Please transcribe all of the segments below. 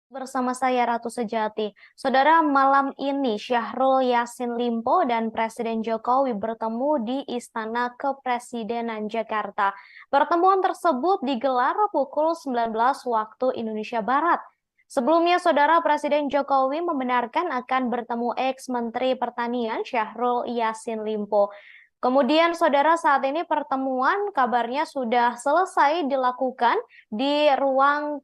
Bersama saya Ratu Sejati. Saudara, malam ini Syahrul Yassin Limpo dan Presiden Jokowi bertemu di Istana Kepresidenan Jakarta. Pertemuan tersebut digelar pukul 19 waktu Indonesia Barat. Sebelumnya, Saudara Presiden Jokowi membenarkan akan bertemu ex-Menteri Pertanian Syahrul Yassin Limpo. Kemudian, Saudara, saat ini pertemuan kabarnya sudah selesai dilakukan di ruang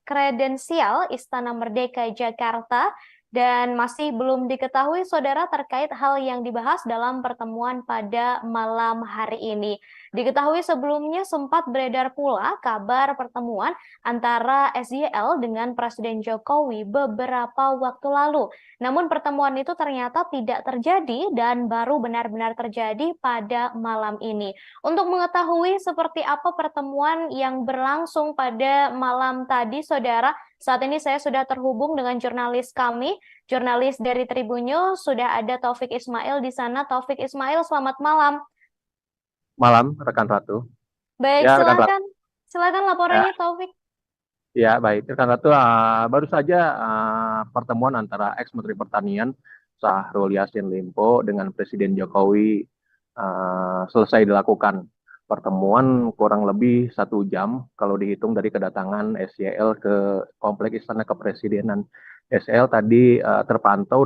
kredensial Istana Merdeka Jakarta dan masih belum diketahui saudara terkait hal yang dibahas dalam pertemuan pada malam hari ini. Diketahui sebelumnya sempat beredar pula kabar pertemuan antara SYL dengan Presiden Jokowi beberapa waktu lalu. Namun pertemuan itu ternyata tidak terjadi dan baru benar-benar terjadi pada malam ini. Untuk mengetahui seperti apa pertemuan yang berlangsung pada malam tadi, Saudara, saat ini saya sudah terhubung dengan jurnalis kami, jurnalis dari Tribun News, sudah ada Taufik Ismail di sana. Taufik Ismail, selamat malam. Malam, rekan Ratu. Baik, Ya, rekan Ratu. silakan. Silakan Ya, laporannya, Taufik. ya baik. Rekan Ratu, baru saja pertemuan antara ex-Menteri Pertanian Syahrul Yassin Limpo dengan Presiden Jokowi selesai dilakukan. Pertemuan kurang lebih 1 jam kalau dihitung dari kedatangan SYL ke Kompleks Istana Kepresidenan. SYL tadi terpantau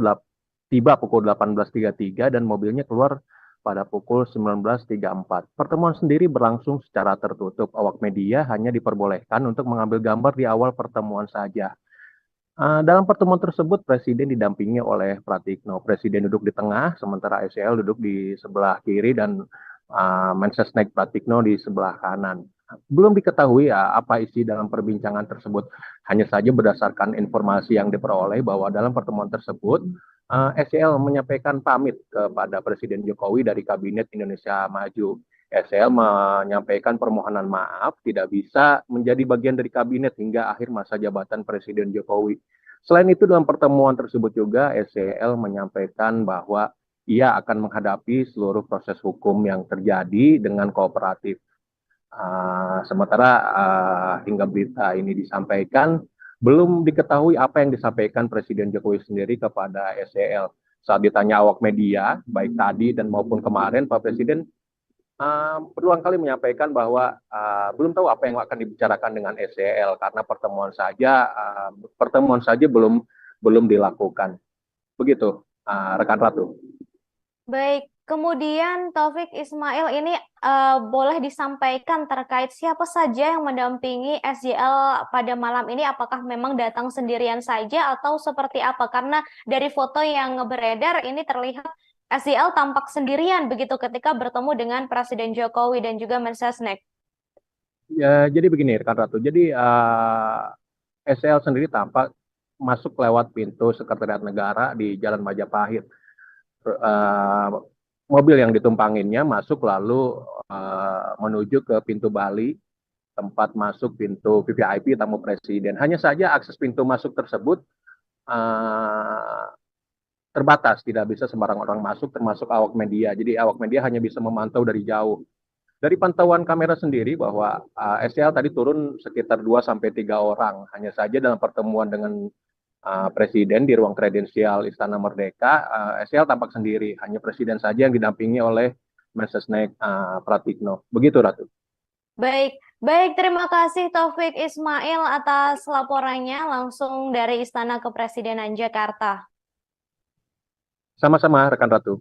tiba pukul 18.33 dan mobilnya keluar pada pukul 19.34. Pertemuan sendiri berlangsung secara tertutup. Awak media hanya diperbolehkan untuk mengambil gambar di awal pertemuan saja. Dalam pertemuan tersebut, Presiden didampingi oleh Pratikno. Presiden duduk di tengah, sementara SYL duduk di sebelah kiri dan Mensesnek Pratikno di sebelah kanan. Belum diketahui apa isi dalam perbincangan tersebut. Hanya saja berdasarkan informasi yang diperoleh bahwa dalam pertemuan tersebut, SYL menyampaikan pamit kepada Presiden Jokowi dari Kabinet Indonesia Maju. SL menyampaikan permohonan maaf tidak bisa menjadi bagian dari kabinet hingga akhir masa jabatan Presiden Jokowi. Selain itu dalam pertemuan tersebut juga SCL menyampaikan bahwa ia akan menghadapi seluruh proses hukum yang terjadi dengan kooperatif. Sementara hingga berita ini disampaikan, belum diketahui apa yang disampaikan Presiden Jokowi sendiri kepada SCL. Saat ditanya awak media, baik tadi dan maupun kemarin, Pak Presiden berulang kali menyampaikan bahwa belum tahu apa yang akan dibicarakan dengan SCL karena pertemuan saja belum dilakukan. Begitu, rekan Ratu. Baik, kemudian Taufik Ismail ini boleh disampaikan terkait siapa saja yang mendampingi SJL pada malam ini? Apakah memang datang sendirian saja atau seperti apa? Karena dari foto yang beredar ini terlihat SJL tampak sendirian begitu ketika bertemu dengan Presiden Jokowi dan juga Mensesnek. Ya, jadi begini, rekan Ratu. Jadi SCL sendiri tampak masuk lewat pintu Sekretariat Negara di Jalan Majapahit. Uh, Mobil yang ditumpanginnya masuk lalu menuju ke pintu Bali, tempat masuk pintu VVIP tamu presiden. Hanya saja akses pintu masuk tersebut uh, terbatas, tidak bisa sembarang orang masuk, termasuk awak media. Jadi awak media hanya bisa memantau dari jauh. Dari pantauan kamera sendiri bahwa SCL tadi turun sekitar 2 sampai 3 orang. Hanya saja dalam pertemuan dengan Presiden di ruang kredensial Istana Merdeka, SCL tampak sendiri. Hanya Presiden saja yang didampingi oleh Mensesnek Pratikno. Begitu, Ratu. Baik, baik, terima kasih Taufik Ismail atas laporannya langsung dari Istana Kepresidenan Jakarta. Sama-sama, rekan Ratu.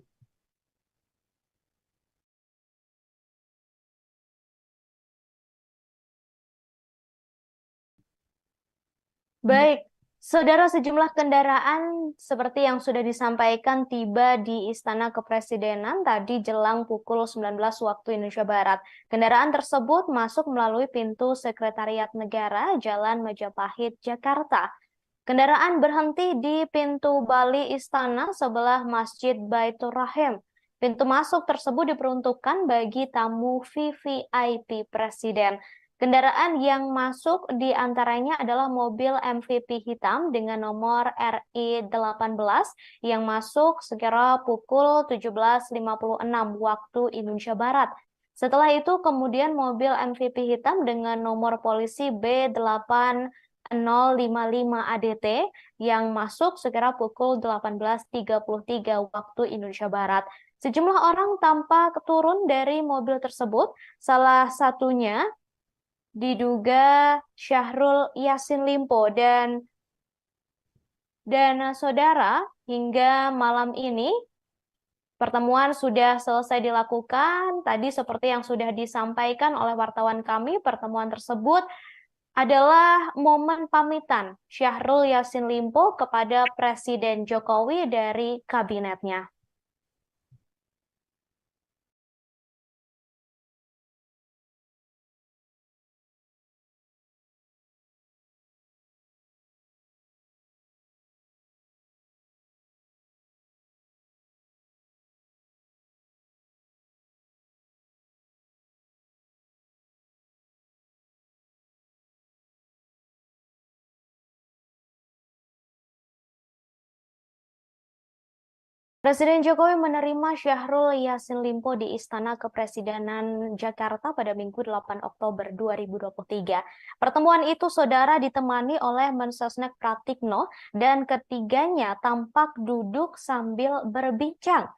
Baik, saudara, sejumlah kendaraan seperti yang sudah disampaikan tiba di Istana Kepresidenan tadi jelang pukul 19 waktu Indonesia Barat. Kendaraan tersebut masuk melalui pintu Sekretariat Negara Jalan Majapahit, Jakarta. Kendaraan berhenti di pintu Bali Istana sebelah Masjid Baitur Rahim. Pintu masuk tersebut diperuntukkan bagi tamu VVIP Presiden. Kendaraan yang masuk di antaranya adalah mobil MVP hitam dengan nomor RI18 yang masuk sekira pukul 17.56 waktu Indonesia Barat. Setelah itu kemudian mobil MVP hitam dengan nomor polisi B8 ADT yang masuk sekira pukul 18.33 waktu Indonesia Barat. Sejumlah orang tampak turun dari mobil tersebut, salah satunya diduga Syahrul Yassin Limpo dan saudara hingga malam ini pertemuan sudah selesai dilakukan. Tadi seperti yang sudah disampaikan oleh wartawan kami, pertemuan tersebut adalah momen pamitan Syahrul Yassin Limpo kepada Presiden Jokowi dari kabinetnya. Presiden Jokowi menerima Syahrul Yassin Limpo di Istana Kepresidenan Jakarta pada Minggu 8 Oktober 2023. Pertemuan itu, saudara, ditemani oleh Mensesnek Pratikno dan ketiganya tampak duduk sambil berbincang.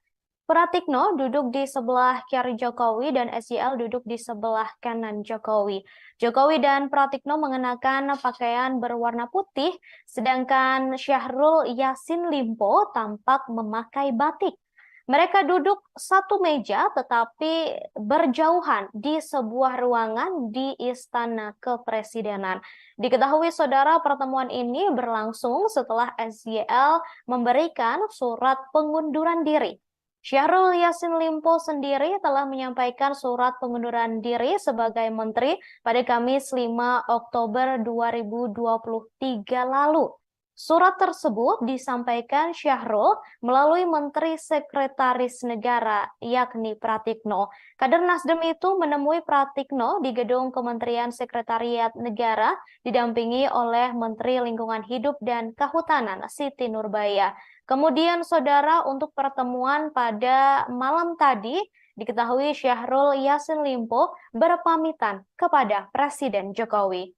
Pratikno duduk di sebelah kiri Jokowi dan SYL duduk di sebelah kanan Jokowi. Jokowi dan Pratikno mengenakan pakaian berwarna putih, sedangkan Syahrul Yassin Limpo tampak memakai batik. Mereka duduk satu meja tetapi berjauhan di sebuah ruangan di Istana Kepresidenan. Diketahui, saudara, pertemuan ini berlangsung setelah SYL memberikan surat pengunduran diri. Syahrul Yassin Limpo sendiri telah menyampaikan surat pengunduran diri sebagai menteri pada Kamis 5 Oktober 2023 lalu. Surat tersebut disampaikan Syahrul melalui Menteri Sekretaris Negara, yakni Pratikno. Kader Nasdem itu menemui Pratikno di gedung Kementerian Sekretariat Negara, didampingi oleh Menteri Lingkungan Hidup dan Kehutanan, Siti Nurbaya. Kemudian, saudara, untuk pertemuan pada malam tadi, diketahui Syahrul Yassin Limpo berpamitan kepada Presiden Jokowi.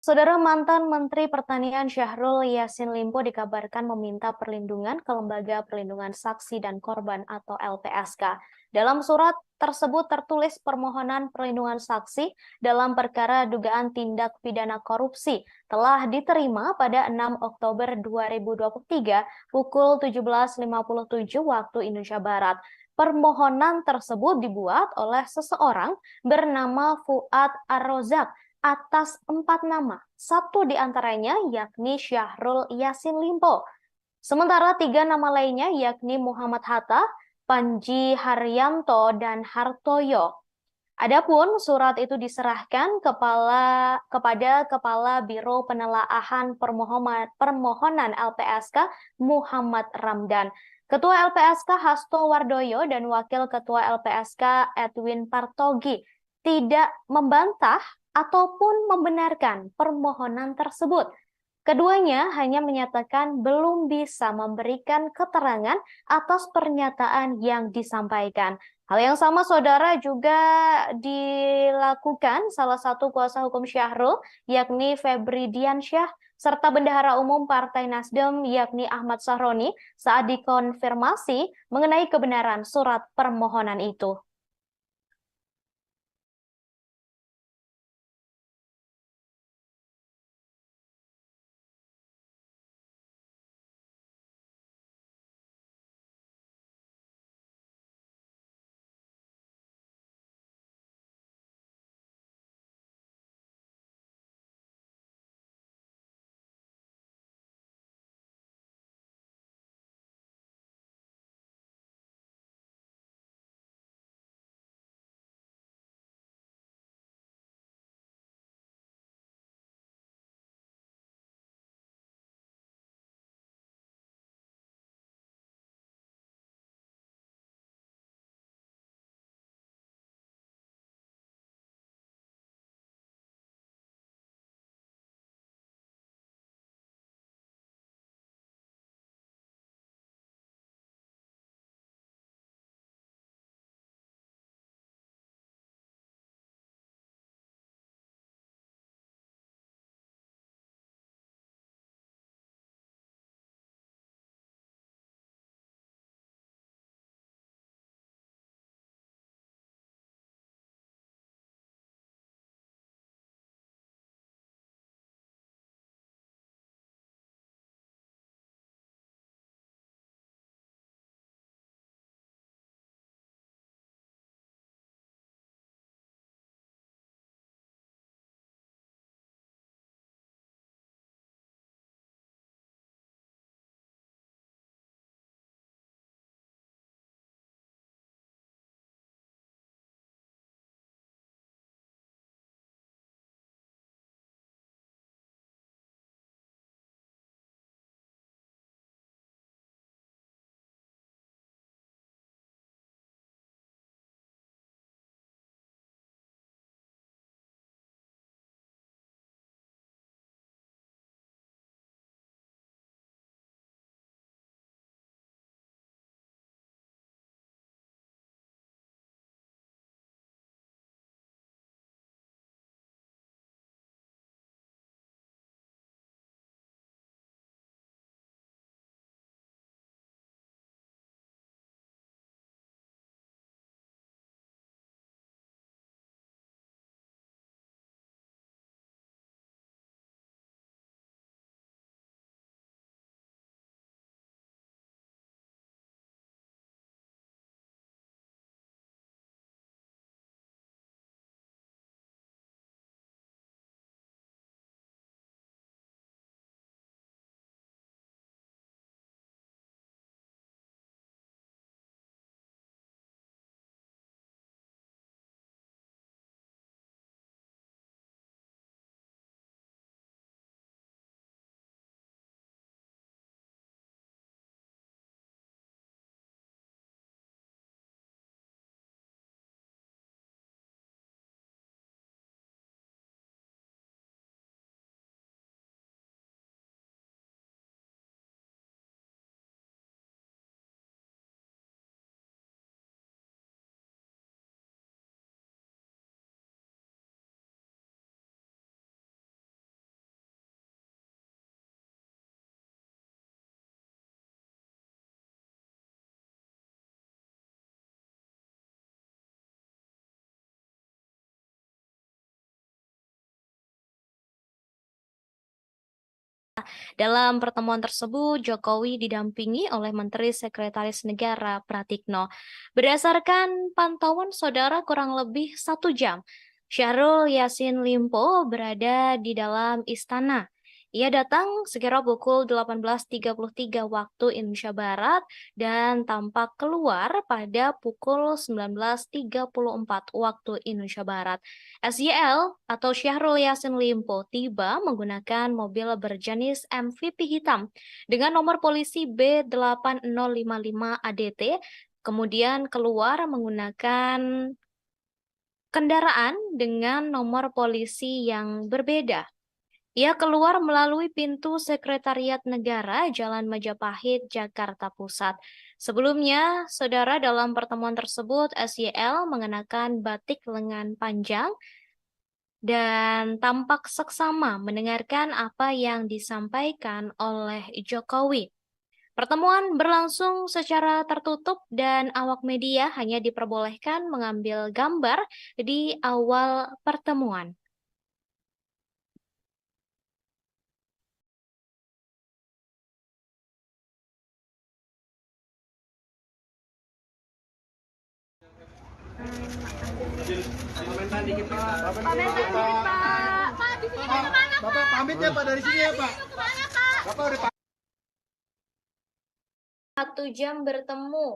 Saudara, mantan Menteri Pertanian Syahrul Yassin Limpo dikabarkan meminta perlindungan ke Lembaga Perlindungan Saksi dan Korban atau LPSK. Dalam surat tersebut tertulis permohonan perlindungan saksi dalam perkara dugaan tindak pidana korupsi telah diterima pada 6 Oktober 2023 pukul 17.57 waktu Indonesia Barat. Permohonan tersebut dibuat oleh seseorang bernama Fuad Ar-Rozak atas 4 nama, satu diantaranya yakni Syahrul Yassin Limpo. Sementara 3 nama lainnya yakni Muhammad Hatta, Panji Haryanto, dan Hartoyo. Adapun surat itu diserahkan kepada Kepala Biro Penelaahan Permohonan LPSK Muhammad Ramdan, Ketua LPSK Hasto Wardoyo, dan Wakil Ketua LPSK Edwin Partogi tidak membantah ataupun membenarkan permohonan tersebut. Keduanya hanya menyatakan belum bisa memberikan keterangan atas pernyataan yang disampaikan. Hal yang sama, saudara, juga dilakukan salah satu kuasa hukum Syahrul, yakni Febri Diansyah, serta Bendahara Umum Partai Nasdem, yakni Ahmad Sahroni, saat dikonfirmasi mengenai kebenaran surat permohonan itu. Dalam pertemuan tersebut, Jokowi didampingi oleh Menteri Sekretaris Negara Pratikno. Berdasarkan pantauan saudara kurang lebih 1 jam, Syahrul Yassin Limpo berada di dalam istana. Ia datang sekira pukul 18.33 waktu Indonesia Barat dan tampak keluar pada pukul 19.34 waktu Indonesia Barat. SYL atau Syahrul Yassin Limpo tiba menggunakan mobil berjenis MVP hitam dengan nomor polisi B8055 ADT, kemudian keluar menggunakan kendaraan dengan nomor polisi yang berbeda. Ia keluar melalui pintu Sekretariat Negara, Jalan Majapahit, Jakarta Pusat. Sebelumnya, saudara, dalam pertemuan tersebut, SYL mengenakan batik lengan panjang dan tampak seksama mendengarkan apa yang disampaikan oleh Jokowi. Pertemuan berlangsung secara tertutup dan awak media hanya diperbolehkan mengambil gambar di awal pertemuan. Komentar dikit Pak. Komentar dikit, Pak. Pak, di sini mau kemana Pak? Bapak pamit ya Pak dari sini ya Pak. Kemana Pak? Bapak udah 1 jam bertemu.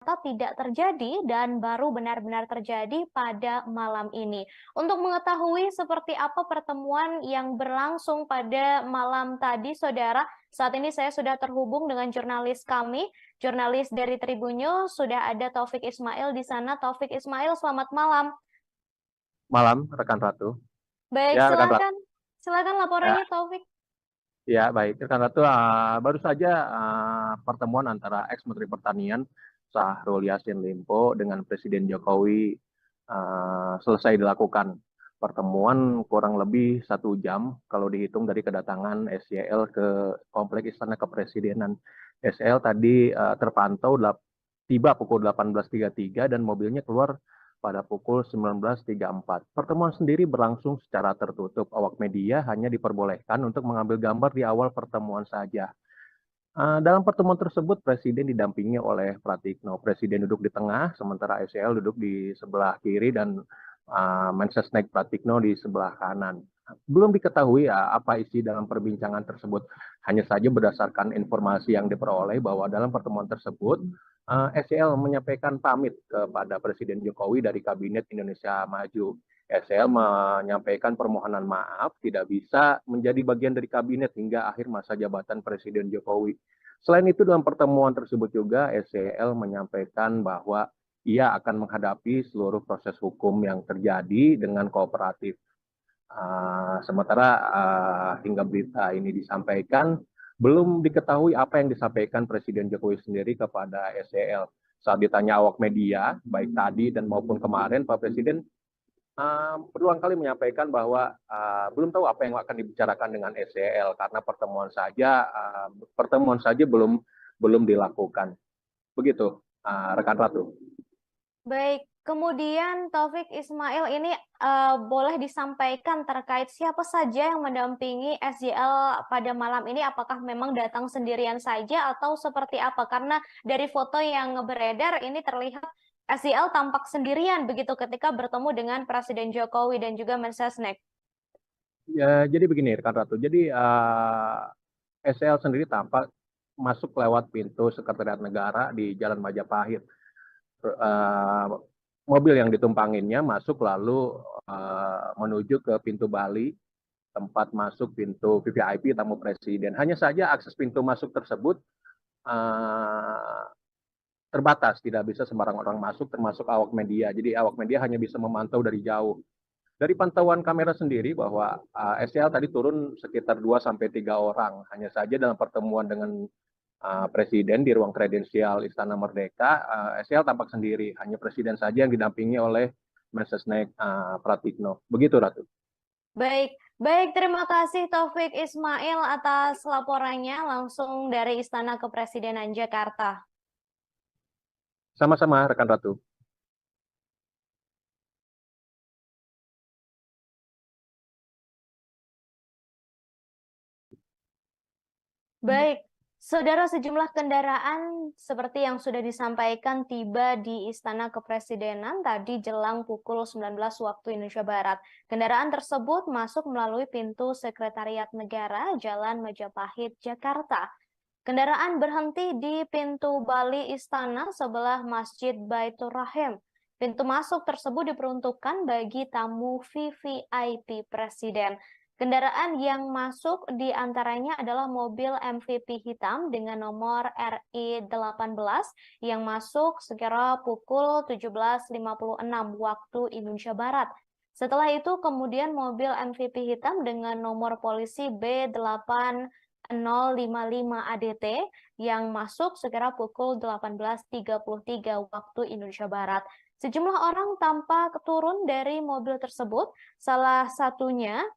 Tidak terjadi dan baru benar-benar terjadi pada malam ini. Untuk mengetahui seperti apa pertemuan yang berlangsung pada malam tadi, saudara, saat ini saya sudah terhubung dengan jurnalis kami, jurnalis dari Tribun News, sudah ada Taufik Ismail di sana. Taufik Ismail, selamat malam. Malam, rekan Ratu. Baik, Ya, rekan Ratu. silakan Ya, laporannya, Taufik. ya baik, rekan Ratu. Baru saja pertemuan antara ex-Menteri Pertanian Syahrul Yassin Limpo dengan Presiden Jokowi selesai dilakukan. Pertemuan kurang lebih 1 jam kalau dihitung dari kedatangan SYL ke Kompleks Istana Kepresidenan. SYL tadi terpantau tiba pukul 18.33 dan mobilnya keluar pada pukul 19.34. Pertemuan sendiri berlangsung secara tertutup. Awak media hanya diperbolehkan untuk mengambil gambar di awal pertemuan saja. Dalam pertemuan tersebut, Presiden didampingi oleh Pratikno. Presiden duduk di tengah, sementara SYL duduk di sebelah kiri dan Mensesnek Pratikno di sebelah kanan. Belum diketahui apa isi dalam perbincangan tersebut. Hanya saja berdasarkan informasi yang diperoleh bahwa dalam pertemuan tersebut, SYL menyampaikan pamit kepada Presiden Jokowi dari Kabinet Indonesia Maju. SL menyampaikan permohonan maaf tidak bisa menjadi bagian dari kabinet hingga akhir masa jabatan Presiden Jokowi. Selain itu dalam pertemuan tersebut juga SCL menyampaikan bahwa ia akan menghadapi seluruh proses hukum yang terjadi dengan kooperatif. Sementara hingga berita ini disampaikan, belum diketahui apa yang disampaikan Presiden Jokowi sendiri kepada SCL. Saat ditanya awak media, baik tadi dan maupun kemarin, Pak Presiden berulang kali menyampaikan bahwa belum tahu apa yang akan dibicarakan dengan SEL karena pertemuan saja belum dilakukan. Begitu, rekan Ratu. Baik, kemudian Taufik Ismail ini boleh disampaikan terkait siapa saja yang mendampingi SJL pada malam ini? Apakah memang datang sendirian saja atau seperti apa? Karena dari foto yang beredar ini terlihat SJL tampak sendirian begitu ketika bertemu dengan Presiden Jokowi dan juga Mensesnek. Ya, jadi begini, rekan Ratu. Jadi SEL sendiri tampak masuk lewat pintu Sekretariat Negara di Jalan Majapahit. Mobil yang ditumpanginnya masuk lalu menuju ke pintu Bali, tempat masuk pintu VVIP tamu presiden. Hanya saja akses pintu masuk tersebut terbatas, tidak bisa sembarang orang masuk, termasuk awak media. Jadi awak media hanya bisa memantau dari jauh. Dari pantauan kamera sendiri bahwa SEL tadi turun sekitar 2-3 orang. Hanya saja dalam pertemuan dengan Presiden di ruang kredensial Istana Merdeka, SEL tampak sendiri. Hanya Presiden saja yang didampingi oleh Mensesnek Pratikno. Begitu, Ratu. Baik, baik, terima kasih Taufik Ismail atas laporannya langsung dari Istana Kepresidenan Jakarta. Sama-sama, rekan Ratu. Baik, saudara, sejumlah kendaraan seperti yang sudah disampaikan tiba di Istana Kepresidenan tadi jelang pukul 19 waktu Indonesia Barat. Kendaraan tersebut masuk melalui pintu Sekretariat Negara Jalan Majapahit, Jakarta. Kendaraan berhenti di pintu Bali Istana sebelah Masjid Baitur Rahim. Pintu masuk tersebut diperuntukkan bagi tamu VVIP Presiden. Kendaraan yang masuk di antaranya adalah mobil MVP hitam dengan nomor RI18 yang masuk sekira pukul 17.56 waktu Indonesia Barat. Setelah itu kemudian mobil MVP hitam dengan nomor polisi B8055 ADT yang masuk sekira pukul 18.33 waktu Indonesia Barat. Sejumlah orang tampak turun dari mobil tersebut, salah satunya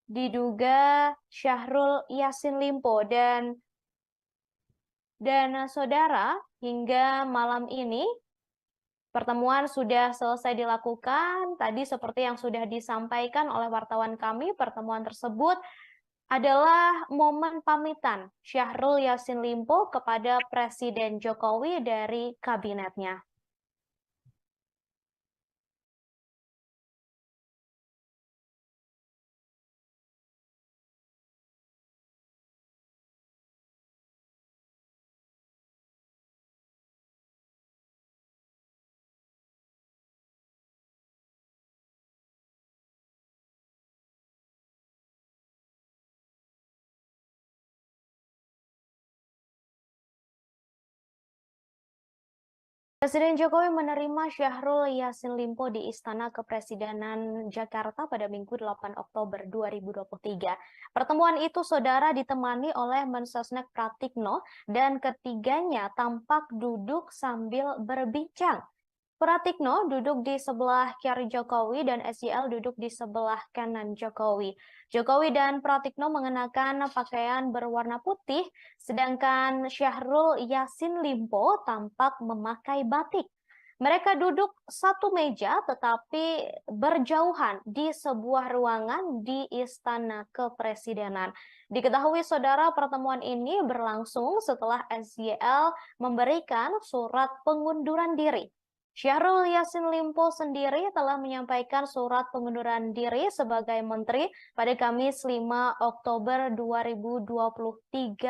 diduga Syahrul Yassin Limpo dan saudara, hingga malam ini pertemuan sudah selesai dilakukan. Tadi seperti yang sudah disampaikan oleh wartawan kami, pertemuan tersebut adalah momen pamitan Syahrul Yassin Limpo kepada Presiden Jokowi dari kabinetnya. Presiden Jokowi menerima Syahrul Yassin Limpo di Istana Kepresidenan Jakarta pada Minggu 8 Oktober 2023. Pertemuan itu, saudara, ditemani oleh Mensesnek Pratikno dan ketiganya tampak duduk sambil berbincang. Pratikno duduk di sebelah kiri Jokowi dan SJL duduk di sebelah kanan Jokowi. Jokowi dan Pratikno mengenakan pakaian berwarna putih, sedangkan Syahrul Yassin Limpo tampak memakai batik. Mereka duduk satu meja tetapi berjauhan di sebuah ruangan di Istana Kepresidenan. Diketahui, saudara, pertemuan ini berlangsung setelah SJL memberikan surat pengunduran diri. Syahrul Yassin Limpo sendiri telah menyampaikan surat pengunduran diri sebagai menteri pada Kamis 5 Oktober 2023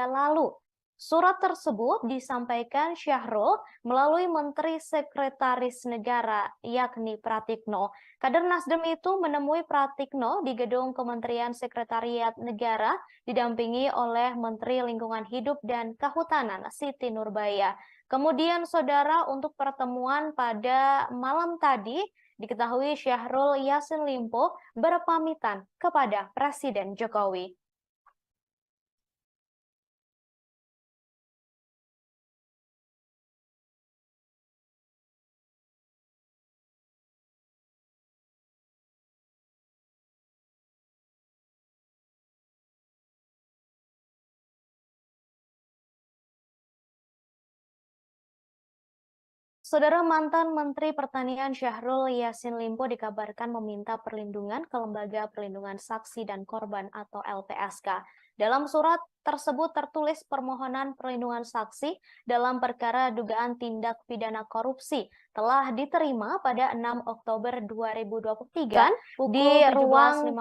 lalu. Surat tersebut disampaikan Syahrul melalui Menteri Sekretaris Negara, yakni Pratikno. Kader Nasdem itu menemui Pratikno di gedung Kementerian Sekretariat Negara, didampingi oleh Menteri Lingkungan Hidup dan Kehutanan, Siti Nurbaya. Kemudian, saudara, untuk pertemuan pada malam tadi, diketahui Syahrul Yassin Limpo berpamitan kepada Presiden Jokowi. Saudara mantan Menteri Pertanian Syahrul Yassin Limpo dikabarkan meminta perlindungan ke Lembaga Perlindungan Saksi dan Korban atau LPSK. Dalam surat tersebut tertulis permohonan perlindungan saksi dalam perkara dugaan tindak pidana korupsi telah diterima pada 6 Oktober 2023 di ruang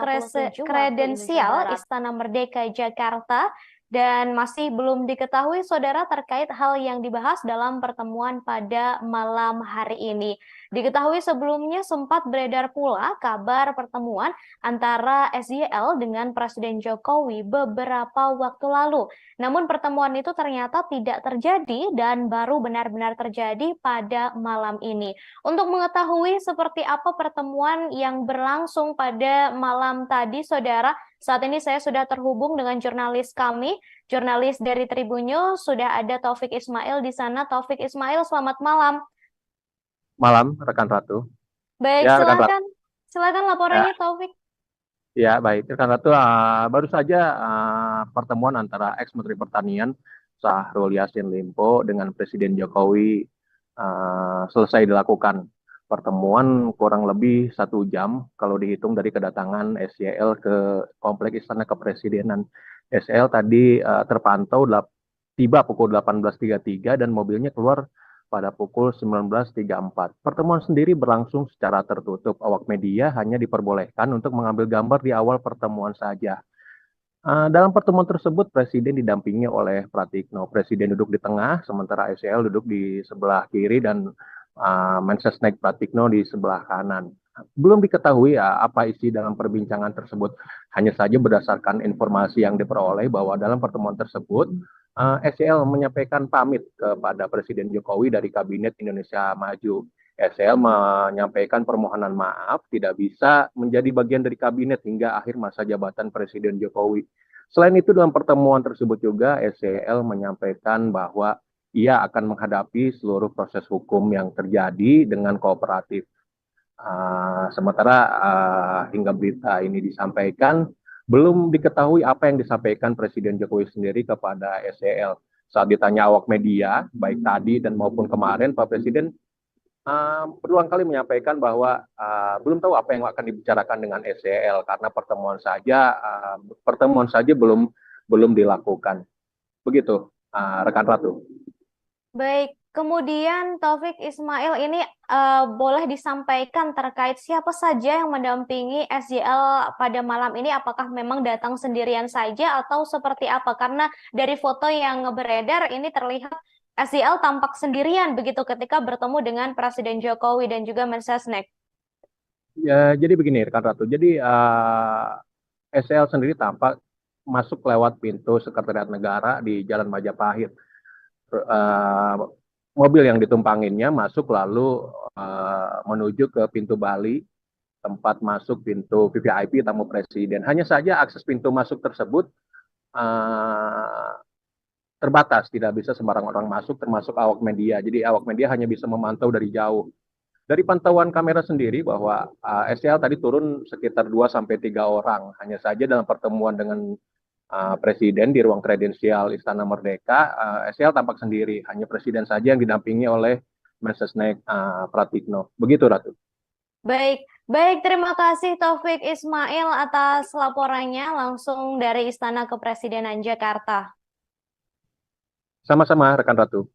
kredensial Istana Merdeka Jakarta. Dan masih belum diketahui, saudara, terkait hal yang dibahas dalam pertemuan pada malam hari ini. Diketahui sebelumnya sempat beredar pula kabar pertemuan antara SYL dengan Presiden Jokowi beberapa waktu lalu. Namun pertemuan itu ternyata tidak terjadi dan baru benar-benar terjadi pada malam ini. Untuk mengetahui seperti apa pertemuan yang berlangsung pada malam tadi, saudara, saat ini saya sudah terhubung dengan jurnalis kami, jurnalis dari Tribun News, sudah ada Taufik Ismail di sana. Taufik Ismail, selamat malam. Malam, rekan Ratu. Baik, Ya, rekan Ratu. silakan laporannya, Taufik. Ya, baik. Rekan Ratu, baru saja pertemuan antara ex-Menteri Pertanian Syahrul Yassin Limpo dengan Presiden Jokowi selesai dilakukan. Pertemuan kurang lebih 1 jam kalau dihitung dari kedatangan SYL ke Kompleks Istana Kepresidenan. SYL tadi terpantau tiba pukul 18.33 dan mobilnya keluar pada pukul 19.34. Pertemuan sendiri berlangsung secara tertutup. Awak media hanya diperbolehkan untuk mengambil gambar di awal pertemuan saja. Dalam pertemuan tersebut, Presiden didampingi oleh Pratikno. Presiden duduk di tengah, sementara SYL duduk di sebelah kiri dan Mensesnek Pratikno di sebelah kanan. Belum diketahui apa isi dalam perbincangan tersebut. Hanya saja berdasarkan informasi yang diperoleh bahwa dalam pertemuan tersebut, SYL menyampaikan pamit kepada Presiden Jokowi dari Kabinet Indonesia Maju. SYL menyampaikan permohonan maaf tidak bisa menjadi bagian dari kabinet hingga akhir masa jabatan Presiden Jokowi. Selain itu, dalam pertemuan tersebut juga SYL menyampaikan bahwa ia akan menghadapi seluruh proses hukum yang terjadi dengan kooperatif. Sementara hingga berita ini disampaikan, belum diketahui apa yang disampaikan Presiden Jokowi sendiri kepada SYL. Saat ditanya awak media, baik tadi dan maupun kemarin, Pak Presiden berulang kali menyampaikan bahwa belum tahu apa yang akan dibicarakan dengan SYL karena pertemuan saja belum dilakukan. Begitu, rekan Ratu. Baik, kemudian Taufik Ismail ini boleh disampaikan terkait siapa saja yang mendampingi SYL pada malam ini? Apakah memang datang sendirian saja atau seperti apa? Karena dari foto yang beredar ini terlihat SYL tampak sendirian begitu ketika bertemu dengan Presiden Jokowi dan juga Mensesnek. Ya, jadi begini, rekan Ratu. Jadi SYL sendiri tampak masuk lewat pintu Sekretariat Negara di Jalan Majapahit. Mobil yang ditumpanginnya masuk lalu menuju ke pintu Bali, tempat masuk pintu VVIP tamu presiden. Hanya saja akses pintu masuk tersebut terbatas, tidak bisa sembarang orang masuk, termasuk awak media. Jadi awak media hanya bisa memantau dari jauh. Dari pantauan kamera sendiri bahwa SYL tadi turun sekitar 2-3 orang. Hanya saja dalam pertemuan dengan Presiden di ruang kredensial Istana Merdeka, SYL tampak sendiri. Hanya Presiden saja yang didampingi oleh Mensesnek Pratikno. Begitu, Ratu. Baik, terima kasih Taufik Ismail atas laporannya langsung dari Istana Kepresidenan Jakarta. Sama-sama, rekan Ratu.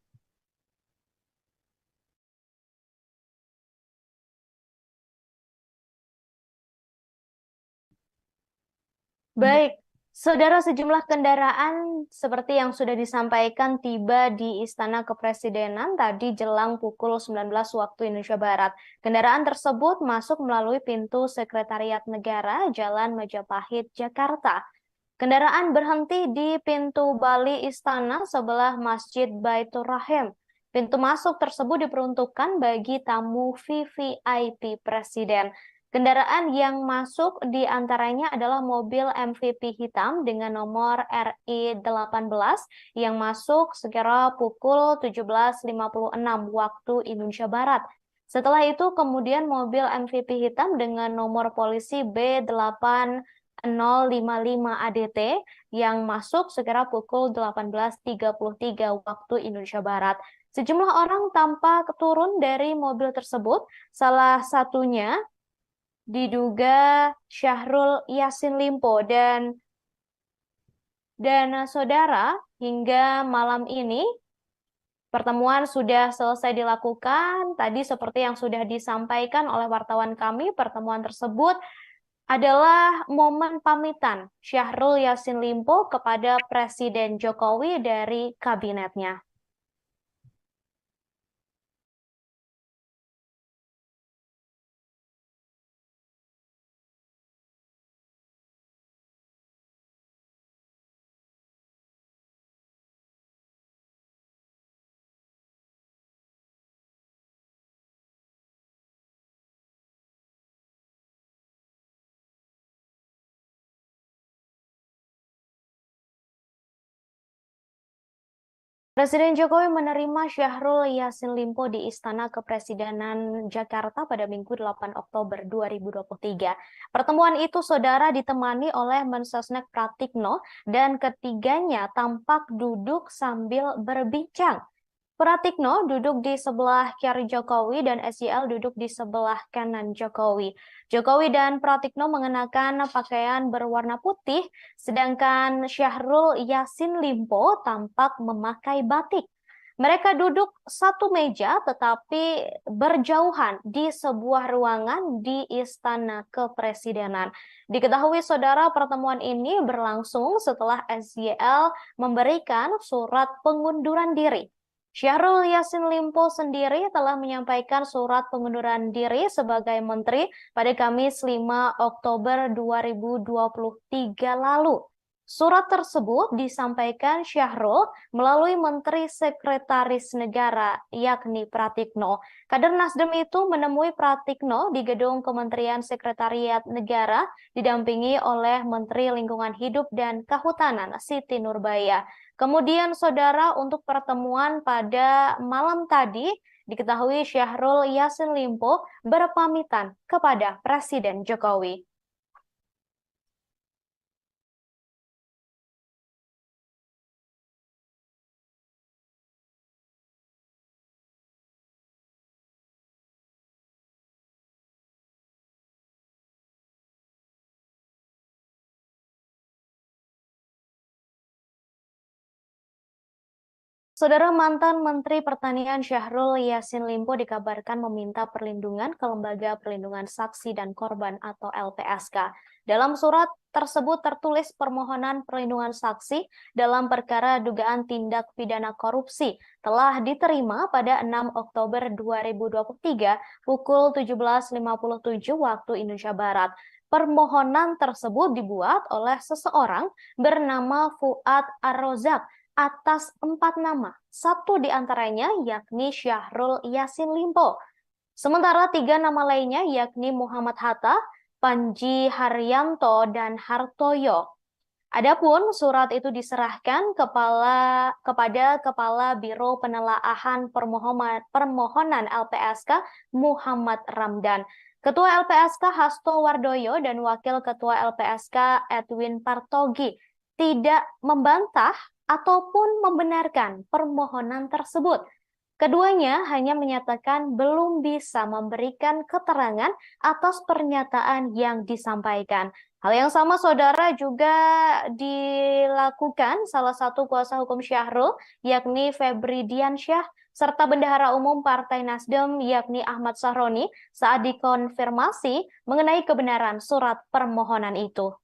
Baik, saudara, sejumlah kendaraan seperti yang sudah disampaikan tiba di Istana Kepresidenan tadi jelang pukul 19 waktu Indonesia Barat. Kendaraan tersebut masuk melalui pintu Sekretariat Negara Jalan Majapahit, Jakarta. Kendaraan berhenti di pintu Bali Istana sebelah Masjid Baitur Rahim. Pintu masuk tersebut diperuntukkan bagi tamu VVIP Presiden. Kendaraan yang masuk di antaranya adalah mobil MVP hitam dengan nomor RI18 yang masuk sekira pukul 17.56 waktu Indonesia Barat. Setelah itu kemudian mobil MVP hitam dengan nomor polisi B8055 ADT yang masuk sekira pukul 18.33 waktu Indonesia Barat. Sejumlah orang tampak turun dari mobil tersebut, salah satunya diduga Syahrul Yassin Limpo dan saudara hingga malam ini pertemuan sudah selesai dilakukan. Tadi seperti yang sudah disampaikan oleh wartawan kami, pertemuan tersebut adalah momen pamitan Syahrul Yassin Limpo kepada Presiden Jokowi dari kabinetnya. Presiden Jokowi menerima Syahrul Yassin Limpo di Istana Kepresidenan Jakarta pada Minggu 8 Oktober 2023. Pertemuan itu, saudara, ditemani oleh Mensesnek Pratikno dan ketiganya tampak duduk sambil berbincang. Pratikno duduk di sebelah kiri Jokowi dan SYL duduk di sebelah kanan Jokowi. Jokowi dan Pratikno mengenakan pakaian berwarna putih, sedangkan Syahrul Yassin Limpo tampak memakai batik. Mereka duduk satu meja tetapi berjauhan di sebuah ruangan di Istana Kepresidenan. Diketahui, saudara, pertemuan ini berlangsung setelah SYL memberikan surat pengunduran diri. Syahrul Yassin Limpo sendiri telah menyampaikan surat pengunduran diri sebagai menteri pada Kamis 5 Oktober 2023 lalu. Surat tersebut disampaikan Syahrul melalui Menteri Sekretaris Negara, yakni Pratikno. Kader Nasdem itu menemui Pratikno di gedung Kementerian Sekretariat Negara, didampingi oleh Menteri Lingkungan Hidup dan Kehutanan, Siti Nurbaya. Kemudian, saudara, untuk pertemuan pada malam tadi, diketahui Syahrul Yassin Limpo berpamitan kepada Presiden Jokowi. Saudara, mantan Menteri Pertanian Syahrul Yassin Limpo dikabarkan meminta perlindungan ke Lembaga Perlindungan Saksi dan Korban atau LPSK. Dalam surat tersebut tertulis permohonan perlindungan saksi dalam perkara dugaan tindak pidana korupsi telah diterima pada 6 Oktober 2023 pukul 17.57 waktu Indonesia Barat. Permohonan tersebut dibuat oleh seseorang bernama Fuad Ar-Rozak atas 4 nama, satu di antaranya yakni Syahrul Yassin Limpo. Sementara 3 nama lainnya yakni Muhammad Hatta, Panji Haryanto, dan Hartoyo. Adapun surat itu diserahkan kepada Kepala Biro Penelaahan Permohonan LPSK Muhammad Ramdan, Ketua LPSK Hasto Wardoyo, dan Wakil Ketua LPSK Edwin Partogi tidak membantah ataupun membenarkan permohonan tersebut. Keduanya hanya menyatakan belum bisa memberikan keterangan atas pernyataan yang disampaikan. Hal yang sama, saudara, juga dilakukan salah satu kuasa hukum Syahrul, yakni Febri Diansyah, serta Bendahara Umum Partai Nasdem, yakni Ahmad Sahroni, saat dikonfirmasi mengenai kebenaran surat permohonan itu.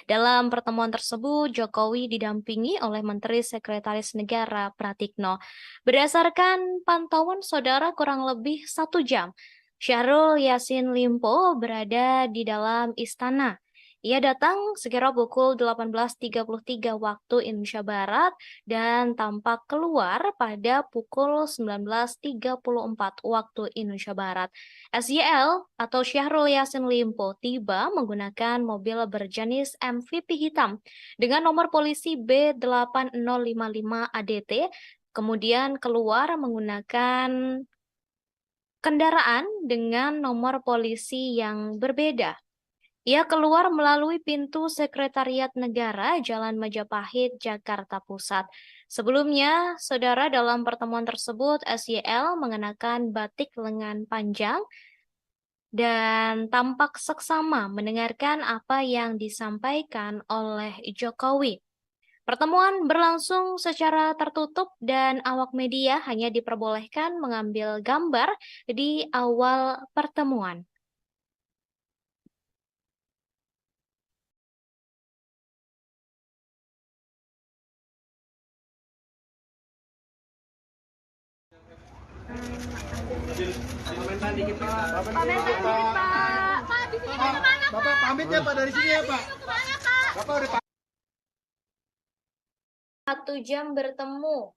Dalam pertemuan tersebut, Jokowi didampingi oleh Menteri Sekretaris Negara Pratikno. Berdasarkan pantauan saudara kurang lebih 1 jam, Syahrul Yassin Limpo berada di dalam istana. Ia datang sekira pukul 18.33 waktu Indonesia Barat dan tampak keluar pada pukul 19.34 waktu Indonesia Barat. SYL atau Syahrul Yassin Limpo tiba menggunakan mobil berjenis MVP hitam dengan nomor polisi B8055 ADT, kemudian keluar menggunakan kendaraan dengan nomor polisi yang berbeda. Ia keluar melalui pintu Sekretariat Negara, Jalan Majapahit, Jakarta Pusat. Sebelumnya, saudara, dalam pertemuan tersebut, SYL mengenakan batik lengan panjang dan tampak seksama mendengarkan apa yang disampaikan oleh Jokowi. Pertemuan berlangsung secara tertutup dan awak media hanya diperbolehkan mengambil gambar di awal pertemuan. Komentar dikit Pak. Bapak pamit ya Pak dari sini ya Pak. Bapak udah 1 jam bertemu.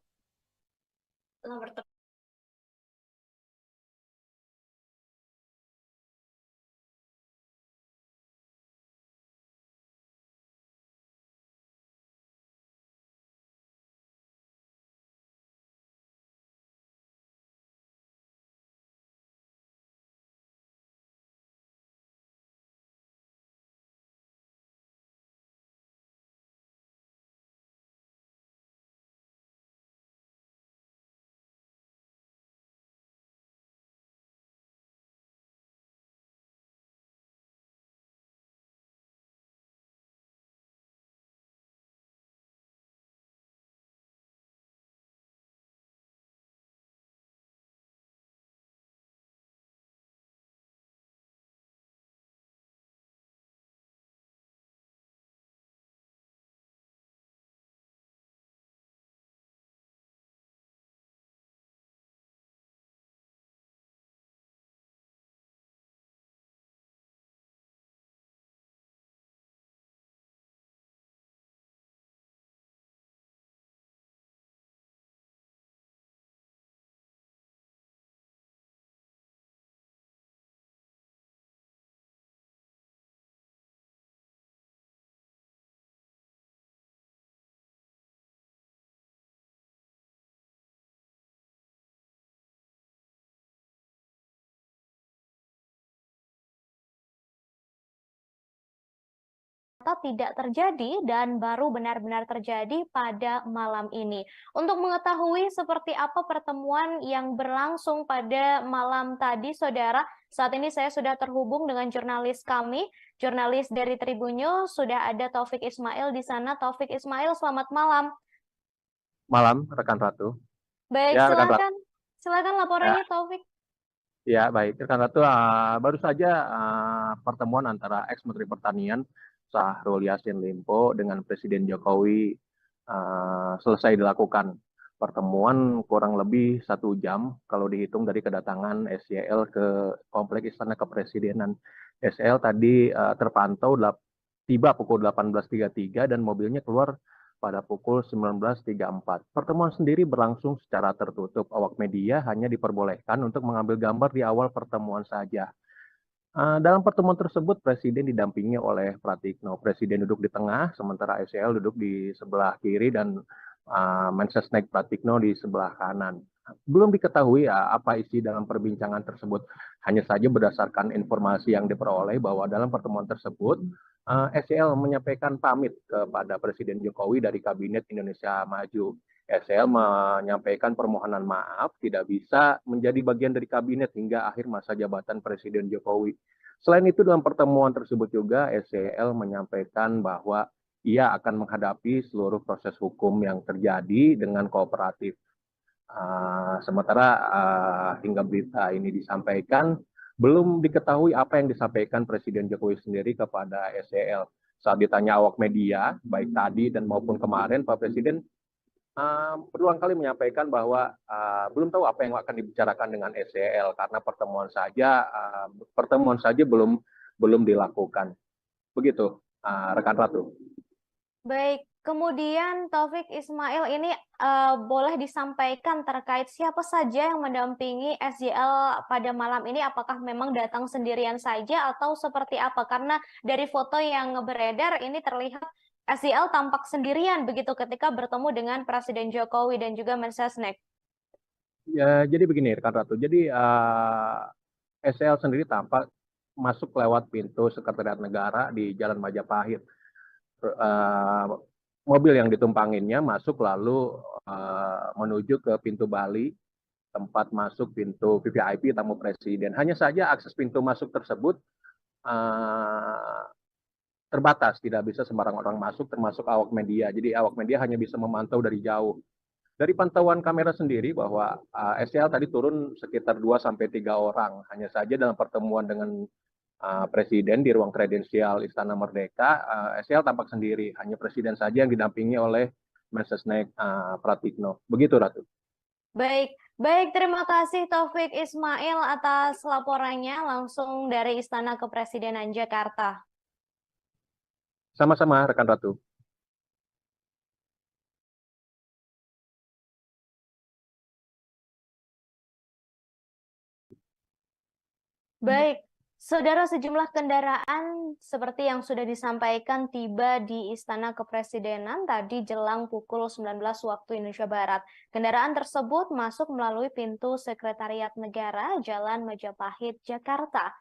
Tidak terjadi dan baru benar-benar terjadi pada malam ini. Untuk mengetahui seperti apa pertemuan yang berlangsung pada malam tadi, saudara, saat ini saya sudah terhubung dengan jurnalis kami, jurnalis dari Tribun News, sudah ada Taufik Ismail di sana. Taufik Ismail, selamat malam. Malam, rekan Ratu. Baik, Ya, rekan Ratu. silakan laporannya, Taufik. Ya, baik. Rekan Ratu, baru saja pertemuan antara ex-Menteri Pertanian Syahrul Yassin Limpo dengan Presiden Jokowi selesai dilakukan. Pertemuan kurang lebih 1 jam kalau dihitung dari kedatangan SYL ke Kompleks Istana Kepresidenan. SYL tadi terpantau tiba pukul 18.33 dan mobilnya keluar pada pukul 19.34. Pertemuan sendiri berlangsung secara tertutup. Awak media hanya diperbolehkan untuk mengambil gambar di awal pertemuan saja. Dalam pertemuan tersebut, Presiden didampingi oleh Pratikno. Presiden duduk di tengah, sementara SYL duduk di sebelah kiri dan Mensesnek Pratikno di sebelah kanan. Belum diketahui apa isi dalam perbincangan tersebut. Hanya saja berdasarkan informasi yang diperoleh bahwa dalam pertemuan tersebut, SYL menyampaikan pamit kepada Presiden Jokowi dari Kabinet Indonesia Maju. SL menyampaikan permohonan maaf tidak bisa menjadi bagian dari kabinet hingga akhir masa jabatan Presiden Jokowi. Selain itu dalam pertemuan tersebut juga SCL menyampaikan bahwa ia akan menghadapi seluruh proses hukum yang terjadi dengan kooperatif. Sementara hingga berita ini disampaikan, belum diketahui apa yang disampaikan Presiden Jokowi sendiri kepada SCL. Saat ditanya awak media, baik tadi dan maupun kemarin, Pak Presiden berulang kali menyampaikan bahwa belum tahu apa yang akan dibicarakan dengan SEL karena pertemuan saja belum dilakukan. Begitu, rekan Ratu. Baik, kemudian Taufik Ismail ini boleh disampaikan terkait siapa saja yang mendampingi SJL pada malam ini? Apakah memang datang sendirian saja atau seperti apa? Karena dari foto yang beredar ini terlihat SJL tampak sendirian begitu ketika bertemu dengan Presiden Jokowi dan juga Mensesnek. Ya, jadi begini, rekan Ratu. Jadi SEL sendiri tampak masuk lewat pintu Sekretariat Negara di Jalan Majapahit. Mobil yang ditumpanginnya masuk lalu menuju ke pintu Bali, tempat masuk pintu VVIP tamu presiden. Hanya saja akses pintu masuk tersebut terbatas, tidak bisa sembarang orang masuk, termasuk awak media. Jadi awak media hanya bisa memantau dari jauh. Dari pantauan kamera sendiri bahwa SEL tadi turun sekitar 2-3 orang. Hanya saja dalam pertemuan dengan Presiden di ruang kredensial Istana Merdeka, SEL tampak sendiri. Hanya Presiden saja yang didampingi oleh Mensesnek Pratikno. Begitu, Ratu. Baik, baik, terima kasih Taufik Ismail atas laporannya langsung dari Istana Kepresidenan Jakarta. Sama-sama, rekan Ratu. Baik, saudara, sejumlah kendaraan seperti yang sudah disampaikan tiba di Istana Kepresidenan tadi jelang pukul 19 waktu Indonesia Barat. Kendaraan tersebut masuk melalui pintu Sekretariat Negara Jalan Majapahit, Jakarta.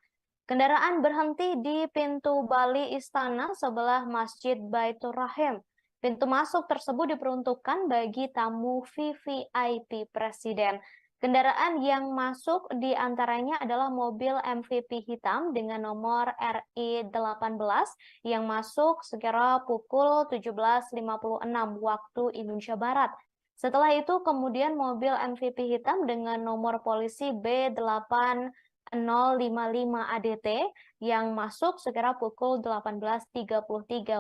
Kendaraan berhenti di pintu Bali Istana sebelah Masjid Baitur Rahim. Pintu masuk tersebut diperuntukkan bagi tamu VVIP Presiden. Kendaraan yang masuk di antaranya adalah mobil MVP hitam dengan nomor RI18 yang masuk sekira pukul 17.56 waktu Indonesia Barat. Setelah itu kemudian mobil MVP hitam dengan nomor polisi B8 055 ADT yang masuk sekira pukul 18.33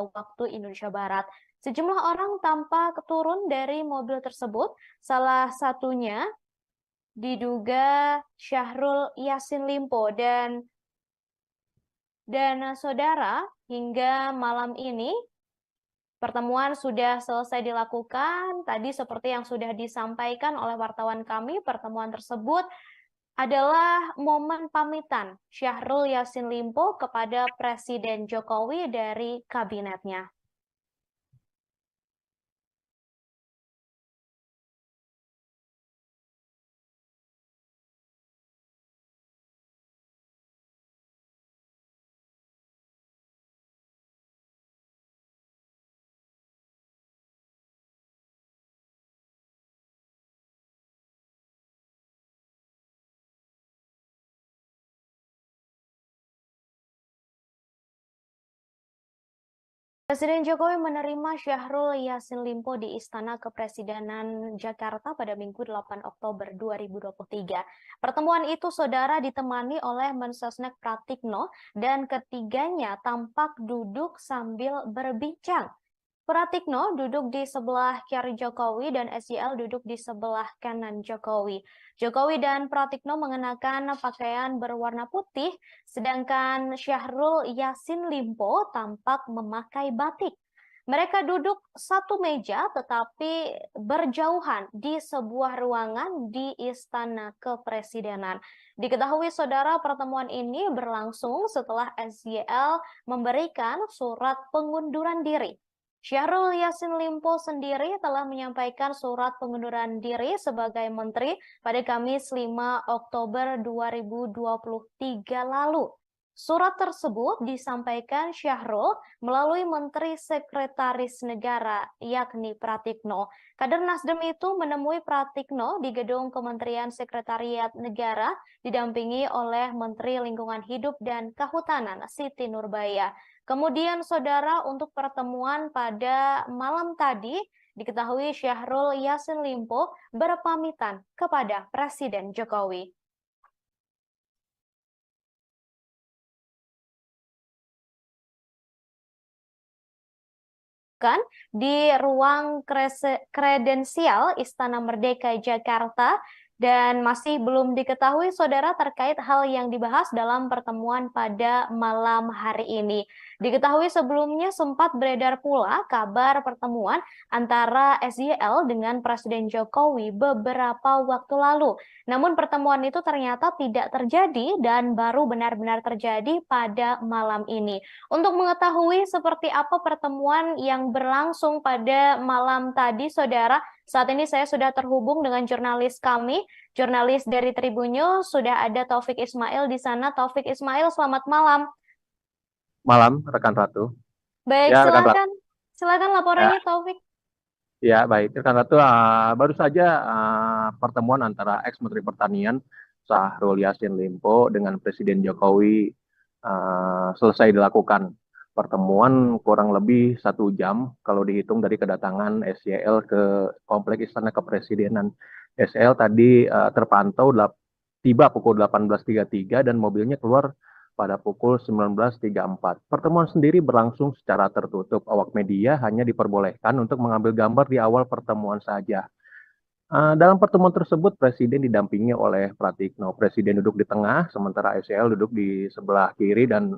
waktu Indonesia Barat. Sejumlah orang tampak turun dari mobil tersebut, salah satunya diduga Syahrul Yassin Limpo dan saudara, hingga malam ini pertemuan sudah selesai dilakukan. Tadi seperti yang sudah disampaikan oleh wartawan kami, pertemuan tersebut adalah momen pamitan Syahrul Yassin Limpo kepada Presiden Jokowi dari kabinetnya. Presiden Jokowi menerima Syahrul Yassin Limpo di Istana Kepresidenan Jakarta pada Minggu 8 Oktober 2023. Pertemuan itu, saudara, ditemani oleh Mensesnek Pratikno dan ketiganya tampak duduk sambil berbincang. Pratikno duduk di sebelah kiri Jokowi dan SJL duduk di sebelah kanan Jokowi. Jokowi dan Pratikno mengenakan pakaian berwarna putih, sedangkan Syahrul Yassin Limpo tampak memakai batik. Mereka duduk satu meja tetapi berjauhan di sebuah ruangan di Istana Kepresidenan. Diketahui, saudara, pertemuan ini berlangsung setelah SJL memberikan surat pengunduran diri. Syahrul Yassin Limpo sendiri telah menyampaikan surat pengunduran diri sebagai menteri pada Kamis 5 Oktober 2023 lalu. Surat tersebut disampaikan Syahrul melalui Menteri Sekretaris Negara, yakni Pratikno. Kader Nasdem itu menemui Pratikno di gedung Kementerian Sekretariat Negara didampingi oleh Menteri Lingkungan Hidup dan Kehutanan Siti Nurbaya. Kemudian, saudara, untuk pertemuan pada malam tadi, diketahui Syahrul Yassin Limpo berpamitan kepada Presiden Jokowi. dilakukan di ruang kredensial Istana Merdeka Jakarta dan masih belum diketahui saudara terkait hal yang dibahas dalam pertemuan pada malam hari ini. Diketahui sebelumnya sempat beredar pula kabar pertemuan antara SYL dengan Presiden Jokowi beberapa waktu lalu. Namun pertemuan itu ternyata tidak terjadi dan baru benar-benar terjadi pada malam ini. Untuk mengetahui seperti apa pertemuan yang berlangsung pada malam tadi, saudara, saat ini saya sudah terhubung dengan jurnalis kami, jurnalis dari Tribun News, sudah ada Taufik Ismail di sana. Taufik Ismail, selamat malam. Malam, rekan Ratu. Baik, Ya, rekan Ratu. silakan Ya, laporannya Taufik. ya baik. Rekan Ratu, baru saja pertemuan antara ex-Menteri Pertanian Syahrul Yassin Limpo dengan Presiden Jokowi selesai dilakukan. Pertemuan kurang lebih 1 jam kalau dihitung dari kedatangan SYL ke Kompleks Istana Kepresidenan. SYL tadi terpantau tiba pukul 18.33 dan mobilnya keluar pada pukul 19.34. Pertemuan sendiri berlangsung secara tertutup. Awak media hanya diperbolehkan untuk mengambil gambar di awal pertemuan saja. Dalam pertemuan tersebut, Presiden didampingi oleh Pratikno. Presiden duduk di tengah, sementara SYL duduk di sebelah kiri dan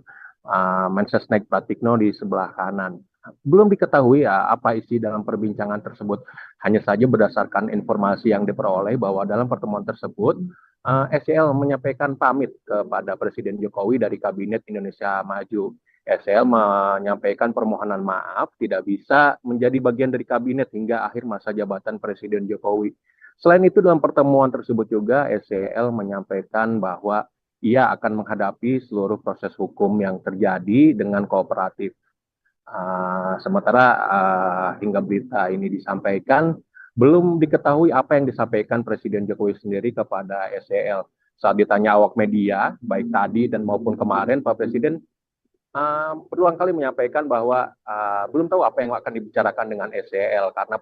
Mensesnek Pratikno di sebelah kanan. Belum diketahui apa isi dalam perbincangan tersebut. Hanya saja berdasarkan informasi yang diperoleh bahwa dalam pertemuan tersebut, SYL menyampaikan pamit kepada Presiden Jokowi dari Kabinet Indonesia Maju. SL menyampaikan permohonan maaf tidak bisa menjadi bagian dari kabinet hingga akhir masa jabatan Presiden Jokowi. Selain itu dalam pertemuan tersebut juga SCL menyampaikan bahwa ia akan menghadapi seluruh proses hukum yang terjadi dengan kooperatif. Sementara hingga berita ini disampaikan, belum diketahui apa yang disampaikan Presiden Jokowi sendiri kepada SCL. Saat ditanya awak media, baik tadi dan maupun kemarin, Pak Presiden berulang kali menyampaikan bahwa belum tahu apa yang akan dibicarakan dengan SCL karena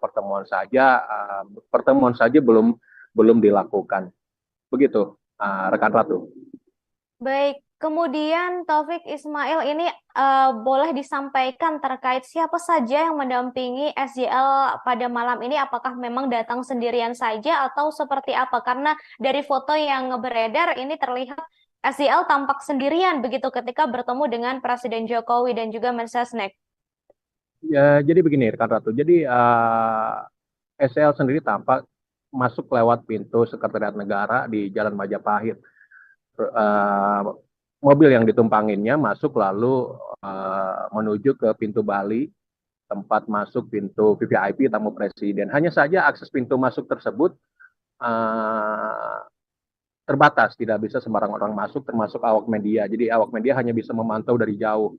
pertemuan saja belum dilakukan. Begitu, rekan Ratu. Baik, kemudian Taufik Ismail ini boleh disampaikan terkait siapa saja yang mendampingi SJL pada malam ini, apakah memang datang sendirian saja atau seperti apa? Karena dari foto yang beredar ini terlihat SJL tampak sendirian begitu ketika bertemu dengan Presiden Jokowi dan juga Mensesnek. Ya, jadi begini, rekan Ratu. Jadi SCL sendiri tampak masuk lewat pintu Sekretariat Negara di Jalan Majapahit. Mobil yang ditumpanginnya masuk lalu menuju ke pintu Bali, tempat masuk pintu VVIP tamu presiden. Hanya saja akses pintu masuk tersebut terbatas, tidak bisa sembarang orang masuk, termasuk awak media. Jadi awak media hanya bisa memantau dari jauh.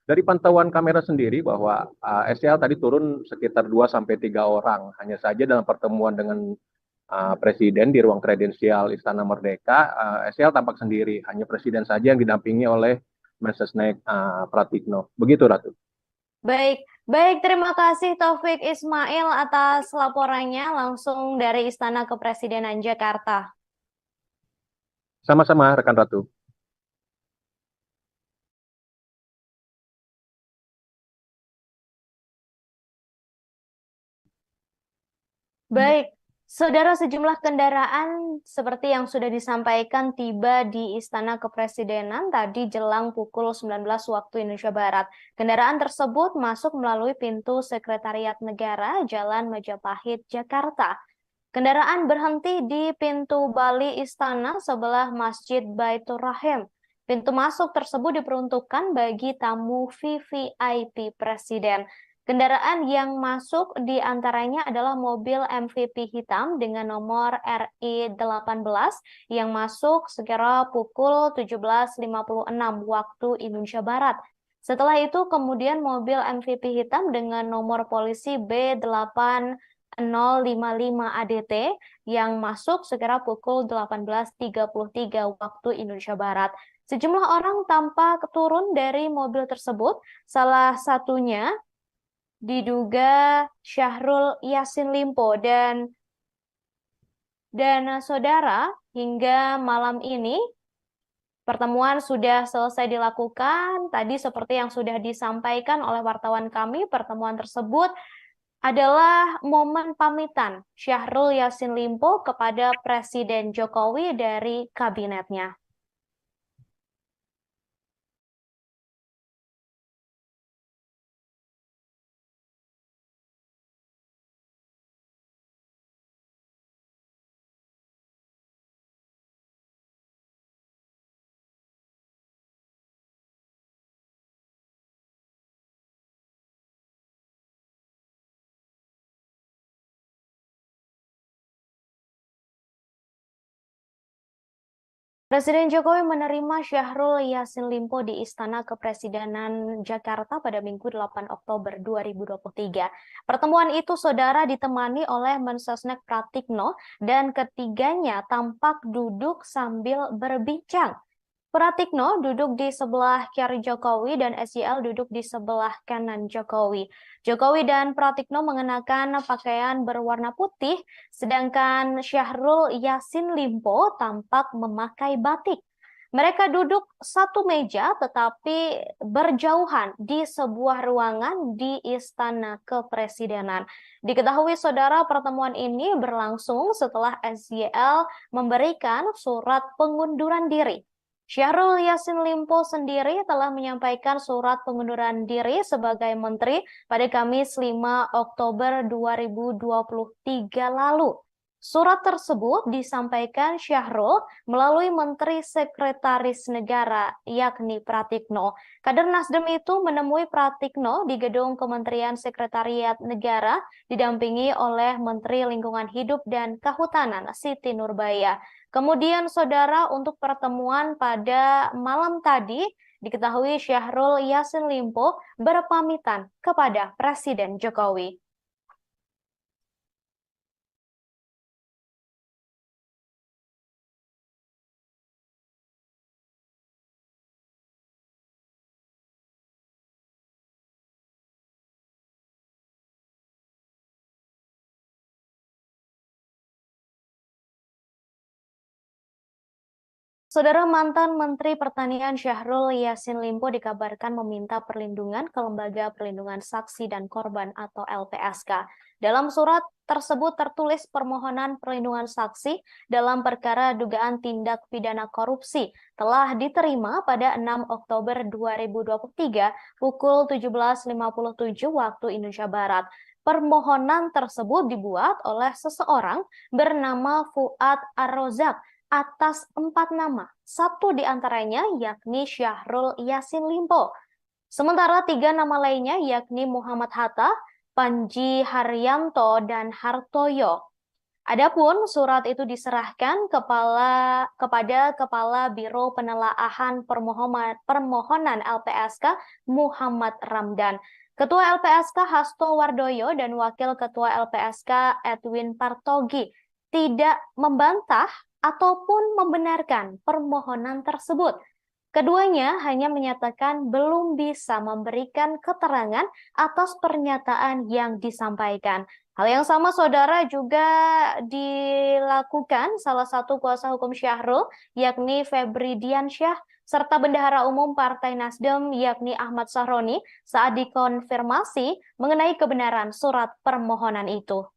Dari pantauan kamera sendiri bahwa SCL tadi turun sekitar 2-3 orang. Hanya saja dalam pertemuan dengan Presiden di ruang kredensial Istana Merdeka, SCL tampak sendiri. Hanya Presiden saja yang didampingi oleh Mensesnek Pratikno. Begitu, Ratu. Baik, baik, terima kasih Taufik Ismail atas laporannya langsung dari Istana Kepresidenan Jakarta. Sama-sama, rekan Ratu. Baik, saudara, sejumlah kendaraan seperti yang sudah disampaikan tiba di Istana Kepresidenan tadi jelang pukul 19 waktu Indonesia Barat. Kendaraan tersebut masuk melalui pintu Sekretariat Negara Jalan Majapahit, Jakarta. Kendaraan berhenti di pintu Bali Istana sebelah Masjid Baitur Rahim. Pintu masuk tersebut diperuntukkan bagi tamu VVIP Presiden. Kendaraan yang masuk di antaranya adalah mobil MVP hitam dengan nomor RI18 yang masuk sekira pukul 17.56 waktu Indonesia Barat. Setelah itu kemudian mobil MVP hitam dengan nomor polisi B8 055 ADT yang masuk sekira pukul 18.33 waktu Indonesia Barat. Sejumlah orang tampak turun dari mobil tersebut, salah satunya diduga Syahrul Yassin Limpo dan saudara hingga malam ini Pertemuan sudah selesai dilakukan. Tadi seperti yang sudah disampaikan oleh wartawan kami, pertemuan tersebut adalah momen pamitan Syahrul Yassin Limpo kepada Presiden Jokowi dari kabinetnya. Presiden Jokowi menerima Syahrul Yassin Limpo di Istana Kepresidenan Jakarta pada Minggu 8 Oktober 2023. Pertemuan itu, saudara, ditemani oleh Mensesnek Pratikno dan ketiganya tampak duduk sambil berbincang. Pratikno duduk di sebelah kiri Jokowi dan SYL duduk di sebelah kanan Jokowi. Jokowi dan Pratikno mengenakan pakaian berwarna putih, sedangkan Syahrul Yassin Limpo tampak memakai batik. Mereka duduk satu meja tetapi berjauhan di sebuah ruangan di Istana Kepresidenan. Diketahui, saudara, pertemuan ini berlangsung setelah SYL memberikan surat pengunduran diri. Syahrul Yassin Limpo sendiri telah menyampaikan surat pengunduran diri sebagai menteri pada Kamis 5 Oktober 2023 lalu. Surat tersebut disampaikan Syahrul melalui Menteri Sekretaris Negara, yakni Pratikno. Kader Nasdem itu menemui Pratikno di gedung Kementerian Sekretariat Negara, didampingi oleh Menteri Lingkungan Hidup dan Kehutanan, Siti Nurbaya. Kemudian, saudara, untuk pertemuan pada malam tadi, diketahui Syahrul Yassin Limpo berpamitan kepada Presiden Jokowi. Saudara, mantan Menteri Pertanian Syahrul Yassin Limpo dikabarkan meminta perlindungan ke Lembaga Perlindungan Saksi dan Korban atau LPSK. Dalam surat tersebut tertulis permohonan perlindungan saksi dalam perkara dugaan tindak pidana korupsi telah diterima pada 6 Oktober 2023 pukul 17.57 waktu Indonesia Barat. Permohonan tersebut dibuat oleh seseorang bernama Fuad Ar-Rozak atas 4 nama, satu diantaranya yakni Syahrul Yassin Limpo. Sementara 3 nama lainnya yakni Muhammad Hatta, Panji Haryanto, dan Hartoyo. Adapun surat itu diserahkan kepada Kepala Biro Penelaahan Permohonan LPSK Muhammad Ramdan, Ketua LPSK Hasto Wardoyo, dan Wakil Ketua LPSK Edwin Partogi tidak membantah ataupun membenarkan permohonan tersebut. Keduanya hanya menyatakan belum bisa memberikan keterangan atas pernyataan yang disampaikan. Hal yang sama, saudara, juga dilakukan salah satu kuasa hukum Syahrul, yakni Febri Diansyah, serta Bendahara Umum Partai Nasdem, yakni Ahmad Sahroni, saat dikonfirmasi mengenai kebenaran surat permohonan itu.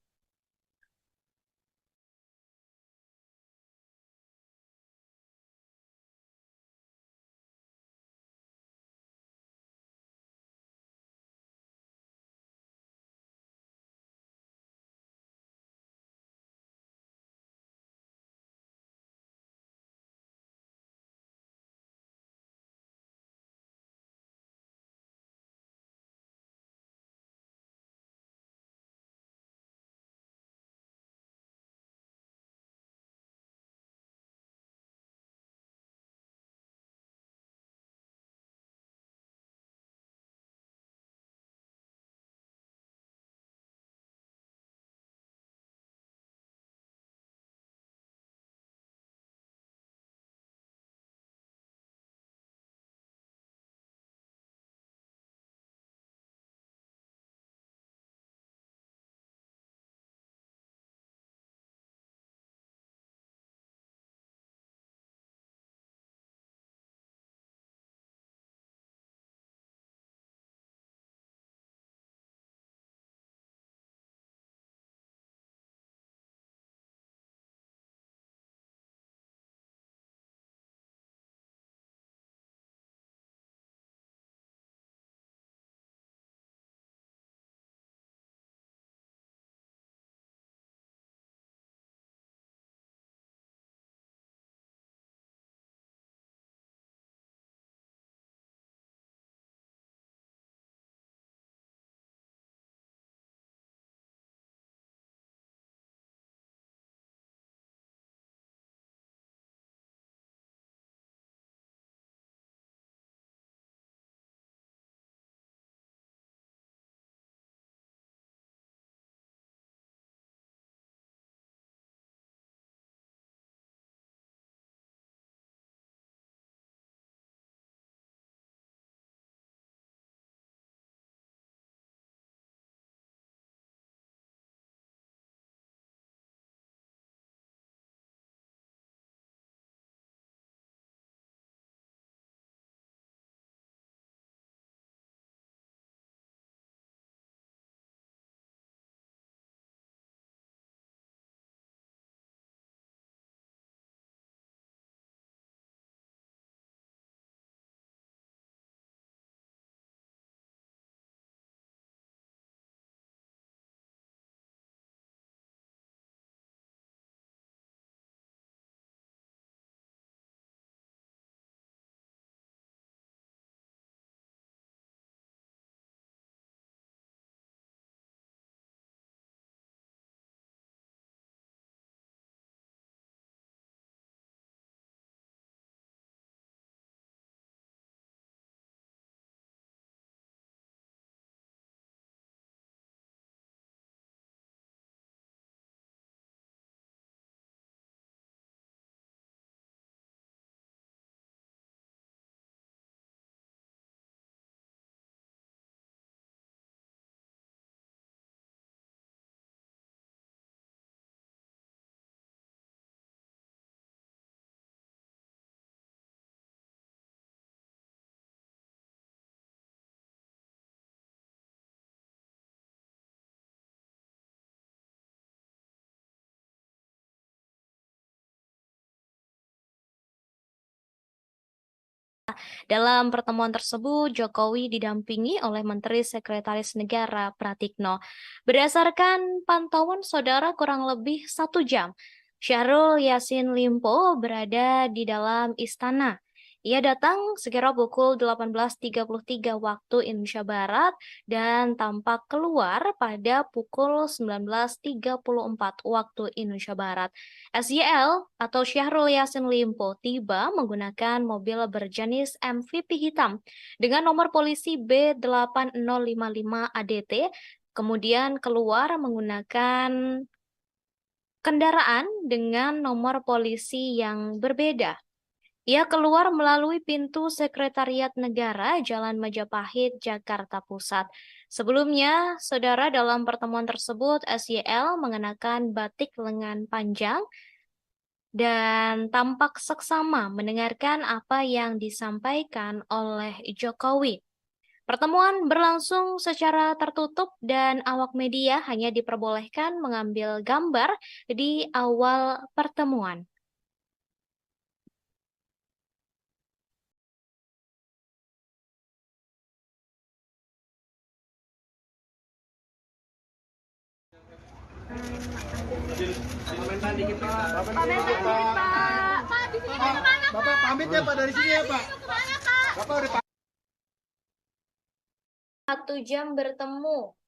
Dalam pertemuan tersebut, Jokowi didampingi oleh Menteri Sekretaris Negara Pratikno. Berdasarkan pantauan saudara kurang lebih 1 jam, Syahrul Yassin Limpo berada di dalam istana. Ia datang sekira pukul 18.33 waktu Indonesia Barat dan tampak keluar pada pukul 19.34 waktu Indonesia Barat. SYL atau Syahrul Yassin Limpo tiba menggunakan mobil berjenis MVP hitam dengan nomor polisi B8055 ADT, kemudian keluar menggunakan kendaraan dengan nomor polisi yang berbeda. Ia keluar melalui pintu Sekretariat Negara, Jalan Majapahit, Jakarta Pusat. Sebelumnya, saudara, dalam pertemuan tersebut, SYL mengenakan batik lengan panjang dan tampak seksama mendengarkan apa yang disampaikan oleh Jokowi. Pertemuan berlangsung secara tertutup dan awak media hanya diperbolehkan mengambil gambar di awal pertemuan. Komentar dikit Pak. Bapak pamit ya Pak dari sini ya Pak. Bapak udah 1 jam bertemu.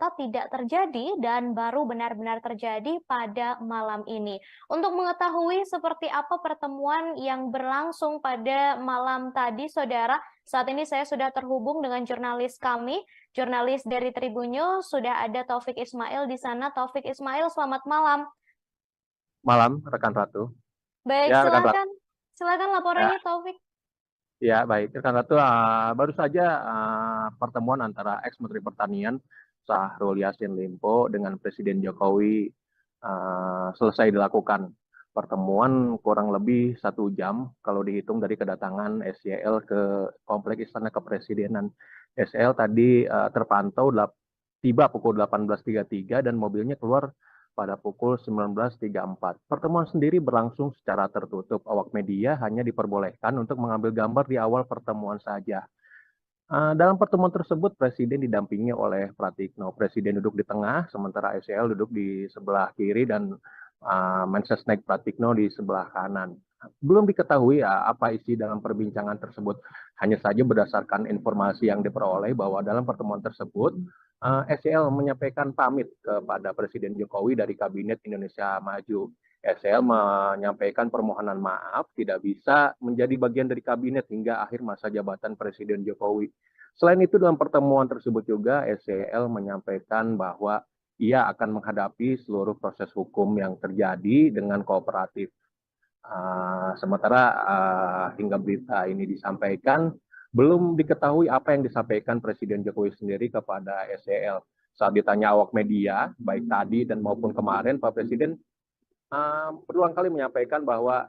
Tidak terjadi dan baru benar-benar terjadi pada malam ini. Untuk mengetahui seperti apa pertemuan yang berlangsung pada malam tadi, saudara, saat ini saya sudah terhubung dengan jurnalis kami, jurnalis dari Tribun News, sudah ada Taufik Ismail di sana. Taufik Ismail, selamat malam. Malam, rekan Ratu. Baik, Ya, rekan Ratu. silakan laporannya, Taufik. Ya, baik. Rekan Ratu, baru saja pertemuan antara ex-Menteri Pertanian Syahrul Yassin Limpo dengan Presiden Jokowi selesai dilakukan. Pertemuan kurang lebih 1 jam kalau dihitung dari kedatangan SYL ke Kompleks Istana Kepresidenan. SYL tadi terpantau tiba pukul 18.33 dan mobilnya keluar pada pukul 19.34. Pertemuan sendiri berlangsung secara tertutup. Awak media hanya diperbolehkan untuk mengambil gambar di awal pertemuan saja. Dalam pertemuan tersebut, Presiden didampingi oleh Pratikno. Presiden duduk di tengah, sementara SYL duduk di sebelah kiri dan Mensesnek Pratikno di sebelah kanan. Belum diketahui apa isi dalam perbincangan tersebut. Hanya saja berdasarkan informasi yang diperoleh bahwa dalam pertemuan tersebut, SYL menyampaikan pamit kepada Presiden Jokowi dari Kabinet Indonesia Maju. SYL menyampaikan permohonan maaf tidak bisa menjadi bagian dari kabinet hingga akhir masa jabatan Presiden Jokowi. Selain itu, dalam pertemuan tersebut juga SYL menyampaikan bahwa ia akan menghadapi seluruh proses hukum yang terjadi dengan kooperatif. Sementara hingga berita ini disampaikan, belum diketahui apa yang disampaikan Presiden Jokowi sendiri kepada SYL. Saat ditanya awak media, baik tadi dan maupun kemarin, Pak Presiden berulang kali menyampaikan bahwa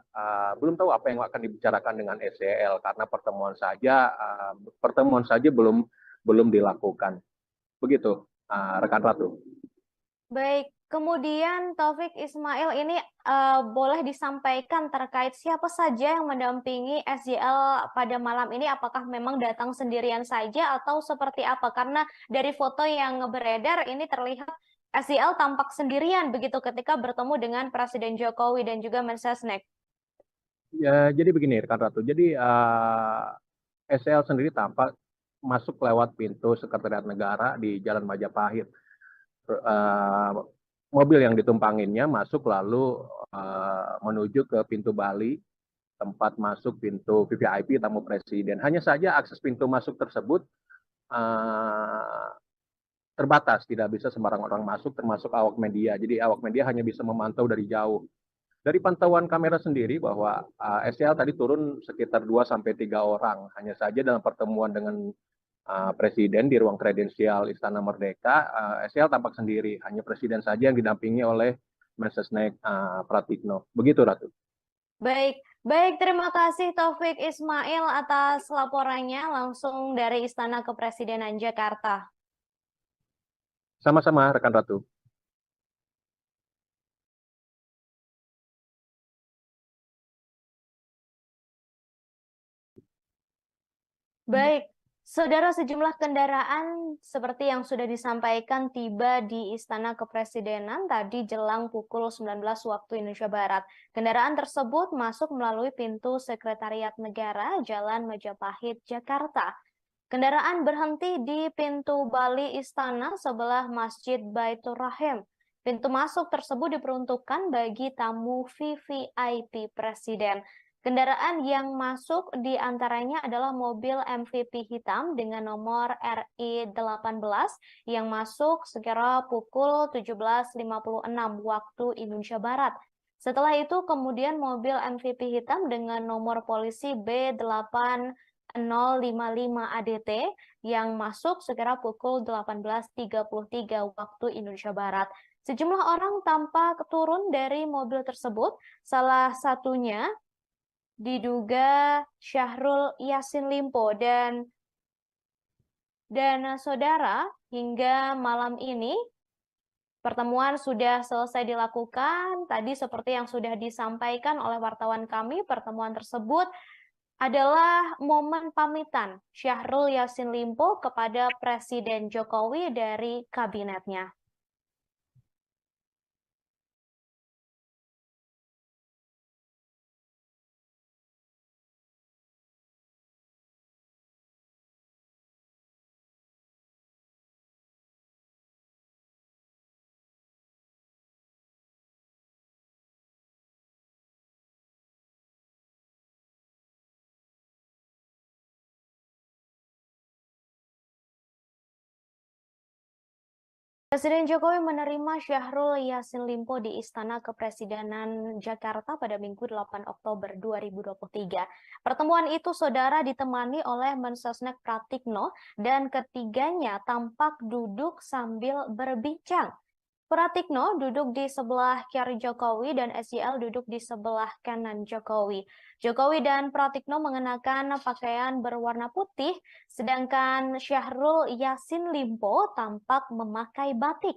belum tahu apa yang akan dibicarakan dengan SEL karena pertemuan saja belum dilakukan. Begitu, rekan Ratu. Baik, kemudian Taufik Ismail ini boleh disampaikan terkait siapa saja yang mendampingi SJL pada malam ini? Apakah memang datang sendirian saja atau seperti apa? Karena dari foto yang beredar ini terlihat SJL tampak sendirian begitu ketika bertemu dengan Presiden Jokowi dan juga Mensesnek. Ya, jadi begini, rekan Ratu. Jadi SEL sendiri tampak masuk lewat pintu Sekretariat Negara di Jalan Majapahit. Mobil yang ditumpanginnya masuk lalu menuju ke pintu Bali, tempat masuk pintu VVIP tamu presiden. Hanya saja akses pintu masuk tersebut terbatas, tidak bisa sembarang orang masuk, termasuk awak media. Jadi awak media hanya bisa memantau dari jauh. Dari pantauan kamera sendiri bahwa SEL tadi turun sekitar 2-3 orang. Hanya saja dalam pertemuan dengan Presiden di ruang kredensial Istana Merdeka, SEL tampak sendiri. Hanya Presiden saja yang didampingi oleh Mensesnek Pratikno. Begitu, Ratu. Baik, baik, terima kasih Taufik Ismail atas laporannya langsung dari Istana Kepresidenan Jakarta. Sama-sama, rekan Ratu. Baik, saudara, sejumlah kendaraan seperti yang sudah disampaikan tiba di Istana Kepresidenan tadi jelang pukul 19 waktu Indonesia Barat. Kendaraan tersebut masuk melalui pintu Sekretariat Negara Jalan Majapahit, Jakarta. Kendaraan berhenti di pintu Bali Istana sebelah Masjid Baitur Rahim. Pintu masuk tersebut diperuntukkan bagi tamu VVIP Presiden. Kendaraan yang masuk diantaranya adalah mobil MVP hitam dengan nomor RI18 yang masuk sekira pukul 17.56 waktu Indonesia Barat. Setelah itu kemudian mobil MVP hitam dengan nomor polisi B8 055 ADT yang masuk sekira pukul 18.33 waktu Indonesia Barat. Sejumlah orang tampak turun dari mobil tersebut, salah satunya diduga Syahrul Yassin Limpo dan saudara, hingga malam ini pertemuan sudah selesai dilakukan. Tadi seperti yang sudah disampaikan oleh wartawan kami, pertemuan tersebut adalah momen pamitan Syahrul Yassin Limpo kepada Presiden Jokowi dari kabinetnya. Presiden Jokowi menerima Syahrul Yassin Limpo di Istana Kepresidenan Jakarta pada Minggu 8 Oktober 2023. Pertemuan itu, saudara, ditemani oleh Mensesnek Pratikno dan ketiganya tampak duduk sambil berbincang. Pratikno duduk di sebelah kiri Jokowi dan SJL duduk di sebelah kanan Jokowi. Jokowi dan Pratikno mengenakan pakaian berwarna putih, sedangkan Syahrul Yassin Limpo tampak memakai batik.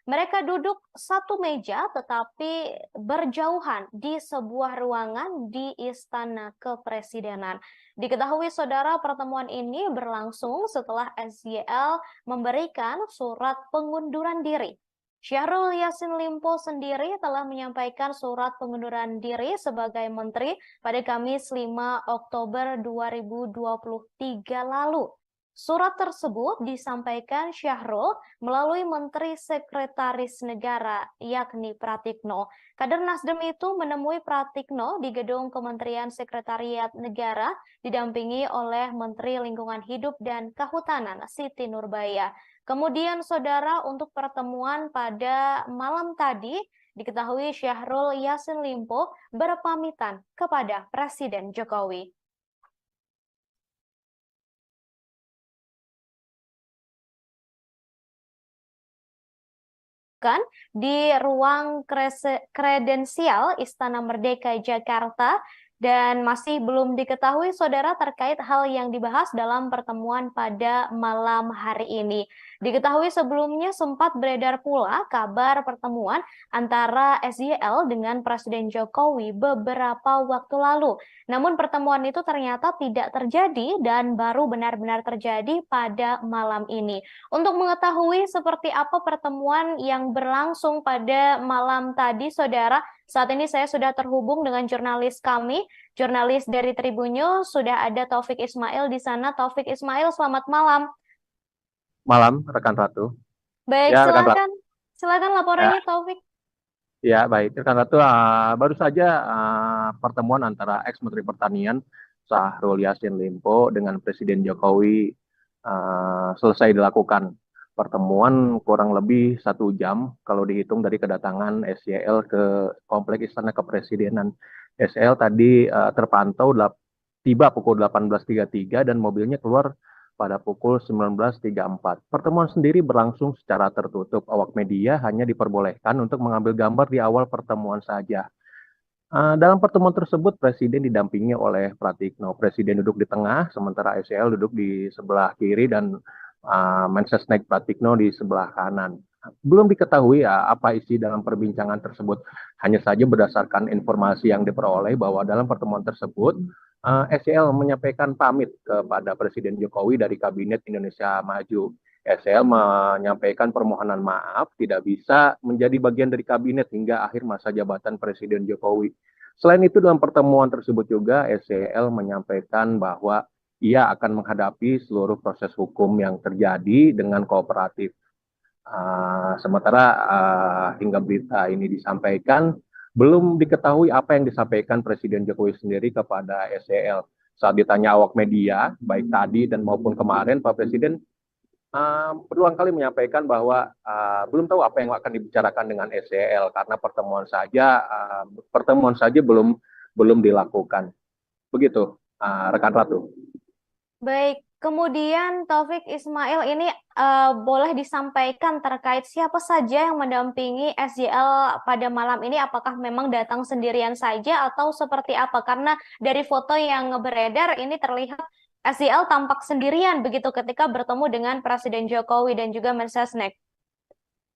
Mereka duduk satu meja tetapi berjauhan di sebuah ruangan di Istana Kepresidenan. Diketahui, saudara, pertemuan ini berlangsung setelah SJL memberikan surat pengunduran diri. Syahrul Yassin Limpo sendiri telah menyampaikan surat pengunduran diri sebagai menteri pada Kamis 5 Oktober 2023 lalu. Surat tersebut disampaikan Syahrul melalui Menteri Sekretaris Negara, yakni Pratikno. Kader Nasdem itu menemui Pratikno di gedung Kementerian Sekretariat Negara, didampingi oleh Menteri Lingkungan Hidup dan Kehutanan, Siti Nurbaya. Kemudian, saudara, untuk pertemuan pada malam tadi, diketahui Syahrul Yassin Limpo berpamitan kepada Presiden Jokowi. dilakukan di ruang kredensial Istana Merdeka Jakarta dan masih belum diketahui saudara terkait hal yang dibahas dalam pertemuan pada malam hari ini. Diketahui sebelumnya sempat beredar pula kabar pertemuan antara SYL dengan Presiden Jokowi beberapa waktu lalu. Namun pertemuan itu ternyata tidak terjadi dan baru benar-benar terjadi pada malam ini. Untuk mengetahui seperti apa pertemuan yang berlangsung pada malam tadi, saudara, saat ini saya sudah terhubung dengan jurnalis kami, jurnalis dari Tribun News, sudah ada Taufik Ismail di sana. Taufik Ismail, selamat malam. Malam, rekan Ratu. Baik, Ya, rekan Ratu. silakan Ya, laporannya Taufik. ya baik. Rekan Ratu, baru saja pertemuan antara ex-Menteri Pertanian Syahrul Yassin Limpo dengan Presiden Jokowi selesai dilakukan. Pertemuan kurang lebih 1 jam kalau dihitung dari kedatangan SYL ke Kompleks Istana Kepresidenan. SYL tadi terpantau tiba pukul 18.33 dan mobilnya keluar pada pukul 19.34. Pertemuan sendiri berlangsung secara tertutup. Awak media hanya diperbolehkan untuk mengambil gambar di awal pertemuan saja. Dalam pertemuan tersebut, Presiden didampingi oleh Pratikno. Presiden duduk di tengah, sementara SYL duduk di sebelah kiri dan Mensesnek Pratikno di sebelah kanan. Belum diketahui apa isi dalam perbincangan tersebut. Hanya saja berdasarkan informasi yang diperoleh bahwa dalam pertemuan tersebut, SYL menyampaikan pamit kepada Presiden Jokowi dari Kabinet Indonesia Maju. SL menyampaikan permohonan maaf tidak bisa menjadi bagian dari kabinet hingga akhir masa jabatan Presiden Jokowi. Selain itu dalam pertemuan tersebut juga SCL menyampaikan bahwa ia akan menghadapi seluruh proses hukum yang terjadi dengan kooperatif. Sementara hingga berita ini disampaikan, belum diketahui apa yang disampaikan Presiden Jokowi sendiri kepada SCL. Saat ditanya awak media, baik tadi dan maupun kemarin, Pak Presiden berulang kali menyampaikan bahwa belum tahu apa yang akan dibicarakan dengan SCL karena pertemuan saja belum dilakukan. Begitu, rekan Ratu. Baik, kemudian Taufik Ismail ini boleh disampaikan terkait siapa saja yang mendampingi SJL pada malam ini? Apakah memang datang sendirian saja atau seperti apa? Karena dari foto yang beredar ini terlihat SJL tampak sendirian begitu ketika bertemu dengan Presiden Jokowi dan juga Mensesnek.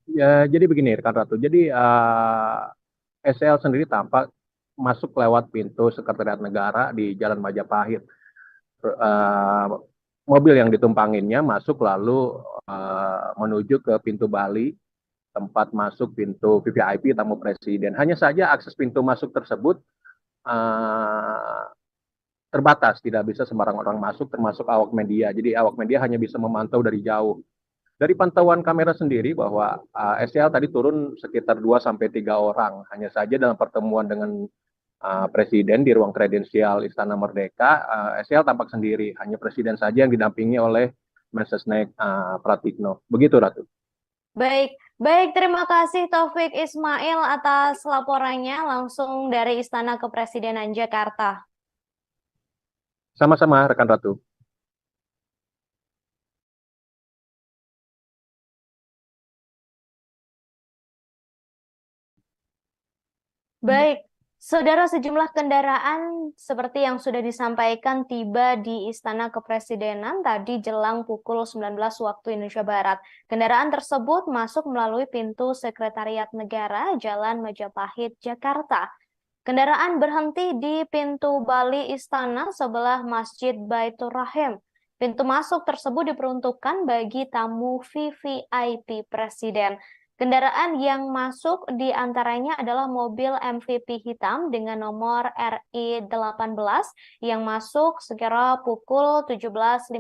Ya, jadi begini, rekan Ratu. Jadi SCL sendiri tampak masuk lewat pintu Sekretariat Negara di Jalan Majapahit. Mobil yang ditumpanginnya masuk lalu menuju ke pintu Bali, tempat masuk pintu VVIP tamu presiden. Hanya saja akses pintu masuk tersebut terbatas, tidak bisa sembarang orang masuk, termasuk awak media. Jadi awak media hanya bisa memantau dari jauh. Dari pantauan kamera sendiri bahwa SCL tadi turun sekitar 2-3 orang. Hanya saja dalam pertemuan dengan Presiden di ruang kredensial Istana Merdeka, SCL tampak sendiri. Hanya Presiden saja yang didampingi oleh Mensesnek Pratikno. Begitu, Ratu. Baik, baik, terima kasih Taufik Ismail atas laporannya langsung dari Istana Kepresidenan Jakarta. Sama-sama, rekan Ratu. Baik, saudara, sejumlah kendaraan seperti yang sudah disampaikan tiba di Istana Kepresidenan tadi jelang pukul 19 waktu Indonesia Barat. Kendaraan tersebut masuk melalui pintu Sekretariat Negara Jalan Majapahit, Jakarta. Kendaraan berhenti di pintu Bali Istana sebelah Masjid Baitur Rahim. Pintu masuk tersebut diperuntukkan bagi tamu VVIP Presiden. Kendaraan yang masuk di antaranya adalah mobil MVP hitam dengan nomor RI18 yang masuk sekira pukul 17.56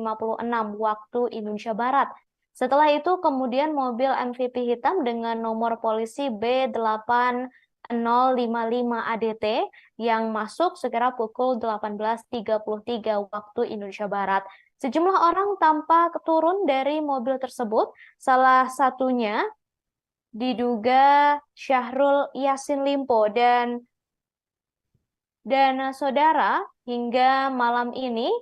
waktu Indonesia Barat. Setelah itu kemudian mobil MVP hitam dengan nomor polisi B8 055 ADT yang masuk sekira pukul 18.33 waktu Indonesia Barat. Sejumlah orang tampak turun dari mobil tersebut, salah satunya diduga Syahrul Yassin Limpo dan saudara hingga malam ini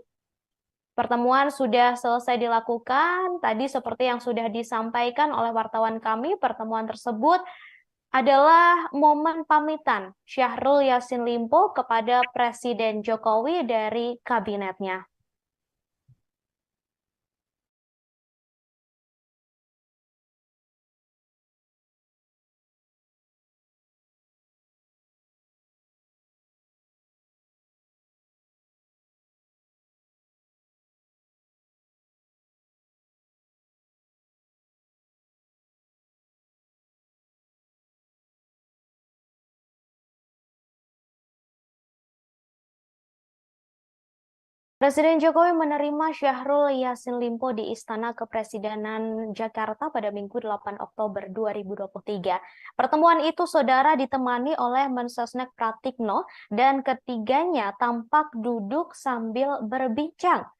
Pertemuan sudah selesai dilakukan. Tadi seperti yang sudah disampaikan oleh wartawan kami, pertemuan tersebut adalah momen pamitan Syahrul Yassin Limpo kepada Presiden Jokowi dari kabinetnya. Presiden Jokowi menerima Syahrul Yassin Limpo di Istana Kepresidenan Jakarta pada Minggu 8 Oktober 2023. Pertemuan itu, saudara, ditemani oleh Mensesnek Pratikno dan ketiganya tampak duduk sambil berbincang.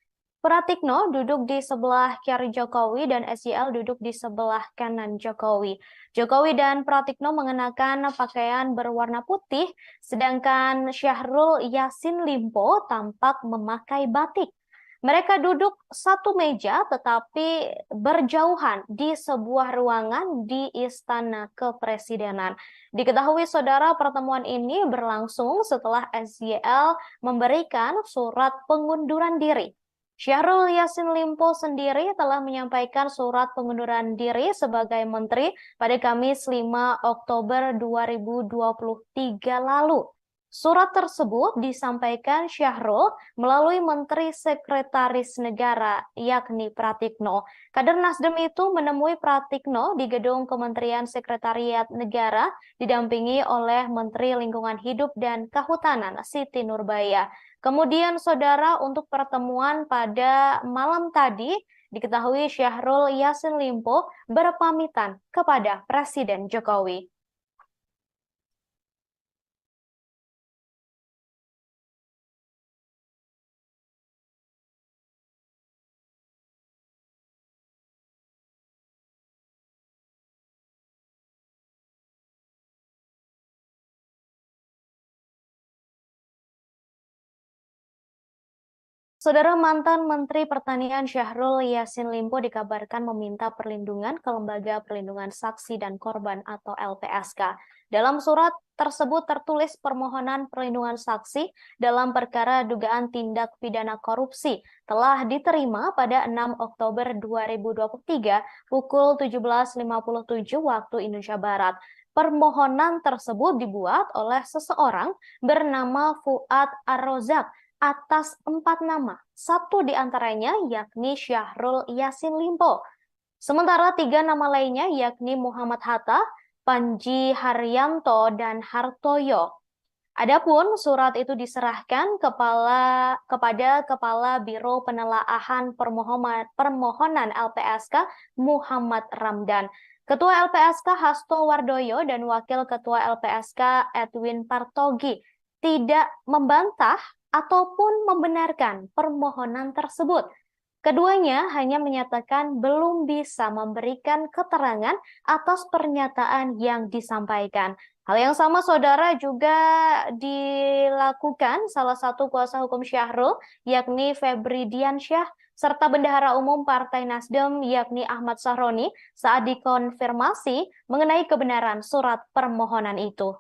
Pratikno duduk di sebelah kiri Jokowi dan SYL duduk di sebelah kanan Jokowi. Jokowi dan Pratikno mengenakan pakaian berwarna putih, sedangkan Syahrul Yassin Limpo tampak memakai batik. Mereka duduk satu meja tetapi berjauhan di sebuah ruangan di Istana Kepresidenan. Diketahui, saudara, pertemuan ini berlangsung setelah SYL memberikan surat pengunduran diri. Syahrul Yassin Limpo sendiri telah menyampaikan surat pengunduran diri sebagai menteri pada Kamis 5 Oktober 2023 lalu. Surat tersebut disampaikan Syahrul melalui Menteri Sekretaris Negara, yakni Pratikno. Kader Nasdem itu menemui Pratikno di gedung Kementerian Sekretariat Negara, didampingi oleh Menteri Lingkungan Hidup dan Kehutanan, Siti Nurbaya. Kemudian, saudara, untuk pertemuan pada malam tadi, diketahui Syahrul Yassin Limpo berpamitan kepada Presiden Jokowi. Saudara, mantan Menteri Pertanian Syahrul Yassin Limpo dikabarkan meminta perlindungan ke Lembaga Perlindungan Saksi dan Korban atau LPSK. Dalam surat tersebut tertulis permohonan perlindungan saksi dalam perkara dugaan tindak pidana korupsi telah diterima pada 6 Oktober 2023 pukul 17.57 waktu Indonesia Barat. Permohonan tersebut dibuat oleh seseorang bernama Fuad Ar-Rozak atas 4 nama, satu diantaranya yakni Syahrul Yassin Limpo. Sementara 3 nama lainnya yakni Muhammad Hatta, Panji Haryanto, dan Hartoyo. Adapun surat itu diserahkan kepada Kepala Biro Penelaahan Permohonan LPSK Muhammad Ramdan, Ketua LPSK Hasto Wardoyo, dan Wakil Ketua LPSK Edwin Partogi tidak membantah ataupun membenarkan permohonan tersebut. Keduanya hanya menyatakan belum bisa memberikan keterangan atas pernyataan yang disampaikan. Hal yang sama, saudara, juga dilakukan salah satu kuasa hukum Syahrul, yakni Febri Diansyah, serta Bendahara Umum Partai Nasdem, yakni Ahmad Sahroni, saat dikonfirmasi mengenai kebenaran surat permohonan itu.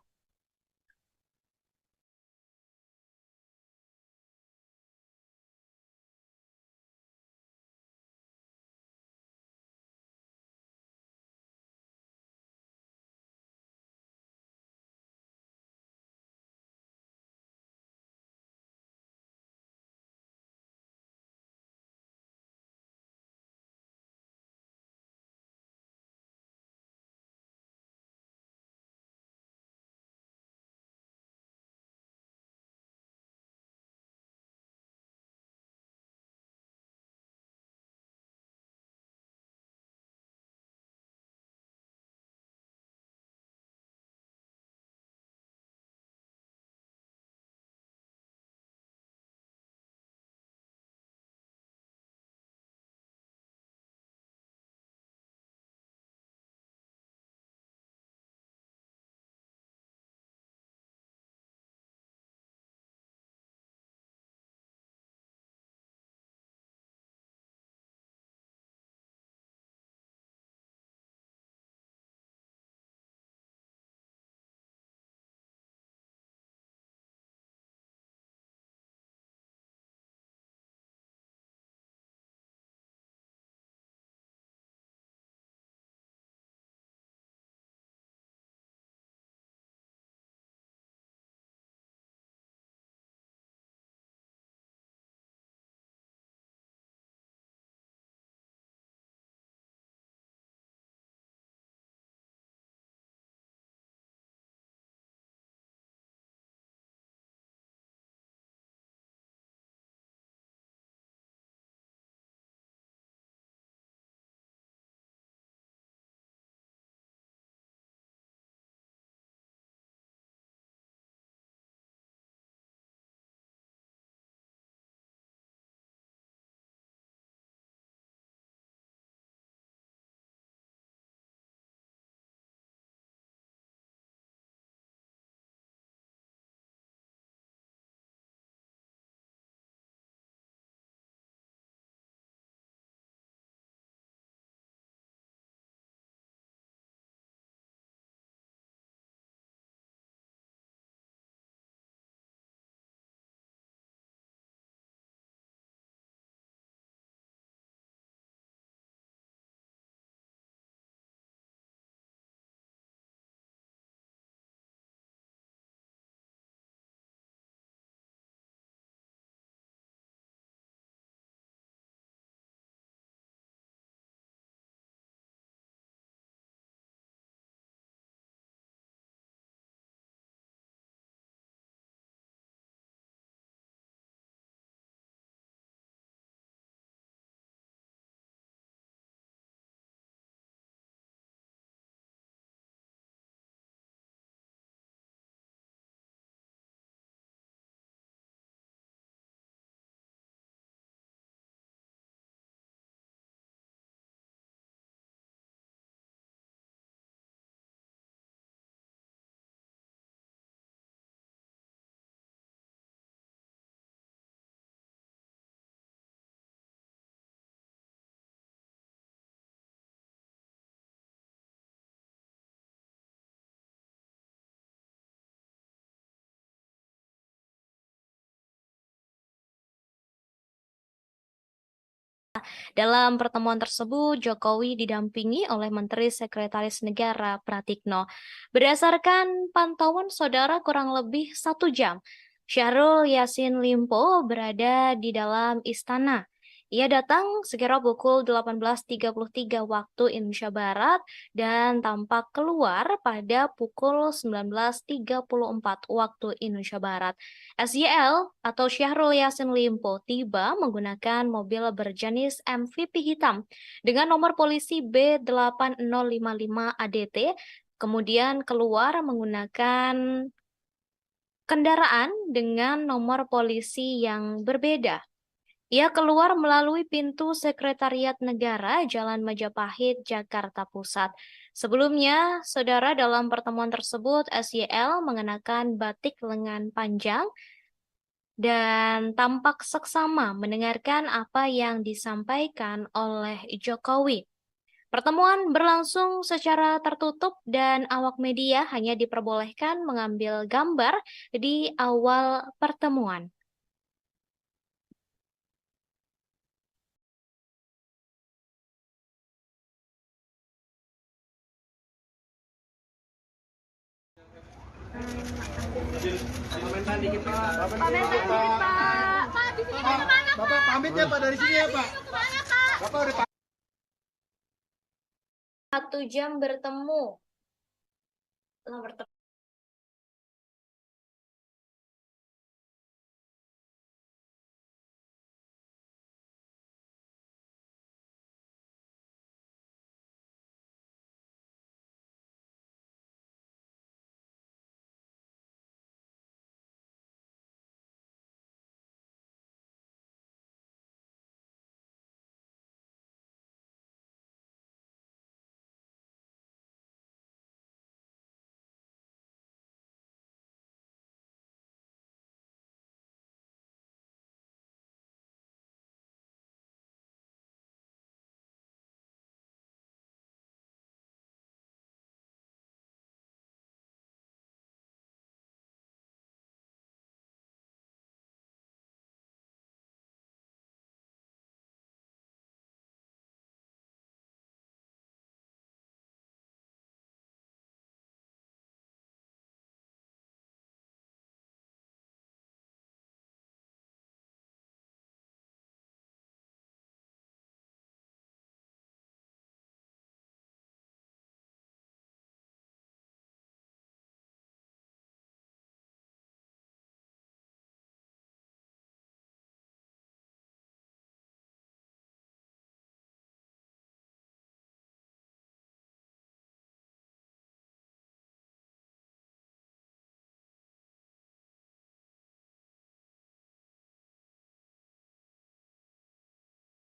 Dalam pertemuan tersebut, Jokowi didampingi oleh Menteri Sekretaris Negara Pratikno. Berdasarkan pantauan saudara kurang lebih 1 jam, Syahrul Yassin Limpo berada di dalam istana. Ia datang sekira pukul 18.33 waktu Indonesia Barat dan tampak keluar pada pukul 19.34 waktu Indonesia Barat. SYL atau Syahrul Yassin Limpo tiba menggunakan mobil berjenis MVP hitam dengan nomor polisi B8055 ADT, kemudian keluar menggunakan kendaraan dengan nomor polisi yang berbeda. Ia keluar melalui pintu Sekretariat Negara, Jalan Majapahit, Jakarta Pusat. Sebelumnya, saudara, dalam pertemuan tersebut, SYL mengenakan batik lengan panjang dan tampak seksama mendengarkan apa yang disampaikan oleh Jokowi. Pertemuan berlangsung secara tertutup dan awak media hanya diperbolehkan mengambil gambar di awal pertemuan. Komentar dikit Pak. Bapak pamit ya Pak dari sini ya Pak. Bapak udah 1 jam bertemu.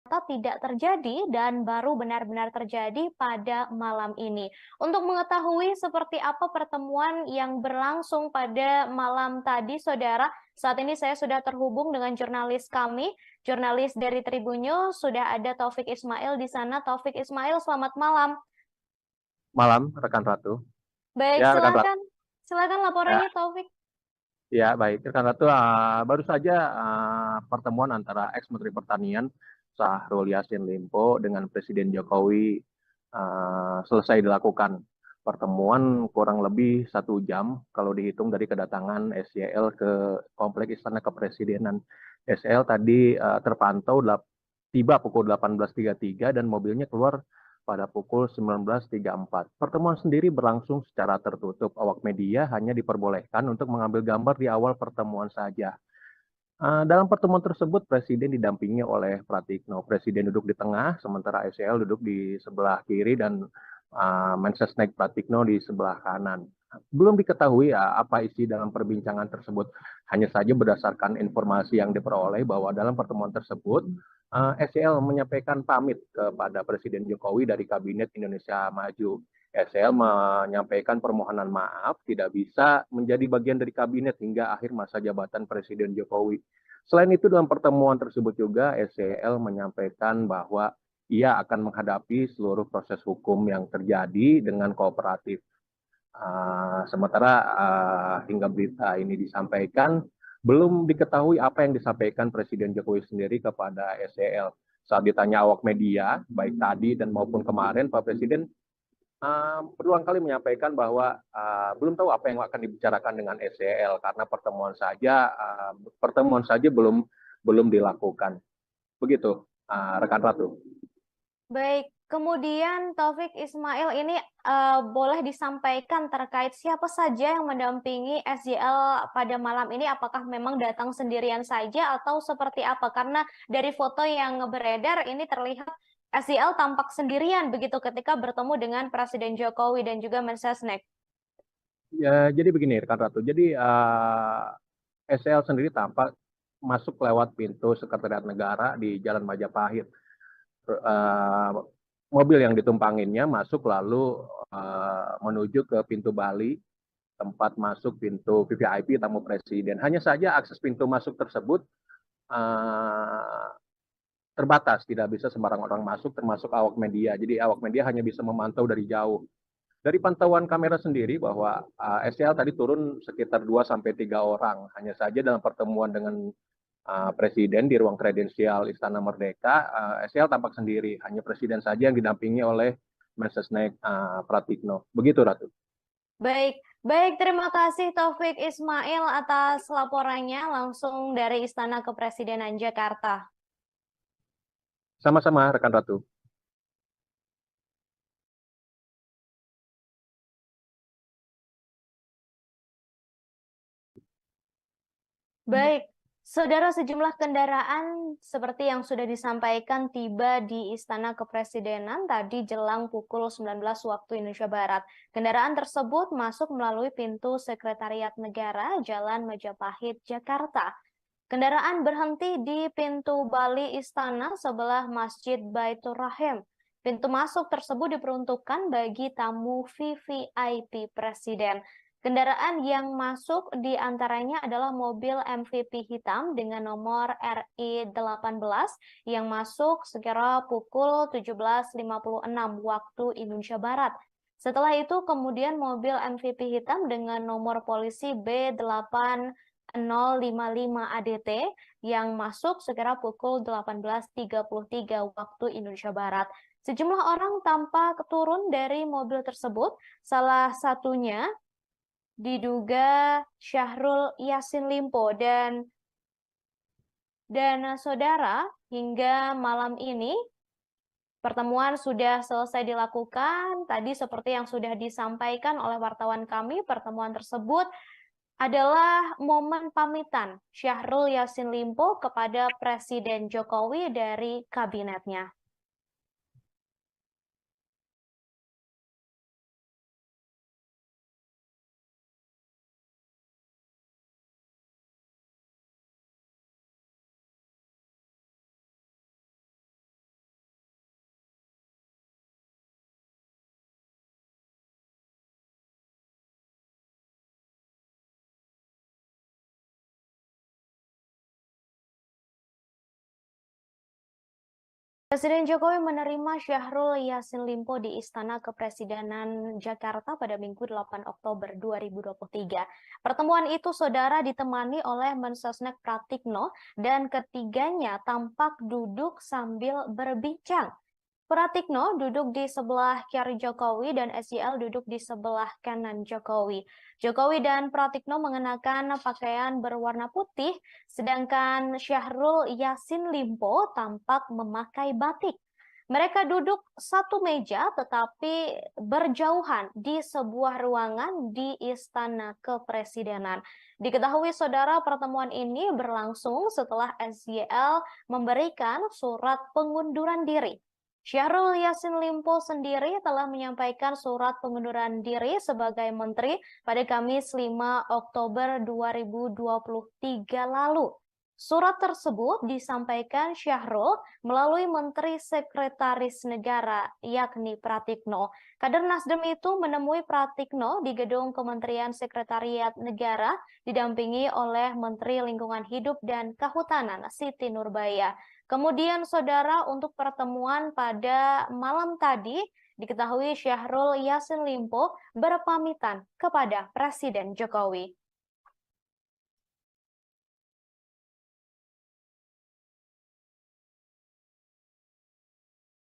Tidak terjadi dan baru benar-benar terjadi pada malam ini. Untuk mengetahui seperti apa pertemuan yang berlangsung pada malam tadi, saudara, saat ini saya sudah terhubung dengan jurnalis kami, jurnalis dari Tribun News, sudah ada Taufik Ismail di sana. Taufik Ismail, selamat malam. Malam, rekan Ratu. Baik, Ya, rekan Ratu. silakan laporannya, Taufik. Ya, baik. Rekan Ratu, baru saja pertemuan antara ex-Menteri Pertanian Syahrul Yassin Limpo dengan Presiden Jokowi selesai dilakukan. Pertemuan kurang lebih 1 jam kalau dihitung dari kedatangan SYL ke Kompleks Istana Kepresidenan. SYL tadi terpantau tiba pukul 18.33 dan mobilnya keluar pada pukul 19.34. Pertemuan sendiri berlangsung secara tertutup. Awak media hanya diperbolehkan untuk mengambil gambar di awal pertemuan saja. Dalam pertemuan tersebut, Presiden didampingi oleh Pratikno. Presiden duduk di tengah, sementara SYL duduk di sebelah kiri dan Mensesnek Pratikno di sebelah kanan. Belum diketahui apa isi dalam perbincangan tersebut. Hanya saja berdasarkan informasi yang diperoleh bahwa dalam pertemuan tersebut, SYL menyampaikan pamit kepada Presiden Jokowi dari Kabinet Indonesia Maju. SL menyampaikan permohonan maaf tidak bisa menjadi bagian dari kabinet hingga akhir masa jabatan Presiden Jokowi. Selain itu dalam pertemuan tersebut juga SCL menyampaikan bahwa ia akan menghadapi seluruh proses hukum yang terjadi dengan kooperatif. Sementara hingga berita ini disampaikan, belum diketahui apa yang disampaikan Presiden Jokowi sendiri kepada SCL. Saat ditanya awak media, baik tadi dan maupun kemarin, Pak Presiden berulang kali menyampaikan bahwa belum tahu apa yang akan dibicarakan dengan SEL karena pertemuan saja belum dilakukan. Begitu, rekan Ratu. Baik, kemudian Taufik Ismail ini boleh disampaikan terkait siapa saja yang mendampingi SJL pada malam ini? Apakah memang datang sendirian saja atau seperti apa? Karena dari foto yang beredar ini terlihat SJL tampak sendirian begitu ketika bertemu dengan Presiden Jokowi dan juga Mensesnek. Ya, jadi begini, rekan Ratu. Jadi SEL sendiri tampak masuk lewat pintu Sekretariat Negara di Jalan Majapahit. Mobil yang ditumpanginnya masuk lalu menuju ke pintu Bali, tempat masuk pintu VVIP tamu presiden. Hanya saja akses pintu masuk tersebut terbatas, tidak bisa sembarang orang masuk, termasuk awak media. Jadi awak media hanya bisa memantau dari jauh. Dari pantauan kamera sendiri bahwa SEL tadi turun sekitar 2-3 orang. Hanya saja dalam pertemuan dengan Presiden di ruang kredensial Istana Merdeka, SEL tampak sendiri. Hanya Presiden saja yang didampingi oleh Mensesnek Pratikno. Begitu, Ratu. Baik, baik, terima kasih Taufik Ismail atas laporannya langsung dari Istana Kepresidenan Jakarta. Sama-sama, rekan Ratu. Baik, saudara, sejumlah kendaraan seperti yang sudah disampaikan tiba di Istana Kepresidenan tadi jelang pukul 19 waktu Indonesia Barat. Kendaraan tersebut masuk melalui pintu Sekretariat Negara Jalan Majapahit, Jakarta. Kendaraan berhenti di pintu Bali Istana sebelah Masjid Baitur Rahim. Pintu masuk tersebut diperuntukkan bagi tamu VVIP Presiden. Kendaraan yang masuk di antaranya adalah mobil MVP hitam dengan nomor RI18 yang masuk sekira pukul 17.56 waktu Indonesia Barat. Setelah itu kemudian mobil MVP hitam dengan nomor polisi B8055 ADT yang masuk sekira pukul 18.33 waktu Indonesia Barat. Sejumlah orang tampak turun dari mobil tersebut, salah satunya diduga Syahrul Yassin Limpo dan saudara, hingga malam ini pertemuan sudah selesai dilakukan. Tadi seperti yang sudah disampaikan oleh wartawan kami, pertemuan tersebut adalah momen pamitan Syahrul Yassin Limpo kepada Presiden Jokowi dari kabinetnya. Presiden Jokowi menerima Syahrul Yassin Limpo di Istana Kepresidenan Jakarta pada Minggu 8 Oktober 2023. Pertemuan itu, saudara, ditemani oleh Mensesnek Pratikno dan ketiganya tampak duduk sambil berbincang. Pratikno duduk di sebelah kiri Jokowi dan SJL duduk di sebelah kanan Jokowi. Jokowi dan Pratikno mengenakan pakaian berwarna putih, sedangkan Syahrul Yassin Limpo tampak memakai batik. Mereka duduk satu meja tetapi berjauhan di sebuah ruangan di Istana Kepresidenan. Diketahui, saudara, pertemuan ini berlangsung setelah SJL memberikan surat pengunduran diri. Syahrul Yassin Limpo sendiri telah menyampaikan surat pengunduran diri sebagai menteri pada Kamis 5 Oktober 2023 lalu. Surat tersebut disampaikan Syahrul melalui Menteri Sekretaris Negara, yakni Pratikno. Kader Nasdem itu menemui Pratikno di gedung Kementerian Sekretariat Negara, didampingi oleh Menteri Lingkungan Hidup dan Kehutanan, Siti Nurbaya. Kemudian, saudara, untuk pertemuan pada malam tadi, diketahui Syahrul Yassin Limpo berpamitan kepada Presiden Jokowi.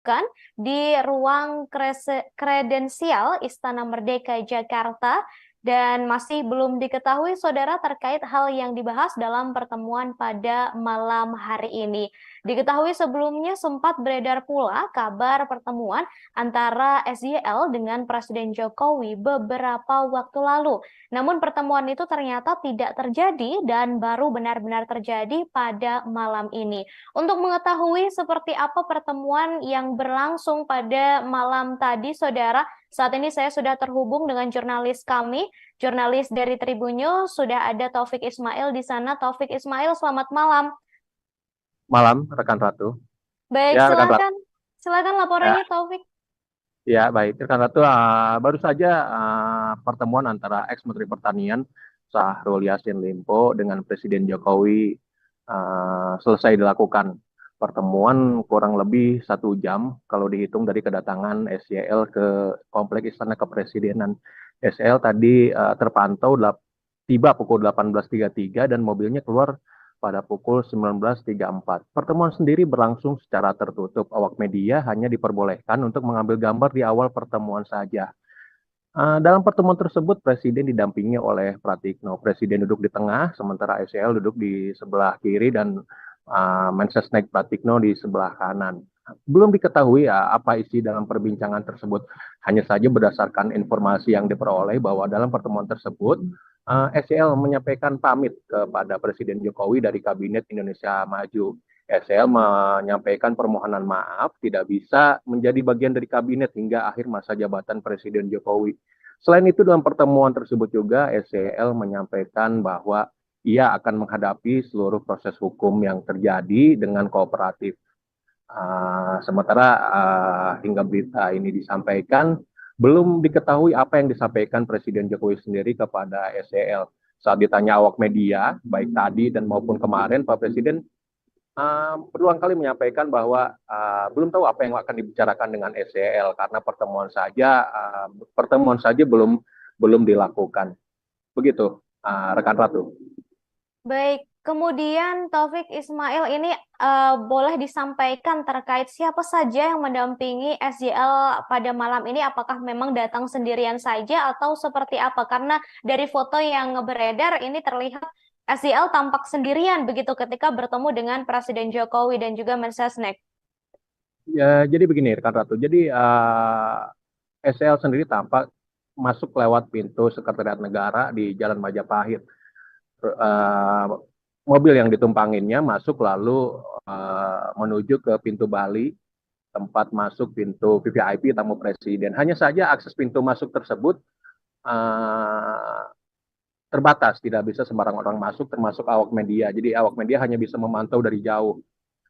dilakukan di ruang kredensial Istana Merdeka Jakarta dan masih belum diketahui saudara terkait hal yang dibahas dalam pertemuan pada malam hari ini. Diketahui sebelumnya sempat beredar pula kabar pertemuan antara SYL dengan Presiden Jokowi beberapa waktu lalu. Namun pertemuan itu ternyata tidak terjadi dan baru benar-benar terjadi pada malam ini. Untuk mengetahui seperti apa pertemuan yang berlangsung pada malam tadi, saudara, saat ini saya sudah terhubung dengan jurnalis kami, jurnalis dari Tribun News, sudah ada Taufik Ismail di sana. Taufik Ismail, selamat malam. Malam, rekan Ratu. Baik, Ya, rekan Ratu. silakan laporannya Taufik. Ya, baik. Rekan Ratu, baru saja pertemuan antara ex-Menteri Pertanian Syahrul Yassin Limpo dengan Presiden Jokowi selesai dilakukan. Pertemuan kurang lebih 1 jam kalau dihitung dari kedatangan SYL ke Kompleks Istana Kepresidenan. SYL tadi terpantau tiba pukul 18.33 dan mobilnya keluar pada pukul 19.34. Pertemuan sendiri berlangsung secara tertutup. Awak media hanya diperbolehkan untuk mengambil gambar di awal pertemuan saja. Dalam pertemuan tersebut, Presiden didampingi oleh Pratikno. Presiden duduk di tengah, sementara SYL duduk di sebelah kiri dan Mensesnek Pratikno di sebelah kanan. Belum diketahui apa isi dalam perbincangan tersebut. Hanya saja berdasarkan informasi yang diperoleh bahwa dalam pertemuan tersebut, SYL menyampaikan pamit kepada Presiden Jokowi dari Kabinet Indonesia Maju. SYL menyampaikan permohonan maaf tidak bisa menjadi bagian dari kabinet hingga akhir masa jabatan Presiden Jokowi. Selain itu, dalam pertemuan tersebut juga SYL menyampaikan bahwa ia akan menghadapi seluruh proses hukum yang terjadi dengan kooperatif. Sementara hingga berita ini disampaikan, belum diketahui apa yang disampaikan Presiden Jokowi sendiri kepada SYL. Saat ditanya awak media, baik tadi dan maupun kemarin, Pak Presiden berulang kali menyampaikan bahwa belum tahu apa yang akan dibicarakan dengan SYL karena pertemuan saja belum dilakukan. Begitu, rekan Ratu. Baik, kemudian Taufik Ismail ini boleh disampaikan terkait siapa saja yang mendampingi SYL pada malam ini? Apakah memang datang sendirian saja atau seperti apa? Karena dari foto yang beredar ini terlihat SYL tampak sendirian begitu ketika bertemu dengan Presiden Jokowi dan juga Mensesnek. Ya, jadi begini, rekan Ratu. Jadi SYL sendiri tampak masuk lewat pintu Sekretariat Negara di Jalan Majapahit. Mobil yang ditumpanginnya masuk lalu menuju ke pintu Bali, tempat masuk pintu VVIP tamu presiden. Hanya saja akses pintu masuk tersebut terbatas, tidak bisa sembarang orang masuk, termasuk awak media. Jadi awak media hanya bisa memantau dari jauh.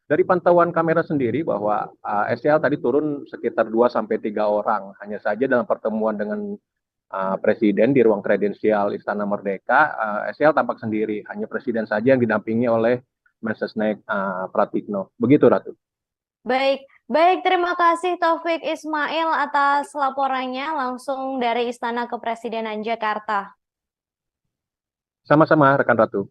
Dari pantauan kamera sendiri bahwa SYL tadi turun sekitar 2-3 orang. Hanya saja dalam pertemuan dengan Presiden di ruang kredensial Istana Merdeka, SYL tampak sendiri. Hanya Presiden saja yang didampingi oleh Mensesnek Pratikno. Begitu, Ratu. Baik, terima kasih Taufik Ismail atas laporannya langsung dari Istana Kepresidenan Jakarta. Sama-sama, rekan Ratu.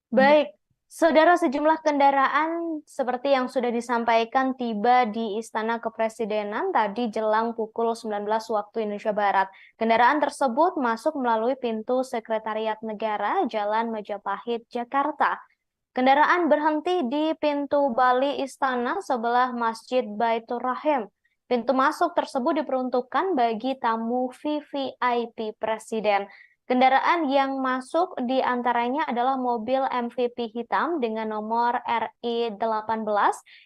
Baik, saudara, sejumlah kendaraan seperti yang sudah disampaikan tiba di Istana Kepresidenan tadi jelang pukul 19 waktu Indonesia Barat. Kendaraan tersebut masuk melalui pintu Sekretariat Negara Jalan Majapahit, Jakarta. Kendaraan berhenti di pintu Bali Istana sebelah Masjid Baitur Rahim. Pintu masuk tersebut diperuntukkan bagi tamu VVIP Presiden. Kendaraan yang masuk di antaranya adalah mobil MVP hitam dengan nomor RI18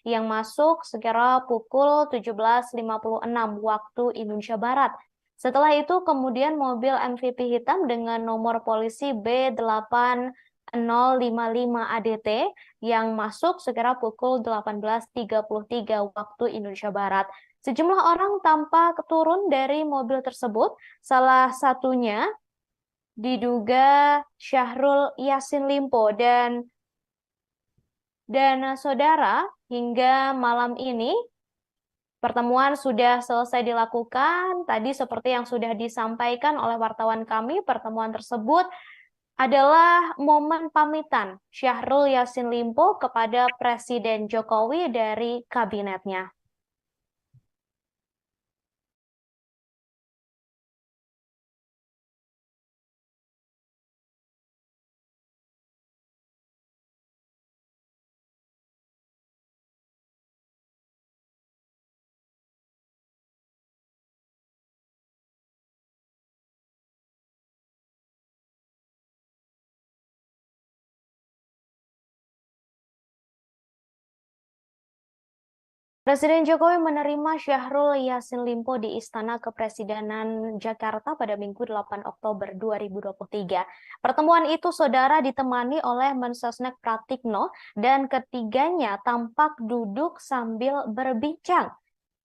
yang masuk sekira pukul 17.56 waktu Indonesia Barat. Setelah itu kemudian mobil MVP hitam dengan nomor polisi B8055 ADT yang masuk sekira pukul 18.33 waktu Indonesia Barat. Sejumlah orang tampak turun dari mobil tersebut, salah satunya diduga Syahrul Yassin Limpo dan saudara hingga malam ini Pertemuan sudah selesai dilakukan. Tadi seperti yang sudah disampaikan oleh wartawan kami, pertemuan tersebut adalah momen pamitan Syahrul Yassin Limpo kepada Presiden Jokowi dari kabinetnya. Presiden Jokowi menerima Syahrul Yassin Limpo di Istana Kepresidenan Jakarta pada Minggu 8 Oktober 2023. Pertemuan itu, saudara, ditemani oleh Mensesnek Pratikno dan ketiganya tampak duduk sambil berbincang.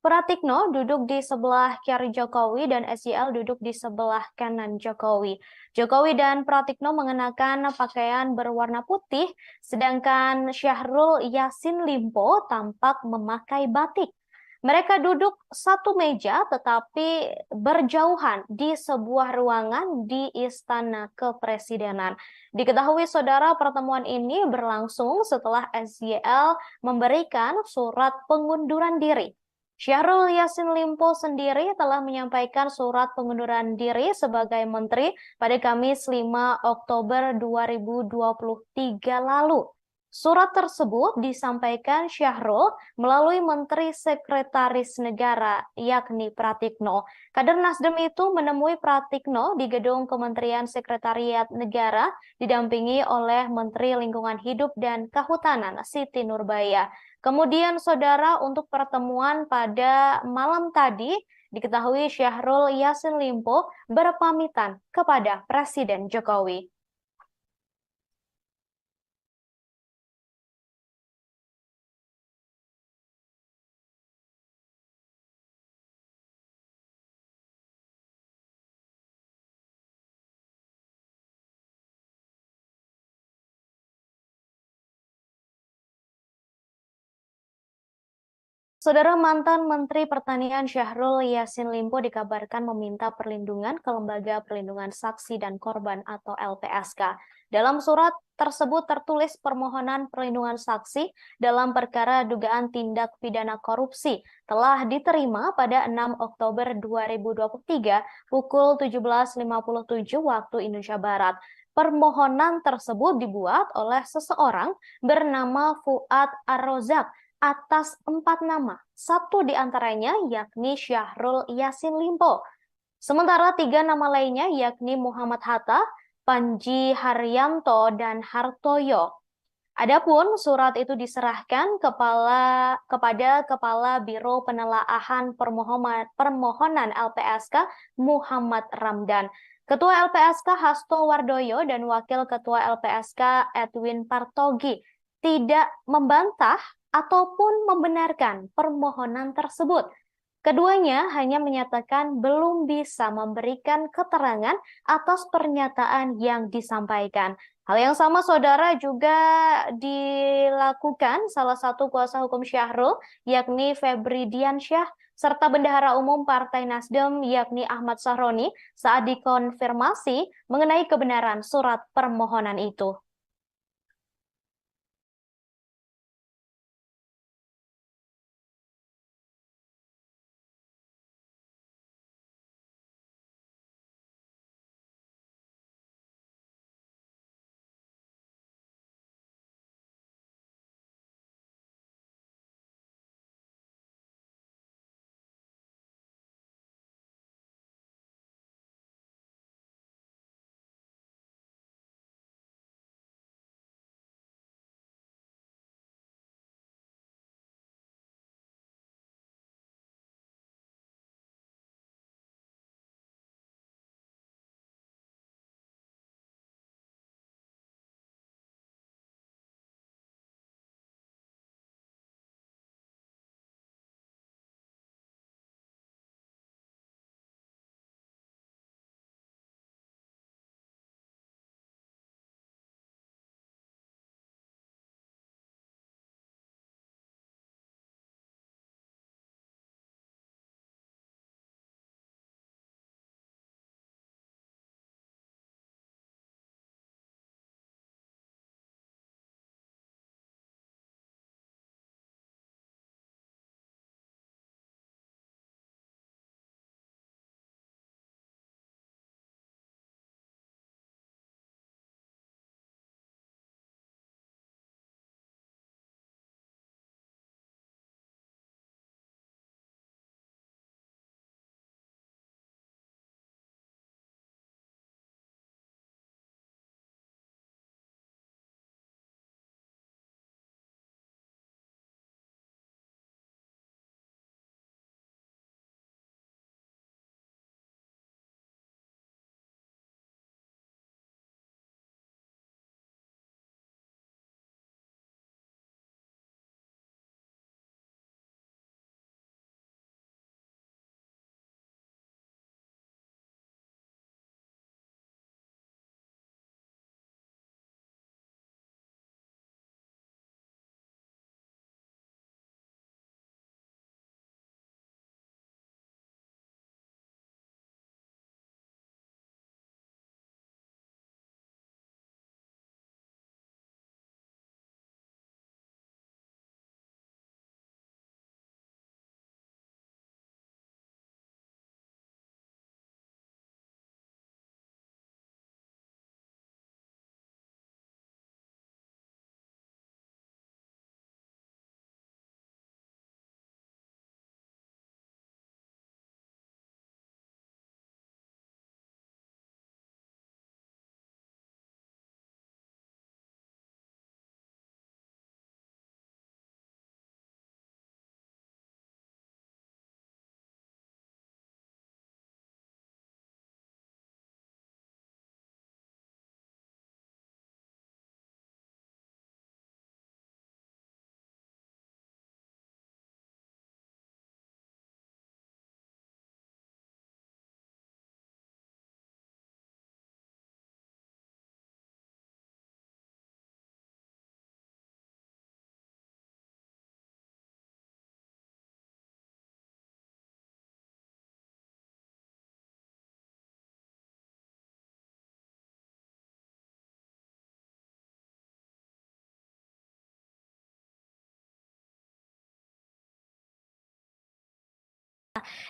Pratikno duduk di sebelah kiri Jokowi dan SYL duduk di sebelah kanan Jokowi. Jokowi dan Pratikno mengenakan pakaian berwarna putih, sedangkan Syahrul Yassin Limpo tampak memakai batik. Mereka duduk satu meja tetapi berjauhan di sebuah ruangan di Istana Kepresidenan. Diketahui, saudara, pertemuan ini berlangsung setelah SYL memberikan surat pengunduran diri. Syahrul Yassin Limpo sendiri telah menyampaikan surat pengunduran diri sebagai menteri pada Kamis 5 Oktober 2023 lalu. Surat tersebut disampaikan Syahrul melalui Menteri Sekretaris Negara, yakni Pratikno. Kader Nasdem itu menemui Pratikno di gedung Kementerian Sekretariat Negara, didampingi oleh Menteri Lingkungan Hidup dan Kehutanan, Siti Nurbaya. Kemudian, saudara, untuk pertemuan pada malam tadi, diketahui Syahrul Yassin Limpo berpamitan kepada Presiden Jokowi. Saudara, mantan Menteri Pertanian Syahrul Yassin Limpo dikabarkan meminta perlindungan ke Lembaga Perlindungan Saksi dan Korban atau LPSK. Dalam surat tersebut tertulis permohonan perlindungan saksi dalam perkara dugaan tindak pidana korupsi telah diterima pada 6 Oktober 2023 pukul 17.57 waktu Indonesia Barat. Permohonan tersebut dibuat oleh seseorang bernama Fuad Ar-Rozak atas 4 nama, satu di antaranya yakni Syahrul Yassin Limpo. Sementara 3 nama lainnya yakni Muhammad Hatta, Panji Haryanto, dan Hartoyo. Adapun surat itu diserahkan kepada Kepala Biro Penelaahan Permohonan LPSK Muhammad Ramdan, Ketua LPSK Hasto Wardoyo, dan Wakil Ketua LPSK Edwin Partogi tidak membantah ataupun membenarkan permohonan tersebut. Keduanya hanya menyatakan belum bisa memberikan keterangan atas pernyataan yang disampaikan. Hal yang sama, saudara, juga dilakukan salah satu kuasa hukum Syahrul, yakni Febri Diansyah, serta Bendahara Umum Partai Nasdem, yakni Ahmad Sahroni, saat dikonfirmasi mengenai kebenaran surat permohonan itu.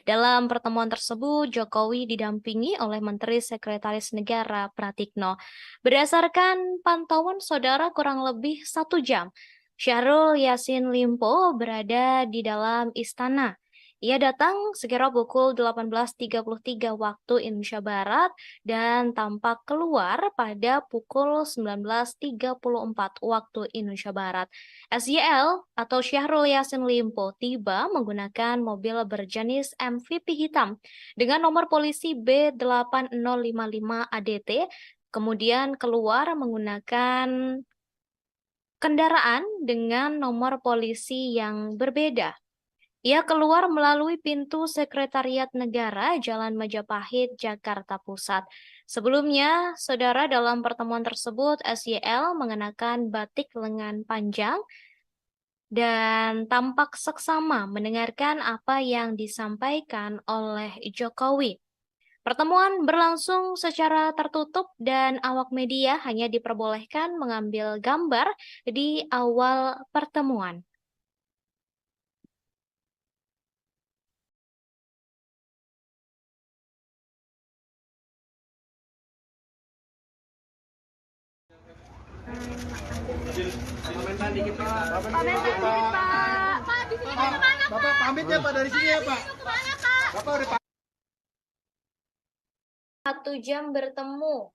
Dalam pertemuan tersebut, Jokowi didampingi oleh Menteri Sekretaris Negara Pratikno. Berdasarkan pantauan saudara kurang lebih 1 jam, Syahrul Yassin Limpo berada di dalam istana. Ia datang sekira pukul 18.33 waktu Indonesia Barat dan tampak keluar pada pukul 19.34 waktu Indonesia Barat. SYL atau Syahrul Yassin Limpo tiba menggunakan mobil berjenis MVP hitam dengan nomor polisi B8055 ADT, kemudian keluar menggunakan kendaraan dengan nomor polisi yang berbeda. Ia keluar melalui pintu Sekretariat Negara, Jalan Majapahit, Jakarta Pusat. Sebelumnya, saudara, dalam pertemuan tersebut, SYL mengenakan batik lengan panjang dan tampak seksama mendengarkan apa yang disampaikan oleh Jokowi. Pertemuan berlangsung secara tertutup dan awak media hanya diperbolehkan mengambil gambar di awal pertemuan. Komentar dikit Pak. Bapak pamit ya Pak dari sini ya Pak. Bapak udah 1 jam bertemu.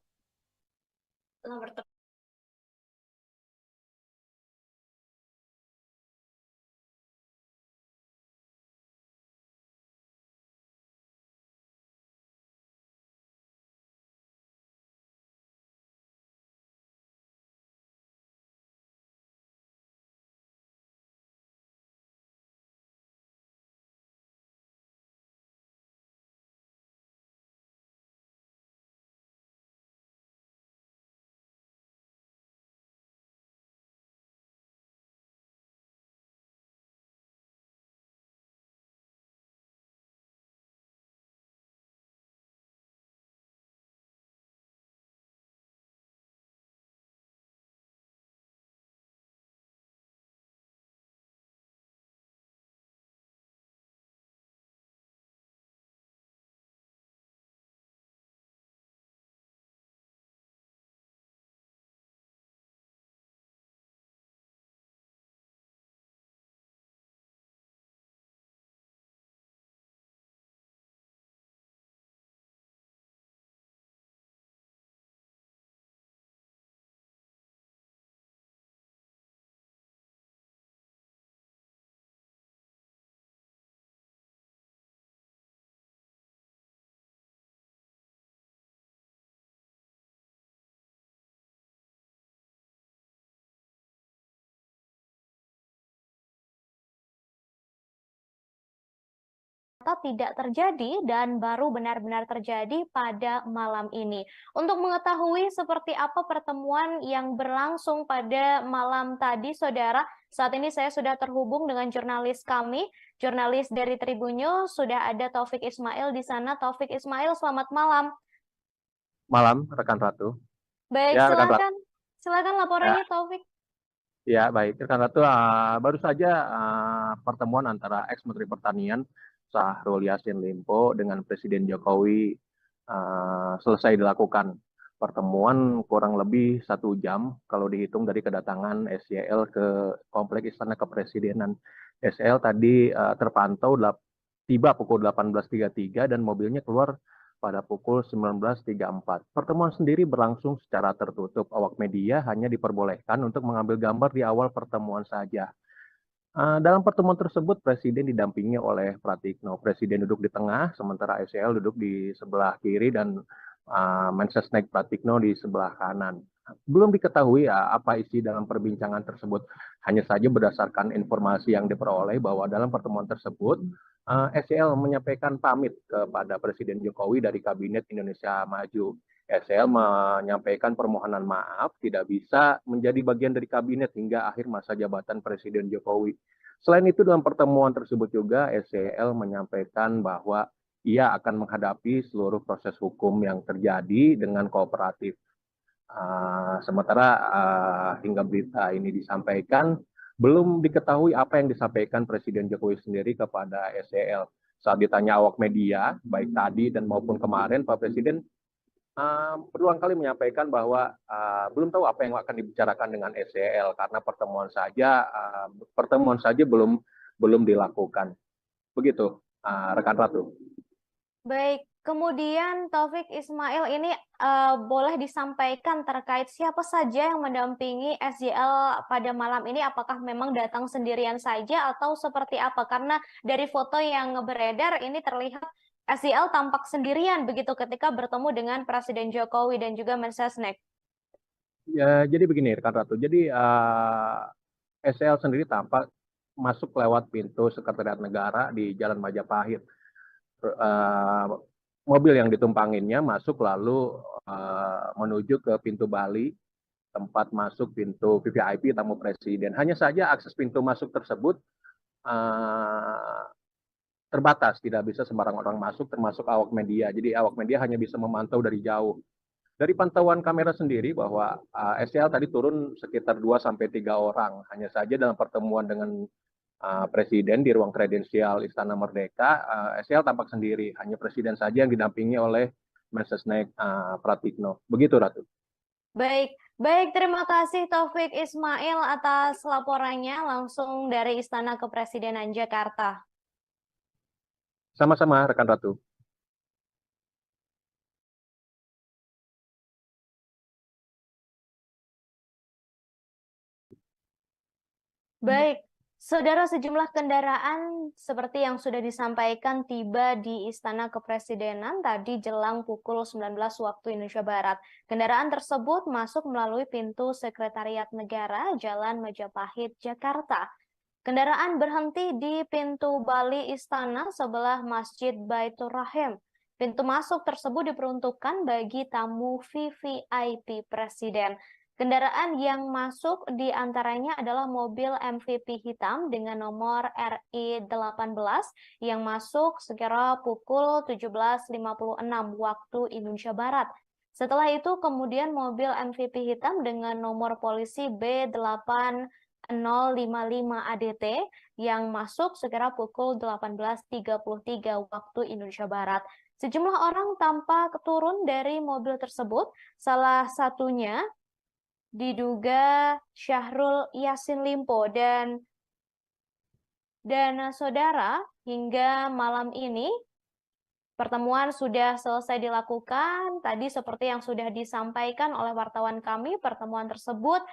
Tidak terjadi dan baru benar-benar terjadi pada malam ini. Untuk mengetahui seperti apa pertemuan yang berlangsung pada malam tadi, saudara, saat ini saya sudah terhubung dengan jurnalis kami, jurnalis dari Tribun News, sudah ada Taufik Ismail di sana. Taufik Ismail, selamat malam. Malam, rekan Ratu. Baik, Ya, rekan Ratu. silakan laporannya, Taufik. Ya, baik. Rekan Ratu, baru saja pertemuan antara ex-Menteri Pertanian Syahrul Yassin Limpo dengan Presiden Jokowi selesai dilakukan. Pertemuan kurang lebih 1 jam kalau dihitung dari kedatangan SYL ke Kompleks Istana Kepresidenan. SYL tadi terpantau tiba pukul 18.33 dan mobilnya keluar pada pukul 19.34. Pertemuan sendiri berlangsung secara tertutup. Awak media hanya diperbolehkan untuk mengambil gambar di awal pertemuan saja. Dalam pertemuan tersebut, Presiden didampingi oleh Pratikno. Presiden duduk di tengah, sementara SYL duduk di sebelah kiri dan Mensesnek Pratikno di sebelah kanan. Belum diketahui apa isi dalam perbincangan tersebut. Hanya saja berdasarkan informasi yang diperoleh bahwa dalam pertemuan tersebut, SYL menyampaikan pamit kepada Presiden Jokowi dari Kabinet Indonesia Maju. SL menyampaikan permohonan maaf tidak bisa menjadi bagian dari kabinet hingga akhir masa jabatan Presiden Jokowi. Selain itu dalam pertemuan tersebut juga SCL menyampaikan bahwa ia akan menghadapi seluruh proses hukum yang terjadi dengan kooperatif. Sementara hingga berita ini disampaikan, belum diketahui apa yang disampaikan Presiden Jokowi sendiri kepada SCL. Saat ditanya awak media, baik tadi dan maupun kemarin, Pak Presiden berulang kali menyampaikan bahwa belum tahu apa yang akan dibicarakan dengan SEL karena pertemuan saja belum dilakukan. Begitu, rekan Ratu. Baik, kemudian Taufik Ismail ini boleh disampaikan terkait siapa saja yang mendampingi SJL pada malam ini? Apakah memang datang sendirian saja atau seperti apa? Karena dari foto yang beredar ini terlihat SJL tampak sendirian begitu ketika bertemu dengan Presiden Jokowi dan juga Mensesnek. Ya, jadi begini, rekan Ratu. Jadi SEL sendiri tampak masuk lewat pintu Sekretariat Negara di Jalan Majapahit. Mobil yang ditumpanginnya masuk lalu menuju ke pintu Bali, tempat masuk pintu VVIP tamu presiden. Hanya saja akses pintu masuk tersebut terbatas, tidak bisa sembarang orang masuk, termasuk awak media. Jadi awak media hanya bisa memantau dari jauh. Dari pantauan kamera sendiri bahwa SEL tadi turun sekitar 2-3 orang. Hanya saja dalam pertemuan dengan Presiden di ruang kredensial Istana Merdeka, SEL tampak sendiri. Hanya Presiden saja yang didampingi oleh Mensesnek Pratikno. Begitu, Ratu. Baik, baik, terima kasih Taufik Ismail atas laporannya langsung dari Istana Kepresidenan Jakarta. Sama-sama, rekan Ratu. Baik, saudara, sejumlah kendaraan seperti yang sudah disampaikan tiba di Istana Kepresidenan tadi jelang pukul 19 waktu Indonesia Barat. Kendaraan tersebut masuk melalui pintu Sekretariat Negara Jalan Majapahit, Jakarta. Kendaraan berhenti di pintu Bali Istana sebelah Masjid Baitur Rahim. Pintu masuk tersebut diperuntukkan bagi tamu VVIP Presiden. Kendaraan yang masuk di antaranya adalah mobil MVP hitam dengan nomor RI18 yang masuk sekira pukul 17.56 waktu Indonesia Barat. Setelah itu kemudian mobil MVP hitam dengan nomor polisi B8 055 ADT yang masuk sekira pukul 18.33 waktu Indonesia Barat. Sejumlah orang tampak turun dari mobil tersebut, salah satunya diduga Syahrul Yassin Limpo dan saudara, hingga malam ini pertemuan sudah selesai dilakukan. Tadi seperti yang sudah disampaikan oleh wartawan kami, pertemuan tersebut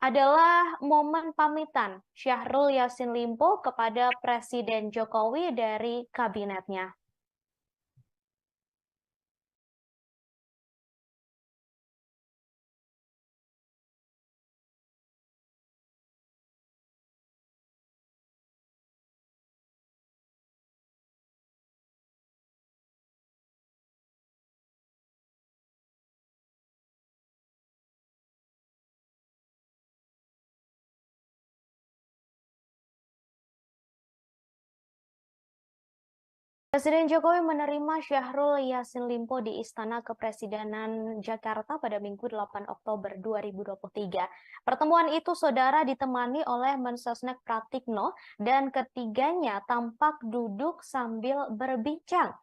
adalah momen pamitan Syahrul Yassin Limpo kepada Presiden Jokowi dari kabinetnya. Presiden Jokowi menerima Syahrul Yassin Limpo di Istana Kepresidenan Jakarta pada Minggu 8 Oktober 2023. Pertemuan itu, saudara, ditemani oleh Mensesnek Pratikno dan ketiganya tampak duduk sambil berbincang.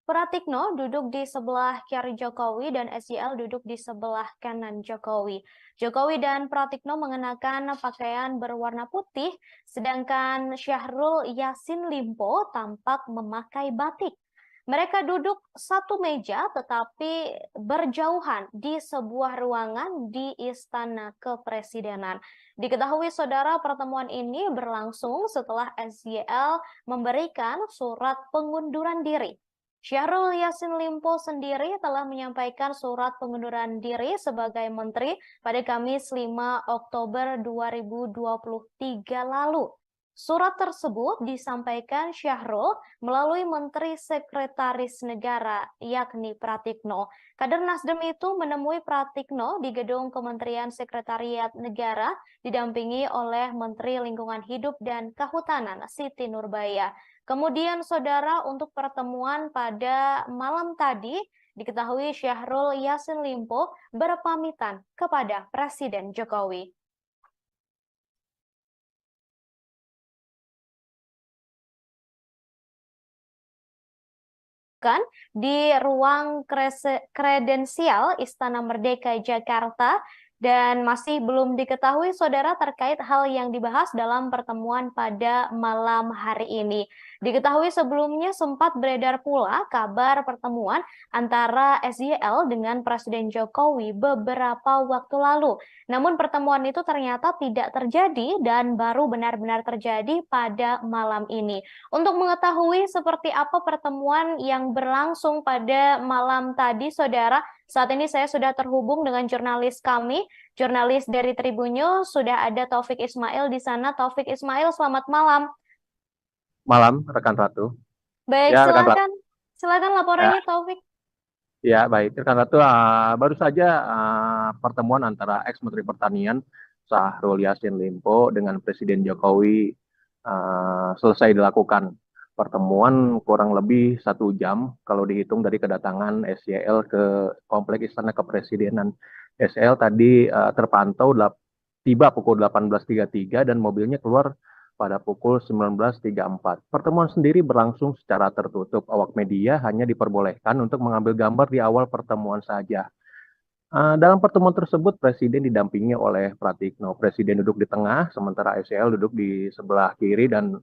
Pratikno duduk di sebelah kiri Jokowi dan SJL duduk di sebelah kanan Jokowi. Jokowi dan Pratikno mengenakan pakaian berwarna putih, sedangkan Syahrul Yassin Limpo tampak memakai batik. Mereka duduk satu meja tetapi berjauhan di sebuah ruangan di Istana Kepresidenan. Diketahui, saudara, pertemuan ini berlangsung setelah SJL memberikan surat pengunduran diri. Syahrul Yassin Limpo sendiri telah menyampaikan surat pengunduran diri sebagai menteri pada Kamis 5 Oktober 2023 lalu. Surat tersebut disampaikan Syahrul melalui Menteri Sekretaris Negara, yakni Pratikno. Kader Nasdem itu menemui Pratikno di gedung Kementerian Sekretariat Negara, didampingi oleh Menteri Lingkungan Hidup dan Kehutanan, Siti Nurbaya. Kemudian, saudara, untuk pertemuan pada malam tadi, diketahui Syahrul Yassin Limpo berpamitan kepada Presiden Jokowi. dilakukan di ruang kredensial Istana Merdeka Jakarta dan masih belum diketahui saudara terkait hal yang dibahas dalam pertemuan pada malam hari ini. Diketahui sebelumnya sempat beredar pula kabar pertemuan antara SYL dengan Presiden Jokowi beberapa waktu lalu. Namun pertemuan itu ternyata tidak terjadi dan baru benar-benar terjadi pada malam ini. Untuk mengetahui seperti apa pertemuan yang berlangsung pada malam tadi, saudara, saat ini saya sudah terhubung dengan jurnalis kami, jurnalis dari Tribun News, sudah ada Taufik Ismail di sana. Taufik Ismail, selamat malam. Malam, rekan Ratu. Baik, Ya, rekan Ratu. silakan Ya, laporannya Taufik. ya baik, rekan Ratu. Baru saja pertemuan antara ex-Menteri Pertanian Syahrul Yassin Limpo dengan Presiden Jokowi selesai dilakukan. Pertemuan kurang lebih 1 jam kalau dihitung dari kedatangan SYL ke Kompleks Istana Kepresidenan. SYL tadi terpantau tiba pukul 18.33 dan mobilnya keluar pada pukul 19.34. Pertemuan sendiri berlangsung secara tertutup. Awak media hanya diperbolehkan untuk mengambil gambar di awal pertemuan saja. Dalam pertemuan tersebut, Presiden didampingi oleh Pratikno. Presiden duduk di tengah, sementara SYL duduk di sebelah kiri dan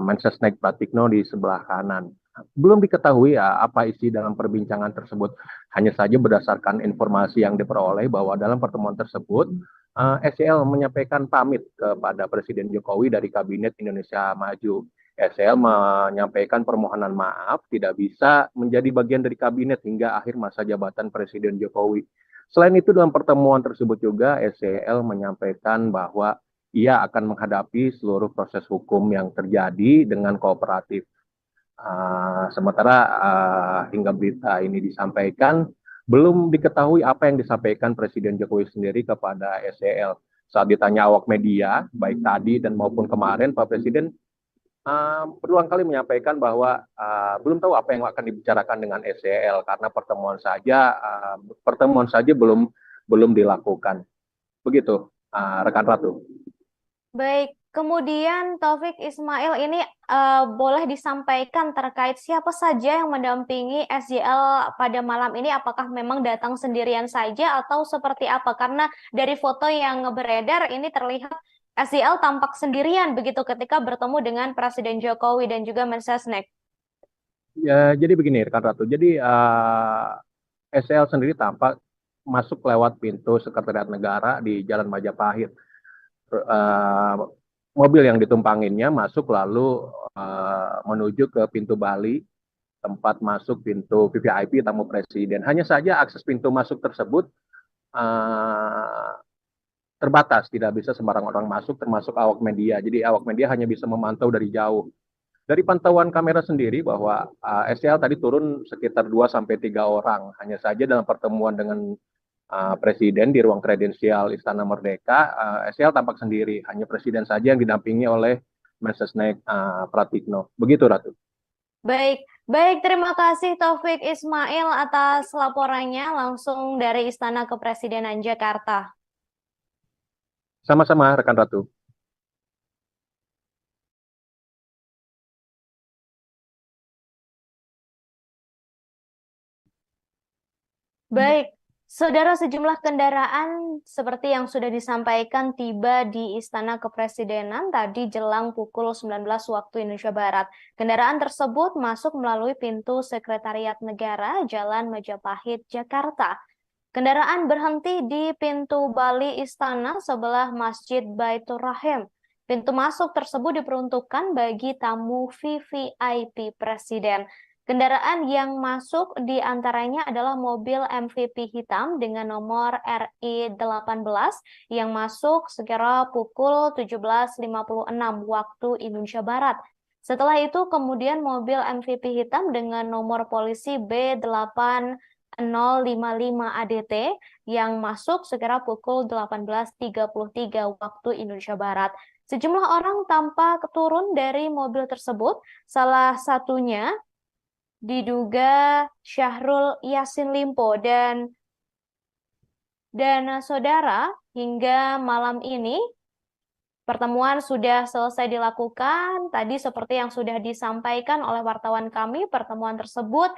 Mensesnek Pratikno di sebelah kanan. Belum diketahui apa isi dalam perbincangan tersebut. Hanya saja berdasarkan informasi yang diperoleh bahwa dalam pertemuan tersebut, SYL menyampaikan pamit kepada Presiden Jokowi dari Kabinet Indonesia Maju. SYL menyampaikan permohonan maaf tidak bisa menjadi bagian dari kabinet hingga akhir masa jabatan Presiden Jokowi. Selain itu, dalam pertemuan tersebut juga SYL menyampaikan bahwa ia akan menghadapi seluruh proses hukum yang terjadi dengan kooperatif. Sementara hingga berita ini disampaikan, belum diketahui apa yang disampaikan Presiden Jokowi sendiri kepada SYL. Saat ditanya awak media, baik tadi dan maupun kemarin, Pak Presiden berulang kali menyampaikan bahwa belum tahu apa yang akan dibicarakan dengan SYL karena pertemuan saja belum dilakukan. Begitu, rekan Ratu. Baik, kemudian Taufik Ismail ini boleh disampaikan terkait siapa saja yang mendampingi SYL pada malam ini? Apakah memang datang sendirian saja atau seperti apa? Karena dari foto yang beredar ini terlihat SYL tampak sendirian begitu ketika bertemu dengan Presiden Jokowi dan juga Mensesnek. Ya, jadi begini, rekan Ratu. Jadi SYL sendiri tampak masuk lewat pintu Sekretariat Negara di Jalan Majapahit. Mobil yang ditumpanginnya masuk lalu menuju ke pintu Bali, tempat masuk pintu VVIP tamu presiden. Hanya saja akses pintu masuk tersebut terbatas, tidak bisa sembarang orang masuk, termasuk awak media. Jadi awak media hanya bisa memantau dari jauh. Dari pantauan kamera sendiri bahwa SYL tadi turun sekitar 2-3 orang. Hanya saja dalam pertemuan dengan Presiden di ruang kredensial Istana Merdeka, SYL tampak sendiri. Hanya Presiden saja yang didampingi oleh Mensesnek Pratikno. Begitu, Ratu. Baik, terima kasih Taufik Ismail atas laporannya langsung dari Istana Kepresidenan Jakarta. Sama-sama, rekan Ratu. Baik, saudara, sejumlah kendaraan seperti yang sudah disampaikan tiba di Istana Kepresidenan tadi jelang pukul 19 waktu Indonesia Barat. Kendaraan tersebut masuk melalui pintu Sekretariat Negara Jalan Majapahit, Jakarta. Kendaraan berhenti di pintu Bali Istana sebelah Masjid Baitur Rahim. Pintu masuk tersebut diperuntukkan bagi tamu VVIP Presiden. Kendaraan yang masuk di antaranya adalah mobil MVP hitam dengan nomor RI18 yang masuk sekira pukul 17.56 waktu Indonesia Barat. Setelah itu kemudian mobil MVP hitam dengan nomor polisi B8055 ADT yang masuk sekira pukul 18.33 waktu Indonesia Barat. Sejumlah orang tampak turun dari mobil tersebut, salah satunya diduga Syahrul Yassin Limpo dan saudara hingga malam ini Pertemuan sudah selesai dilakukan. Tadi seperti yang sudah disampaikan oleh wartawan kami, pertemuan tersebut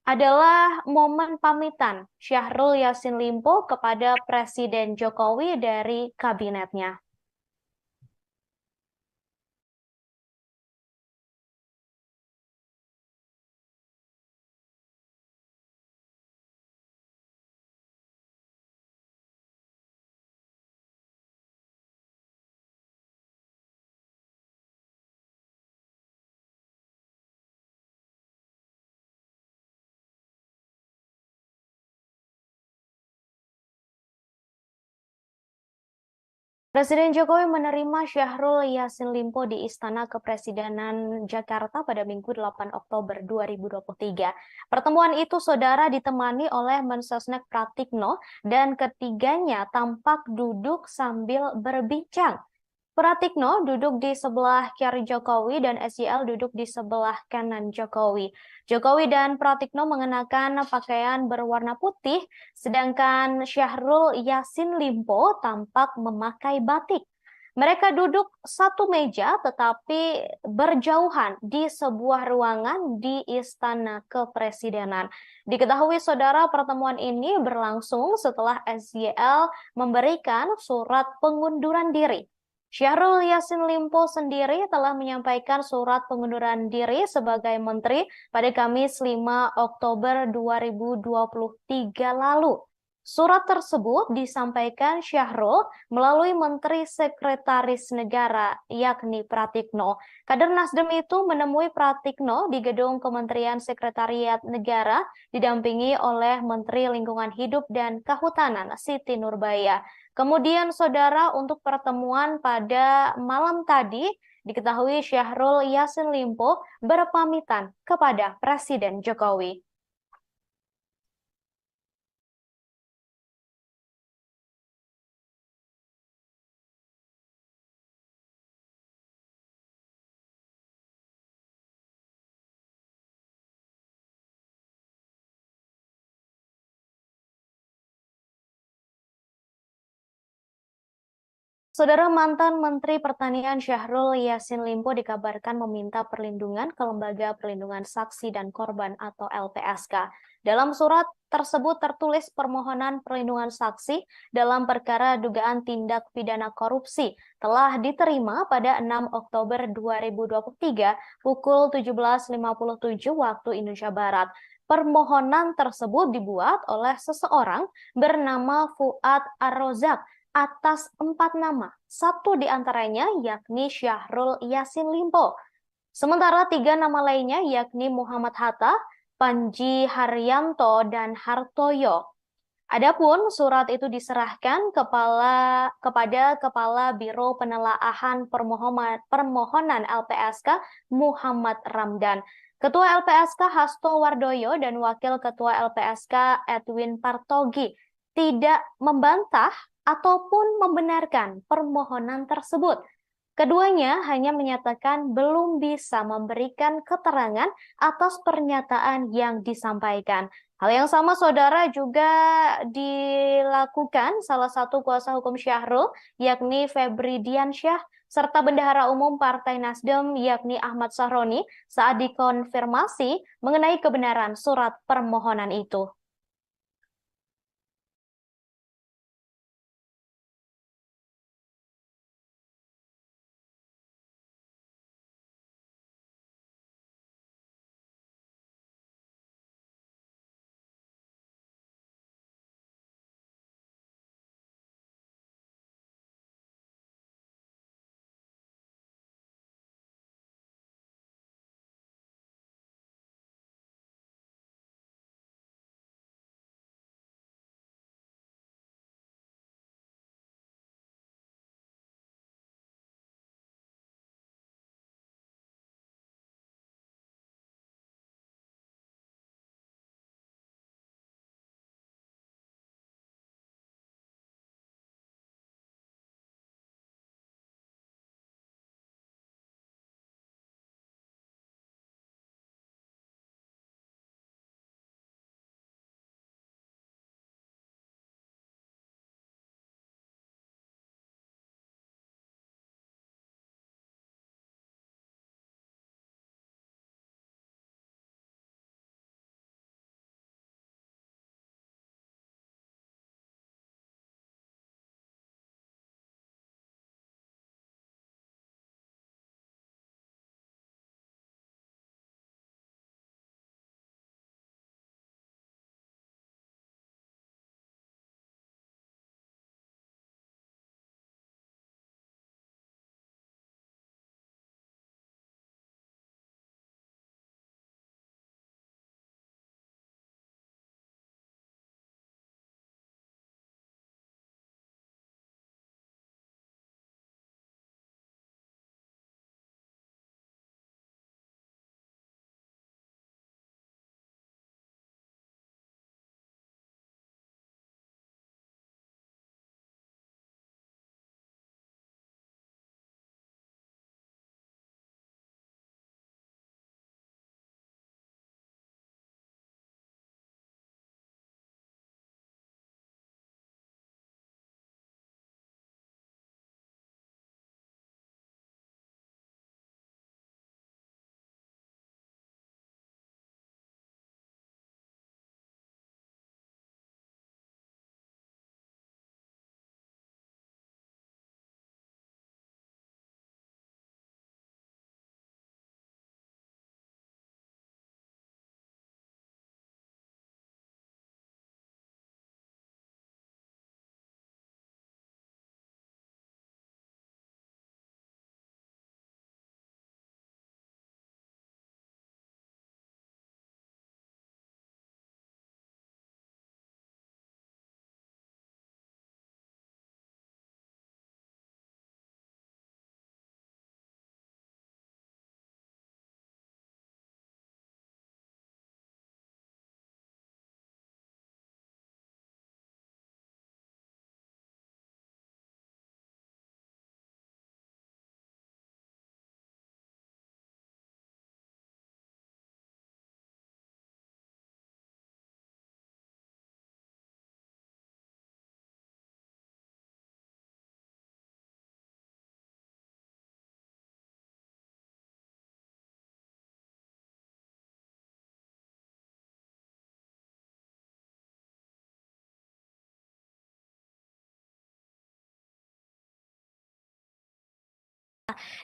adalah momen pamitan Syahrul Yassin Limpo kepada Presiden Jokowi dari kabinetnya. Presiden Jokowi menerima Syahrul Yassin Limpo di Istana Kepresidenan Jakarta pada Minggu 8 Oktober 2023. Pertemuan itu, saudara, ditemani oleh Mensesnek Pratikno dan ketiganya tampak duduk sambil berbincang. Pratikno duduk di sebelah kiri Jokowi dan SYL duduk di sebelah kanan Jokowi. Jokowi dan Pratikno mengenakan pakaian berwarna putih, sedangkan Syahrul Yassin Limpo tampak memakai batik. Mereka duduk satu meja tetapi berjauhan di sebuah ruangan di Istana Kepresidenan. Diketahui, saudara, pertemuan ini berlangsung setelah SYL memberikan surat pengunduran diri. Syahrul Yassin Limpo sendiri telah menyampaikan surat pengunduran diri sebagai menteri pada Kamis 5 Oktober 2023 lalu. Surat tersebut disampaikan Syahrul melalui Menteri Sekretaris Negara, yakni Pratikno. Kader Nasdem itu menemui Pratikno di gedung Kementerian Sekretariat Negara, didampingi oleh Menteri Lingkungan Hidup dan Kehutanan, Siti Nurbaya. Kemudian, saudara, untuk pertemuan pada malam tadi, diketahui Syahrul Yassin Limpo berpamitan kepada Presiden Jokowi. Saudara, mantan Menteri Pertanian Syahrul Yassin Limpo dikabarkan meminta perlindungan ke Lembaga Perlindungan Saksi dan Korban atau LPSK. Dalam surat tersebut tertulis permohonan perlindungan saksi dalam perkara dugaan tindak pidana korupsi telah diterima pada 6 Oktober 2023 pukul 17.57 waktu Indonesia Barat. Permohonan tersebut dibuat oleh seseorang bernama Fuad Ar-Rozak atas 4 nama, satu di antaranya yakni Syahrul Yassin Limpo. Sementara 3 nama lainnya yakni Muhammad Hatta, Panji Haryanto, dan Hartoyo. Adapun surat itu diserahkan kepada Kepala Biro Penelaahan Permohonan LPSK Muhammad Ramdan, Ketua LPSK Hasto Wardoyo, dan Wakil Ketua LPSK Edwin Partogi tidak membantah ataupun membenarkan permohonan tersebut. Keduanya hanya menyatakan belum bisa memberikan keterangan atas pernyataan yang disampaikan. Hal yang sama, saudara, juga dilakukan salah satu kuasa hukum Syahrul, yakni Febri Diansyah, serta Bendahara Umum Partai Nasdem, yakni Ahmad Sahroni, saat dikonfirmasi mengenai kebenaran surat permohonan itu.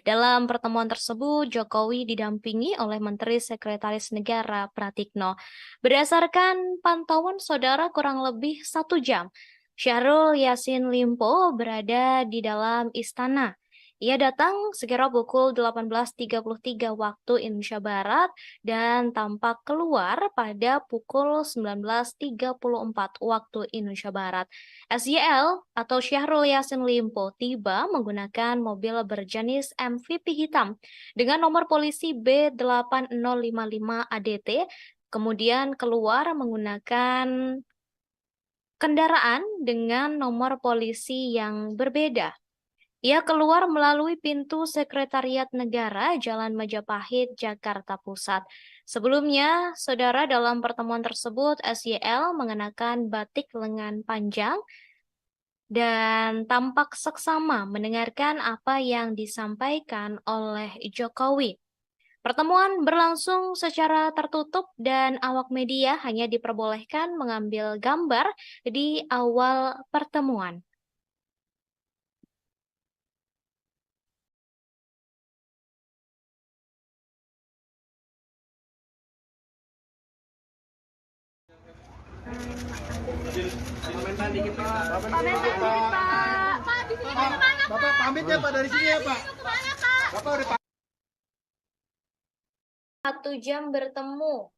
Dalam pertemuan tersebut, Jokowi didampingi oleh Menteri Sekretaris Negara Pratikno. Berdasarkan pantauan saudara kurang lebih 1 jam, Syahrul Yassin Limpo berada di dalam istana. Ia datang sekira pukul 18.33 waktu Indonesia Barat dan tampak keluar pada pukul 19.34 waktu Indonesia Barat. SYL atau Syahrul Yassin Limpo tiba menggunakan mobil berjenis MVP hitam dengan nomor polisi B8055 ADT, kemudian keluar menggunakan kendaraan dengan nomor polisi yang berbeda. Ia keluar melalui pintu Sekretariat Negara, Jalan Majapahit, Jakarta Pusat. Sebelumnya, saudara, dalam pertemuan tersebut, SYL mengenakan batik lengan panjang dan tampak seksama mendengarkan apa yang disampaikan oleh Jokowi. Pertemuan berlangsung secara tertutup dan awak media hanya diperbolehkan mengambil gambar di awal pertemuan. Komentar dikit Pak. Bapak pamit ya Pak dari sini ya Pak. Bapak udah 1 jam bertemu.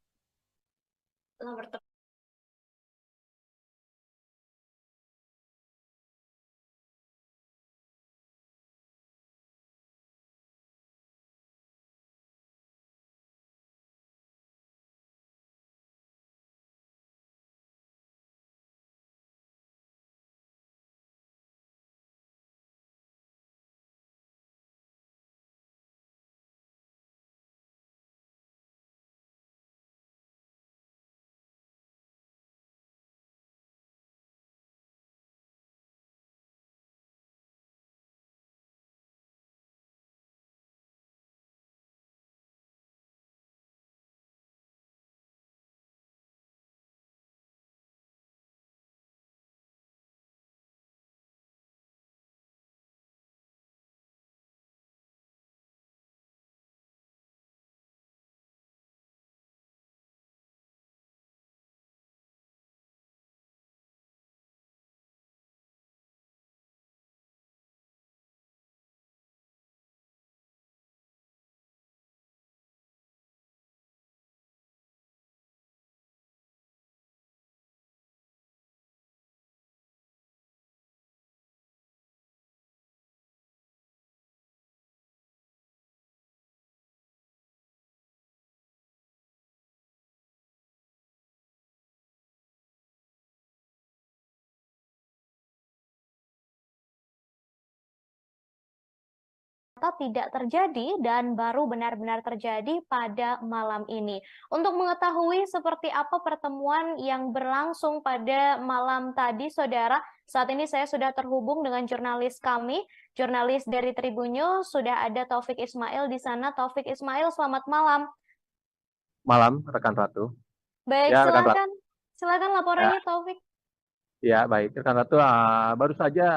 Tidak terjadi dan baru benar-benar terjadi pada malam ini. Untuk mengetahui seperti apa pertemuan yang berlangsung pada malam tadi, saudara, saat ini saya sudah terhubung dengan jurnalis kami, jurnalis dari Tribun News, sudah ada Taufik Ismail di sana. Taufik Ismail, selamat malam. Malam, rekan Ratu. Baik, Ya, rekan Ratu. silakan laporannya, Taufik. Ya, baik. Rekan Ratu, baru saja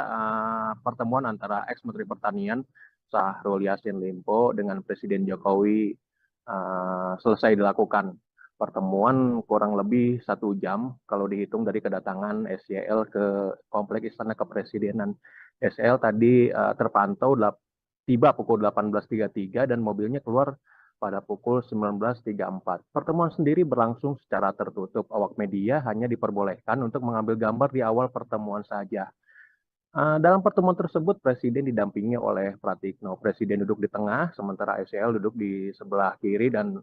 pertemuan antara ex-Menteri Pertanian Syahrul Yassin Limpo dengan Presiden Jokowi selesai dilakukan. Pertemuan kurang lebih 1 jam kalau dihitung dari kedatangan SYL ke Kompleks Istana Kepresidenan. SYL tadi terpantau tiba pukul 18.33 dan mobilnya keluar pada pukul 19.34. Pertemuan sendiri berlangsung secara tertutup. Awak media hanya diperbolehkan untuk mengambil gambar di awal pertemuan saja. Dalam pertemuan tersebut, Presiden didampingi oleh Pratikno. Presiden duduk di tengah, sementara SYL duduk di sebelah kiri dan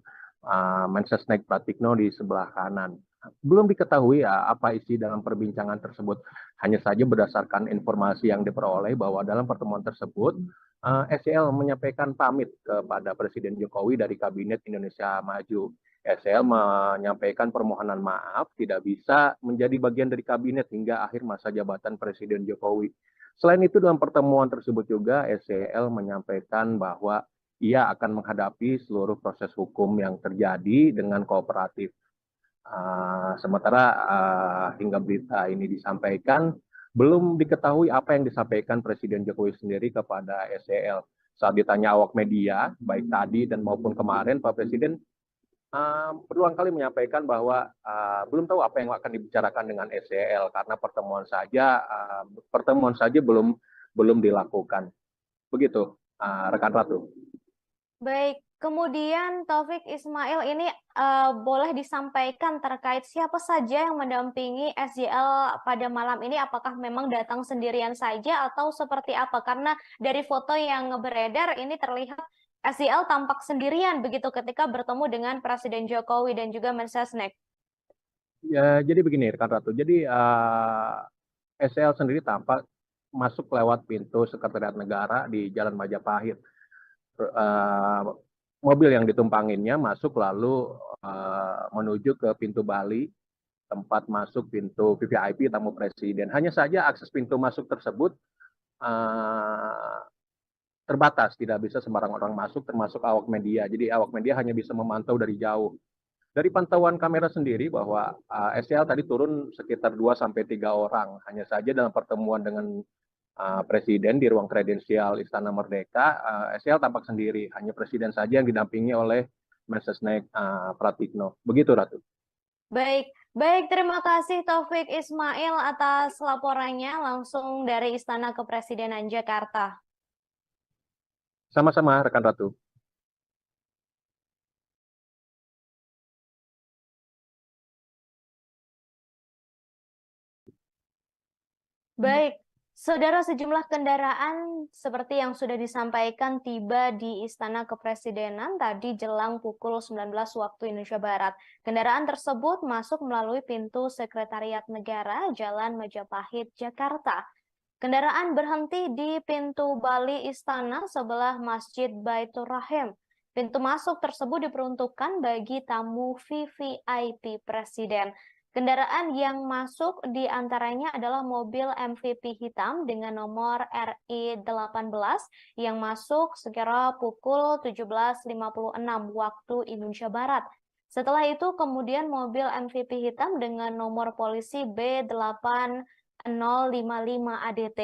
Mensesnek Pratikno di sebelah kanan. Belum diketahui apa isi dalam perbincangan tersebut. Hanya saja berdasarkan informasi yang diperoleh bahwa dalam pertemuan tersebut, SYL menyampaikan pamit kepada Presiden Jokowi dari Kabinet Indonesia Maju. SL menyampaikan permohonan maaf tidak bisa menjadi bagian dari kabinet hingga akhir masa jabatan Presiden Jokowi. Selain itu dalam pertemuan tersebut juga SCL menyampaikan bahwa ia akan menghadapi seluruh proses hukum yang terjadi dengan kooperatif. Sementara hingga berita ini disampaikan, belum diketahui apa yang disampaikan Presiden Jokowi sendiri kepada SCL. Saat ditanya awak media, baik tadi dan maupun kemarin, Pak Presiden berulang kali menyampaikan bahwa belum tahu apa yang akan dibicarakan dengan SEL karena pertemuan saja belum dilakukan. Begitu, rekan Ratu. Baik, kemudian Taufik Ismail ini boleh disampaikan terkait siapa saja yang mendampingi SJL pada malam ini? Apakah memang datang sendirian saja atau seperti apa? Karena dari foto yang beredar ini terlihat SJL tampak sendirian begitu ketika bertemu dengan Presiden Jokowi dan juga Mensesnek. Ya, jadi begini, rekan Ratu. Jadi SEL sendiri tampak masuk lewat pintu Sekretariat Negara di Jalan Majapahit. Mobil yang ditumpanginnya masuk lalu menuju ke pintu Bali, tempat masuk pintu VVIP tamu presiden. Hanya saja akses pintu masuk tersebut terbatas, tidak bisa sembarang orang masuk, termasuk awak media. Jadi awak media hanya bisa memantau dari jauh. Dari pantauan kamera sendiri bahwa SEL tadi turun sekitar 2-3 orang. Hanya saja dalam pertemuan dengan Presiden di ruang kredensial Istana Merdeka, SEL tampak sendiri. Hanya Presiden saja yang didampingi oleh Mensesnek Pratikno. Begitu, Ratu. Baik, baik, terima kasih Taufik Ismail atas laporannya langsung dari Istana Kepresidenan Jakarta. Sama-sama, rekan Ratu. Baik, saudara, sejumlah kendaraan seperti yang sudah disampaikan tiba di Istana Kepresidenan tadi jelang pukul 19 waktu Indonesia Barat. Kendaraan tersebut masuk melalui pintu Sekretariat Negara Jalan Majapahit, Jakarta. Kendaraan berhenti di pintu Bali Istana sebelah Masjid Baitur Rahim. Pintu masuk tersebut diperuntukkan bagi tamu VVIP Presiden. Kendaraan yang masuk di antaranya adalah mobil MVP hitam dengan nomor RI18 yang masuk sekira pukul 17.56 waktu Indonesia Barat. Setelah itu kemudian mobil MVP hitam dengan nomor polisi B8055 ADT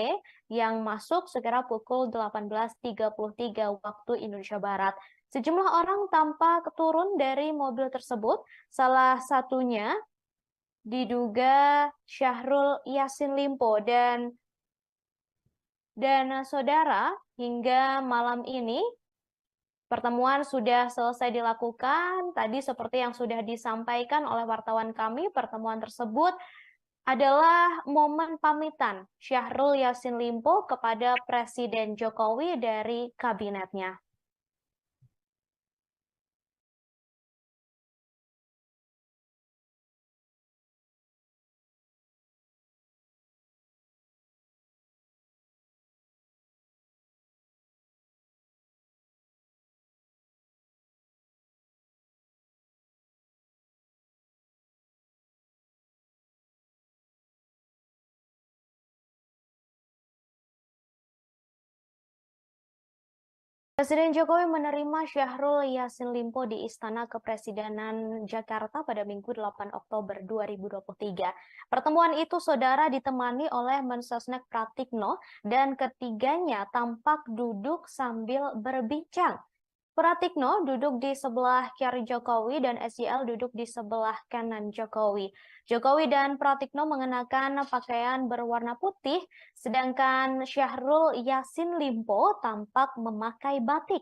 yang masuk sekira pukul 18.33 waktu Indonesia Barat. Sejumlah orang tampak turun dari mobil tersebut, salah satunya diduga Syahrul Yassin Limpo dan saudara, hingga malam ini pertemuan sudah selesai dilakukan. Tadi seperti yang sudah disampaikan oleh wartawan kami, pertemuan tersebut adalah momen pamitan Syahrul Yassin Limpo kepada Presiden Jokowi dari kabinetnya. Presiden Jokowi menerima Syahrul Yassin Limpo di Istana Kepresidenan Jakarta pada Minggu 8 Oktober 2023. Pertemuan itu, saudara, ditemani oleh Mensesnek Pratikno dan ketiganya tampak duduk sambil berbincang. Pratikno duduk di sebelah kiri Jokowi dan SJL duduk di sebelah kanan Jokowi. Jokowi dan Pratikno mengenakan pakaian berwarna putih, sedangkan Syahrul Yassin Limpo tampak memakai batik.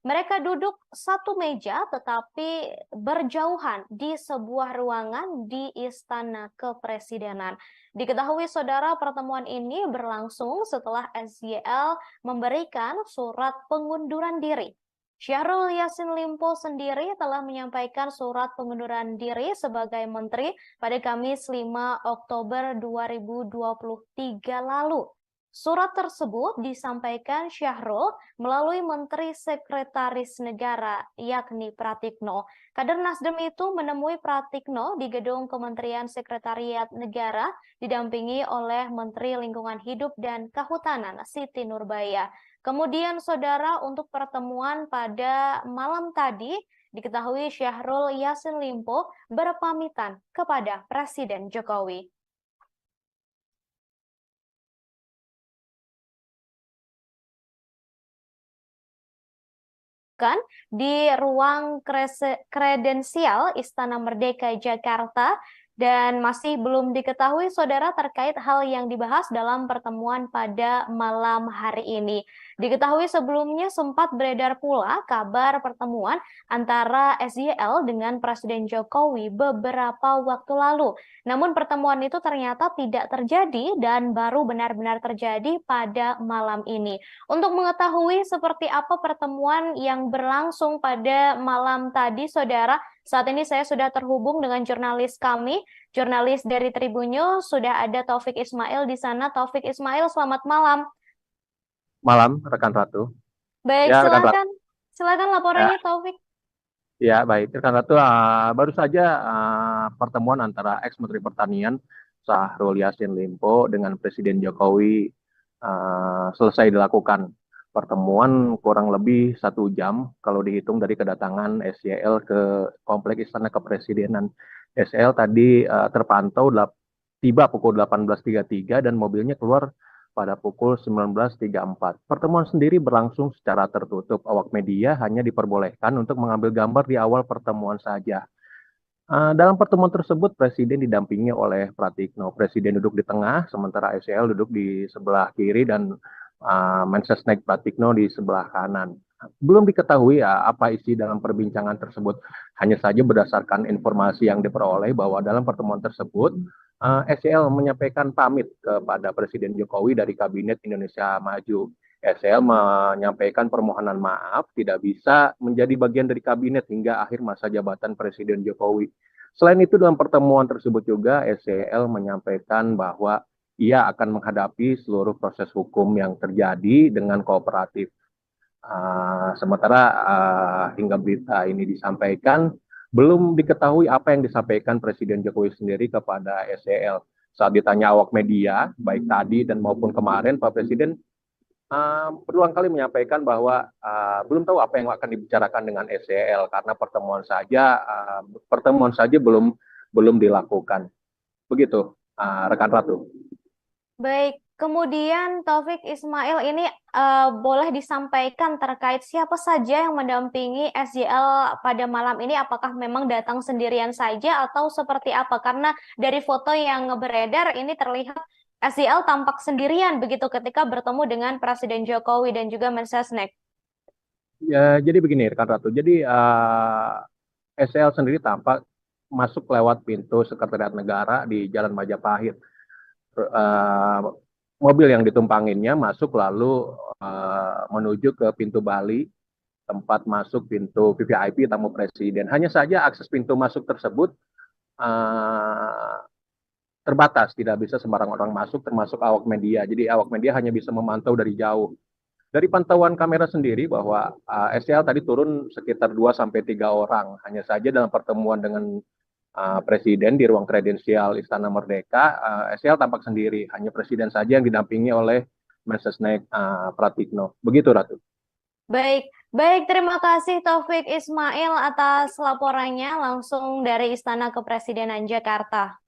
Mereka duduk satu meja tetapi berjauhan di sebuah ruangan di Istana Kepresidenan. Diketahui, saudara, pertemuan ini berlangsung setelah SJL memberikan surat pengunduran diri. Syahrul Yassin Limpo sendiri telah menyampaikan surat pengunduran diri sebagai menteri pada Kamis 5 Oktober 2023 lalu. Surat tersebut disampaikan Syahrul melalui Menteri Sekretaris Negara, yakni Pratikno. Kader Nasdem itu menemui Pratikno di gedung Kementerian Sekretariat Negara, didampingi oleh Menteri Lingkungan Hidup dan Kehutanan, Siti Nurbaya. Kemudian, saudara, untuk pertemuan pada malam tadi, diketahui Syahrul Yassin Limpo berpamitan kepada Presiden Jokowi. dilakukan di ruang kredensial Istana Merdeka Jakarta dan masih belum diketahui saudara terkait hal yang dibahas dalam pertemuan pada malam hari ini. Diketahui sebelumnya sempat beredar pula kabar pertemuan antara SYL dengan Presiden Jokowi beberapa waktu lalu. Namun pertemuan itu ternyata tidak terjadi dan baru benar-benar terjadi pada malam ini. Untuk mengetahui seperti apa pertemuan yang berlangsung pada malam tadi, saudara, saat ini saya sudah terhubung dengan jurnalis kami, jurnalis dari Tribun News, sudah ada Taufik Ismail di sana. Taufik Ismail, selamat malam. Malam, rekan Ratu. Baik, Ya, rekan Ratu. silakan laporannya Taufik. Ya, baik. Rekan Ratu, baru saja pertemuan antara ex-Menteri Pertanian Syahrul Yassin Limpo dengan Presiden Jokowi selesai dilakukan. Pertemuan kurang lebih 1 jam kalau dihitung dari kedatangan SYL ke Kompleks Istana Kepresidenan. SYL tadi terpantau tiba pukul 18.33 dan mobilnya keluar pada pukul 19.34. Pertemuan sendiri berlangsung secara tertutup. Awak media hanya diperbolehkan untuk mengambil gambar di awal pertemuan saja. Dalam pertemuan tersebut, Presiden didampingi oleh Pratikno. Presiden duduk di tengah, sementara SYL duduk di sebelah kiri dan Mensesnek Pratikno di sebelah kanan. Belum diketahui apa isi dalam perbincangan tersebut. Hanya saja berdasarkan informasi yang diperoleh bahwa dalam pertemuan tersebut, SYL menyampaikan pamit kepada Presiden Jokowi dari Kabinet Indonesia Maju. SYL menyampaikan permohonan maaf tidak bisa menjadi bagian dari kabinet hingga akhir masa jabatan Presiden Jokowi. Selain itu, dalam pertemuan tersebut juga SYL menyampaikan bahwa ia akan menghadapi seluruh proses hukum yang terjadi dengan kooperatif. Sementara hingga berita ini disampaikan, belum diketahui apa yang disampaikan Presiden Jokowi sendiri kepada SYL. Saat ditanya awak media, baik tadi dan maupun kemarin, Pak Presiden berulang kali menyampaikan bahwa belum tahu apa yang akan dibicarakan dengan SYL karena pertemuan saja belum dilakukan. Begitu, rekan Ratu. Baik, kemudian Taufik Ismail ini boleh disampaikan terkait siapa saja yang mendampingi SYL pada malam ini? Apakah memang datang sendirian saja atau seperti apa? Karena dari foto yang beredar ini terlihat SYL tampak sendirian begitu ketika bertemu dengan Presiden Jokowi dan juga Mensesnek. Ya, jadi begini, rekan Ratu. Jadi SYL sendiri tampak masuk lewat pintu Sekretariat Negara di Jalan Majapahit. Mobil yang ditumpanginnya masuk lalu menuju ke pintu Bali, tempat masuk pintu VVIP tamu presiden. Hanya saja akses pintu masuk tersebut terbatas, tidak bisa sembarang orang masuk, termasuk awak media. Jadi awak media hanya bisa memantau dari jauh. Dari pantauan kamera sendiri bahwa SYL tadi turun sekitar 2-3 orang. Hanya saja dalam pertemuan dengan Presiden di ruang kredensial Istana Merdeka, SYL tampak sendiri. Hanya Presiden saja yang didampingi oleh Mensesnek Pratikno. Begitu, Ratu. Baik, terima kasih Taufik Ismail atas laporannya langsung dari Istana Kepresidenan Jakarta.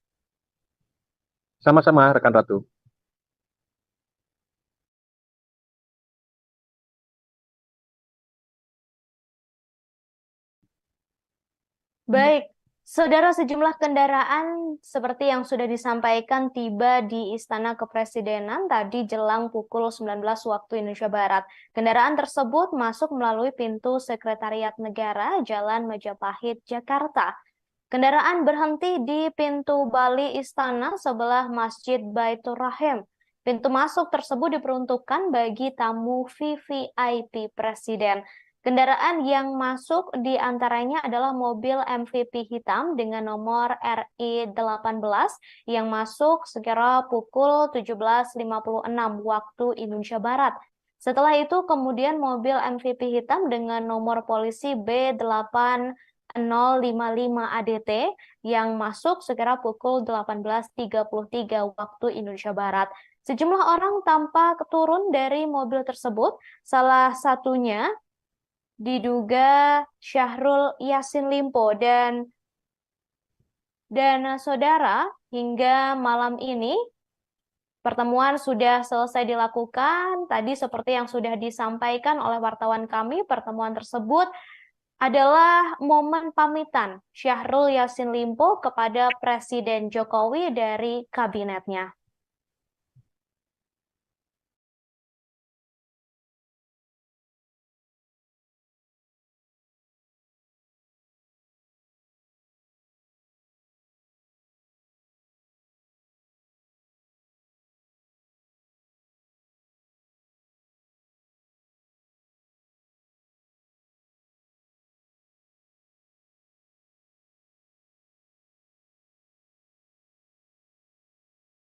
Sama-sama, rekan Ratu. Baik, saudara, sejumlah kendaraan seperti yang sudah disampaikan tiba di Istana Kepresidenan tadi jelang pukul 19 waktu Indonesia Barat. Kendaraan tersebut masuk melalui pintu Sekretariat Negara Jalan Majapahit, Jakarta. Kendaraan berhenti di pintu Bali Istana sebelah Masjid Baitur Rahim. Pintu masuk tersebut diperuntukkan bagi tamu VVIP Presiden. Kendaraan yang masuk di antaranya adalah mobil MVP hitam dengan nomor RI18 yang masuk sekira pukul 17.56 waktu Indonesia Barat. Setelah itu kemudian mobil MVP hitam dengan nomor polisi B8055 ADT yang masuk sekira pukul 18.33 waktu Indonesia Barat. Sejumlah orang tampak turun dari mobil tersebut, salah satunya diduga Syahrul Yassin Limpo dan saudara hingga malam ini Pertemuan sudah selesai dilakukan. Tadi seperti yang sudah disampaikan oleh wartawan kami, pertemuan tersebut adalah momen pamitan Syahrul Yassin Limpo kepada Presiden Jokowi dari kabinetnya.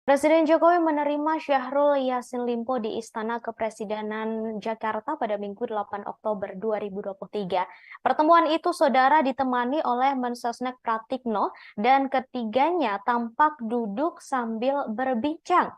Presiden Jokowi menerima Syahrul Yassin Limpo di Istana Kepresidenan Jakarta pada Minggu 8 Oktober 2023. Pertemuan itu, saudara, ditemani oleh Mensesnek Pratikno dan ketiganya tampak duduk sambil berbincang.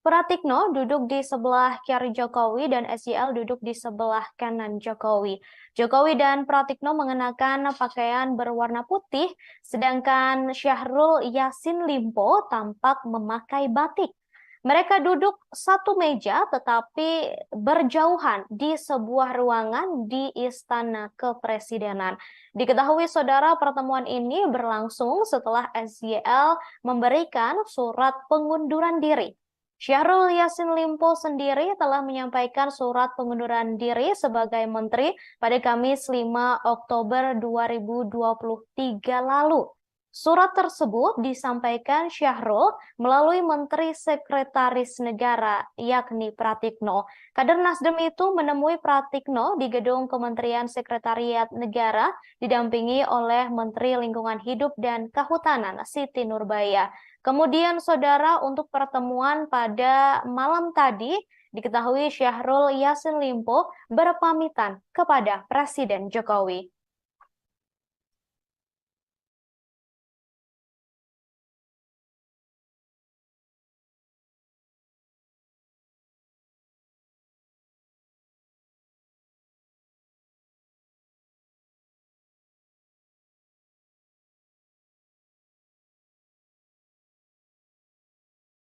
Pratikno duduk di sebelah kiri Jokowi dan SYL duduk di sebelah kanan Jokowi. Jokowi dan Pratikno mengenakan pakaian berwarna putih, sedangkan Syahrul Yassin Limpo tampak memakai batik. Mereka duduk satu meja tetapi berjauhan di sebuah ruangan di Istana Kepresidenan. Diketahui, saudara, pertemuan ini berlangsung setelah SYL memberikan surat pengunduran diri. Syahrul Yassin Limpo sendiri telah menyampaikan surat pengunduran diri sebagai menteri pada Kamis 5 Oktober 2023 lalu. Surat tersebut disampaikan Syahrul melalui Menteri Sekretaris Negara, yakni Pratikno. Kader Nasdem itu menemui Pratikno di gedung Kementerian Sekretariat Negara, didampingi oleh Menteri Lingkungan Hidup dan Kehutanan, Siti Nurbaya. Kemudian, saudara, untuk pertemuan pada malam tadi, diketahui Syahrul Yassin Limpo berpamitan kepada Presiden Jokowi.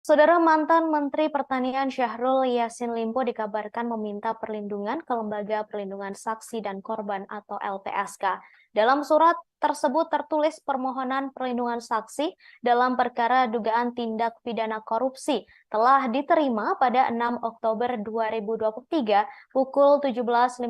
Saudara, mantan Menteri Pertanian Syahrul Yassin Limpo dikabarkan meminta perlindungan ke Lembaga Perlindungan Saksi dan Korban atau LPSK. Dalam surat tersebut tertulis permohonan perlindungan saksi dalam perkara dugaan tindak pidana korupsi telah diterima pada 6 Oktober 2023 pukul 17.57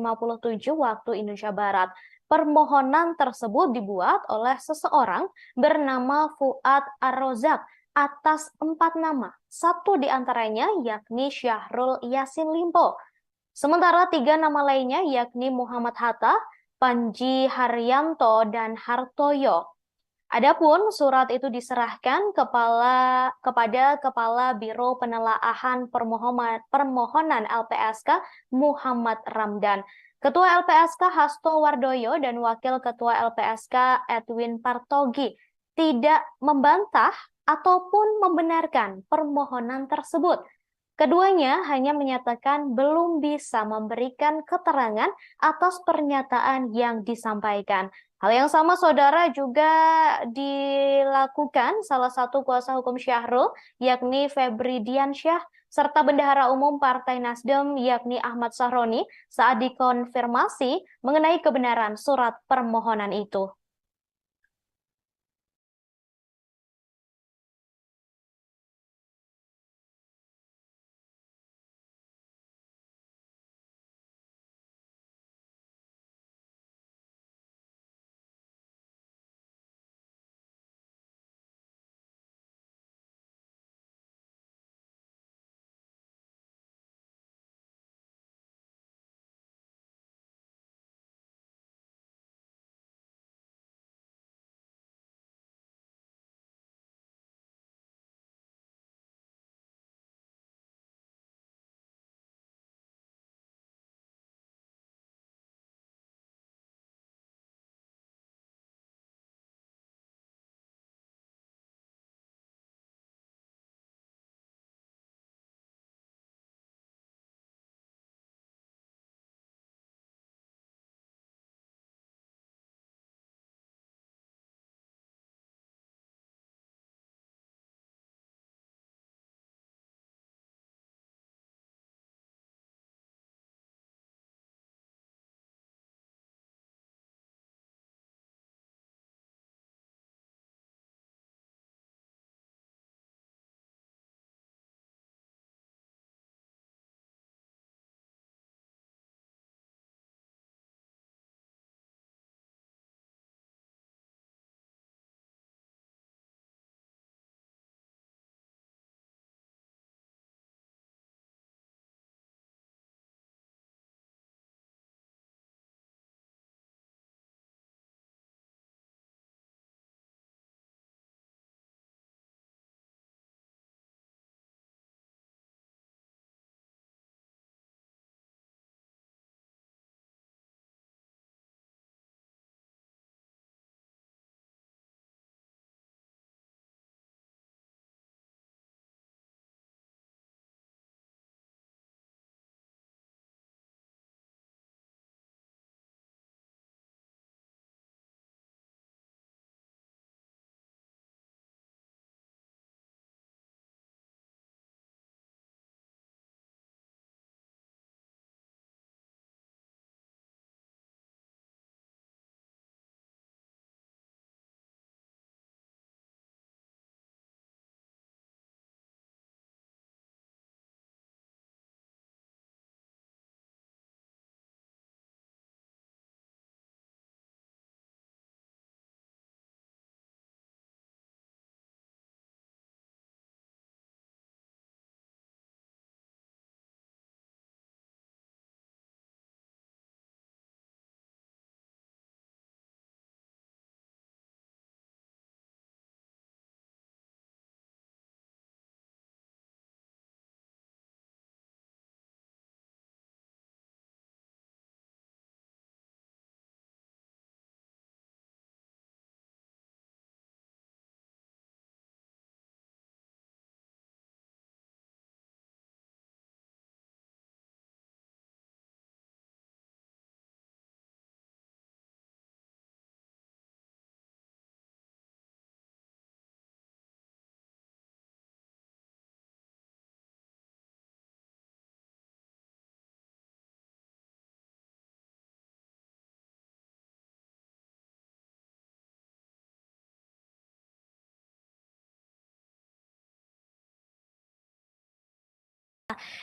waktu Indonesia Barat. Permohonan tersebut dibuat oleh seseorang bernama Fuad Ar-Rozak atas 4 nama, satu di antaranya yakni Syahrul Yassin Limpo. Sementara 3 nama lainnya yakni Muhammad Hatta, Panji Haryanto, dan Hartoyo. Adapun surat itu diserahkan kepada Kepala Biro Penelaahan Permohonan LPSK Muhammad Ramdan, Ketua LPSK Hasto Wardoyo, dan Wakil Ketua LPSK Edwin Partogi tidak membantah ataupun membenarkan permohonan tersebut. Keduanya hanya menyatakan belum bisa memberikan keterangan atas pernyataan yang disampaikan. Hal yang sama, saudara, juga dilakukan salah satu kuasa hukum Syahrul, yakni Febri Diansyah, serta Bendahara Umum Partai Nasdem, yakni Ahmad Sahroni, saat dikonfirmasi mengenai kebenaran surat permohonan itu.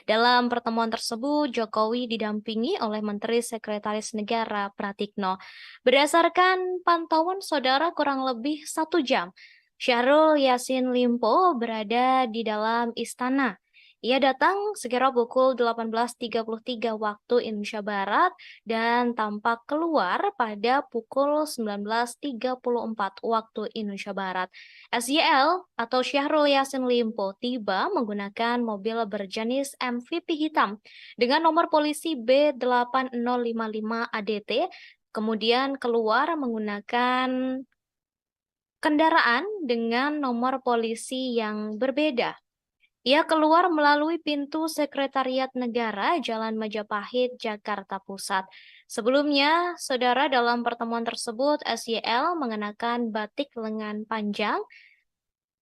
Dalam pertemuan tersebut, Jokowi didampingi oleh Menteri Sekretaris Negara Pratikno. Berdasarkan pantauan saudara kurang lebih 1 jam, Syahrul Yassin Limpo berada di dalam istana. Ia datang sekira pukul 18.33 waktu Indonesia Barat dan tampak keluar pada pukul 19.34 waktu Indonesia Barat. SYL atau Syahrul Yassin Limpo tiba menggunakan mobil berjenis MVP hitam dengan nomor polisi B8055 ADT, kemudian keluar menggunakan kendaraan dengan nomor polisi yang berbeda. Ia keluar melalui pintu Sekretariat Negara, Jalan Majapahit, Jakarta Pusat. Sebelumnya, saudara, dalam pertemuan tersebut, SYL mengenakan batik lengan panjang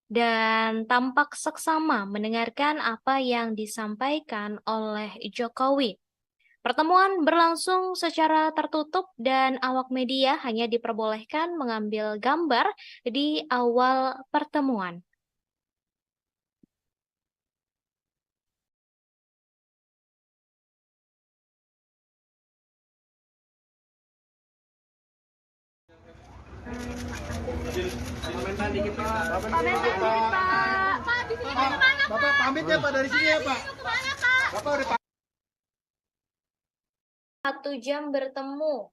dan tampak seksama mendengarkan apa yang disampaikan oleh Jokowi. Pertemuan berlangsung secara tertutup dan awak media hanya diperbolehkan mengambil gambar di awal pertemuan. Komentar dikit Pak. Pak, di sini mau kemana Pak? Bapak pamit ya Pak dari sini ya Pak. Bapak udah 1 jam bertemu.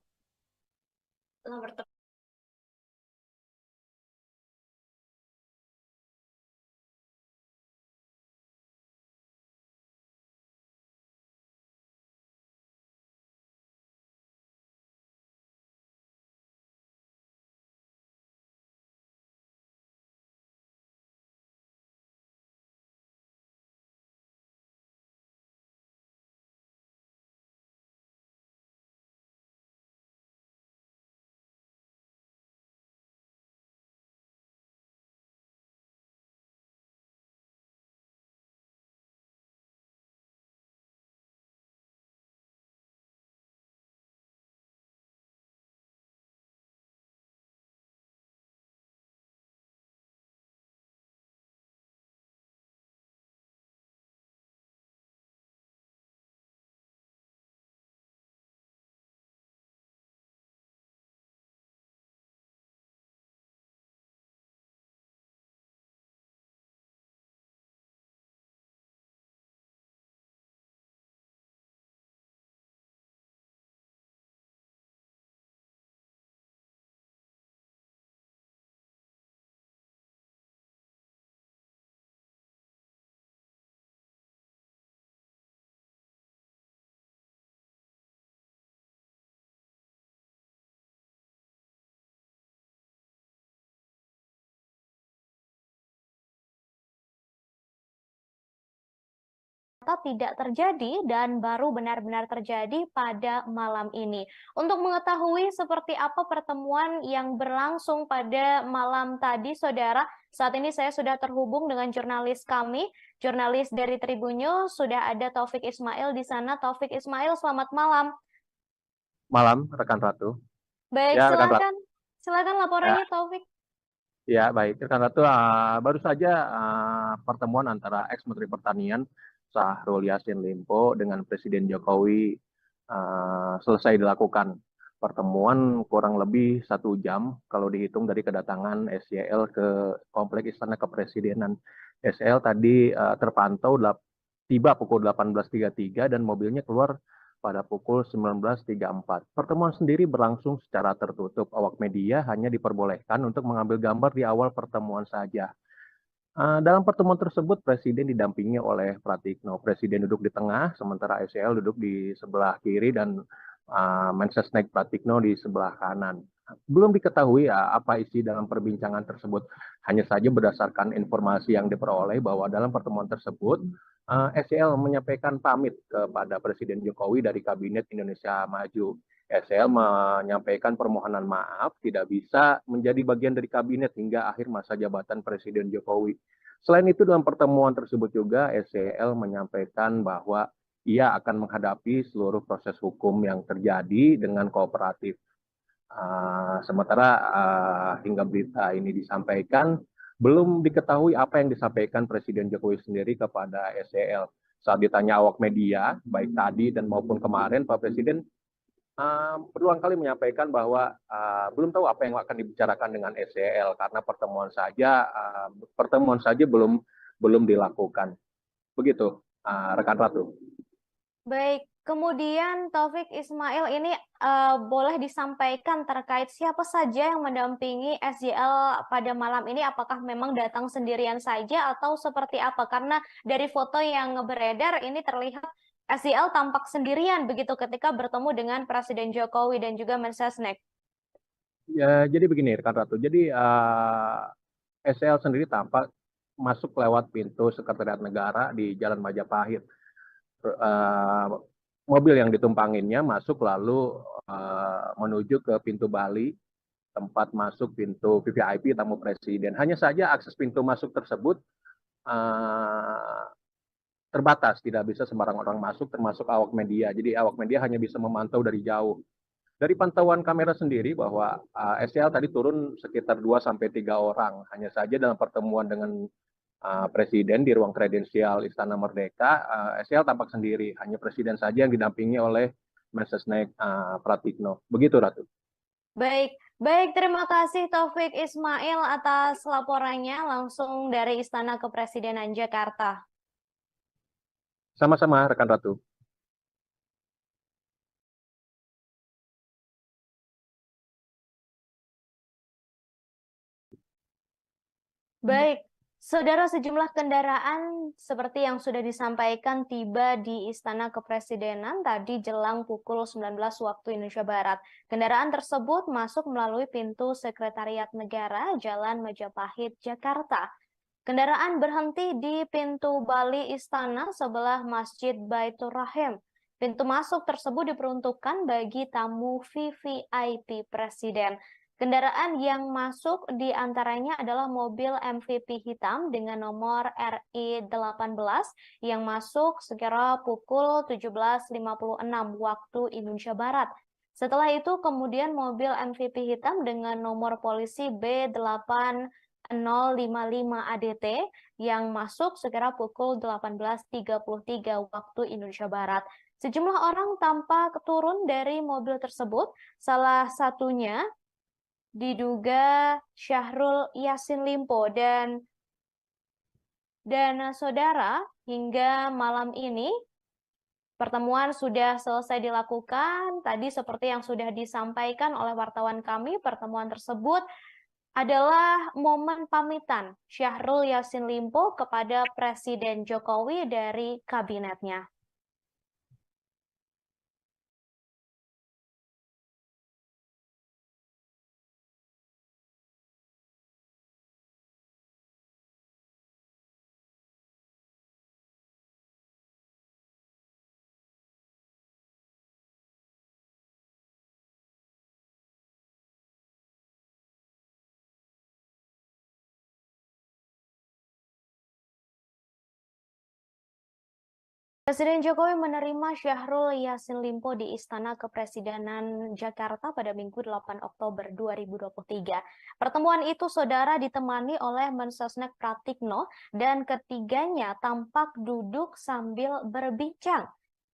Tidak terjadi dan baru benar-benar terjadi pada malam ini. Untuk mengetahui seperti apa pertemuan yang berlangsung pada malam tadi, saudara, saat ini saya sudah terhubung dengan jurnalis kami, jurnalis dari Tribun News, sudah ada Taufik Ismail di sana. Taufik Ismail, selamat malam. Malam, rekan Ratu. Baik, Ya, rekan Ratu. silakan laporannya, Taufik. Ya, baik. Rekan Ratu, baru saja pertemuan antara ex-Menteri Pertanian Syahrul Yassin Limpo dengan Presiden Jokowi selesai dilakukan. Pertemuan kurang lebih 1 jam kalau dihitung dari kedatangan SYL ke Kompleks Istana Kepresidenan. SYL tadi terpantau tiba pukul 18.33 dan mobilnya keluar pada pukul 19.34. Pertemuan sendiri berlangsung secara tertutup. Awak media hanya diperbolehkan untuk mengambil gambar di awal pertemuan saja. Dalam pertemuan tersebut, Presiden didampingi oleh Pratikno. Presiden duduk di tengah, sementara SYL duduk di sebelah kiri dan Mensesnek Pratikno di sebelah kanan. Belum diketahui apa isi dalam perbincangan tersebut. Hanya saja berdasarkan informasi yang diperoleh bahwa dalam pertemuan tersebut, SYL menyampaikan pamit kepada Presiden Jokowi dari Kabinet Indonesia Maju. SL menyampaikan permohonan maaf tidak bisa menjadi bagian dari kabinet hingga akhir masa jabatan Presiden Jokowi. Selain itu dalam pertemuan tersebut juga SCL menyampaikan bahwa ia akan menghadapi seluruh proses hukum yang terjadi dengan kooperatif. Sementara hingga berita ini disampaikan, belum diketahui apa yang disampaikan Presiden Jokowi sendiri kepada SCL. Saat ditanya awak media, baik tadi dan maupun kemarin, Pak Presiden berulang kali menyampaikan bahwa belum tahu apa yang akan dibicarakan dengan SEL karena pertemuan saja belum dilakukan. Begitu, rekan Ratu. Baik, kemudian Taufik Ismail ini boleh disampaikan terkait siapa saja yang mendampingi SJL pada malam ini? Apakah memang datang sendirian saja atau seperti apa? Karena dari foto yang beredar ini terlihat SJL tampak sendirian begitu ketika bertemu dengan Presiden Jokowi dan juga Mensesnek. Ya, jadi begini, rekan Ratu. Jadi SEL sendiri tampak masuk lewat pintu Sekretariat Negara di Jalan Majapahit. Mobil yang ditumpanginnya masuk lalu menuju ke pintu Bali, tempat masuk pintu VVIP tamu presiden. Hanya saja akses pintu masuk tersebut terbatas, tidak bisa sembarang orang masuk, termasuk awak media. Jadi awak media hanya bisa memantau dari jauh. Dari pantauan kamera sendiri bahwa SEL tadi turun sekitar 2-3 orang. Hanya saja dalam pertemuan dengan Presiden di ruang kredensial Istana Merdeka, SEL tampak sendiri. Hanya Presiden saja yang didampingi oleh Mensesnek Pratikno. Begitu, Ratu. Baik, baik, terima kasih Taufik Ismail atas laporannya langsung dari Istana Kepresidenan Jakarta. Sama-sama, rekan Ratu. Baik, saudara, sejumlah kendaraan seperti yang sudah disampaikan tiba di Istana Kepresidenan tadi jelang pukul 19 waktu Indonesia Barat. Kendaraan tersebut masuk melalui pintu Sekretariat Negara Jalan Majapahit, Jakarta. Kendaraan berhenti di pintu Bali Istana sebelah Masjid Baitur Rahim. Pintu masuk tersebut diperuntukkan bagi tamu VVIP Presiden. Kendaraan yang masuk di antaranya adalah mobil MVP hitam dengan nomor RI18 yang masuk sekira pukul 17.56 waktu Indonesia Barat. Setelah itu kemudian mobil MVP hitam dengan nomor polisi B8 055 ADT yang masuk sekira pukul 18.33 waktu Indonesia Barat. Sejumlah orang tampak turun dari mobil tersebut, salah satunya diduga Syahrul Yassin Limpo dan saudara, hingga malam ini pertemuan sudah selesai dilakukan. Tadi seperti yang sudah disampaikan oleh wartawan kami, pertemuan tersebut adalah momen pamitan Syahrul Yassin Limpo kepada Presiden Jokowi dari kabinetnya. Presiden Jokowi menerima Syahrul Yassin Limpo di Istana Kepresidenan Jakarta pada Minggu 8 Oktober 2023. Pertemuan itu, saudara, ditemani oleh Mensesnek Pratikno dan ketiganya tampak duduk sambil berbincang.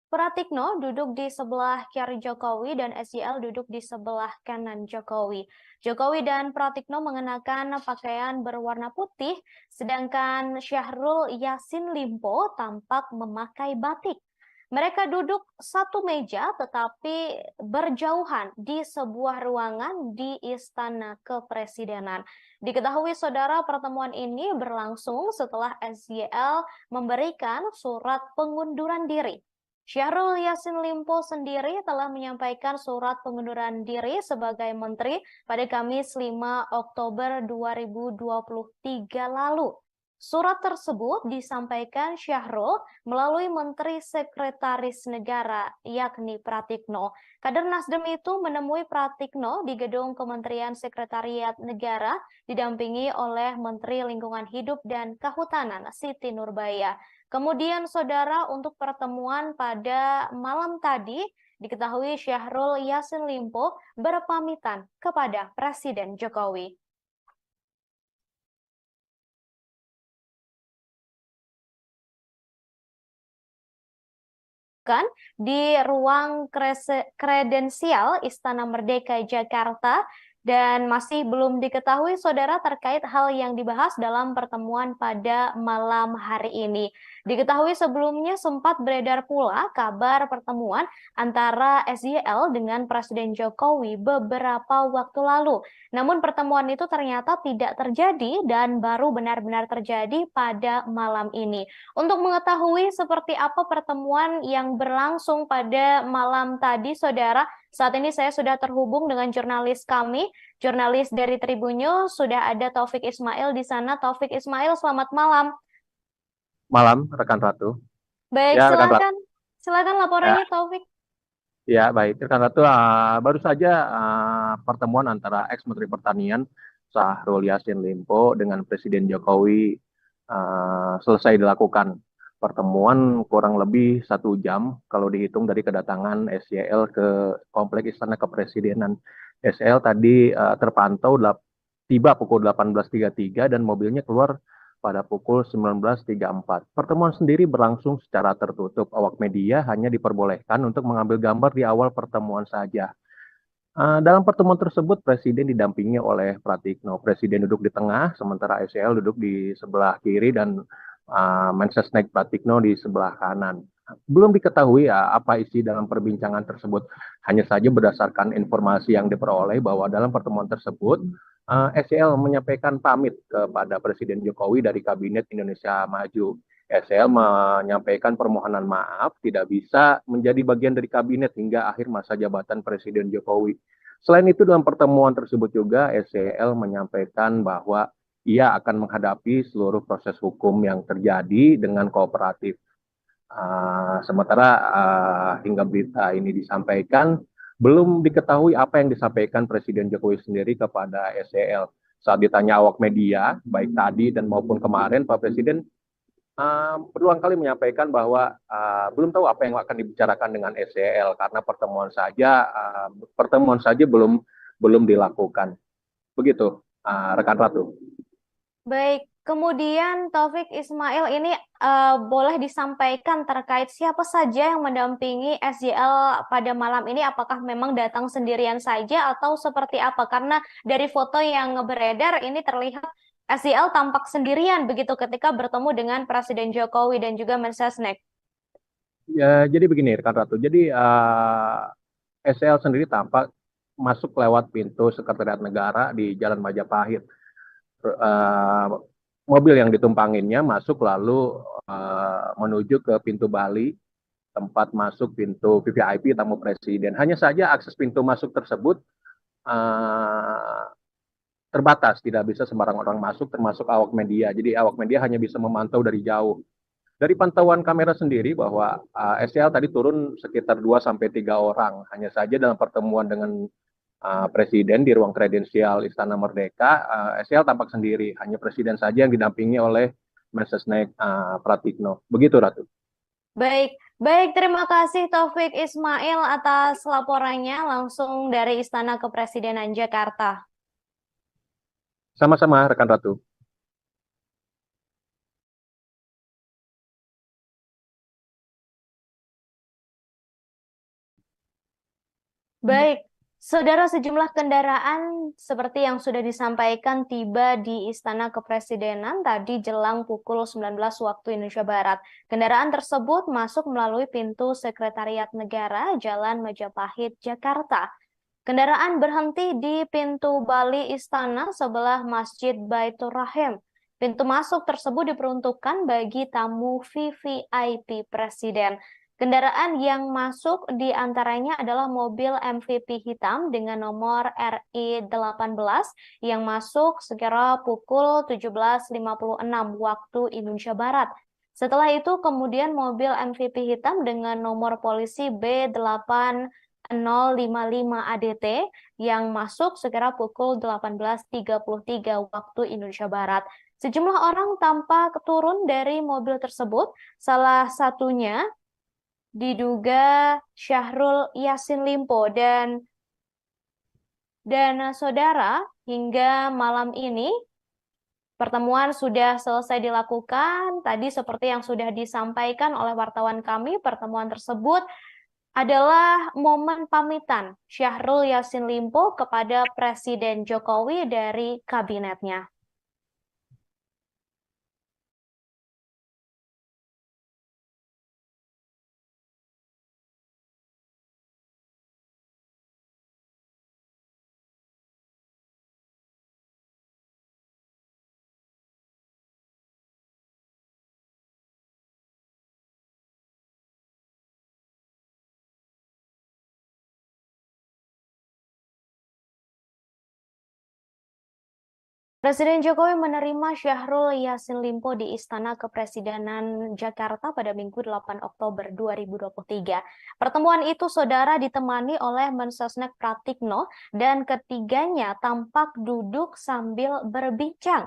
Pratikno duduk di sebelah kiri Jokowi dan SJL duduk di sebelah kanan Jokowi. Jokowi dan Pratikno mengenakan pakaian berwarna putih, sedangkan Syahrul Yassin Limpo tampak memakai batik. Mereka duduk satu meja tetapi berjauhan di sebuah ruangan di Istana Kepresidenan. Diketahui, saudara, pertemuan ini berlangsung setelah SJL memberikan surat pengunduran diri. Syahrul Yassin Limpo sendiri telah menyampaikan surat pengunduran diri sebagai menteri pada Kamis 5 Oktober 2023 lalu. Surat tersebut disampaikan Syahrul melalui Menteri Sekretaris Negara, yakni Pratikno. Kader Nasdem itu menemui Pratikno di gedung Kementerian Sekretariat Negara, didampingi oleh Menteri Lingkungan Hidup dan Kehutanan, Siti Nurbaya. Kemudian, saudara, untuk pertemuan pada malam tadi, diketahui Syahrul Yassin Limpo berpamitan kepada Presiden Jokowi. dilakukan di ruang kredensial Istana Merdeka Jakarta dan masih belum diketahui saudara terkait hal yang dibahas dalam pertemuan pada malam hari ini. Diketahui sebelumnya sempat beredar pula kabar pertemuan antara SYL dengan Presiden Jokowi beberapa waktu lalu. Namun pertemuan itu ternyata tidak terjadi dan baru benar-benar terjadi pada malam ini. Untuk mengetahui seperti apa pertemuan yang berlangsung pada malam tadi, saudara, saat ini saya sudah terhubung dengan jurnalis kami, jurnalis dari Tribun News, sudah ada Taufik Ismail di sana. Taufik Ismail, selamat malam. Malam, rekan Ratu. Baik, Ya, rekan Ratu. silakan laporannya, Taufik. Ya, baik. Rekan Ratu, baru saja pertemuan antara ex-Menteri Pertanian Syahrul Yassin Limpo dengan Presiden Jokowi selesai dilakukan. Pertemuan kurang lebih 1 jam kalau dihitung dari kedatangan SYL ke Kompleks Istana Kepresidenan. SYL tadi terpantau tiba pukul 18.33 dan mobilnya keluar pada pukul 19.34. Pertemuan sendiri berlangsung secara tertutup. Awak media hanya diperbolehkan untuk mengambil gambar di awal pertemuan saja. Dalam pertemuan tersebut, Presiden didampingi oleh Pratikno. Presiden duduk di tengah, sementara SYL duduk di sebelah kiri dan Mensesnek Pratikno di sebelah kanan. Belum diketahui apa isi dalam perbincangan tersebut. Hanya saja berdasarkan informasi yang diperoleh bahwa dalam pertemuan tersebut, SYL menyampaikan pamit kepada Presiden Jokowi dari Kabinet Indonesia Maju. SYL menyampaikan permohonan maaf tidak bisa menjadi bagian dari kabinet hingga akhir masa jabatan Presiden Jokowi. Selain itu, dalam pertemuan tersebut juga SYL menyampaikan bahwa ia akan menghadapi seluruh proses hukum yang terjadi dengan kooperatif. Sementara hingga berita ini disampaikan, belum diketahui apa yang disampaikan Presiden Jokowi sendiri kepada SYL. Saat ditanya awak media, baik tadi dan maupun kemarin, Pak Presiden berulang kali menyampaikan bahwa belum tahu apa yang akan dibicarakan dengan SYL karena pertemuan saja belum dilakukan. Begitu, rekan Ratu. Baik, kemudian Taufik Ismail ini boleh disampaikan terkait siapa saja yang mendampingi SYL pada malam ini? Apakah memang datang sendirian saja atau seperti apa? Karena dari foto yang beredar ini terlihat SYL tampak sendirian begitu ketika bertemu dengan Presiden Jokowi dan juga Mensesnek. Ya, jadi begini, rekan Ratu. Jadi SYL sendiri tampak masuk lewat pintu Sekretariat Negara di Jalan Majapahit. Mobil yang ditumpanginnya masuk lalu menuju ke pintu Bali, tempat masuk pintu VVIP tamu presiden. Hanya saja akses pintu masuk tersebut terbatas, tidak bisa sembarang orang masuk, termasuk awak media. Jadi awak media hanya bisa memantau dari jauh. Dari pantauan kamera sendiri bahwa SYL tadi turun sekitar 2-3 orang. Hanya saja dalam pertemuan dengan Presiden di ruang kredensial Istana Merdeka, SYL tampak sendiri. Hanya Presiden saja yang didampingi oleh Mensesnek Pratikno. Begitu, Ratu. Baik, terima kasih Taufik Ismail atas laporannya langsung dari Istana Kepresidenan Jakarta. Sama-sama, rekan Ratu. Baik, saudara, sejumlah kendaraan seperti yang sudah disampaikan tiba di Istana Kepresidenan tadi jelang pukul 19 waktu Indonesia Barat. Kendaraan tersebut masuk melalui pintu Sekretariat Negara Jalan Majapahit, Jakarta. Kendaraan berhenti di pintu Bali Istana sebelah Masjid Baitur Rahim. Pintu masuk tersebut diperuntukkan bagi tamu VVIP Presiden. Kendaraan yang masuk di antaranya adalah mobil MVP hitam dengan nomor RI18 yang masuk sekira pukul 17.56 waktu Indonesia Barat. Setelah itu kemudian mobil MVP hitam dengan nomor polisi B8055 ADT yang masuk sekira pukul 18.33 waktu Indonesia Barat. Sejumlah orang tampak turun dari mobil tersebut, salah satunya diduga Syahrul Yassin Limpo dan saudara hingga malam ini Pertemuan sudah selesai dilakukan. Tadi seperti yang sudah disampaikan oleh wartawan kami, pertemuan tersebut adalah momen pamitan Syahrul Yassin Limpo kepada Presiden Jokowi dari kabinetnya. Presiden Jokowi menerima Syahrul Yassin Limpo di Istana Kepresidenan Jakarta pada Minggu 8 Oktober 2023. Pertemuan itu, saudara, ditemani oleh Mensesnek Pratikno dan ketiganya tampak duduk sambil berbincang.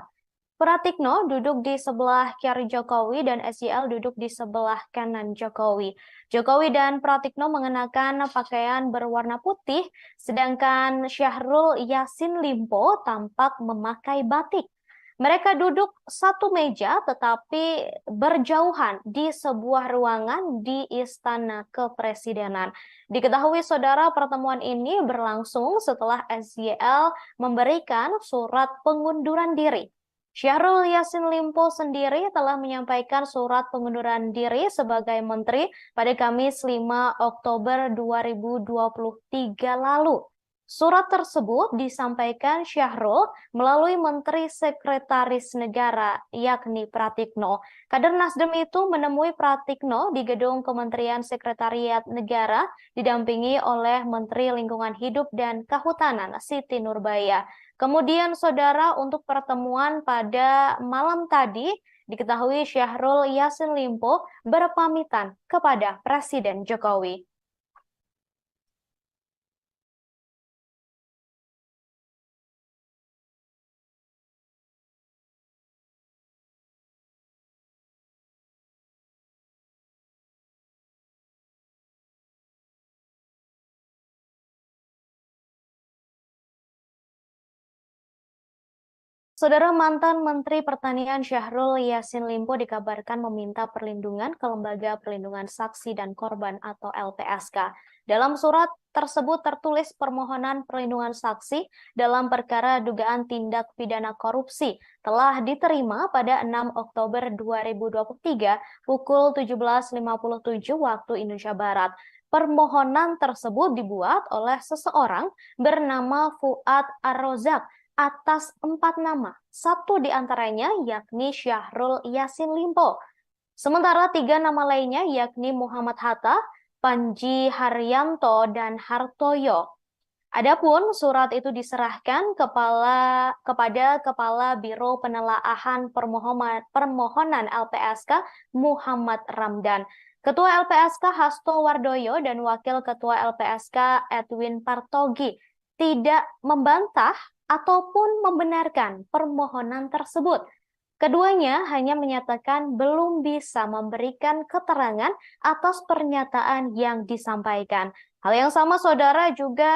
Pratikno duduk di sebelah kiri Jokowi dan SYL duduk di sebelah kanan Jokowi. Jokowi dan Pratikno mengenakan pakaian berwarna putih, sedangkan Syahrul Yassin Limpo tampak memakai batik. Mereka duduk satu meja tetapi berjauhan di sebuah ruangan di Istana Kepresidenan. Diketahui, saudara, pertemuan ini berlangsung setelah SYL memberikan surat pengunduran diri. Syahrul Yassin Limpo sendiri telah menyampaikan surat pengunduran diri sebagai menteri pada Kamis 5 Oktober 2023 lalu. Surat tersebut disampaikan Syahrul melalui Menteri Sekretaris Negara, yakni Pratikno. Kader Nasdem itu menemui Pratikno di gedung Kementerian Sekretariat Negara, didampingi oleh Menteri Lingkungan Hidup dan Kehutanan, Siti Nurbaya. Kemudian, saudara, untuk pertemuan pada malam tadi, diketahui Syahrul Yassin Limpo berpamitan kepada Presiden Jokowi. Saudara, mantan Menteri Pertanian Syahrul Yassin Limpo dikabarkan meminta perlindungan ke Lembaga Perlindungan Saksi dan Korban atau LPSK. Dalam surat tersebut tertulis permohonan perlindungan saksi dalam perkara dugaan tindak pidana korupsi telah diterima pada 6 Oktober 2023 pukul 17.57 waktu Indonesia Barat. Permohonan tersebut dibuat oleh seseorang bernama Fuad Ar-Rozak atas 4 nama, satu di antaranya yakni Syahrul Yassin Limpo. Sementara 3 nama lainnya yakni Muhammad Hatta, Panji Haryanto, dan Hartoyo. Adapun surat itu diserahkan kepada Kepala Biro Penelaahan Permohonan LPSK Muhammad Ramdan, Ketua LPSK Hasto Wardoyo, dan Wakil Ketua LPSK Edwin Partogi tidak membantah ataupun membenarkan permohonan tersebut. Keduanya hanya menyatakan belum bisa memberikan keterangan atas pernyataan yang disampaikan. Hal yang sama, saudara, juga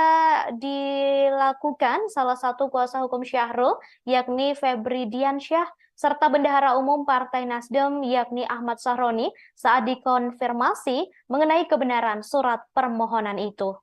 dilakukan salah satu kuasa hukum Syahrul, yakni Febri Diansyah, serta Bendahara Umum Partai Nasdem, yakni Ahmad Sahroni, saat dikonfirmasi mengenai kebenaran surat permohonan itu.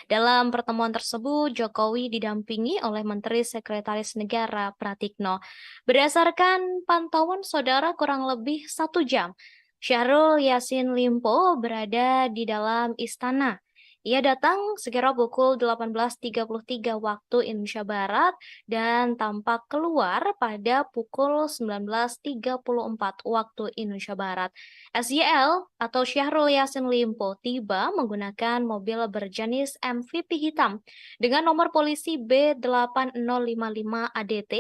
Dalam pertemuan tersebut, Jokowi didampingi oleh Menteri Sekretaris Negara Pratikno. Berdasarkan pantauan saudara kurang lebih 1 jam, Syahrul Yassin Limpo berada di dalam istana. Ia datang sekira pukul 18.33 waktu Indonesia Barat dan tampak keluar pada pukul 19.34 waktu Indonesia Barat. SYL atau Syahrul Yassin Limpo tiba menggunakan mobil berjenis MVP hitam dengan nomor polisi B8055 ADT,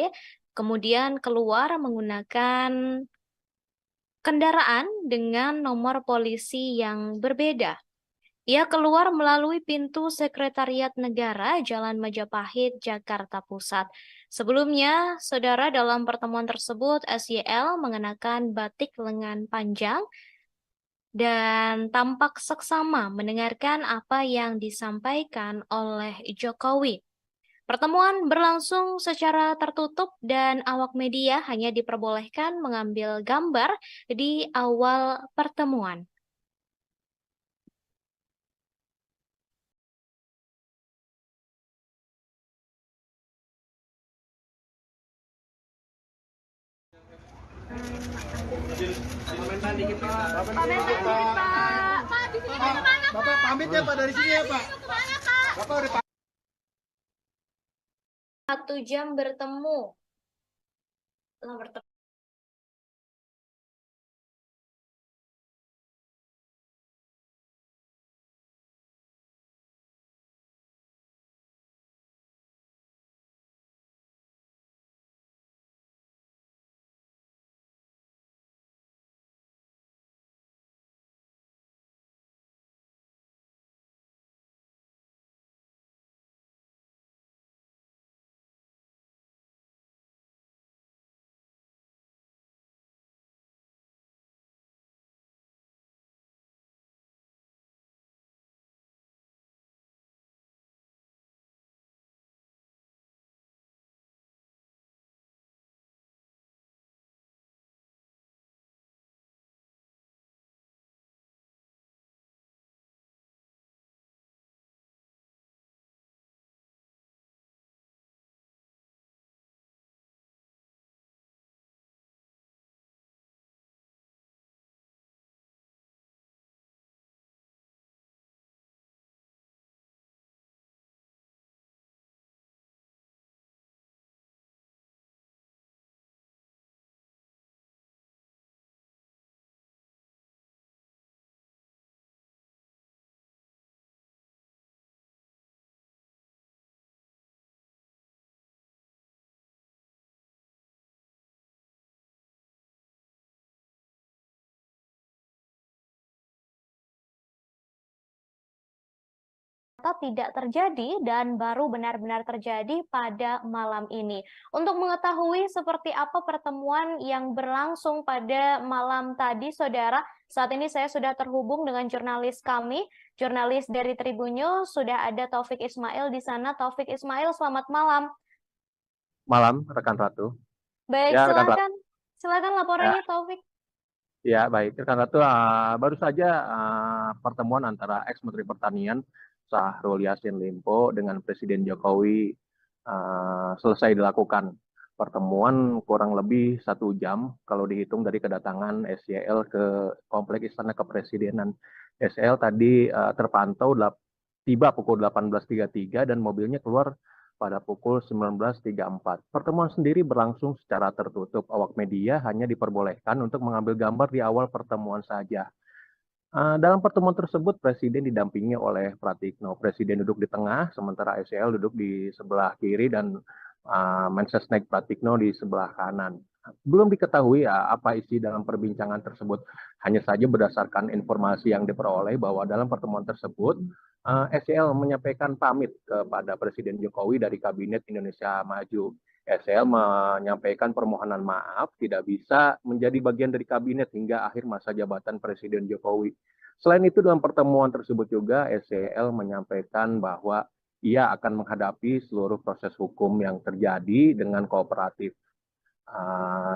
kemudian keluar menggunakan kendaraan dengan nomor polisi yang berbeda. Ia keluar melalui pintu Sekretariat Negara, Jalan Majapahit, Jakarta Pusat. Sebelumnya, saudara, dalam pertemuan tersebut, SYL mengenakan batik lengan panjang dan tampak seksama mendengarkan apa yang disampaikan oleh Jokowi. Pertemuan berlangsung secara tertutup dan awak media hanya diperbolehkan mengambil gambar di awal pertemuan. Komentar dikit Pak. Bapak pamit ya Pak dari sini ya Pak. Bapak udah 1 jam bertemu. Tidak terjadi dan baru benar-benar terjadi pada malam ini. Untuk mengetahui seperti apa pertemuan yang berlangsung pada malam tadi, saudara, saat ini saya sudah terhubung dengan jurnalis kami, jurnalis dari Tribun News, sudah ada Taufik Ismail di sana. Taufik Ismail, selamat malam. Malam, rekan Ratu. Baik, Ya, rekan Ratu. silakan laporannya, Taufik. Ya, baik. Rekan Ratu, baru saja pertemuan antara ex-Menteri Pertanian Syahrul Yassin Limpo dengan Presiden Jokowi selesai dilakukan. Pertemuan kurang lebih 1 jam kalau dihitung dari kedatangan SYL ke Kompleks Istana Kepresidenan. SYL tadi terpantau tiba pukul 18.33 dan mobilnya keluar pada pukul 19.34. Pertemuan sendiri berlangsung secara tertutup. Awak media hanya diperbolehkan untuk mengambil gambar di awal pertemuan saja. Dalam pertemuan tersebut, Presiden didampingi oleh Pratikno. Presiden duduk di tengah, sementara SYL duduk di sebelah kiri dan Mensesnek Pratikno di sebelah kanan. Belum diketahui apa isi dalam perbincangan tersebut. Hanya saja berdasarkan informasi yang diperoleh bahwa dalam pertemuan tersebut, SYL menyampaikan pamit kepada Presiden Jokowi dari Kabinet Indonesia Maju. SL menyampaikan permohonan maaf tidak bisa menjadi bagian dari kabinet hingga akhir masa jabatan Presiden Jokowi. Selain itu dalam pertemuan tersebut juga SCL menyampaikan bahwa ia akan menghadapi seluruh proses hukum yang terjadi dengan kooperatif.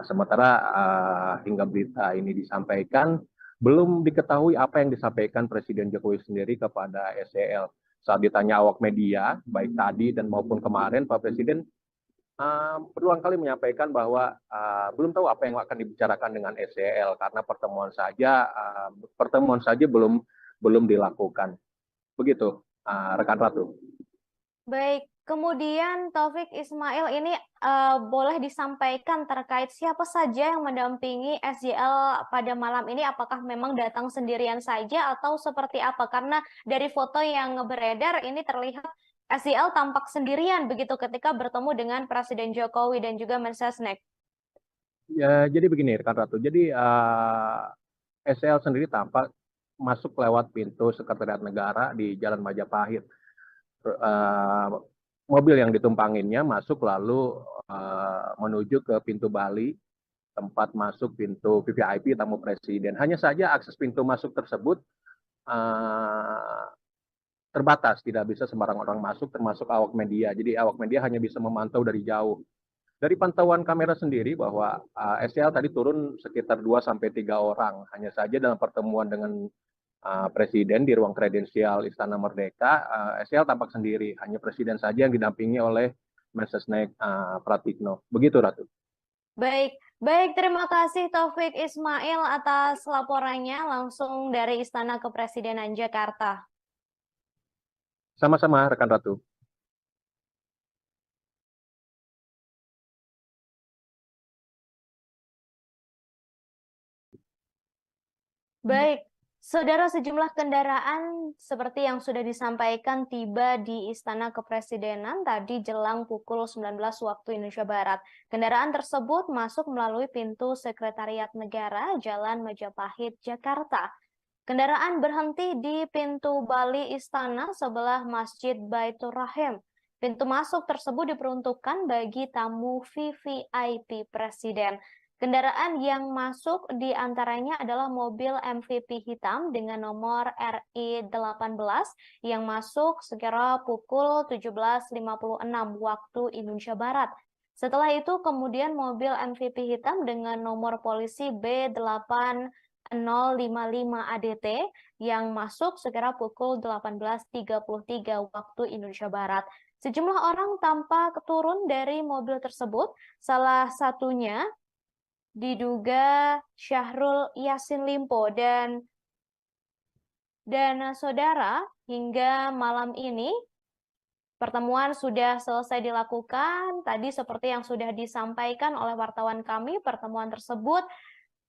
Sementara hingga berita ini disampaikan, belum diketahui apa yang disampaikan Presiden Jokowi sendiri kepada SCL. Saat ditanya awak media, baik tadi dan maupun kemarin, Pak Presiden berulang kali menyampaikan bahwa belum tahu apa yang akan dibicarakan dengan SEL karena pertemuan saja belum dilakukan. Begitu, rekan Ratu. Baik, kemudian Taufik Ismail ini boleh disampaikan terkait siapa saja yang mendampingi SJL pada malam ini? Apakah memang datang sendirian saja atau seperti apa? Karena dari foto yang beredar ini terlihat SJL tampak sendirian begitu ketika bertemu dengan Presiden Jokowi dan juga Mensesnek. Ya, jadi begini, rekan Ratu. Jadi SEL sendiri tampak masuk lewat pintu Sekretariat Negara di Jalan Majapahit. Mobil yang ditumpanginnya masuk lalu menuju ke pintu Bali, tempat masuk pintu VVIP tamu presiden. Hanya saja akses pintu masuk tersebut terbatas, tidak bisa sembarang orang masuk, termasuk awak media. Jadi awak media hanya bisa memantau dari jauh. Dari pantauan kamera sendiri bahwa SEL tadi turun sekitar 2-3 orang. Hanya saja dalam pertemuan dengan Presiden di ruang kredensial Istana Merdeka, SEL tampak sendiri. Hanya Presiden saja yang didampingi oleh Mensesnek Pratikno. Begitu, Ratu. Baik, baik, terima kasih Taufik Ismail atas laporannya langsung dari Istana Kepresidenan Jakarta. Sama-sama, rekan Ratu. Baik, saudara, sejumlah kendaraan seperti yang sudah disampaikan tiba di Istana Kepresidenan tadi jelang pukul 19 waktu Indonesia Barat. Kendaraan tersebut masuk melalui pintu Sekretariat Negara Jalan Majapahit, Jakarta. Kendaraan berhenti di pintu Bali Istana sebelah Masjid Baitur Rahim. Pintu masuk tersebut diperuntukkan bagi tamu VVIP Presiden. Kendaraan yang masuk di antaranya adalah mobil MVP hitam dengan nomor RI18 yang masuk sekira pukul 17.56 waktu Indonesia Barat. Setelah itu kemudian mobil MVP hitam dengan nomor polisi B8055 ADT yang masuk sekira pukul 18.33 waktu Indonesia Barat. Sejumlah orang tampak turun dari mobil tersebut, salah satunya diduga Syahrul Yassin Limpo dan saudara, hingga malam ini pertemuan sudah selesai dilakukan. Tadi seperti yang sudah disampaikan oleh wartawan kami, pertemuan tersebut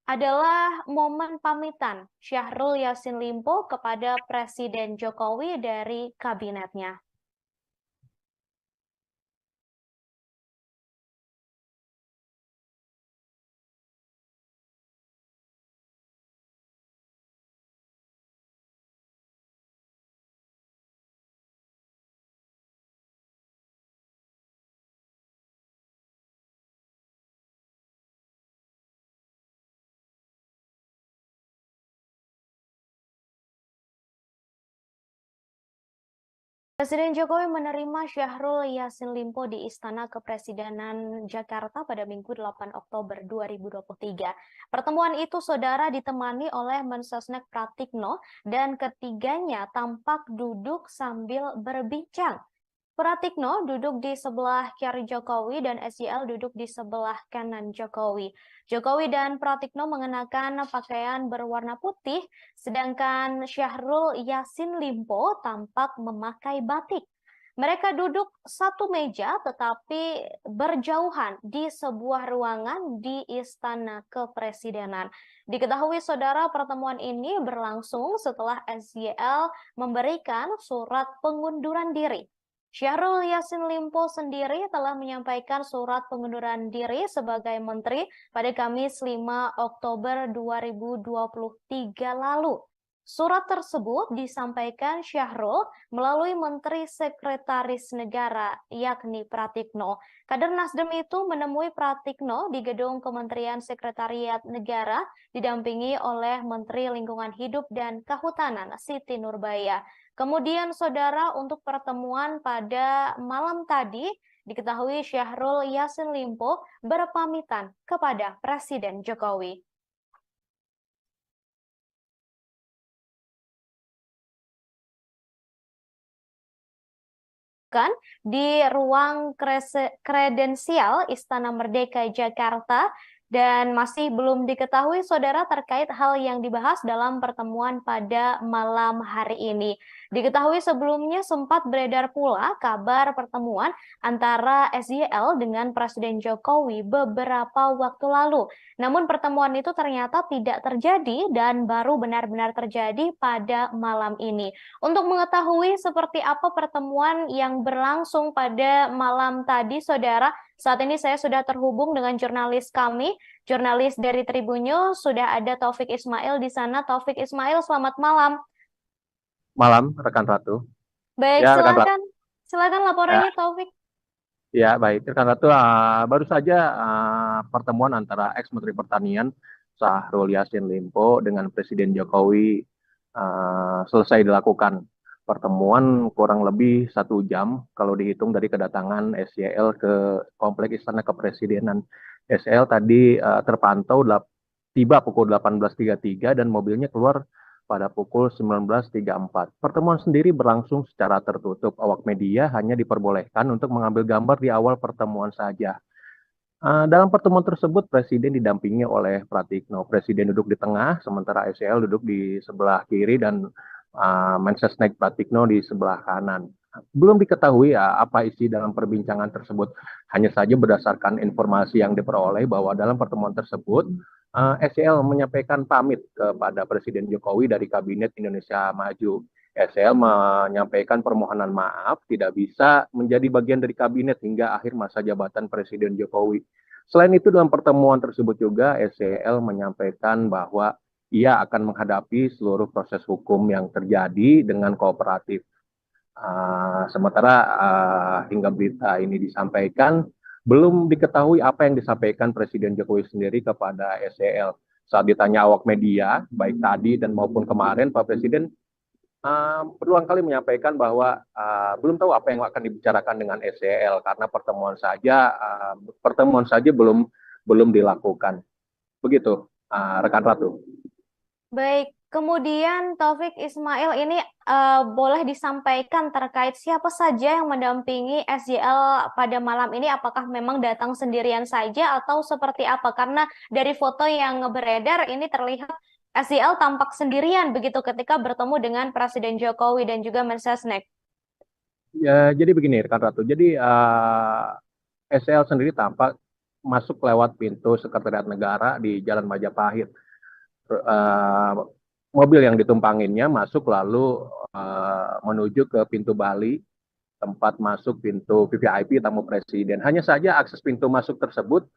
adalah momen pamitan Syahrul Yassin Limpo kepada Presiden Jokowi dari kabinetnya. Presiden Jokowi menerima Syahrul Yassin Limpo di Istana Kepresidenan Jakarta pada Minggu 8 Oktober 2023. Pertemuan itu, saudara, ditemani oleh Mensesnek Pratikno dan ketiganya tampak duduk sambil berbincang. Pratikno duduk di sebelah kiri Jokowi dan SJL duduk di sebelah kanan Jokowi. Jokowi dan Pratikno mengenakan pakaian berwarna putih, sedangkan Syahrul Yassin Limpo tampak memakai batik. Mereka duduk satu meja tetapi berjauhan di sebuah ruangan di Istana Kepresidenan. Diketahui, saudara, pertemuan ini berlangsung setelah SJL memberikan surat pengunduran diri. Syahrul Yassin Limpo sendiri telah menyampaikan surat pengunduran diri sebagai menteri pada Kamis 5 Oktober 2023 lalu. Surat tersebut disampaikan Syahrul melalui Menteri Sekretaris Negara, yakni Pratikno. Kader Nasdem itu menemui Pratikno di gedung Kementerian Sekretariat Negara, didampingi oleh Menteri Lingkungan Hidup dan Kehutanan, Siti Nurbaya. Kemudian, saudara, untuk pertemuan pada malam tadi, diketahui Syahrul Yassin Limpo berpamitan kepada Presiden Jokowi. dilakukan di ruang kredensial Istana Merdeka Jakarta dan masih belum diketahui saudara terkait hal yang dibahas dalam pertemuan pada malam hari ini. Diketahui sebelumnya sempat beredar pula kabar pertemuan antara SYL dengan Presiden Jokowi beberapa waktu lalu. Namun pertemuan itu ternyata tidak terjadi dan baru benar-benar terjadi pada malam ini. Untuk mengetahui seperti apa pertemuan yang berlangsung pada malam tadi, saudara, saat ini saya sudah terhubung dengan jurnalis kami, jurnalis dari Tribun News, sudah ada Taufik Ismail di sana. Taufik Ismail, selamat malam. Malam, rekan Ratu. Baik, Ya, rekan Ratu. silakan laporannya Taufik. Ya, baik. Rekan Ratu, baru saja pertemuan antara ex-Menteri Pertanian Syahrul Yassin Limpo dengan Presiden Jokowi selesai dilakukan. Pertemuan kurang lebih 1 jam kalau dihitung dari kedatangan SYL ke Kompleks Istana Kepresidenan. SYL tadi terpantau tiba pukul 18.33 dan mobilnya keluar pada pukul 19.34. Pertemuan sendiri berlangsung secara tertutup. Awak media hanya diperbolehkan untuk mengambil gambar di awal pertemuan saja. Dalam pertemuan tersebut, Presiden didampingi oleh Pratikno. Presiden duduk di tengah, sementara SYL duduk di sebelah kiri dan Mensesnek Pratikno di sebelah kanan. Belum diketahui apa isi dalam perbincangan tersebut. Hanya saja berdasarkan informasi yang diperoleh bahwa dalam pertemuan tersebut, SYL menyampaikan pamit kepada Presiden Jokowi dari Kabinet Indonesia Maju. SYL menyampaikan permohonan maaf tidak bisa menjadi bagian dari kabinet hingga akhir masa jabatan Presiden Jokowi. Selain itu, dalam pertemuan tersebut juga SYL menyampaikan bahwa ia akan menghadapi seluruh proses hukum yang terjadi dengan kooperatif. Sementara hingga berita ini disampaikan, belum diketahui apa yang disampaikan Presiden Jokowi sendiri kepada SYL. Saat ditanya awak media, baik tadi dan maupun kemarin, Pak Presiden berulang kali menyampaikan bahwa belum tahu apa yang akan dibicarakan dengan SYL karena pertemuan saja belum dilakukan. Begitu, rekan Ratu. Baik, kemudian Taufik Ismail ini boleh disampaikan terkait siapa saja yang mendampingi SYL pada malam ini? Apakah memang datang sendirian saja atau seperti apa? Karena dari foto yang beredar ini terlihat SYL tampak sendirian begitu ketika bertemu dengan Presiden Jokowi dan juga Mensesnek. Ya, jadi begini, rekan Ratu. Jadi SYL sendiri tampak masuk lewat pintu Sekretariat Negara di Jalan Majapahit. Mobil yang ditumpanginnya masuk lalu menuju ke pintu Bali, tempat masuk pintu VVIP tamu presiden. Hanya saja akses pintu masuk tersebut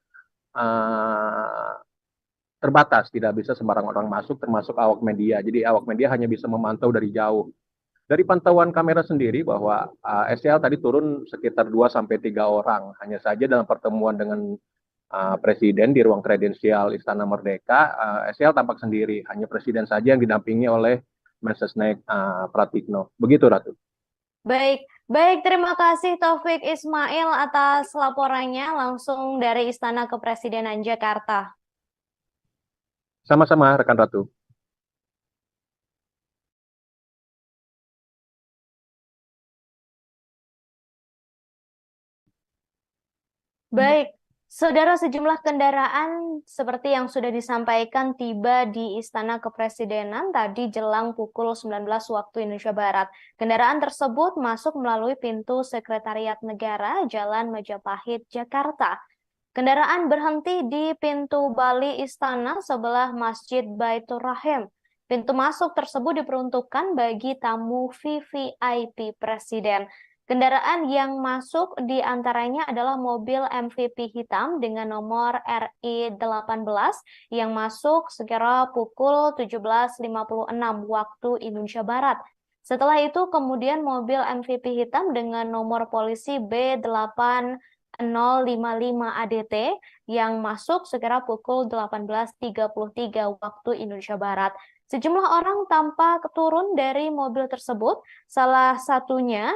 terbatas, tidak bisa sembarang orang masuk, termasuk awak media. Jadi awak media hanya bisa memantau dari jauh. Dari pantauan kamera sendiri bahwa SYL tadi turun sekitar 2-3 orang. Hanya saja dalam pertemuan dengan Presiden di ruang kredensial Istana Merdeka, SYL tampak sendiri. Hanya Presiden saja yang didampingi oleh Mensesnek Pratikno. Begitu, Ratu. Baik, terima kasih Taufik Ismail atas laporannya langsung dari Istana Kepresidenan Jakarta. Sama-sama, rekan Ratu. Baik, saudara, sejumlah kendaraan seperti yang sudah disampaikan tiba di Istana Kepresidenan tadi jelang pukul 19 waktu Indonesia Barat. Kendaraan tersebut masuk melalui pintu Sekretariat Negara Jalan Majapahit, Jakarta. Kendaraan berhenti di pintu Bali Istana sebelah Masjid Baitur Rahim. Pintu masuk tersebut diperuntukkan bagi tamu VVIP Presiden. Kendaraan yang masuk di antaranya adalah mobil MVP hitam dengan nomor RI18 yang masuk sekira pukul 17.56 waktu Indonesia Barat. Setelah itu kemudian mobil MVP hitam dengan nomor polisi B8055 ADT yang masuk sekira pukul 18.33 waktu Indonesia Barat. Sejumlah orang tampak turun dari mobil tersebut, salah satunya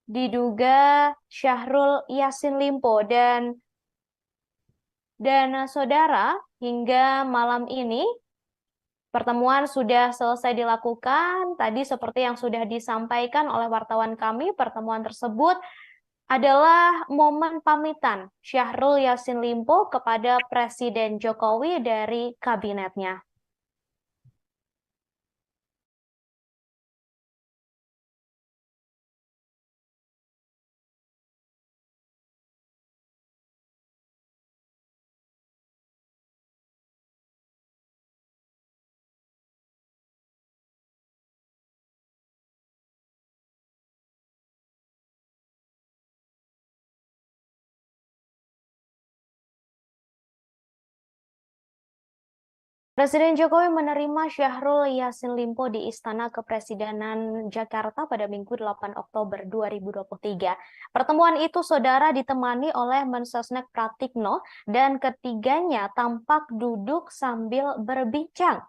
diduga Syahrul Yassin Limpo dan saudara hingga malam ini Pertemuan sudah selesai dilakukan. Tadi seperti yang sudah disampaikan oleh wartawan kami, pertemuan tersebut adalah momen pamitan Syahrul Yassin Limpo kepada Presiden Jokowi dari kabinetnya. Presiden Jokowi menerima Syahrul Yassin Limpo di Istana Kepresidenan Jakarta pada Minggu 8 Oktober 2023. Pertemuan itu, saudara, ditemani oleh Mensesnek Pratikno dan ketiganya tampak duduk sambil berbincang.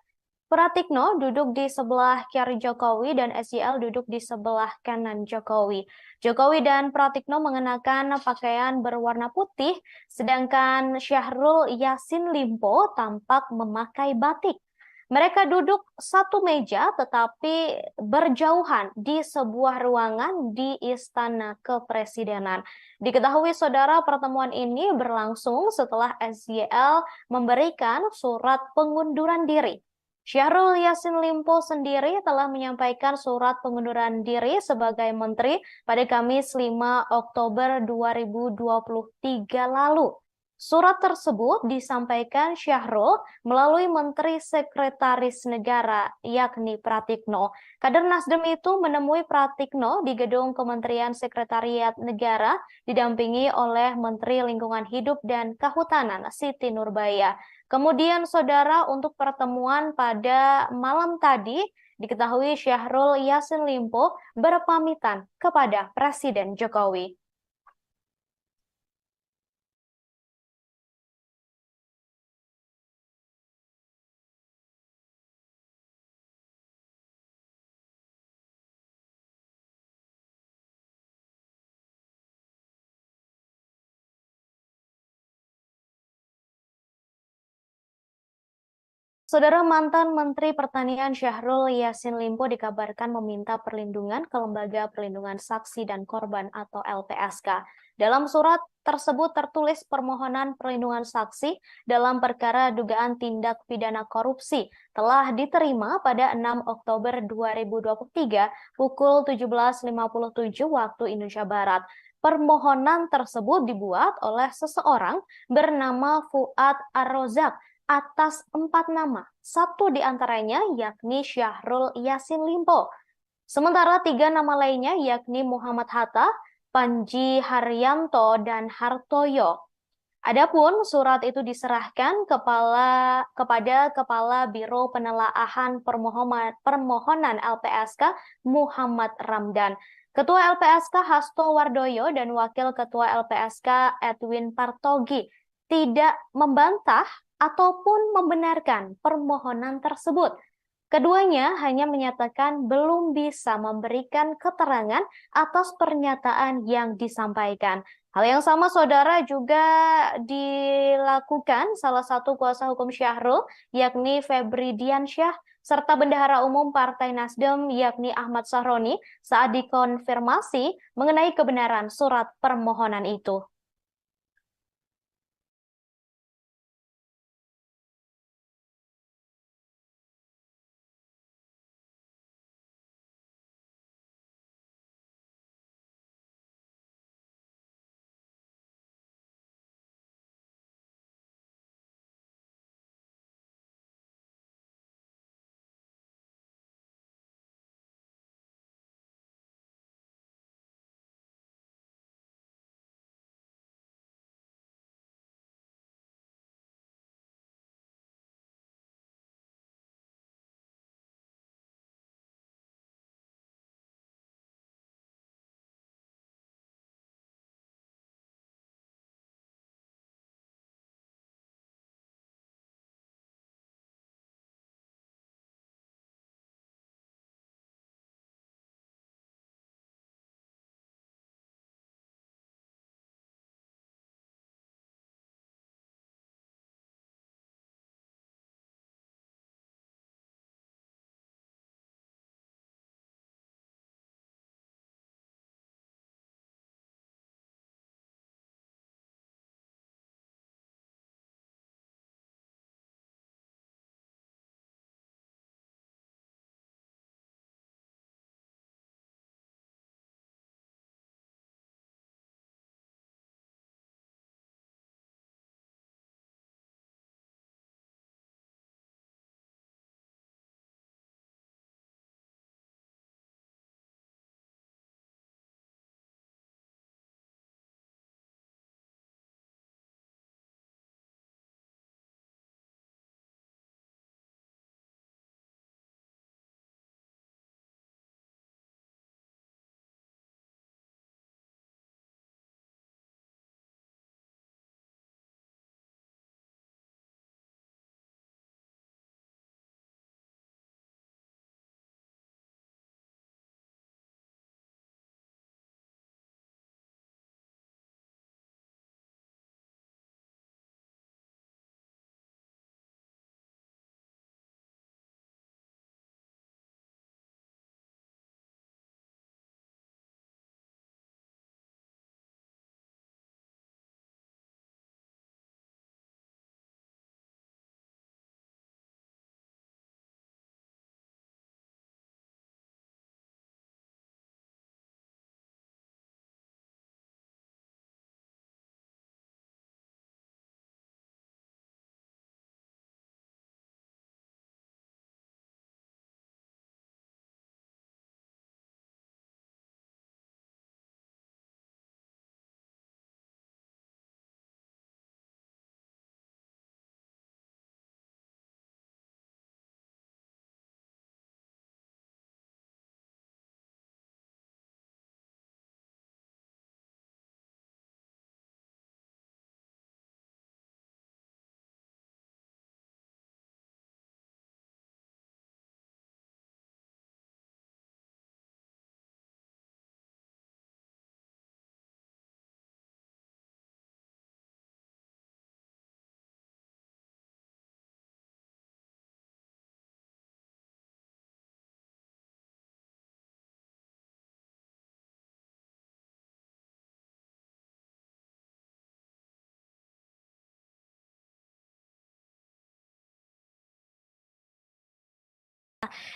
Pratikno duduk di sebelah kiri Jokowi dan SYL duduk di sebelah kanan Jokowi. Jokowi dan Pratikno mengenakan pakaian berwarna putih, sedangkan Syahrul Yassin Limpo tampak memakai batik. Mereka duduk satu meja tetapi berjauhan di sebuah ruangan di Istana Kepresidenan. Diketahui, saudara, pertemuan ini berlangsung setelah SYL memberikan surat pengunduran diri. Syahrul Yassin Limpo sendiri telah menyampaikan surat pengunduran diri sebagai menteri pada Kamis 5 Oktober 2023 lalu. Surat tersebut disampaikan Syahrul melalui Menteri Sekretaris Negara, yakni Pratikno. Kader Nasdem itu menemui Pratikno di gedung Kementerian Sekretariat Negara, didampingi oleh Menteri Lingkungan Hidup dan Kehutanan, Siti Nurbaya. Kemudian, saudara, untuk pertemuan pada malam tadi, diketahui Syahrul Yassin Limpo berpamitan kepada Presiden Jokowi. Saudara, mantan Menteri Pertanian Syahrul Yassin Limpo dikabarkan meminta perlindungan ke Lembaga Perlindungan Saksi dan Korban atau LPSK. Dalam surat tersebut tertulis permohonan perlindungan saksi dalam perkara dugaan tindak pidana korupsi telah diterima pada 6 Oktober 2023 pukul 17.57 waktu Indonesia Barat. Permohonan tersebut dibuat oleh seseorang bernama Fuad Ar-Rozak atas 4 nama, satu di antaranya yakni Syahrul Yassin Limpo. Sementara 3 nama lainnya yakni Muhammad Hatta, Panji Haryanto, dan Hartoyo. Adapun surat itu diserahkan kepada Kepala Biro Penelaahan Permohonan LPSK Muhammad Ramdan, Ketua LPSK Hasto Wardoyo, dan Wakil Ketua LPSK Edwin Partogi tidak membantah ataupun membenarkan permohonan tersebut. Keduanya hanya menyatakan belum bisa memberikan keterangan atas pernyataan yang disampaikan. Hal yang sama, saudara, juga dilakukan salah satu kuasa hukum Syahrul, yakni Febri Diansyah, serta Bendahara Umum Partai Nasdem, yakni Ahmad Sahroni, saat dikonfirmasi mengenai kebenaran surat permohonan itu.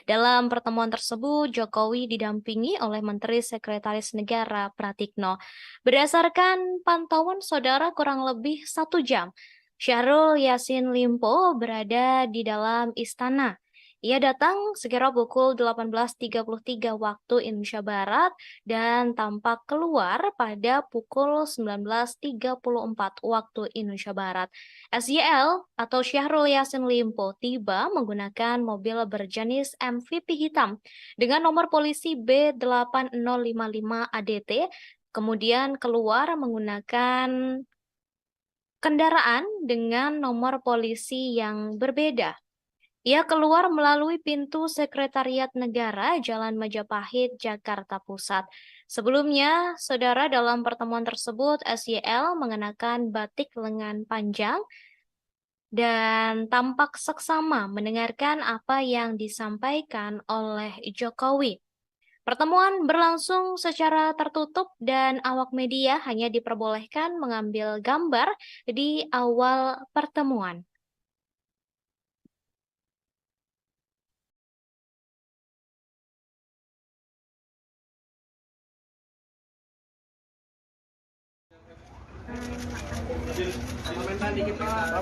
Dalam pertemuan tersebut, Jokowi didampingi oleh Menteri Sekretaris Negara Pratikno. Berdasarkan pantauan saudara kurang lebih 1 jam, Syahrul Yassin Limpo berada di dalam istana. Ia datang sekira pukul 18.33 waktu Indonesia Barat dan tampak keluar pada pukul 19.34 waktu Indonesia Barat. SYL atau Syahrul Yassin Limpo tiba menggunakan mobil berjenis MVP hitam dengan nomor polisi B8055 ADT, kemudian keluar menggunakan kendaraan dengan nomor polisi yang berbeda. Ia keluar melalui pintu Sekretariat Negara, Jalan Majapahit, Jakarta Pusat. Sebelumnya, saudara, dalam pertemuan tersebut, SYL mengenakan batik lengan panjang dan tampak seksama mendengarkan apa yang disampaikan oleh Jokowi. Pertemuan berlangsung secara tertutup dan awak media hanya diperbolehkan mengambil gambar di awal pertemuan. Komentar dikit Pak.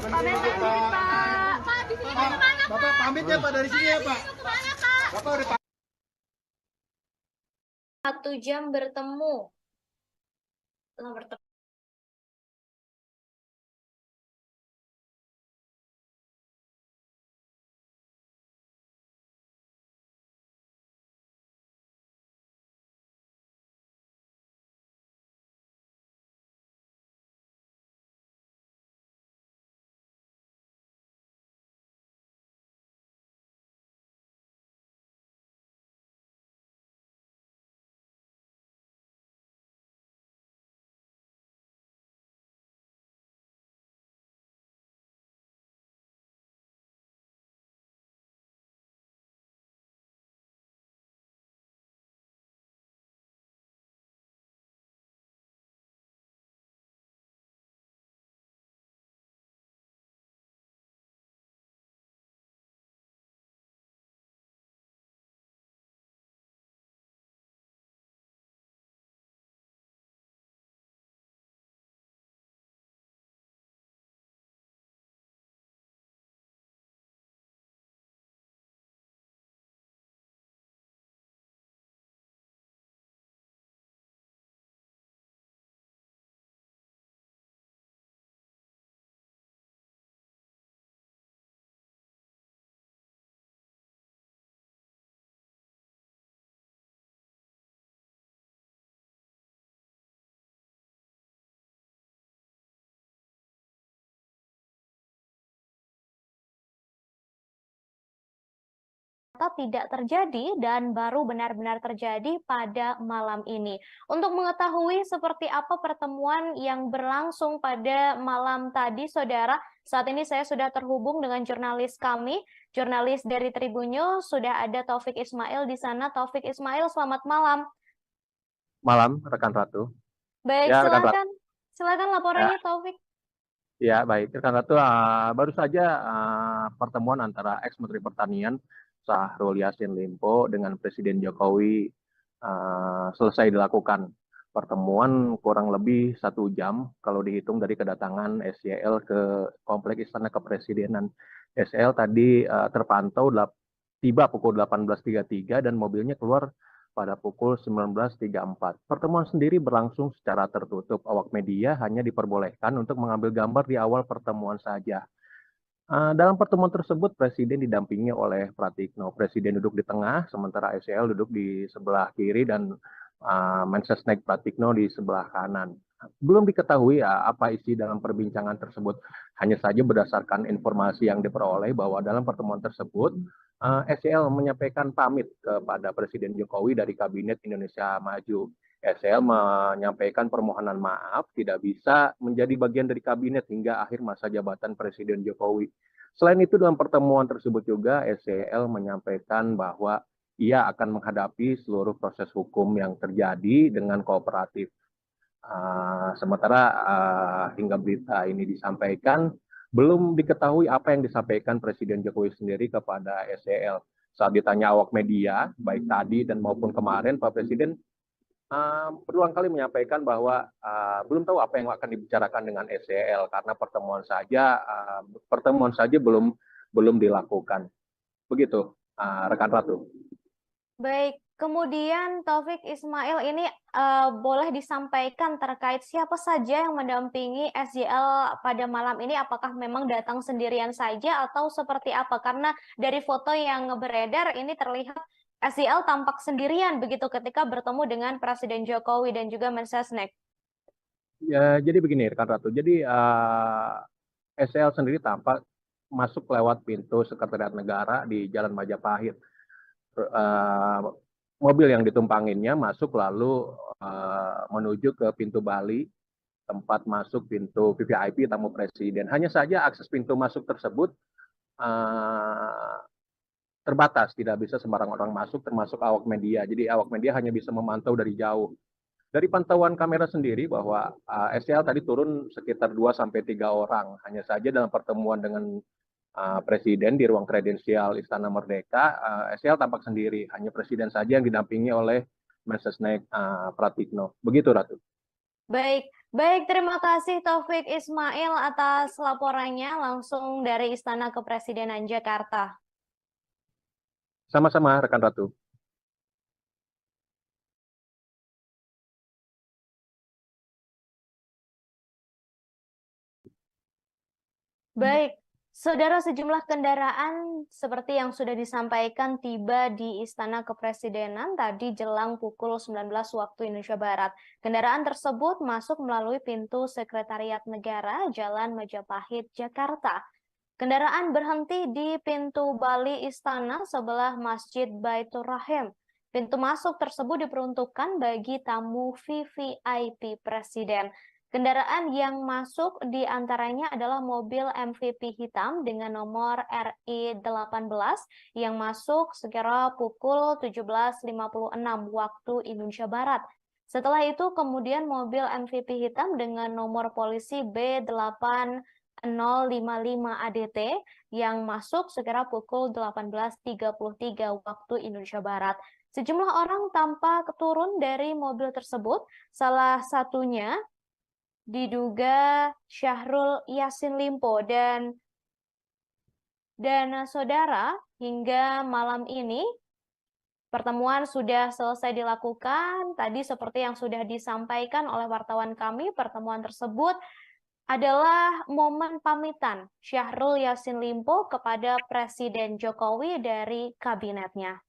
Bapak pamit ya Pak dari sini ya Pak. Bapak udah 1 jam bertemu. Tidak terjadi dan baru benar-benar terjadi pada malam ini. Untuk mengetahui seperti apa pertemuan yang berlangsung pada malam tadi, saudara, saat ini saya sudah terhubung dengan jurnalis kami, jurnalis dari Tribun News, sudah ada Taufik Ismail di sana. Taufik Ismail, selamat malam. Malam, rekan Ratu. Baik, Ya, rekan Ratu. silakan laporannya, Taufik. Ya, baik. Rekan Ratu, baru saja pertemuan antara ex-Menteri Pertanian Syahrul Yassin Limpo dengan Presiden Jokowi selesai dilakukan. Pertemuan kurang lebih 1 jam kalau dihitung dari kedatangan SYL ke Kompleks Istana Kepresidenan. SYL tadi terpantau tiba pukul 18.33 dan mobilnya keluar pada pukul 19.34. Pertemuan sendiri berlangsung secara tertutup. Awak media hanya diperbolehkan untuk mengambil gambar di awal pertemuan saja. Dalam pertemuan tersebut, Presiden didampingi oleh Pratikno. Presiden duduk di tengah, sementara SYL duduk di sebelah kiri dan Mensesnek Pratikno di sebelah kanan. Belum diketahui apa isi dalam perbincangan tersebut. Hanya saja berdasarkan informasi yang diperoleh bahwa dalam pertemuan tersebut, SYL menyampaikan pamit kepada Presiden Jokowi dari Kabinet Indonesia Maju. SL menyampaikan permohonan maaf tidak bisa menjadi bagian dari kabinet hingga akhir masa jabatan Presiden Jokowi. Selain itu dalam pertemuan tersebut juga SCL menyampaikan bahwa ia akan menghadapi seluruh proses hukum yang terjadi dengan kooperatif. Sementara hingga berita ini disampaikan, belum diketahui apa yang disampaikan Presiden Jokowi sendiri kepada SCL. Saat ditanya awak media, baik tadi dan maupun kemarin, Pak Presiden berulang kali menyampaikan bahwa belum tahu apa yang akan dibicarakan dengan SEL karena pertemuan saja belum dilakukan. Begitu, rekan Ratu. Baik, kemudian Taufik Ismail ini boleh disampaikan terkait siapa saja yang mendampingi SJL pada malam ini? Apakah memang datang sendirian saja atau seperti apa? Karena dari foto yang beredar ini terlihat SJL tampak sendirian begitu ketika bertemu dengan Presiden Jokowi dan juga Mensesnek. Ya, jadi begini, rekan Ratu. Jadi SEL sendiri tampak masuk lewat pintu Sekretariat Negara di Jalan Majapahit. Mobil yang ditumpanginnya masuk lalu menuju ke pintu Bali, tempat masuk pintu VVIP tamu presiden. Hanya saja akses pintu masuk tersebut terbatas, tidak bisa sembarang orang masuk, termasuk awak media. Jadi awak media hanya bisa memantau dari jauh. Dari pantauan kamera sendiri bahwa SEL tadi turun sekitar 2-3 orang. Hanya saja dalam pertemuan dengan Presiden di ruang kredensial Istana Merdeka, SEL tampak sendiri. Hanya Presiden saja yang didampingi oleh Mensesnek Pratikno. Begitu, Ratu. Baik, baik, terima kasih Taufik Ismail atas laporannya langsung dari Istana Kepresidenan Jakarta. Sama-sama, rekan Ratu. Baik, saudara, sejumlah kendaraan seperti yang sudah disampaikan tiba di Istana Kepresidenan tadi jelang pukul 19 waktu Indonesia Barat. Kendaraan tersebut masuk melalui pintu Sekretariat Negara Jalan Majapahit, Jakarta. Kendaraan berhenti di pintu Bali Istana sebelah Masjid Baitur Rahim. Pintu masuk tersebut diperuntukkan bagi tamu VVIP Presiden. Kendaraan yang masuk di antaranya adalah mobil MVP hitam dengan nomor RI18 yang masuk sekira pukul 17.56 waktu Indonesia Barat. Setelah itu kemudian mobil MVP hitam dengan nomor polisi B8 055 ADT yang masuk sekira pukul 18.33 waktu Indonesia Barat. Sejumlah orang tampak turun dari mobil tersebut, salah satunya diduga Syahrul Yassin Limpo dan saudara, hingga malam ini pertemuan sudah selesai dilakukan. Tadi seperti yang sudah disampaikan oleh wartawan kami, pertemuan tersebut adalah momen pamitan Syahrul Yassin Limpo kepada Presiden Jokowi dari kabinetnya.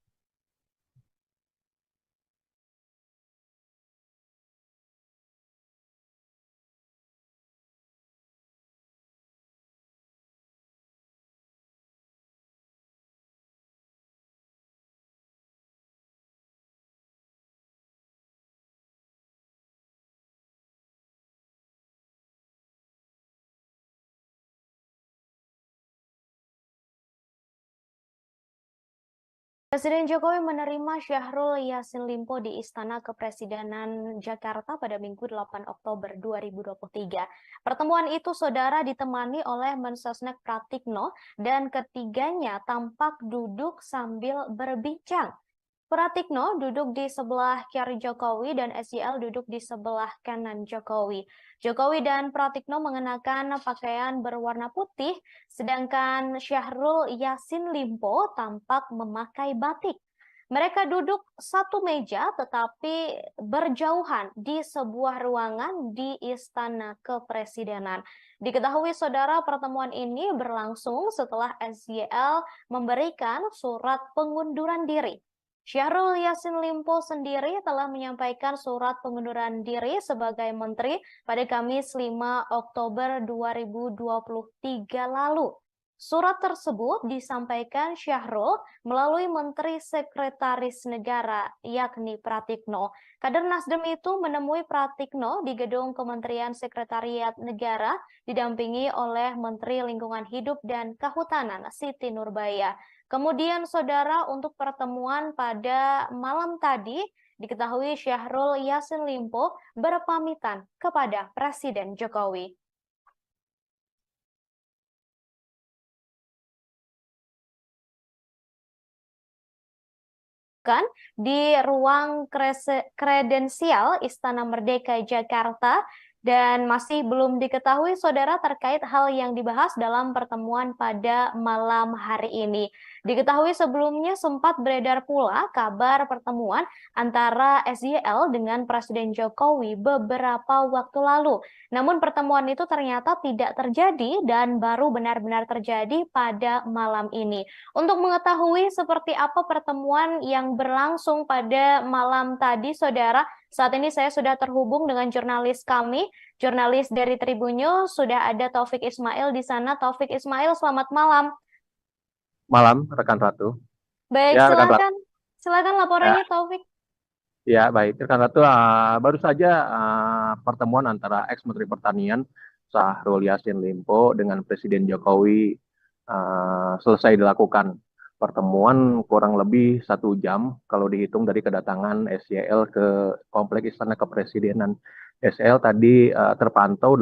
Presiden Jokowi menerima Syahrul Yassin Limpo di Istana Kepresidenan Jakarta pada Minggu 8 Oktober 2023. Pertemuan itu, saudara, ditemani oleh Mensesnek Pratikno dan ketiganya tampak duduk sambil berbincang. Pratikno duduk di sebelah kiri Jokowi dan SJL duduk di sebelah kanan Jokowi. Jokowi dan Pratikno mengenakan pakaian berwarna putih, sedangkan Syahrul Yassin Limpo tampak memakai batik. Mereka duduk satu meja tetapi berjauhan di sebuah ruangan di Istana Kepresidenan. Diketahui, saudara, pertemuan ini berlangsung setelah SJL memberikan surat pengunduran diri. Syahrul Yassin Limpo sendiri telah menyampaikan surat pengunduran diri sebagai menteri pada Kamis 5 Oktober 2023 lalu. Surat tersebut disampaikan Syahrul melalui Menteri Sekretaris Negara, yakni Pratikno. Kader Nasdem itu menemui Pratikno di gedung Kementerian Sekretariat Negara, didampingi oleh Menteri Lingkungan Hidup dan Kehutanan, Siti Nurbaya. Kemudian, saudara, untuk pertemuan pada malam tadi, diketahui Syahrul Yassin Limpo berpamitan kepada Presiden Jokowi. dilakukan di ruang kredensial Istana Merdeka Jakarta dan masih belum diketahui saudara terkait hal yang dibahas dalam pertemuan pada malam hari ini. Diketahui sebelumnya sempat beredar pula kabar pertemuan antara SYL dengan Presiden Jokowi beberapa waktu lalu. Namun pertemuan itu ternyata tidak terjadi dan baru benar-benar terjadi pada malam ini. Untuk mengetahui seperti apa pertemuan yang berlangsung pada malam tadi, saudara, saat ini saya sudah terhubung dengan jurnalis kami, jurnalis dari Tribun News, sudah ada Taufik Ismail di sana. Taufik Ismail, selamat malam. Malam, rekan Ratu. Baik, Ya, rekan Ratu. silakan laporannya, Taufik. Ya, baik. Rekan Ratu, baru saja pertemuan antara ex-Menteri Pertanian Syahrul Yassin Limpo dengan Presiden Jokowi selesai dilakukan. Pertemuan kurang lebih 1 jam kalau dihitung dari kedatangan SYL ke Kompleks Istana Kepresidenan. SYL tadi terpantau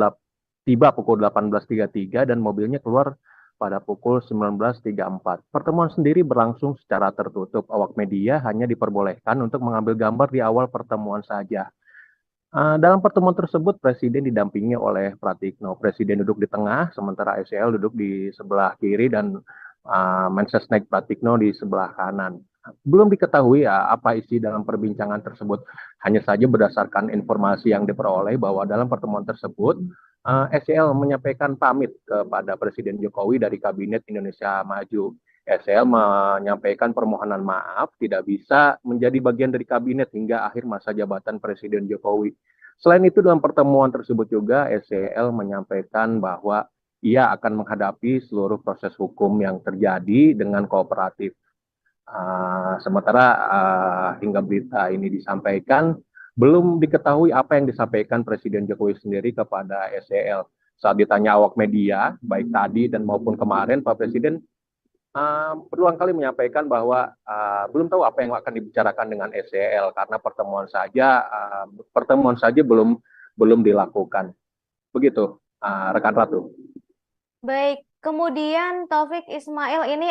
tiba pukul 18.33 dan mobilnya keluar pada pukul 19.34. Pertemuan sendiri berlangsung secara tertutup. Awak media hanya diperbolehkan untuk mengambil gambar di awal pertemuan saja. Dalam pertemuan tersebut, Presiden didampingi oleh Pratikno. Presiden duduk di tengah, sementara SYL duduk di sebelah kiri dan Mensesnek Pratikno di sebelah kanan. Belum diketahui apa isi dalam perbincangan tersebut. Hanya saja berdasarkan informasi yang diperoleh bahwa dalam pertemuan tersebut, SYL menyampaikan pamit kepada Presiden Jokowi dari Kabinet Indonesia Maju. SYL menyampaikan permohonan maaf tidak bisa menjadi bagian dari kabinet hingga akhir masa jabatan Presiden Jokowi. Selain itu, dalam pertemuan tersebut juga SYL menyampaikan bahwa ia akan menghadapi seluruh proses hukum yang terjadi dengan kooperatif. Sementara hingga berita ini disampaikan, belum diketahui apa yang disampaikan Presiden Jokowi sendiri kepada SYL. Saat ditanya awak media, baik tadi dan maupun kemarin, Pak Presiden berulang kali menyampaikan bahwa belum tahu apa yang akan dibicarakan dengan SYL karena pertemuan saja belum dilakukan. Begitu, rekan Ratu. Baik, kemudian Taufik Ismail ini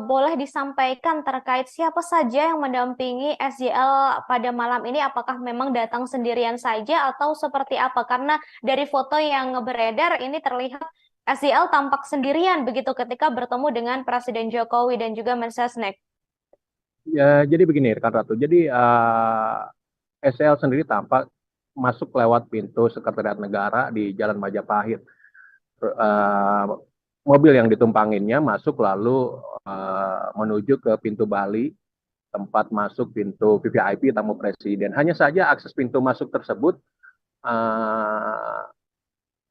boleh disampaikan terkait siapa saja yang mendampingi SYL pada malam ini? Apakah memang datang sendirian saja atau seperti apa? Karena dari foto yang beredar ini terlihat SYL tampak sendirian begitu ketika bertemu dengan Presiden Jokowi dan juga Mensesnek. Ya, jadi begini, rekan Ratu. Jadi SYL sendiri tampak masuk lewat pintu Sekretariat Negara di Jalan Majapahit. Mobil yang ditumpanginnya masuk lalu menuju ke pintu Bali, tempat masuk pintu VVIP tamu presiden. Hanya saja akses pintu masuk tersebut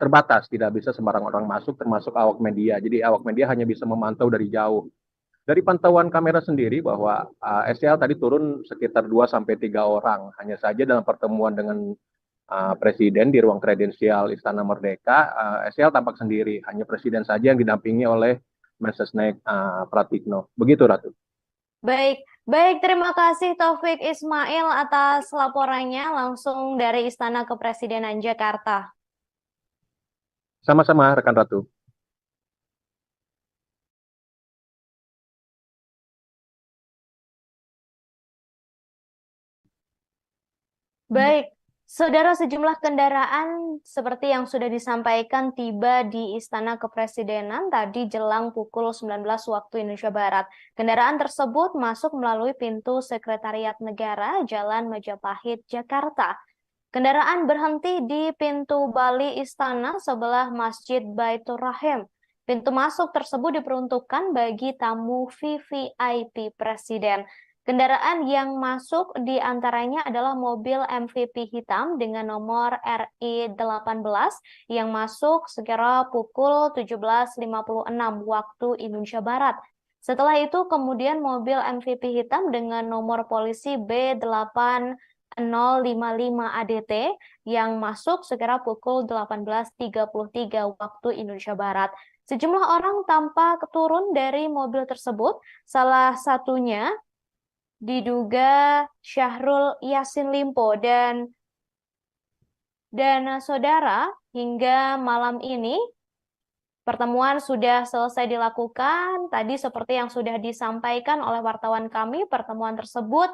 terbatas, tidak bisa sembarang orang masuk, termasuk awak media. Jadi awak media hanya bisa memantau dari jauh. Dari pantauan kamera sendiri bahwa SYL tadi turun sekitar 2-3 orang. Hanya saja dalam pertemuan dengan Presiden di ruang kredensial Istana Merdeka, SYL tampak sendiri. Hanya Presiden saja yang didampingi oleh Mensesnek Pratikno. Begitu, Ratu. Baik, terima kasih Taufik Ismail atas laporannya langsung dari Istana Kepresidenan Jakarta. Sama-sama, rekan Ratu. Baik, saudara, sejumlah kendaraan seperti yang sudah disampaikan tiba di Istana Kepresidenan tadi jelang pukul 19 waktu Indonesia Barat. Kendaraan tersebut masuk melalui pintu Sekretariat Negara Jalan Majapahit, Jakarta. Kendaraan berhenti di pintu Bali Istana sebelah Masjid Baitur Rahim. Pintu masuk tersebut diperuntukkan bagi tamu VVIP Presiden. Kendaraan yang masuk di antaranya adalah mobil MVP hitam dengan nomor RI18 yang masuk sekira pukul 17.56 waktu Indonesia Barat. Setelah itu kemudian mobil MVP hitam dengan nomor polisi B8055 ADT yang masuk sekira pukul 18.33 waktu Indonesia Barat. Sejumlah orang tampak turun dari mobil tersebut, salah satunya diduga Syahrul Yassin Limpo dan saudara hingga malam ini Pertemuan sudah selesai dilakukan. Tadi seperti yang sudah disampaikan oleh wartawan kami, pertemuan tersebut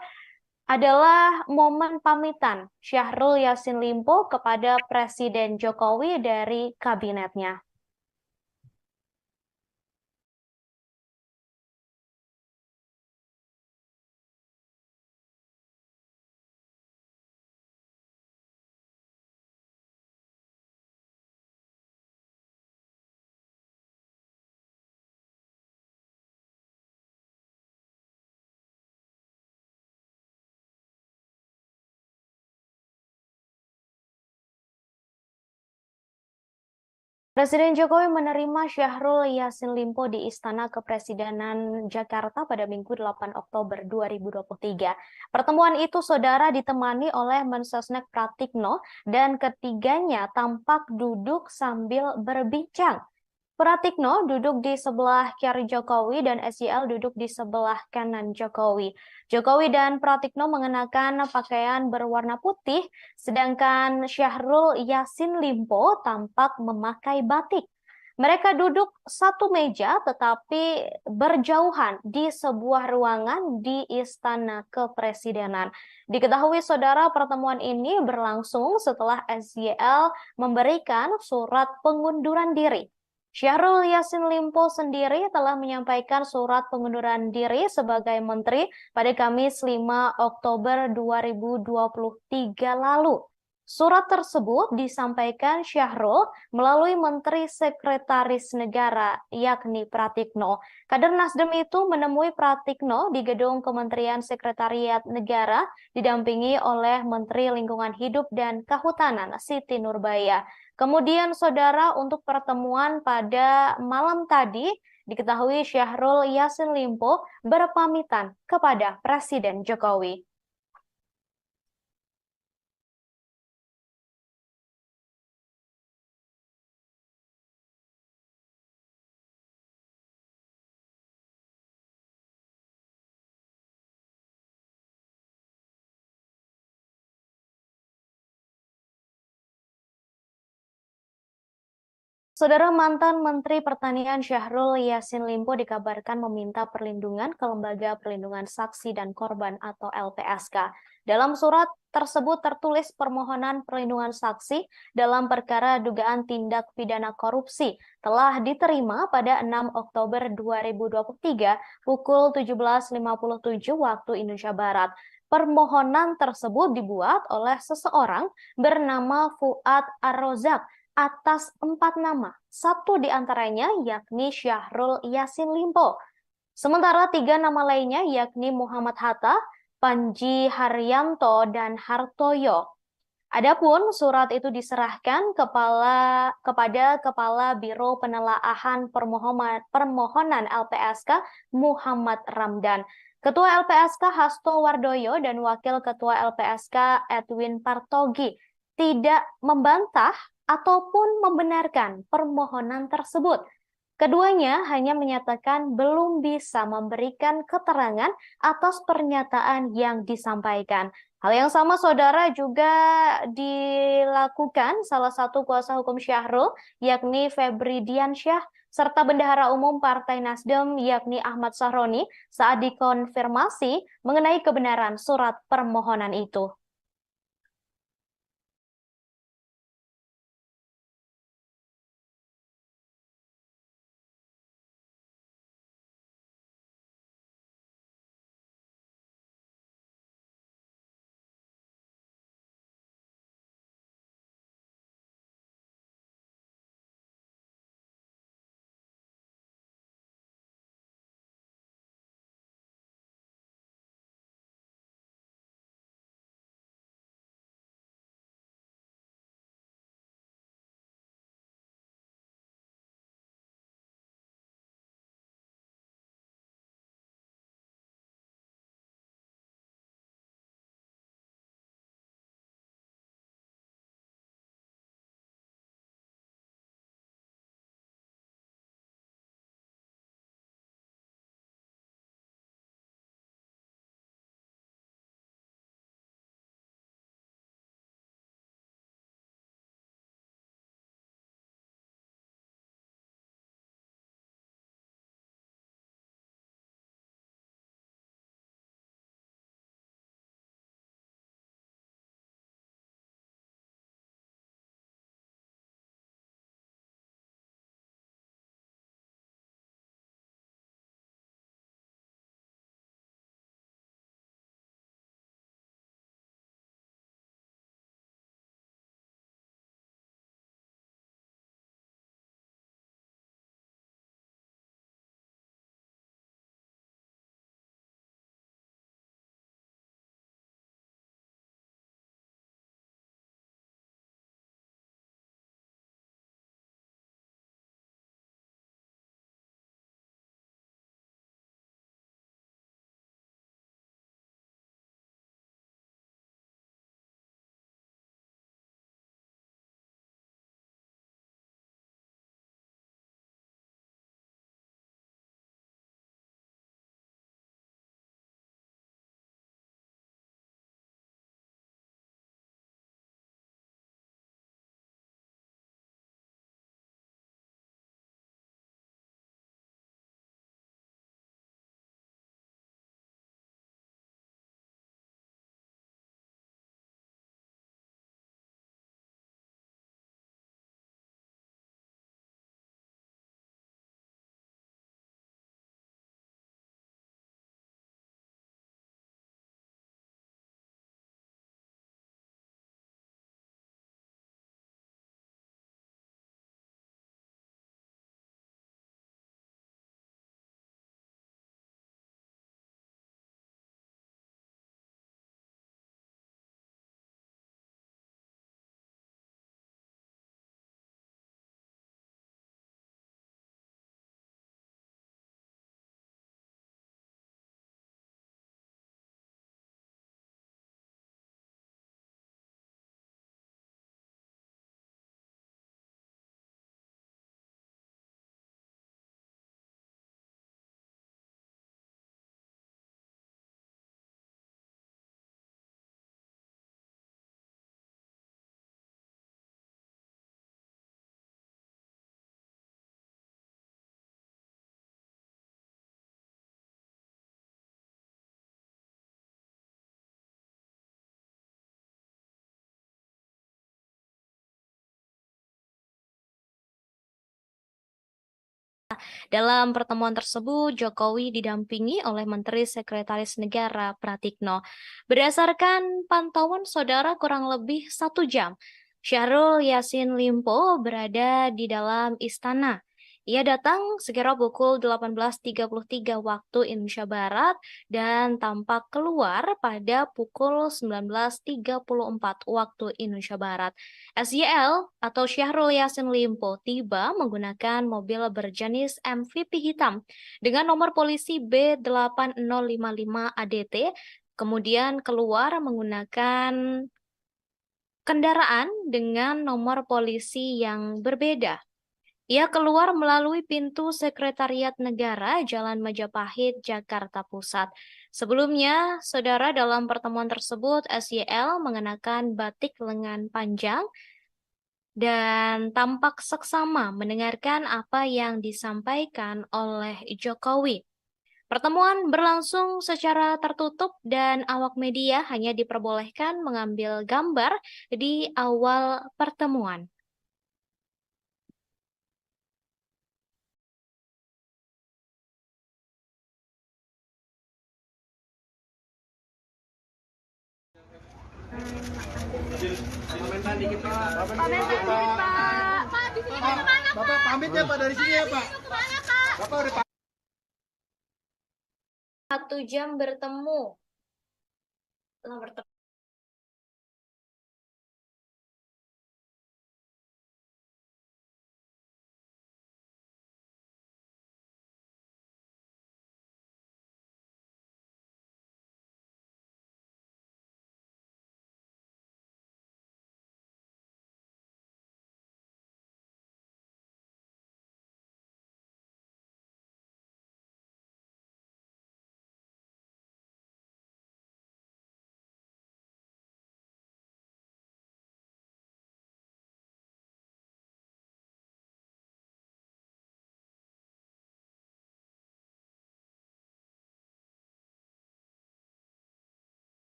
adalah momen pamitan Syahrul Yassin Limpo kepada Presiden Jokowi dari kabinetnya. Presiden Jokowi menerima Syahrul Yassin Limpo di Istana Kepresidenan Jakarta pada Minggu 8 Oktober 2023. Pertemuan itu, saudara, ditemani oleh Mensesnek Pratikno dan ketiganya tampak duduk sambil berbincang. Pratikno duduk di sebelah kiri Jokowi dan SYL duduk di sebelah kanan Jokowi. Jokowi dan Pratikno mengenakan pakaian berwarna putih, sedangkan Syahrul Yassin Limpo tampak memakai batik. Mereka duduk satu meja tetapi berjauhan di sebuah ruangan di Istana Kepresidenan. Diketahui, saudara, pertemuan ini berlangsung setelah SYL memberikan surat pengunduran diri. Syahrul Yassin Limpo sendiri telah menyampaikan surat pengunduran diri sebagai menteri pada Kamis 5 Oktober 2023 lalu. Surat tersebut disampaikan Syahrul melalui Menteri Sekretaris Negara, yakni Pratikno. Kader Nasdem itu menemui Pratikno di gedung Kementerian Sekretariat Negara, didampingi oleh Menteri Lingkungan Hidup dan Kehutanan, Siti Nurbaya. Kemudian, saudara, untuk pertemuan pada malam tadi, diketahui Syahrul Yassin Limpo berpamitan kepada Presiden Jokowi. Saudara, mantan Menteri Pertanian Syahrul Yassin Limpo dikabarkan meminta perlindungan ke Lembaga Perlindungan Saksi dan Korban atau LPSK. Dalam surat tersebut tertulis permohonan perlindungan saksi dalam perkara dugaan tindak pidana korupsi telah diterima pada 6 Oktober 2023 pukul 17.57 waktu Indonesia Barat. Permohonan tersebut dibuat oleh seseorang bernama Fuad Ar-Rozak atas 4 nama, satu di antaranya yakni Syahrul Yassin Limpo. Sementara 3 nama lainnya yakni Muhammad Hatta, Panji Haryanto, dan Hartoyo. Adapun surat itu diserahkan kepada Kepala Biro Penelaahan Permohonan LPSK Muhammad Ramdan, Ketua LPSK Hasto Wardoyo, dan Wakil Ketua LPSK Edwin Partogi tidak membantah ataupun membenarkan permohonan tersebut. Keduanya hanya menyatakan belum bisa memberikan keterangan atas pernyataan yang disampaikan. Hal yang sama, saudara, juga dilakukan salah satu kuasa hukum Syahrul, yakni Febri Diansyah, serta Bendahara Umum Partai Nasdem, yakni Ahmad Sahroni, saat dikonfirmasi mengenai kebenaran surat permohonan itu. Dalam pertemuan tersebut, Jokowi didampingi oleh Menteri Sekretaris Negara Pratikno. Berdasarkan pantauan saudara kurang lebih 1 jam, Syahrul Yassin Limpo berada di dalam istana. Ia datang sekira pukul 18.33 waktu Indonesia Barat dan tampak keluar pada pukul 19.34 waktu Indonesia Barat. SYL atau Syahrul Yassin Limpo tiba menggunakan mobil berjenis MVP hitam dengan nomor polisi B8055 ADT, kemudian keluar menggunakan kendaraan dengan nomor polisi yang berbeda. Ia keluar melalui pintu Sekretariat Negara, Jalan Majapahit, Jakarta Pusat. Sebelumnya, saudara, dalam pertemuan tersebut, SYL mengenakan batik lengan panjang dan tampak seksama mendengarkan apa yang disampaikan oleh Jokowi. Pertemuan berlangsung secara tertutup dan awak media hanya diperbolehkan mengambil gambar di awal pertemuan. Komentar dikit Pak. Bapak pamit ya Pak dari sini ya Pak. Bapak udah 1 jam bertemu.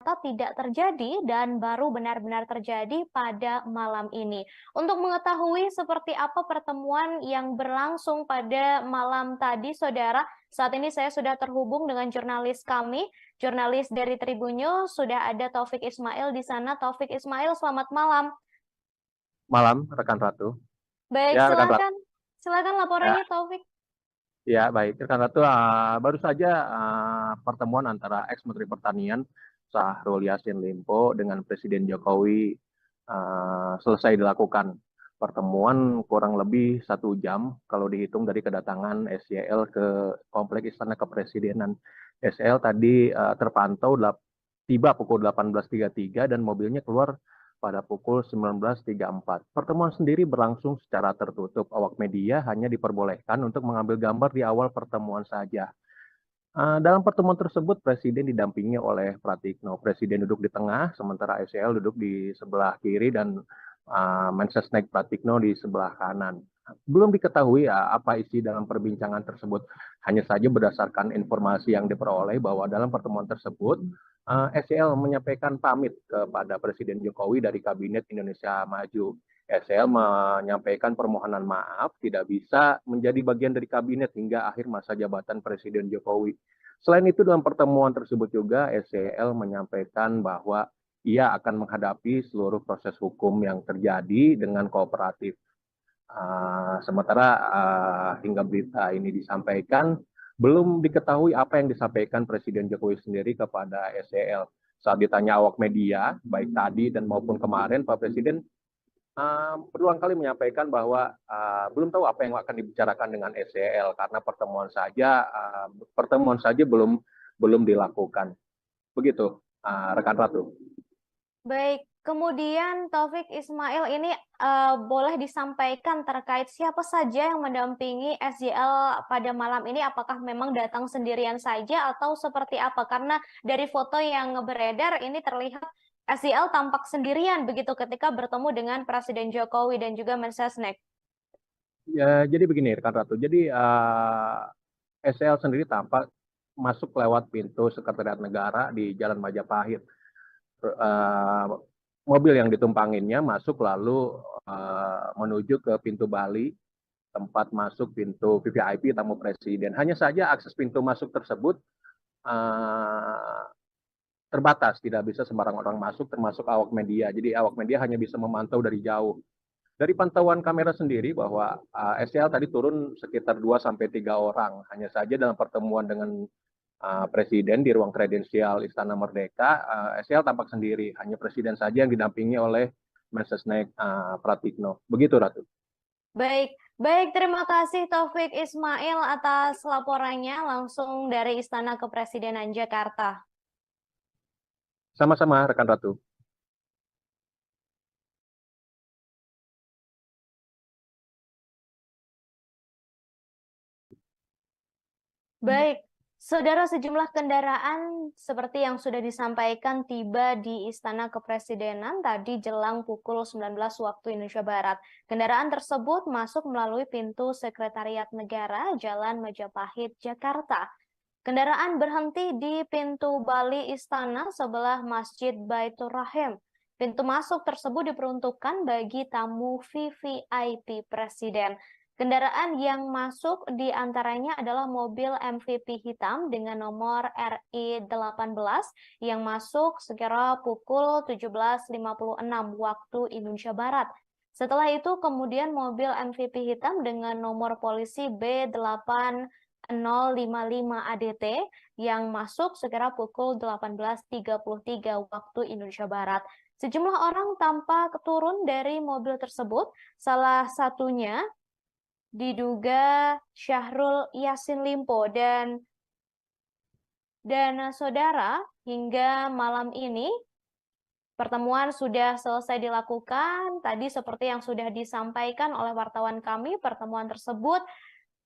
Tidak terjadi dan baru benar-benar terjadi pada malam ini. Untuk mengetahui seperti apa pertemuan yang berlangsung pada malam tadi, saudara, saat ini saya sudah terhubung dengan jurnalis kami, jurnalis dari Tribun News, sudah ada Taufik Ismail di sana. Taufik Ismail, selamat malam. Malam, rekan Ratu. Baik, Ya, rekan Ratu. silakan laporannya, Taufik. Ya, baik. Rekan Ratu, baru saja pertemuan antara ex-Menteri Pertanian Syahrul Yassin Limpo dengan Presiden Jokowi selesai dilakukan. Pertemuan kurang lebih 1 jam kalau dihitung dari kedatangan SYL ke Kompleks Istana Kepresidenan. SYL tadi terpantau tiba pukul 18.33 dan mobilnya keluar pada pukul 19.34. Pertemuan sendiri berlangsung secara tertutup. Awak media hanya diperbolehkan untuk mengambil gambar di awal pertemuan saja. Dalam pertemuan tersebut, Presiden didampingi oleh Pratikno. Presiden duduk di tengah, sementara SYL duduk di sebelah kiri dan Mensesnek Pratikno di sebelah kanan. Belum diketahui apa isi dalam perbincangan tersebut. Hanya saja berdasarkan informasi yang diperoleh bahwa dalam pertemuan tersebut, SYL menyampaikan pamit kepada Presiden Jokowi dari Kabinet Indonesia Maju. SL menyampaikan permohonan maaf tidak bisa menjadi bagian dari kabinet hingga akhir masa jabatan Presiden Jokowi. Selain itu dalam pertemuan tersebut juga SCL menyampaikan bahwa ia akan menghadapi seluruh proses hukum yang terjadi dengan kooperatif. Sementara hingga berita ini disampaikan, belum diketahui apa yang disampaikan Presiden Jokowi sendiri kepada SCL. Saat ditanya awak media, baik tadi dan maupun kemarin, Pak Presiden berulang kali menyampaikan bahwa belum tahu apa yang akan dibicarakan dengan SEL karena pertemuan saja belum dilakukan. Begitu, rekan Ratu. Baik, kemudian Taufik Ismail ini boleh disampaikan terkait siapa saja yang mendampingi SJL pada malam ini? Apakah memang datang sendirian saja atau seperti apa? Karena dari foto yang beredar ini terlihat SJL tampak sendirian begitu ketika bertemu dengan Presiden Jokowi dan juga Mensesnek. Ya, jadi begini, rekan Ratu. Jadi SEL sendiri tampak masuk lewat pintu Sekretariat Negara di Jalan Majapahit. Mobil yang ditumpanginnya masuk lalu menuju ke pintu Bali, tempat masuk pintu VVIP tamu presiden. Hanya saja akses pintu masuk tersebut terbatas, tidak bisa sembarang orang masuk, termasuk awak media. Jadi awak media hanya bisa memantau dari jauh. Dari pantauan kamera sendiri bahwa SEL tadi turun sekitar 2-3 orang. Hanya saja dalam pertemuan dengan Presiden di ruang kredensial Istana Merdeka, SEL tampak sendiri. Hanya Presiden saja yang didampingi oleh Mensesnek Pratikno. Begitu, Ratu. Baik, baik, terima kasih Taufik Ismail atas laporannya langsung dari Istana Kepresidenan Jakarta. Sama-sama, rekan Ratu. Baik, saudara, sejumlah kendaraan seperti yang sudah disampaikan tiba di Istana Kepresidenan tadi jelang pukul 19 waktu Indonesia Barat. Kendaraan tersebut masuk melalui pintu Sekretariat Negara Jalan Majapahit, Jakarta. Kendaraan berhenti di pintu Bali Istana sebelah Masjid Baitur Rahim. Pintu masuk tersebut diperuntukkan bagi tamu VVIP Presiden. Kendaraan yang masuk di antaranya adalah mobil MVP hitam dengan nomor RI18 yang masuk sekira pukul 17.56 waktu Indonesia Barat. Setelah itu kemudian mobil MVP hitam dengan nomor polisi B8 055 ADT yang masuk sekira pukul 18.33 waktu Indonesia Barat. Sejumlah orang tampak turun dari mobil tersebut, salah satunya diduga Syahrul Yassin Limpo dan saudara, hingga malam ini pertemuan sudah selesai dilakukan. Tadi seperti yang sudah disampaikan oleh wartawan kami, pertemuan tersebut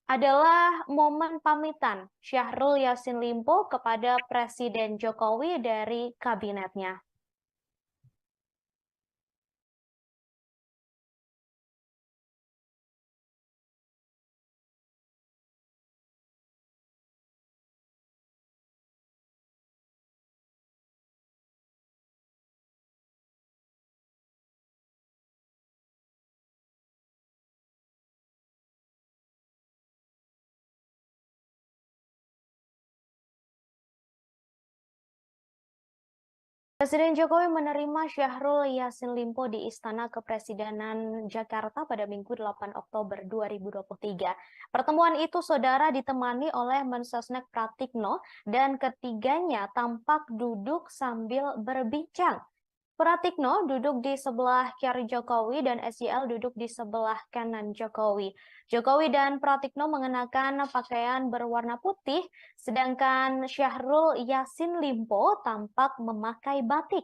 adalah momen pamitan Syahrul Yassin Limpo kepada Presiden Jokowi dari kabinetnya. Presiden Jokowi menerima Syahrul Yassin Limpo di Istana Kepresidenan Jakarta pada Minggu 8 Oktober 2023. Pertemuan itu, saudara, ditemani oleh Mensesnek Pratikno dan ketiganya tampak duduk sambil berbincang. Pratikno duduk di sebelah kiri Jokowi dan SJL duduk di sebelah kanan Jokowi. Jokowi dan Pratikno mengenakan pakaian berwarna putih, sedangkan Syahrul Yassin Limpo tampak memakai batik.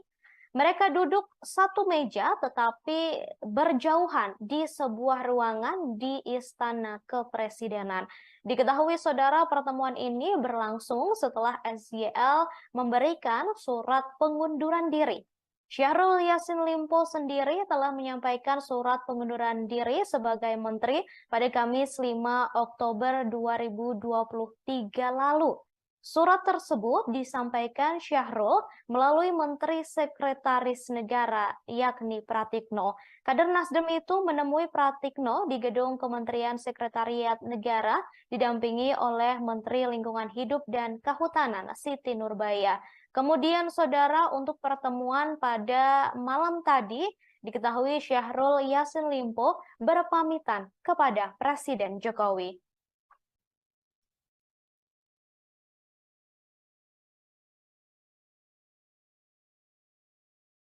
Mereka duduk satu meja tetapi berjauhan di sebuah ruangan di Istana Kepresidenan. Diketahui, saudara, pertemuan ini berlangsung setelah SJL memberikan surat pengunduran diri. Syahrul Yassin Limpo sendiri telah menyampaikan surat pengunduran diri sebagai menteri pada Kamis 5 Oktober 2023 lalu. Surat tersebut disampaikan Syahrul melalui Menteri Sekretaris Negara, yakni Pratikno. Kader Nasdem itu menemui Pratikno di gedung Kementerian Sekretariat Negara, didampingi oleh Menteri Lingkungan Hidup dan Kehutanan, Siti Nurbaya. Kemudian, saudara, untuk pertemuan pada malam tadi, diketahui Syahrul Yassin Limpo berpamitan kepada Presiden Jokowi.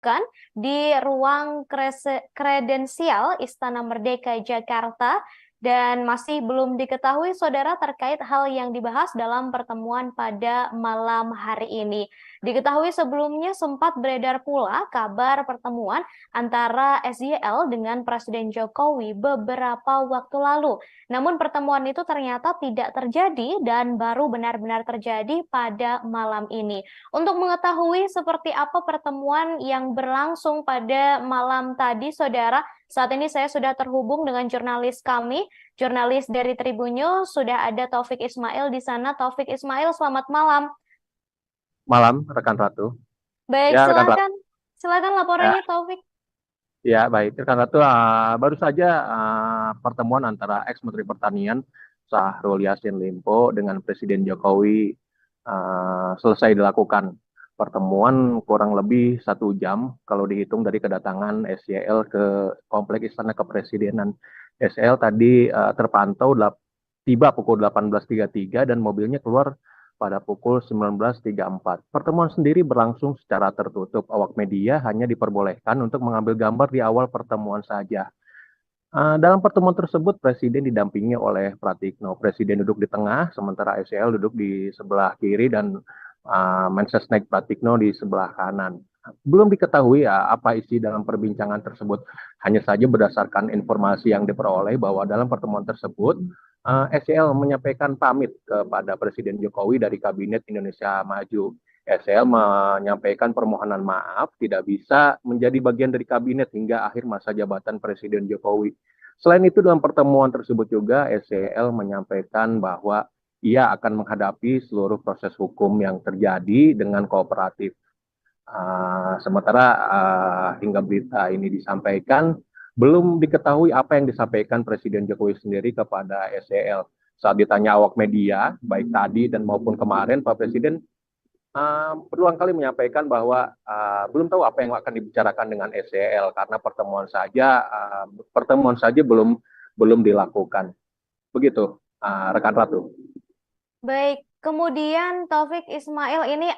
dilakukan di ruang kredensial Istana Merdeka Jakarta dan masih belum diketahui saudara terkait hal yang dibahas dalam pertemuan pada malam hari ini. Diketahui sebelumnya sempat beredar pula kabar pertemuan antara SYL dengan Presiden Jokowi beberapa waktu lalu. Namun pertemuan itu ternyata tidak terjadi dan baru benar-benar terjadi pada malam ini. Untuk mengetahui seperti apa pertemuan yang berlangsung pada malam tadi, saudara, saat ini saya sudah terhubung dengan jurnalis kami, jurnalis dari Tribun News, sudah ada Taufik Ismail di sana. Taufik Ismail, selamat malam. Malam, rekan Ratu. Baik, Ya, rekan Ratu. silakan laporannya, Taufik. Ya, baik. Rekan Ratu, baru saja pertemuan antara ex-Menteri Pertanian Syahrul Yassin Limpo dengan Presiden Jokowi selesai dilakukan. Pertemuan kurang lebih 1 jam kalau dihitung dari kedatangan SYL ke Kompleks Istana Kepresidenan. SYL tadi terpantau tiba pukul 18.33 dan mobilnya keluar pada pukul 19.34. Pertemuan sendiri berlangsung secara tertutup. Awak media hanya diperbolehkan untuk mengambil gambar di awal pertemuan saja. Dalam pertemuan tersebut, Presiden didampingi oleh Pratikno. Presiden duduk di tengah, sementara SYL duduk di sebelah kiri dan Mensesnek Pratikno di sebelah kanan. Belum diketahui apa isi dalam perbincangan tersebut. Hanya saja berdasarkan informasi yang diperoleh bahwa dalam pertemuan tersebut, SYL menyampaikan pamit kepada Presiden Jokowi dari Kabinet Indonesia Maju. SYL menyampaikan permohonan maaf tidak bisa menjadi bagian dari kabinet hingga akhir masa jabatan Presiden Jokowi. Selain itu, dalam pertemuan tersebut juga SYL menyampaikan bahwa ia akan menghadapi seluruh proses hukum yang terjadi dengan kooperatif. Sementara hingga berita ini disampaikan, belum diketahui apa yang disampaikan Presiden Jokowi sendiri kepada SYL. Saat ditanya awak media, baik tadi dan maupun kemarin, Pak Presiden berulang kali menyampaikan bahwa belum tahu apa yang akan dibicarakan dengan SYL karena pertemuan saja belum dilakukan. Begitu, rekan Ratu. Baik, kemudian Taufik Ismail ini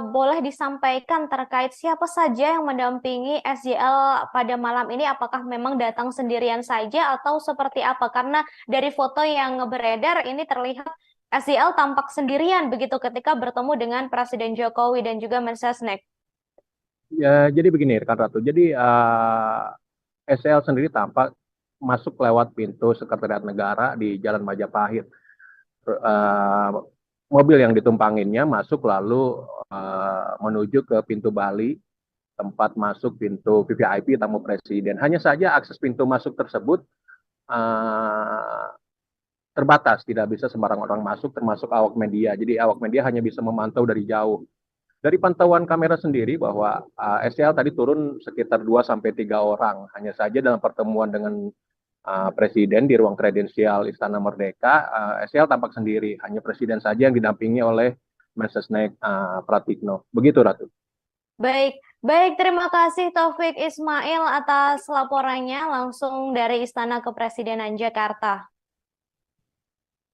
boleh disampaikan terkait siapa saja yang mendampingi SYL pada malam ini? Apakah memang datang sendirian saja atau seperti apa? Karena dari foto yang beredar ini terlihat SYL tampak sendirian begitu ketika bertemu dengan Presiden Jokowi dan juga Mensesnek. Ya, jadi begini, rekan Ratu. Jadi SYL sendiri tampak masuk lewat pintu Sekretariat Negara di Jalan Majapahit. Mobil yang ditumpanginnya masuk lalu menuju ke pintu Bali, tempat masuk pintu VVIP tamu presiden. Hanya saja akses pintu masuk tersebut terbatas, tidak bisa sembarang orang masuk, termasuk awak media. Jadi awak media hanya bisa memantau dari jauh. Dari pantauan kamera sendiri bahwa SYL tadi turun sekitar 2-3 orang. Hanya saja dalam pertemuan dengan Presiden di ruang kredensial Istana Merdeka, SYL tampak sendiri. Hanya Presiden saja yang didampingi oleh Mensesnek Pratikno. Begitu, Ratu. Baik, terima kasih Taufik Ismail atas laporannya langsung dari Istana Kepresidenan Jakarta.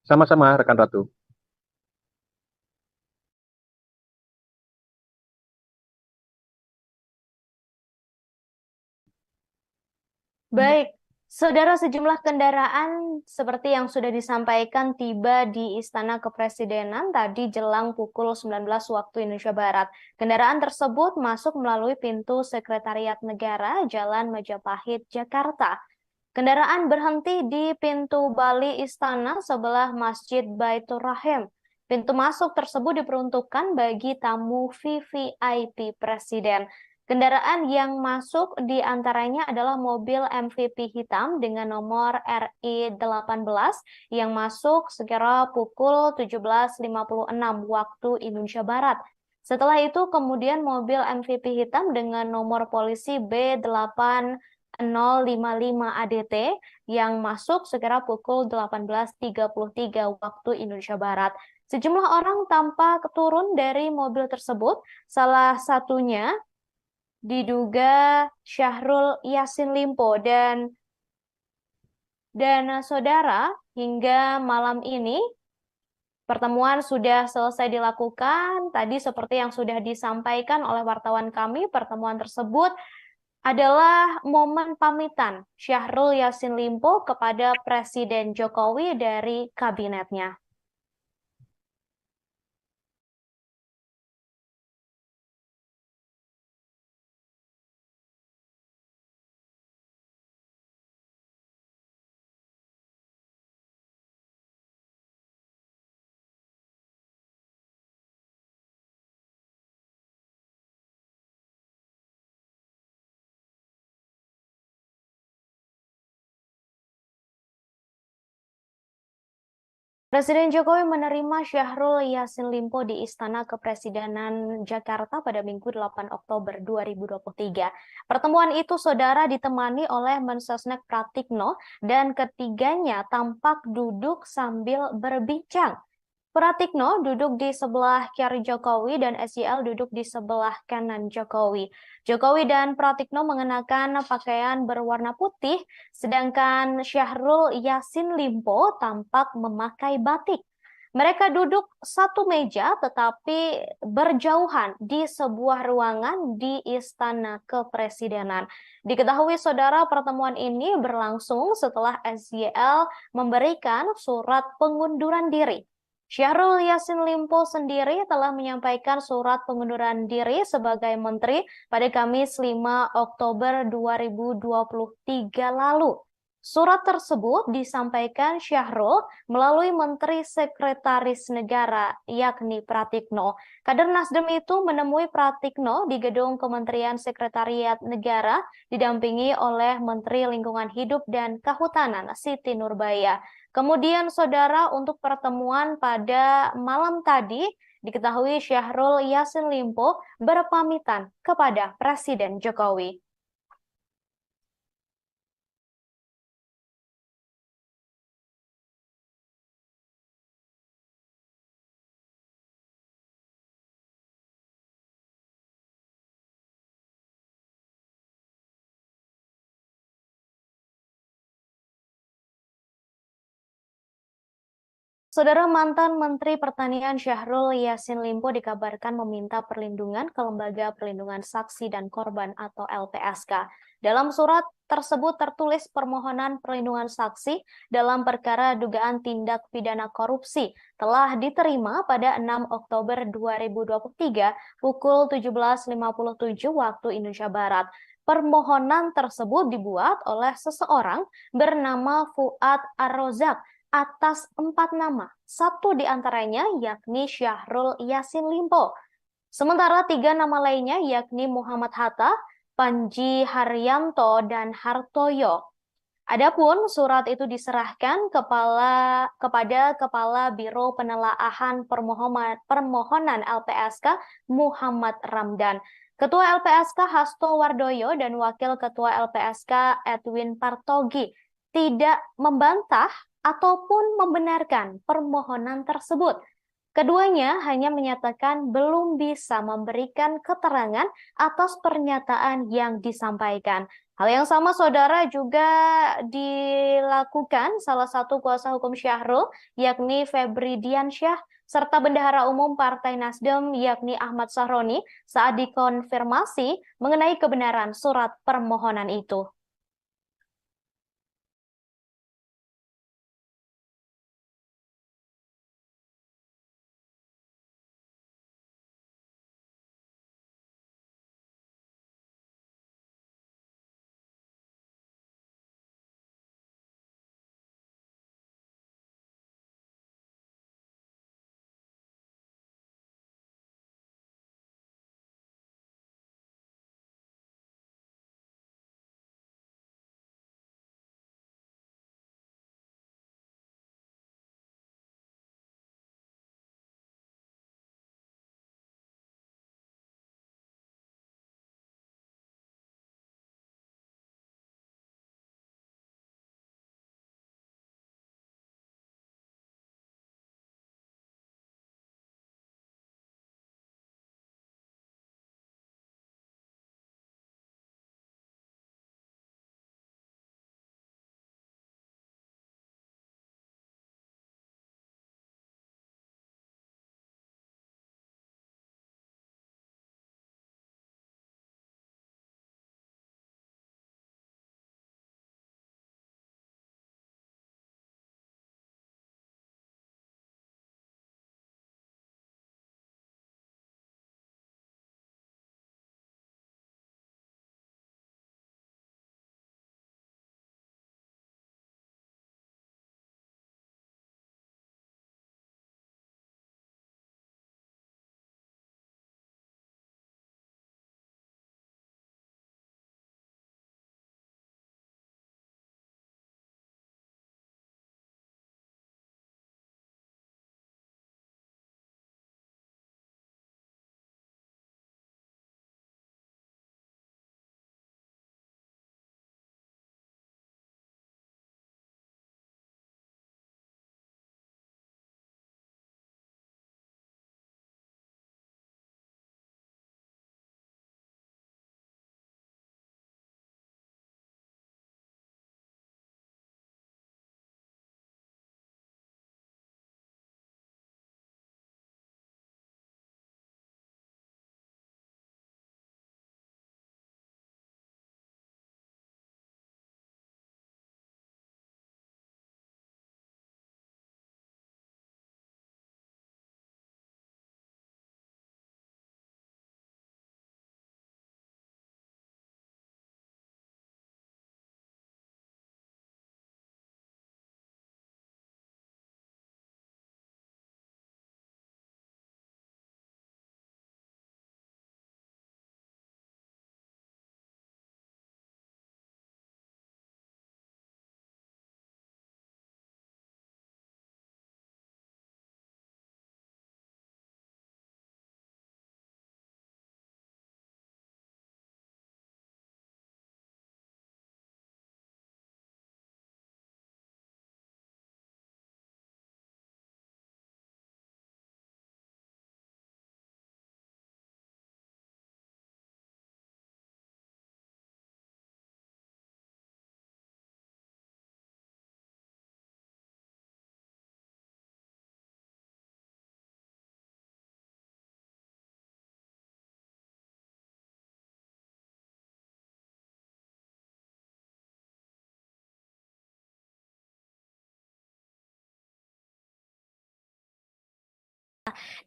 Sama-sama, rekan Ratu. Baik, saudara, sejumlah kendaraan seperti yang sudah disampaikan tiba di Istana Kepresidenan tadi jelang pukul 19 waktu Indonesia Barat. Kendaraan tersebut masuk melalui pintu Sekretariat Negara Jalan Majapahit, Jakarta. Kendaraan berhenti di pintu Bali Istana sebelah Masjid Baitur Rahim. Pintu masuk tersebut diperuntukkan bagi tamu VVIP Presiden. Kendaraan yang masuk di antaranya adalah mobil MVP hitam dengan nomor RI18 yang masuk sekira pukul 17.56 waktu Indonesia Barat. Setelah itu kemudian mobil MVP hitam dengan nomor polisi B8055 ADT yang masuk sekira pukul 18.33 waktu Indonesia Barat. Sejumlah orang tampak turun dari mobil tersebut, salah satunya diduga Syahrul Yassin Limpo dan saudara hingga malam ini Pertemuan sudah selesai dilakukan. Tadi seperti yang sudah disampaikan oleh wartawan kami, pertemuan tersebut adalah momen pamitan Syahrul Yassin Limpo kepada Presiden Jokowi dari kabinetnya. Presiden Jokowi menerima Syahrul Yassin Limpo di Istana Kepresidenan Jakarta pada Minggu 8 Oktober 2023. Pertemuan itu, saudara, ditemani oleh Mensesnek Pratikno dan ketiganya tampak duduk sambil berbincang. Pratikno duduk di sebelah kiri Jokowi dan SYL duduk di sebelah kanan Jokowi. Jokowi dan Pratikno mengenakan pakaian berwarna putih, sedangkan Syahrul Yassin Limpo tampak memakai batik. Mereka duduk satu meja tetapi berjauhan di sebuah ruangan di Istana Kepresidenan. Diketahui, saudara, pertemuan ini berlangsung setelah SYL memberikan surat pengunduran diri. Syahrul Yassin Limpo sendiri telah menyampaikan surat pengunduran diri sebagai menteri pada Kamis 5 Oktober 2023 lalu. Surat tersebut disampaikan Syahrul melalui Menteri Sekretaris Negara, yakni Pratikno. Kader Nasdem itu menemui Pratikno di gedung Kementerian Sekretariat Negara, didampingi oleh Menteri Lingkungan Hidup dan Kehutanan, Siti Nurbaya. Kemudian, saudara, untuk pertemuan pada malam tadi, diketahui Syahrul Yassin Limpo berpamitan kepada Presiden Jokowi. Saudara, mantan Menteri Pertanian Syahrul Yassin Limpo dikabarkan meminta perlindungan ke Lembaga Perlindungan Saksi dan Korban atau LPSK. Dalam surat tersebut tertulis permohonan perlindungan saksi dalam perkara dugaan tindak pidana korupsi telah diterima pada 6 Oktober 2023 pukul 17.57 waktu Indonesia Barat. Permohonan tersebut dibuat oleh seseorang bernama Fuad Ar-Rozak atas 4 nama, satu di antaranya yakni Syahrul Yassin Limpo. Sementara 3 nama lainnya yakni Muhammad Hatta, Panji Haryanto, dan Hartoyo. Adapun surat itu diserahkan kepada Kepala Biro Penelaahan Permohonan LPSK Muhammad Ramdan, Ketua LPSK Hasto Wardoyo, dan Wakil Ketua LPSK Edwin Partogi tidak membantah ataupun membenarkan permohonan tersebut. Keduanya hanya menyatakan belum bisa memberikan keterangan atas pernyataan yang disampaikan. Hal yang sama, saudara, juga dilakukan salah satu kuasa hukum Syahrul, yakni Febri Diansyah, serta Bendahara Umum Partai Nasdem, yakni Ahmad Sahroni, saat dikonfirmasi mengenai kebenaran surat permohonan itu.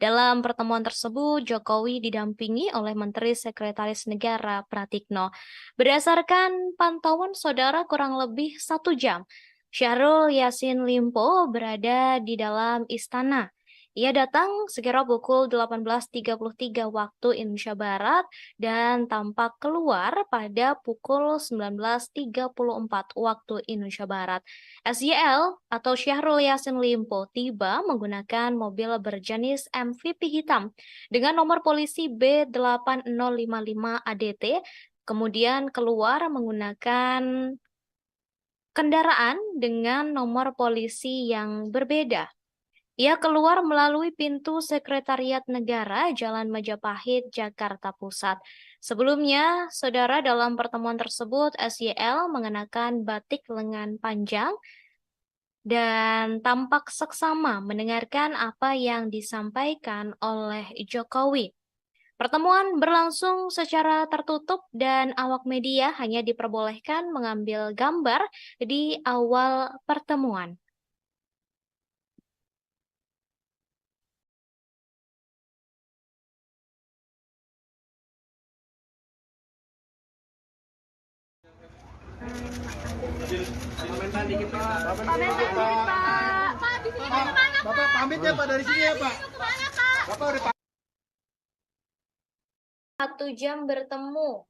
Dalam pertemuan tersebut, Jokowi didampingi oleh Menteri Sekretaris Negara Pratikno. Berdasarkan pantauan saudara kurang lebih 1 jam, Syahrul Yassin Limpo berada di dalam istana. Ia datang sekira pukul 18.33 waktu Indonesia Barat dan tampak keluar pada pukul 19.34 waktu Indonesia Barat. SYL atau Syahrul Yassin Limpo tiba menggunakan mobil berjenis MVP hitam dengan nomor polisi B8055 ADT, kemudian keluar menggunakan kendaraan dengan nomor polisi yang berbeda. Ia keluar melalui pintu Sekretariat Negara, Jalan Majapahit, Jakarta Pusat. Sebelumnya, saudara, dalam pertemuan tersebut, SYL mengenakan batik lengan panjang dan tampak seksama mendengarkan apa yang disampaikan oleh Jokowi. Pertemuan berlangsung secara tertutup dan awak media hanya diperbolehkan mengambil gambar di awal pertemuan. Komentar dikit Pak. Bapak pamit ya Pak dari sini ya Pak. Bapak udah 1 jam bertemu.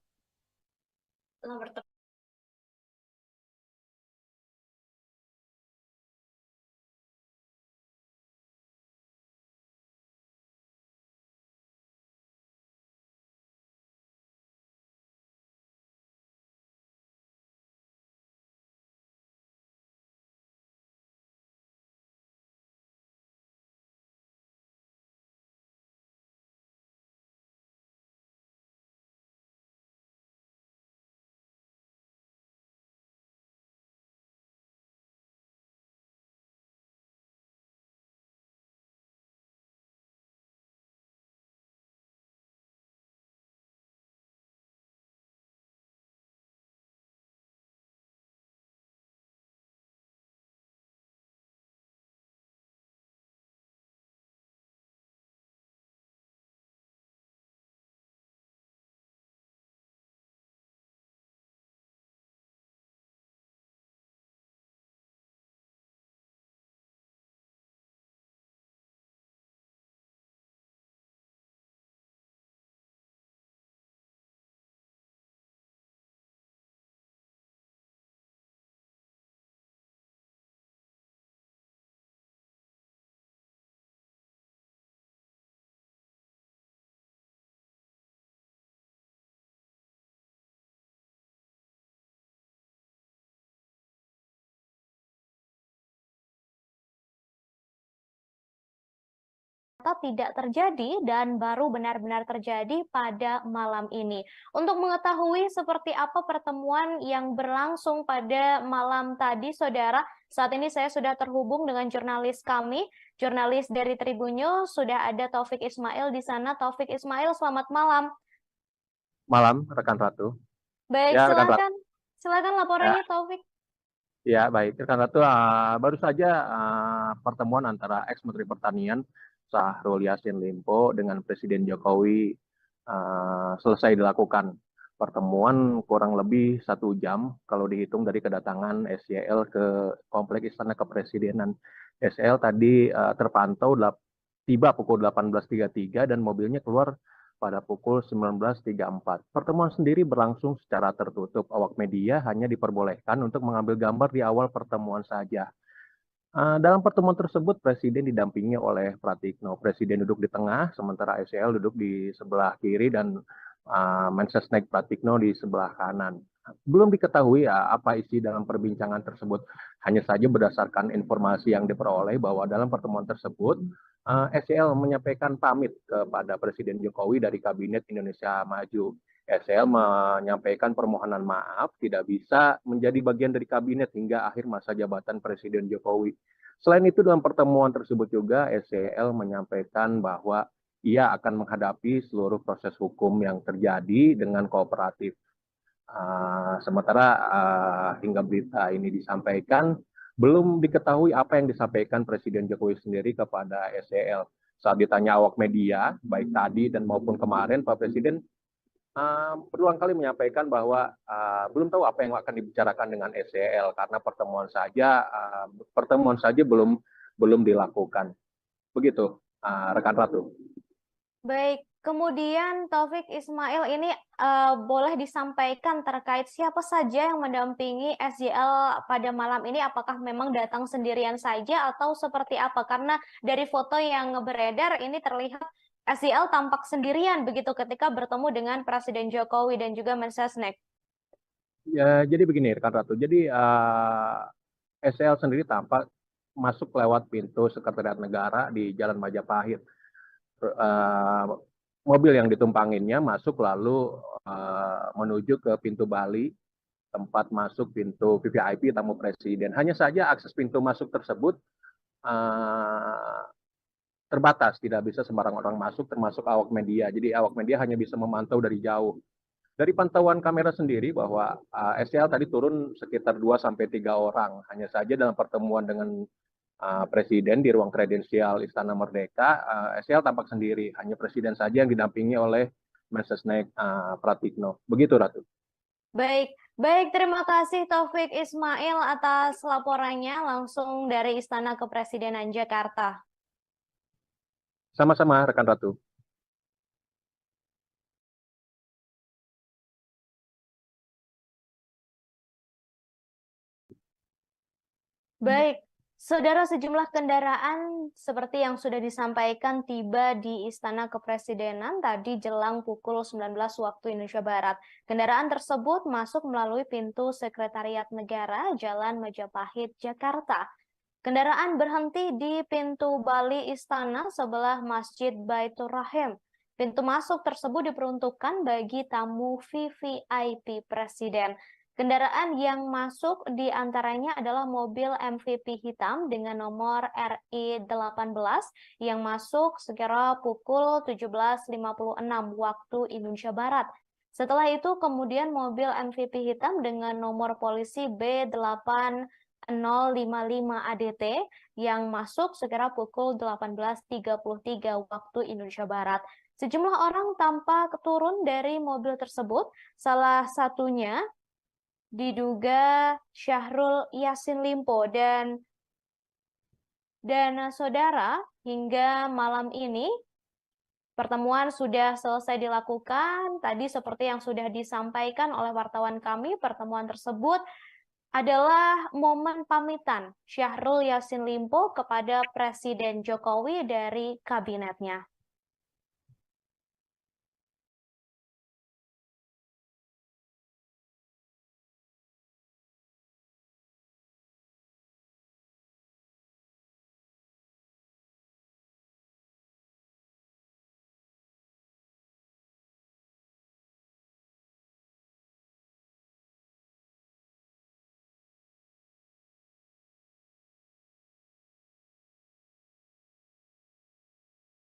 Tidak terjadi dan baru benar-benar terjadi pada malam ini. Untuk mengetahui seperti apa pertemuan yang berlangsung pada malam tadi, saudara, saat ini saya sudah terhubung dengan jurnalis kami, jurnalis dari Tribun News, sudah ada Taufik Ismail di sana. Taufik Ismail, selamat malam. Malam, rekan Ratu. Baik, Ya, rekan Ratu. silakan laporannya, Taufik. Ya, baik. Rekan Ratu, baru saja pertemuan antara ex-Menteri Pertanian Syahrul Yassin Limpo dengan Presiden Jokowi selesai dilakukan. Pertemuan kurang lebih 1 jam kalau dihitung dari kedatangan SYL ke Kompleks Istana Kepresidenan. SYL tadi terpantau tiba pukul 18.33 dan mobilnya keluar pada pukul 19.34. Pertemuan sendiri berlangsung secara tertutup. Awak media hanya diperbolehkan untuk mengambil gambar di awal pertemuan saja. Dalam pertemuan tersebut, Presiden didampingi oleh Pratikno. Presiden duduk di tengah, sementara SYL duduk di sebelah kiri dan Mensesnek Pratikno di sebelah kanan. Belum diketahui apa isi dalam perbincangan tersebut. Hanya saja berdasarkan informasi yang diperoleh bahwa dalam pertemuan tersebut, SYL menyampaikan pamit kepada Presiden Jokowi dari Kabinet Indonesia Maju. SL menyampaikan permohonan maaf tidak bisa menjadi bagian dari kabinet hingga akhir masa jabatan Presiden Jokowi. Selain itu dalam pertemuan tersebut juga SCL menyampaikan bahwa ia akan menghadapi seluruh proses hukum yang terjadi dengan kooperatif. Sementara hingga berita ini disampaikan, belum diketahui apa yang disampaikan Presiden Jokowi sendiri kepada SCL. Saat ditanya awak media, baik tadi dan maupun kemarin, Pak Presiden berulang kali menyampaikan bahwa belum tahu apa yang akan dibicarakan dengan SEL karena pertemuan saja belum dilakukan. Begitu, rekan Ratu. Baik, kemudian Taufik Ismail ini boleh disampaikan terkait siapa saja yang mendampingi SJL pada malam ini? Apakah memang datang sendirian saja atau seperti apa? Karena dari foto yang beredar ini terlihat SJL tampak sendirian begitu ketika bertemu dengan Presiden Jokowi dan juga Mensesnek. Ya, jadi begini, rekan Ratu. Jadi SEL sendiri tampak masuk lewat pintu Sekretariat Negara di Jalan Majapahit. Mobil yang ditumpanginnya masuk lalu menuju ke pintu Bali, tempat masuk pintu VVIP tamu presiden. Hanya saja akses pintu masuk tersebut terbatas, tidak bisa sembarang orang masuk, termasuk awak media. Jadi awak media hanya bisa memantau dari jauh. Dari pantauan kamera sendiri bahwa SCL tadi turun sekitar 2-3 orang. Hanya saja dalam pertemuan dengan Presiden di ruang kredensial Istana Merdeka, SCL tampak sendiri. Hanya Presiden saja yang didampingi oleh Mensesnek Pratikno. Begitu, Ratu. Baik, baik, terima kasih Taufik Ismail atas laporannya langsung dari Istana Kepresidenan Jakarta. Sama-sama, rekan Ratu. Baik, saudara, sejumlah kendaraan seperti yang sudah disampaikan tiba di Istana Kepresidenan tadi jelang pukul 19 waktu Indonesia Barat. Kendaraan tersebut masuk melalui pintu Sekretariat Negara Jalan Majapahit, Jakarta. Kendaraan berhenti di pintu Bali Istana sebelah Masjid Baitur Rahim. Pintu masuk tersebut diperuntukkan bagi tamu VVIP Presiden. Kendaraan yang masuk di antaranya adalah mobil MVP hitam dengan nomor RI18 yang masuk sekira pukul 17.56 waktu Indonesia Barat. Setelah itu kemudian mobil MVP hitam dengan nomor polisi B8055 ADT yang masuk sekira pukul 18.33 waktu Indonesia Barat. Sejumlah orang tampak turun dari mobil tersebut, salah satunya diduga Syahrul Yassin Limpo dan saudara, hingga malam ini pertemuan sudah selesai dilakukan. Tadi seperti yang sudah disampaikan oleh wartawan kami, pertemuan tersebut adalah momen pamitan Syahrul Yassin Limpo kepada Presiden Jokowi dari kabinetnya.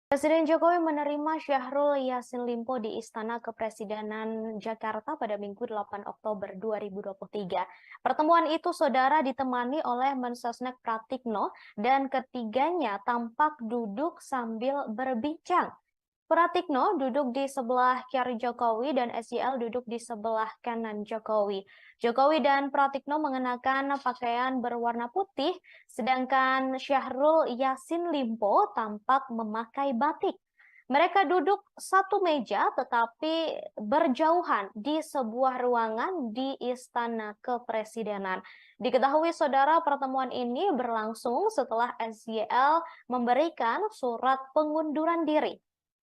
Presiden Jokowi menerima Syahrul Yassin Limpo di Istana Kepresidenan Jakarta pada Minggu 8 Oktober 2023. Pertemuan itu, saudara, ditemani oleh Mensesnek Pratikno dan ketiganya tampak duduk sambil berbincang. Pratikno duduk di sebelah kiri Jokowi dan SJL duduk di sebelah kanan Jokowi. Jokowi dan Pratikno mengenakan pakaian berwarna putih, sedangkan Syahrul Yassin Limpo tampak memakai batik. Mereka duduk satu meja tetapi berjauhan di sebuah ruangan di Istana Kepresidenan. Diketahui, saudara, pertemuan ini berlangsung setelah SJL memberikan surat pengunduran diri.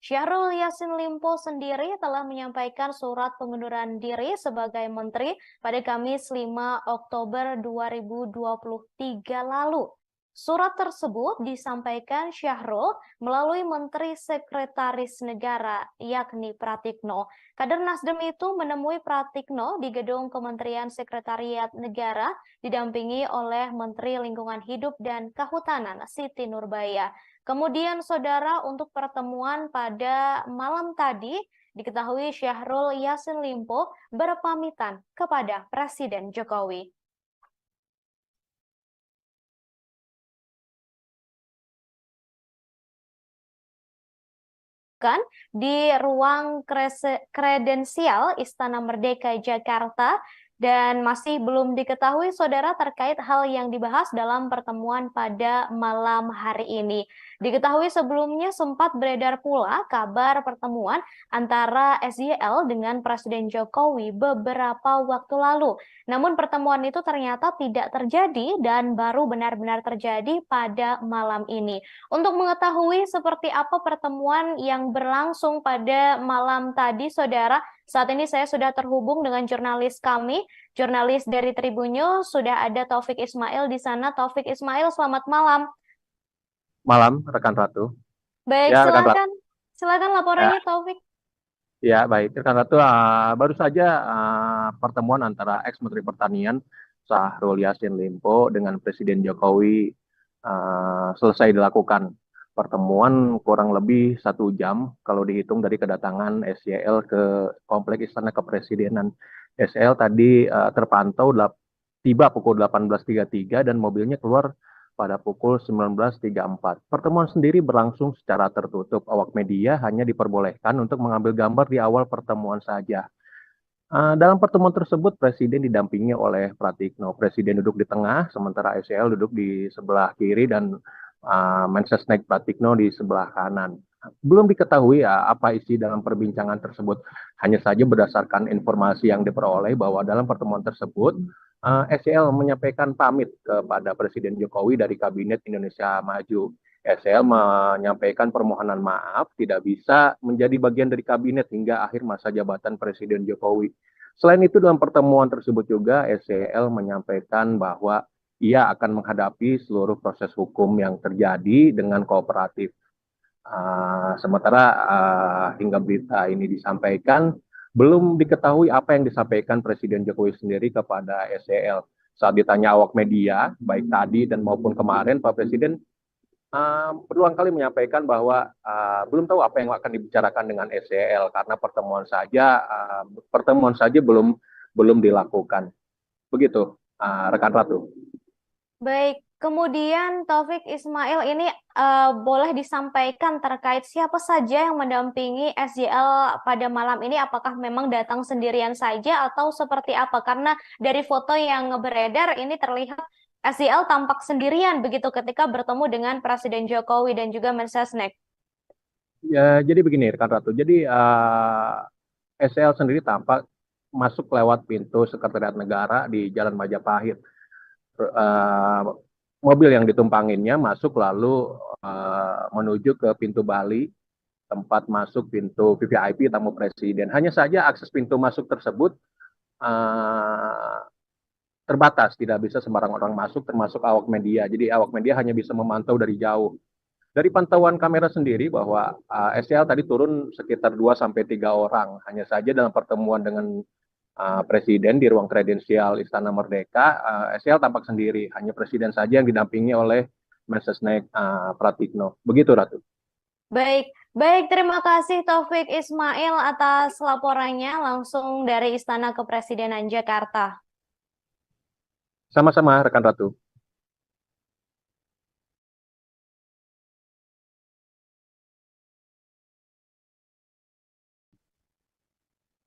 Syahrul Yassin Limpo sendiri telah menyampaikan surat pengunduran diri sebagai menteri pada Kamis 5 Oktober 2023 lalu. Surat tersebut disampaikan Syahrul melalui Menteri Sekretaris Negara, yakni Pratikno. Kader Nasdem itu menemui Pratikno di gedung Kementerian Sekretariat Negara, didampingi oleh Menteri Lingkungan Hidup dan Kehutanan, Siti Nurbaya. Kemudian, saudara, untuk pertemuan pada malam tadi, diketahui Syahrul Yassin Limpo berpamitan kepada Presiden Jokowi. dilakukan di ruang kredensial Istana Merdeka Jakarta dan masih belum diketahui saudara terkait hal yang dibahas dalam pertemuan pada malam hari ini. Diketahui sebelumnya sempat beredar pula kabar pertemuan antara SYL dengan Presiden Jokowi beberapa waktu lalu. Namun pertemuan itu ternyata tidak terjadi dan baru benar-benar terjadi pada malam ini. Untuk mengetahui seperti apa pertemuan yang berlangsung pada malam tadi, saudara, saat ini saya sudah terhubung dengan jurnalis kami, jurnalis dari Tribun News, sudah ada Taufik Ismail di sana. Taufik Ismail, selamat malam. Malam, rekan Ratu. Baik, Ya, rekan Ratu. silakan laporannya Taufik. Ya, baik. Rekan Ratu, baru saja pertemuan antara ex-Menteri Pertanian Syahrul Yassin Limpo dengan Presiden Jokowi selesai dilakukan. Pertemuan kurang lebih 1 jam kalau dihitung dari kedatangan SYL ke Kompleks Istana Kepresidenan. SYL tadi terpantau tiba pukul 18.33 dan mobilnya keluar pada pukul 19.34. Pertemuan sendiri berlangsung secara tertutup. Awak media hanya diperbolehkan untuk mengambil gambar di awal pertemuan saja. Dalam pertemuan tersebut, Presiden didampingi oleh Pratikno. Presiden duduk di tengah, sementara SYL duduk di sebelah kiri dan Mensesnek Pratikno di sebelah kanan. Belum diketahui apa isi dalam perbincangan tersebut. Hanya saja berdasarkan informasi yang diperoleh bahwa dalam pertemuan tersebut, SYL menyampaikan pamit kepada Presiden Jokowi dari Kabinet Indonesia Maju. SYL menyampaikan permohonan maaf tidak bisa menjadi bagian dari kabinet hingga akhir masa jabatan Presiden Jokowi. Selain itu, dalam pertemuan tersebut juga SYL menyampaikan bahwa ia akan menghadapi seluruh proses hukum yang terjadi dengan kooperatif. Sementara hingga berita ini disampaikan, belum diketahui apa yang disampaikan Presiden Jokowi sendiri kepada SYL. Saat ditanya awak media, baik tadi dan maupun kemarin, Pak Presiden berulang kali menyampaikan bahwa belum tahu apa yang akan dibicarakan dengan SYL karena pertemuan saja belum dilakukan. Begitu, rekan Ratu. Baik, kemudian Taufik Ismail ini boleh disampaikan terkait siapa saja yang mendampingi SYL pada malam ini? Apakah memang datang sendirian saja atau seperti apa? Karena dari foto yang beredar ini terlihat SYL tampak sendirian begitu ketika bertemu dengan Presiden Jokowi dan juga Mensesnek. Ya, jadi begini, rekan Ratu. Jadi SYL sendiri tampak masuk lewat pintu Sekretariat Negara di Jalan Majapahit. Mobil yang ditumpanginnya masuk lalu menuju ke pintu Bali, tempat masuk pintu VVIP tamu presiden. Hanya saja akses pintu masuk tersebut terbatas, tidak bisa sembarang orang masuk, termasuk awak media. Jadi awak media hanya bisa memantau dari jauh. Dari pantauan kamera sendiri bahwa SYL tadi turun sekitar 2-3 orang. Hanya saja dalam pertemuan dengan Presiden di ruang kredensial Istana Merdeka, SYL tampak sendiri. Hanya Presiden saja yang didampingi oleh Mensesnek Pratikno. Begitu, Ratu. Baik, terima kasih Taufik Ismail atas laporannya langsung dari Istana Kepresidenan Jakarta. Sama-sama, rekan Ratu.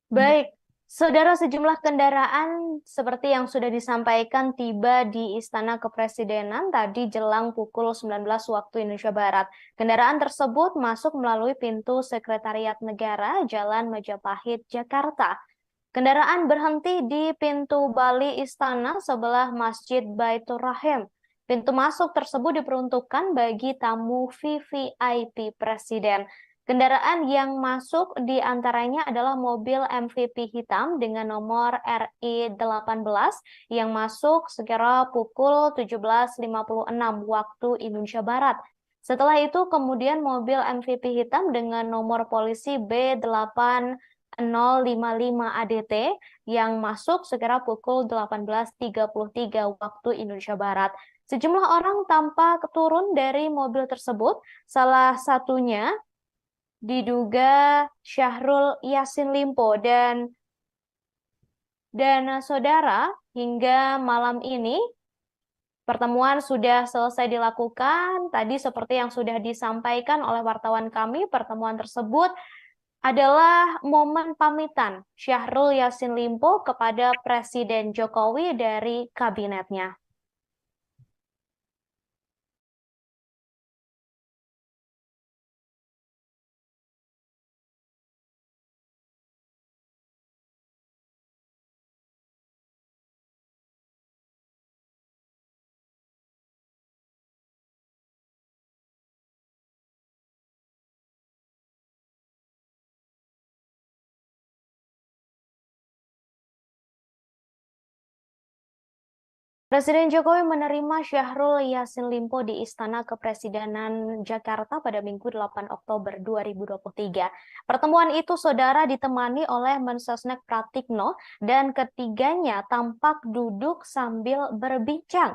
Baik, saudara, sejumlah kendaraan seperti yang sudah disampaikan tiba di Istana Kepresidenan tadi jelang pukul 19 waktu Indonesia Barat. Kendaraan tersebut masuk melalui pintu Sekretariat Negara Jalan Majapahit, Jakarta. Kendaraan berhenti di pintu Bali Istana sebelah Masjid Baitur Rahim. Pintu masuk tersebut diperuntukkan bagi tamu VVIP Presiden. Kendaraan yang masuk di antaranya adalah mobil MVP hitam dengan nomor RI18 yang masuk sekira pukul 17.56 waktu Indonesia Barat. Setelah itu kemudian mobil MVP hitam dengan nomor polisi B8055 ADT yang masuk sekira pukul 18.33 waktu Indonesia Barat. Sejumlah orang tampak turun dari mobil tersebut, salah satunya diduga Syahrul Yassin Limpo dan saudara hingga malam ini Pertemuan sudah selesai dilakukan. Tadi seperti yang sudah disampaikan oleh wartawan kami, pertemuan tersebut adalah momen pamitan Syahrul Yassin Limpo kepada Presiden Jokowi dari kabinetnya. Presiden Jokowi menerima Syahrul Yassin Limpo di Istana Kepresidenan Jakarta pada Minggu 8 Oktober 2023. Pertemuan itu, saudara, ditemani oleh Mensesnek Pratikno dan ketiganya tampak duduk sambil berbincang.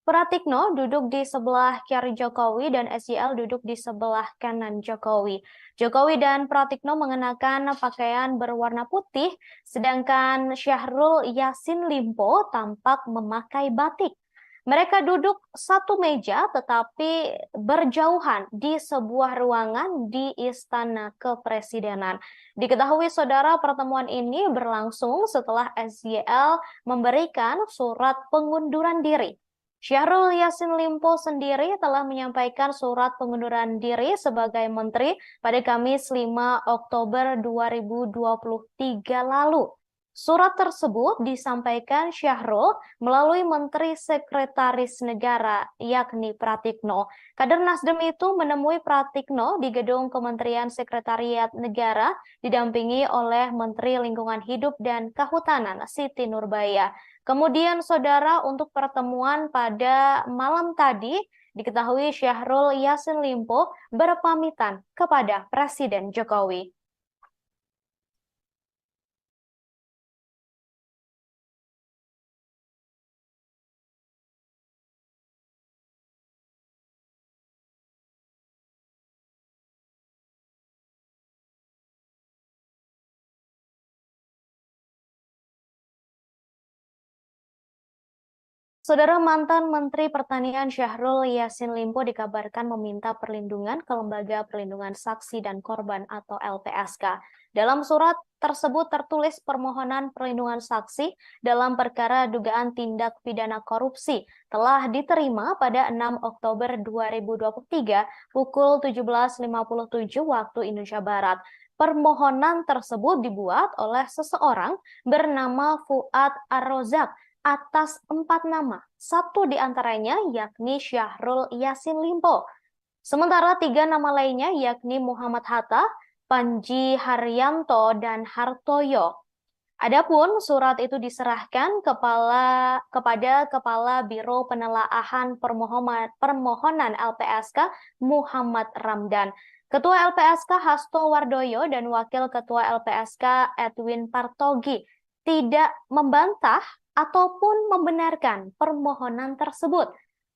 Pratikno duduk di sebelah kiri Jokowi dan SYL duduk di sebelah kanan Jokowi. Jokowi dan Pratikno mengenakan pakaian berwarna putih, sedangkan Syahrul Yassin Limpo tampak memakai batik. Mereka duduk satu meja tetapi berjauhan di sebuah ruangan di Istana Kepresidenan. Diketahui, saudara, pertemuan ini berlangsung setelah SYL memberikan surat pengunduran diri. Syahrul Yassin Limpo sendiri telah menyampaikan surat pengunduran diri sebagai menteri pada Kamis 5 Oktober 2023 lalu. Surat tersebut disampaikan Syahrul melalui Menteri Sekretaris Negara, yakni Pratikno. Kader Nasdem itu menemui Pratikno di gedung Kementerian Sekretariat Negara, didampingi oleh Menteri Lingkungan Hidup dan Kehutanan, Siti Nurbaya. Kemudian, saudara, untuk pertemuan pada malam tadi, diketahui Syahrul Yassin Limpo berpamitan kepada Presiden Jokowi. Saudara, mantan Menteri Pertanian Syahrul Yassin Limpo dikabarkan meminta perlindungan ke Lembaga Perlindungan Saksi dan Korban atau LPSK. Dalam surat tersebut tertulis permohonan perlindungan saksi dalam perkara dugaan tindak pidana korupsi telah diterima pada 6 Oktober 2023 pukul 17.57 waktu Indonesia Barat. Permohonan tersebut dibuat oleh seseorang bernama Fuad Ar-Rozak atas 4 nama, satu di antaranya yakni Syahrul Yassin Limpo. Sementara 3 nama lainnya yakni Muhammad Hatta, Panji Haryanto, dan Hartoyo. Adapun surat itu diserahkan kepada Kepala Biro Penelaahan Permohonan LPSK Muhammad Ramdan, Ketua LPSK Hasto Wardoyo, dan Wakil Ketua LPSK Edwin Partogi tidak membantah ataupun membenarkan permohonan tersebut.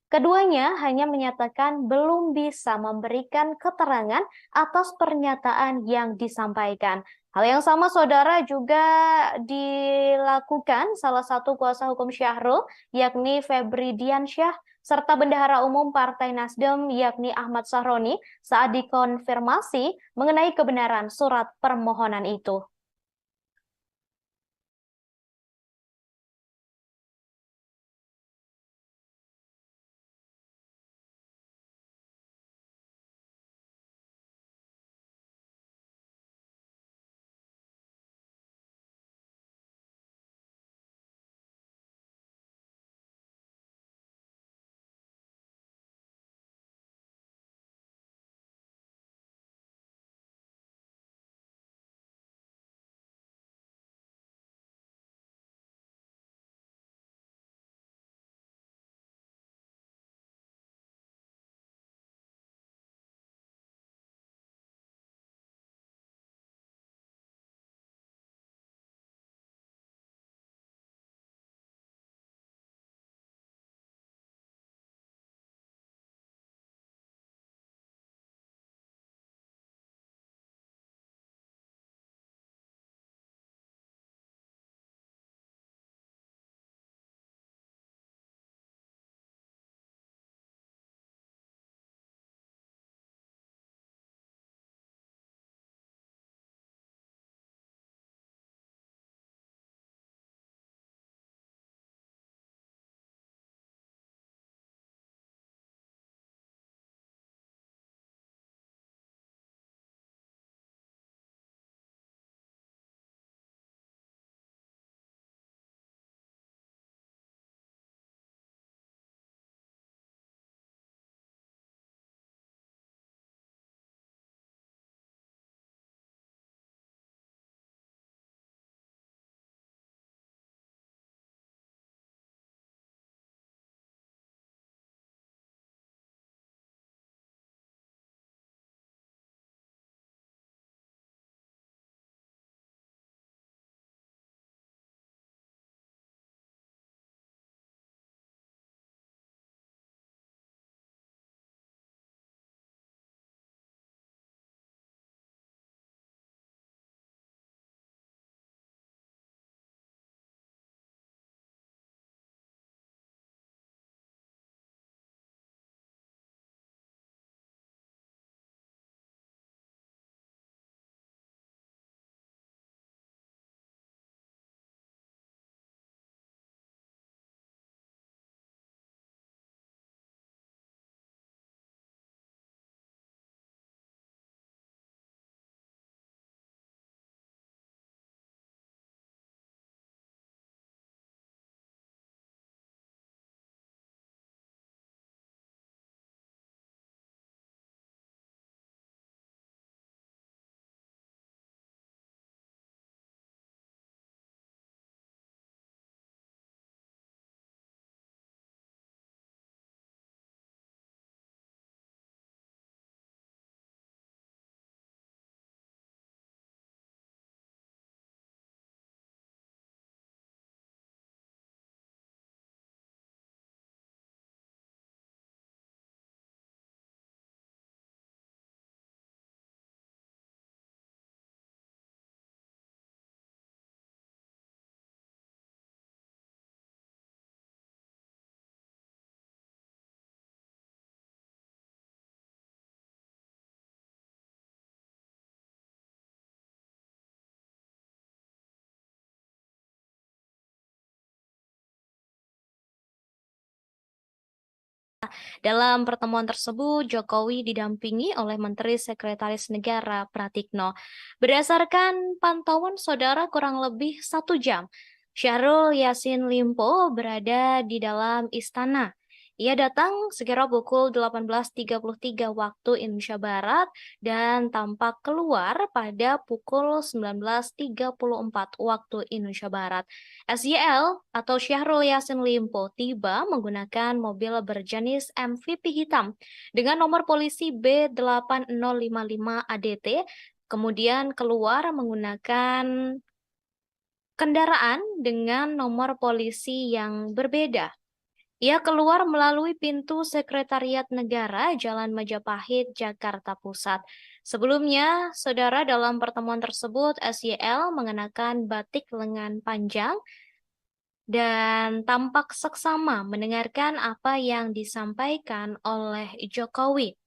Keduanya hanya menyatakan belum bisa memberikan keterangan atas pernyataan yang disampaikan. Hal yang sama, saudara, juga dilakukan salah satu kuasa hukum Syahrul, yakni Febri Diansyah, serta Bendahara Umum Partai Nasdem, yakni Ahmad Sahroni, saat dikonfirmasi mengenai kebenaran surat permohonan itu. Dalam pertemuan tersebut, Jokowi didampingi oleh Menteri Sekretaris Negara Pratikno. Berdasarkan pantauan saudara kurang lebih 1 jam, Syahrul Yassin Limpo berada di dalam istana. Ia datang sekira pukul 18.33 waktu Indonesia Barat dan tampak keluar pada pukul 19.34 waktu Indonesia Barat. SYL atau Syahrul Yassin Limpo tiba menggunakan mobil berjenis MVP hitam dengan nomor polisi B8055 ADT, kemudian keluar menggunakan kendaraan dengan nomor polisi yang berbeda. Ia keluar melalui pintu Sekretariat Negara, Jalan Majapahit, Jakarta Pusat. Sebelumnya, saudara, dalam pertemuan tersebut, SYL mengenakan batik lengan panjang dan tampak seksama mendengarkan apa yang disampaikan oleh Jokowi.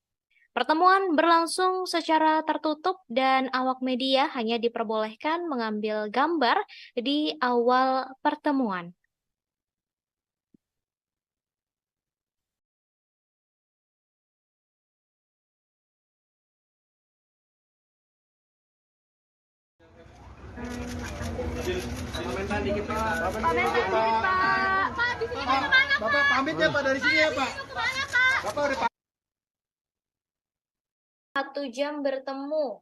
Pertemuan berlangsung secara tertutup dan awak media hanya diperbolehkan mengambil gambar di awal pertemuan. Komentar dikit Pak. Bapak pamit ya Pak dari sini ya Pak. Bapak udah 1 jam bertemu.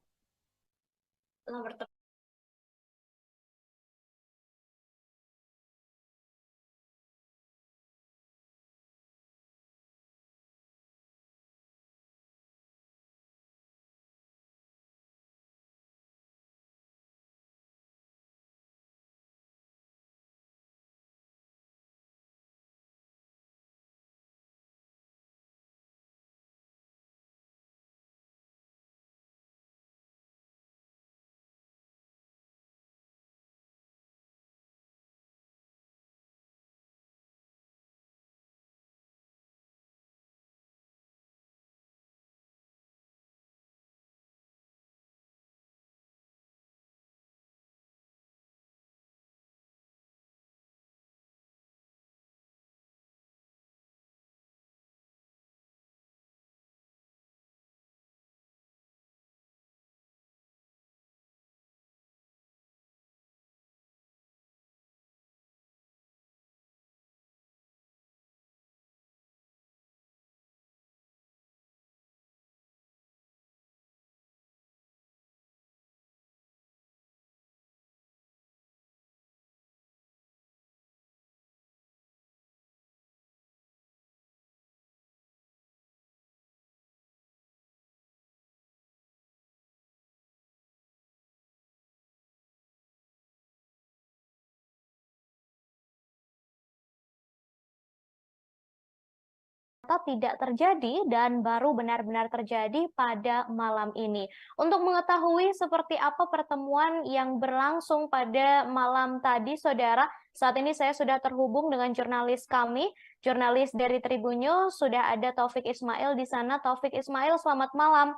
Tidak terjadi dan baru benar-benar terjadi pada malam ini. Untuk mengetahui seperti apa pertemuan yang berlangsung pada malam tadi, saudara, saat ini saya sudah terhubung dengan jurnalis kami, jurnalis dari Tribun News, sudah ada Taufik Ismail di sana. Taufik Ismail, selamat malam.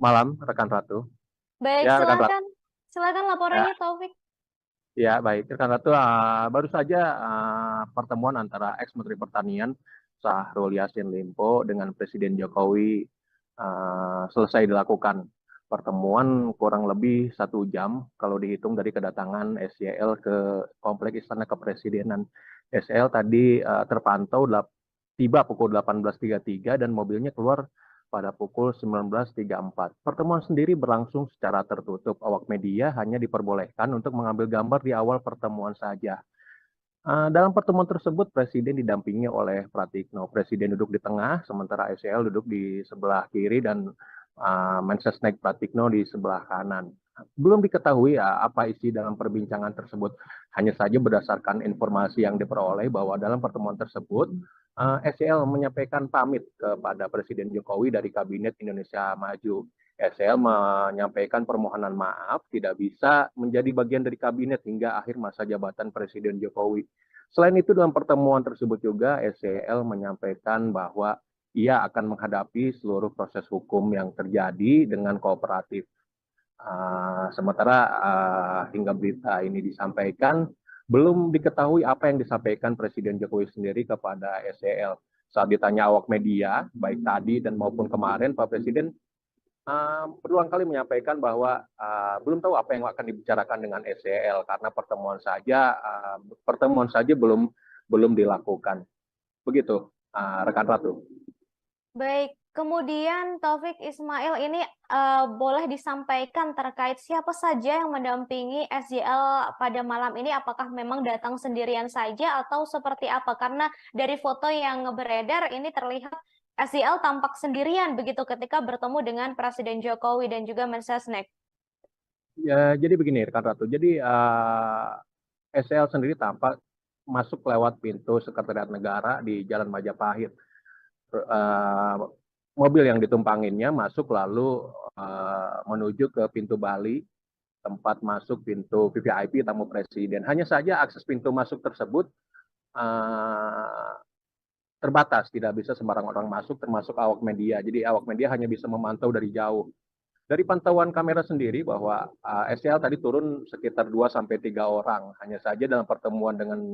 Malam, rekan Ratu. Baik, Ya, rekan Ratu. silakan laporannya, Taufik. Ya, baik. Rekan Ratu, baru saja pertemuan antara ex-Menteri Pertanian Syahrul Yassin Limpo dengan Presiden Jokowi selesai dilakukan. Pertemuan kurang lebih 1 jam kalau dihitung dari kedatangan SYL ke Kompleks Istana Kepresidenan. SYL tadi terpantau tiba pukul 18.33 dan mobilnya keluar pada pukul 19.34. Pertemuan sendiri berlangsung secara tertutup. Awak media hanya diperbolehkan untuk mengambil gambar di awal pertemuan saja. Dalam pertemuan tersebut, Presiden didampingi oleh Pratikno. Presiden duduk di tengah, sementara SYL duduk di sebelah kiri dan Mensesnek Pratikno di sebelah kanan. Belum diketahui apa isi dalam perbincangan tersebut. Hanya saja berdasarkan informasi yang diperoleh bahwa dalam pertemuan tersebut, SYL menyampaikan pamit kepada Presiden Jokowi dari Kabinet Indonesia Maju. SL menyampaikan permohonan maaf tidak bisa menjadi bagian dari kabinet hingga akhir masa jabatan Presiden Jokowi. Selain itu dalam pertemuan tersebut juga SCL menyampaikan bahwa ia akan menghadapi seluruh proses hukum yang terjadi dengan kooperatif. Sementara hingga berita ini disampaikan, belum diketahui apa yang disampaikan Presiden Jokowi sendiri kepada SCL. Saat ditanya awak media, baik tadi dan maupun kemarin, Pak Presiden berulang kali menyampaikan bahwa belum tahu apa yang akan dibicarakan dengan SEL karena pertemuan saja belum dilakukan. Begitu, rekan Ratu. Baik, kemudian Taufik Ismail ini boleh disampaikan terkait siapa saja yang mendampingi SJL pada malam ini? Apakah memang datang sendirian saja atau seperti apa? Karena dari foto yang beredar ini terlihat SJL tampak sendirian begitu ketika bertemu dengan Presiden Jokowi dan juga Mensesnek. Ya, jadi begini, rekan Ratu. Jadi SEL sendiri tampak masuk lewat pintu Sekretariat Negara di Jalan Majapahit. Mobil yang ditumpanginnya masuk lalu menuju ke pintu Bali, tempat masuk pintu VVIP tamu presiden. Hanya saja akses pintu masuk tersebut terbatas, tidak bisa sembarang orang masuk, termasuk awak media. Jadi awak media hanya bisa memantau dari jauh. Dari pantauan kamera sendiri bahwa SEL tadi turun sekitar 2-3 orang. Hanya saja dalam pertemuan dengan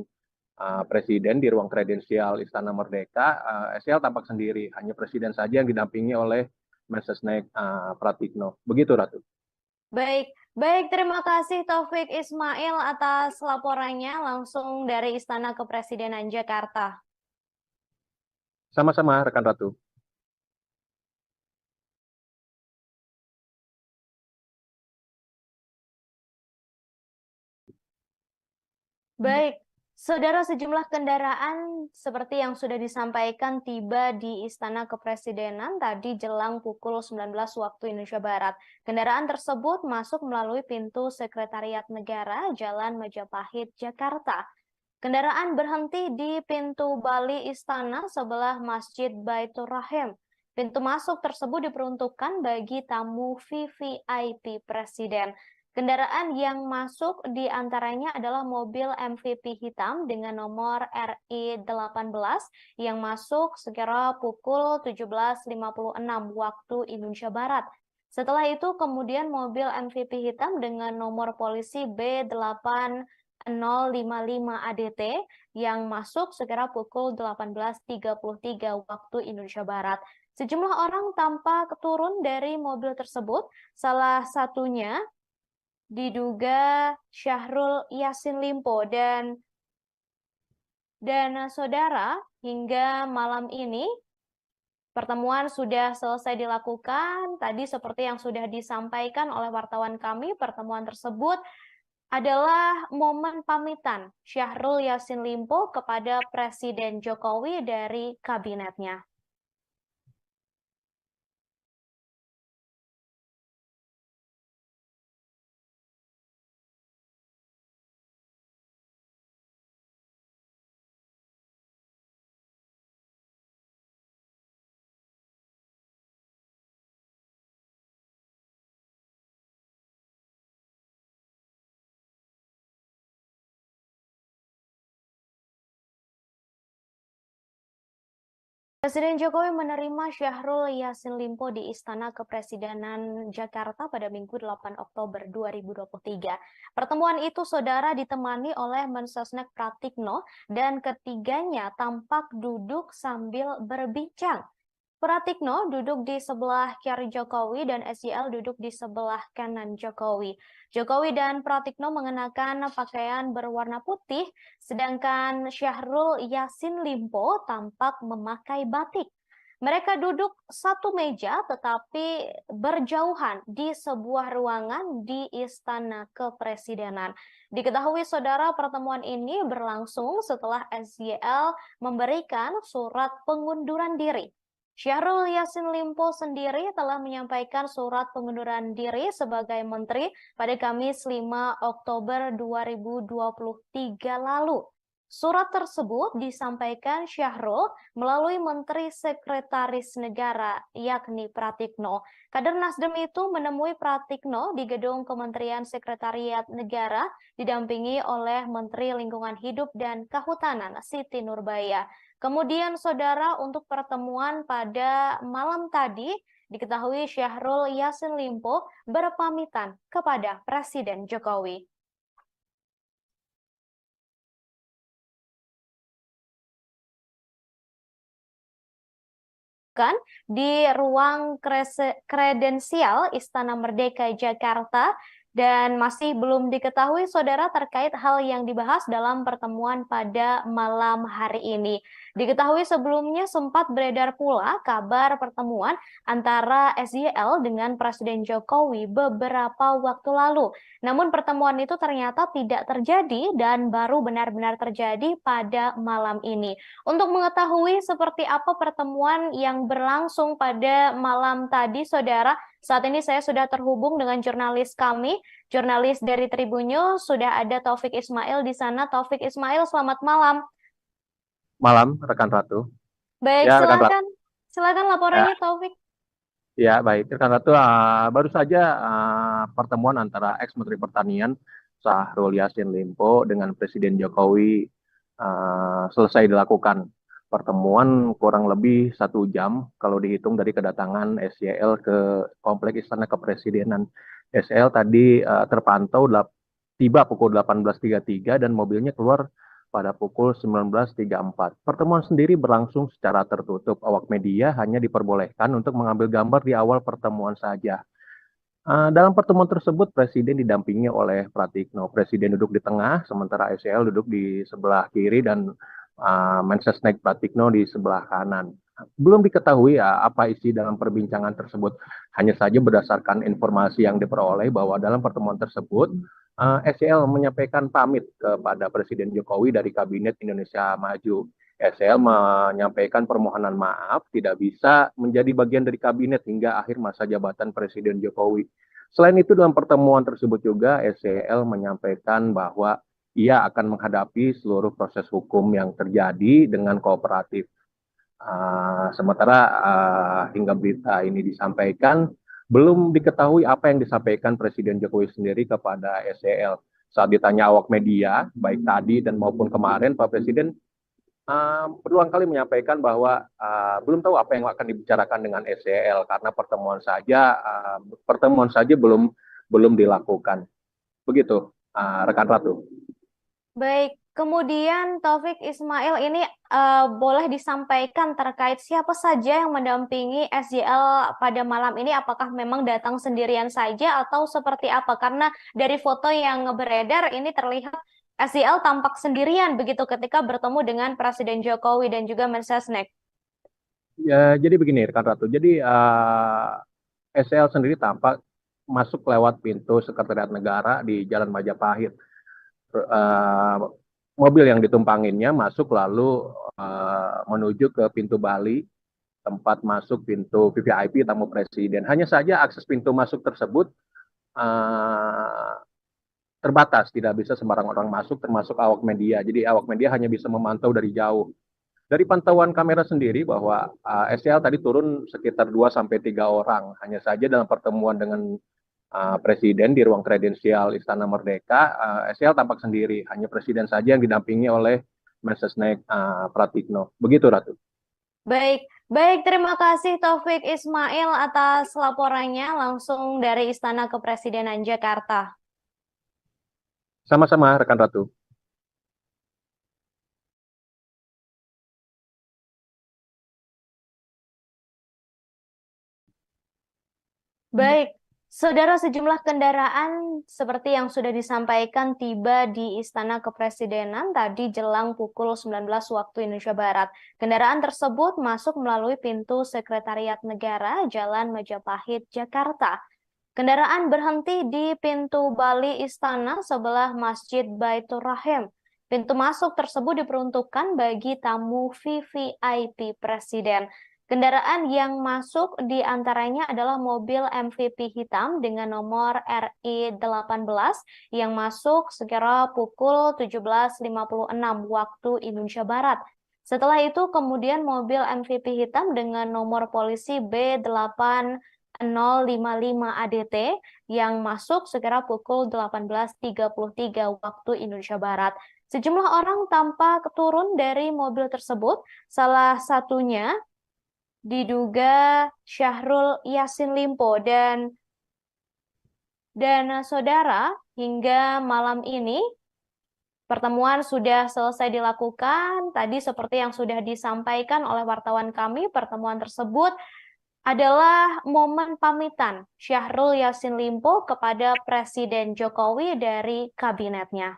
Presiden di ruang kredensial Istana Merdeka, SEL tampak sendiri. Hanya Presiden saja yang didampingi oleh Mensesnek Pratikno. Begitu, Ratu. Baik, baik, terima kasih Taufik Ismail atas laporannya langsung dari Istana Kepresidenan Jakarta. Sama-sama, rekan Ratu. Baik, saudara, sejumlah kendaraan seperti yang sudah disampaikan tiba di Istana Kepresidenan tadi jelang pukul 19 waktu Indonesia Barat. Kendaraan tersebut masuk melalui pintu Sekretariat Negara Jalan Majapahit, Jakarta. Kendaraan berhenti di pintu Bali Istana sebelah Masjid Baitur Rahim. Pintu masuk tersebut diperuntukkan bagi tamu VVIP Presiden. Kendaraan yang masuk di antaranya adalah mobil MVP hitam dengan nomor RI18 yang masuk sekira pukul 17.56 waktu Indonesia Barat. Setelah itu kemudian mobil MVP hitam dengan nomor polisi B8 055 ADT yang masuk sekira pukul 18.33 waktu Indonesia Barat. Sejumlah orang tampak turun dari mobil tersebut, salah satunya diduga Syahrul Yassin Limpo dan saudara, hingga malam ini pertemuan sudah selesai dilakukan. Tadi seperti yang sudah disampaikan oleh wartawan kami, pertemuan tersebut adalah momen pamitan Syahrul Yassin Limpo kepada Presiden Jokowi dari kabinetnya. Presiden Jokowi menerima Syahrul Yassin Limpo di Istana Kepresidenan Jakarta pada Minggu 8 Oktober 2023. Pertemuan itu, saudara, ditemani oleh Mensesnek Pratikno dan ketiganya tampak duduk sambil berbincang. Pratikno duduk di sebelah kiri Jokowi dan SJL duduk di sebelah kanan Jokowi. Jokowi dan Pratikno mengenakan pakaian berwarna putih, sedangkan Syahrul Yassin Limpo tampak memakai batik. Mereka duduk satu meja tetapi berjauhan di sebuah ruangan di Istana Kepresidenan. Diketahui, saudara, pertemuan ini berlangsung setelah SJL memberikan surat pengunduran diri. Syahrul Yassin Limpo sendiri telah menyampaikan surat pengunduran diri sebagai menteri pada Kamis 5 Oktober 2023 lalu. Surat tersebut disampaikan Syahrul melalui Menteri Sekretaris Negara, yakni Pratikno. Kader Nasdem itu menemui Pratikno di gedung Kementerian Sekretariat Negara, didampingi oleh Menteri Lingkungan Hidup dan Kehutanan, Siti Nurbaya. Kemudian, saudara, untuk pertemuan pada malam tadi, diketahui Syahrul Yassin Limpo berpamitan kepada Presiden Jokowi. dilakukan di ruang kredensial Istana Merdeka Jakarta dan masih belum diketahui saudara terkait hal yang dibahas dalam pertemuan pada malam hari ini. Diketahui sebelumnya sempat beredar pula kabar pertemuan antara SYL dengan Presiden Jokowi beberapa waktu lalu. Namun pertemuan itu ternyata tidak terjadi dan baru benar-benar terjadi pada malam ini. Untuk mengetahui seperti apa pertemuan yang berlangsung pada malam tadi, saudara, saat ini saya sudah terhubung dengan jurnalis kami, jurnalis dari Tribun News, sudah ada Taufik Ismail di sana. Taufik Ismail, selamat malam. Malam, rekan Ratu. Baik, Ya, rekan Ratu. silakan laporannya, Taufik. Ya, baik. Rekan Ratu, baru saja pertemuan antara ex-Menteri Pertanian Syahrul Yassin Limpo dengan Presiden Jokowi selesai dilakukan. Pertemuan kurang lebih 1 jam kalau dihitung dari kedatangan SYL ke Kompleks Istana Kepresidenan. SYL tadi terpantau tiba pukul 18.33 dan mobilnya keluar pada pukul 19.34. Pertemuan sendiri berlangsung secara tertutup. Awak media hanya diperbolehkan untuk mengambil gambar di awal pertemuan saja. Dalam pertemuan tersebut, Presiden didampingi oleh Pratikno. Presiden duduk di tengah, sementara SYL duduk di sebelah kiri dan Mensesnek Pratikno di sebelah kanan. Belum diketahui apa isi dalam perbincangan tersebut. Hanya saja berdasarkan informasi yang diperoleh bahwa dalam pertemuan tersebut, SYL menyampaikan pamit kepada Presiden Jokowi dari Kabinet Indonesia Maju. SYL menyampaikan permohonan maaf tidak bisa menjadi bagian dari kabinet hingga akhir masa jabatan Presiden Jokowi. Selain itu, dalam pertemuan tersebut juga SYL menyampaikan bahwa ia akan menghadapi seluruh proses hukum yang terjadi dengan kooperatif. Sementara hingga berita ini disampaikan, belum diketahui apa yang disampaikan Presiden Jokowi sendiri kepada SYL. Saat ditanya awak media, baik tadi dan maupun kemarin, Pak Presiden berulang kali menyampaikan bahwa belum tahu apa yang akan dibicarakan dengan SYL karena pertemuan saja belum dilakukan. Begitu, rekan Ratu. Baik, kemudian Taufik Ismail ini boleh disampaikan terkait siapa saja yang mendampingi SYL pada malam ini? Apakah memang datang sendirian saja atau seperti apa? Karena dari foto yang beredar ini terlihat SYL tampak sendirian begitu ketika bertemu dengan Presiden Jokowi dan juga Mensesnek. Ya, jadi begini, rekan Ratu. Jadi SYL sendiri tampak masuk lewat pintu Sekretariat Negara di Jalan Majapahit. Mobil yang ditumpanginnya masuk lalu menuju ke pintu Bali, tempat masuk pintu VVIP tamu presiden. Hanya saja akses pintu masuk tersebut terbatas, tidak bisa sembarang orang masuk, termasuk awak media. Jadi awak media hanya bisa memantau dari jauh. Dari pantauan kamera sendiri bahwa SYL tadi turun sekitar 2-3 orang. Hanya saja dalam pertemuan dengan Presiden di ruang kredensial Istana Merdeka, SYL tampak sendiri. Hanya Presiden saja yang didampingi oleh Mensesnek Pratikno. Begitu, Ratu. Baik, terima kasih Taufik Ismail atas laporannya langsung dari Istana Kepresidenan Jakarta. Sama-sama, rekan Ratu. Baik, saudara, sejumlah kendaraan seperti yang sudah disampaikan tiba di Istana Kepresidenan tadi jelang pukul 19 waktu Indonesia Barat. Kendaraan tersebut masuk melalui pintu Sekretariat Negara Jalan Majapahit, Jakarta. Kendaraan berhenti di pintu Bali Istana sebelah Masjid Baitur Rahim. Pintu masuk tersebut diperuntukkan bagi tamu VVIP Presiden. Kendaraan yang masuk di antaranya adalah mobil MVP hitam dengan nomor RI18 yang masuk sekira pukul 17.56 waktu Indonesia Barat. Setelah itu kemudian mobil MVP hitam dengan nomor polisi B8055 ADT yang masuk sekira pukul 18.33 waktu Indonesia Barat. Sejumlah orang tampak turun dari mobil tersebut, salah satunya diduga Syahrul Yassin Limpo dan saudara hingga malam ini Pertemuan sudah selesai dilakukan. Tadi seperti yang sudah disampaikan oleh wartawan kami, pertemuan tersebut adalah momen pamitan Syahrul Yassin Limpo kepada Presiden Jokowi dari kabinetnya.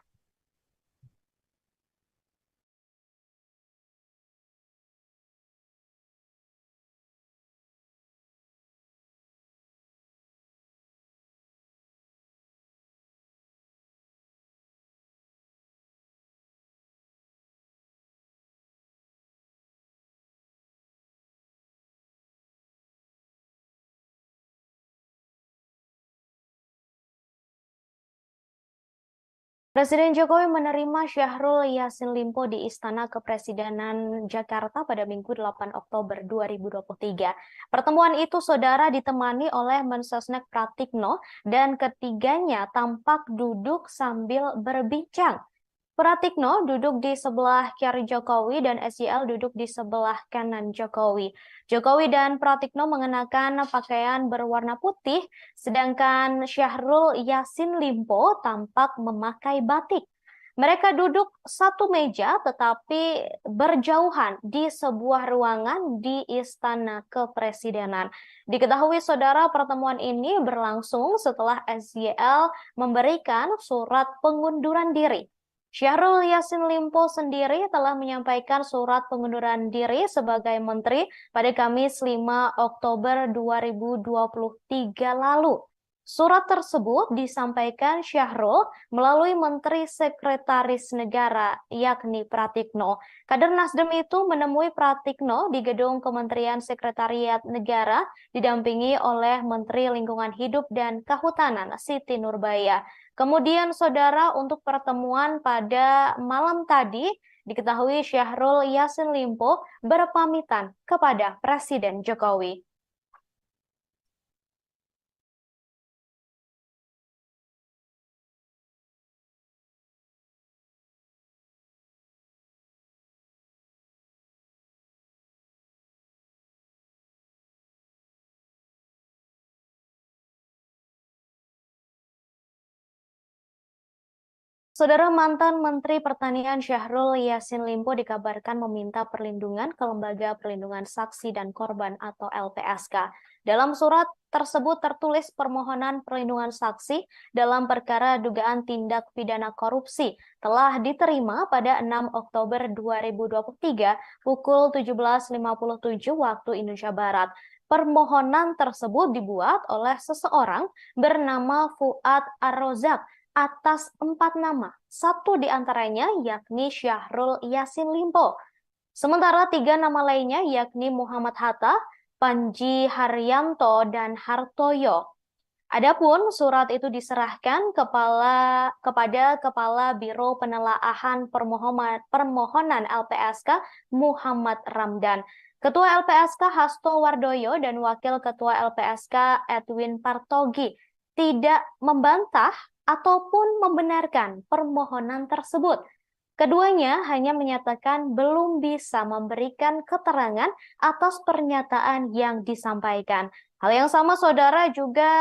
Presiden Jokowi menerima Syahrul Yassin Limpo di Istana Kepresidenan Jakarta pada Minggu 8 Oktober 2023. Pertemuan itu, saudara, ditemani oleh Mensesnek Pratikno dan ketiganya tampak duduk sambil berbincang. Pratikno duduk di sebelah kiri Jokowi dan SYL duduk di sebelah kanan Jokowi. Jokowi dan Pratikno mengenakan pakaian berwarna putih, sedangkan Syahrul Yassin Limpo tampak memakai batik. Mereka duduk satu meja tetapi berjauhan di sebuah ruangan di Istana Kepresidenan. Diketahui, saudara, pertemuan ini berlangsung setelah SYL memberikan surat pengunduran diri. Syahrul Yassin Limpo sendiri telah menyampaikan surat pengunduran diri sebagai menteri pada Kamis 5 Oktober 2023 lalu. Surat tersebut disampaikan Syahrul melalui Menteri Sekretaris Negara, yakni Pratikno. Kader Nasdem itu menemui Pratikno di gedung Kementerian Sekretariat Negara, didampingi oleh Menteri Lingkungan Hidup dan Kehutanan, Siti Nurbaya. Kemudian, saudara, untuk pertemuan pada malam tadi, diketahui Syahrul Yassin Limpo berpamitan kepada Presiden Jokowi. Saudara, mantan Menteri Pertanian Syahrul Yassin Limpo dikabarkan meminta perlindungan ke Lembaga Perlindungan Saksi dan Korban atau LPSK. Dalam surat tersebut tertulis permohonan perlindungan saksi dalam perkara dugaan tindak pidana korupsi telah diterima pada 6 Oktober 2023 pukul 17.57 waktu Indonesia Barat. Permohonan tersebut dibuat oleh seseorang bernama Fuad Ar-Rozak atas 4 nama, satu di antaranya yakni Syahrul Yassin Limpo. Sementara 3 nama lainnya yakni Muhammad Hatta, Panji Haryanto, dan Hartoyo. Adapun surat itu diserahkan kepada Kepala Biro Penelaahan Permohonan LPSK Muhammad Ramdan, Ketua LPSK Hasto Wardoyo, dan Wakil Ketua LPSK Edwin Partogi tidak membantah ataupun membenarkan permohonan tersebut. Keduanya hanya menyatakan belum bisa memberikan keterangan atas pernyataan yang disampaikan. Hal yang sama, saudara, juga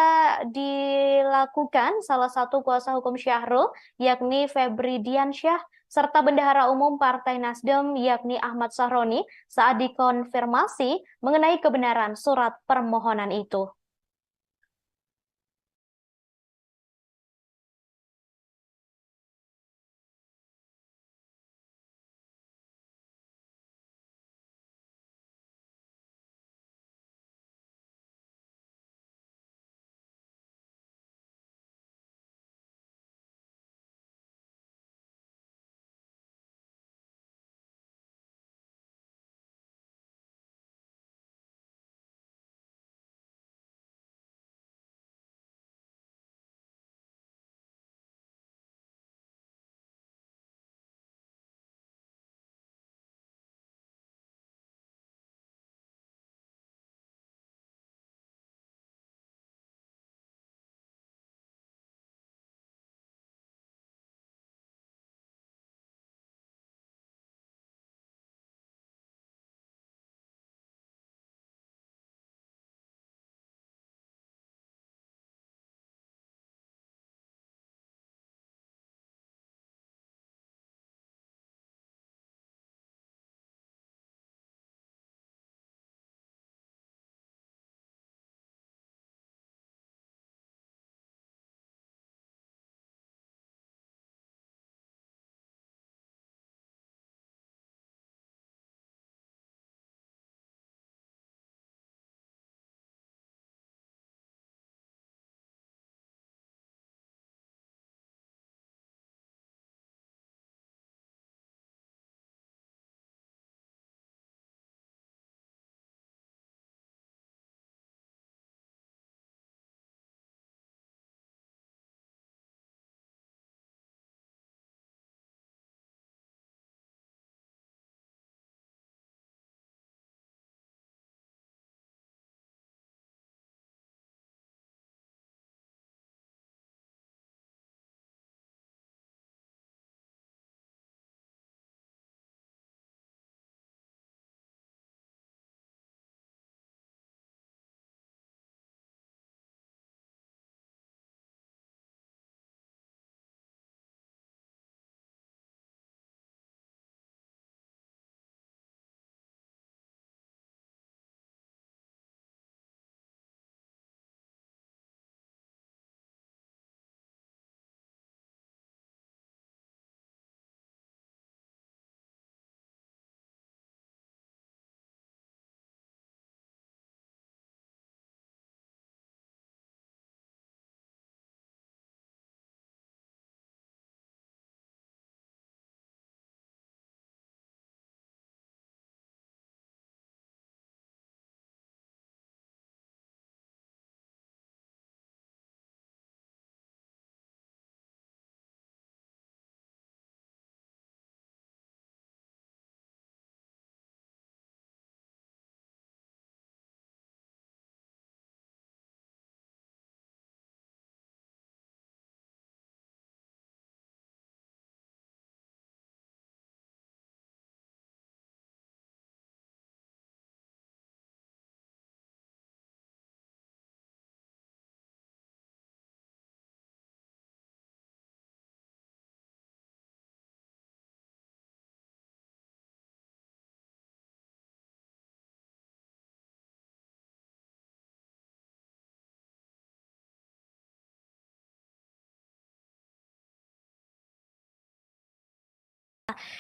dilakukan salah satu kuasa hukum Syahrul, yakni Febri Diansyah, serta Bendahara Umum Partai Nasdem, yakni Ahmad Sahroni, saat dikonfirmasi mengenai kebenaran surat permohonan itu.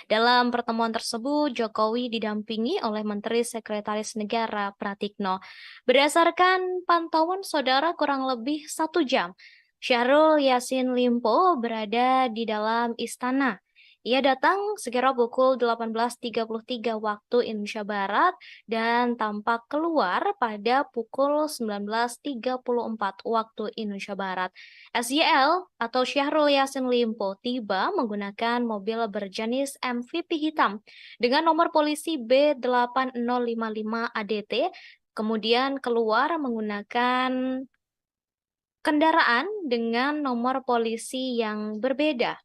Dalam pertemuan tersebut, Jokowi didampingi oleh Menteri Sekretaris Negara Pratikno. Berdasarkan pantauan saudara kurang lebih 1 jam, Syahrul Yassin Limpo berada di dalam istana. Ia datang sekira pukul 18.33 waktu Indonesia Barat dan tampak keluar pada pukul 19.34 waktu Indonesia Barat. SYL atau Syahrul Yassin Limpo tiba menggunakan mobil berjenis MVP hitam dengan nomor polisi B8055 ADT, kemudian keluar menggunakan kendaraan dengan nomor polisi yang berbeda.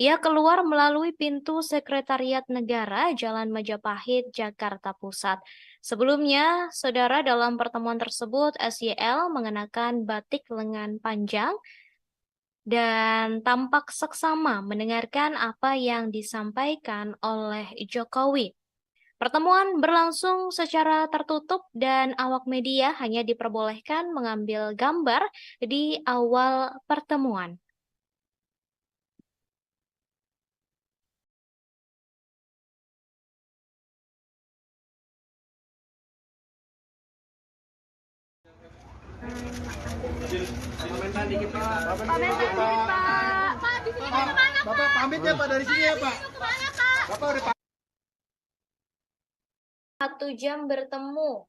Ia keluar melalui pintu Sekretariat Negara, Jalan Majapahit, Jakarta Pusat. Sebelumnya, saudara, dalam pertemuan tersebut, SYL mengenakan batik lengan panjang dan tampak seksama mendengarkan apa yang disampaikan oleh Jokowi. Pertemuan berlangsung secara tertutup dan awak media hanya diperbolehkan mengambil gambar di awal pertemuan. Komentar dikit Pak. Bapak pamit ya Pak dari sini ya Pak. Bapak udah 1 jam bertemu.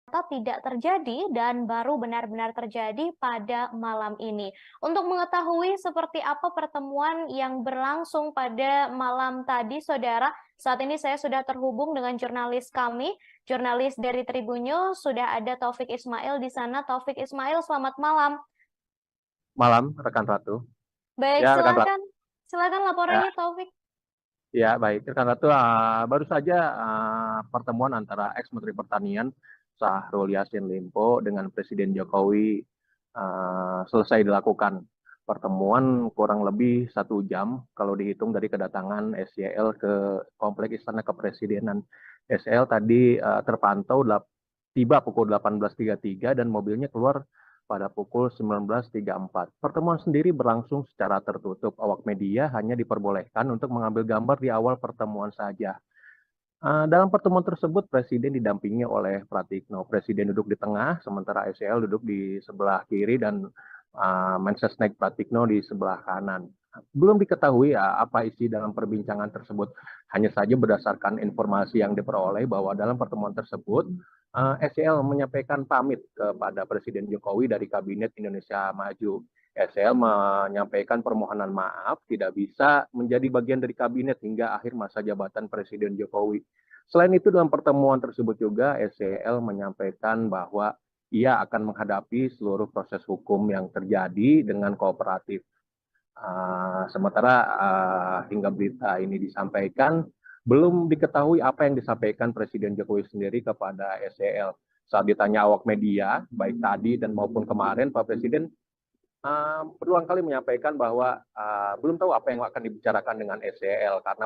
Tidak terjadi dan baru benar-benar terjadi pada malam ini. Untuk mengetahui seperti apa pertemuan yang berlangsung pada malam tadi, saudara, saat ini saya sudah terhubung dengan jurnalis kami, jurnalis dari Tribun News, sudah ada Taufik Ismail di sana. Taufik Ismail, selamat malam. Malam, rekan Ratu. Baik, Ya, rekan Ratu. silakan laporannya, Taufik. Ya, baik. Rekan Ratu, baru saja pertemuan antara ex-Menteri Pertanian Syahrul Yassin Limpo dengan Presiden Jokowi selesai dilakukan. Pertemuan kurang lebih 1 jam kalau dihitung dari kedatangan SYL ke Kompleks Istana Kepresidenan. SYL tadi terpantau tiba pukul 18.33 dan mobilnya keluar pada pukul 19.34. Pertemuan sendiri berlangsung secara tertutup. Awak media hanya diperbolehkan untuk mengambil gambar di awal pertemuan saja. Dalam pertemuan tersebut, Presiden didampingi oleh Pratikno. Presiden duduk di tengah, sementara SYL duduk di sebelah kiri dan Mensesnek Pratikno di sebelah kanan. Belum diketahui apa isi dalam perbincangan tersebut. Hanya saja berdasarkan informasi yang diperoleh bahwa dalam pertemuan tersebut, SYL menyampaikan pamit kepada Presiden Jokowi dari Kabinet Indonesia Maju. SL menyampaikan permohonan maaf tidak bisa menjadi bagian dari kabinet hingga akhir masa jabatan Presiden Jokowi. Selain itu dalam pertemuan tersebut juga SCL menyampaikan bahwa ia akan menghadapi seluruh proses hukum yang terjadi dengan kooperatif. Sementara hingga berita ini disampaikan, belum diketahui apa yang disampaikan Presiden Jokowi sendiri kepada SCL. Saat ditanya awak media, baik tadi dan maupun kemarin, Pak Presiden berulang kali menyampaikan bahwa belum tahu apa yang akan dibicarakan dengan SEL karena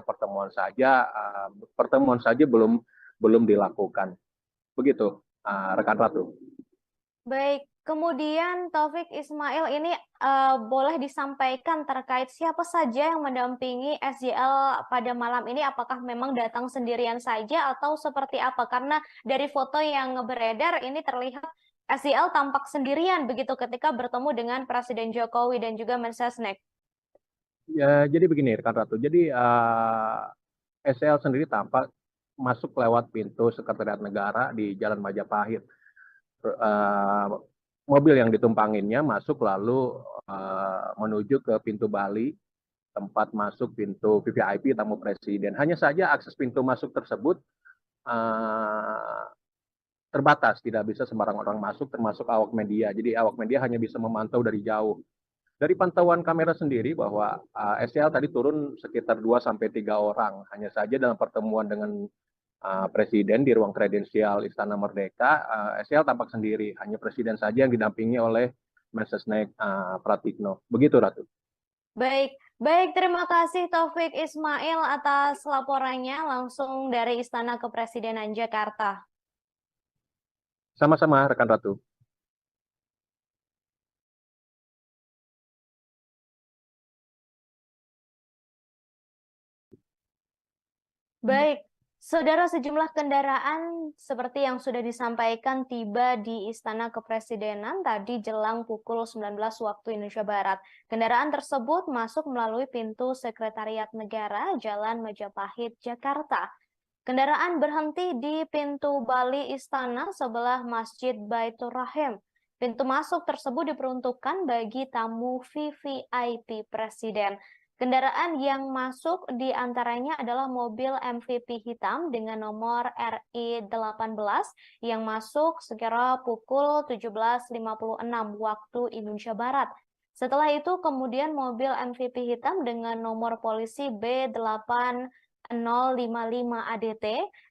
pertemuan saja belum dilakukan. Begitu, rekan Ratu. Baik, kemudian Taufik Ismail ini boleh disampaikan terkait siapa saja yang mendampingi SJL pada malam ini? Apakah memang datang sendirian saja atau seperti apa? Karena dari foto yang beredar ini terlihat SJL tampak sendirian begitu ketika bertemu dengan Presiden Jokowi dan juga Mensesnek. Ya, jadi begini, rekan Ratu. Jadi SEL sendiri tampak masuk lewat pintu Sekretariat Negara di Jalan Majapahit. Mobil yang ditumpanginnya masuk lalu menuju ke pintu Bali, tempat masuk pintu VVIP tamu presiden. Hanya saja akses pintu masuk tersebut terbatas, tidak bisa sembarang orang masuk, termasuk awak media. Jadi awak media hanya bisa memantau dari jauh. Dari pantauan kamera sendiri bahwa SEL tadi turun sekitar 2-3 orang. Hanya saja dalam pertemuan dengan Presiden di ruang kredensial Istana Merdeka, SEL tampak sendiri. Hanya Presiden saja yang didampingi oleh Mensesnek Pratikno. Begitu, Ratu. Baik, baik, terima kasih Taufik Ismail atas laporannya langsung dari Istana Kepresidenan Jakarta. Sama-sama, rekan Ratu. Baik, saudara, sejumlah kendaraan seperti yang sudah disampaikan tiba di Istana Kepresidenan tadi jelang pukul 19 waktu Indonesia Barat. Kendaraan tersebut masuk melalui pintu Sekretariat Negara Jalan Majapahit, Jakarta. Kendaraan berhenti di pintu Bali Istana sebelah Masjid Baitur Rahim. Pintu masuk tersebut diperuntukkan bagi tamu VVIP Presiden. Kendaraan yang masuk di antaranya adalah mobil MVP hitam dengan nomor RI18 yang masuk sekira pukul 17.56 waktu Indonesia Barat. Setelah itu kemudian mobil MVP hitam dengan nomor polisi B8055 ADT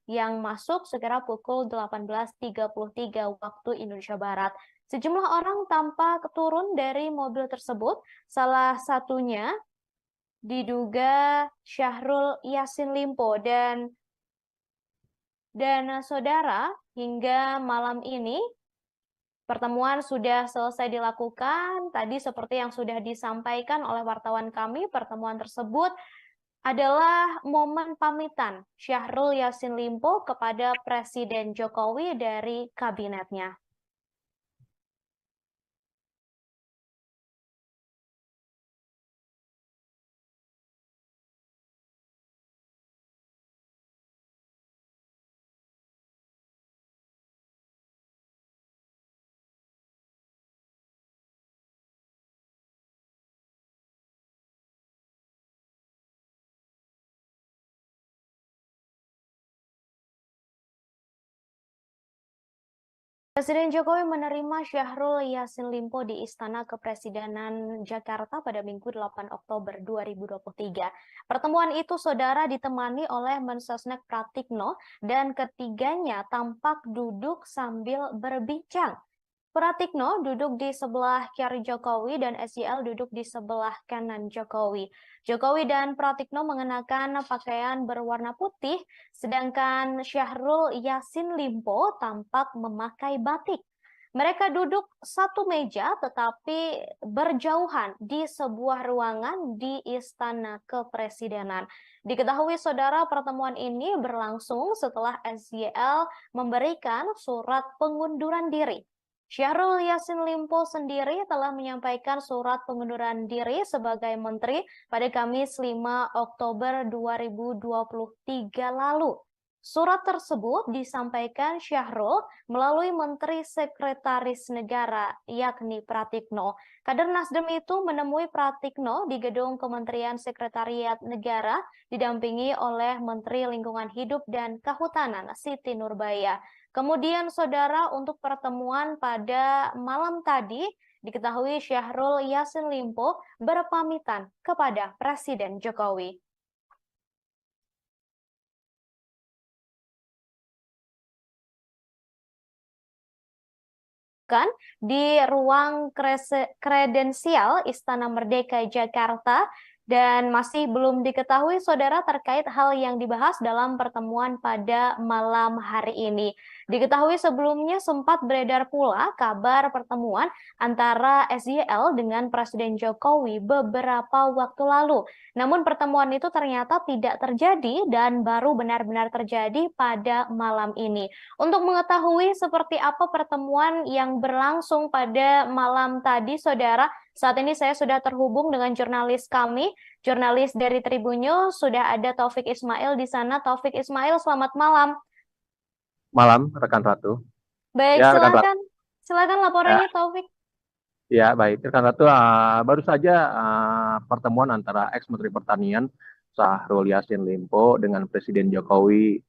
yang masuk sekira pukul 18.33 waktu Indonesia Barat. Sejumlah orang tampak turun dari mobil tersebut, salah satunya diduga Syahrul Yassin Limpo dan saudara, hingga malam ini pertemuan sudah selesai dilakukan. Tadi seperti yang sudah disampaikan oleh wartawan kami, pertemuan tersebut adalah momen pamitan Syahrul Yassin Limpo kepada Presiden Jokowi dari kabinetnya. Presiden Jokowi menerima Syahrul Yassin Limpo di Istana Kepresidenan Jakarta pada Minggu 8 Oktober 2023. Pertemuan itu, saudara, ditemani oleh Mensesnek Pratikno dan ketiganya tampak duduk sambil berbincang. Pratikno duduk di sebelah kiri Jokowi dan SJL duduk di sebelah kanan Jokowi. Jokowi dan Pratikno mengenakan pakaian berwarna putih, sedangkan Syahrul Yassin Limpo tampak memakai batik. Mereka duduk satu meja tetapi berjauhan di sebuah ruangan di Istana Kepresidenan. Diketahui, saudara, pertemuan ini berlangsung setelah SJL memberikan surat pengunduran diri. Syahrul Yassin Limpo sendiri telah menyampaikan surat pengunduran diri sebagai menteri pada Kamis 5 Oktober 2023 lalu. Surat tersebut disampaikan Syahrul melalui Menteri Sekretaris Negara, yakni Pratikno. Kader Nasdem itu menemui Pratikno di gedung Kementerian Sekretariat Negara, didampingi oleh Menteri Lingkungan Hidup dan Kehutanan, Siti Nurbaya. Kemudian, saudara, untuk pertemuan pada malam tadi, diketahui Syahrul Yassin Limpo berpamitan kepada Presiden Jokowi. dilakukan di ruang kredensial Istana Merdeka Jakarta dan masih belum diketahui saudara terkait hal yang dibahas dalam pertemuan pada malam hari ini. Diketahui sebelumnya sempat beredar pula kabar pertemuan antara SYL dengan Presiden Jokowi beberapa waktu lalu. Namun pertemuan itu ternyata tidak terjadi dan baru benar-benar terjadi pada malam ini. Untuk mengetahui seperti apa pertemuan yang berlangsung pada malam tadi, saudara, saat ini saya sudah terhubung dengan jurnalis kami, jurnalis dari Tribunnews, sudah ada Taufik Ismail di sana. Taufik Ismail, selamat malam. Malam, rekan Ratu. Baik, Ya, rekan Ratu. silakan laporannya Taufik. Ya, baik. Rekan Ratu, baru saja pertemuan antara ex-Menteri Pertanian Syahrul Yassin Limpo dengan Presiden Jokowi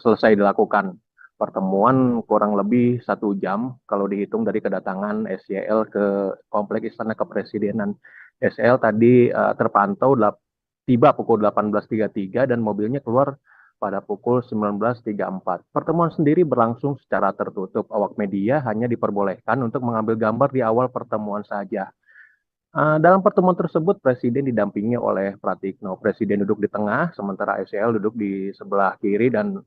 selesai dilakukan. Pertemuan kurang lebih 1 jam kalau dihitung dari kedatangan SYL ke Kompleks Istana Kepresidenan. SYL tadi terpantau tiba pukul 18.33 dan mobilnya keluar pada pukul 19.34. Pertemuan sendiri berlangsung secara tertutup. Awak media hanya diperbolehkan untuk mengambil gambar di awal pertemuan saja. Dalam pertemuan tersebut, Presiden didampingi oleh Pratikno. Presiden duduk di tengah, sementara SYL duduk di sebelah kiri dan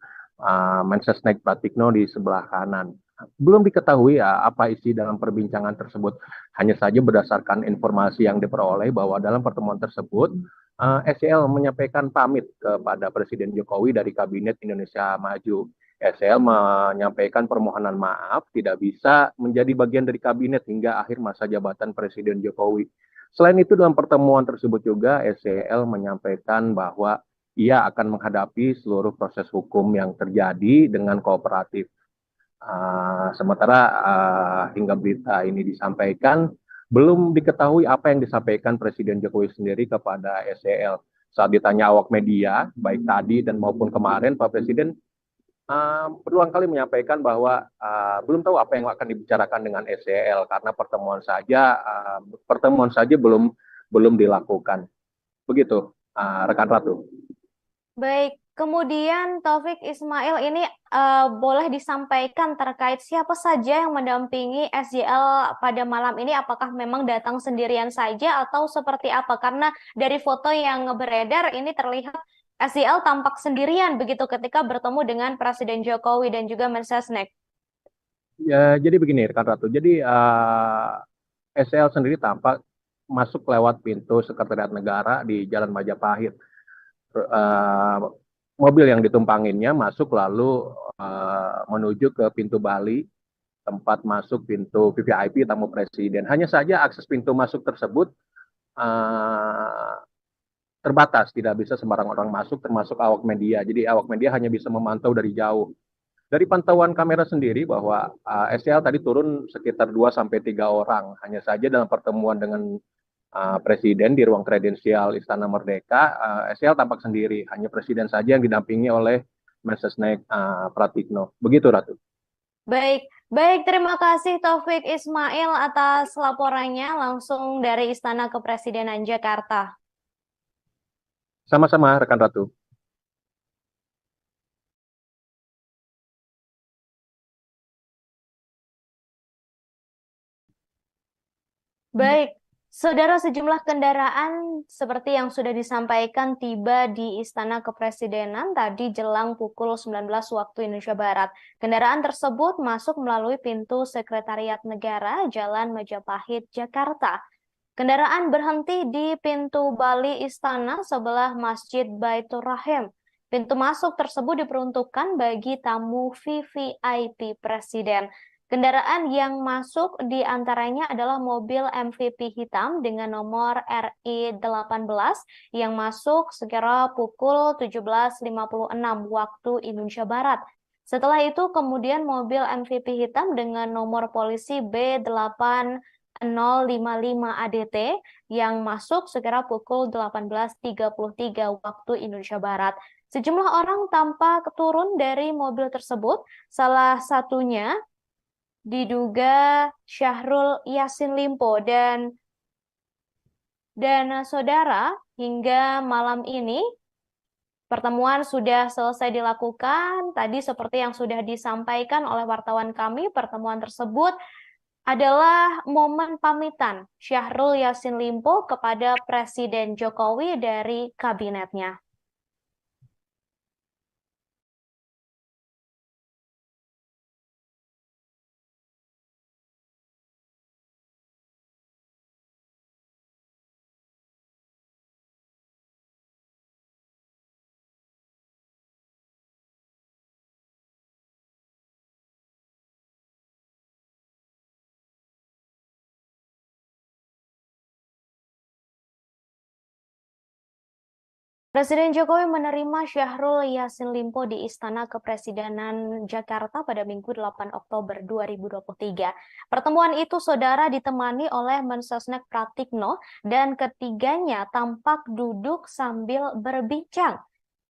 Mensesnek Pratikno di sebelah kanan. Belum diketahui apa isi dalam perbincangan tersebut. Hanya saja berdasarkan informasi yang diperoleh bahwa dalam pertemuan tersebut, SYL menyampaikan pamit kepada Presiden Jokowi dari Kabinet Indonesia Maju. SYL menyampaikan permohonan maaf tidak bisa menjadi bagian dari kabinet hingga akhir masa jabatan Presiden Jokowi. Selain itu, dalam pertemuan tersebut juga SYL menyampaikan bahwa ia akan menghadapi seluruh proses hukum yang terjadi dengan kooperatif. Sementara hingga berita ini disampaikan, belum diketahui apa yang disampaikan Presiden Jokowi sendiri kepada SYL. Saat ditanya awak media, baik tadi dan maupun kemarin, Pak Presiden berulang kali menyampaikan bahwa belum tahu apa yang akan dibicarakan dengan SYL karena pertemuan saja belum dilakukan. Begitu, rekan Ratu. Baik, kemudian Taufik Ismail ini boleh disampaikan terkait siapa saja yang mendampingi SYL pada malam ini? Apakah memang datang sendirian saja atau seperti apa? Karena dari foto yang beredar ini terlihat SYL tampak sendirian begitu ketika bertemu dengan Presiden Jokowi dan juga Mensesnek. Ya, jadi begini, rekan Ratu. Jadi SYL sendiri tampak masuk lewat pintu Sekretariat Negara di Jalan Majapahit. Mobil yang ditumpanginnya masuk lalu menuju ke pintu Bali, tempat masuk pintu VVIP tamu presiden. Hanya saja akses pintu masuk tersebut terbatas, tidak bisa sembarang orang masuk, termasuk awak media. Jadi awak media hanya bisa memantau dari jauh. Dari pantauan kamera sendiri bahwa SYL tadi turun sekitar 2-3 orang. Hanya saja dalam pertemuan dengan Presiden di ruang kredensial Istana Merdeka, SYL tampak sendiri. Hanya Presiden saja yang didampingi oleh Mensesnek Pratikno. Begitu, Ratu. Baik, terima kasih Taufik Ismail atas laporannya langsung dari Istana Kepresidenan Jakarta. Sama-sama, rekan Ratu. Baik, saudara, sejumlah kendaraan seperti yang sudah disampaikan tiba di Istana Kepresidenan tadi jelang pukul 19 waktu Indonesia Barat. Kendaraan tersebut masuk melalui pintu Sekretariat Negara Jalan Majapahit, Jakarta. Kendaraan berhenti di pintu Bali Istana sebelah Masjid Baitur Rahim. Pintu masuk tersebut diperuntukkan bagi tamu VVIP Presiden. Kendaraan yang masuk di antaranya adalah mobil MVP hitam dengan nomor RI18 yang masuk sekira pukul 17.56 waktu Indonesia Barat. Setelah itu kemudian mobil MVP hitam dengan nomor polisi B8055 ADT yang masuk sekira pukul 18.33 waktu Indonesia Barat. Sejumlah orang tampak turun dari mobil tersebut, salah satunya diduga Syahrul Yassin Limpo dan saudara hingga malam ini Pertemuan sudah selesai dilakukan. Tadi seperti yang sudah disampaikan oleh wartawan kami, pertemuan tersebut adalah momen pamitan Syahrul Yassin Limpo kepada Presiden Jokowi dari kabinetnya. Presiden Jokowi menerima Syahrul Yassin Limpo di Istana Kepresidenan Jakarta pada Minggu 8 Oktober 2023. Pertemuan itu, saudara, ditemani oleh Mensesnek Pratikno dan ketiganya tampak duduk sambil berbincang.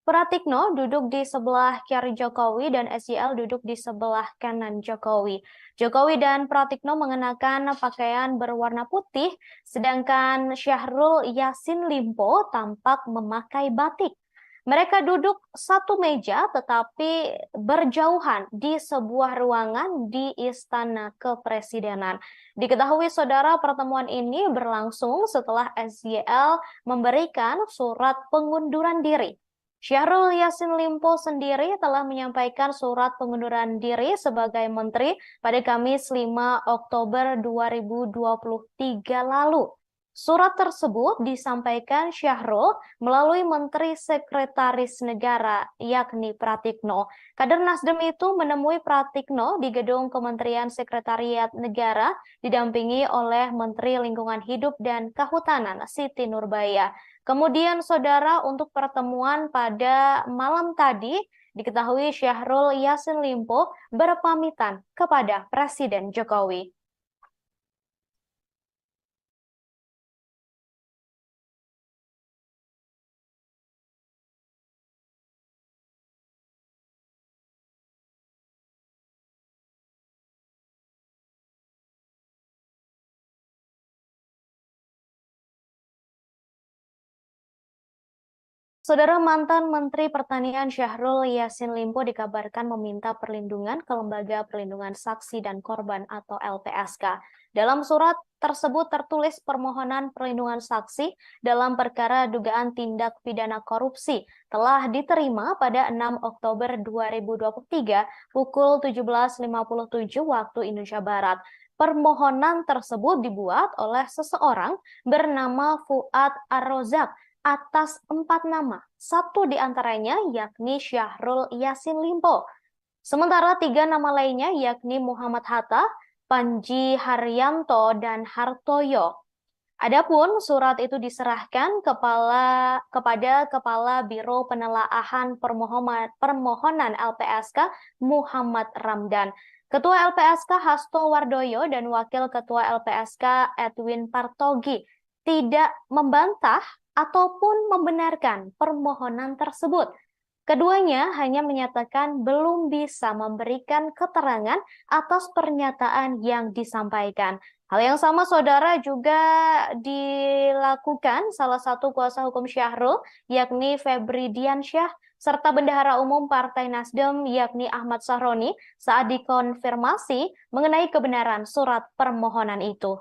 Pratikno duduk di sebelah kiri Jokowi dan SYL duduk di sebelah kanan Jokowi. Jokowi dan Pratikno mengenakan pakaian berwarna putih, sedangkan Syahrul Yassin Limpo tampak memakai batik. Mereka duduk satu meja tetapi berjauhan di sebuah ruangan di Istana Kepresidenan. Diketahui, saudara, pertemuan ini berlangsung setelah SYL memberikan surat pengunduran diri. Syahrul Yassin Limpo sendiri telah menyampaikan surat pengunduran diri sebagai menteri pada Kamis 5 Oktober 2023 lalu. Surat tersebut disampaikan Syahrul melalui Menteri Sekretaris Negara, yakni Pratikno. Kader Nasdem itu menemui Pratikno di gedung Kementerian Sekretariat Negara, didampingi oleh Menteri Lingkungan Hidup dan Kehutanan, Siti Nurbaya. Kemudian, saudara, untuk pertemuan pada malam tadi, diketahui Syahrul Yassin Limpo berpamitan kepada Presiden Jokowi. Saudara, mantan Menteri Pertanian Syahrul Yassin Limpo dikabarkan meminta perlindungan ke Lembaga Perlindungan Saksi dan Korban atau LPSK. Dalam surat tersebut tertulis permohonan perlindungan saksi dalam perkara dugaan tindak pidana korupsi telah diterima pada 6 Oktober 2023 pukul 17.57 waktu Indonesia Barat. Permohonan tersebut dibuat oleh seseorang bernama Fuad Ar-Rozak atas 4 nama, satu di antaranya yakni Syahrul Yassin Limpo. Sementara 3 nama lainnya yakni Muhammad Hatta, Panji Haryanto, dan Hartoyo. Adapun surat itu diserahkan kepada Kepala Biro Penelaahan Permohonan LPSK Muhammad Ramdan, Ketua LPSK Hasto Wardoyo, dan Wakil Ketua LPSK Edwin Partogi tidak membantah ataupun membenarkan permohonan tersebut. Keduanya hanya menyatakan belum bisa memberikan keterangan atas pernyataan yang disampaikan. Hal yang sama, saudara, juga dilakukan salah satu kuasa hukum Syahrul, yakni Febri Diansyah, serta Bendahara Umum Partai Nasdem, yakni Ahmad Sahroni, saat dikonfirmasi mengenai kebenaran surat permohonan itu.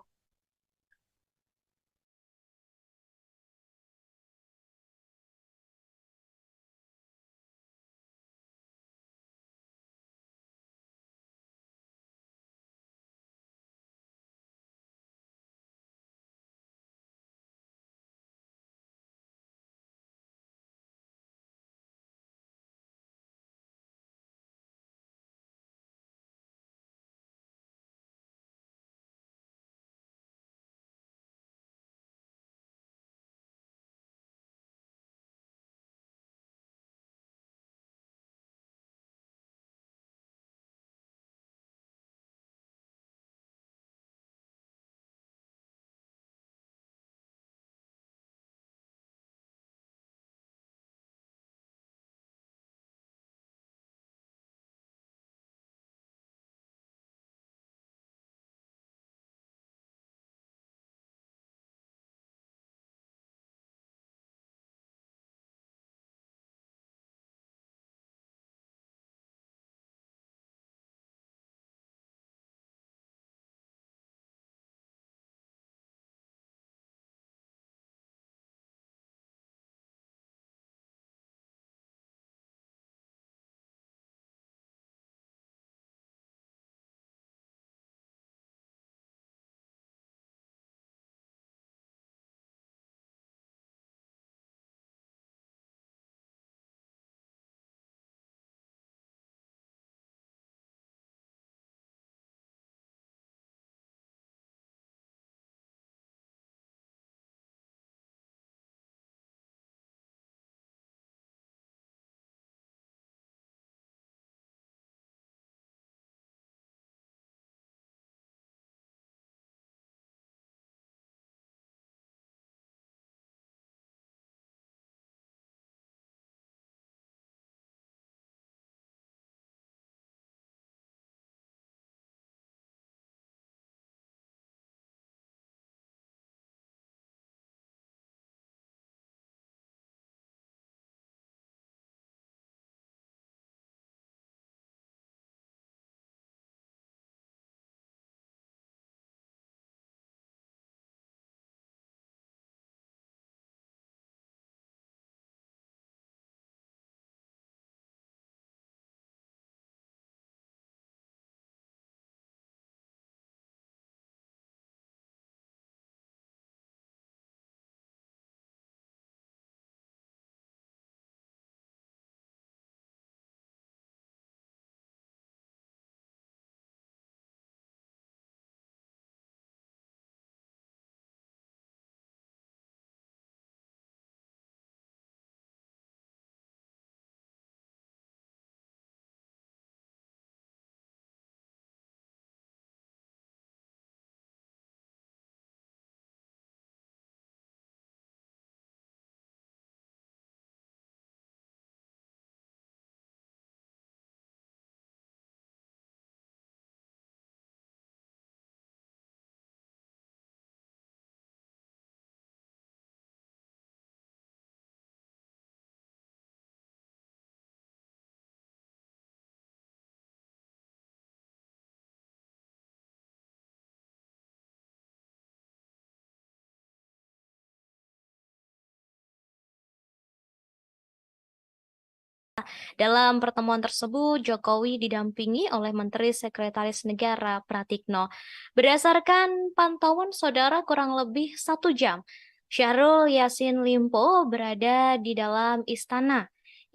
Dalam pertemuan tersebut, Jokowi didampingi oleh Menteri Sekretaris Negara Pratikno. Berdasarkan pantauan saudara kurang lebih 1 jam, Syahrul Yassin Limpo berada di dalam istana.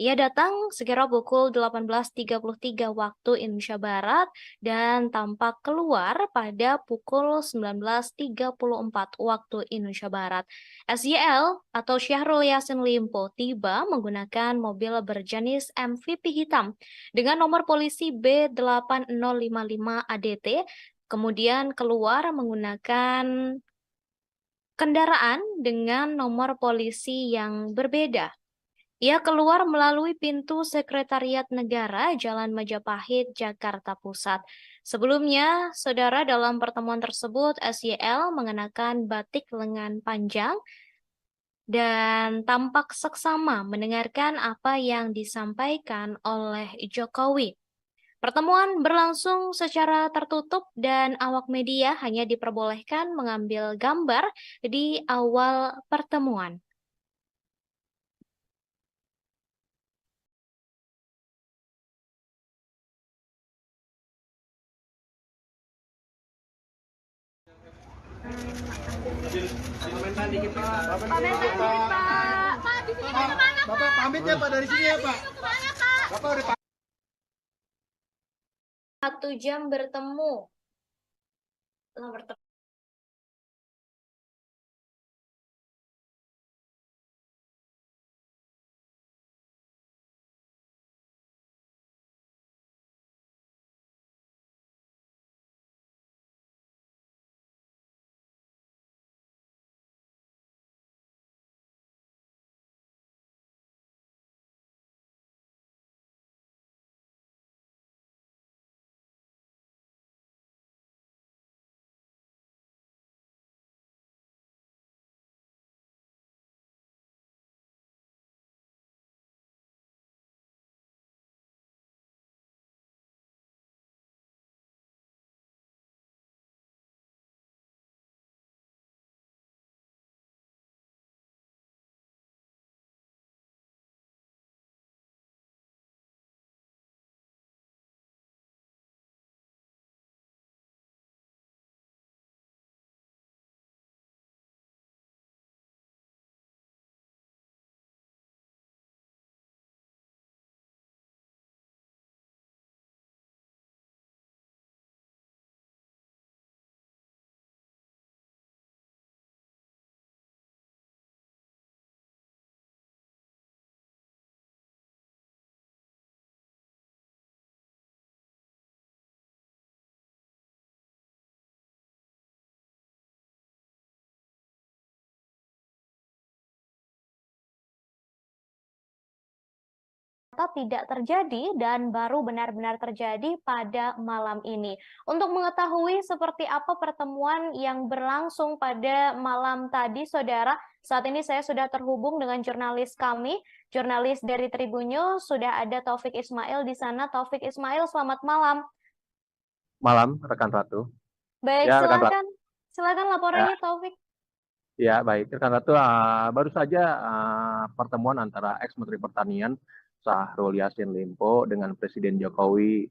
Ia datang sekira pukul 18.33 waktu Indonesia Barat dan tampak keluar pada pukul 19.34 waktu Indonesia Barat. SYL atau Syahrul Yassin Limpo tiba menggunakan mobil berjenis MVP hitam dengan nomor polisi B8055 ADT, kemudian keluar menggunakan kendaraan dengan nomor polisi yang berbeda. Ia keluar melalui pintu Sekretariat Negara, Jalan Majapahit, Jakarta Pusat. Sebelumnya, saudara, dalam pertemuan tersebut, SYL mengenakan batik lengan panjang dan tampak seksama mendengarkan apa yang disampaikan oleh Jokowi. Pertemuan berlangsung secara tertutup dan awak media hanya diperbolehkan mengambil gambar di awal pertemuan. Komentar dikit Pak. Pak, di sini mau kemana Pak? Bapak pamit ya Pak dari sini ya Pak. Bapak udah 1 jam bertemu. Tidak terjadi dan baru benar-benar terjadi pada malam ini. Untuk mengetahui seperti apa pertemuan yang berlangsung pada malam tadi, saudara, saat ini saya sudah terhubung dengan jurnalis kami, jurnalis dari Tribun News, sudah ada Taufik Ismail di sana. Taufik Ismail, selamat malam. Malam, rekan Ratu. Baik, Ya, rekan Ratu. silakan laporannya, Taufik. Ya, baik. Rekan Ratu, baru saja pertemuan antara ex-Menteri Pertanian Syahrul Yassin Limpo dengan Presiden Jokowi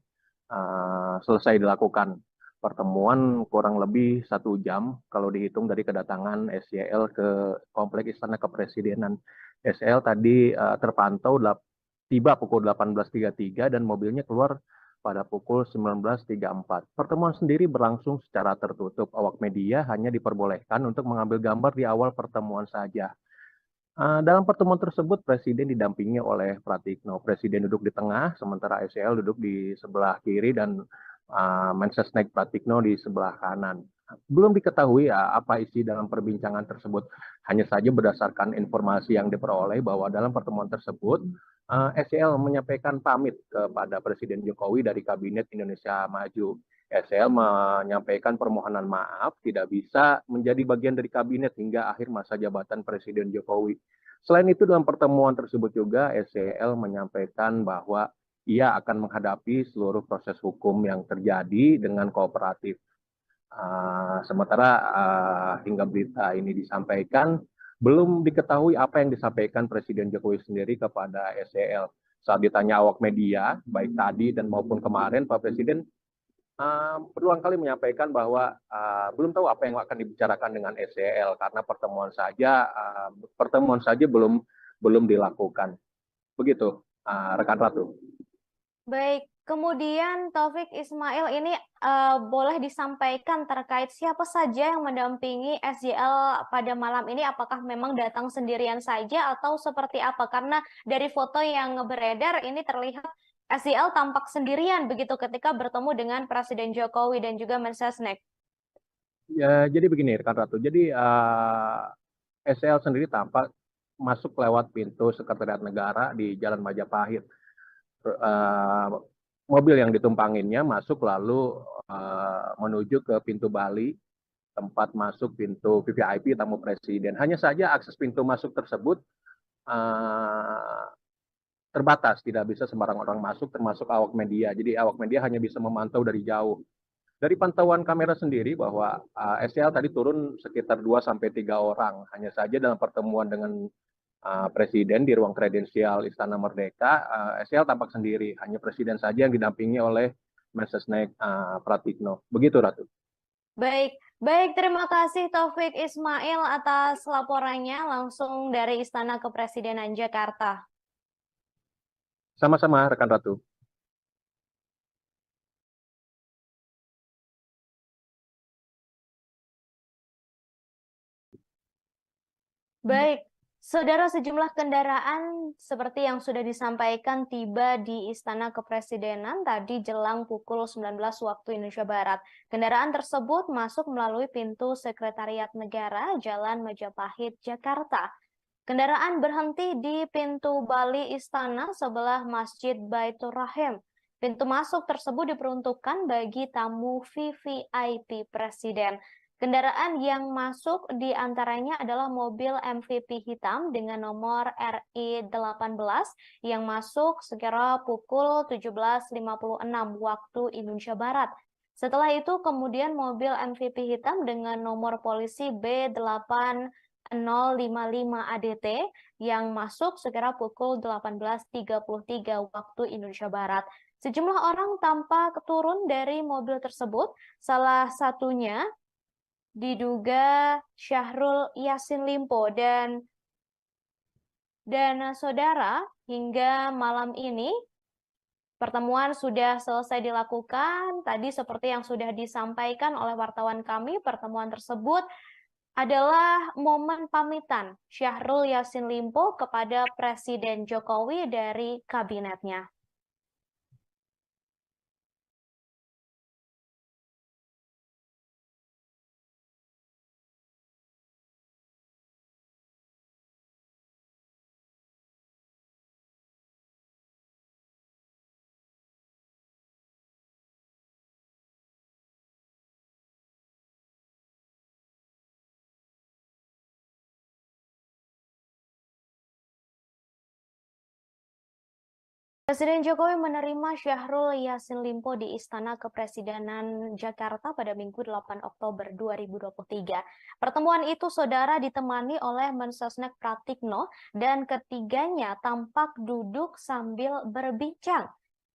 selesai dilakukan. Pertemuan kurang lebih 1 jam kalau dihitung dari kedatangan SYL ke Kompleks Istana Kepresidenan. SYL tadi terpantau tiba pukul 18.33 dan mobilnya keluar pada pukul 19.34. Pertemuan sendiri berlangsung secara tertutup. Awak media hanya diperbolehkan untuk mengambil gambar di awal pertemuan saja. Dalam pertemuan tersebut, Presiden didampingi oleh Pratikno. Presiden duduk di tengah, sementara SYL duduk di sebelah kiri dan Mensesnek Pratikno di sebelah kanan. Belum diketahui apa isi dalam perbincangan tersebut. Hanya saja berdasarkan informasi yang diperoleh bahwa dalam pertemuan tersebut, SYL menyampaikan pamit kepada Presiden Jokowi dari Kabinet Indonesia Maju. SL menyampaikan permohonan maaf tidak bisa menjadi bagian dari kabinet hingga akhir masa jabatan Presiden Jokowi. Selain itu dalam pertemuan tersebut juga SCL menyampaikan bahwa ia akan menghadapi seluruh proses hukum yang terjadi dengan kooperatif. Sementara hingga berita ini disampaikan, belum diketahui apa yang disampaikan Presiden Jokowi sendiri kepada SCL. Saat ditanya awak media, baik tadi dan maupun kemarin, Pak Presiden berulang kali menyampaikan bahwa belum tahu apa yang akan dibicarakan dengan SEL karena pertemuan saja belum dilakukan. Begitu, rekan Ratu. Baik, kemudian Taufik Ismail ini boleh disampaikan terkait siapa saja yang mendampingi SJL pada malam ini? Apakah memang datang sendirian saja atau seperti apa? Karena dari foto yang beredar ini terlihat SJL tampak sendirian begitu ketika bertemu dengan Presiden Jokowi dan juga Mensesnek. Ya, jadi begini, rekan Ratu. Jadi SEL sendiri tampak masuk lewat pintu Sekretariat Negara di Jalan Majapahit. Mobil yang ditumpanginnya masuk lalu menuju ke pintu Bali, tempat masuk pintu VVIP tamu presiden. Hanya saja akses pintu masuk tersebut terbatas, tidak bisa sembarang orang masuk, termasuk awak media. Jadi awak media hanya bisa memantau dari jauh. Dari pantauan kamera sendiri bahwa SEL tadi turun sekitar 2-3 orang. Hanya saja dalam pertemuan dengan Presiden di ruang kredensial Istana Merdeka, SEL tampak sendiri. Hanya Presiden saja yang didampingi oleh Mensesnek Pratikno. Begitu, Ratu. Baik, baik, terima kasih Taufik Ismail atas laporannya langsung dari Istana Kepresidenan Jakarta. Sama-sama, rekan Ratu. Baik, saudara, sejumlah kendaraan seperti yang sudah disampaikan tiba di Istana Kepresidenan tadi jelang pukul 19 waktu Indonesia Barat. Kendaraan tersebut masuk melalui pintu Sekretariat Negara Jalan Majapahit, Jakarta. Kendaraan berhenti di pintu Bali Istana sebelah Masjid Baitur Rahim. Pintu masuk tersebut diperuntukkan bagi tamu VVIP Presiden. Kendaraan yang masuk di antaranya adalah mobil MVP hitam dengan nomor RI18 yang masuk sekira pukul 17.56 waktu Indonesia Barat. Setelah itu kemudian mobil MVP hitam dengan nomor polisi B8 055 ADT yang masuk sekira pukul 18.33 waktu Indonesia Barat. Sejumlah orang tampak turun dari mobil tersebut, salah satunya diduga Syahrul Yassin Limpo dan saudara, hingga malam ini pertemuan sudah selesai dilakukan. Tadi seperti yang sudah disampaikan oleh wartawan kami, pertemuan tersebut adalah momen pamitan Syahrul Yassin Limpo kepada Presiden Jokowi dari kabinetnya. Presiden Jokowi menerima Syahrul Yassin Limpo di Istana Kepresidenan Jakarta pada Minggu 8 Oktober 2023. Pertemuan itu, saudara, ditemani oleh Mensesnek Pratikno dan ketiganya tampak duduk sambil berbincang.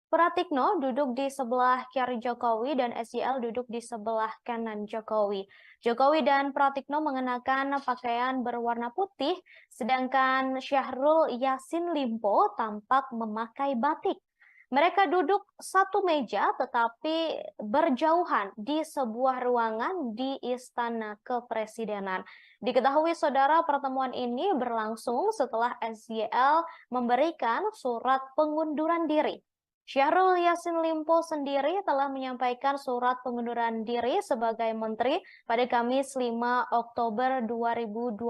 Pratikno duduk di sebelah kiri Jokowi dan SJL duduk di sebelah kanan Jokowi. Jokowi dan Pratikno mengenakan pakaian berwarna putih, sedangkan Syahrul Yassin Limpo tampak memakai batik. Mereka duduk satu meja tetapi berjauhan di sebuah ruangan di Istana Kepresidenan. Diketahui, saudara, pertemuan ini berlangsung setelah SJL memberikan surat pengunduran diri. Syahrul Yassin Limpo sendiri telah menyampaikan surat pengunduran diri sebagai menteri pada Kamis 5 Oktober 2023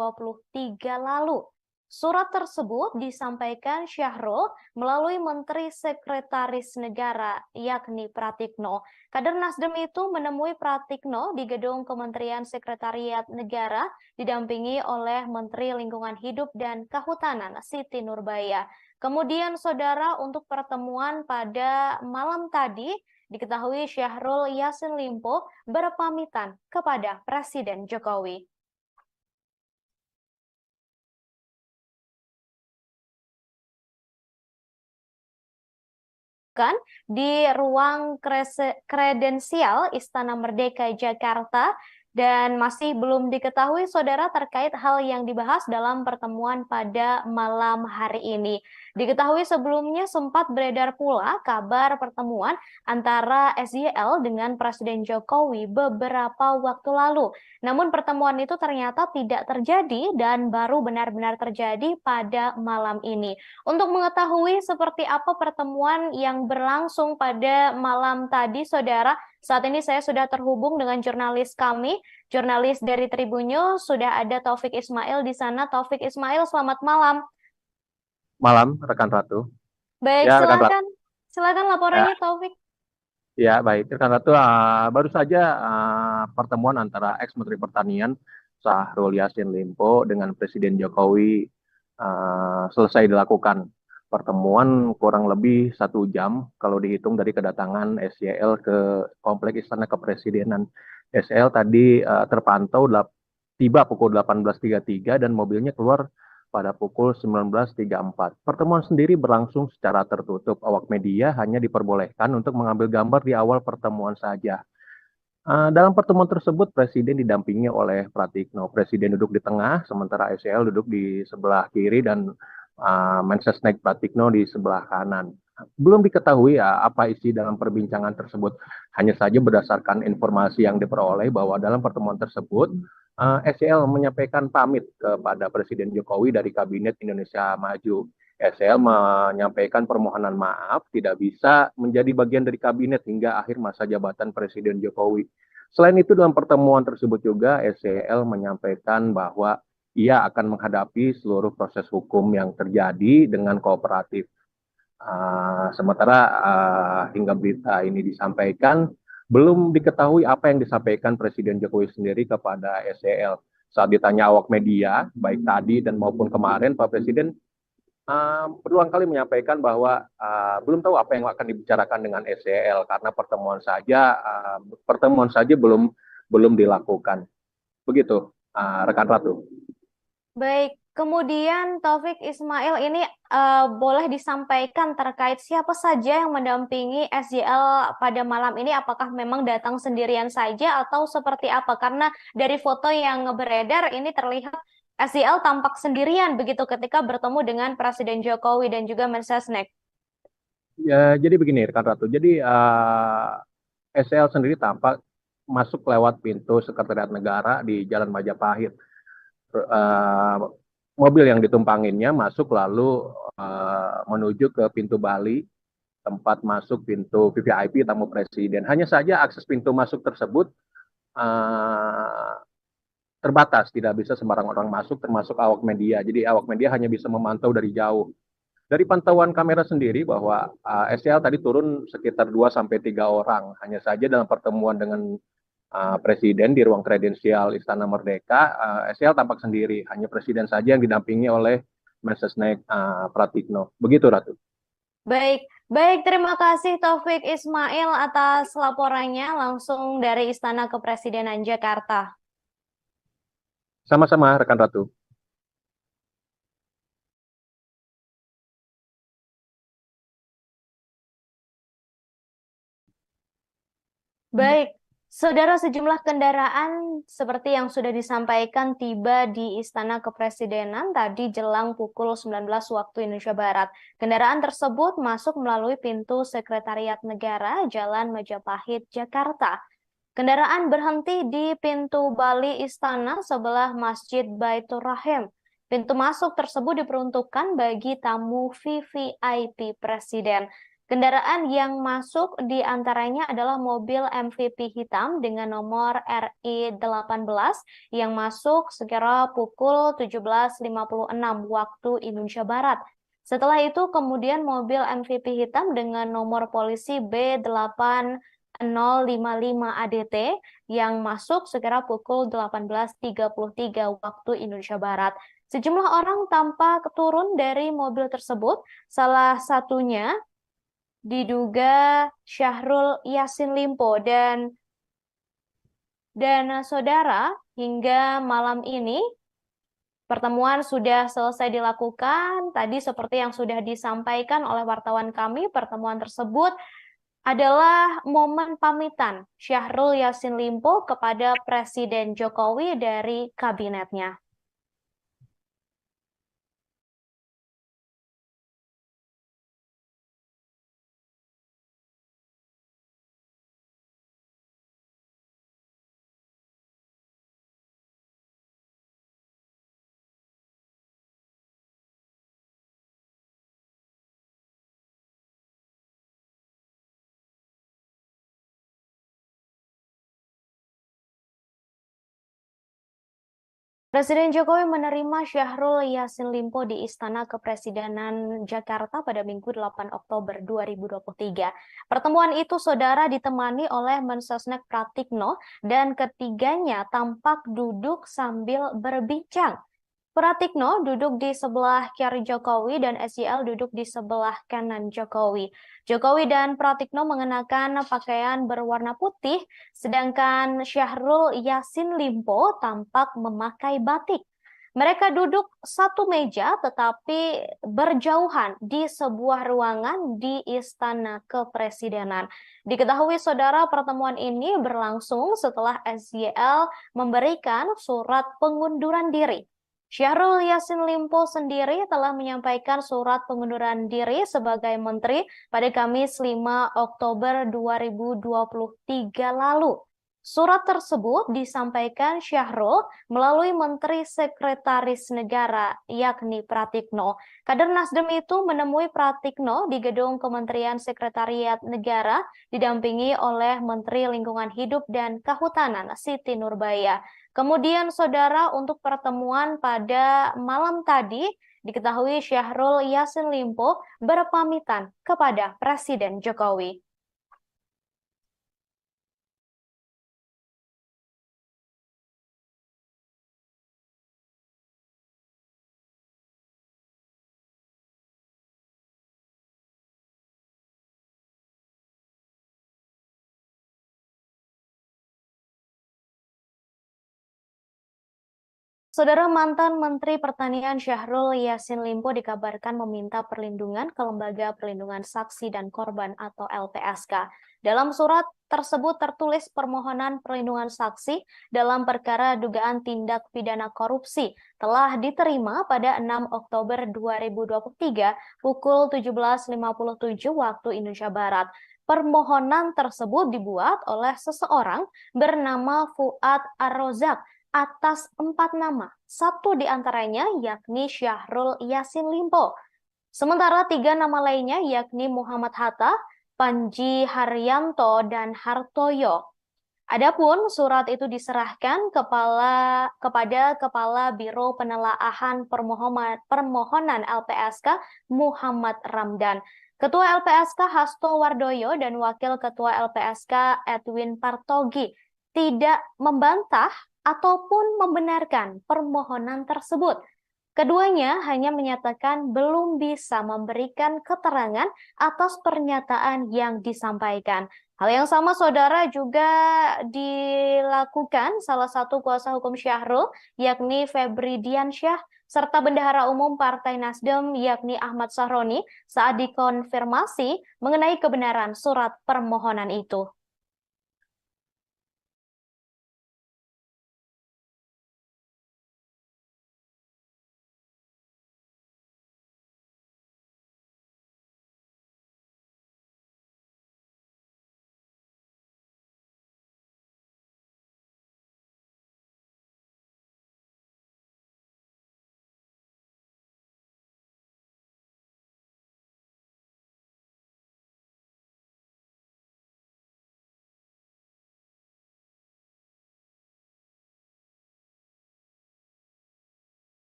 lalu. Surat tersebut disampaikan Syahrul melalui Menteri Sekretaris Negara, yakni Pratikno. Kader Nasdem itu menemui Pratikno di gedung Kementerian Sekretariat Negara, didampingi oleh Menteri Lingkungan Hidup dan Kehutanan, Siti Nurbaya. Kemudian, saudara, untuk pertemuan pada malam tadi, diketahui Syahrul Yassin Limpo berpamitan kepada Presiden Jokowi. dilakukan di ruang kredensial Istana Merdeka Jakarta dan masih belum diketahui saudara terkait hal yang dibahas dalam pertemuan pada malam hari ini. Diketahui sebelumnya sempat beredar pula kabar pertemuan antara SYL dengan Presiden Jokowi beberapa waktu lalu. Namun pertemuan itu ternyata tidak terjadi dan baru benar-benar terjadi pada malam ini. Untuk mengetahui seperti apa pertemuan yang berlangsung pada malam tadi, saudara, saat ini saya sudah terhubung dengan jurnalis kami, jurnalis dari Tribunnews, sudah ada Taufik Ismail di sana. Taufik Ismail, selamat malam. Malam, rekan Ratu. Baik, Ya, rekan Ratu. silakan laporannya, Taufik. Ya, baik. Rekan Ratu, baru saja pertemuan antara ex-Menteri Pertanian Syahrul Yassin Limpo dengan Presiden Jokowi selesai dilakukan. Pertemuan kurang lebih 1 jam kalau dihitung dari kedatangan SYL ke Kompleks Istana Kepresidenan. SYL tadi terpantau tiba pukul 18.33 dan mobilnya keluar pada pukul 19.34. Pertemuan sendiri berlangsung secara tertutup. Awak media hanya diperbolehkan untuk mengambil gambar di awal pertemuan saja. Dalam pertemuan tersebut, Presiden didampingi oleh Pratikno. Presiden duduk di tengah, sementara SYL duduk di sebelah kiri dan Mensesnek Pratikno di sebelah kanan. Belum diketahui apa isi dalam perbincangan tersebut. Hanya saja berdasarkan informasi yang diperoleh bahwa dalam pertemuan tersebut, SYL menyampaikan pamit kepada Presiden Jokowi dari Kabinet Indonesia Maju. SYL menyampaikan permohonan maaf tidak bisa menjadi bagian dari kabinet hingga akhir masa jabatan Presiden Jokowi. Selain itu, dalam pertemuan tersebut juga SYL menyampaikan bahwa ia akan menghadapi seluruh proses hukum yang terjadi dengan kooperatif. Sementara hingga berita ini disampaikan, belum diketahui apa yang disampaikan Presiden Jokowi sendiri kepada SYL. Saat ditanya awak media, baik tadi dan maupun kemarin, Pak Presiden berulang kali menyampaikan bahwa belum tahu apa yang akan dibicarakan dengan SYL karena pertemuan saja belum dilakukan. Begitu, rekan Ratu. Baik, kemudian Taufik Ismail ini boleh disampaikan terkait siapa saja yang mendampingi SYL pada malam ini? Apakah memang datang sendirian saja atau seperti apa? Karena dari foto yang beredar ini terlihat SYL tampak sendirian begitu ketika bertemu dengan Presiden Jokowi dan juga Mensesnek. Ya, jadi begini, rekan Ratu. Jadi SYL sendiri tampak masuk lewat pintu Sekretariat Negara di Jalan Majapahit. Mobil yang ditumpanginnya masuk lalu menuju ke pintu Bali, tempat masuk pintu VVIP tamu presiden. Hanya saja akses pintu masuk tersebut terbatas, tidak bisa sembarang orang masuk, termasuk awak media. Jadi awak media hanya bisa memantau dari jauh. Dari pantauan kamera sendiri bahwa SYL tadi turun sekitar 2-3 orang. Hanya saja dalam pertemuan dengan Presiden di ruang kredensial Istana Merdeka, SYL tampak sendiri. Hanya Presiden saja yang didampingi oleh Mensesnek Pratikno. Begitu, Ratu. Baik, terima kasih Taufik Ismail atas laporannya langsung dari Istana Kepresidenan Jakarta. Sama-sama, rekan Ratu. Baik, saudara, sejumlah kendaraan seperti yang sudah disampaikan tiba di Istana Kepresidenan tadi jelang pukul 19 waktu Indonesia Barat. Kendaraan tersebut masuk melalui pintu Sekretariat Negara Jalan Majapahit, Jakarta. Kendaraan berhenti di pintu Bali Istana sebelah Masjid Baitur Rahim. Pintu masuk tersebut diperuntukkan bagi tamu VVIP Presiden. Kendaraan yang masuk di antaranya adalah mobil MVP hitam dengan nomor RI18 yang masuk sekira pukul 17.56 waktu Indonesia Barat. Setelah itu kemudian mobil MVP hitam dengan nomor polisi B8055 ADT yang masuk sekira pukul 18.33 waktu Indonesia Barat. Sejumlah orang tampak turun dari mobil tersebut, salah satunya diduga Syahrul Yassin Limpo dan saudara hingga malam ini Pertemuan sudah selesai dilakukan. Tadi seperti yang sudah disampaikan oleh wartawan kami, pertemuan tersebut adalah momen pamitan Syahrul Yassin Limpo kepada Presiden Jokowi dari kabinetnya. Presiden Jokowi menerima Syahrul Yassin Limpo di Istana Kepresidenan Jakarta pada Minggu 8 Oktober 2023. Pertemuan itu, saudara, ditemani oleh Mensesnek Pratikno dan ketiganya tampak duduk sambil berbincang. Pratikno duduk di sebelah kiri Jokowi dan SYL duduk di sebelah kanan Jokowi. Jokowi dan Pratikno mengenakan pakaian berwarna putih, sedangkan Syahrul Yassin Limpo tampak memakai batik. Mereka duduk satu meja tetapi berjauhan di sebuah ruangan di Istana Kepresidenan. Diketahui, saudara, pertemuan ini berlangsung setelah SYL memberikan surat pengunduran diri. Syahrul Yassin Limpo sendiri telah menyampaikan surat pengunduran diri sebagai menteri pada Kamis 5 Oktober 2023 lalu. Surat tersebut disampaikan Syahrul melalui Menteri Sekretaris Negara, yakni Pratikno. Kader Nasdem itu menemui Pratikno di gedung Kementerian Sekretariat Negara, didampingi oleh Menteri Lingkungan Hidup dan Kehutanan, Siti Nurbaya. Kemudian, saudara, untuk pertemuan pada malam tadi, diketahui Syahrul Yassin Limpo berpamitan kepada Presiden Jokowi. Saudara, mantan Menteri Pertanian Syahrul Yassin Limpo dikabarkan meminta perlindungan ke Lembaga Perlindungan Saksi dan Korban atau LPSK. Dalam surat tersebut tertulis permohonan perlindungan saksi dalam perkara dugaan tindak pidana korupsi telah diterima pada 6 Oktober 2023 pukul 17.57 waktu Indonesia Barat. Permohonan tersebut dibuat oleh seseorang bernama Fuad Ar-Rozak atas 4 nama, satu di antaranya yakni Syahrul Yassin Limpo. Sementara 3 nama lainnya yakni Muhammad Hatta, Panji Haryanto, dan Hartoyo. Adapun surat itu diserahkan kepada Kepala Biro Penelaahan Permohonan LPSK Muhammad Ramdan, Ketua LPSK Hasto Wardoyo, dan Wakil Ketua LPSK Edwin Partogi tidak membantah ataupun membenarkan permohonan tersebut. Keduanya hanya menyatakan belum bisa memberikan keterangan atas pernyataan yang disampaikan. Hal yang sama, saudara, juga dilakukan salah satu kuasa hukum Syahrul, yakni Febri Diansyah, serta Bendahara Umum Partai Nasdem, yakni Ahmad Sahroni, saat dikonfirmasi mengenai kebenaran surat permohonan itu.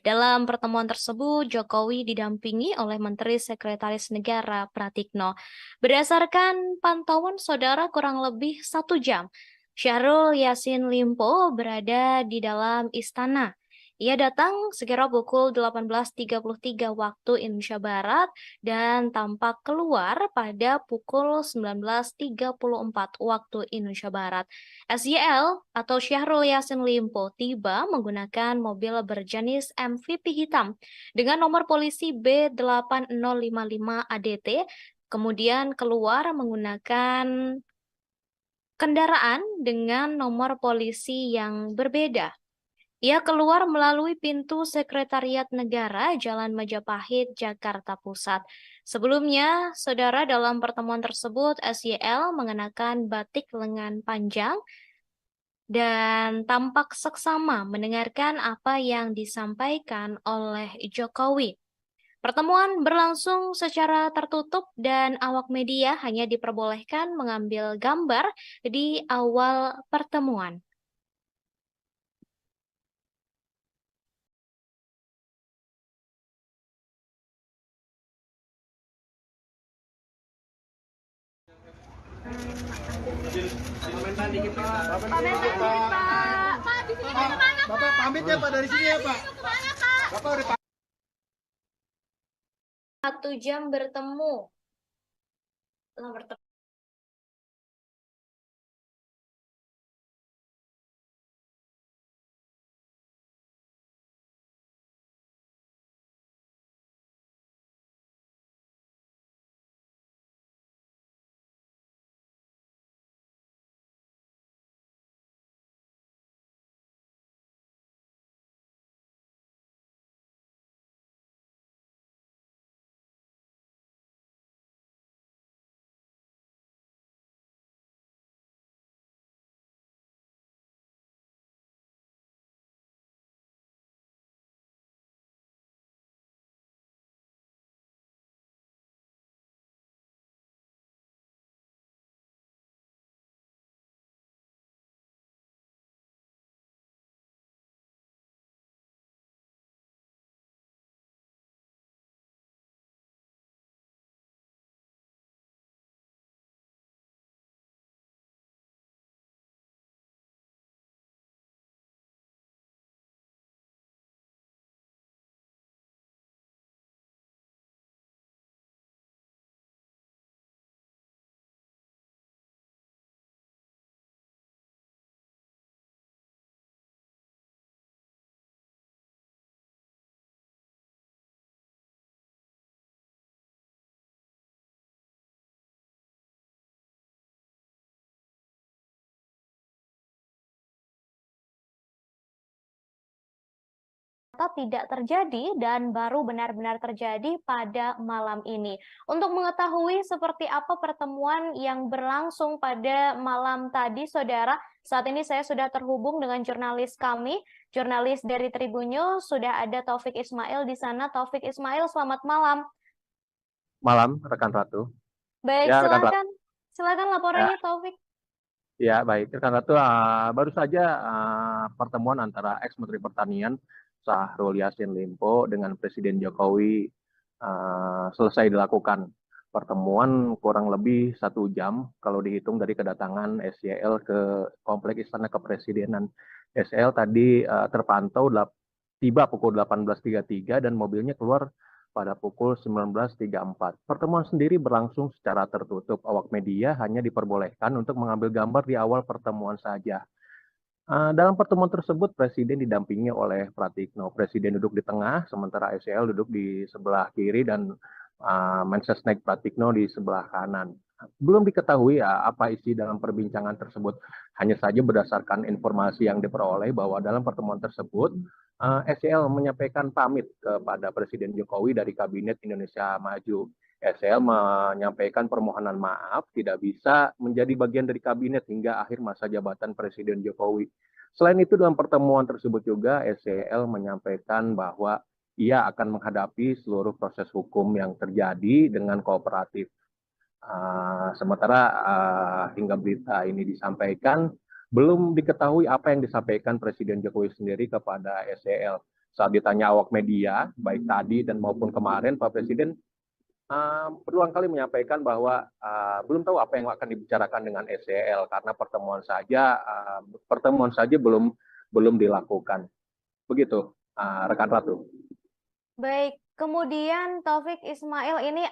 Dalam pertemuan tersebut, Jokowi didampingi oleh Menteri Sekretaris Negara Pratikno. Berdasarkan pantauan saudara kurang lebih 1 jam, Syahrul Yassin Limpo berada di dalam istana. Ia datang sekira pukul 18.33 waktu Indonesia Barat dan tampak keluar pada pukul 19.34 waktu Indonesia Barat. SYL atau Syahrul Yassin Limpo tiba menggunakan mobil berjenis MVP hitam dengan nomor polisi B8055 ADT, kemudian keluar menggunakan kendaraan dengan nomor polisi yang berbeda. Ia keluar melalui pintu Sekretariat Negara, Jalan Majapahit, Jakarta Pusat. Sebelumnya, saudara, dalam pertemuan tersebut, SYL mengenakan batik lengan panjang dan tampak seksama mendengarkan apa yang disampaikan oleh Jokowi. Pertemuan berlangsung secara tertutup dan awak media hanya diperbolehkan mengambil gambar di awal pertemuan. Komentar dikit Pak. Bapak pamit ya Pak dari sini ya Pak. Bapak udah 1 jam bertemu. Tidak terjadi dan baru benar-benar terjadi pada malam ini. Untuk mengetahui seperti apa pertemuan yang berlangsung pada malam tadi, saudara, saat ini saya sudah terhubung dengan jurnalis kami, jurnalis dari Tribun News, sudah ada Taufik Ismail di sana. Taufik Ismail, selamat malam. Malam, rekan Ratu. Baik, Ya, rekan Ratu. silakan laporannya, Taufik. Ya, baik. Rekan Ratu, baru saja pertemuan antara ex-Menteri Pertanian Syahrul Yassin Limpo dengan Presiden Jokowi selesai dilakukan. Pertemuan kurang lebih 1 jam kalau dihitung dari kedatangan SYL ke Kompleks Istana Kepresidenan. SYL tadi terpantau tiba pukul 18.33 dan mobilnya keluar pada pukul 19.34. Pertemuan sendiri berlangsung secara tertutup. Awak media hanya diperbolehkan untuk mengambil gambar di awal pertemuan saja. Dalam pertemuan tersebut, Presiden didampingi oleh Pratikno. Presiden duduk di tengah, sementara SYL duduk di sebelah kiri dan Mensesnek Pratikno di sebelah kanan. Belum diketahui apa isi dalam perbincangan tersebut. Hanya saja berdasarkan informasi yang diperoleh bahwa dalam pertemuan tersebut, SYL menyampaikan pamit kepada Presiden Jokowi dari Kabinet Indonesia Maju. SL menyampaikan permohonan maaf tidak bisa menjadi bagian dari kabinet hingga akhir masa jabatan Presiden Jokowi. Selain itu dalam pertemuan tersebut juga SCL menyampaikan bahwa ia akan menghadapi seluruh proses hukum yang terjadi dengan kooperatif. Sementara hingga berita ini disampaikan, belum diketahui apa yang disampaikan Presiden Jokowi sendiri kepada SCL. Saat ditanya awak media, baik tadi dan maupun kemarin, Pak Presiden berulang kali menyampaikan bahwa belum tahu apa yang akan dibicarakan dengan SEL karena pertemuan saja belum dilakukan. Begitu, rekan Ratu. Baik, kemudian Taufik Ismail ini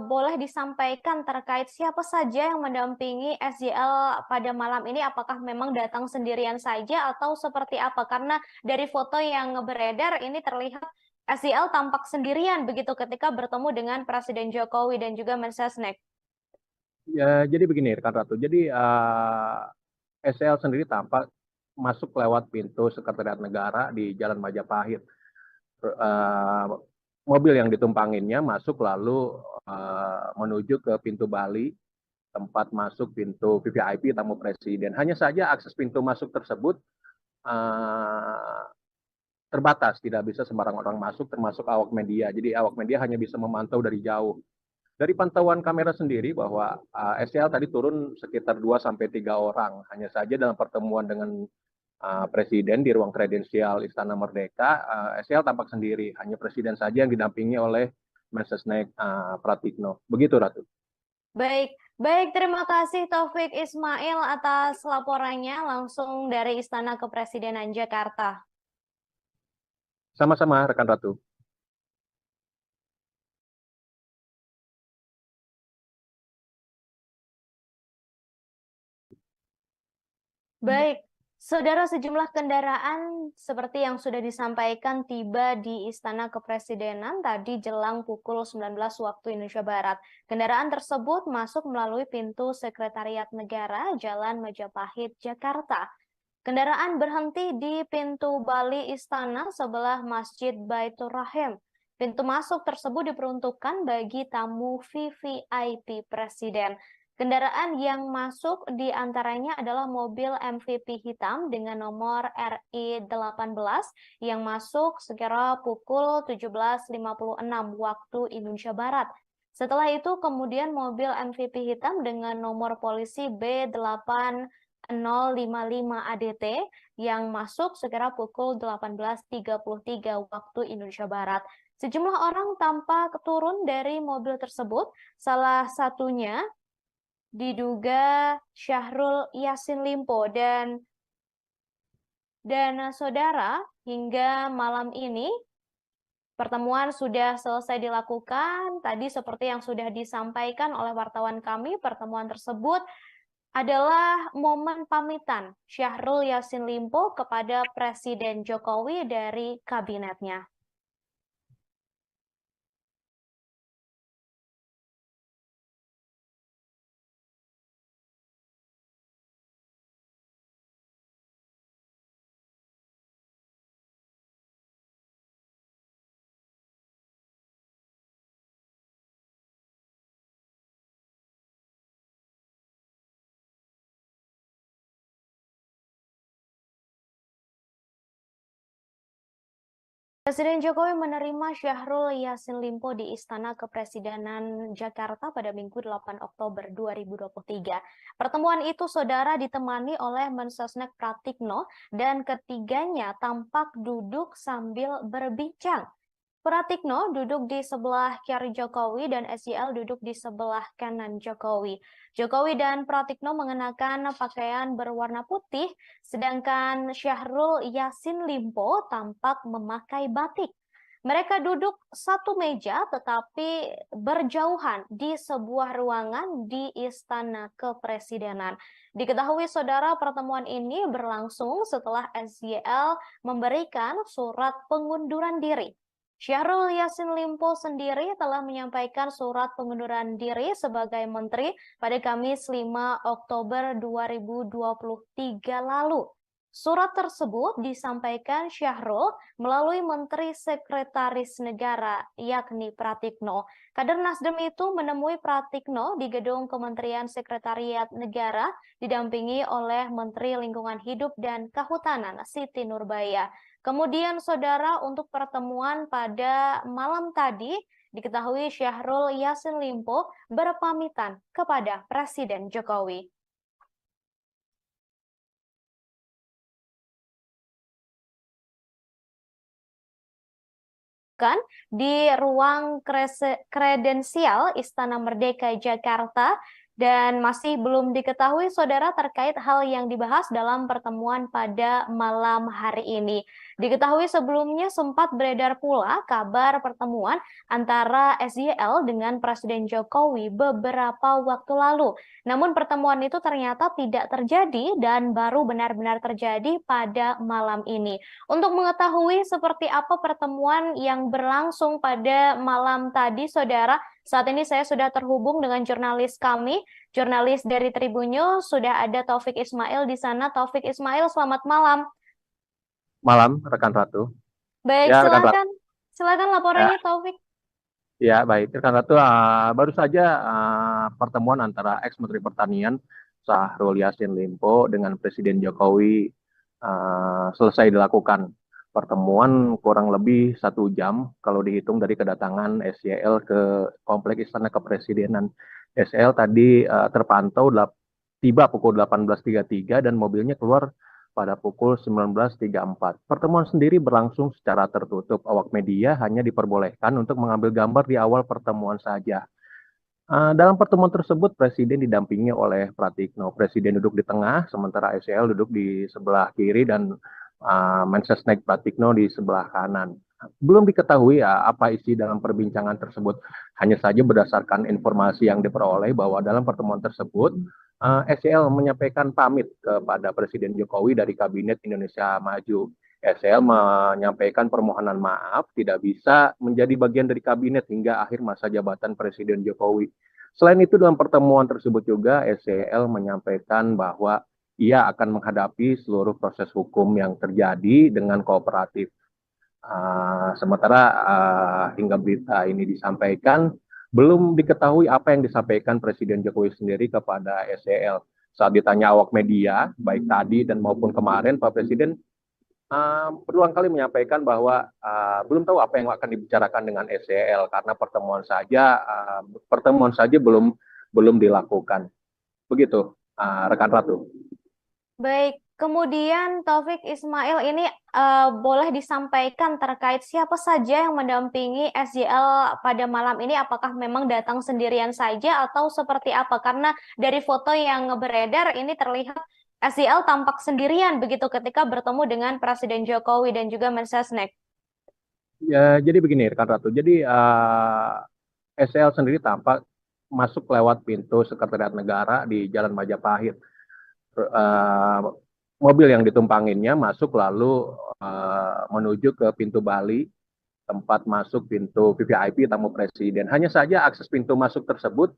boleh disampaikan terkait siapa saja yang mendampingi SJL pada malam ini? Apakah memang datang sendirian saja atau seperti apa? Karena dari foto yang beredar ini terlihat SJL tampak sendirian begitu ketika bertemu dengan Presiden Jokowi dan juga Mensesnek. Ya, jadi begini, rekan Ratu. Jadi SEL sendiri tampak masuk lewat pintu Sekretariat Negara di Jalan Majapahit. Mobil yang ditumpanginnya masuk lalu menuju ke pintu Bali, tempat masuk pintu VVIP tamu presiden. Hanya saja akses pintu masuk tersebut terbatas, tidak bisa sembarang orang masuk, termasuk awak media. Jadi awak media hanya bisa memantau dari jauh. Dari pantauan kamera sendiri bahwa SEL tadi turun sekitar 2-3 orang. Hanya saja dalam pertemuan dengan Presiden di ruang kredensial Istana Merdeka, SEL tampak sendiri. Hanya Presiden saja yang didampingi oleh Mensesnek Pratikno. Begitu, Ratu. Baik, baik, terima kasih Taufik Ismail atas laporannya langsung dari Istana Kepresidenan Jakarta. Sama-sama, rekan Ratu. Baik, saudara, sejumlah kendaraan seperti yang sudah disampaikan tiba di Istana Kepresidenan tadi jelang pukul 19 waktu Indonesia Barat. Kendaraan tersebut masuk melalui pintu Sekretariat Negara Jalan Majapahit, Jakarta. Kendaraan berhenti di pintu Bali Istana sebelah Masjid Baitur Rahim. Pintu masuk tersebut diperuntukkan bagi tamu VVIP Presiden. Kendaraan yang masuk di antaranya adalah mobil MVP hitam dengan nomor RI18 yang masuk sekira pukul 17.56 waktu Indonesia Barat. Setelah itu kemudian mobil MVP hitam dengan nomor polisi B8 055 ADT yang masuk sekira pukul 18.33 waktu Indonesia Barat. Sejumlah orang tampak turun dari mobil tersebut, salah satunya diduga Syahrul Yassin Limpo dan saudara, hingga malam ini pertemuan sudah selesai dilakukan. Tadi seperti yang sudah disampaikan oleh wartawan kami, pertemuan tersebut adalah momen pamitan Syahrul Yassin Limpo kepada Presiden Jokowi dari kabinetnya. Presiden Jokowi menerima Syahrul Yassin Limpo di Istana Kepresidenan Jakarta pada Minggu 8 Oktober 2023. Pertemuan itu, saudara, ditemani oleh Mensesnek Pratikno dan ketiganya tampak duduk sambil berbincang. Pratikno duduk di sebelah kiri Jokowi dan SJL duduk di sebelah kanan Jokowi. Jokowi dan Pratikno mengenakan pakaian berwarna putih, sedangkan Syahrul Yassin Limpo tampak memakai batik. Mereka duduk satu meja tetapi berjauhan di sebuah ruangan di Istana Kepresidenan. Diketahui, saudara, pertemuan ini berlangsung setelah SJL memberikan surat pengunduran diri. Syahrul Yassin Limpo sendiri telah menyampaikan surat pengunduran diri sebagai menteri pada Kamis 5 Oktober 2023 lalu. Surat tersebut disampaikan Syahrul melalui Menteri Sekretaris Negara, yakni Pratikno. Kader Nasdem itu menemui Pratikno di gedung Kementerian Sekretariat Negara, didampingi oleh Menteri Lingkungan Hidup dan Kehutanan, Siti Nurbaya. Kemudian, saudara, untuk pertemuan pada malam tadi, diketahui Syahrul Yassin Limpo berpamitan kepada Presiden Jokowi. dilakukan di ruang kredensial Istana Merdeka Jakarta dan masih belum diketahui saudara terkait hal yang dibahas dalam pertemuan pada malam hari ini. Diketahui sebelumnya sempat beredar pula kabar pertemuan antara SYL dengan Presiden Jokowi beberapa waktu lalu. Namun pertemuan itu ternyata tidak terjadi dan baru benar-benar terjadi pada malam ini. Untuk mengetahui seperti apa pertemuan yang berlangsung pada malam tadi, saudara, saat ini saya sudah terhubung dengan jurnalis kami, jurnalis dari Tribun News, sudah ada Taufik Ismail di sana. Taufik Ismail, selamat malam. Malam, rekan Ratu. Baik, Ya, rekan Ratu. silakan laporannya, Taufik. Ya, baik. Rekan Ratu, baru saja pertemuan antara ex-Menteri Pertanian Syahrul Yassin Limpo dengan Presiden Jokowi selesai dilakukan. Pertemuan kurang lebih 1 jam kalau dihitung dari kedatangan SYL ke Kompleks Istana Kepresidenan. SYL tadi terpantau tiba pukul 18.33 dan mobilnya keluar pada pukul 19.34. Pertemuan sendiri berlangsung secara tertutup. Awak media hanya diperbolehkan untuk mengambil gambar di awal pertemuan saja. Dalam pertemuan tersebut, Presiden didampingi oleh Pratikno. Presiden duduk di tengah, sementara SYL duduk di sebelah kiri dan Mensesnek Pratikno di sebelah kanan. Belum diketahui apa isi dalam perbincangan tersebut. Hanya saja berdasarkan informasi yang diperoleh bahwa dalam pertemuan tersebut, SYL menyampaikan pamit kepada Presiden Jokowi dari Kabinet Indonesia Maju. SYL menyampaikan permohonan maaf tidak bisa menjadi bagian dari kabinet hingga akhir masa jabatan Presiden Jokowi. Selain itu, dalam pertemuan tersebut juga SYL menyampaikan bahwa ia akan menghadapi seluruh proses hukum yang terjadi dengan kooperatif. Sementara hingga berita ini disampaikan, belum diketahui apa yang disampaikan Presiden Jokowi sendiri kepada SYL. Saat ditanya awak media, baik tadi dan maupun kemarin, Pak Presiden berulang kali menyampaikan bahwa belum tahu apa yang akan dibicarakan dengan SYL karena pertemuan saja belum dilakukan. Begitu, rekan Ratu. Baik, kemudian Taufik Ismail ini boleh disampaikan terkait siapa saja yang mendampingi SYL pada malam ini? Apakah memang datang sendirian saja atau seperti apa? Karena dari foto yang beredar ini terlihat SYL tampak sendirian begitu ketika bertemu dengan Presiden Jokowi dan juga Mensesnek. Ya, jadi begini, rekan Ratu. Jadi SYL sendiri tampak masuk lewat pintu Sekretariat Negara di Jalan Majapahit. Mobil yang ditumpanginnya masuk lalu menuju ke pintu Bali, tempat masuk pintu VVIP tamu presiden. Hanya saja akses pintu masuk tersebut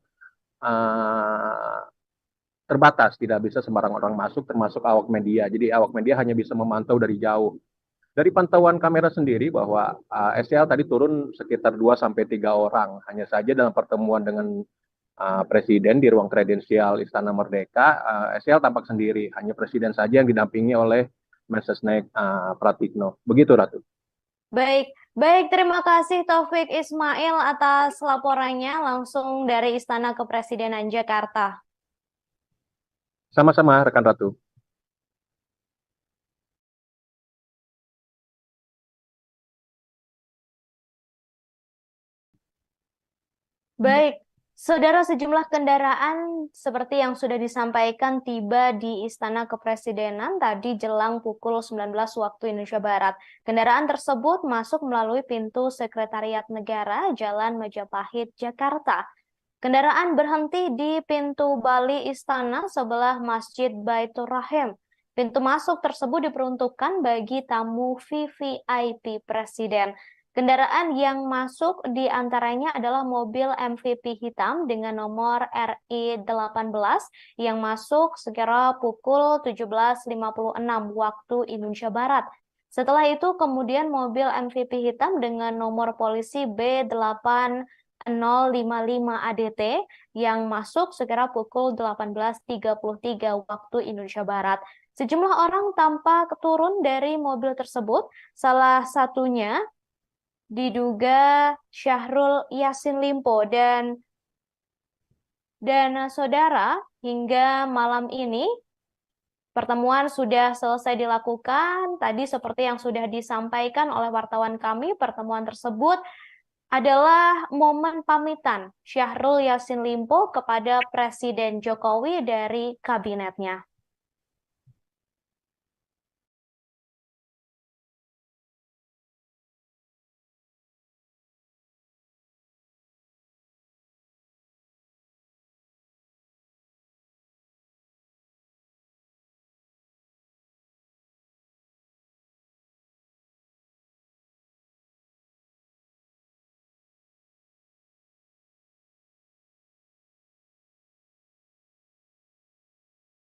terbatas, tidak bisa sembarang orang masuk, termasuk awak media. Jadi awak media hanya bisa memantau dari jauh. Dari pantauan kamera sendiri bahwa SYL tadi turun sekitar 2-3 orang. Hanya saja dalam pertemuan dengan Presiden di ruang kredensial Istana Merdeka, SYL tampak sendiri. Hanya Presiden saja yang didampingi oleh Mensesnek Pratikno. Begitu, Ratu. Baik, terima kasih Taufik Ismail atas laporannya langsung dari Istana Kepresidenan Jakarta. Sama-sama, rekan Ratu. Baik, saudara, sejumlah kendaraan seperti yang sudah disampaikan tiba di Istana Kepresidenan tadi jelang pukul 19 waktu Indonesia Barat. Kendaraan tersebut masuk melalui pintu Sekretariat Negara Jalan Majapahit, Jakarta. Kendaraan berhenti di pintu Bali Istana sebelah Masjid Baitur Rahim. Pintu masuk tersebut diperuntukkan bagi tamu VVIP Presiden. Kendaraan yang masuk di antaranya adalah mobil MVP hitam dengan nomor RI18 yang masuk sekira pukul 17.56 waktu Indonesia Barat. Setelah itu kemudian mobil MVP hitam dengan nomor polisi B8055 ADT yang masuk sekira pukul 18.33 waktu Indonesia Barat. Sejumlah orang tampak turun dari mobil tersebut, salah satunya diduga Syahrul Yassin Limpo dan saudara hingga malam ini Pertemuan sudah selesai dilakukan. Tadi seperti yang sudah disampaikan oleh wartawan kami, pertemuan tersebut adalah momen pamitan Syahrul Yassin Limpo kepada Presiden Jokowi dari kabinetnya.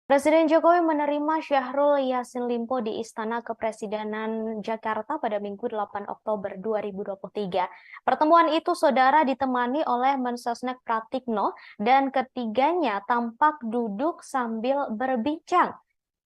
Presiden Jokowi menerima Syahrul Yassin Limpo di Istana Kepresidenan Jakarta pada Minggu 8 Oktober 2023. Pertemuan itu, saudara, ditemani oleh Mensesnek Pratikno dan ketiganya tampak duduk sambil berbincang.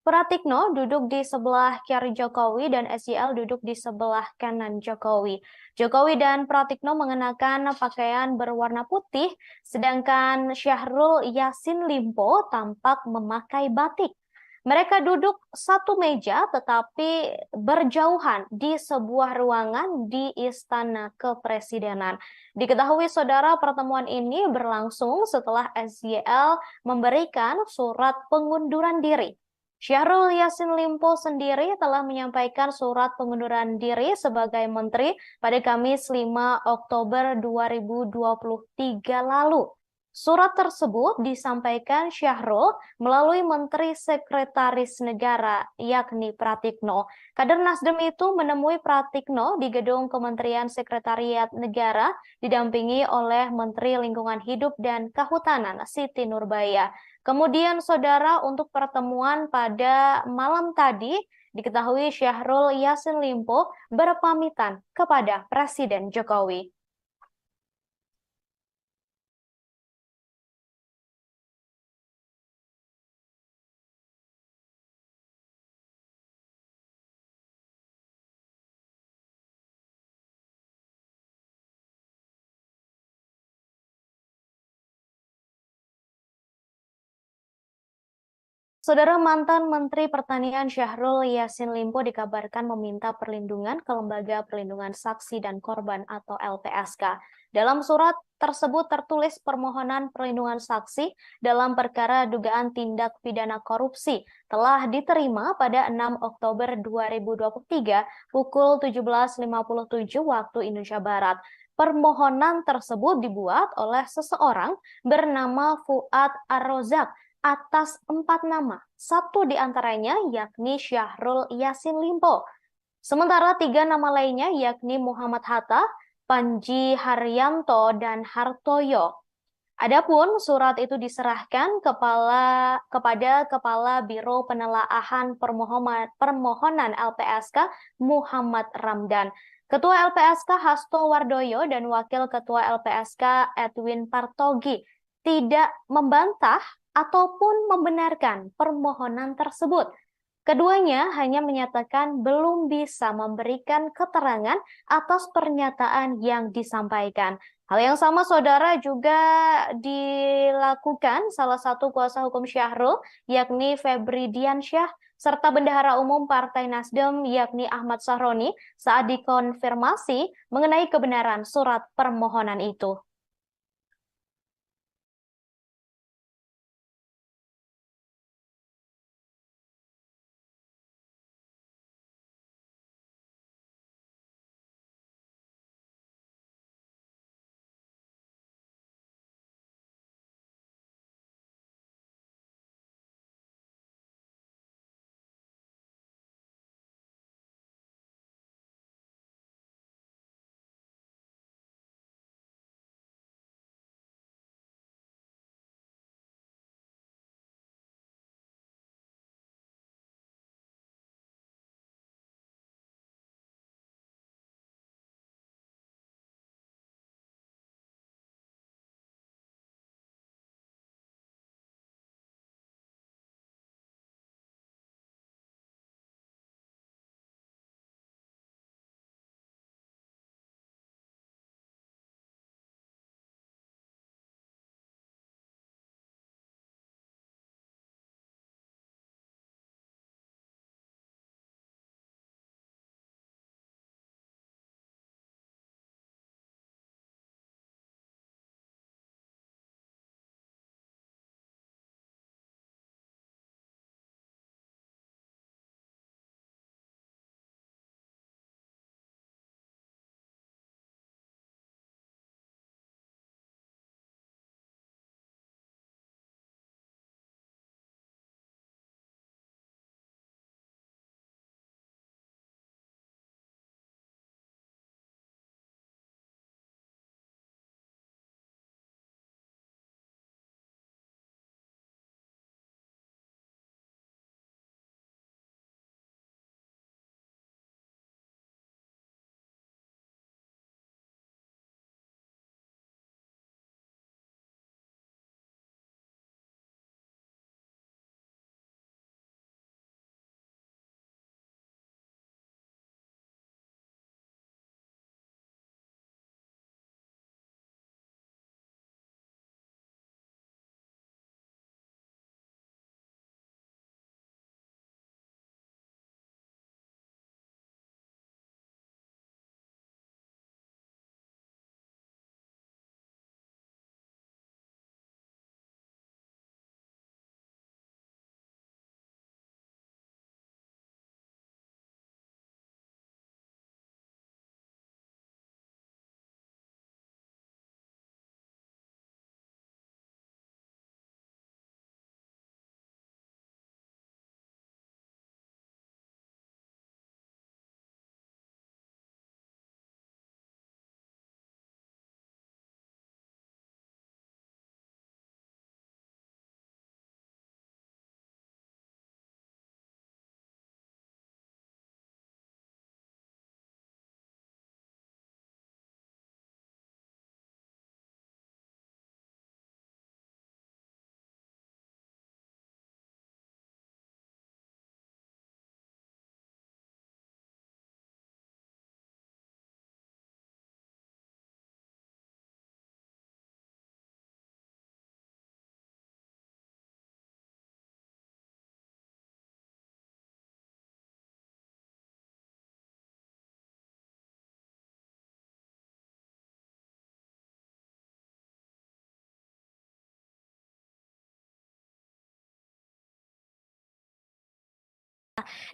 Pratikno duduk di sebelah kiri Jokowi dan SYL duduk di sebelah kanan Jokowi. Jokowi dan Pratikno mengenakan pakaian berwarna putih, sedangkan Syahrul Yassin Limpo tampak memakai batik. Mereka duduk satu meja tetapi berjauhan di sebuah ruangan di Istana Kepresidenan. Diketahui, saudara, pertemuan ini berlangsung setelah SYL memberikan surat pengunduran diri. Syahrul Yassin Limpo sendiri telah menyampaikan surat pengunduran diri sebagai menteri pada Kamis 5 Oktober 2023 lalu. Surat tersebut disampaikan Syahrul melalui Menteri Sekretaris Negara, yakni Pratikno. Kader Nasdem itu menemui Pratikno di gedung Kementerian Sekretariat Negara, didampingi oleh Menteri Lingkungan Hidup dan Kehutanan, Siti Nurbaya. Kemudian, saudara, untuk pertemuan pada malam tadi, diketahui Syahrul Yassin Limpo berpamitan kepada Presiden Jokowi. Saudara, mantan Menteri Pertanian Syahrul Yassin Limpo dikabarkan meminta perlindungan ke Lembaga Perlindungan Saksi dan Korban atau LPSK. Dalam surat tersebut tertulis permohonan perlindungan saksi dalam perkara dugaan tindak pidana korupsi telah diterima pada 6 Oktober 2023 pukul 17.57 waktu Indonesia Barat. Permohonan tersebut dibuat oleh seseorang bernama Fuad Ar-Rozak atas 4 nama, satu di antaranya yakni Syahrul Yassin Limpo. Sementara 3 nama lainnya yakni Muhammad Hatta, Panji Haryanto, dan Hartoyo. Adapun surat itu diserahkan kepada Kepala Biro Penelaahan Permohonan LPSK Muhammad Ramdan, Ketua LPSK Hasto Wardoyo, dan Wakil Ketua LPSK Edwin Partogi tidak membantah ataupun membenarkan permohonan tersebut. Keduanya hanya menyatakan belum bisa memberikan keterangan atas pernyataan yang disampaikan. Hal yang sama, saudara, juga dilakukan salah satu kuasa hukum Syahrul, yakni Febri Diansyah, serta Bendahara Umum Partai Nasdem, yakni Ahmad Sahroni, saat dikonfirmasi mengenai kebenaran surat permohonan itu.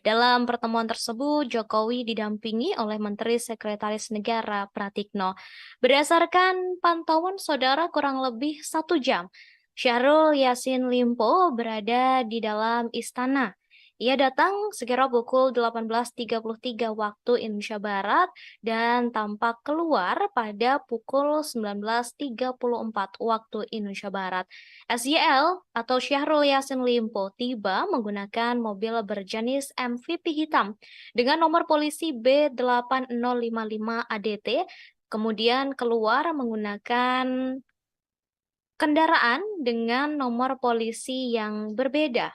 Dalam pertemuan tersebut, Jokowi didampingi oleh Menteri Sekretaris Negara Pratikno. Berdasarkan pantauan saudara kurang lebih 1 jam, Syahrul Yassin Limpo berada di dalam istana. Ia datang sekira pukul 18.33 waktu Indonesia Barat dan tampak keluar pada pukul 19.34 waktu Indonesia Barat. SYL atau Syahrul Yassin Limpo tiba menggunakan mobil berjenis MVP hitam dengan nomor polisi B8055 ADT, kemudian keluar menggunakan kendaraan dengan nomor polisi yang berbeda.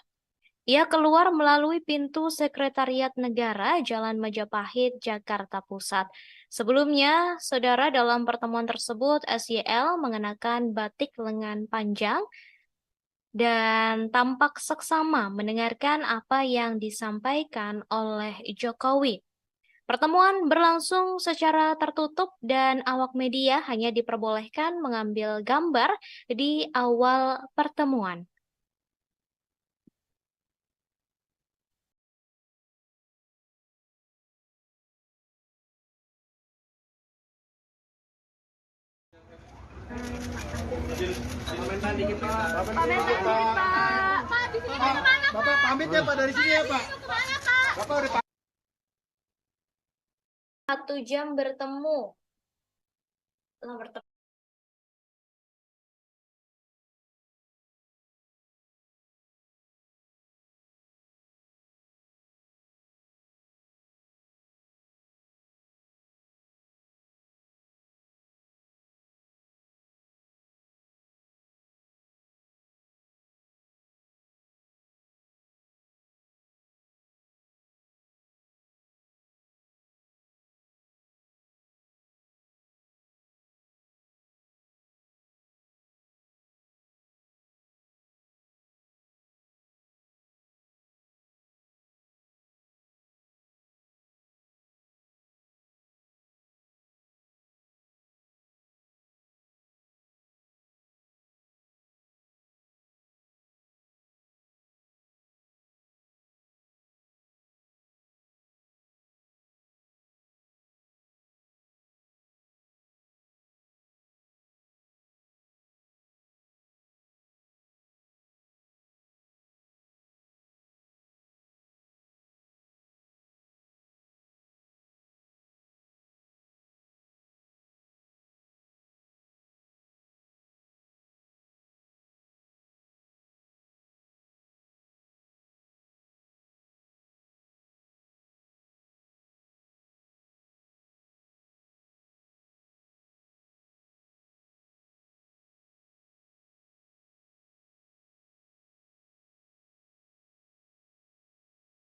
Ia keluar melalui pintu Sekretariat Negara, Jalan Majapahit, Jakarta Pusat. Sebelumnya, saudara, dalam pertemuan tersebut, SYL mengenakan batik lengan panjang dan tampak seksama mendengarkan apa yang disampaikan oleh Jokowi. Pertemuan berlangsung secara tertutup dan awak media hanya diperbolehkan mengambil gambar di awal pertemuan. Komentar dikit Pak. Pak, di sini mau kemana Pak? Bapak pamit ya Pak dari sini ya Pak. Bapak udah 1 jam bertemu.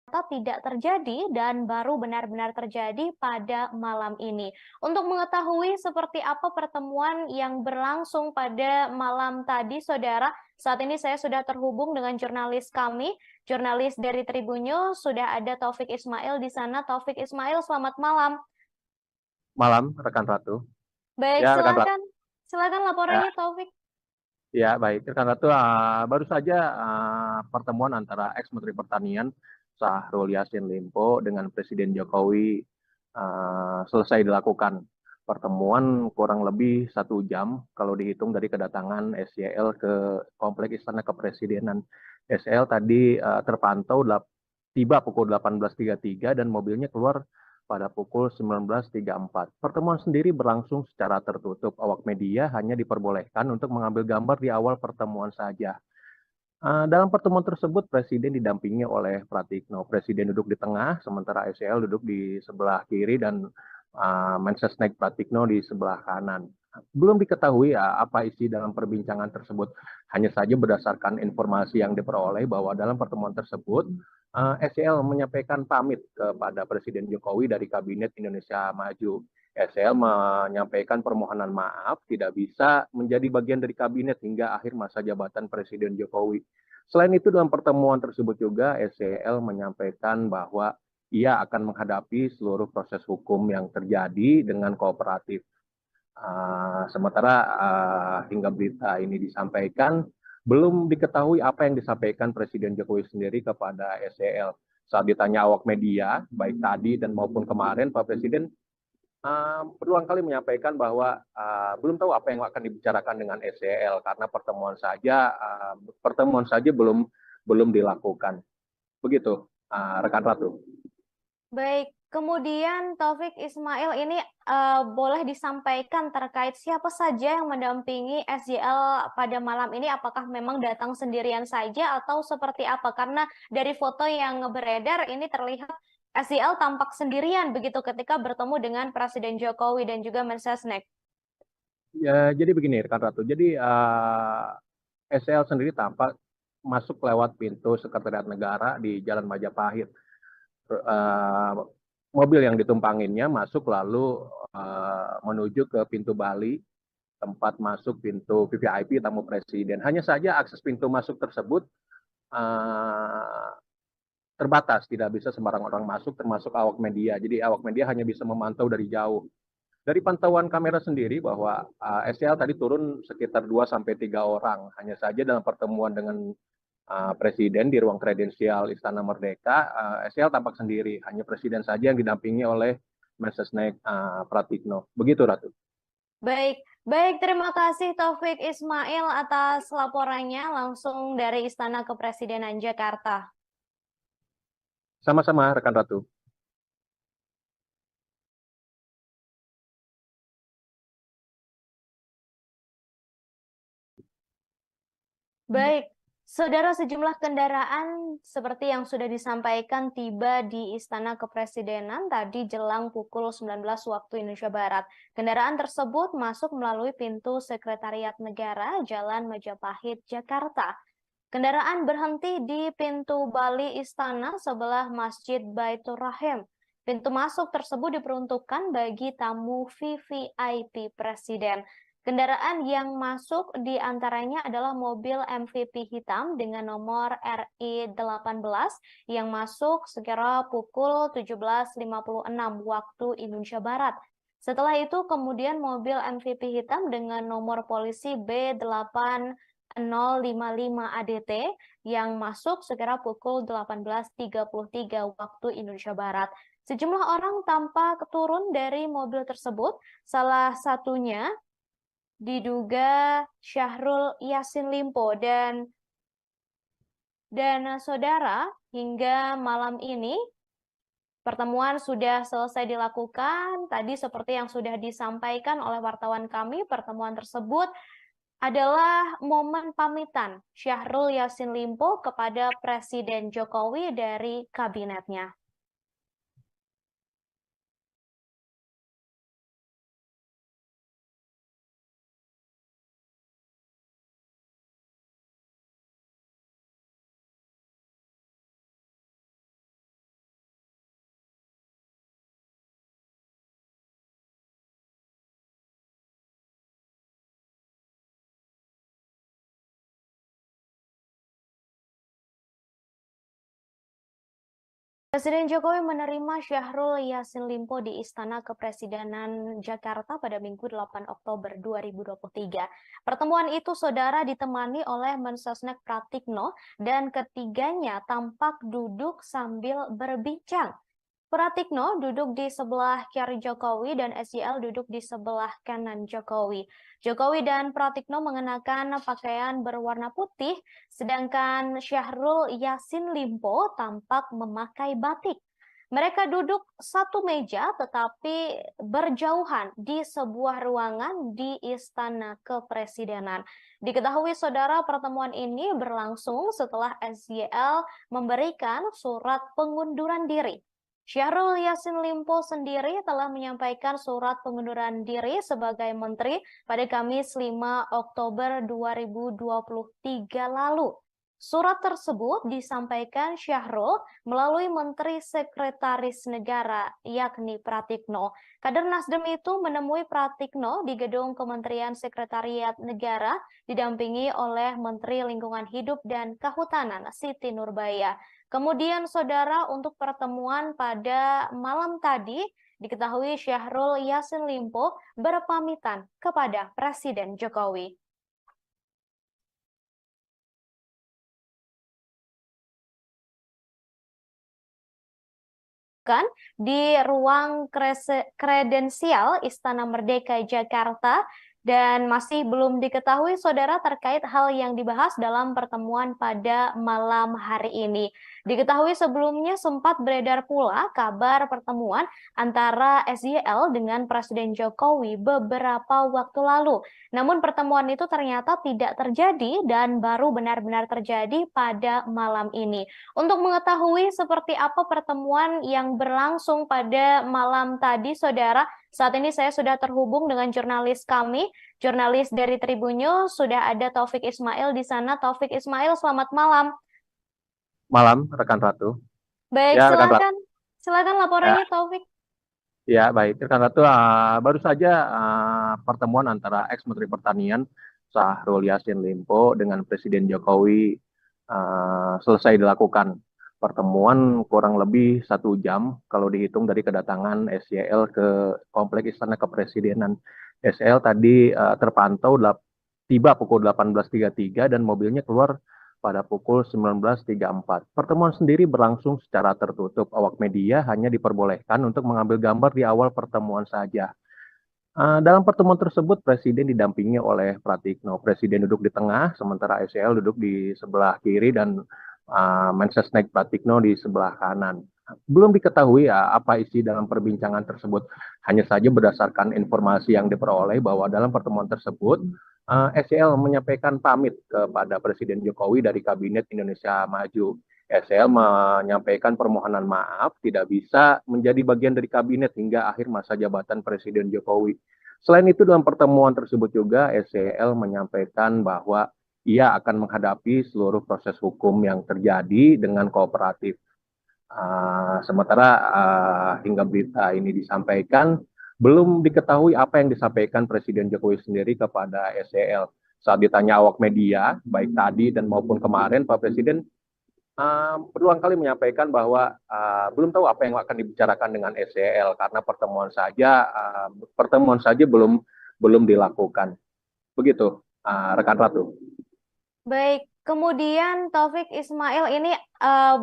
Tidak terjadi dan baru benar-benar terjadi pada malam ini. Untuk mengetahui seperti apa pertemuan yang berlangsung pada malam tadi, saudara, saat ini saya sudah terhubung dengan jurnalis kami, jurnalis dari Tribun News, sudah ada Taufik Ismail di sana. Taufik Ismail, selamat malam. Malam, rekan Ratu. Baik, Ya, rekan Ratu. silakan laporannya, Taufik. Ya, baik. Rekan Ratu, baru saja pertemuan antara ex-Menteri Pertanian Syahrul Yassin Limpo dengan Presiden Jokowi selesai dilakukan. Pertemuan kurang lebih 1 jam kalau dihitung dari kedatangan SYL ke Kompleks Istana Kepresidenan. SYL tadi terpantau tiba pukul 18.33 dan mobilnya keluar pada pukul 19.34. Pertemuan sendiri berlangsung secara tertutup. Awak media hanya diperbolehkan untuk mengambil gambar di awal pertemuan saja. Dalam pertemuan tersebut, Presiden didampingi oleh Pratikno. Presiden duduk di tengah, sementara SYL duduk di sebelah kiri dan Mensesnek Pratikno di sebelah kanan. Belum diketahui apa isi dalam perbincangan tersebut. Hanya saja berdasarkan informasi yang diperoleh bahwa dalam pertemuan tersebut, SYL menyampaikan pamit kepada Presiden Jokowi dari Kabinet Indonesia Maju. SL menyampaikan permohonan maaf tidak bisa menjadi bagian dari kabinet hingga akhir masa jabatan Presiden Jokowi. Selain itu dalam pertemuan tersebut juga SCL menyampaikan bahwa ia akan menghadapi seluruh proses hukum yang terjadi dengan kooperatif. Sementara hingga berita ini disampaikan, belum diketahui apa yang disampaikan Presiden Jokowi sendiri kepada SCL. Saat ditanya awak media, baik tadi dan maupun kemarin, Pak Presiden berulang kali menyampaikan bahwa belum tahu apa yang akan dibicarakan dengan SEL karena pertemuan saja belum dilakukan. Begitu, rekan Ratu. Baik, kemudian Taufik Ismail ini boleh disampaikan terkait siapa saja yang mendampingi SJL pada malam ini? Apakah memang datang sendirian saja atau seperti apa? Karena dari foto yang beredar ini terlihat SJL tampak sendirian begitu ketika bertemu dengan Presiden Jokowi dan juga Mensesnek. Ya, jadi begini, rekan Ratu. Jadi SEL sendiri tampak masuk lewat pintu Sekretariat Negara di Jalan Majapahit. Mobil yang ditumpanginnya masuk lalu menuju ke pintu Bali, tempat masuk pintu VVIP tamu presiden. Hanya saja akses pintu masuk tersebut terbatas, tidak bisa sembarang orang masuk, termasuk awak media. Jadi awak media hanya bisa memantau dari jauh. Dari pantauan kamera sendiri bahwa SEL tadi turun sekitar 2-3 orang. Hanya saja dalam pertemuan dengan Presiden di ruang kredensial Istana Merdeka, SEL tampak sendiri. Hanya Presiden saja yang didampingi oleh Mensesnek Pratikno. Begitu, Ratu. Baik, baik, terima kasih Taufik Ismail atas laporannya langsung dari Istana Kepresidenan Jakarta. Sama-sama, rekan Ratu. Baik, saudara, sejumlah kendaraan seperti yang sudah disampaikan tiba di Istana Kepresidenan tadi jelang pukul 19 waktu Indonesia Barat. Kendaraan tersebut masuk melalui pintu Sekretariat Negara Jalan Majapahit, Jakarta. Kendaraan berhenti di pintu Bali Istana sebelah Masjid Baitur Rahim. Pintu masuk tersebut diperuntukkan bagi tamu VVIP Presiden. Kendaraan yang masuk di antaranya adalah mobil MVP hitam dengan nomor RI18 yang masuk sekira pukul 17.56 waktu Indonesia Barat. Setelah itu kemudian mobil MVP hitam dengan nomor polisi B8 055 ADT yang masuk sekira pukul 18.33 waktu Indonesia Barat. Sejumlah orang tampak turun dari mobil tersebut, salah satunya diduga Syahrul Yassin Limpo dan saudara, hingga malam ini pertemuan sudah selesai dilakukan. Tadi seperti yang sudah disampaikan oleh wartawan kami, pertemuan tersebut adalah momen pamitan Syahrul Yassin Limpo kepada Presiden Jokowi dari kabinetnya. Presiden Jokowi menerima Syahrul Yassin Limpo di Istana Kepresidenan Jakarta pada Minggu 8 Oktober 2023. Pertemuan itu, saudara, ditemani oleh Mensesnek Pratikno dan ketiganya tampak duduk sambil berbincang. Pratikno duduk di sebelah kiri Jokowi dan SJL duduk di sebelah kanan Jokowi. Jokowi dan Pratikno mengenakan pakaian berwarna putih, sedangkan Syahrul Yassin Limpo tampak memakai batik. Mereka duduk satu meja tetapi berjauhan di sebuah ruangan di Istana Kepresidenan. Diketahui, saudara, pertemuan ini berlangsung setelah SJL memberikan surat pengunduran diri. Syahrul Yassin Limpo sendiri telah menyampaikan surat pengunduran diri sebagai menteri pada Kamis 5 Oktober 2023 lalu. Surat tersebut disampaikan Syahrul melalui Menteri Sekretaris Negara, yakni Pratikno. Kader Nasdem itu menemui Pratikno di gedung Kementerian Sekretariat Negara, didampingi oleh Menteri Lingkungan Hidup dan Kehutanan, Siti Nurbaya. Kemudian, saudara, untuk pertemuan pada malam tadi, diketahui Syahrul Yassin Limpo berpamitan kepada Presiden Jokowi. dilakukan di ruang kredensial Istana Merdeka Jakarta dan masih belum diketahui saudara terkait hal yang dibahas dalam pertemuan pada malam hari ini. Diketahui sebelumnya sempat beredar pula kabar pertemuan antara SYL dengan Presiden Jokowi beberapa waktu lalu. Namun pertemuan itu ternyata tidak terjadi dan baru benar-benar terjadi pada malam ini. Untuk mengetahui seperti apa pertemuan yang berlangsung pada malam tadi, saudara, saat ini saya sudah terhubung dengan jurnalis kami, jurnalis dari Tribun News, sudah ada Taufik Ismail di sana. Taufik Ismail, selamat malam. Malam, rekan Ratu. Baik, Ya, rekan Ratu. silakan Ya, laporannya, Taufik. ya baik, rekan Ratu. Baru saja pertemuan antara ex-Menteri Pertanian Syahrul Yassin Limpo dengan Presiden Jokowi selesai dilakukan. Pertemuan kurang lebih 1 jam kalau dihitung dari kedatangan SYL ke Kompleks Istana Kepresidenan. SYL tadi terpantau tiba pukul 18.33 dan mobilnya keluar pada pukul 19.34. Pertemuan sendiri berlangsung secara tertutup. Awak media hanya diperbolehkan untuk mengambil gambar di awal pertemuan saja. Dalam pertemuan tersebut, Presiden didampingi oleh Pratikno. Presiden duduk di tengah, sementara SYL duduk di sebelah kiri dan Mensesnek Pratikno di sebelah kanan. Belum diketahui apa isi dalam perbincangan tersebut. Hanya saja berdasarkan informasi yang diperoleh bahwa dalam pertemuan tersebut, SYL menyampaikan pamit kepada Presiden Jokowi dari Kabinet Indonesia Maju. SYL menyampaikan permohonan maaf tidak bisa menjadi bagian dari kabinet hingga akhir masa jabatan Presiden Jokowi. Selain itu, dalam pertemuan tersebut juga SYL menyampaikan bahwa ia akan menghadapi seluruh proses hukum yang terjadi dengan kooperatif. Sementara hingga berita ini disampaikan, belum diketahui apa yang disampaikan Presiden Jokowi sendiri kepada SYL. Saat ditanya awak media, baik tadi dan maupun kemarin, Pak Presiden berulang kali menyampaikan bahwa belum tahu apa yang akan dibicarakan dengan SYL karena pertemuan saja belum dilakukan. Begitu, rekan Ratu. Baik, kemudian Taufik Ismail ini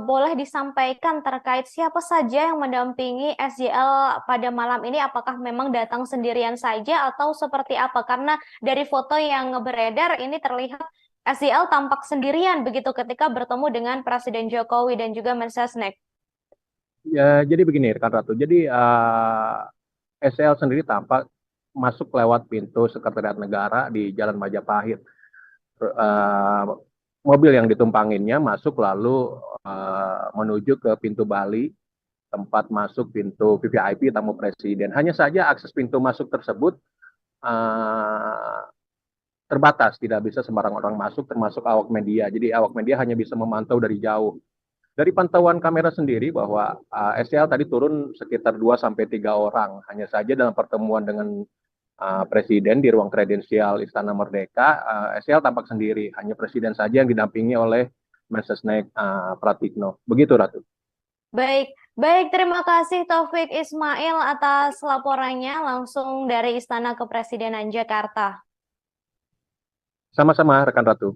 boleh disampaikan terkait siapa saja yang mendampingi SYL pada malam ini? Apakah memang datang sendirian saja atau seperti apa? Karena dari foto yang beredar ini terlihat SYL tampak sendirian begitu ketika bertemu dengan Presiden Jokowi dan juga Mensesnek. Ya, jadi begini, rekan Ratu. Jadi SYL sendiri tampak masuk lewat pintu Sekretariat Negara di Jalan Majapahit. Mobil yang ditumpanginnya masuk lalu menuju ke pintu Bali, tempat masuk pintu VVIP tamu presiden. Hanya saja akses pintu masuk tersebut terbatas, tidak bisa sembarang orang masuk, termasuk awak media. Jadi awak media hanya bisa memantau dari jauh. Dari pantauan kamera sendiri bahwa SYL tadi turun sekitar 2-3 orang. Hanya saja dalam pertemuan dengan Presiden di ruang kredensial Istana Merdeka, SYL tampak sendiri. Hanya Presiden saja yang didampingi oleh Mensesnek Pratikno. Begitu, Ratu. Baik, terima kasih Taufik Ismail atas laporannya langsung dari Istana Kepresidenan Jakarta. Sama-sama, rekan Ratu.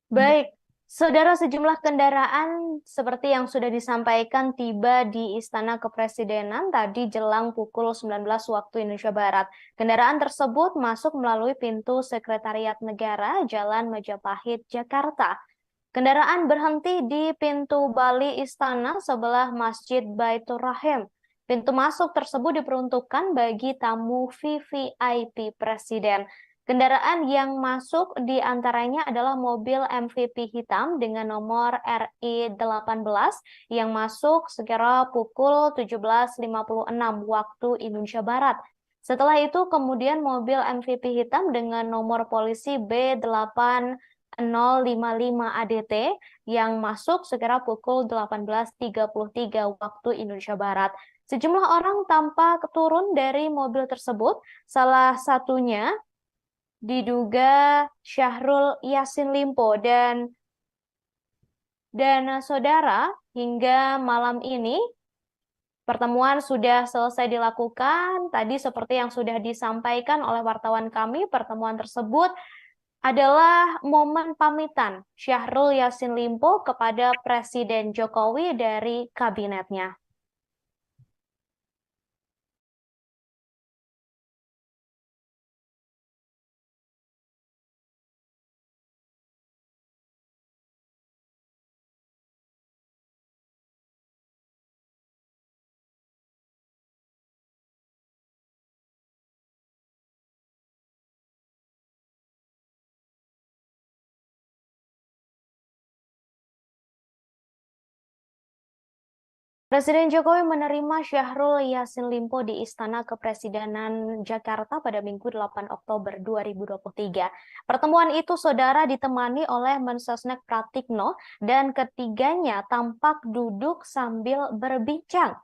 Baik, saudara, sejumlah kendaraan seperti yang sudah disampaikan tiba di Istana Kepresidenan tadi jelang pukul 19 waktu Indonesia Barat. Kendaraan tersebut masuk melalui pintu Sekretariat Negara Jalan Majapahit, Jakarta. Kendaraan berhenti di pintu Bali Istana sebelah Masjid Baitur Rahim. Pintu masuk tersebut diperuntukkan bagi tamu VVIP Presiden. Kendaraan yang masuk di antaranya adalah mobil MVP hitam dengan nomor RI18 yang masuk sekira pukul 17.56 waktu Indonesia Barat. Setelah itu kemudian mobil MVP hitam dengan nomor polisi B8055 ADT yang masuk sekira pukul 18.33 waktu Indonesia Barat. Sejumlah orang tampak turun dari mobil tersebut, salah satunya diduga Syahrul Yassin Limpo dan saudara hingga malam ini Pertemuan sudah selesai dilakukan. Tadi seperti yang sudah disampaikan oleh wartawan kami, pertemuan tersebut adalah momen pamitan Syahrul Yassin Limpo kepada Presiden Jokowi dari kabinetnya. Presiden Jokowi menerima Syahrul Yassin Limpo di Istana Kepresidenan Jakarta pada Minggu 8 Oktober 2023. Pertemuan itu, saudara, ditemani oleh Mensesnek Pratikno dan ketiganya tampak duduk sambil berbincang.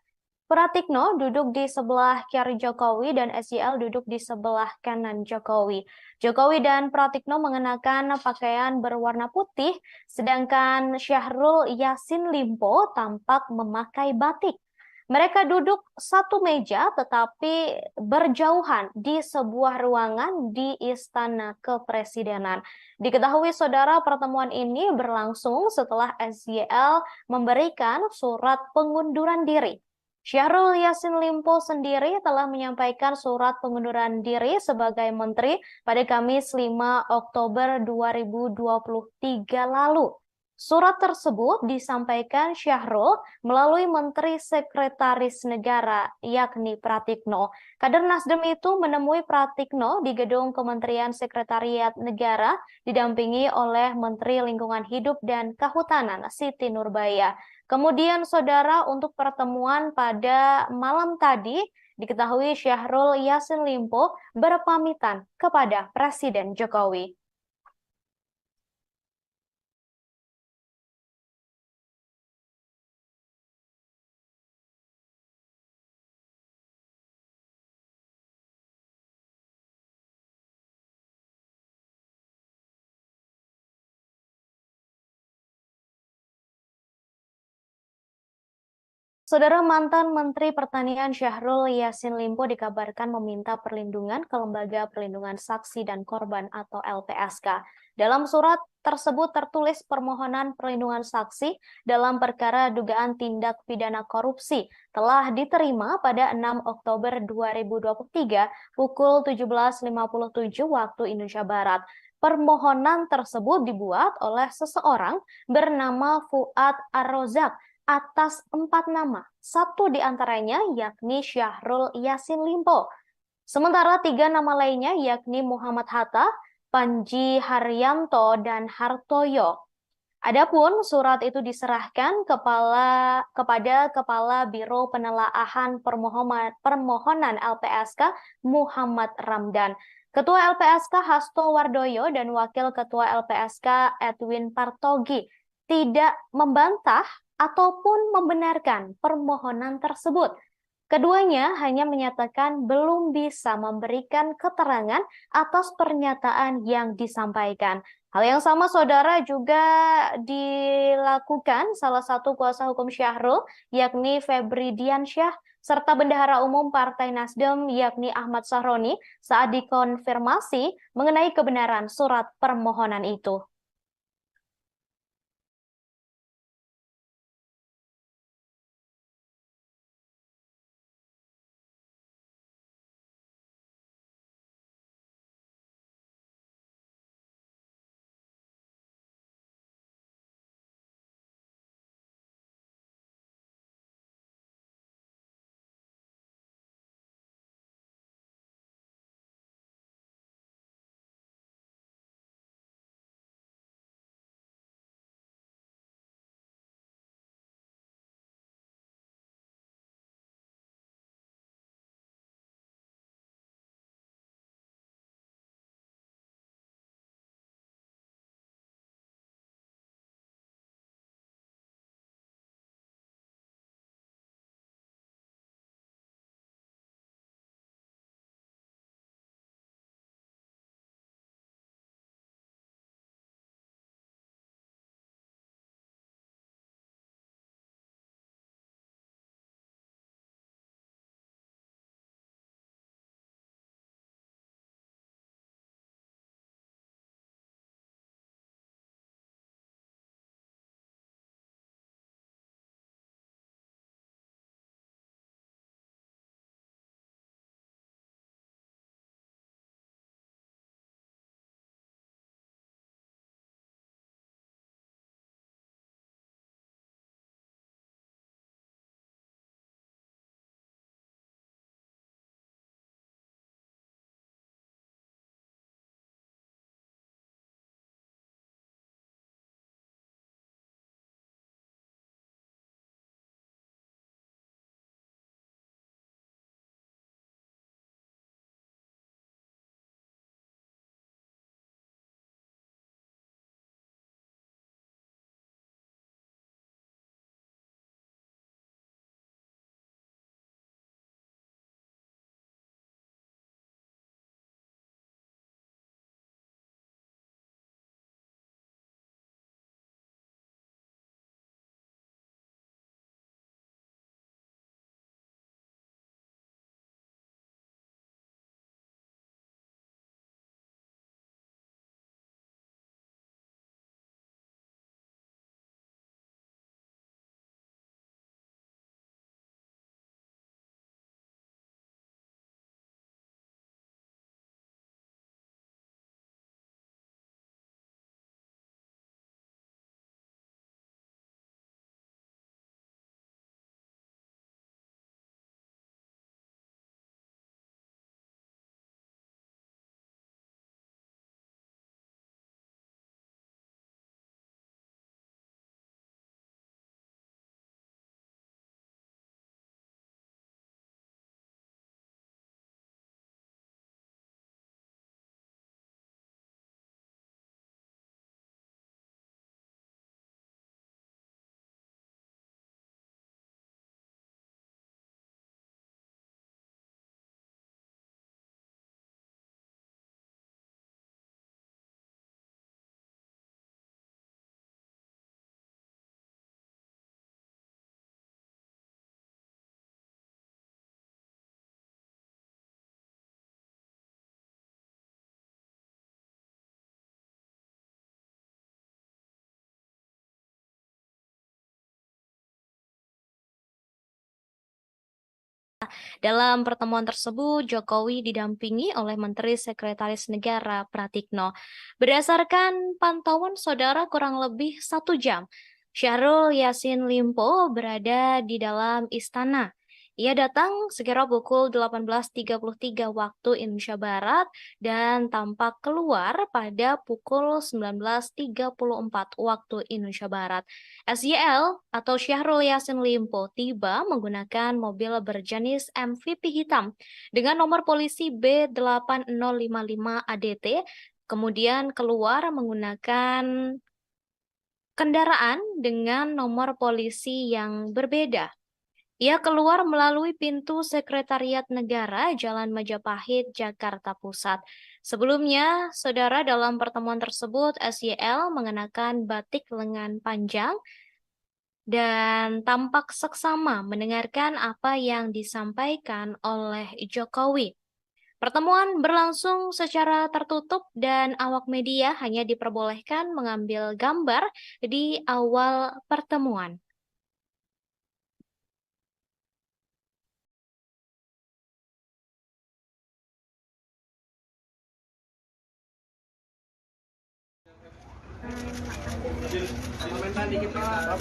Pratikno duduk di sebelah kiri Jokowi dan SYL duduk di sebelah kanan Jokowi. Jokowi dan Pratikno mengenakan pakaian berwarna putih, sedangkan Syahrul Yassin Limpo tampak memakai batik. Mereka duduk satu meja tetapi berjauhan di sebuah ruangan di Istana Kepresidenan. Diketahui, saudara, pertemuan ini berlangsung setelah SYL memberikan surat pengunduran diri. Syahrul Yassin Limpo sendiri telah menyampaikan surat pengunduran diri sebagai menteri pada Kamis 5 Oktober 2023 lalu. Surat tersebut disampaikan Syahrul melalui Menteri Sekretaris Negara, yakni Pratikno. Kader Nasdem itu menemui Pratikno di gedung Kementerian Sekretariat Negara, didampingi oleh Menteri Lingkungan Hidup dan Kehutanan, Siti Nurbaya. Kemudian, saudara, untuk pertemuan pada malam tadi, diketahui Syahrul Yassin Limpo berpamitan kepada Presiden Jokowi. Saudara, mantan Menteri Pertanian Syahrul Yassin Limpo dikabarkan meminta perlindungan ke Lembaga Perlindungan Saksi dan Korban atau LPSK. Dalam surat tersebut tertulis permohonan perlindungan saksi dalam perkara dugaan tindak pidana korupsi telah diterima pada 6 Oktober 2023 pukul 17.57 waktu Indonesia Barat. Permohonan tersebut dibuat oleh seseorang bernama Fuad Ar-Rozak atas 4 nama, satu di antaranya yakni Syahrul Yassin Limpo. Sementara 3 nama lainnya yakni Muhammad Hatta, Panji Haryanto, dan Hartoyo. Adapun surat itu diserahkan kepada Kepala Biro Penelaahan Permohonan LPSK Muhammad Ramdan, Ketua LPSK Hasto Wardoyo, dan Wakil Ketua LPSK Edwin Partogi tidak membantah ataupun membenarkan permohonan tersebut. Keduanya hanya menyatakan belum bisa memberikan keterangan atas pernyataan yang disampaikan. Hal yang sama, saudara, juga dilakukan salah satu kuasa hukum Syahrul, yakni Febri Diansyah, serta Bendahara Umum Partai Nasdem, yakni Ahmad Sahroni, saat dikonfirmasi mengenai kebenaran surat permohonan itu. Dalam pertemuan tersebut, Jokowi didampingi oleh Menteri Sekretaris Negara Pratikno. Berdasarkan pantauan saudara kurang lebih 1 jam, Syahrul Yassin Limpo berada di dalam istana. Ia datang sekira pukul 18.33 waktu Indonesia Barat dan tampak keluar pada pukul 19.34 waktu Indonesia Barat. SYL atau Syahrul Yassin Limpo tiba menggunakan mobil berjenis MVP hitam dengan nomor polisi B8055 ADT, kemudian keluar menggunakan kendaraan dengan nomor polisi yang berbeda. Ia keluar melalui pintu Sekretariat Negara, Jalan Majapahit, Jakarta Pusat. Sebelumnya, saudara, dalam pertemuan tersebut, SYL mengenakan batik lengan panjang dan tampak seksama mendengarkan apa yang disampaikan oleh Jokowi. Pertemuan berlangsung secara tertutup dan awak media hanya diperbolehkan mengambil gambar di awal pertemuan. Komentar dikit Pak.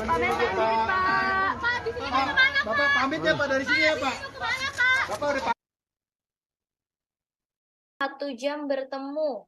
Bapak pamit ya Pak dari sini ya Pak. Bapak udah 1 jam bertemu.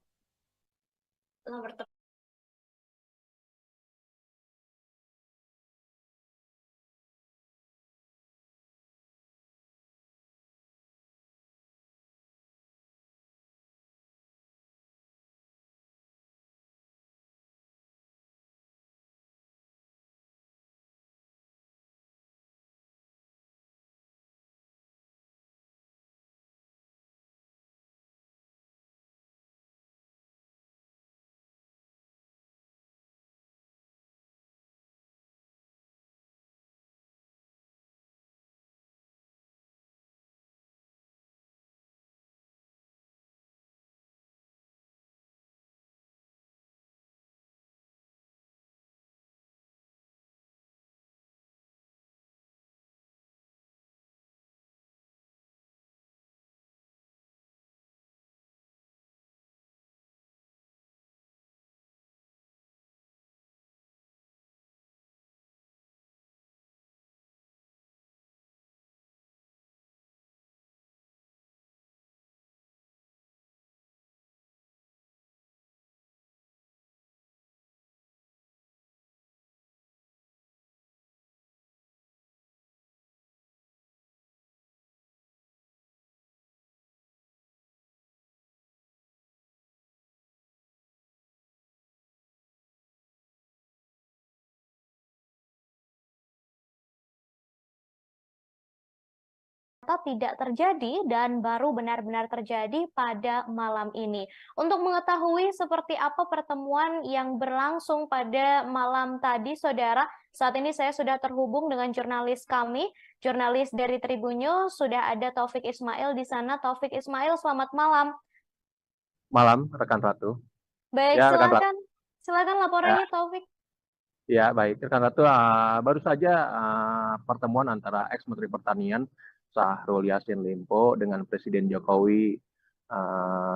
Tidak terjadi dan baru benar-benar terjadi pada malam ini. Untuk mengetahui seperti apa pertemuan yang berlangsung pada malam tadi, saudara, saat ini saya sudah terhubung dengan jurnalis kami, jurnalis dari Tribun News, sudah ada Taufik Ismail di sana. Taufik Ismail, selamat malam. Malam, rekan Ratu. Baik, Ya, rekan Ratu. silakan laporannya, Taufik. Ya, baik. Rekan Ratu, baru saja pertemuan antara ex-Menteri Pertanian Syahrul Yassin Limpo dengan Presiden Jokowi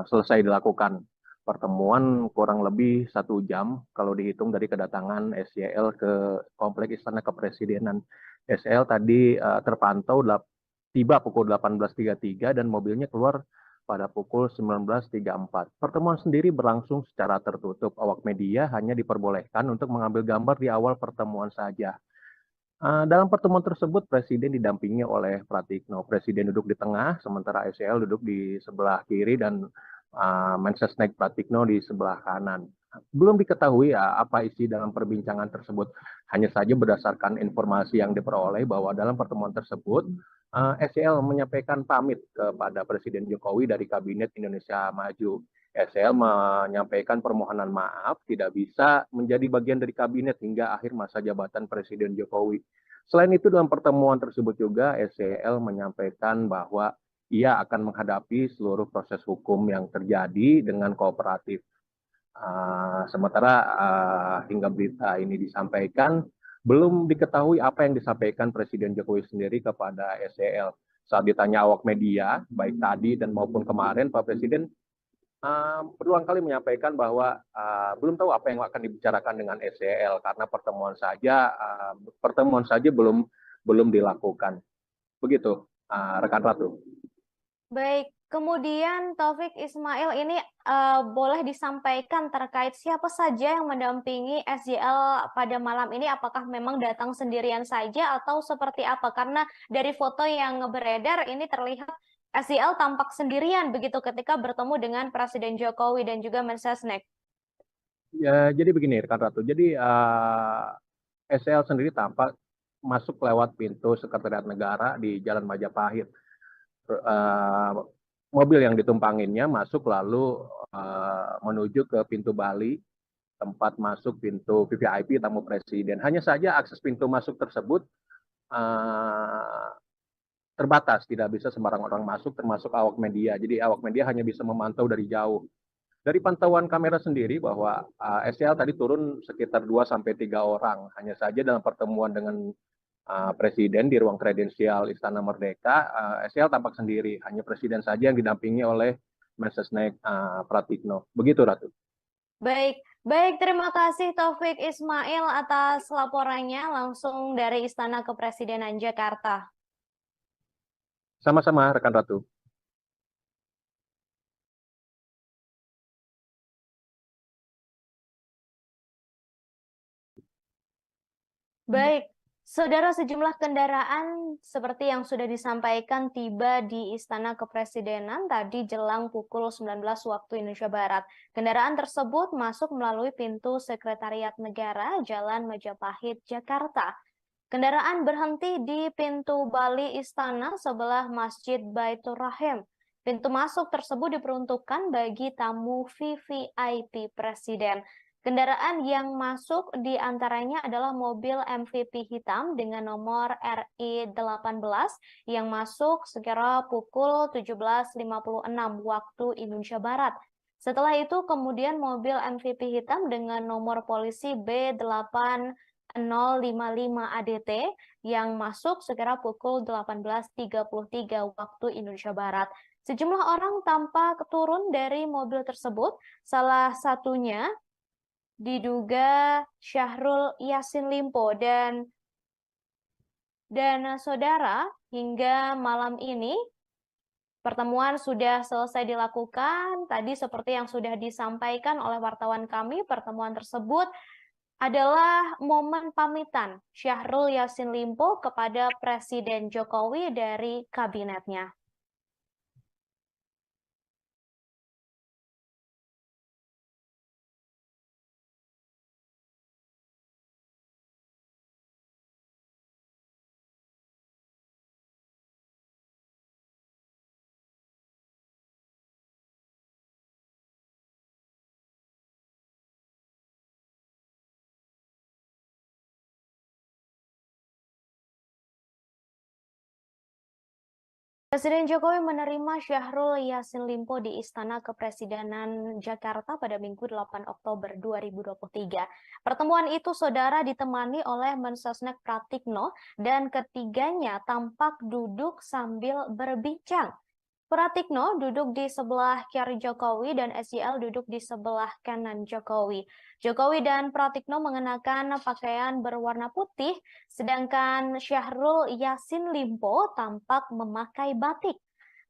selesai dilakukan. Pertemuan kurang lebih 1 jam kalau dihitung dari kedatangan SYL ke Kompleks Istana Kepresidenan. SYL tadi terpantau tiba pukul 18.33 dan mobilnya keluar pada pukul 19.34. Pertemuan sendiri berlangsung secara tertutup. Awak media hanya diperbolehkan untuk mengambil gambar di awal pertemuan saja. Dalam pertemuan tersebut, Presiden didampingi oleh Pratikno. Presiden duduk di tengah, sementara SYL duduk di sebelah kiri dan Mensesnek Pratikno di sebelah kanan. Belum diketahui apa isi dalam perbincangan tersebut. Hanya saja berdasarkan informasi yang diperoleh bahwa dalam pertemuan tersebut, SYL menyampaikan pamit kepada Presiden Jokowi dari Kabinet Indonesia Maju. SL menyampaikan permohonan maaf tidak bisa menjadi bagian dari kabinet hingga akhir masa jabatan Presiden Jokowi. Selain itu dalam pertemuan tersebut juga SCL menyampaikan bahwa ia akan menghadapi seluruh proses hukum yang terjadi dengan kooperatif. Sementara hingga berita ini disampaikan, belum diketahui apa yang disampaikan Presiden Jokowi sendiri kepada SCL. Saat ditanya awak media, baik tadi dan maupun kemarin, Pak Presiden berulang kali menyampaikan bahwa belum tahu apa yang akan dibicarakan dengan SEL karena pertemuan saja belum dilakukan. Begitu, rekan Ratu. Baik, kemudian Taufik Ismail ini boleh disampaikan terkait siapa saja yang mendampingi SJL pada malam ini? Apakah memang datang sendirian saja atau seperti apa? Karena dari foto yang beredar ini terlihat SJL tampak sendirian begitu ketika bertemu dengan Presiden Jokowi dan juga Mensesnek. Ya, jadi begini, rekan Ratu. Jadi SEL sendiri tampak masuk lewat pintu Sekretariat Negara di Jalan Majapahit. Mobil yang ditumpanginnya masuk lalu menuju ke pintu Bali, tempat masuk pintu VVIP tamu presiden. Hanya saja akses pintu masuk tersebut terbatas, tidak bisa sembarang orang masuk, termasuk awak media. Jadi awak media hanya bisa memantau dari jauh. Dari pantauan kamera sendiri bahwa SEL tadi turun sekitar 2-3 orang. Hanya saja dalam pertemuan dengan Presiden di ruang kredensial Istana Merdeka, SEL tampak sendiri. Hanya Presiden saja yang didampingi oleh Mensesnek Pratikno. Begitu, Ratu. Baik, baik, terima kasih Taufik Ismail atas laporannya langsung dari Istana Kepresidenan Jakarta. Sama-sama, rekan Ratu. Baik, saudara, sejumlah kendaraan seperti yang sudah disampaikan tiba di Istana Kepresidenan tadi jelang pukul 19 waktu Indonesia Barat. Kendaraan tersebut masuk melalui pintu Sekretariat Negara Jalan Majapahit, Jakarta. Kendaraan berhenti di pintu Bali Istana sebelah Masjid Baitur Rahim. Pintu masuk tersebut diperuntukkan bagi tamu VVIP Presiden. Kendaraan yang masuk di antaranya adalah mobil MVP hitam dengan nomor RI18 yang masuk sekira pukul 17.56 waktu Indonesia Barat. Setelah itu kemudian mobil MVP hitam dengan nomor polisi B8055 ADT yang masuk sekira pukul 18.33 waktu Indonesia Barat. Sejumlah orang tampak turun dari mobil tersebut, salah satunya diduga Syahrul Yassin Limpo dan saudara, hingga malam ini pertemuan sudah selesai dilakukan. Tadi seperti yang sudah disampaikan oleh wartawan kami, pertemuan tersebut adalah momen pamitan Syahrul Yassin Limpo kepada Presiden Jokowi dari kabinetnya. Presiden Jokowi menerima Syahrul Yassin Limpo di Istana Kepresidenan Jakarta pada Minggu 8 Oktober 2023. Pertemuan itu, saudara, ditemani oleh Mensesnek Pratikno dan ketiganya tampak duduk sambil berbincang. Pratikno duduk di sebelah kiri Jokowi dan SJL duduk di sebelah kanan Jokowi. Jokowi dan Pratikno mengenakan pakaian berwarna putih, sedangkan Syahrul Yassin Limpo tampak memakai batik.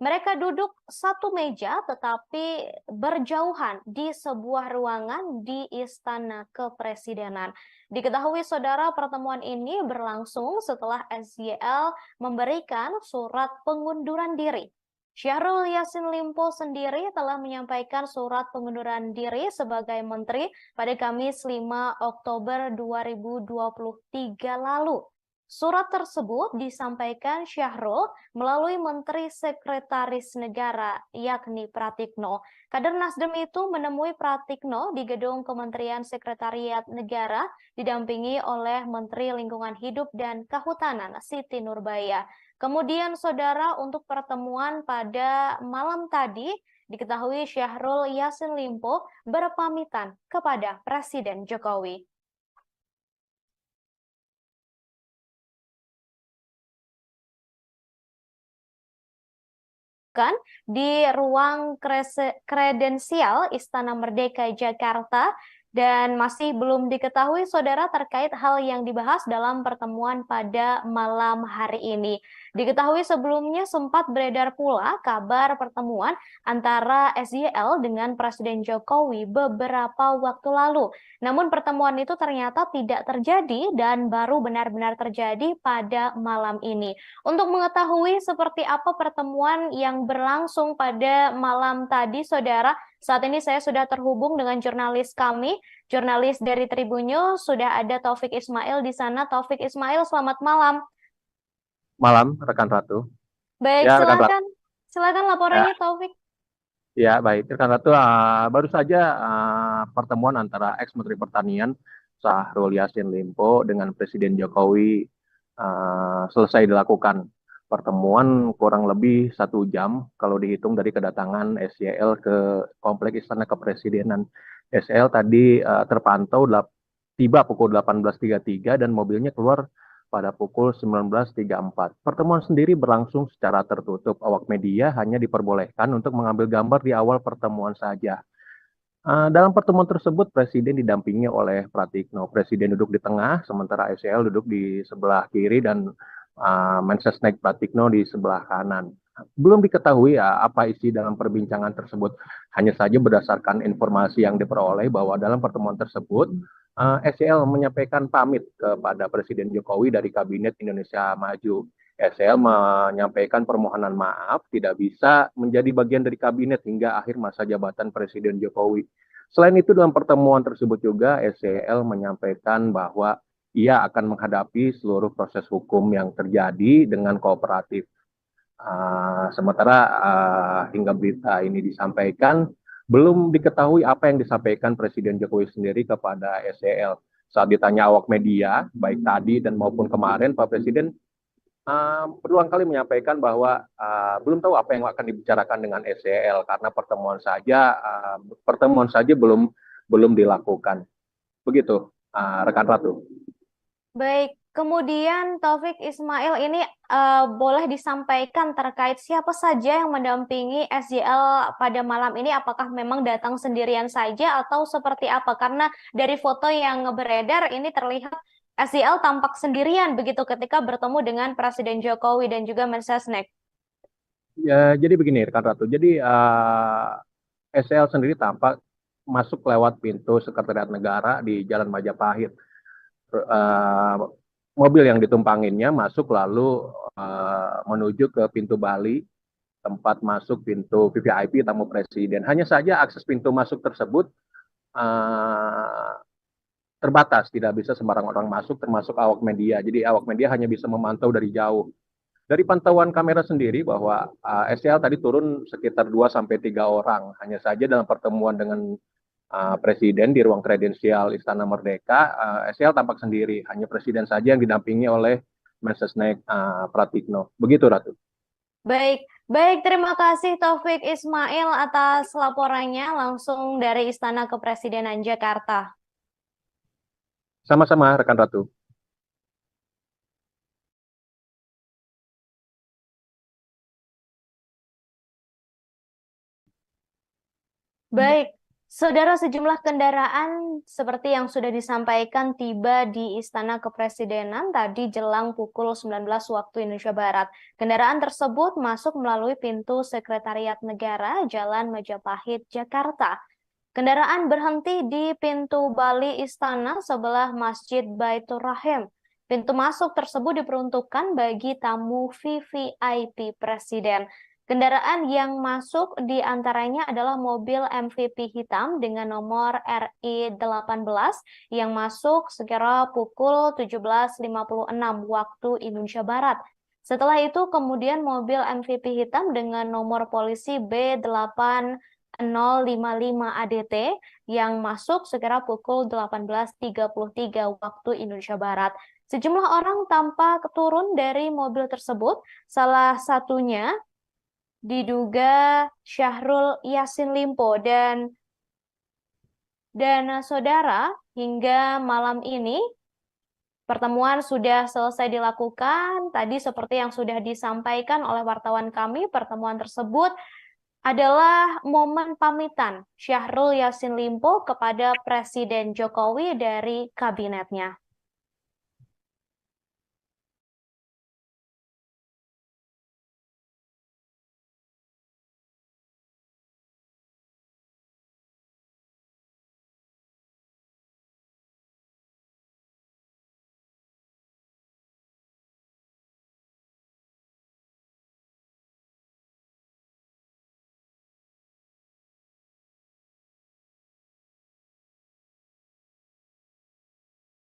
Mereka duduk satu meja tetapi berjauhan di sebuah ruangan di Istana Kepresidenan. Diketahui, saudara, pertemuan ini berlangsung setelah SJL memberikan surat pengunduran diri. Syahrul Yassin Limpo sendiri telah menyampaikan surat pengunduran diri sebagai menteri pada Kamis 5 Oktober 2023 lalu. Surat tersebut disampaikan Syahrul melalui Menteri Sekretaris Negara, yakni Pratikno. Kader Nasdem itu menemui Pratikno di gedung Kementerian Sekretariat Negara, didampingi oleh Menteri Lingkungan Hidup dan Kehutanan, Siti Nurbaya. Kemudian, saudara, untuk pertemuan pada malam tadi, diketahui Syahrul Yassin Limpo berpamitan kepada Presiden Jokowi. dilakukan di ruang kredensial Istana Merdeka Jakarta dan masih belum diketahui saudara terkait hal yang dibahas dalam pertemuan pada malam hari ini. Diketahui sebelumnya sempat beredar pula kabar pertemuan antara SYL dengan Presiden Jokowi beberapa waktu lalu. Namun pertemuan itu ternyata tidak terjadi dan baru benar-benar terjadi pada malam ini. Untuk mengetahui seperti apa pertemuan yang berlangsung pada malam tadi, saudara, saat ini saya sudah terhubung dengan jurnalis kami, jurnalis dari Tribun News, sudah ada Taufik Ismail di sana. Taufik Ismail, selamat malam. Malam, rekan Ratu. Baik, Ya, rekan Ratu. silakan laporannya, Taufik. Ya, baik. Rekan Ratu, baru saja pertemuan antara ex-Menteri Pertanian Syahrul Yassin Limpo dengan Presiden Jokowi selesai dilakukan. Pertemuan kurang lebih 1 jam kalau dihitung dari kedatangan SYL ke Kompleks Istana Kepresidenan. SYL tadi terpantau tiba pukul 18.33 dan mobilnya keluar pada pukul 19.34. Pertemuan sendiri berlangsung secara tertutup. Awak media hanya diperbolehkan untuk mengambil gambar di awal pertemuan saja. Dalam pertemuan tersebut, Presiden didampingi oleh Pratikno. Presiden duduk di tengah, sementara SYL duduk di sebelah kiri dan Mensesnek Pratikno di sebelah kanan. Belum diketahui apa isi dalam perbincangan tersebut. Hanya saja berdasarkan informasi yang diperoleh bahwa dalam pertemuan tersebut, SYL menyampaikan pamit kepada Presiden Jokowi dari Kabinet Indonesia Maju. SYL menyampaikan permohonan maaf tidak bisa menjadi bagian dari kabinet hingga akhir masa jabatan Presiden Jokowi. Selain itu, dalam pertemuan tersebut juga SYL menyampaikan bahwa ia akan menghadapi seluruh proses hukum yang terjadi dengan kooperatif. Sementara hingga berita ini disampaikan, belum diketahui apa yang disampaikan Presiden Jokowi sendiri kepada SYL. Saat ditanya awak media, baik tadi dan maupun kemarin, Pak Presiden berulang kali menyampaikan bahwa belum tahu apa yang akan dibicarakan dengan SYL karena pertemuan saja belum dilakukan. Begitu, rekan Ratu. Baik, kemudian Taufik Ismail ini boleh disampaikan terkait siapa saja yang mendampingi SYL pada malam ini? Apakah memang datang sendirian saja atau seperti apa? Karena dari foto yang beredar ini terlihat SYL tampak sendirian begitu ketika bertemu dengan Presiden Jokowi dan juga Mensesnek. Ya, jadi begini, rekan Ratu. Jadi SYL sendiri tampak masuk lewat pintu Sekretariat Negara di Jalan Majapahit. Mobil yang ditumpanginnya masuk lalu menuju ke pintu Bali, tempat masuk pintu VVIP tamu presiden. Hanya saja akses pintu masuk tersebut terbatas, tidak bisa sembarang orang masuk, termasuk awak media. Jadi awak media hanya bisa memantau dari jauh. Dari pantauan kamera sendiri bahwa SYL tadi turun sekitar 2-3 orang. Hanya saja dalam pertemuan dengan Presiden di ruang kredensial Istana Merdeka, SYL tampak sendiri. Hanya Presiden saja yang didampingi oleh Mensesnek Pratikno. Begitu, Ratu. Baik, terima kasih Taufik Ismail atas laporannya langsung dari Istana Kepresidenan Jakarta. Sama-sama, rekan Ratu. Baik, saudara, sejumlah kendaraan seperti yang sudah disampaikan tiba di Istana Kepresidenan tadi jelang pukul 19 waktu Indonesia Barat. Kendaraan tersebut masuk melalui pintu Sekretariat Negara Jalan Majapahit, Jakarta. Kendaraan berhenti di pintu Bali Istana sebelah Masjid Baitur Rahim. Pintu masuk tersebut diperuntukkan bagi tamu VVIP Presiden. Kendaraan yang masuk di antaranya adalah mobil MVP hitam dengan nomor RI18 yang masuk sekira pukul 17.56 waktu Indonesia Barat. Setelah itu kemudian mobil MVP hitam dengan nomor polisi B8055 ADT yang masuk sekira pukul 18.33 waktu Indonesia Barat. Sejumlah orang tampak turun dari mobil tersebut, salah satunya diduga Syahrul Yassin Limpo dan saudara hingga malam ini Pertemuan sudah selesai dilakukan. Tadi seperti yang sudah disampaikan oleh wartawan kami, pertemuan tersebut adalah momen pamitan Syahrul Yassin Limpo kepada Presiden Jokowi dari kabinetnya.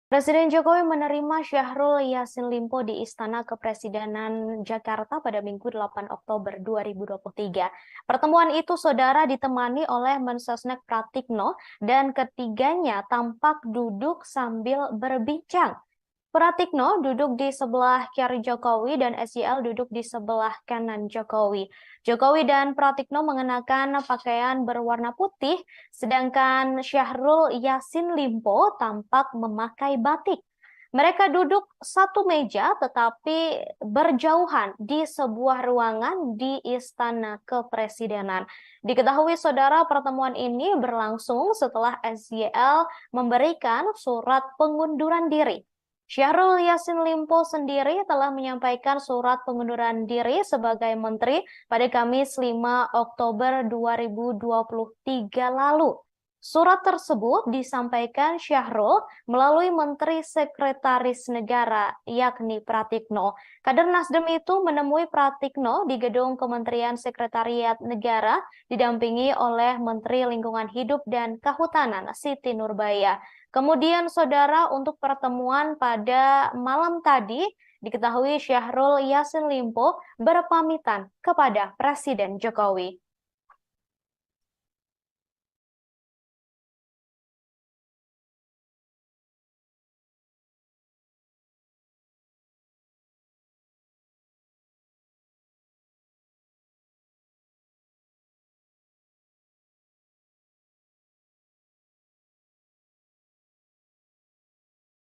Presiden Jokowi menerima Syahrul Yassin Limpo di Istana Kepresidenan Jakarta pada Minggu 8 Oktober 2023. Pertemuan itu, saudara, ditemani oleh Mensesnek Pratikno dan ketiganya tampak duduk sambil berbincang. Pratikno duduk di sebelah kiri Jokowi dan SYL duduk di sebelah kanan Jokowi. Jokowi dan Pratikno mengenakan pakaian berwarna putih, sedangkan Syahrul Yassin Limpo tampak memakai batik. Mereka duduk satu meja tetapi berjauhan di sebuah ruangan di Istana Kepresidenan. Diketahui, saudara, pertemuan ini berlangsung setelah SYL memberikan surat pengunduran diri. Syahrul Yassin Limpo sendiri telah menyampaikan surat pengunduran diri sebagai menteri pada Kamis 5 Oktober 2023 lalu. Surat tersebut disampaikan Syahrul melalui Menteri Sekretaris Negara, yakni Pratikno. Kader Nasdem itu menemui Pratikno di gedung Kementerian Sekretariat Negara, didampingi oleh Menteri Lingkungan Hidup dan Kehutanan, Siti Nurbaya. Kemudian, saudara, untuk pertemuan pada malam tadi, diketahui Syahrul Yassin Limpo berpamitan kepada Presiden Jokowi.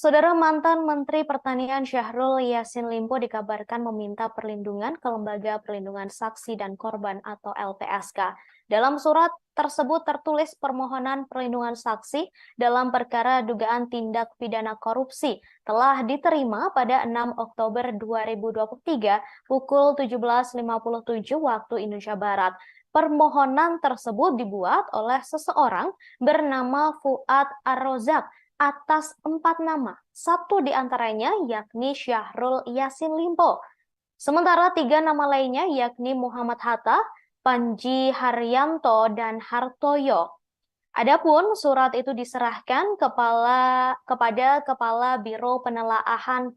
Saudara, mantan Menteri Pertanian Syahrul Yassin Limpo dikabarkan meminta perlindungan ke Lembaga Perlindungan Saksi dan Korban atau LPSK. Dalam surat tersebut tertulis permohonan perlindungan saksi dalam perkara dugaan tindak pidana korupsi telah diterima pada 6 Oktober 2023 pukul 17.57 waktu Indonesia Barat. Permohonan tersebut dibuat oleh seseorang bernama Fuad Ar-Rozak atas 4 nama, satu di antaranya yakni Syahrul Yassin Limpo. Sementara 3 nama lainnya yakni Muhammad Hatta, Panji Haryanto, dan Hartoyo. Adapun surat itu diserahkan kepada Kepala Biro Penelaahan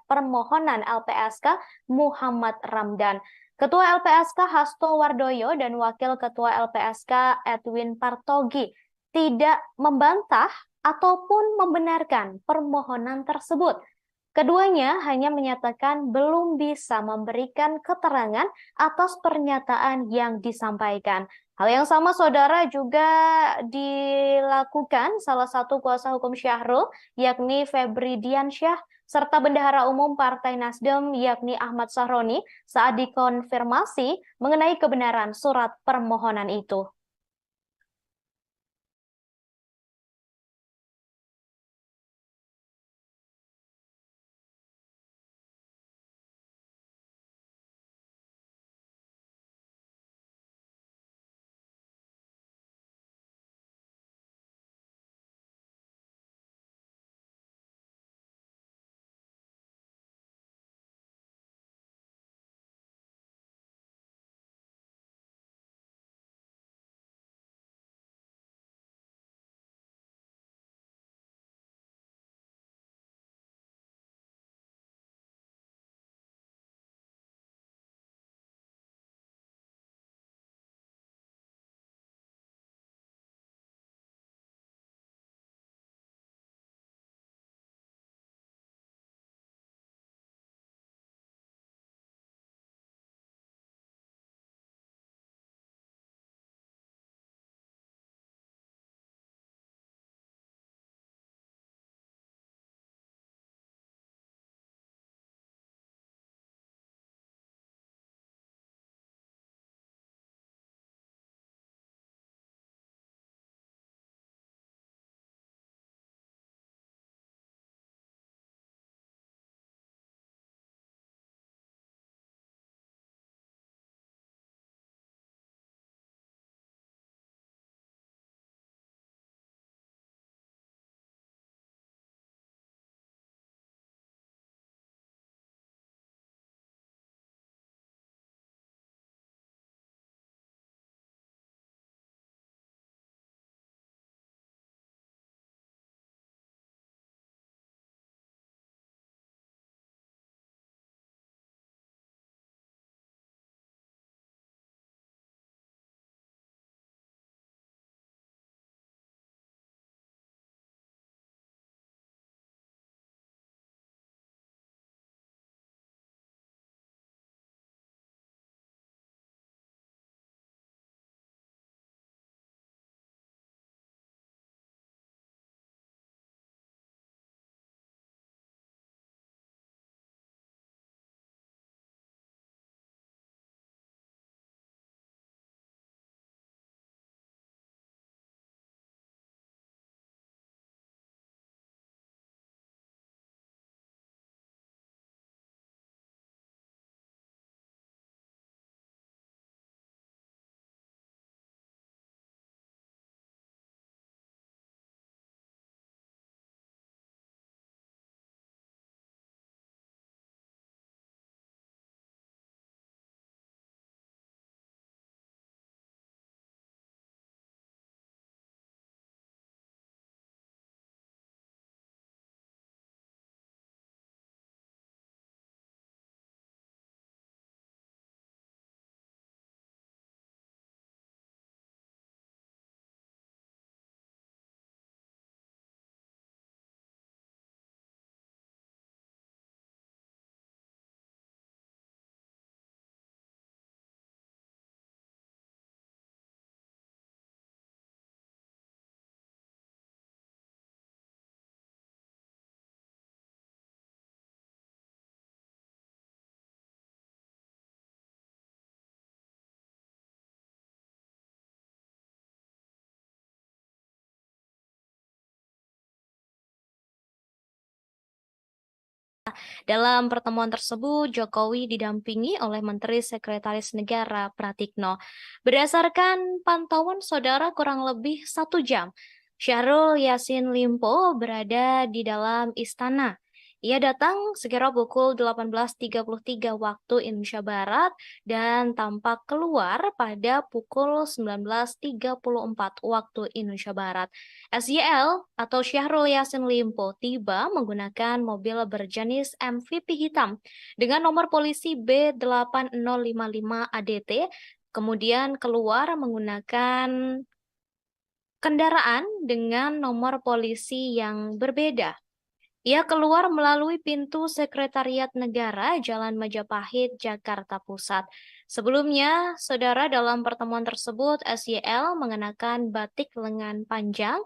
Permohonan LPSK Muhammad Ramdan, Ketua LPSK Hasto Wardoyo, dan Wakil Ketua LPSK Edwin Partogi tidak membantah ataupun membenarkan permohonan tersebut. Keduanya hanya menyatakan belum bisa memberikan keterangan atas pernyataan yang disampaikan. Hal yang sama, saudara, juga dilakukan salah satu kuasa hukum Syahrul, yakni Febri Diansyah, serta Bendahara Umum Partai Nasdem, yakni Ahmad Sahroni, saat dikonfirmasi mengenai kebenaran surat permohonan itu. Dalam pertemuan tersebut, Jokowi didampingi oleh Menteri Sekretaris Negara Pratikno. Berdasarkan pantauan saudara kurang lebih 1 jam, Syahrul Yassin Limpo berada di dalam istana. Ia datang sekira pukul 18.33 waktu Indonesia Barat dan tampak keluar pada pukul 19.34 waktu Indonesia Barat. SYL atau Syahrul Yassin Limpo tiba menggunakan mobil berjenis MVP hitam dengan nomor polisi B8055 ADT, kemudian keluar menggunakan kendaraan dengan nomor polisi yang berbeda. Ia keluar melalui pintu Sekretariat Negara, Jalan Majapahit, Jakarta Pusat. Sebelumnya, saudara, dalam pertemuan tersebut, SYL mengenakan batik lengan panjang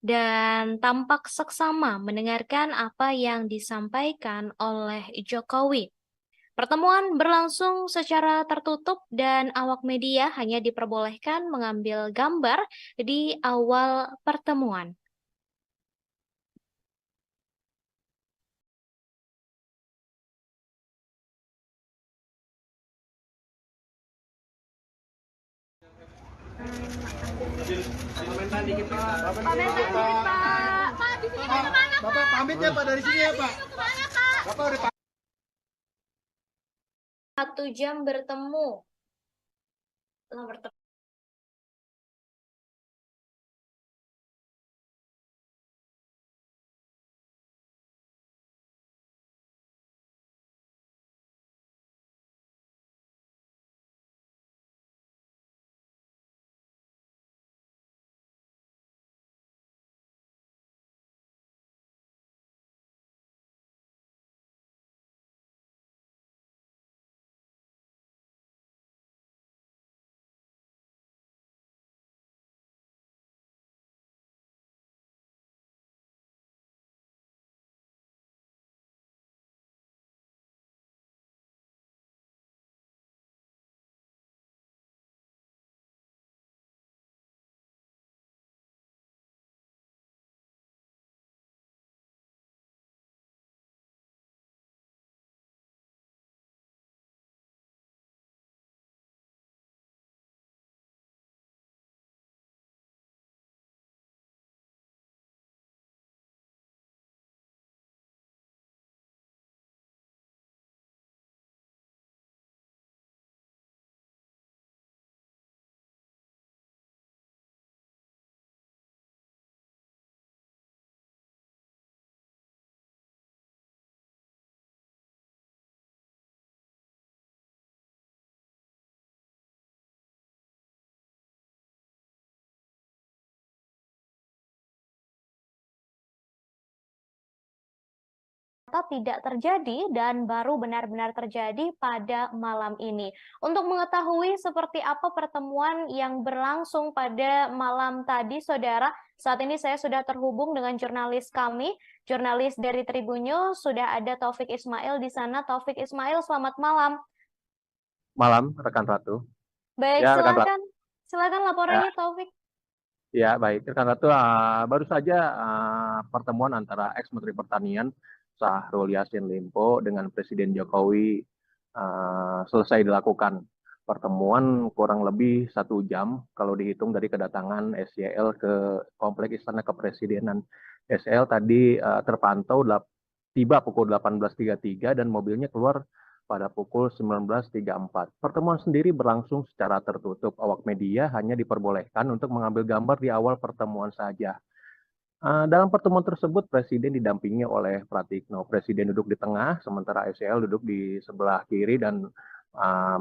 dan tampak seksama mendengarkan apa yang disampaikan oleh Jokowi. Pertemuan berlangsung secara tertutup dan awak media hanya diperbolehkan mengambil gambar di awal pertemuan. Komentar dikit Pak. Bapak pamit ya Pak dari sini ya Pak. Bapak udah 1 jam bertemu. Tidak terjadi dan baru benar-benar terjadi pada malam ini. Untuk mengetahui seperti apa pertemuan yang berlangsung pada malam tadi, saudara, saat ini saya sudah terhubung dengan jurnalis kami, jurnalis dari Tribun News, sudah ada Taufik Ismail di sana. Taufik Ismail, selamat malam. Malam, rekan Ratu. Baik, Ya, rekan Ratu. silakan laporannya, Taufik. Ya, baik. Rekan Ratu, baru saja pertemuan antara ex-Menteri Pertanian Syahrul Yassin Limpo dengan Presiden Jokowi selesai dilakukan. Pertemuan kurang lebih 1 jam kalau dihitung dari kedatangan SYL ke Kompleks Istana Kepresidenan. SYL tadi terpantau tiba pukul 18.33 dan mobilnya keluar pada pukul 19.34. Pertemuan sendiri berlangsung secara tertutup. Awak media hanya diperbolehkan untuk mengambil gambar di awal pertemuan saja. Dalam pertemuan tersebut, Presiden didampingi oleh Pratikno. Presiden duduk di tengah, sementara SYL duduk di sebelah kiri dan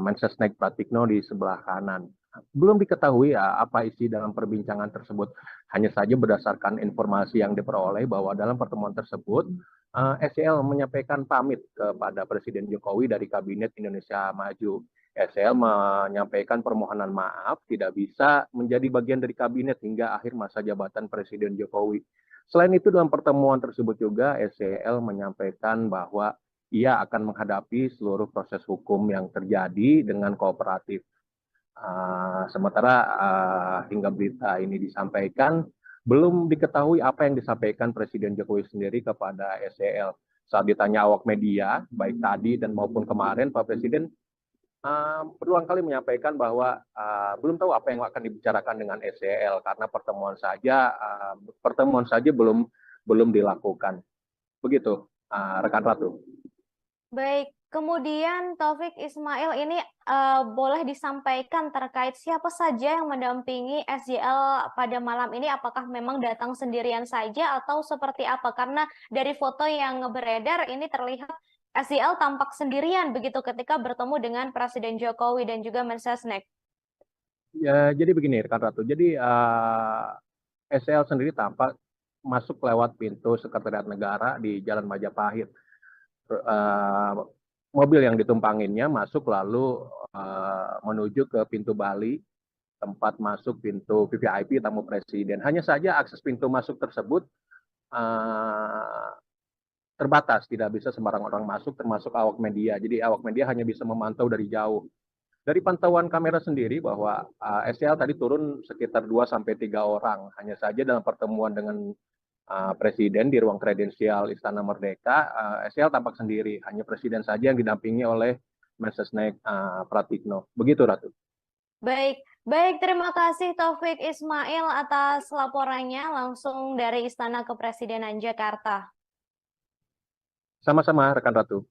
Mensesnek Pratikno di sebelah kanan. Belum diketahui apa isi dalam perbincangan tersebut. Hanya saja berdasarkan informasi yang diperoleh bahwa dalam pertemuan tersebut, SYL menyampaikan pamit kepada Presiden Jokowi dari Kabinet Indonesia Maju. SL menyampaikan permohonan maaf tidak bisa menjadi bagian dari kabinet hingga akhir masa jabatan Presiden Jokowi. Selain itu dalam pertemuan tersebut juga SCL menyampaikan bahwa ia akan menghadapi seluruh proses hukum yang terjadi dengan kooperatif. Sementara hingga berita ini disampaikan, belum diketahui apa yang disampaikan Presiden Jokowi sendiri kepada SCL. Saat ditanya awak media, baik tadi dan maupun kemarin, Pak Presiden berulang kali menyampaikan bahwa belum tahu apa yang akan dibicarakan dengan SEL karena pertemuan saja belum dilakukan. Begitu, rekan Ratu. Baik, kemudian Taufik Ismail ini boleh disampaikan terkait siapa saja yang mendampingi SJL pada malam ini? Apakah memang datang sendirian saja atau seperti apa? Karena dari foto yang beredar ini terlihat SJL tampak sendirian begitu ketika bertemu dengan Presiden Jokowi dan juga Mensesnek. Ya, jadi begini, rekan Ratu. Jadi SEL sendiri tampak masuk lewat pintu Sekretariat Negara di Jalan Majapahit. Mobil yang ditumpanginnya masuk lalu menuju ke pintu Bali, tempat masuk pintu VVIP tamu presiden. Hanya saja akses pintu masuk tersebut terbatas, tidak bisa sembarang orang masuk, termasuk awak media. Jadi awak media hanya bisa memantau dari jauh. Dari pantauan kamera sendiri bahwa SEL tadi turun sekitar 2-3 orang. Hanya saja dalam pertemuan dengan Presiden di ruang kredensial Istana Merdeka, SEL tampak sendiri. Hanya Presiden saja yang didampingi oleh Mensesnek Pratikno. Begitu, Ratu. Baik, baik, terima kasih Taufik Ismail atas laporannya langsung dari Istana Kepresidenan Jakarta. Sama-sama, rekan Ratu.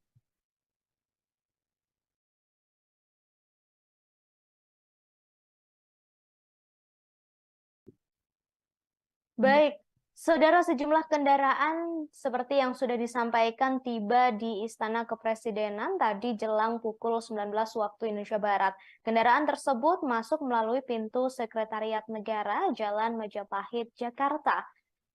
Baik, saudara, sejumlah kendaraan seperti yang sudah disampaikan tiba di Istana Kepresidenan tadi jelang pukul 19 waktu Indonesia Barat. Kendaraan tersebut masuk melalui pintu Sekretariat Negara Jalan Majapahit, Jakarta.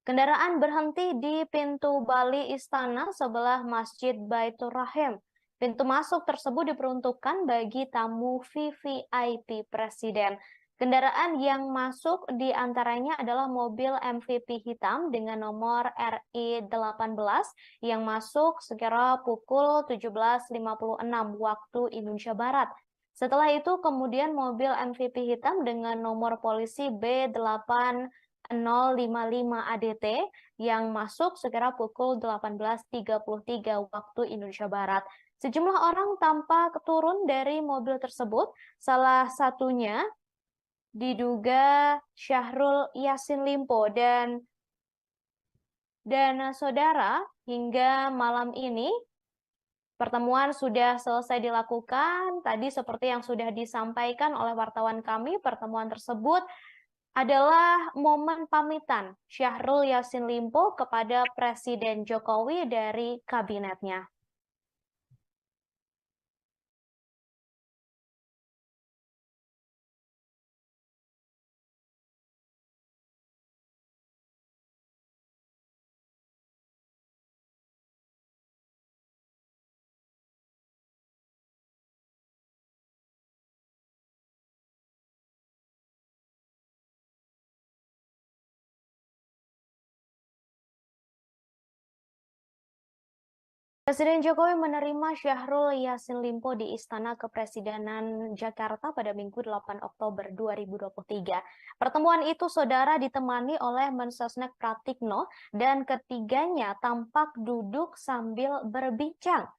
Kendaraan berhenti di pintu Bali Istana sebelah Masjid Baitur Rahim. Pintu masuk tersebut diperuntukkan bagi tamu VVIP Presiden. Kendaraan yang masuk di antaranya adalah mobil MVP hitam dengan nomor RI18 yang masuk sekira pukul 17.56 waktu Indonesia Barat. Setelah itu kemudian mobil MVP hitam dengan nomor polisi B8055 ADT yang masuk sekira pukul 18.33 waktu Indonesia Barat. Sejumlah orang tampak turun dari mobil tersebut, salah satunya diduga Syahrul Yassin Limpo dan saudara, hingga malam ini pertemuan sudah selesai dilakukan. Tadi seperti yang sudah disampaikan oleh wartawan kami, pertemuan tersebut adalah momen pamitan Syahrul Yassin Limpo kepada Presiden Jokowi dari kabinetnya. Presiden Jokowi menerima Syahrul Yassin Limpo di Istana Kepresidenan Jakarta pada Minggu 8 Oktober 2023. Pertemuan itu, saudara, ditemani oleh Mensesnek Pratikno dan ketiganya tampak duduk sambil berbincang.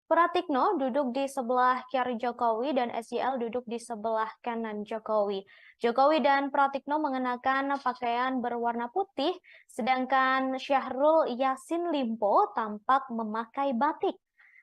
Pratikno duduk di sebelah kiri Jokowi dan SJL duduk di sebelah kanan Jokowi. Jokowi dan Pratikno mengenakan pakaian berwarna putih, sedangkan Syahrul Yassin Limpo tampak memakai batik.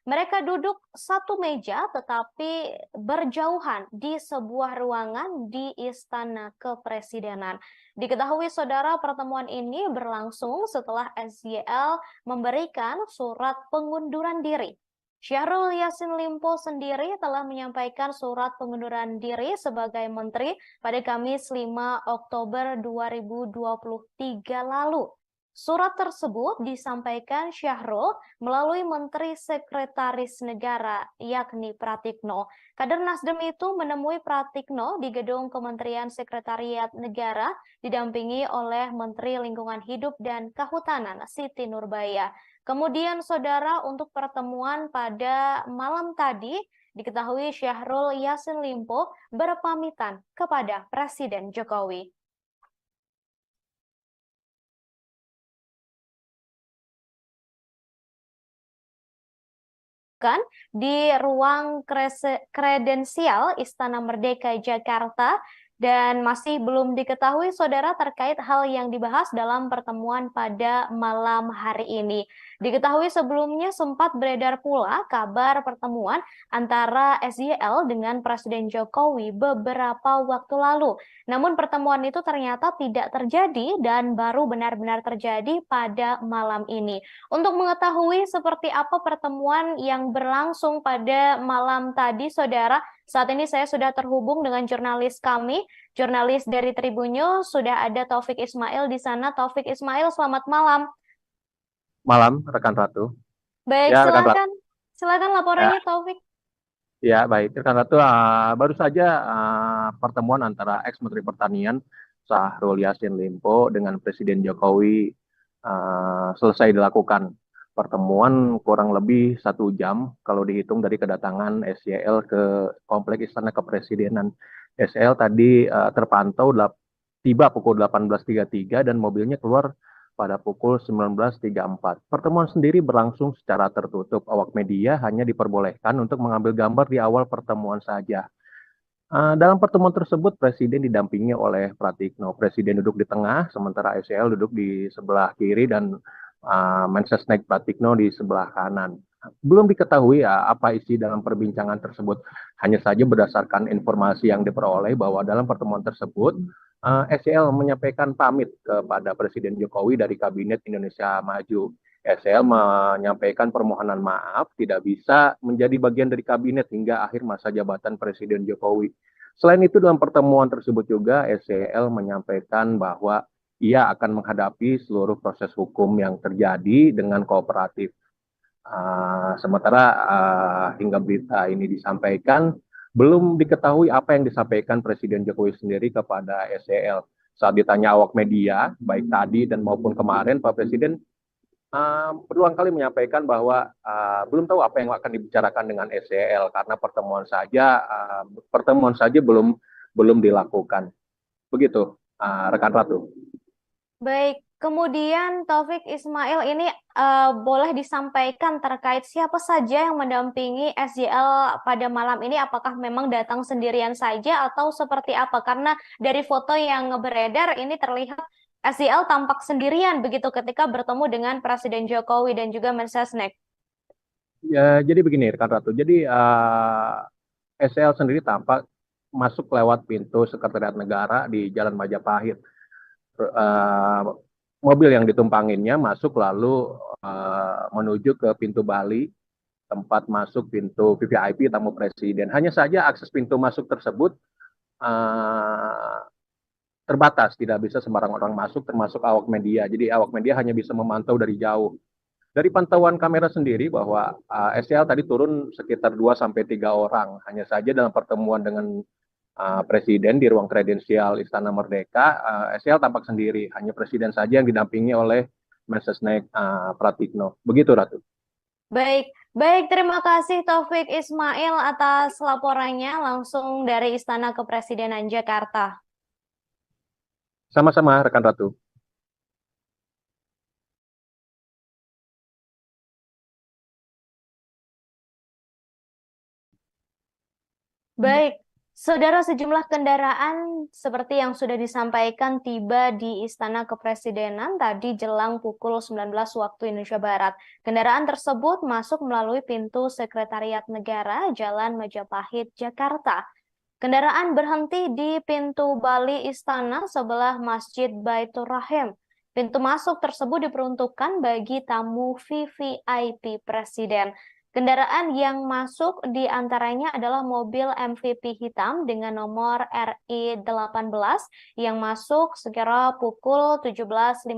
Mereka duduk satu meja tetapi berjauhan di sebuah ruangan di Istana Kepresidenan. Diketahui, saudara, pertemuan ini berlangsung setelah SJL memberikan surat pengunduran diri. Syahrul Yassin Limpo sendiri telah menyampaikan surat pengunduran diri sebagai menteri pada Kamis 5 Oktober 2023 lalu. Surat tersebut disampaikan Syahrul melalui Menteri Sekretaris Negara, yakni Pratikno. Kader Nasdem itu menemui Pratikno di gedung Kementerian Sekretariat Negara, didampingi oleh Menteri Lingkungan Hidup dan Kehutanan, Siti Nurbaya. Kemudian, saudara, untuk pertemuan pada malam tadi, diketahui Syahrul Yassin Limpo berpamitan kepada Presiden Jokowi. dilakukan di ruang kredensial Istana Merdeka Jakarta dan masih belum diketahui saudara terkait hal yang dibahas dalam pertemuan pada malam hari ini. Diketahui sebelumnya sempat beredar pula kabar pertemuan antara SYL dengan Presiden Jokowi beberapa waktu lalu. Namun pertemuan itu ternyata tidak terjadi dan baru benar-benar terjadi pada malam ini. Untuk mengetahui seperti apa pertemuan yang berlangsung pada malam tadi, saudara, saat ini saya sudah terhubung dengan jurnalis kami, jurnalis dari Tribun News, sudah ada Taufik Ismail di sana. Taufik Ismail, selamat malam. Malam, rekan Ratu. Baik, Ya, rekan Ratu. silakan laporannya Taufik. Ya, baik. Rekan Ratu, baru saja pertemuan antara ex-Menteri Pertanian Syahrul Yassin Limpo dengan Presiden Jokowi selesai dilakukan. Pertemuan kurang lebih 1 jam kalau dihitung dari kedatangan SYL ke Kompleks Istana Kepresidenan. SYL tadi terpantau tiba pukul 18.33 dan mobilnya keluar pada pukul 19.34. Pertemuan sendiri berlangsung secara tertutup. Awak media hanya diperbolehkan untuk mengambil gambar di awal pertemuan saja. Dalam pertemuan tersebut, Presiden didampingi oleh Pratikno. Presiden duduk di tengah, sementara SYL duduk di sebelah kiri dan Mensesnek Pratikno di sebelah kanan. Belum diketahui apa isi dalam perbincangan tersebut. Hanya saja berdasarkan informasi yang diperoleh bahwa dalam pertemuan tersebut, SYL menyampaikan pamit kepada Presiden Jokowi dari Kabinet Indonesia Maju. SYL menyampaikan permohonan maaf tidak bisa menjadi bagian dari kabinet hingga akhir masa jabatan Presiden Jokowi. Selain itu, dalam pertemuan tersebut juga SYL menyampaikan bahwa ia akan menghadapi seluruh proses hukum yang terjadi dengan kooperatif. Sementara hingga berita ini disampaikan, belum diketahui apa yang disampaikan Presiden Jokowi sendiri kepada SYL. Saat ditanya awak media, baik tadi dan maupun kemarin, Pak Presiden berulang kali menyampaikan bahwa belum tahu apa yang akan dibicarakan dengan SYL karena pertemuan saja belum dilakukan. Begitu, rekan Ratu. Baik, kemudian Taufik Ismail ini boleh disampaikan terkait siapa saja yang mendampingi SYL pada malam ini? Apakah memang datang sendirian saja atau seperti apa? Karena dari foto yang beredar ini terlihat SYL tampak sendirian begitu ketika bertemu dengan Presiden Jokowi dan juga Mensesnek. Ya, jadi begini, rekan Ratu. Jadi SYL sendiri tampak masuk lewat pintu Sekretariat Negara di Jalan Majapahit. Mobil yang ditumpanginnya masuk lalu menuju ke pintu Bali, tempat masuk pintu VVIP tamu presiden. Hanya saja akses pintu masuk tersebut terbatas, tidak bisa sembarang orang masuk, termasuk awak media. Jadi awak media hanya bisa memantau dari jauh. Dari pantauan kamera sendiri bahwa SYL tadi turun sekitar 2-3 orang. Hanya saja dalam pertemuan dengan Presiden di ruang kredensial Istana Merdeka, SYL tampak sendiri. Hanya Presiden saja yang didampingi oleh Mensesnek Pratikno. Begitu, Ratu. Baik, terima kasih Taufik Ismail atas laporannya langsung dari Istana Kepresidenan Jakarta. Sama-sama, rekan Ratu. Baik, saudara, sejumlah kendaraan seperti yang sudah disampaikan tiba di Istana Kepresidenan tadi jelang pukul 19 waktu Indonesia Barat. Kendaraan tersebut masuk melalui pintu Sekretariat Negara Jalan Majapahit, Jakarta. Kendaraan berhenti di pintu Bali Istana sebelah Masjid Baitur Rahim. Pintu masuk tersebut diperuntukkan bagi tamu VVIP Presiden. Kendaraan yang masuk di antaranya adalah mobil MVP hitam dengan nomor RI18 yang masuk sekira pukul 17.56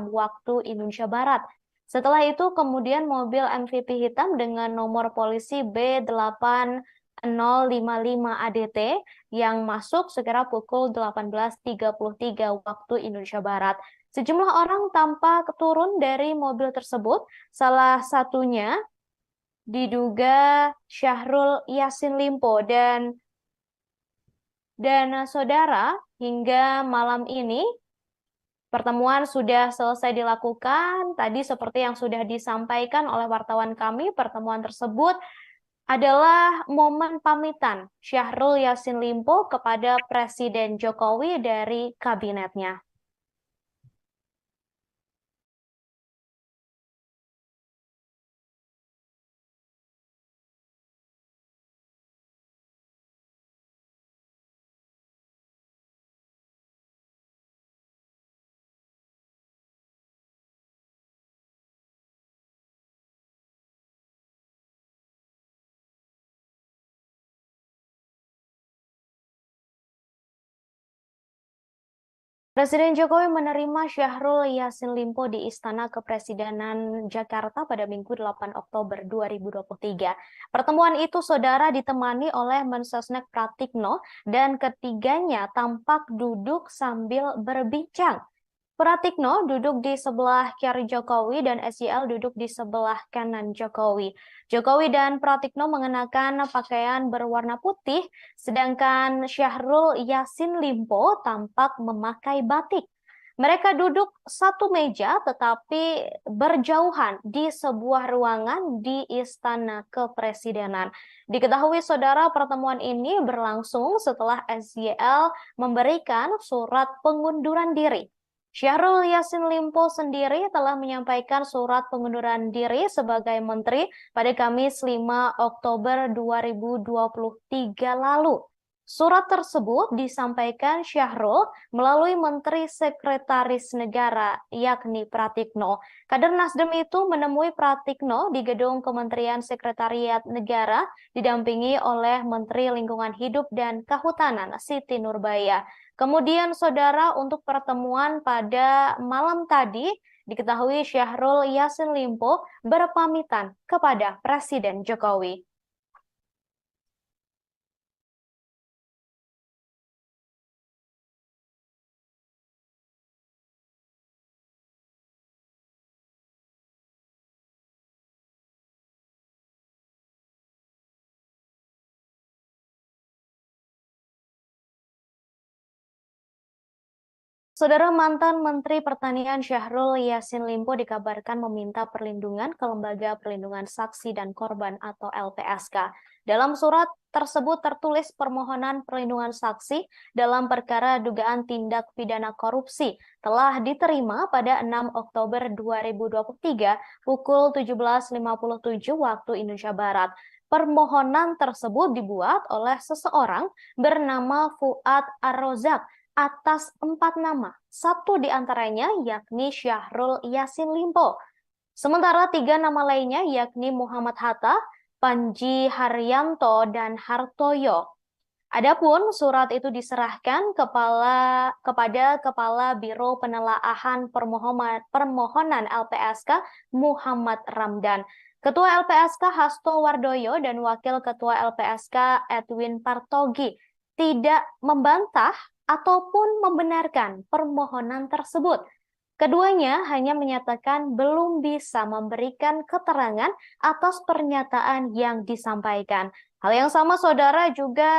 waktu Indonesia Barat. Setelah itu kemudian mobil MVP hitam dengan nomor polisi B8055 ADT yang masuk sekira pukul 18.33 waktu Indonesia Barat. Sejumlah orang tampak turun dari mobil tersebut, salah satunya diduga Syahrul Yassin Limpo dan saudara hingga malam ini Pertemuan sudah selesai dilakukan. Tadi seperti yang sudah disampaikan oleh wartawan kami, pertemuan tersebut adalah momen pamitan Syahrul Yassin Limpo kepada Presiden Jokowi dari kabinetnya. Presiden Jokowi menerima Syahrul Yassin Limpo di Istana Kepresidenan Jakarta pada Minggu 8 Oktober 2023. Pertemuan itu, saudara, ditemani oleh Mensesnek Pratikno dan ketiganya tampak duduk sambil berbincang. Pratikno duduk di sebelah kiri Jokowi dan SYL duduk di sebelah kanan Jokowi. Jokowi dan Pratikno mengenakan pakaian berwarna putih, sedangkan Syahrul Yassin Limpo tampak memakai batik. Mereka duduk satu meja tetapi berjauhan di sebuah ruangan di Istana Kepresidenan. Diketahui, saudara, pertemuan ini berlangsung setelah SYL memberikan surat pengunduran diri. Syahrul Yassin Limpo sendiri telah menyampaikan surat pengunduran diri sebagai menteri pada Kamis 5 Oktober 2023 lalu. Surat tersebut disampaikan Syahrul melalui Menteri Sekretaris Negara, yakni Pratikno. Kader Nasdem itu menemui Pratikno di gedung Kementerian Sekretariat Negara, didampingi oleh Menteri Lingkungan Hidup dan Kehutanan, Siti Nurbaya. Kemudian, saudara, untuk pertemuan pada malam tadi, diketahui Syahrul Yassin Limpo berpamitan kepada Presiden Jokowi. Saudara, mantan Menteri Pertanian Syahrul Yassin Limpo dikabarkan meminta perlindungan ke Lembaga Perlindungan Saksi dan Korban atau LPSK. Dalam surat tersebut tertulis permohonan perlindungan saksi dalam perkara dugaan tindak pidana korupsi telah diterima pada 6 Oktober 2023 pukul 17.57 waktu Indonesia Barat. Permohonan tersebut dibuat oleh seseorang bernama Fuad Ar-Rozak atas 4 nama, satu di antaranya yakni Syahrul Yassin Limpo. Sementara 3 nama lainnya yakni Muhammad Hatta, Panji Haryanto, dan Hartoyo. Adapun surat itu diserahkan kepada Kepala Biro Penelaahan Permohonan LPSK Muhammad Ramdan, Ketua LPSK Hasto Wardoyo, dan Wakil Ketua LPSK Edwin Partogi tidak membantah ataupun membenarkan permohonan tersebut. Keduanya hanya menyatakan belum bisa memberikan keterangan atas pernyataan yang disampaikan. Hal yang sama, saudara, juga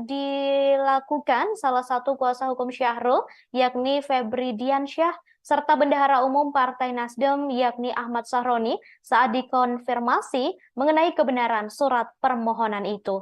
dilakukan salah satu kuasa hukum Syahrul, yakni Febri Diansyah, serta Bendahara Umum Partai Nasdem, yakni Ahmad Sahroni, saat dikonfirmasi mengenai kebenaran surat permohonan itu.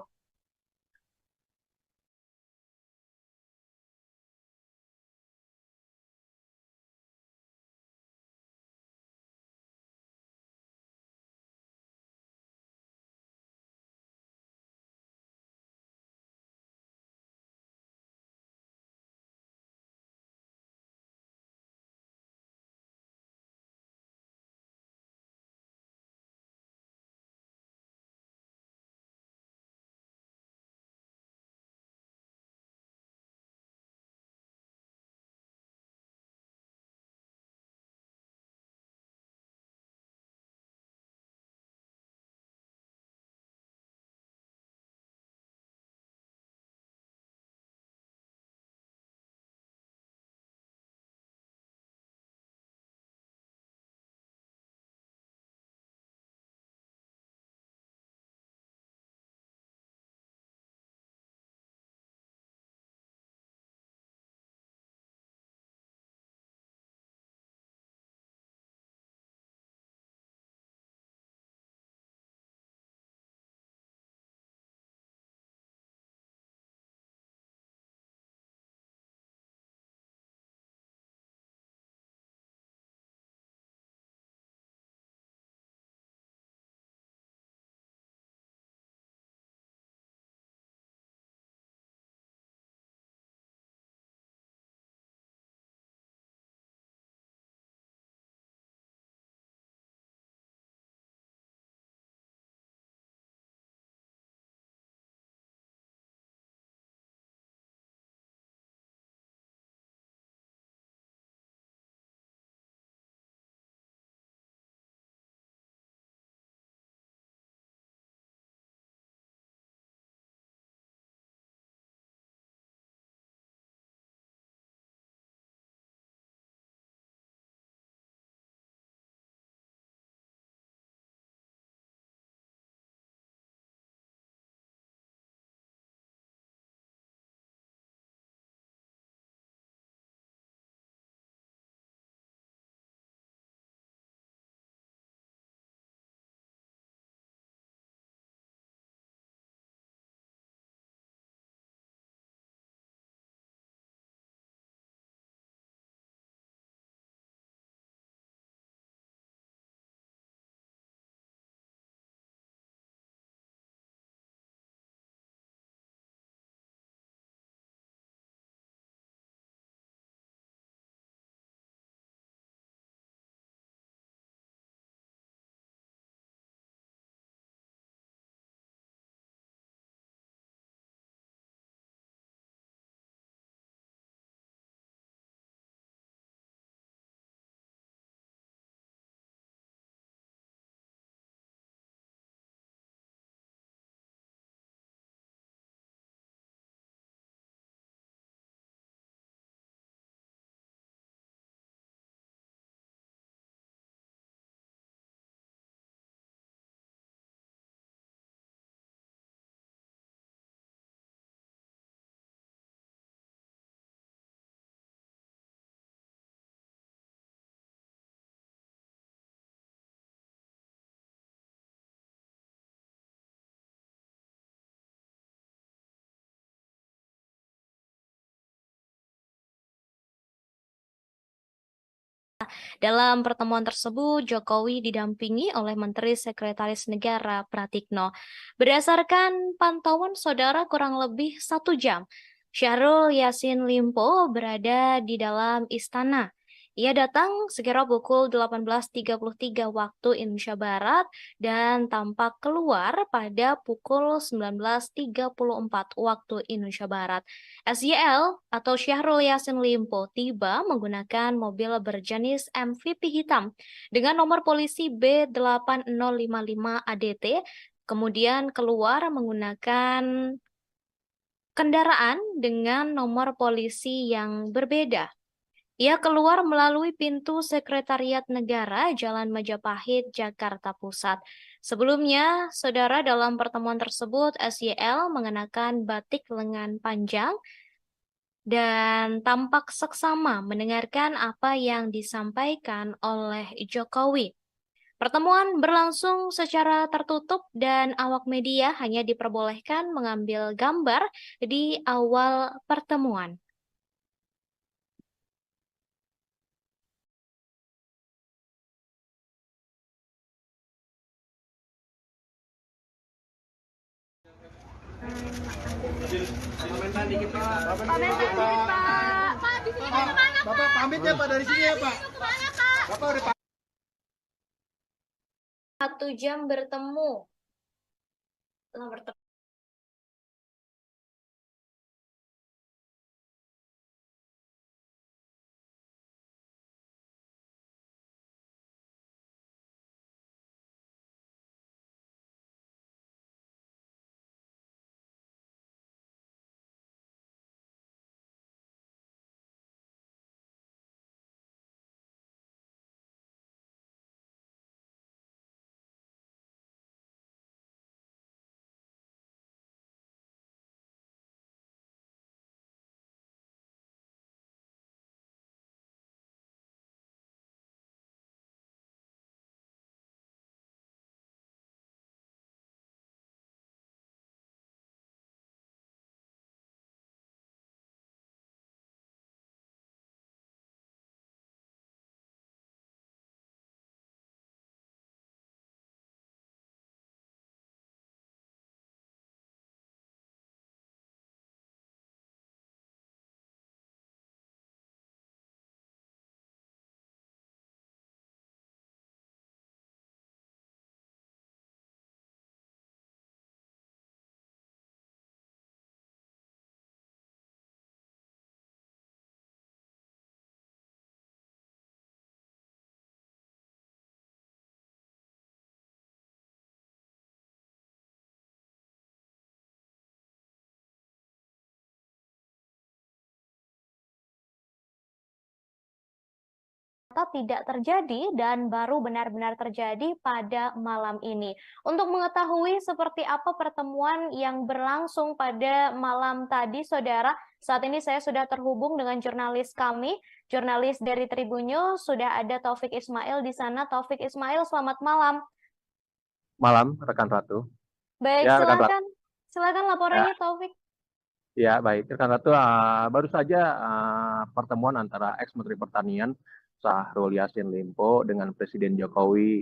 Dalam pertemuan tersebut, Jokowi didampingi oleh Menteri Sekretaris Negara Pratikno. Berdasarkan pantauan saudara kurang lebih 1 jam, Syahrul Yassin Limpo berada di dalam istana. Ia datang sekira pukul 18.33 waktu Indonesia Barat dan tampak keluar pada pukul 19.34 waktu Indonesia Barat. SYL atau Syahrul Yassin Limpo tiba menggunakan mobil berjenis MVP hitam dengan nomor polisi B8055 ADT, kemudian keluar menggunakan kendaraan dengan nomor polisi yang berbeda. Ia keluar melalui pintu Sekretariat Negara, Jalan Majapahit, Jakarta Pusat. Sebelumnya, saudara, dalam pertemuan tersebut, SYL mengenakan batik lengan panjang dan tampak seksama mendengarkan apa yang disampaikan oleh Jokowi. Pertemuan berlangsung secara tertutup dan awak media hanya diperbolehkan mengambil gambar di awal pertemuan. Komentar dikit Pak. Bapak pamit ya Pak dari sini ya Pak. Bapak udah 1 jam bertemu. Tidak terjadi dan baru benar-benar terjadi pada malam ini. Untuk mengetahui seperti apa pertemuan yang berlangsung pada malam tadi, saudara, saat ini saya sudah terhubung dengan jurnalis kami, jurnalis dari Tribun News, sudah ada Taufik Ismail di sana. Taufik Ismail, selamat malam. Malam, rekan Ratu. Baik, Ya, rekan Ratu. silakan laporannya, Taufik. Ya, baik. Rekan Ratu, baru saja pertemuan antara ex-Menteri Pertanian Syahrul Yassin Limpo dengan Presiden Jokowi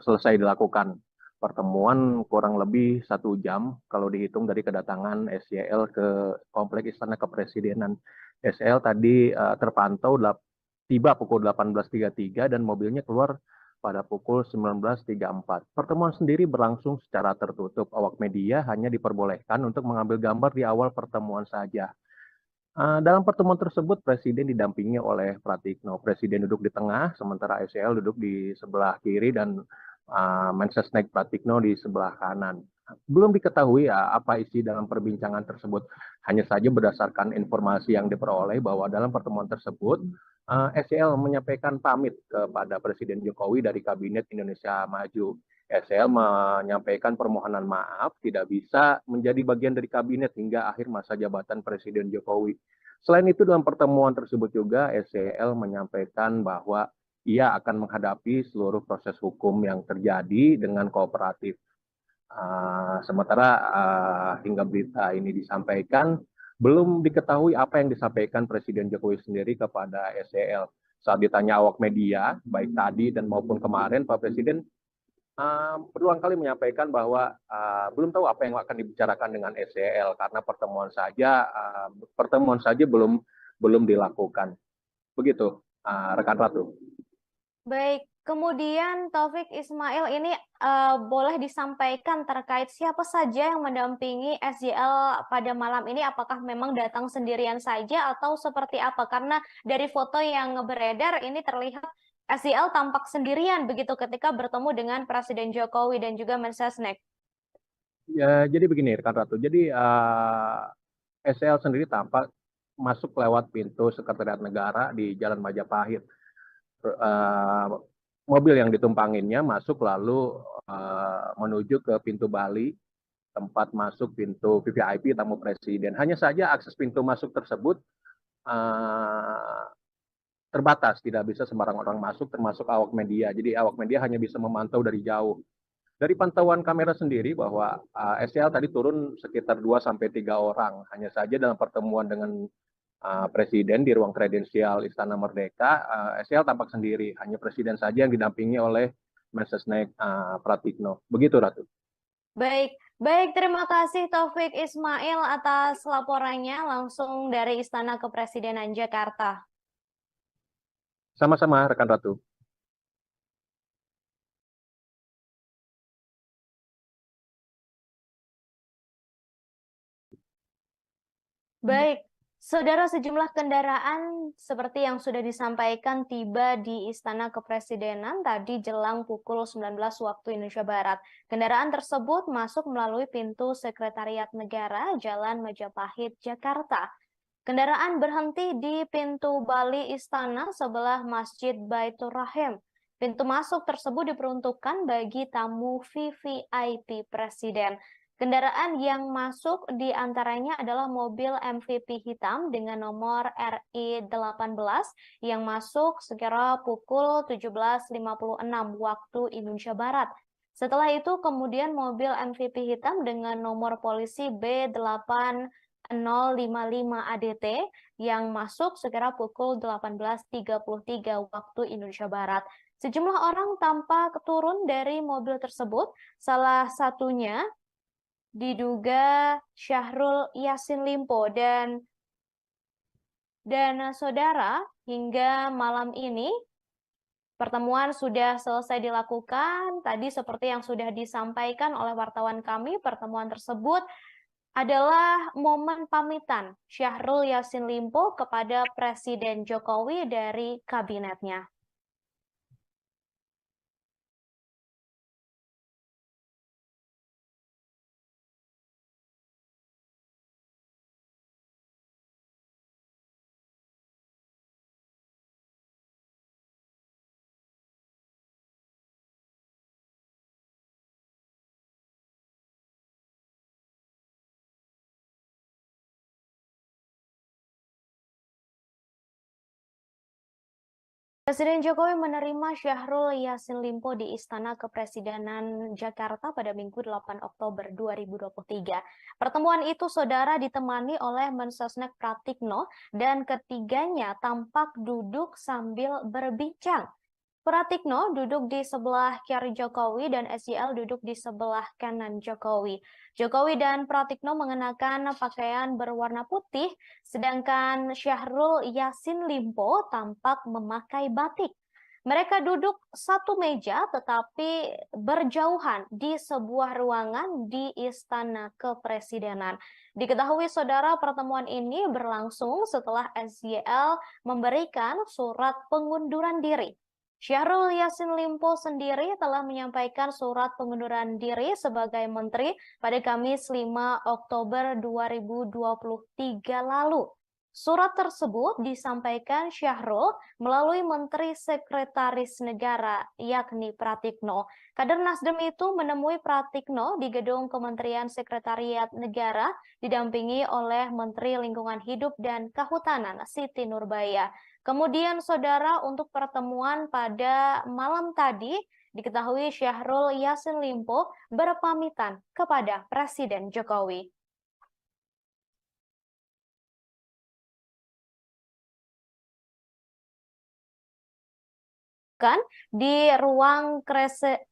selesai dilakukan. Pertemuan kurang lebih 1 jam kalau dihitung dari kedatangan SYL ke Kompleks Istana Kepresidenan. SYL tadi terpantau tiba pukul 18.33 dan mobilnya keluar pada pukul 19.34. Pertemuan sendiri berlangsung secara tertutup. Awak media hanya diperbolehkan untuk mengambil gambar di awal pertemuan saja. Dalam pertemuan tersebut, Presiden didampingi oleh Pratikno. Presiden duduk di tengah, sementara SYL duduk di sebelah kiri dan Mensesnek Pratikno di sebelah kanan. Belum diketahui apa isi dalam perbincangan tersebut. Hanya saja berdasarkan informasi yang diperoleh bahwa dalam pertemuan tersebut, SYL menyampaikan pamit kepada Presiden Jokowi dari Kabinet Indonesia Maju. SL menyampaikan permohonan maaf tidak bisa menjadi bagian dari kabinet hingga akhir masa jabatan Presiden Jokowi. Selain itu dalam pertemuan tersebut juga SCL menyampaikan bahwa ia akan menghadapi seluruh proses hukum yang terjadi dengan kooperatif. Sementara hingga berita ini disampaikan, belum diketahui apa yang disampaikan Presiden Jokowi sendiri kepada SCL. Saat ditanya awak media, baik tadi dan maupun kemarin, Pak Presiden berulang kali menyampaikan bahwa belum tahu apa yang akan dibicarakan dengan SEL karena pertemuan saja belum dilakukan. Begitu, rekan Ratu. Baik, kemudian Taufik Ismail ini boleh disampaikan terkait siapa saja yang mendampingi SJL pada malam ini? Apakah memang datang sendirian saja atau seperti apa? Karena dari foto yang beredar ini terlihat SJL tampak sendirian begitu ketika bertemu dengan Presiden Jokowi dan juga Mensesnek. Ya, jadi begini, rekan Ratu. Jadi SEL sendiri tampak masuk lewat pintu Sekretariat Negara di Jalan Majapahit. Mobil yang ditumpanginnya masuk lalu menuju ke pintu Bali, tempat masuk pintu VVIP tamu presiden. Hanya saja akses pintu masuk tersebut terbatas, tidak bisa sembarang orang masuk, termasuk awak media. Jadi awak media hanya bisa memantau dari jauh. Dari pantauan kamera sendiri bahwa SEL tadi turun sekitar 2-3 orang. Hanya saja dalam pertemuan dengan Presiden di ruang kredensial Istana Merdeka, SEL tampak sendiri. Hanya Presiden saja yang didampingi oleh Mensesnek Pratikno. Begitu, Ratu. Baik, baik, terima kasih Taufik Ismail atas laporannya langsung dari Istana Kepresidenan Jakarta. Sama-sama, rekan Ratu. Baik, saudara, sejumlah kendaraan seperti yang sudah disampaikan tiba di Istana Kepresidenan tadi jelang pukul 19 waktu Indonesia Barat. Kendaraan tersebut masuk melalui pintu Sekretariat Negara Jalan Majapahit, Jakarta. Kendaraan berhenti di pintu Bali Istana sebelah Masjid Baitur Rahim. Pintu masuk tersebut diperuntukkan bagi tamu VVIP Presiden. Kendaraan yang masuk di antaranya adalah mobil MVP hitam dengan nomor RI18 yang masuk sekira pukul 17.56 waktu Indonesia Barat. Setelah itu kemudian mobil MVP hitam dengan nomor polisi B8 055 ADT yang masuk sekira pukul 18.33 waktu Indonesia Barat. Sejumlah orang tampak turun dari mobil tersebut, salah satunya diduga Syahrul Yassin Limpo dan saudara, hingga malam ini pertemuan sudah selesai dilakukan. Tadi seperti yang sudah disampaikan oleh wartawan kami, pertemuan tersebut adalah momen pamitan Syahrul Yassin Limpo kepada Presiden Jokowi dari kabinetnya. Presiden Jokowi menerima Syahrul Yassin Limpo di Istana Kepresidenan Jakarta pada Minggu 8 Oktober 2023. Pertemuan itu, saudara, ditemani oleh Mensesnek Pratikno dan ketiganya tampak duduk sambil berbincang. Pratikno duduk di sebelah kiri Jokowi dan SJL duduk di sebelah kanan Jokowi. Jokowi dan Pratikno mengenakan pakaian berwarna putih, sedangkan Syahrul Yassin Limpo tampak memakai batik. Mereka duduk satu meja tetapi berjauhan di sebuah ruangan di Istana Kepresidenan. Diketahui, saudara, pertemuan ini berlangsung setelah SJL memberikan surat pengunduran diri. Syahrul Yassin Limpo sendiri telah menyampaikan surat pengunduran diri sebagai menteri pada Kamis 5 Oktober 2023 lalu. Surat tersebut disampaikan Syahrul melalui Menteri Sekretaris Negara, yakni Pratikno. Kader Nasdem itu menemui Pratikno di gedung Kementerian Sekretariat Negara, didampingi oleh Menteri Lingkungan Hidup dan Kehutanan, Siti Nurbaya. Kemudian, saudara, untuk pertemuan pada malam tadi, diketahui Syahrul Yassin Limpo berpamitan kepada Presiden Jokowi. dilakukan di ruang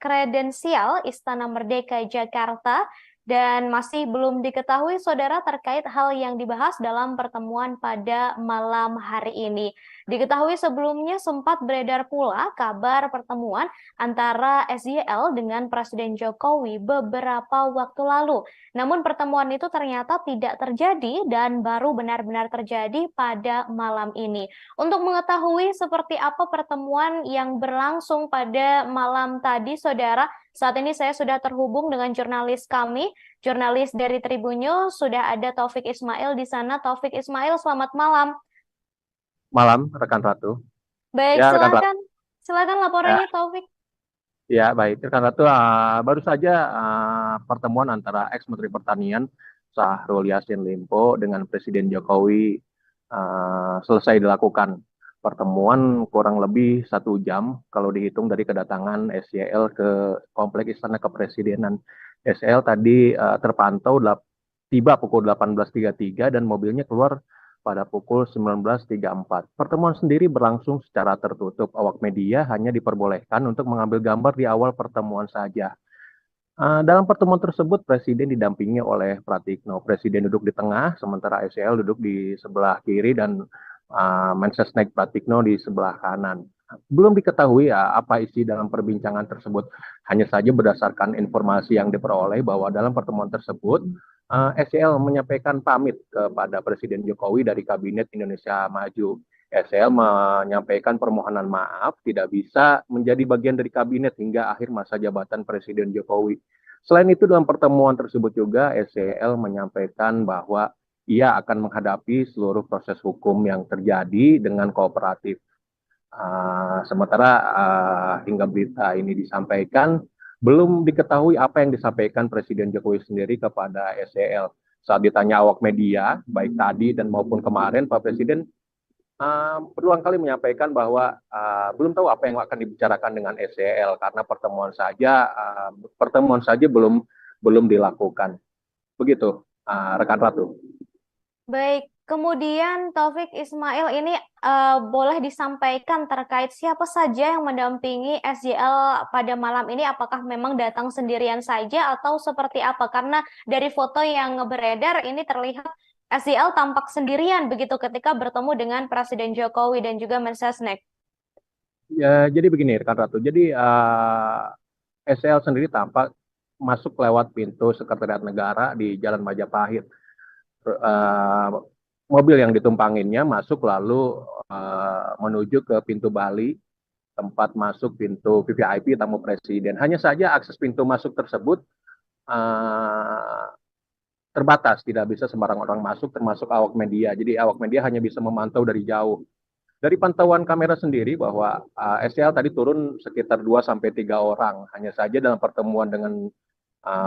kredensial Istana Merdeka Jakarta dan masih belum diketahui saudara terkait hal yang dibahas dalam pertemuan pada malam hari ini. Diketahui sebelumnya sempat beredar pula kabar pertemuan antara SYL dengan Presiden Jokowi beberapa waktu lalu. Namun pertemuan itu ternyata tidak terjadi dan baru benar-benar terjadi pada malam ini. Untuk mengetahui seperti apa pertemuan yang berlangsung pada malam tadi, saudara, saat ini saya sudah terhubung dengan jurnalis kami, jurnalis dari Tribun News, sudah ada Taufik Ismail di sana. Taufik Ismail, selamat malam. Malam, rekan Ratu. Baik, Ya, rekan Ratu. silakan laporannya, Taufik. Ya, baik. Rekan Ratu, baru saja pertemuan antara ex-Menteri Pertanian Syahrul Yassin Limpo dengan Presiden Jokowi selesai dilakukan. Pertemuan kurang lebih 1 jam kalau dihitung dari kedatangan SYL ke Kompleks Istana Kepresidenan. SYL tadi terpantau tiba pukul 18.33 dan mobilnya keluar pada pukul 19.34. Pertemuan sendiri berlangsung secara tertutup. Awak media hanya diperbolehkan untuk mengambil gambar di awal pertemuan saja. Dalam pertemuan tersebut, Presiden didampingi oleh Pratikno. Presiden duduk di tengah, sementara SYL duduk di sebelah kiri dan Mensesnek Pratikno di sebelah kanan. Belum diketahui apa isi dalam perbincangan tersebut. Hanya saja berdasarkan informasi yang diperoleh bahwa dalam pertemuan tersebut, SYL menyampaikan pamit kepada Presiden Jokowi dari Kabinet Indonesia Maju. SYL menyampaikan permohonan maaf tidak bisa menjadi bagian dari kabinet hingga akhir masa jabatan Presiden Jokowi. Selain itu, dalam pertemuan tersebut juga SYL menyampaikan bahwa ia akan menghadapi seluruh proses hukum yang terjadi dengan kooperatif. Sementara hingga berita ini disampaikan, belum diketahui apa yang disampaikan Presiden Jokowi sendiri kepada SYL. Saat ditanya awak media, baik tadi dan maupun kemarin, Pak Presiden berulang kali menyampaikan bahwa belum tahu apa yang akan dibicarakan dengan SYL karena pertemuan saja belum dilakukan. Begitu, rekan Ratu. Baik, kemudian Taufik Ismail ini boleh disampaikan terkait siapa saja yang mendampingi SYL pada malam ini? Apakah memang datang sendirian saja atau seperti apa? Karena dari foto yang beredar ini terlihat SYL tampak sendirian begitu ketika bertemu dengan Presiden Jokowi dan juga Mensesnek. Ya, jadi begini, rekan Ratu. Jadi SYL sendiri tampak masuk lewat pintu Sekretariat Negara di Jalan Majapahit. Mobil yang ditumpanginnya masuk lalu menuju ke pintu Bali, tempat masuk pintu VVIP tamu presiden. Hanya saja akses pintu masuk tersebut terbatas, tidak bisa sembarang orang masuk, termasuk awak media. Jadi awak media hanya bisa memantau dari jauh. Dari pantauan kamera sendiri bahwa SYL tadi turun sekitar 2-3 orang. Hanya saja dalam pertemuan dengan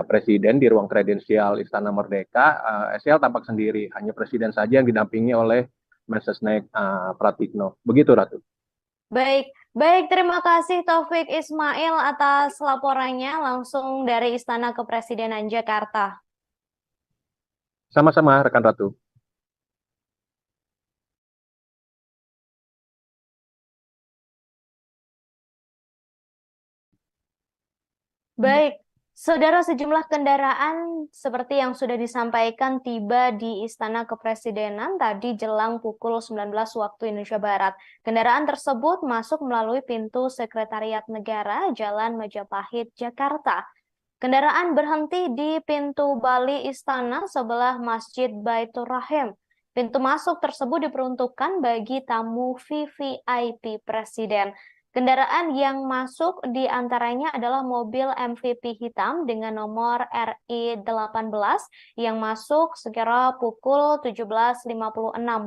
Presiden di ruang kredensial Istana Merdeka, SYL tampak sendiri. Hanya Presiden saja yang didampingi oleh Mensesnek Pratikno. Begitu, Ratu. Baik, terima kasih Taufik Ismail atas laporannya langsung dari Istana Kepresidenan Jakarta. Sama-sama, rekan Ratu. Baik, saudara, sejumlah kendaraan seperti yang sudah disampaikan tiba di Istana Kepresidenan tadi jelang pukul 19 waktu Indonesia Barat. Kendaraan tersebut masuk melalui pintu Sekretariat Negara Jalan Majapahit, Jakarta. Kendaraan berhenti di pintu Bali Istana sebelah Masjid Baitur Rahim. Pintu masuk tersebut diperuntukkan bagi tamu VVIP Presiden. Kendaraan yang masuk di antaranya adalah mobil MVP hitam dengan nomor RI18 yang masuk sekira pukul 17.56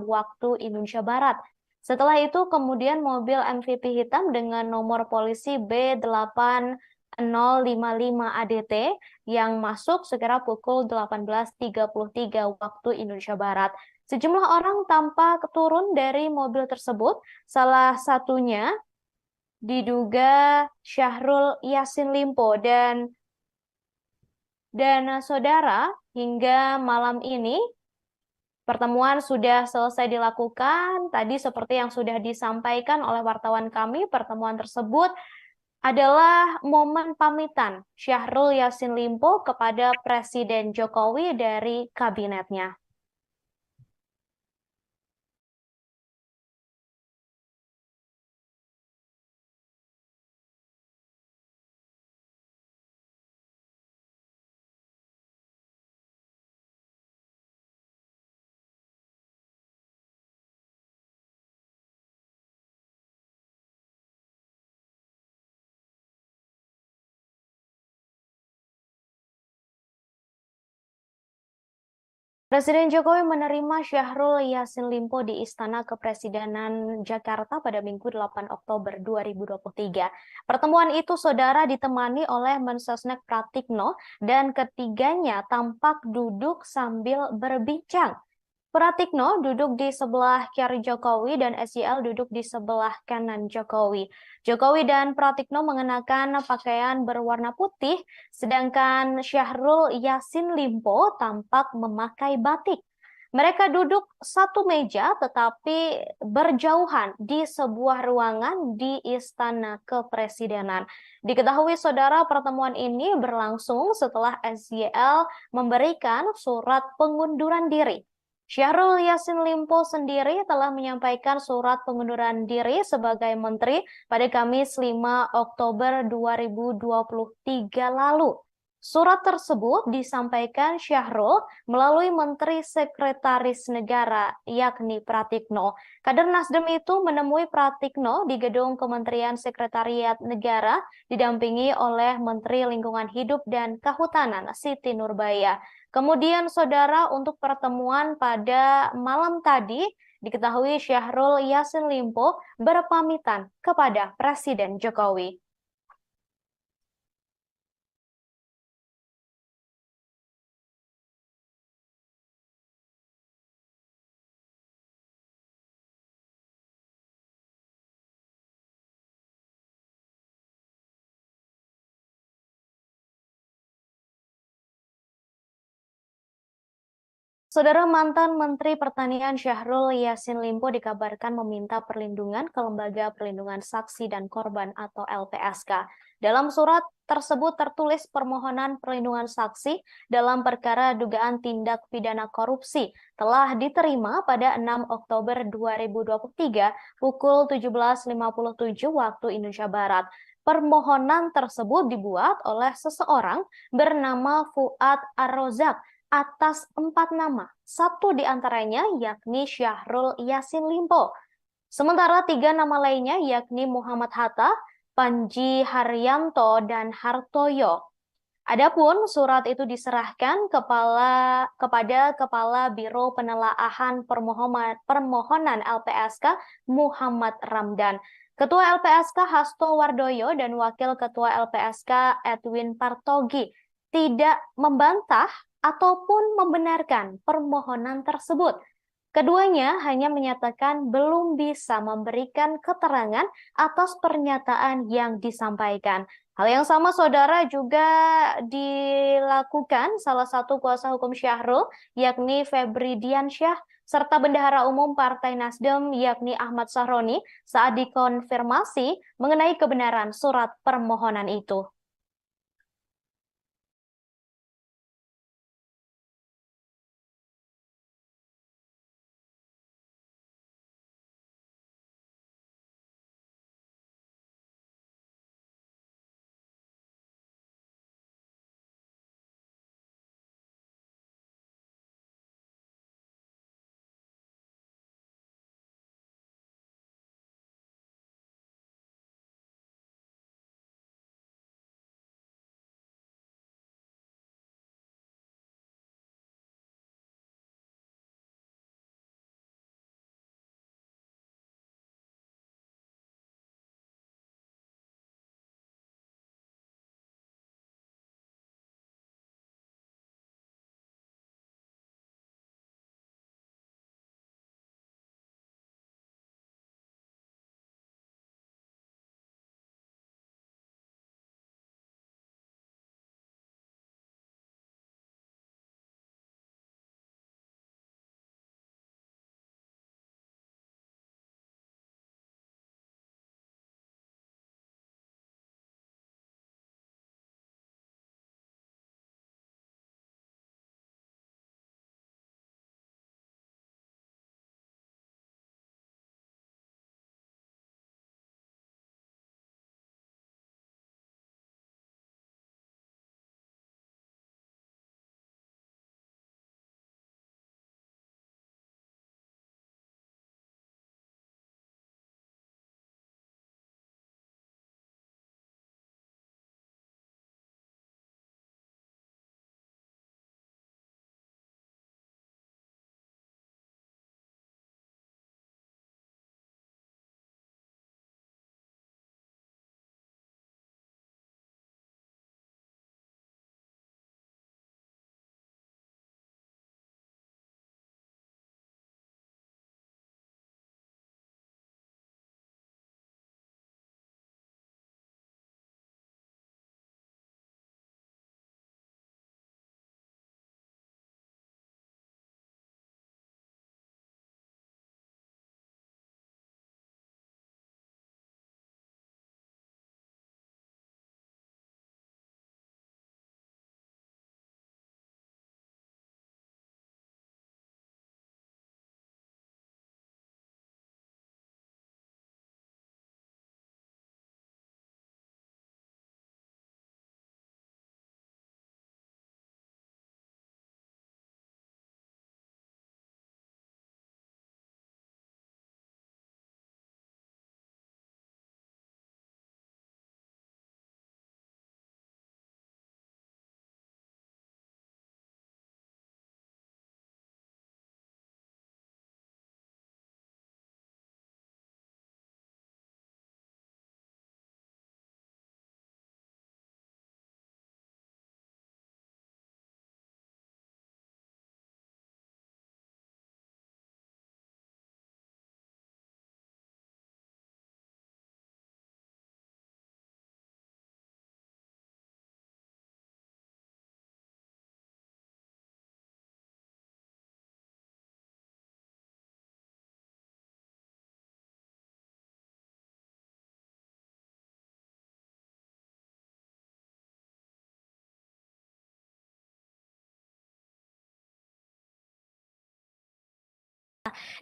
waktu Indonesia Barat. Setelah itu kemudian mobil MVP hitam dengan nomor polisi B8055 ADT yang masuk sekira pukul 18.33 waktu Indonesia Barat. Sejumlah orang tampak turun dari mobil tersebut, salah satunya diduga Syahrul Yassin Limpo dan saudara hingga malam ini Pertemuan sudah selesai dilakukan. Tadi seperti yang sudah disampaikan oleh wartawan kami, pertemuan tersebut adalah momen pamitan Syahrul Yassin Limpo kepada Presiden Jokowi dari kabinetnya. Presiden Jokowi menerima Syahrul Yassin Limpo di Istana Kepresidenan Jakarta pada Minggu 8 Oktober 2023. Pertemuan itu, saudara, ditemani oleh Mensesnek Pratikno dan ketiganya tampak duduk sambil berbincang. Pratikno duduk di sebelah kiri Jokowi dan SYL duduk di sebelah kanan Jokowi. Jokowi dan Pratikno mengenakan pakaian berwarna putih, sedangkan Syahrul Yassin Limpo tampak memakai batik. Mereka duduk satu meja tetapi berjauhan di sebuah ruangan di Istana Kepresidenan. Diketahui, saudara, pertemuan ini berlangsung setelah SYL memberikan surat pengunduran diri. Syahrul Yassin Limpo sendiri telah menyampaikan surat pengunduran diri sebagai menteri pada Kamis 5 Oktober 2023 lalu. Surat tersebut disampaikan Syahrul melalui Menteri Sekretaris Negara, yakni Pratikno. Kader Nasdem itu menemui Pratikno di gedung Kementerian Sekretariat Negara, didampingi oleh Menteri Lingkungan Hidup dan Kehutanan, Siti Nurbaya. Kemudian, saudara, untuk pertemuan pada malam tadi, diketahui Syahrul Yassin Limpo berpamitan kepada Presiden Jokowi. Saudara, mantan Menteri Pertanian Syahrul Yassin Limpo dikabarkan meminta perlindungan ke Lembaga Perlindungan Saksi dan Korban atau LPSK. Dalam surat tersebut tertulis permohonan perlindungan saksi dalam perkara dugaan tindak pidana korupsi telah diterima pada 6 Oktober 2023 pukul 17.57 waktu Indonesia Barat. Permohonan tersebut dibuat oleh seseorang bernama Fuad Ar-Rozak atas 4 nama, satu di antaranya yakni Syahrul Yassin Limpo. Sementara 3 nama lainnya yakni Muhammad Hatta, Panji Haryanto, dan Hartoyo. Adapun surat itu diserahkan kepada Kepala Biro Penelaahan Permohonan LPSK Muhammad Ramdan, Ketua LPSK Hasto Wardoyo, dan Wakil Ketua LPSK Edwin Partogi tidak membantah ataupun membenarkan permohonan tersebut. Keduanya hanya menyatakan belum bisa memberikan keterangan atas pernyataan yang disampaikan. Hal yang sama, saudara, juga dilakukan salah satu kuasa hukum Syahrul, yakni Febri Diansyah, serta Bendahara Umum Partai Nasdem, yakni Ahmad Sahroni, saat dikonfirmasi mengenai kebenaran surat permohonan itu.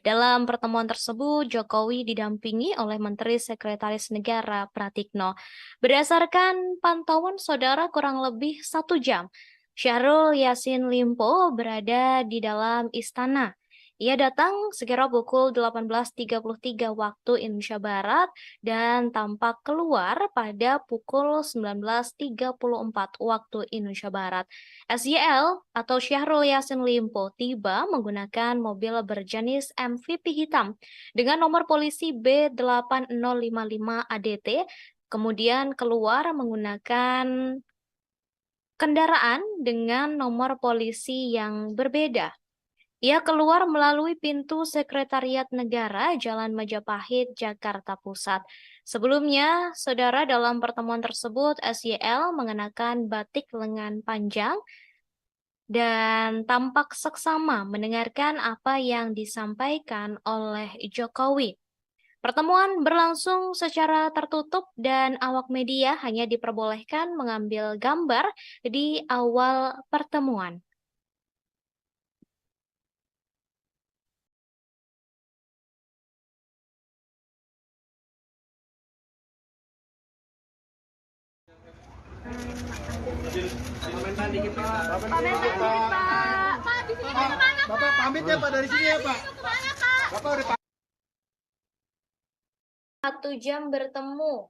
Dalam pertemuan tersebut, Jokowi didampingi oleh Menteri Sekretaris Negara Pratikno. Berdasarkan pantauan saudara kurang lebih 1 jam, Syahrul Yassin Limpo berada di dalam istana. Ia datang sekira pukul 18.33 waktu Indonesia Barat dan tampak keluar pada pukul 19.34 waktu Indonesia Barat. SYL atau Syahrul Yassin Limpo tiba menggunakan mobil berjenis MVP hitam dengan nomor polisi B8055 ADT, kemudian keluar menggunakan kendaraan dengan nomor polisi yang berbeda. Ia keluar melalui pintu Sekretariat Negara, Jalan Majapahit, Jakarta Pusat. Sebelumnya, saudara, dalam pertemuan tersebut, SYL mengenakan batik lengan panjang dan tampak seksama mendengarkan apa yang disampaikan oleh Jokowi. Pertemuan berlangsung secara tertutup dan awak media hanya diperbolehkan mengambil gambar di awal pertemuan. Komentar dikit Pak. Bapak pamit ya Pak dari sini ya Pak. Bapak udah 1 jam bertemu.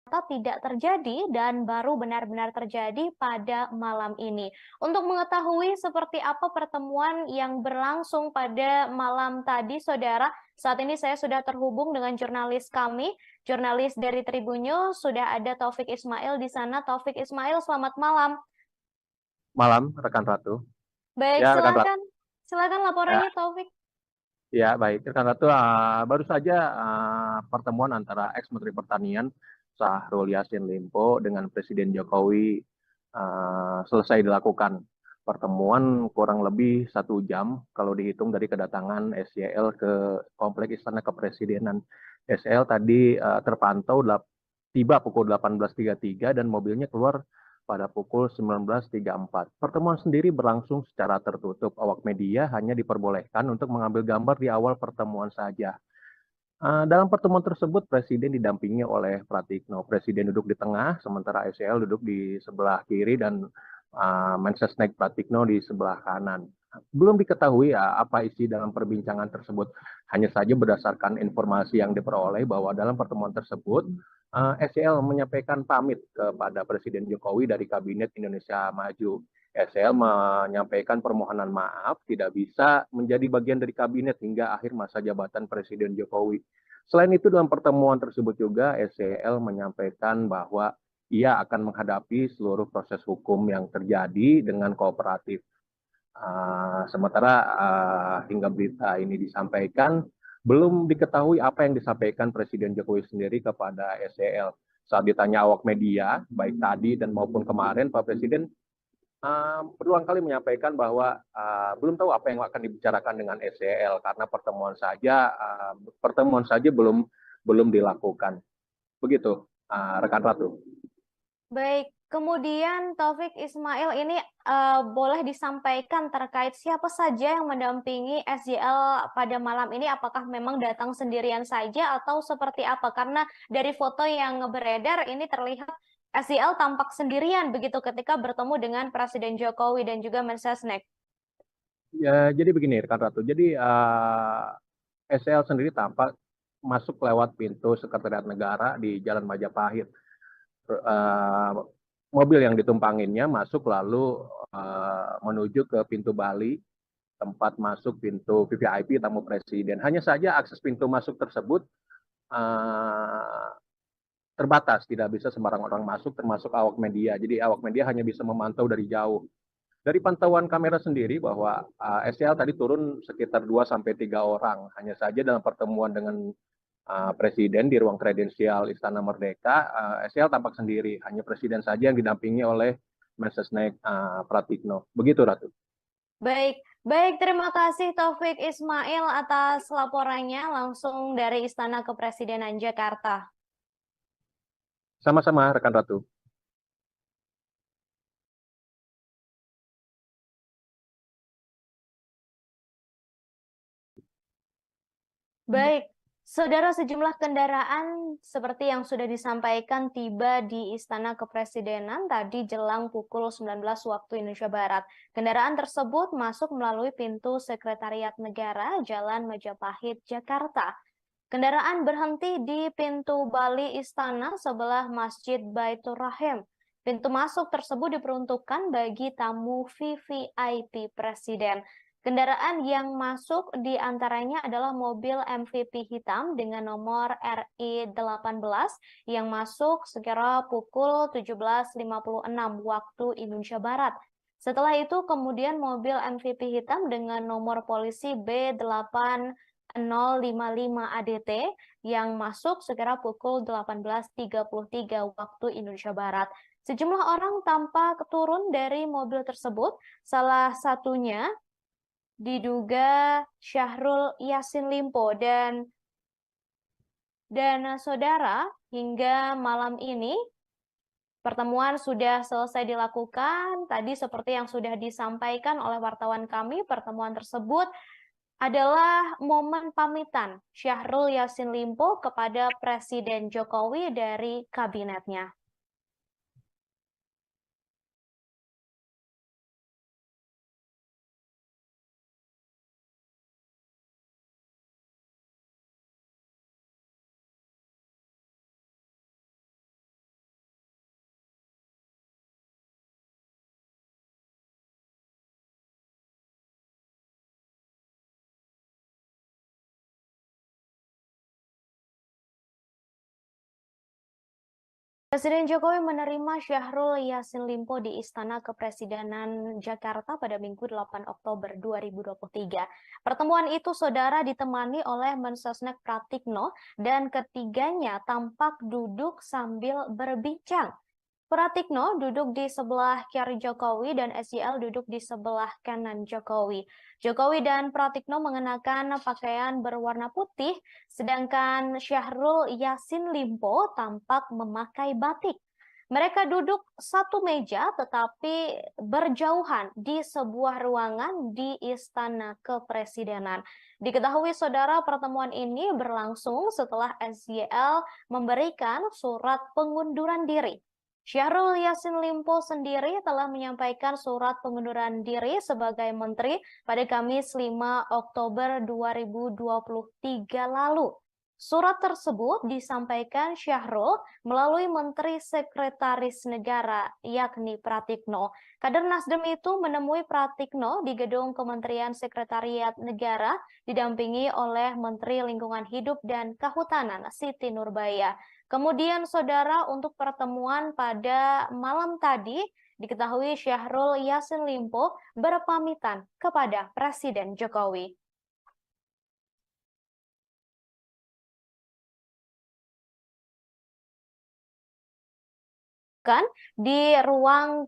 Tidak terjadi dan baru benar-benar terjadi pada malam ini. Untuk mengetahui seperti apa pertemuan yang berlangsung pada malam tadi, saudara, saat ini saya sudah terhubung dengan jurnalis kami, jurnalis dari Tribun News, sudah ada Taufik Ismail di sana. Taufik Ismail, selamat malam. Malam, rekan Ratu. Baik, Ya, rekan Ratu. silakan laporannya, Taufik. Ya, baik. Rekan Ratu, baru saja pertemuan antara ex-Menteri Pertanian Syahrul Yassin Limpo dengan Presiden Jokowi selesai dilakukan. Pertemuan kurang lebih 1 jam kalau dihitung dari kedatangan SYL ke Kompleks Istana Kepresidenan. SYL tadi terpantau tiba pukul 18.33 dan mobilnya keluar pada pukul 19.34. Pertemuan sendiri berlangsung secara tertutup. Awak media hanya diperbolehkan untuk mengambil gambar di awal pertemuan saja. Dalam pertemuan tersebut, Presiden didampingi oleh Pratikno. Presiden duduk di tengah, sementara SYL duduk di sebelah kiri dan Mensesnek Pratikno di sebelah kanan. Belum diketahui apa isi dalam perbincangan tersebut. Hanya saja berdasarkan informasi yang diperoleh bahwa dalam pertemuan tersebut, SYL menyampaikan pamit kepada Presiden Jokowi dari Kabinet Indonesia Maju. SL menyampaikan permohonan maaf tidak bisa menjadi bagian dari kabinet hingga akhir masa jabatan Presiden Jokowi. Selain itu dalam pertemuan tersebut juga SCL menyampaikan bahwa ia akan menghadapi seluruh proses hukum yang terjadi dengan kooperatif. Sementara hingga berita ini disampaikan, belum diketahui apa yang disampaikan Presiden Jokowi sendiri kepada SCL. Saat ditanya awak media, baik tadi dan maupun kemarin, Pak Presiden berulang kali menyampaikan bahwa belum tahu apa yang akan dibicarakan dengan SEL karena pertemuan saja belum dilakukan. Begitu, rekan Ratu. Baik, kemudian Taufik Ismail ini boleh disampaikan terkait siapa saja yang mendampingi SJL pada malam ini? Apakah memang datang sendirian saja atau seperti apa? Karena dari foto yang beredar ini terlihat SJL tampak sendirian begitu ketika bertemu dengan Presiden Jokowi dan juga Mensesnek. Ya, jadi begini, rekan Ratu. Jadi SEL sendiri tampak masuk lewat pintu Sekretariat Negara di Jalan Majapahit. Mobil yang ditumpanginnya masuk lalu menuju ke pintu Bali, tempat masuk pintu VVIP tamu presiden. Hanya saja akses pintu masuk tersebut terbatas, tidak bisa sembarang orang masuk, termasuk awak media. Jadi awak media hanya bisa memantau dari jauh. Dari pantauan kamera sendiri bahwa SEL tadi turun sekitar 2-3 orang. Hanya saja dalam pertemuan dengan Presiden di ruang kredensial Istana Merdeka, SEL tampak sendiri. Hanya Presiden saja yang didampingi oleh Mensesnek Pratikno. Begitu, Ratu. Baik, baik, terima kasih Taufik Ismail atas laporannya langsung dari Istana Kepresidenan Jakarta. Sama-sama, rekan Ratu. Baik, saudara, sejumlah kendaraan seperti yang sudah disampaikan tiba di Istana Kepresidenan tadi jelang pukul 19 waktu Indonesia Barat. Kendaraan tersebut masuk melalui pintu Sekretariat Negara Jalan Majapahit, Jakarta. Kendaraan berhenti di pintu Bali Istana sebelah Masjid Baitur Rahim. Pintu masuk tersebut diperuntukkan bagi tamu VVIP Presiden. Kendaraan yang masuk di antaranya adalah mobil MVP hitam dengan nomor RI18 yang masuk sekira pukul 17.56 waktu Indonesia Barat. Setelah itu kemudian mobil MVP hitam dengan nomor polisi B8055 ADT yang masuk sekira pukul 18.33 waktu Indonesia Barat. Sejumlah orang tampak turun dari mobil tersebut, salah satunya diduga Syahrul Yassin Limpo dan saudara, hingga malam ini pertemuan sudah selesai dilakukan. Tadi seperti yang sudah disampaikan oleh wartawan kami, pertemuan tersebut adalah momen pamitan Syahrul Yassin Limpo kepada Presiden Jokowi dari kabinetnya. Presiden Jokowi menerima Syahrul Yassin Limpo di Istana Kepresidenan Jakarta pada Minggu 8 Oktober 2023. Pertemuan itu, saudara, ditemani oleh Mensesnek Pratikno dan ketiganya tampak duduk sambil berbincang. Pratikno duduk di sebelah kiri Jokowi dan SJL duduk di sebelah kanan Jokowi. Jokowi dan Pratikno mengenakan pakaian berwarna putih, sedangkan Syahrul Yassin Limpo tampak memakai batik. Mereka duduk satu meja tetapi berjauhan di sebuah ruangan di Istana Kepresidenan. Diketahui, saudara, pertemuan ini berlangsung setelah SJL memberikan surat pengunduran diri. Syahrul Yassin Limpo sendiri telah menyampaikan surat pengunduran diri sebagai menteri pada Kamis 5 Oktober 2023 lalu. Surat tersebut disampaikan Syahrul melalui Menteri Sekretaris Negara, yakni Pratikno. Kader Nasdem itu menemui Pratikno di gedung Kementerian Sekretariat Negara, didampingi oleh Menteri Lingkungan Hidup dan Kehutanan, Siti Nurbaya. Kemudian, saudara, untuk pertemuan pada malam tadi, diketahui Syahrul Yassin Limpo berpamitan kepada Presiden Jokowi. dilakukan di ruang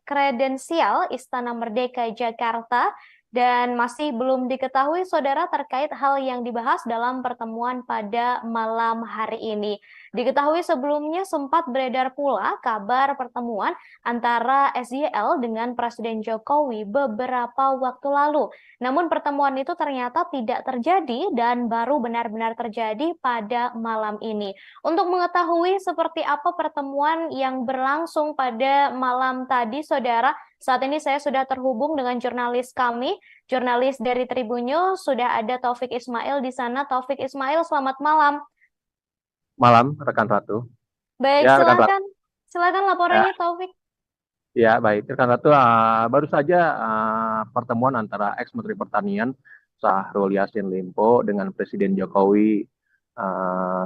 kredensial Istana Merdeka Jakarta dan masih belum diketahui saudara terkait hal yang dibahas dalam pertemuan pada malam hari ini. Diketahui sebelumnya sempat beredar pula kabar pertemuan antara SYL dengan Presiden Jokowi beberapa waktu lalu. Namun pertemuan itu ternyata tidak terjadi dan baru benar-benar terjadi pada malam ini. Untuk mengetahui seperti apa pertemuan yang berlangsung pada malam tadi, saudara, saat ini saya sudah terhubung dengan jurnalis kami, jurnalis dari Tribunnews, sudah ada Taufik Ismail di sana. Taufik Ismail, selamat malam. Malam, rekan Ratu. Baik, Ya, rekan Ratu. silakan laporannya, Taufik. Ya, baik. Rekan Ratu, baru saja pertemuan antara ex-Menteri Pertanian Syahrul Yassin Limpo dengan Presiden Jokowi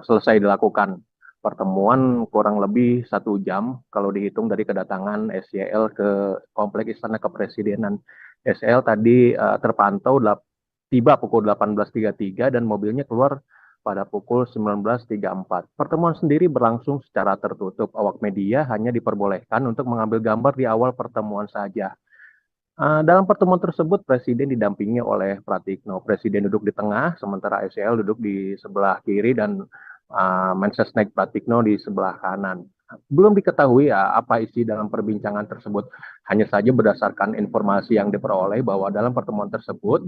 selesai dilakukan. Pertemuan kurang lebih 1 jam kalau dihitung dari kedatangan SYL ke Kompleks Istana Kepresidenan. SYL tadi terpantau tiba pukul 18.33 dan mobilnya keluar pada pukul 19.34. Pertemuan sendiri berlangsung secara tertutup. Awak media hanya diperbolehkan untuk mengambil gambar di awal pertemuan saja. Dalam pertemuan tersebut, Presiden didampingi oleh Pratikno. Presiden duduk di tengah, sementara SYL duduk di sebelah kiri dan Mensesnek Pratikno di sebelah kanan. Belum diketahui apa isi dalam perbincangan tersebut. Hanya saja berdasarkan informasi yang diperoleh bahwa dalam pertemuan tersebut,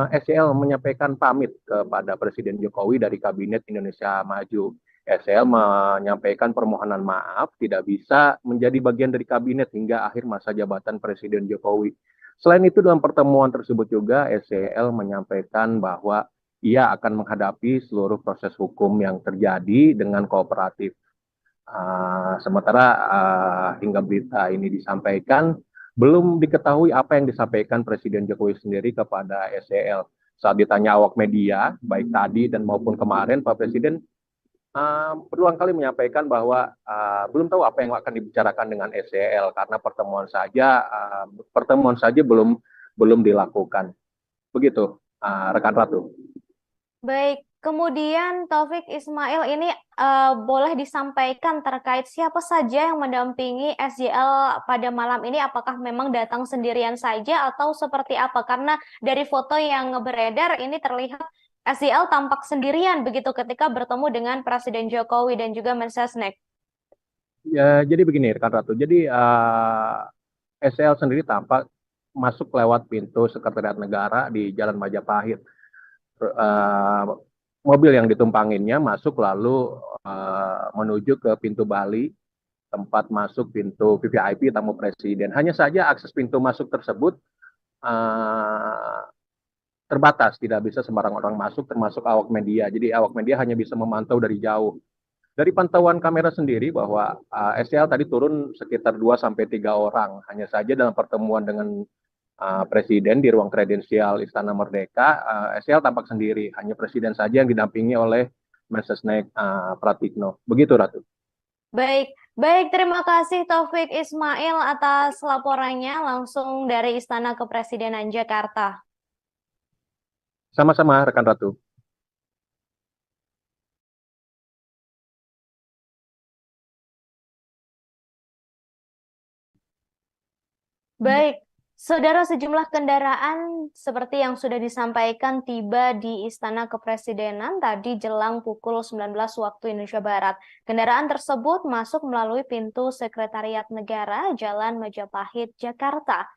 SYL menyampaikan pamit kepada Presiden Jokowi dari Kabinet Indonesia Maju. SYL menyampaikan permohonan maaf tidak bisa menjadi bagian dari kabinet hingga akhir masa jabatan Presiden Jokowi. Selain itu, dalam pertemuan tersebut juga SYL menyampaikan bahwa ia akan menghadapi seluruh proses hukum yang terjadi dengan kooperatif. Sementara hingga berita ini disampaikan, belum diketahui apa yang disampaikan Presiden Jokowi sendiri kepada SYL. Saat ditanya awak media, baik tadi dan maupun kemarin, Pak Presiden berulang kali menyampaikan bahwa belum tahu apa yang akan dibicarakan dengan SYL karena pertemuan saja belum dilakukan. Begitu, rekan Ratu. Baik, kemudian Taufik Ismail ini boleh disampaikan terkait siapa saja yang mendampingi SYL pada malam ini? Apakah memang datang sendirian saja atau seperti apa? Karena dari foto yang beredar ini terlihat SYL tampak sendirian begitu ketika bertemu dengan Presiden Jokowi dan juga Mensesnek. Ya, jadi begini, rekan Ratu. Jadi SYL sendiri tampak masuk lewat pintu Sekretariat Negara di Jalan Majapahit. Mobil yang ditumpanginnya masuk lalu menuju ke pintu Bali, tempat masuk pintu VVIP tamu presiden. Hanya saja akses pintu masuk tersebut terbatas, tidak bisa sembarang orang masuk, termasuk awak media. Jadi awak media hanya bisa memantau dari jauh. Dari pantauan kamera sendiri bahwa SYL tadi turun sekitar 2-3 orang. Hanya saja dalam pertemuan dengan Presiden di ruang kredensial Istana Merdeka, SYL tampak sendiri. Hanya Presiden saja yang didampingi oleh Mensesnek Pratikno. Begitu, Ratu. Baik, terima kasih Taufik Ismail atas laporannya langsung dari Istana Kepresidenan Jakarta. Sama-sama, rekan Ratu. Baik, saudara, sejumlah kendaraan seperti yang sudah disampaikan tiba di Istana Kepresidenan tadi jelang pukul 19 waktu Indonesia Barat. Kendaraan tersebut masuk melalui pintu Sekretariat Negara Jalan Majapahit, Jakarta.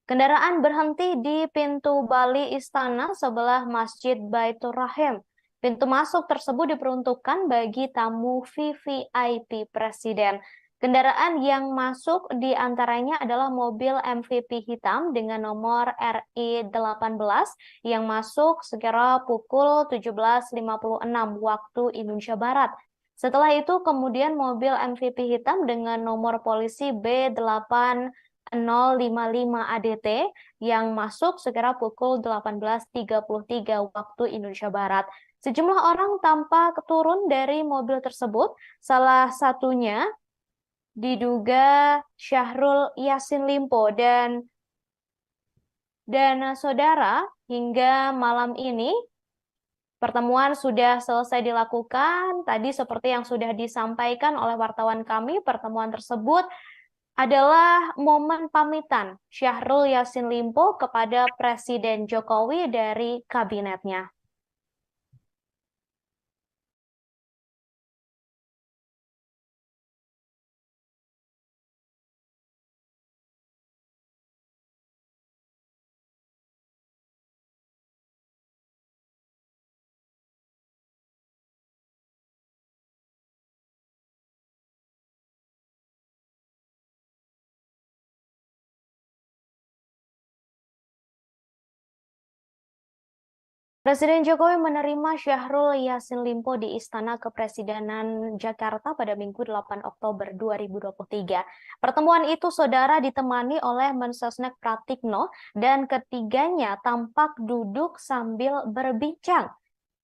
Kendaraan berhenti di pintu Bali Istana sebelah Masjid Baitur Rahim. Pintu masuk tersebut diperuntukkan bagi tamu VVIP Presiden. Kendaraan yang masuk di antaranya adalah mobil MVP hitam dengan nomor RI18 yang masuk sekira pukul 17.56 waktu Indonesia Barat. Setelah itu kemudian mobil MVP hitam dengan nomor polisi B8055 ADT yang masuk sekira pukul 18.33 waktu Indonesia Barat. Sejumlah orang tampak turun dari mobil tersebut, salah satunya diduga Syahrul Yassin Limpo dan saudara hingga malam ini Pertemuan sudah selesai dilakukan. Tadi seperti yang sudah disampaikan oleh wartawan kami, pertemuan tersebut adalah momen pamitan Syahrul Yassin Limpo kepada Presiden Jokowi dari kabinetnya. Presiden Jokowi menerima Syahrul Yassin Limpo di Istana Kepresidenan Jakarta pada Minggu 8 Oktober 2023. Pertemuan itu, saudara, ditemani oleh Mensesnek Pratikno dan ketiganya tampak duduk sambil berbincang.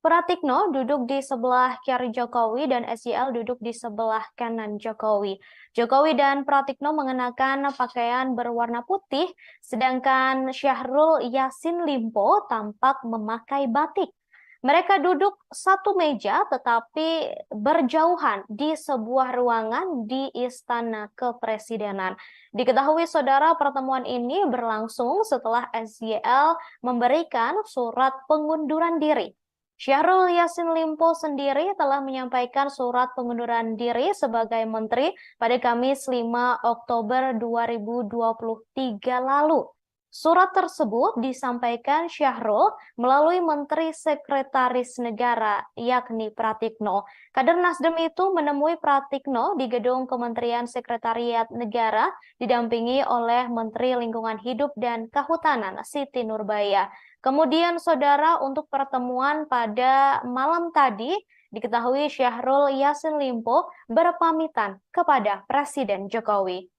Pratikno duduk di sebelah kiri Jokowi dan SYL duduk di sebelah kanan Jokowi. Jokowi dan Pratikno mengenakan pakaian berwarna putih, sedangkan Syahrul Yassin Limpo tampak memakai batik. Mereka duduk satu meja tetapi berjauhan di sebuah ruangan di Istana Kepresidenan. Diketahui, saudara, pertemuan ini berlangsung setelah SYL memberikan surat pengunduran diri. Syahrul Yassin Limpo sendiri telah menyampaikan surat pengunduran diri sebagai menteri pada Kamis 5 Oktober 2023 lalu. Surat tersebut disampaikan Syahrul melalui Menteri Sekretaris Negara, yakni Pratikno. Kader Nasdem itu menemui Pratikno di gedung Kementerian Sekretariat Negara, didampingi oleh Menteri Lingkungan Hidup dan Kehutanan, Siti Nurbaya. Kemudian, saudara, untuk pertemuan pada malam tadi, diketahui Syahrul Yassin Limpo berpamitan kepada Presiden Jokowi.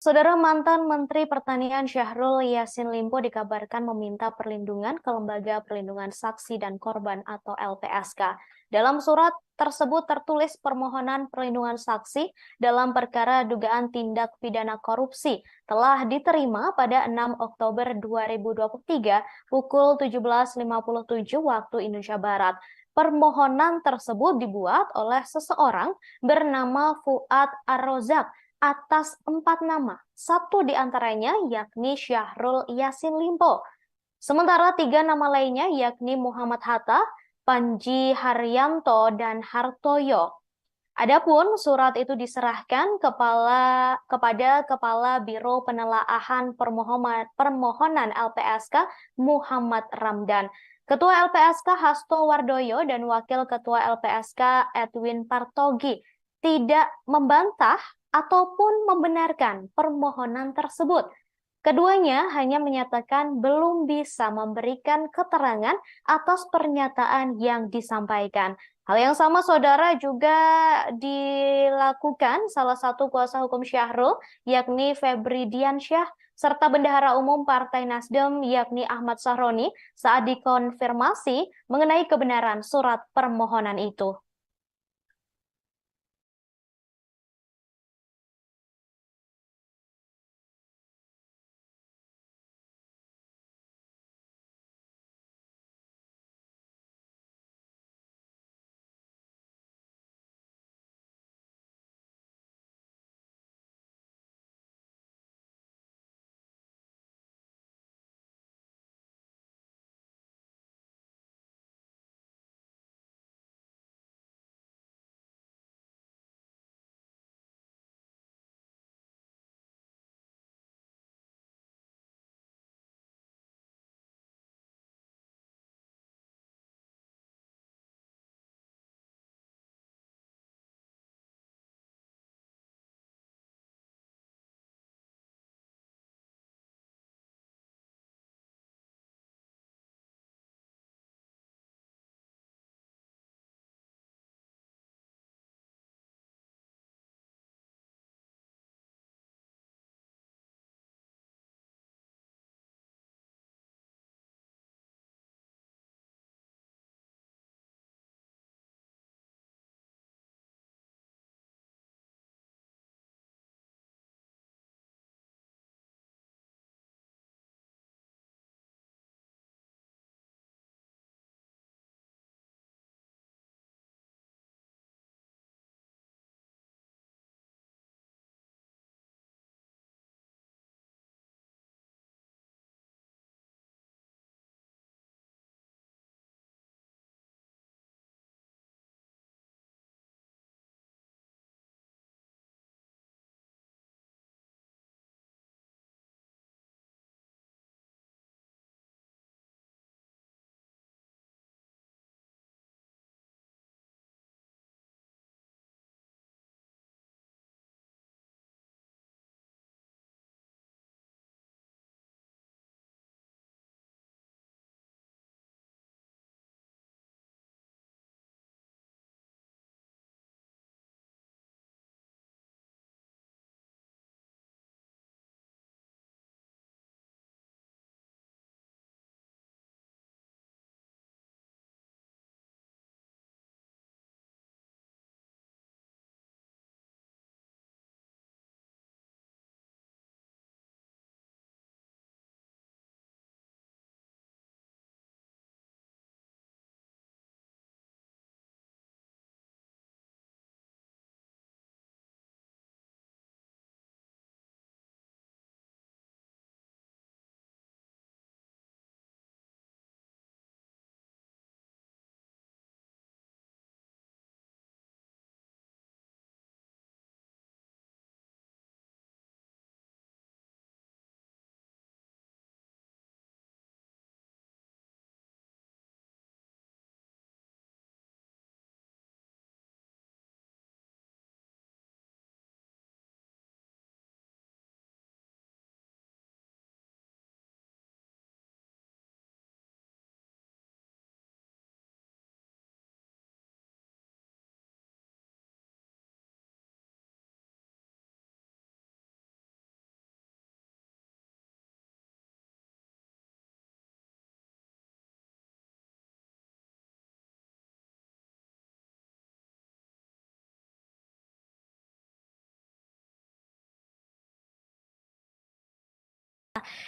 Saudara, mantan Menteri Pertanian Syahrul Yassin Limpo dikabarkan meminta perlindungan ke Lembaga Perlindungan Saksi dan Korban atau LPSK. Dalam surat tersebut tertulis permohonan perlindungan saksi dalam perkara dugaan tindak pidana korupsi telah diterima pada 6 Oktober 2023 pukul 17.57 waktu Indonesia Barat. Permohonan tersebut dibuat oleh seseorang bernama Fuad Ar-Rozak atas 4 nama, satu di antaranya yakni Syahrul Yassin Limpo. Sementara 3 nama lainnya yakni Muhammad Hatta, Panji Haryanto, dan Hartoyo. Adapun surat itu diserahkan kepada Kepala Biro Penelaahan Permohonan LPSK Muhammad Ramdan, Ketua LPSK Hasto Wardoyo, dan Wakil Ketua LPSK Edwin Partogi tidak membantah ataupun membenarkan permohonan tersebut. Keduanya hanya menyatakan belum bisa memberikan keterangan atas pernyataan yang disampaikan. Hal yang sama, saudara, juga dilakukan salah satu kuasa hukum Syahrul, yakni Febri Diansyah, serta Bendahara Umum Partai Nasdem, yakni Ahmad Sahroni, saat dikonfirmasi mengenai kebenaran surat permohonan itu.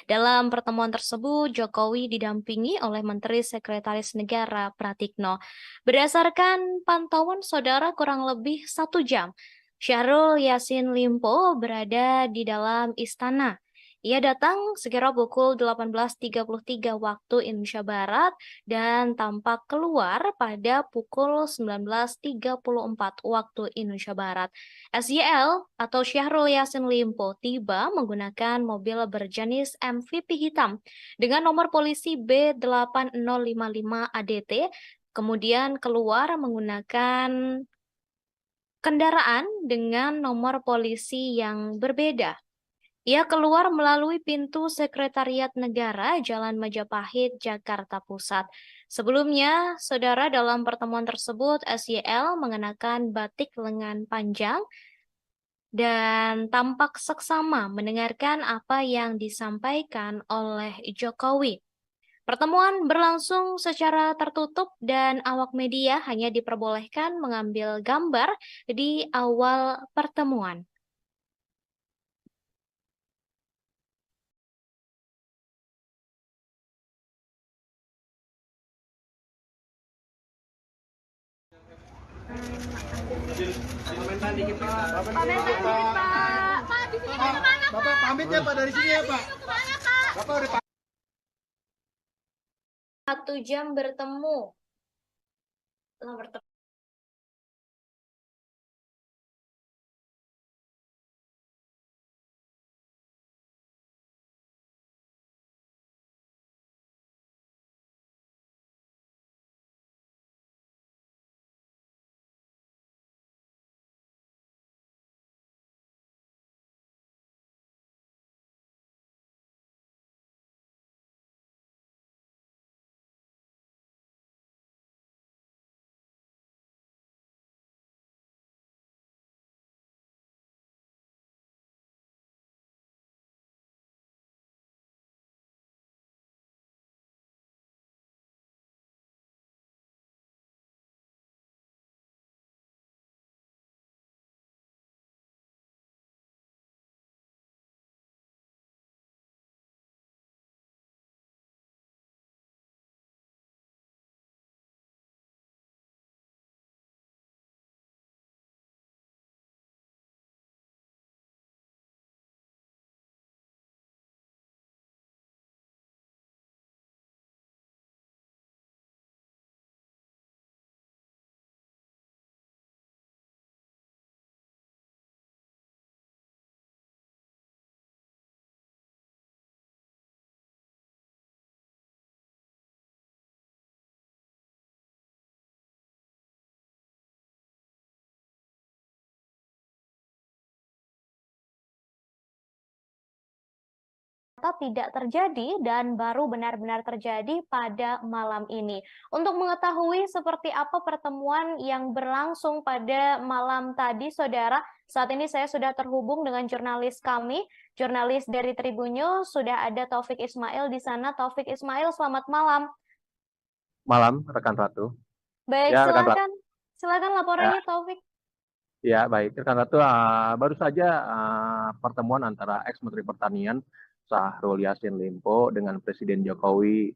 Dalam pertemuan tersebut, Jokowi didampingi oleh Menteri Sekretaris Negara Pratikno. Berdasarkan pantauan saudara kurang lebih 1 jam, Syahrul Yassin Limpo berada di dalam istana. Ia datang sekira pukul 18.33 waktu Indonesia Barat dan tampak keluar pada pukul 19.34 waktu Indonesia Barat. SYL atau Syahrul Yassin Limpo tiba menggunakan mobil berjenis MVP hitam dengan nomor polisi B8055 ADT, kemudian keluar menggunakan kendaraan dengan nomor polisi yang berbeda. Ia keluar melalui pintu Sekretariat Negara, Jalan Majapahit, Jakarta Pusat. Sebelumnya, saudara, dalam pertemuan tersebut, SYL mengenakan batik lengan panjang dan tampak seksama mendengarkan apa yang disampaikan oleh Jokowi. Pertemuan berlangsung secara tertutup dan awak media hanya diperbolehkan mengambil gambar di awal pertemuan. Komentar dikit Pak. Pak, di sini mau kemana Pak? Bapak pamit ya Pak dari sini ya Pak. Bapak udah 1 jam bertemu. Tidak terjadi dan baru benar-benar terjadi pada malam ini. Untuk mengetahui seperti apa pertemuan yang berlangsung pada malam tadi, saudara, saat ini saya sudah terhubung dengan jurnalis kami, jurnalis dari Tribun News, sudah ada Taufik Ismail di sana. Taufik Ismail, selamat malam. Malam, rekan Ratu. Baik, Ya, rekan Ratu. silakan laporannya, Taufik. Ya, baik. Rekan Ratu, baru saja pertemuan antara ex-Menteri Pertanian Syahrul Yassin Limpo dengan Presiden Jokowi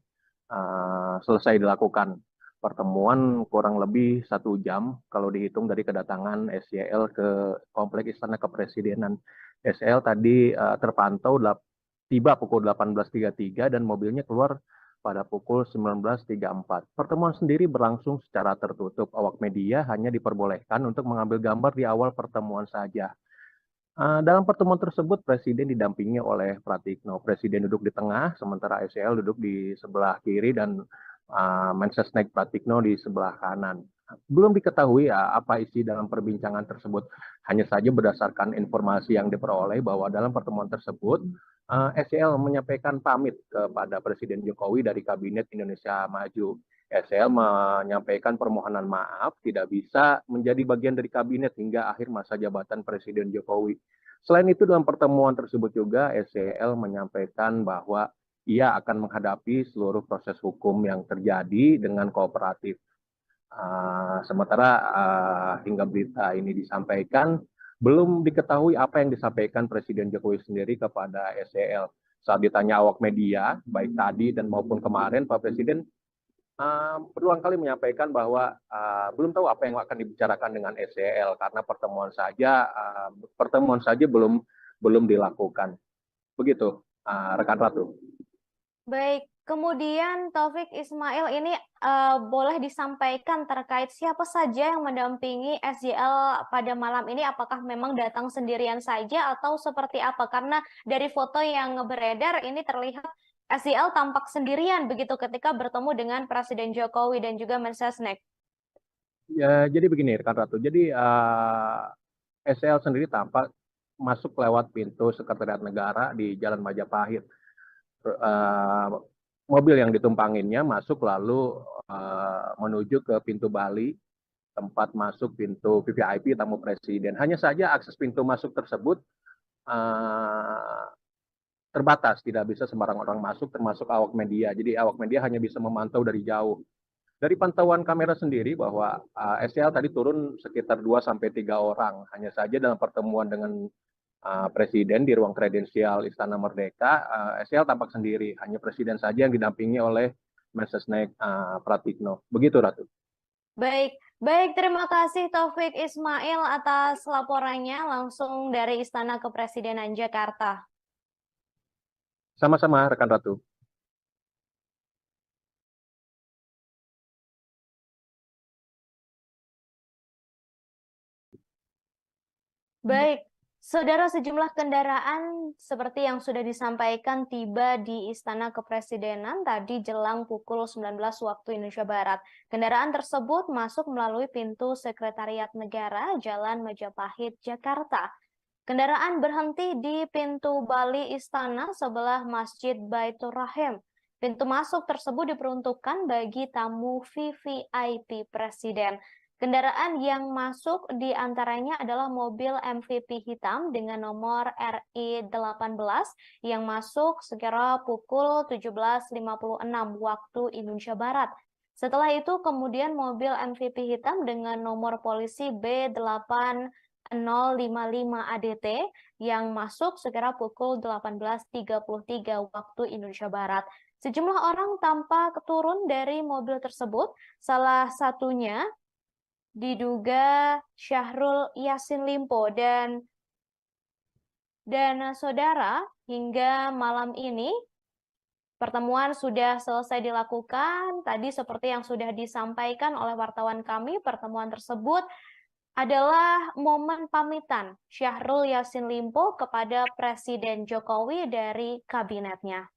selesai dilakukan. Pertemuan kurang lebih 1 jam kalau dihitung dari kedatangan SYL ke Kompleks Istana Kepresidenan. SYL tadi terpantau tiba pukul 18.33 dan mobilnya keluar pada pukul 19.34. Pertemuan sendiri berlangsung secara tertutup. Awak media hanya diperbolehkan untuk mengambil gambar di awal pertemuan saja. Dalam pertemuan tersebut, Presiden didampingi oleh Pratikno. Presiden duduk di tengah, sementara SYL duduk di sebelah kiri dan Mensesnek Pratikno di sebelah kanan. Belum diketahui apa isi dalam perbincangan tersebut. Hanya saja berdasarkan informasi yang diperoleh bahwa dalam pertemuan tersebut, SYL menyampaikan pamit kepada Presiden Jokowi dari Kabinet Indonesia Maju. SL menyampaikan permohonan maaf tidak bisa menjadi bagian dari kabinet hingga akhir masa jabatan Presiden Jokowi. Selain itu dalam pertemuan tersebut juga SCL menyampaikan bahwa ia akan menghadapi seluruh proses hukum yang terjadi dengan kooperatif. Sementara hingga berita ini disampaikan, belum diketahui apa yang disampaikan Presiden Jokowi sendiri kepada SCL. Saat ditanya awak media, baik tadi dan maupun kemarin, Pak Presiden berulang kali menyampaikan bahwa belum tahu apa yang akan dibicarakan dengan SEL karena pertemuan saja belum dilakukan. Begitu, rekan Ratu. Baik, kemudian Taufik Ismail ini boleh disampaikan terkait siapa saja yang mendampingi SJL pada malam ini? Apakah memang datang sendirian saja atau seperti apa? Karena dari foto yang beredar ini terlihat SJL tampak sendirian begitu ketika bertemu dengan Presiden Jokowi dan juga Mensesnek. Ya, jadi begini, rekan Ratu. Jadi SEL sendiri tampak masuk lewat pintu Sekretariat Negara di Jalan Majapahit. Mobil yang ditumpanginnya masuk lalu menuju ke pintu Bali, tempat masuk pintu VVIP tamu presiden. Hanya saja akses pintu masuk tersebut terbatas, tidak bisa sembarang orang masuk, termasuk awak media. Jadi awak media hanya bisa memantau dari jauh. Dari pantauan kamera sendiri bahwa SEL tadi turun sekitar 2-3 orang. Hanya saja dalam pertemuan dengan Presiden di ruang kredensial Istana Merdeka, SEL tampak sendiri. Hanya Presiden saja yang didampingi oleh Mensesnek Pratikno. Begitu, Ratu. Baik, baik, terima kasih Taufik Ismail atas laporannya langsung dari Istana Kepresidenan Jakarta. Sama-sama, rekan Ratu. Baik, saudara, sejumlah kendaraan seperti yang sudah disampaikan tiba di Istana Kepresidenan tadi jelang pukul 19 waktu Indonesia Barat. Kendaraan tersebut masuk melalui pintu Sekretariat Negara Jalan Majapahit, Jakarta. Kendaraan berhenti di pintu Bali Istana sebelah Masjid Baitur Rahim. Pintu masuk tersebut diperuntukkan bagi tamu VVIP Presiden. Kendaraan yang masuk di antaranya adalah mobil MVP hitam dengan nomor RI18 yang masuk sekira pukul 17.56 waktu Indonesia Barat. Setelah itu kemudian mobil MVP hitam dengan nomor polisi B8055 ADT yang masuk sekira pukul 18.33 waktu Indonesia Barat. Sejumlah orang tampak turun dari mobil tersebut, salah satunya diduga Syahrul Yassin Limpo dan saudara, hingga malam ini pertemuan sudah selesai dilakukan. Tadi seperti yang sudah disampaikan oleh wartawan kami, pertemuan tersebut adalah momen pamitan Syahrul Yassin Limpo kepada Presiden Jokowi dari kabinetnya.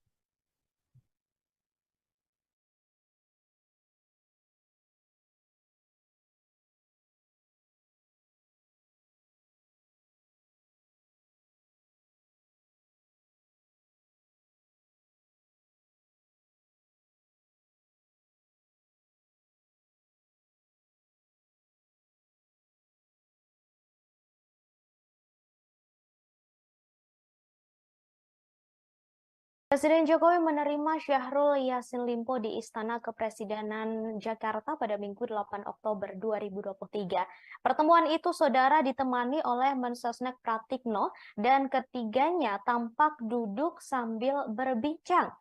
Presiden Jokowi menerima Syahrul Yassin Limpo di Istana Kepresidenan Jakarta pada Minggu 8 Oktober 2023. Pertemuan itu, saudara, ditemani oleh Mensesnek Pratikno dan ketiganya tampak duduk sambil berbincang.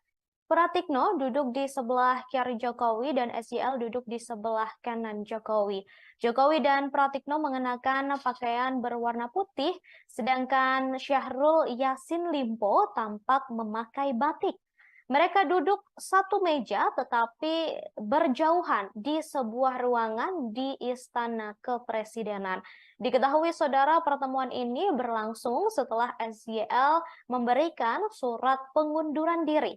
Pratikno duduk di sebelah kiri Jokowi dan SJL duduk di sebelah kanan Jokowi. Jokowi dan Pratikno mengenakan pakaian berwarna putih, sedangkan Syahrul Yassin Limpo tampak memakai batik. Mereka duduk satu meja tetapi berjauhan di sebuah ruangan di Istana Kepresidenan. Diketahui, saudara, pertemuan ini berlangsung setelah SJL memberikan surat pengunduran diri.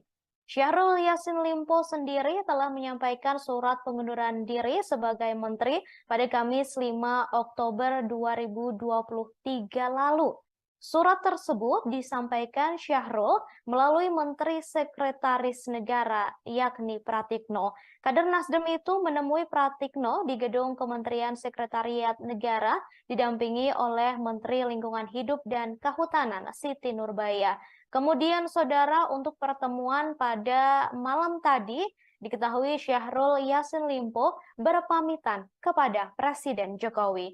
Syahrul Yassin Limpo sendiri telah menyampaikan surat pengunduran diri sebagai menteri pada Kamis 5 Oktober 2023 lalu. Surat tersebut disampaikan Syahrul melalui Menteri Sekretaris Negara, yakni Pratikno. Kader Nasdem itu menemui Pratikno di gedung Kementerian Sekretariat Negara, didampingi oleh Menteri Lingkungan Hidup dan Kehutanan, Siti Nurbaya. Kemudian, saudara, untuk pertemuan pada malam tadi, diketahui Syahrul Yassin Limpo berpamitan kepada Presiden Jokowi.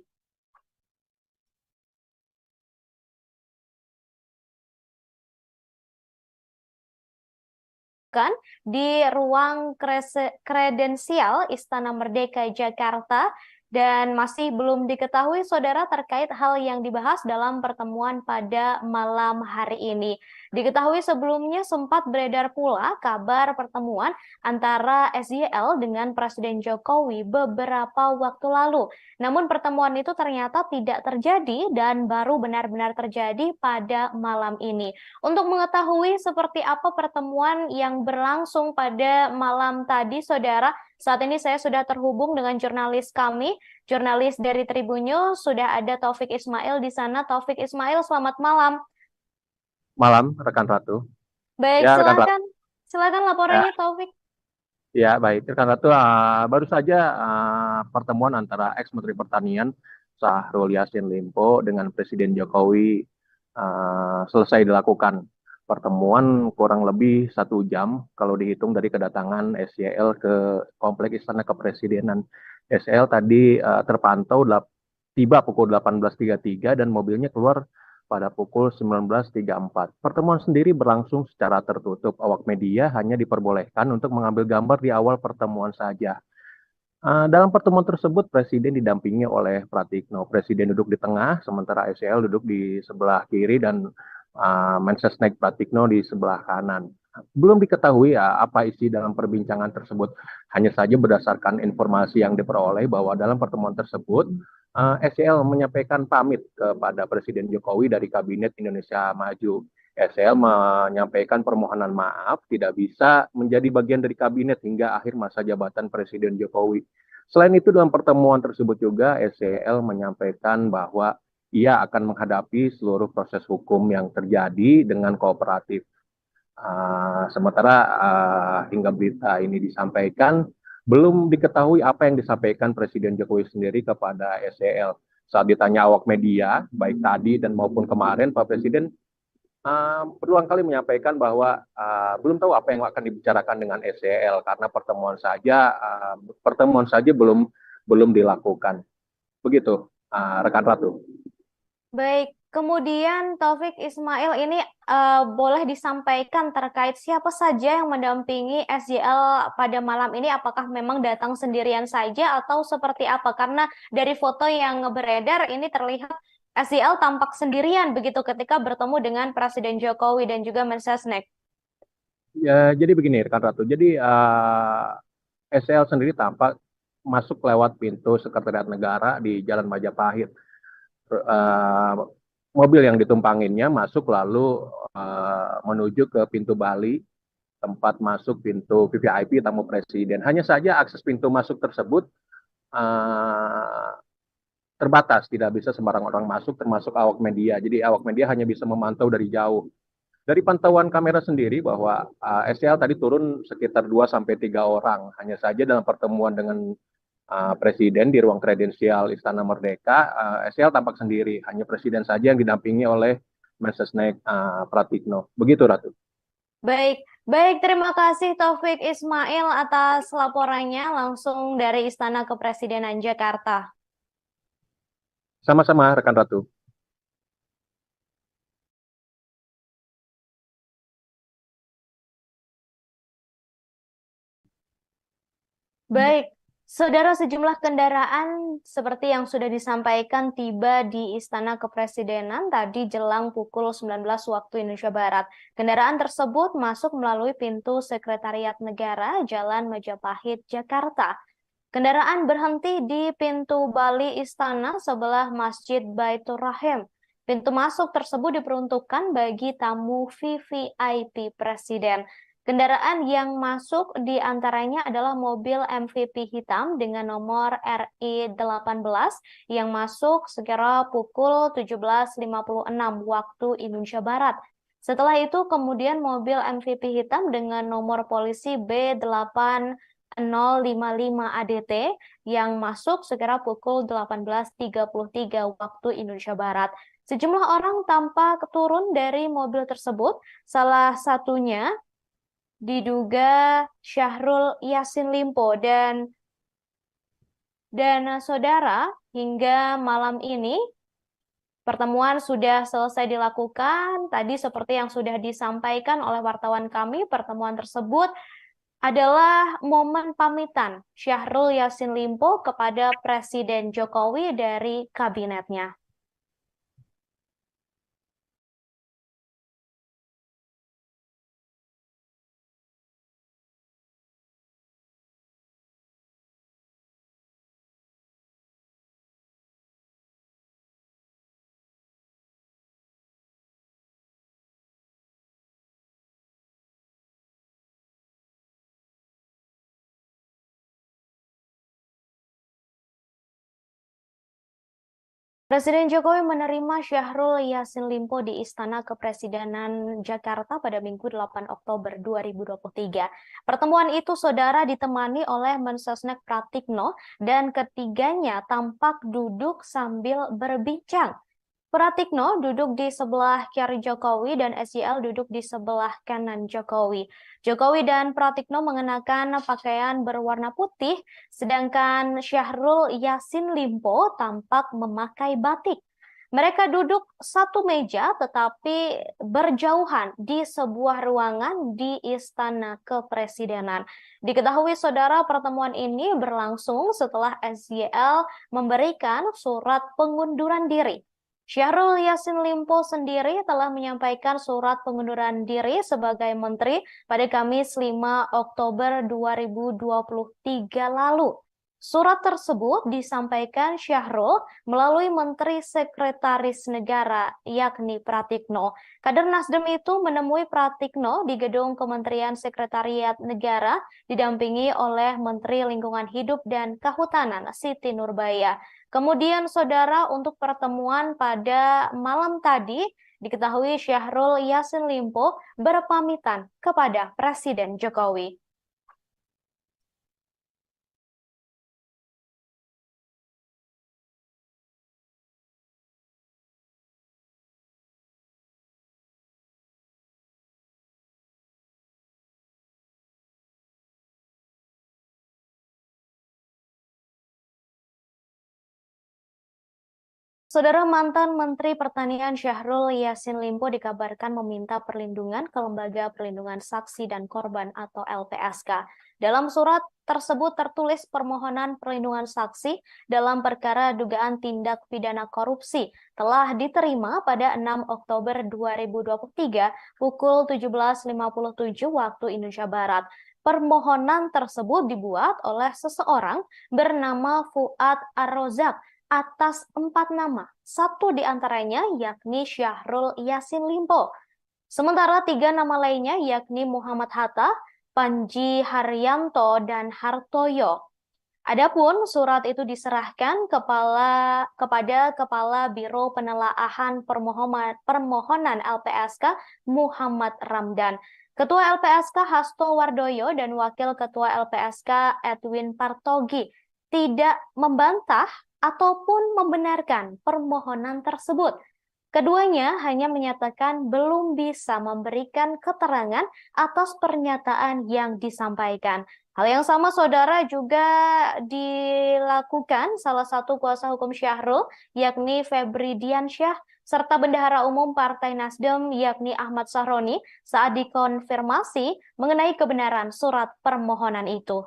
dilakukan di ruang kredensial Istana Merdeka Jakarta dan masih belum diketahui saudara terkait hal yang dibahas dalam pertemuan pada malam hari ini. Diketahui sebelumnya sempat beredar pula kabar pertemuan antara SYL dengan Presiden Jokowi beberapa waktu lalu. Namun pertemuan itu ternyata tidak terjadi dan baru benar-benar terjadi pada malam ini. Untuk mengetahui seperti apa pertemuan yang berlangsung pada malam tadi, saudara, saat ini saya sudah terhubung dengan jurnalis kami, jurnalis dari Tribun News, sudah ada Taufik Ismail di sana. Taufik Ismail, selamat malam. Malam, rekan Ratu. Baik, Ya, rekan Ratu. silakan laporannya, Taufik. Ya, baik. Rekan Ratu, baru saja pertemuan antara ex-Menteri Pertanian Syahrul Yassin Limpo dengan Presiden Jokowi selesai dilakukan. Pertemuan kurang lebih 1 jam kalau dihitung dari kedatangan SYL ke Kompleks Istana Kepresidenan. SYL tadi terpantau tiba pukul 18.33 dan mobilnya keluar pada pukul 19.34. Pertemuan sendiri berlangsung secara tertutup. Awak media hanya diperbolehkan untuk mengambil gambar di awal pertemuan saja. Dalam pertemuan tersebut, Presiden didampingi oleh Pratikno. Presiden duduk di tengah, sementara SYL duduk di sebelah kiri dan Mensesnek Pratikno di sebelah kanan. Belum diketahui apa isi dalam perbincangan tersebut. Hanya saja berdasarkan informasi yang diperoleh bahwa dalam pertemuan tersebut, SYL menyampaikan pamit kepada Presiden Jokowi dari Kabinet Indonesia Maju. SYL menyampaikan permohonan maaf tidak bisa menjadi bagian dari kabinet hingga akhir masa jabatan Presiden Jokowi. Selain itu, dalam pertemuan tersebut juga SYL menyampaikan bahwa ia akan menghadapi seluruh proses hukum yang terjadi dengan kooperatif. Sementara hingga berita ini disampaikan, belum diketahui apa yang disampaikan Presiden Jokowi sendiri kepada SYL. Saat ditanya awak media, baik tadi dan maupun kemarin, Pak Presiden berulang kali menyampaikan bahwa belum tahu apa yang akan dibicarakan dengan SYL karena pertemuan saja belum dilakukan. Begitu, rekan Ratu. Baik, kemudian Taufik Ismail ini boleh disampaikan terkait siapa saja yang mendampingi SYL pada malam ini? Apakah memang datang sendirian saja atau seperti apa? Karena dari foto yang beredar ini terlihat SYL tampak sendirian begitu ketika bertemu dengan Presiden Jokowi dan juga Mensesnek. Ya, jadi begini, rekan Ratu. Jadi SYL sendiri tampak masuk lewat pintu Sekretariat Negara di Jalan Majapahit. Mobil yang ditumpanginnya masuk lalu menuju ke pintu Bali, tempat masuk pintu VVIP tamu presiden. Hanya saja akses pintu masuk tersebut terbatas, tidak bisa sembarang orang masuk, termasuk awak media. Jadi awak media hanya bisa memantau dari jauh. Dari pantauan kamera sendiri bahwa SYL tadi turun sekitar 2-3 orang. Hanya saja dalam pertemuan dengan Presiden di ruang kredensial Istana Merdeka, SYL tampak sendiri. Hanya Presiden saja yang didampingi oleh Mensesnek Pratikno. Begitu, Ratu. Baik, terima kasih Taufik Ismail atas laporannya langsung dari Istana Kepresidenan Jakarta. Sama-sama, rekan Ratu. Baik, saudara, sejumlah kendaraan seperti yang sudah disampaikan tiba di Istana Kepresidenan tadi jelang pukul 19 waktu Indonesia Barat. Kendaraan tersebut masuk melalui pintu Sekretariat Negara Jalan Majapahit, Jakarta. Kendaraan berhenti di pintu Bali Istana sebelah Masjid Baitur Rahim. Pintu masuk tersebut diperuntukkan bagi tamu VVIP Presiden. Kendaraan yang masuk di antaranya adalah mobil MVP hitam dengan nomor RI18 yang masuk sekira pukul 17.56 waktu Indonesia Barat. Setelah itu kemudian mobil MVP hitam dengan nomor polisi B8055 ADT yang masuk sekira pukul 18.33 waktu Indonesia Barat. Sejumlah orang tampak turun dari mobil tersebut, salah satunya diduga Syahrul Yassin Limpo dan saudara hingga malam ini Pertemuan sudah selesai dilakukan. Tadi seperti yang sudah disampaikan oleh wartawan kami, pertemuan tersebut adalah momen pamitan Syahrul Yassin Limpo kepada Presiden Jokowi dari kabinetnya. Presiden Jokowi menerima Syahrul Yassin Limpo di Istana Kepresidenan Jakarta pada Minggu 8 Oktober 2023. Pertemuan itu, saudara, ditemani oleh Mensesnek Pratikno dan ketiganya tampak duduk sambil berbincang. Pratikno duduk di sebelah kiri Jokowi dan SYL duduk di sebelah kanan Jokowi. Jokowi dan Pratikno mengenakan pakaian berwarna putih, sedangkan Syahrul Yassin Limpo tampak memakai batik. Mereka duduk satu meja tetapi berjauhan di sebuah ruangan di Istana Kepresidenan. Diketahui, saudara, pertemuan ini berlangsung setelah SYL memberikan surat pengunduran diri. Syahrul Yassin Limpo sendiri telah menyampaikan surat pengunduran diri sebagai menteri pada Kamis 5 Oktober 2023 lalu. Surat tersebut disampaikan Syahrul melalui Menteri Sekretaris Negara, yakni Pratikno. Kader Nasdem itu menemui Pratikno di gedung Kementerian Sekretariat Negara, didampingi oleh Menteri Lingkungan Hidup dan Kehutanan, Siti Nurbaya. Kemudian, saudara, untuk pertemuan pada malam tadi, diketahui Syahrul Yassin Limpo berpamitan kepada Presiden Jokowi. Saudara, mantan Menteri Pertanian Syahrul Yassin Limpo dikabarkan meminta perlindungan ke Lembaga Perlindungan Saksi dan Korban atau LPSK. Dalam surat tersebut tertulis permohonan perlindungan saksi dalam perkara dugaan tindak pidana korupsi telah diterima pada 6 Oktober 2023 pukul 17.57 waktu Indonesia Barat. Permohonan tersebut dibuat oleh seseorang bernama Fuad Ar-Rozak atas 4 nama, satu di antaranya yakni Syahrul Yassin Limpo. Sementara 3 nama lainnya yakni Muhammad Hatta, Panji Haryanto, dan Hartoyo. Adapun surat itu diserahkan kepada Kepala Biro Penelaahan Permohonan LPSK Muhammad Ramdan, Ketua LPSK Hasto Wardoyo, dan Wakil Ketua LPSK Edwin Partogi tidak membantah ataupun membenarkan permohonan tersebut. Keduanya hanya menyatakan belum bisa memberikan keterangan atas pernyataan yang disampaikan. Hal yang sama, saudara, juga dilakukan salah satu kuasa hukum Syahrul, yakni Febri Diansyah, serta Bendahara Umum Partai Nasdem, yakni Ahmad Sahroni, saat dikonfirmasi mengenai kebenaran surat permohonan itu.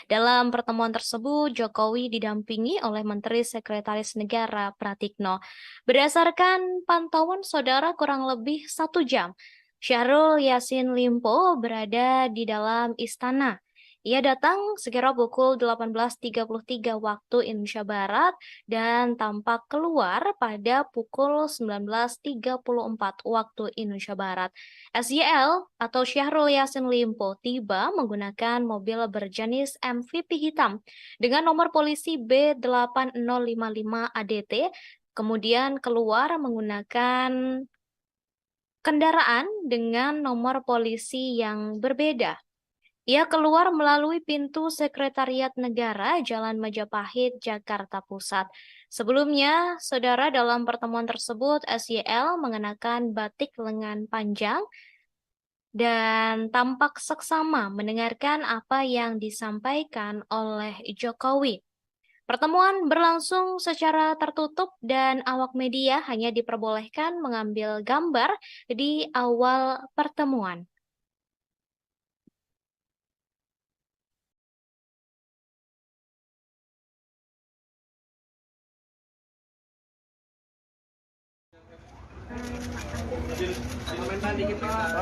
Dalam pertemuan tersebut, Jokowi didampingi oleh Menteri Sekretaris Negara Pratikno. Berdasarkan pantauan saudara kurang lebih 1 jam, Syahrul Yassin Limpo berada di dalam istana. Ia datang sekira pukul 18.33 waktu Indonesia Barat dan tampak keluar pada pukul 19.34 waktu Indonesia Barat. SYL atau Syahrul Yassin Limpo tiba menggunakan mobil berjenis MVP hitam dengan nomor polisi B8055 ADT, kemudian keluar menggunakan kendaraan dengan nomor polisi yang berbeda. Ia keluar melalui pintu Sekretariat Negara, Jalan Majapahit, Jakarta Pusat. Sebelumnya, saudara, dalam pertemuan tersebut, SYL mengenakan batik lengan panjang dan tampak seksama mendengarkan apa yang disampaikan oleh Jokowi. Pertemuan berlangsung secara tertutup dan awak media hanya diperbolehkan mengambil gambar di awal pertemuan. Komentar dikit Pak.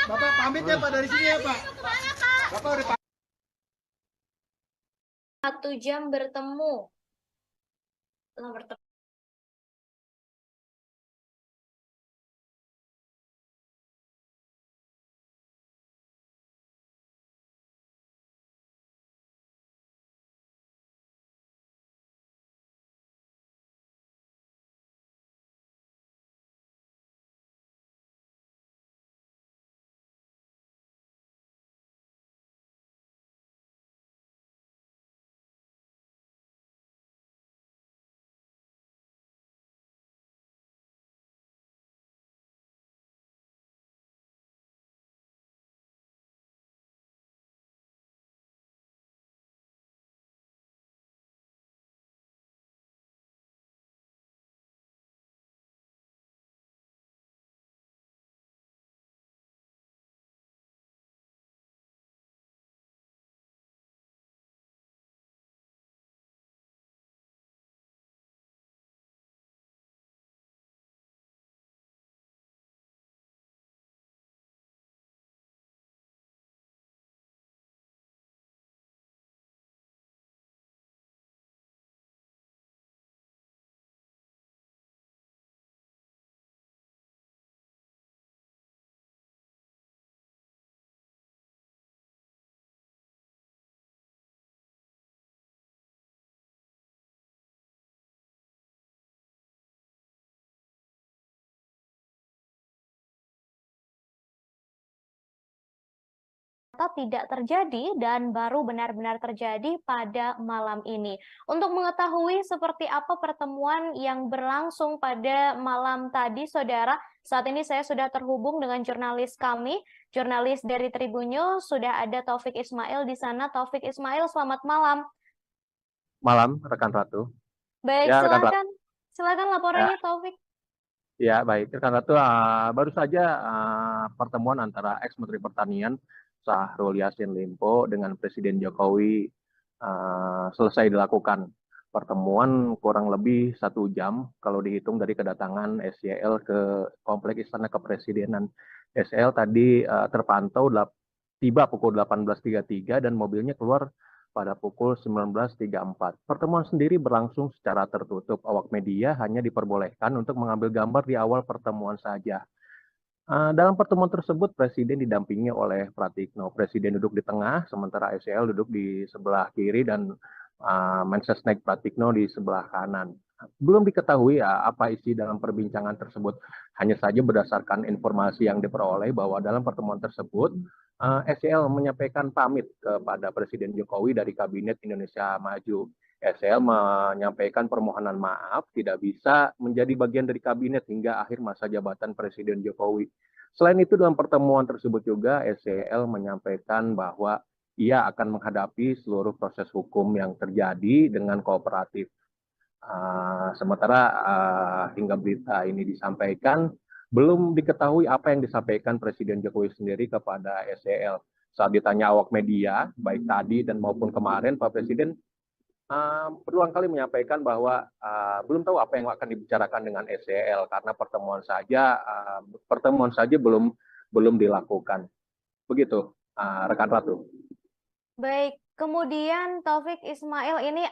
Bapak pamit ya Pak dari sini ya Pak. Bapak udah 1 jam bertemu. Tidak terjadi dan baru benar-benar terjadi pada malam ini. Untuk mengetahui seperti apa pertemuan yang berlangsung pada malam tadi, saudara, saat ini saya sudah terhubung dengan jurnalis kami, jurnalis dari Tribun News, sudah ada Taufik Ismail di sana. Taufik Ismail, selamat malam. Malam, rekan Ratu. Baik, Ya, rekan Ratu. silakan laporannya, Taufik. Ya, baik. Rekan Ratu, baru saja pertemuan antara ex-Menteri Pertanian Syahrul Yassin Limpo dengan Presiden Jokowi selesai dilakukan. Pertemuan kurang lebih 1 jam kalau dihitung dari kedatangan SYL ke Kompleks Istana Kepresidenan. SYL tadi terpantau tiba pukul 18.33 dan mobilnya keluar pada pukul 19.34. Pertemuan sendiri berlangsung secara tertutup. Awak media hanya diperbolehkan untuk mengambil gambar di awal pertemuan saja. Dalam pertemuan tersebut, Presiden didampingi oleh Pratikno. Presiden duduk di tengah, sementara SYL duduk di sebelah kiri dan Mensesnek Pratikno di sebelah kanan. Belum diketahui apa isi dalam perbincangan tersebut. Hanya saja berdasarkan informasi yang diperoleh bahwa dalam pertemuan tersebut, SYL menyampaikan pamit kepada Presiden Jokowi dari Kabinet Indonesia Maju. SL menyampaikan permohonan maaf tidak bisa menjadi bagian dari kabinet hingga akhir masa jabatan Presiden Jokowi. Selain itu dalam pertemuan tersebut juga SCL menyampaikan bahwa ia akan menghadapi seluruh proses hukum yang terjadi dengan kooperatif. Sementara hingga berita ini disampaikan, belum diketahui apa yang disampaikan Presiden Jokowi sendiri kepada SCL. Saat ditanya awak media, baik tadi dan maupun kemarin, Pak Presiden berulang kali menyampaikan bahwa belum tahu apa yang akan dibicarakan dengan SEL karena pertemuan saja belum dilakukan. Begitu, rekan Ratu. Baik, kemudian Taufik Ismail ini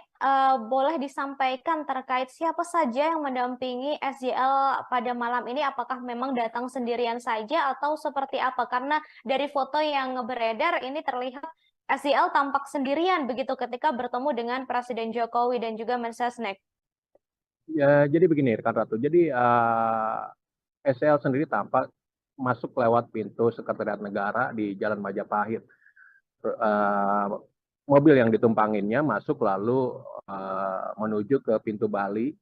boleh disampaikan terkait siapa saja yang mendampingi SJL pada malam ini? Apakah memang datang sendirian saja atau seperti apa? Karena dari foto yang beredar ini terlihat SJL tampak sendirian begitu ketika bertemu dengan Presiden Jokowi dan juga Mensesnek. Ya, jadi begini, rekan Ratu. Jadi SEL sendiri tampak masuk lewat pintu Sekretariat Negara di Jalan Majapahit. Mobil yang ditumpanginnya masuk lalu menuju ke pintu Bali,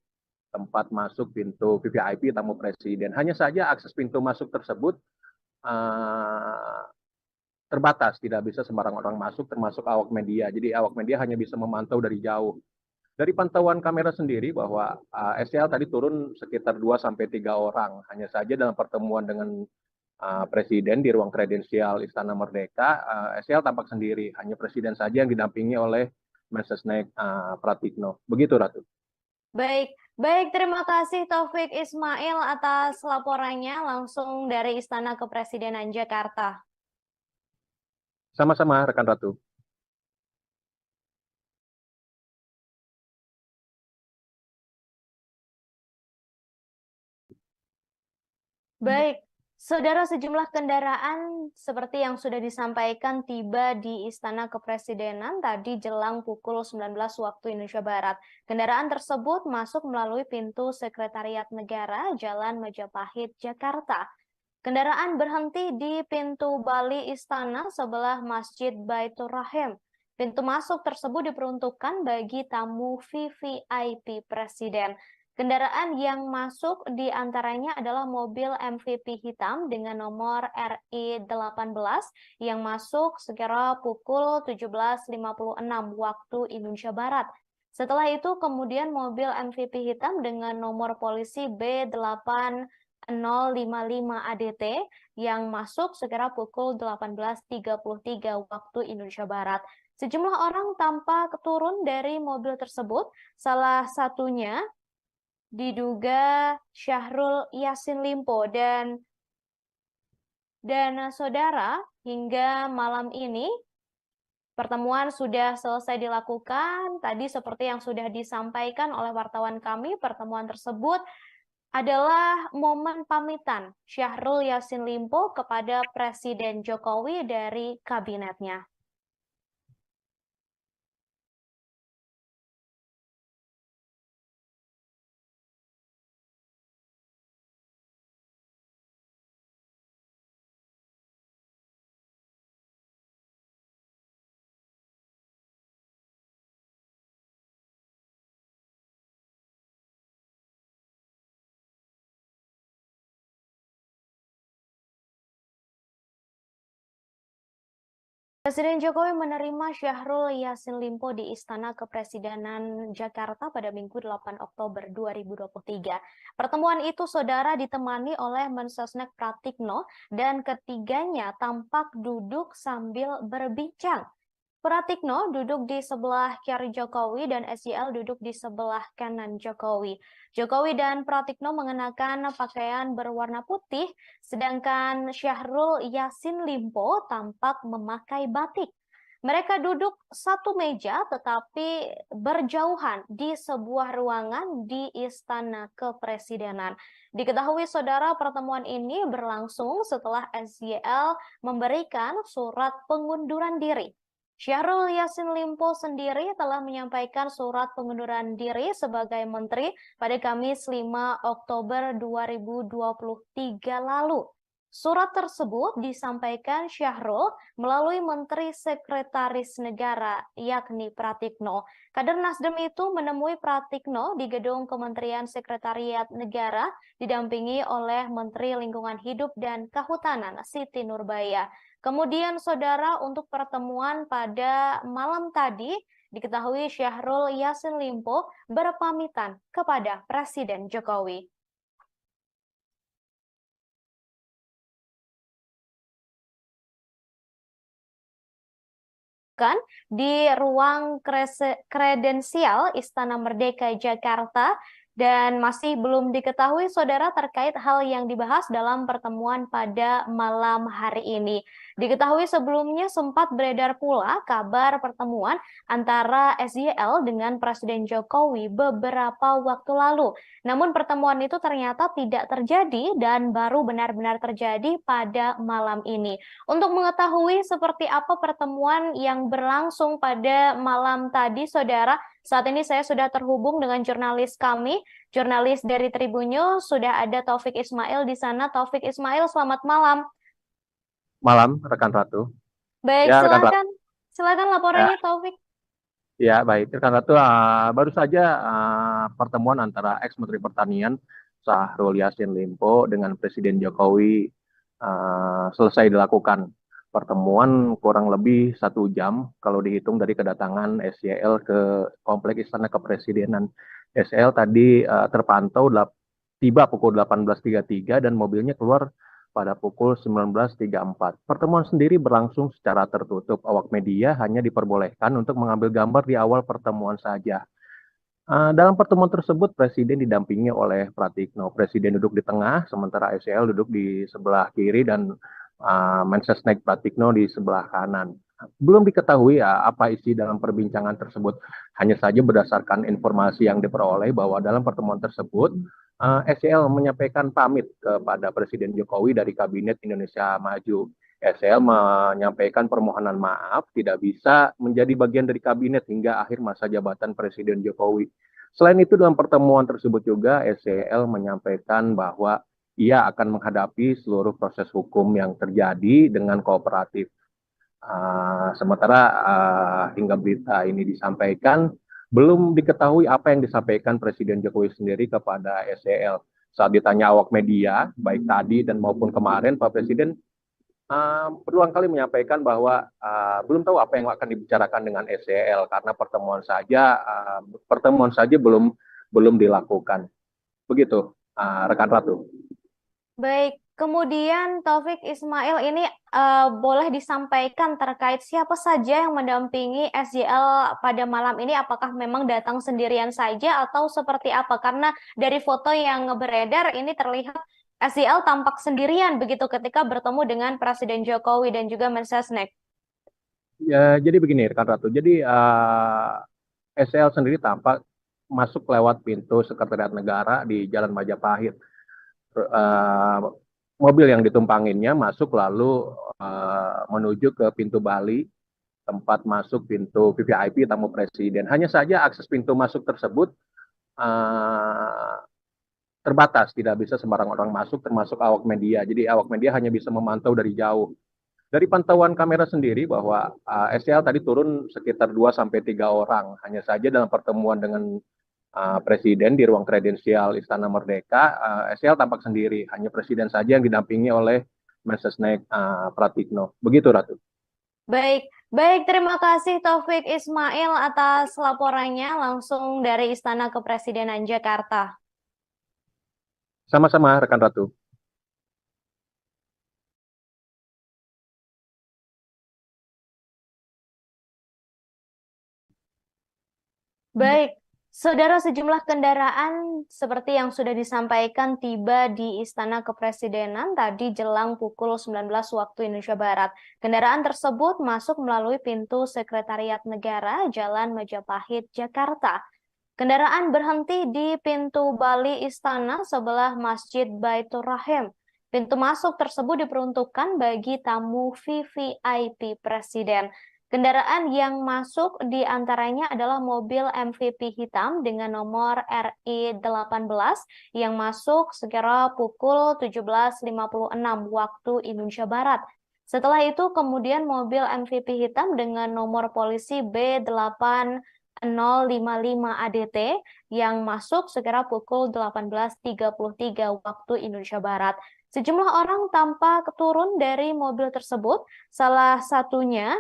tempat masuk pintu VVIP tamu presiden. Hanya saja akses pintu masuk tersebut terbatas, tidak bisa sembarang orang masuk, termasuk awak media. Jadi awak media hanya bisa memantau dari jauh. Dari pantauan kamera sendiri bahwa SEL tadi turun sekitar 2-3 orang. Hanya saja dalam pertemuan dengan Presiden di ruang kredensial Istana Merdeka, SEL tampak sendiri. Hanya Presiden saja yang didampingi oleh Mensesnek Pratikno. Begitu, Ratu. Baik, baik, terima kasih Taufik Ismail atas laporannya langsung dari Istana Kepresidenan Jakarta. Sama-sama, rekan Ratu. Baik, saudara, sejumlah kendaraan seperti yang sudah disampaikan tiba di Istana Kepresidenan tadi jelang pukul 19 waktu Indonesia Barat. Kendaraan tersebut masuk melalui pintu Sekretariat Negara Jalan Majapahit, Jakarta. Kendaraan berhenti di pintu Bali Istana sebelah Masjid Baitur Rahim. Pintu masuk tersebut diperuntukkan bagi tamu VVIP Presiden. Kendaraan yang masuk di antaranya adalah mobil MVP hitam dengan nomor RI18 yang masuk sekira pukul 17.56 waktu Indonesia Barat. Setelah itu kemudian mobil MVP hitam dengan nomor polisi B8055 ADT yang masuk sekira pukul 18.33 waktu Indonesia Barat. Sejumlah orang tampak turun dari mobil tersebut, salah satunya diduga Syahrul Yassin Limpo dan saudara, hingga malam ini pertemuan sudah selesai dilakukan. Tadi seperti yang sudah disampaikan oleh wartawan kami, pertemuan tersebut adalah momen pamitan Syahrul Yassin Limpo kepada Presiden Jokowi dari kabinetnya. Presiden Jokowi menerima Syahrul Yassin Limpo di Istana Kepresidenan Jakarta pada Minggu 8 Oktober 2023. Pertemuan itu, saudara, ditemani oleh Mensesnek Pratikno dan ketiganya tampak duduk sambil berbincang. Pratikno duduk di sebelah kiri Jokowi dan SJL duduk di sebelah kanan Jokowi. Jokowi dan Pratikno mengenakan pakaian berwarna putih, sedangkan Syahrul Yassin Limpo tampak memakai batik. Mereka duduk satu meja tetapi berjauhan di sebuah ruangan di Istana Kepresidenan. Diketahui, saudara, pertemuan ini berlangsung setelah SJL memberikan surat pengunduran diri. Syahrul Yassin Limpo sendiri telah menyampaikan surat pengunduran diri sebagai menteri pada Kamis 5 Oktober 2023 lalu. Surat tersebut disampaikan Syahrul melalui Menteri Sekretaris Negara, yakni Pratikno. Kader Nasdem itu menemui Pratikno di gedung Kementerian Sekretariat Negara, didampingi oleh Menteri Lingkungan Hidup dan Kehutanan, Siti Nurbaya. Kemudian, saudara, untuk pertemuan pada malam tadi, diketahui Syahrul Yassin Limpo berpamitan kepada Presiden Jokowi. dilakukan di ruang kredensial Istana Merdeka Jakarta dan masih belum diketahui saudara terkait hal yang dibahas dalam pertemuan pada malam hari ini. Diketahui sebelumnya sempat beredar pula kabar pertemuan antara SYL dengan Presiden Jokowi beberapa waktu lalu. Namun pertemuan itu ternyata tidak terjadi dan baru benar-benar terjadi pada malam ini. Untuk mengetahui seperti apa pertemuan yang berlangsung pada malam tadi, saudara, saat ini saya sudah terhubung dengan jurnalis kami, jurnalis dari Tribun News, sudah ada Taufik Ismail di sana. Taufik Ismail, selamat malam. Malam, rekan Ratu. Baik, Ya, rekan Ratu. silakan laporannya Taufik. Ya, baik. Rekan Ratu, baru saja pertemuan antara ex-Menteri Pertanian Syahrul Yassin Limpo dengan Presiden Jokowi selesai dilakukan. Pertemuan kurang lebih 1 jam kalau dihitung dari kedatangan SYL ke Kompleks Istana Kepresidenan. SYL tadi terpantau tiba pukul 18.33 dan mobilnya keluar pada pukul 19.34. Pertemuan sendiri berlangsung secara tertutup. Awak media hanya diperbolehkan untuk mengambil gambar di awal pertemuan saja. Dalam pertemuan tersebut, Presiden didampingi oleh Pratikno. Presiden duduk di tengah, sementara SYL duduk di sebelah kiri dan Mensesnek Pratikno di sebelah kanan. Belum diketahui apa isi dalam perbincangan tersebut. Hanya saja berdasarkan informasi yang diperoleh bahwa dalam pertemuan tersebut, SYL menyampaikan pamit kepada Presiden Jokowi dari Kabinet Indonesia Maju. SYL menyampaikan permohonan maaf tidak bisa menjadi bagian dari kabinet hingga akhir masa jabatan Presiden Jokowi. Selain itu, dalam pertemuan tersebut juga SYL menyampaikan bahwa ia akan menghadapi seluruh proses hukum yang terjadi dengan kooperatif. Sementara hingga berita ini disampaikan, belum diketahui apa yang disampaikan Presiden Jokowi sendiri kepada SYL. Saat ditanya awak media, baik tadi dan maupun kemarin, Pak Presiden berulang kali menyampaikan bahwa belum tahu apa yang akan dibicarakan dengan SYL karena pertemuan saja belum dilakukan. Begitu, rekan Ratu. Baik, kemudian Taufik Ismail ini boleh disampaikan terkait siapa saja yang mendampingi SYL pada malam ini? Apakah memang datang sendirian saja atau seperti apa? Karena dari foto yang beredar ini terlihat SYL tampak sendirian begitu ketika bertemu dengan Presiden Jokowi dan juga Mensesnek. Ya, jadi begini, rekan Ratu. Jadi SYL sendiri tampak masuk lewat pintu Sekretariat Negara di Jalan Majapahit. Mobil yang ditumpanginnya masuk lalu menuju ke pintu Bali, tempat masuk pintu VVIP tamu presiden. Hanya saja akses pintu masuk tersebut terbatas, tidak bisa sembarang orang masuk, termasuk awak media. Jadi awak media hanya bisa memantau dari jauh. Dari pantauan kamera sendiri bahwa SYL tadi turun sekitar 2-3 orang. Hanya saja dalam pertemuan dengan Presiden di ruang kredensial Istana Merdeka, SYL tampak sendiri. Hanya Presiden saja yang didampingi oleh Mensesnek Pratikno. Begitu, Ratu. Baik, terima kasih Taufik Ismail atas laporannya langsung dari Istana Kepresidenan Jakarta. Sama-sama, rekan Ratu. Baik, saudara, sejumlah kendaraan seperti yang sudah disampaikan tiba di Istana Kepresidenan tadi jelang pukul 19 waktu Indonesia Barat. Kendaraan tersebut masuk melalui pintu Sekretariat Negara Jalan Majapahit, Jakarta. Kendaraan berhenti di pintu Bali Istana sebelah Masjid Baitur Rahim. Pintu masuk tersebut diperuntukkan bagi tamu VVIP Presiden. Kendaraan yang masuk di antaranya adalah mobil MVP hitam dengan nomor RI18 yang masuk sekira pukul 17.56 waktu Indonesia Barat. Setelah itu kemudian mobil MVP hitam dengan nomor polisi B8055 ADT yang masuk sekira pukul 18.33 waktu Indonesia Barat. Sejumlah orang tampak turun dari mobil tersebut, salah satunya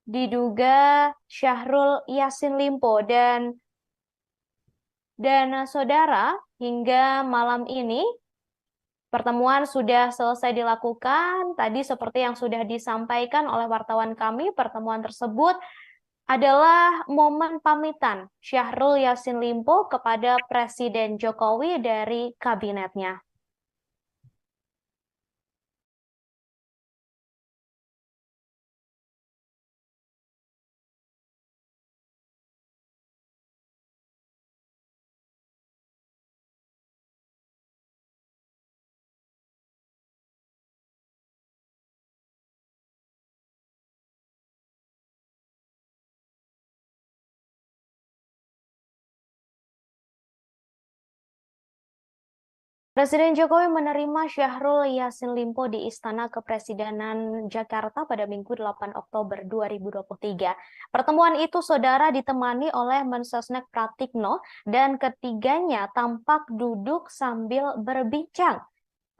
diduga Syahrul Yassin Limpo dan saudara hingga malam ini Pertemuan sudah selesai dilakukan. Tadi seperti yang sudah disampaikan oleh wartawan kami, pertemuan tersebut adalah momen pamitan Syahrul Yassin Limpo kepada Presiden Jokowi dari kabinetnya. Presiden Jokowi menerima Syahrul Yassin Limpo di Istana Kepresidenan Jakarta pada Minggu 8 Oktober 2023. Pertemuan itu, saudara, ditemani oleh Mensesnek Pratikno dan ketiganya tampak duduk sambil berbincang.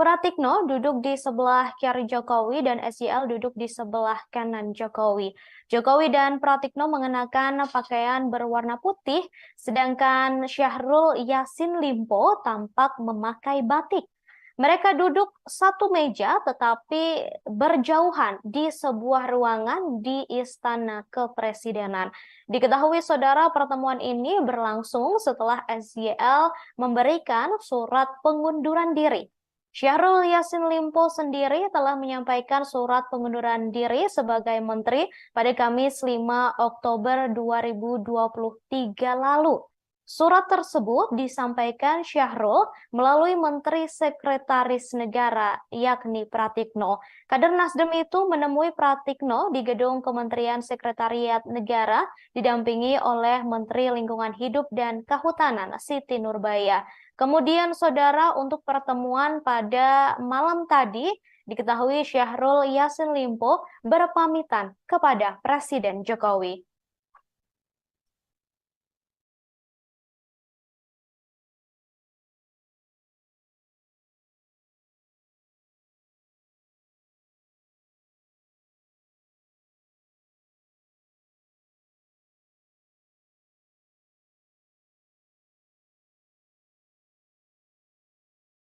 Pratikno duduk di sebelah kiri Jokowi dan SYL duduk di sebelah kanan Jokowi. Jokowi dan Pratikno mengenakan pakaian berwarna putih, sedangkan Syahrul Yassin Limpo tampak memakai batik. Mereka duduk satu meja tetapi berjauhan di sebuah ruangan di Istana Kepresidenan. Diketahui, saudara, pertemuan ini berlangsung setelah SYL memberikan surat pengunduran diri. Syahrul Yassin Limpo sendiri telah menyampaikan surat pengunduran diri sebagai menteri pada Kamis 5 Oktober 2023 lalu. Surat tersebut disampaikan Syahrul melalui Menteri Sekretaris Negara, yakni Pratikno. Kader Nasdem itu menemui Pratikno di gedung Kementerian Sekretariat Negara, didampingi oleh Menteri Lingkungan Hidup dan Kehutanan, Siti Nurbaya. Kemudian, saudara, untuk pertemuan pada malam tadi, diketahui Syahrul Yassin Limpo berpamitan kepada Presiden Jokowi.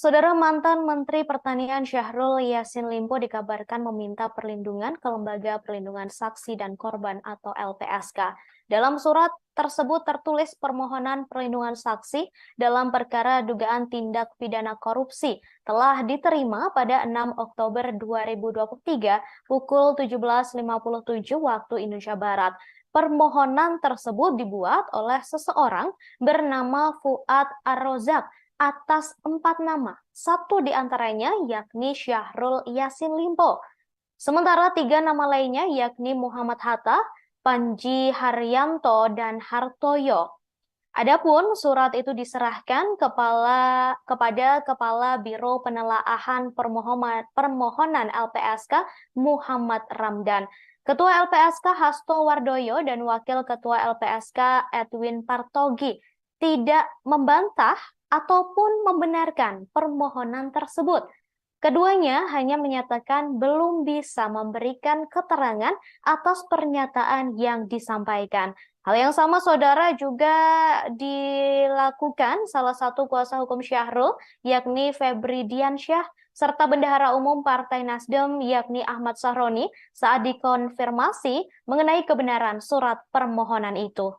Saudara, mantan Menteri Pertanian Syahrul Yassin Limpo dikabarkan meminta perlindungan ke Lembaga Perlindungan Saksi dan Korban atau LPSK. Dalam surat tersebut tertulis permohonan perlindungan saksi dalam perkara dugaan tindak pidana korupsi telah diterima pada 6 Oktober 2023 pukul 17.57 waktu Indonesia Barat. Permohonan tersebut dibuat oleh seseorang bernama Fuad Ar-Rozak atas 4 nama, satu di antaranya yakni Syahrul Yassin Limpo. Sementara 3 nama lainnya yakni Muhammad Hatta, Panji Haryanto, dan Hartoyo. Adapun surat itu diserahkan kepada Kepala Biro Penelaahan Permohonan LPSK Muhammad Ramdan, Ketua LPSK Hasto Wardoyo, dan Wakil Ketua LPSK Edwin Partogi tidak membantah ataupun membenarkan permohonan tersebut. Keduanya hanya menyatakan belum bisa memberikan keterangan atas pernyataan yang disampaikan. Hal yang sama, saudara, juga dilakukan salah satu kuasa hukum Syahrul, yakni Febri Diansyah, serta Bendahara Umum Partai Nasdem, yakni Ahmad Sahroni, saat dikonfirmasi mengenai kebenaran surat permohonan itu.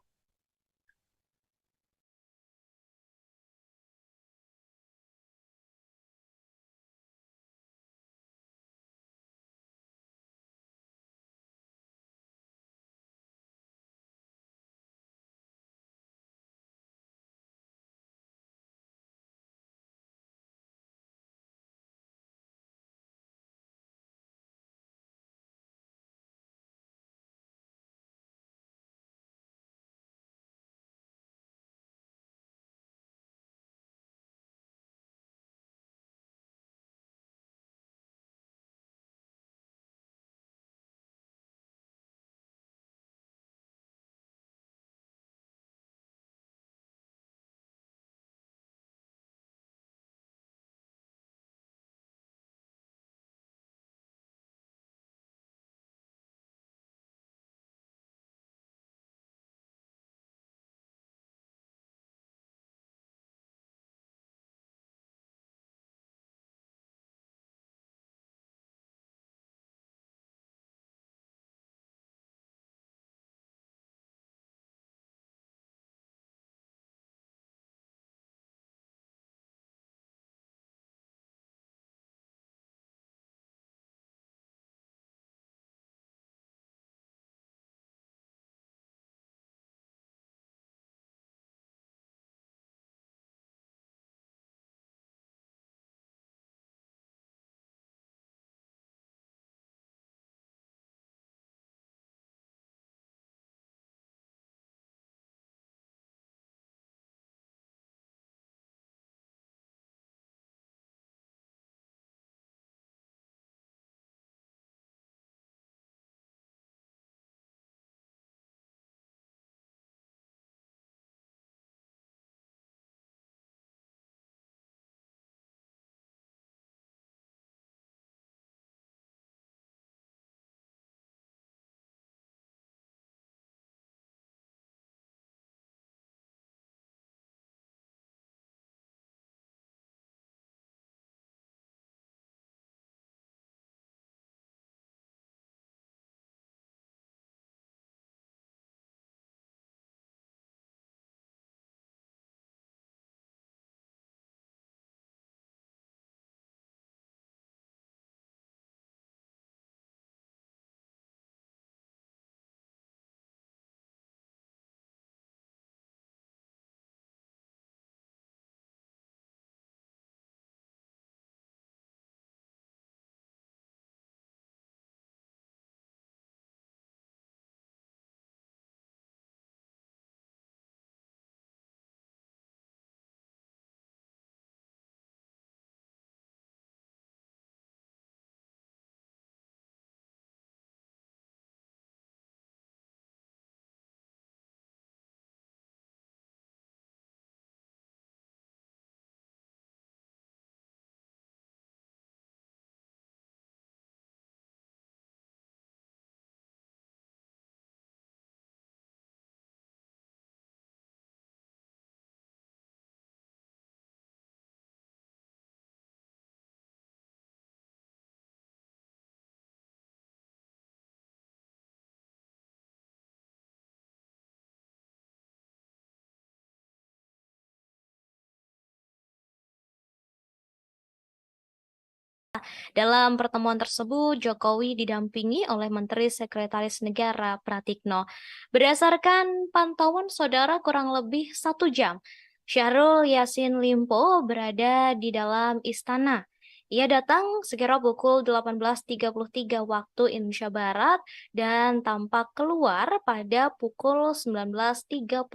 Dalam pertemuan tersebut, Jokowi didampingi oleh Menteri Sekretaris Negara Pratikno. Berdasarkan pantauan saudara kurang lebih 1 jam, Syahrul Yassin Limpo berada di dalam istana. Ia datang sekira pukul 18.33 waktu Indonesia Barat dan tampak keluar pada pukul 19.34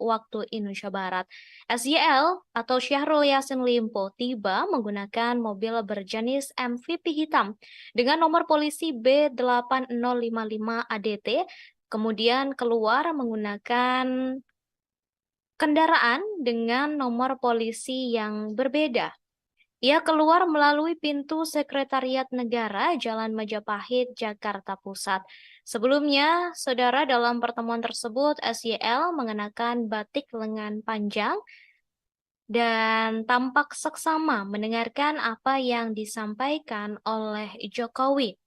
waktu Indonesia Barat. SYL atau Syahrul Yassin Limpo tiba menggunakan mobil berjenis MVP hitam dengan nomor polisi B8055 ADT, kemudian keluar menggunakan kendaraan dengan nomor polisi yang berbeda. Ia keluar melalui pintu Sekretariat Negara, Jalan Majapahit, Jakarta Pusat. Sebelumnya, saudara, dalam pertemuan tersebut, SYL mengenakan batik lengan panjang dan tampak seksama mendengarkan apa yang disampaikan oleh Jokowi.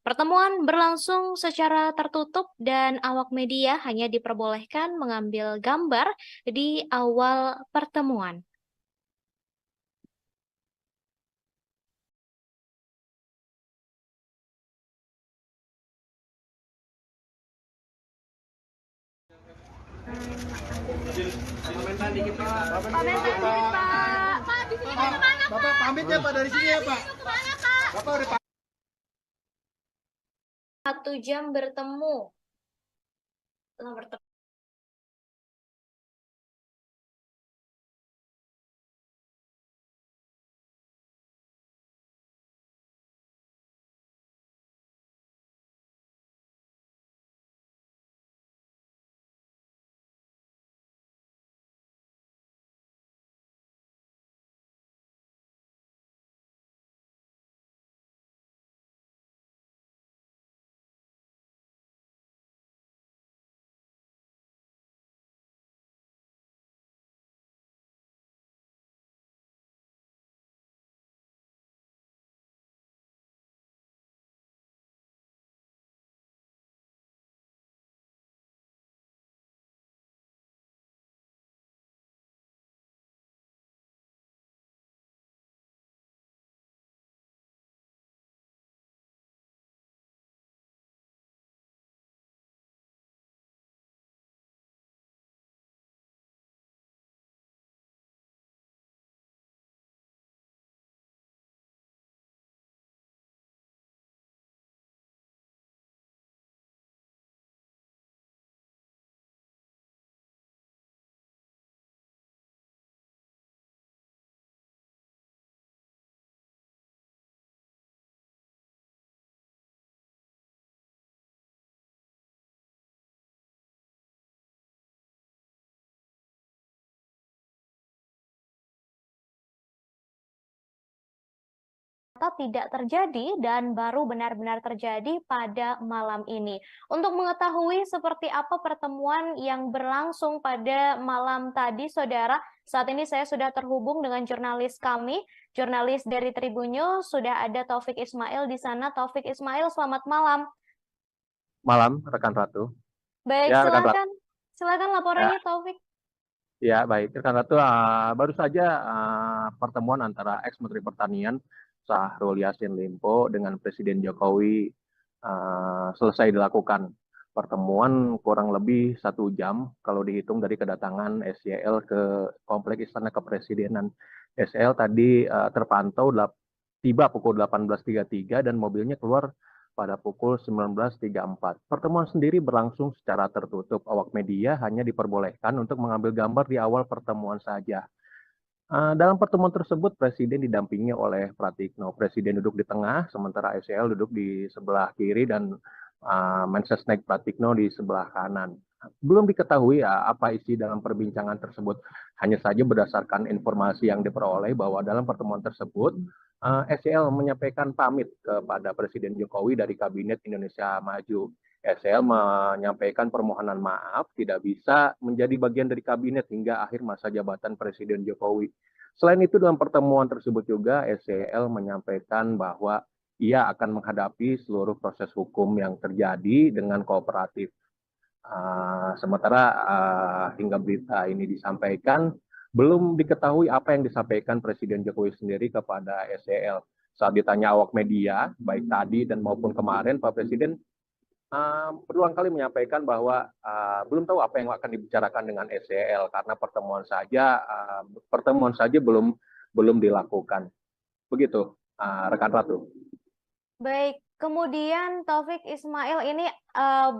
Pertemuan berlangsung secara tertutup dan awak media hanya diperbolehkan mengambil gambar di awal pertemuan. Komentar dikit Pak. Bapak pamit ya Pak dari sini ya Pak. Bapak udah 1 jam bertemu. Tidak terjadi dan baru benar-benar terjadi pada malam ini. Untuk mengetahui seperti apa pertemuan yang berlangsung pada malam tadi, saudara, saat ini saya sudah terhubung dengan jurnalis kami, jurnalis dari Tribun News, sudah ada Taufik Ismail di sana. Taufik Ismail, selamat malam. Malam, rekan Ratu. Baik, Ya, rekan Ratu. silakan laporannya, Taufik. Ya, baik. Rekan Ratu, baru saja pertemuan antara ex-Menteri Pertanian Syahrul Yassin Limpo dengan Presiden Jokowi selesai dilakukan. Pertemuan kurang lebih 1 jam kalau dihitung dari kedatangan SYL ke Kompleks Istana Kepresidenan. SYL tadi terpantau tiba pukul 18.33 dan mobilnya keluar pada pukul 19.34. Pertemuan sendiri berlangsung secara tertutup. Awak media hanya diperbolehkan untuk mengambil gambar di awal pertemuan saja. Dalam pertemuan tersebut, Presiden didampingi oleh Pratikno. Presiden duduk di tengah, sementara SYL duduk di sebelah kiri dan Mensesnek Pratikno di sebelah kanan. Belum diketahui apa isi dalam perbincangan tersebut. Hanya saja berdasarkan informasi yang diperoleh bahwa dalam pertemuan tersebut, SYL menyampaikan pamit kepada Presiden Jokowi dari Kabinet Indonesia Maju. SL menyampaikan permohonan maaf tidak bisa menjadi bagian dari kabinet hingga akhir masa jabatan Presiden Jokowi. Selain itu dalam pertemuan tersebut juga SCL menyampaikan bahwa ia akan menghadapi seluruh proses hukum yang terjadi dengan kooperatif. Sementara hingga berita ini disampaikan, belum diketahui apa yang disampaikan Presiden Jokowi sendiri kepada SCL. Saat ditanya awak media, baik tadi dan maupun kemarin, Pak Presiden berulang kali menyampaikan bahwa belum tahu apa yang akan dibicarakan dengan SEL karena pertemuan saja belum dilakukan. Begitu, rekan Ratu. Baik, kemudian Taufik Ismail ini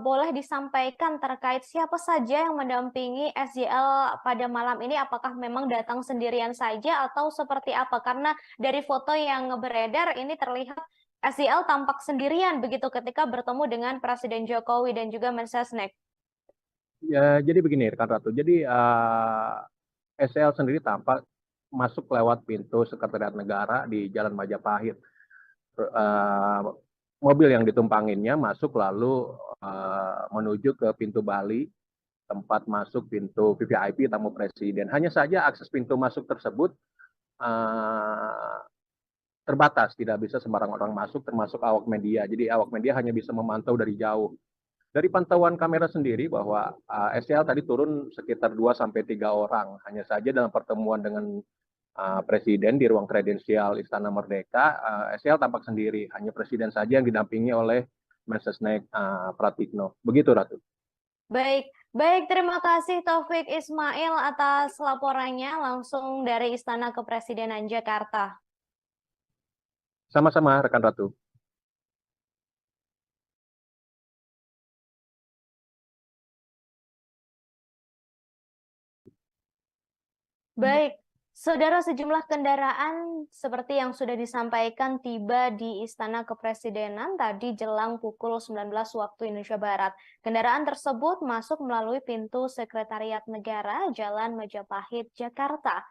boleh disampaikan terkait siapa saja yang mendampingi SJL pada malam ini? Apakah memang datang sendirian saja atau seperti apa? Karena dari foto yang beredar ini terlihat SJL tampak sendirian begitu ketika bertemu dengan Presiden Jokowi dan juga Mensesnek. Ya, jadi begini, rekan Ratu. Jadi SEL sendiri tampak masuk lewat pintu Sekretariat Negara di Jalan Majapahit. Mobil yang ditumpanginnya masuk lalu menuju ke pintu Bali, tempat masuk pintu VVIP tamu presiden. Hanya saja akses pintu masuk tersebut terbatas, tidak bisa sembarang orang masuk, termasuk awak media. Jadi awak media hanya bisa memantau dari jauh. Dari pantauan kamera sendiri bahwa SEL tadi turun sekitar 2-3 orang. Hanya saja dalam pertemuan dengan Presiden di ruang kredensial Istana Merdeka, SEL tampak sendiri. Hanya Presiden saja yang didampingi oleh Mensesnek Pratikno. Begitu, Ratu. Baik, baik, terima kasih Taufik Ismail atas laporannya langsung dari Istana Kepresidenan Jakarta. Sama-sama, rekan Ratu. Baik, saudara, sejumlah kendaraan seperti yang sudah disampaikan tiba di Istana Kepresidenan tadi jelang pukul 19 waktu Indonesia Barat. Kendaraan tersebut masuk melalui pintu Sekretariat Negara Jalan Majapahit, Jakarta.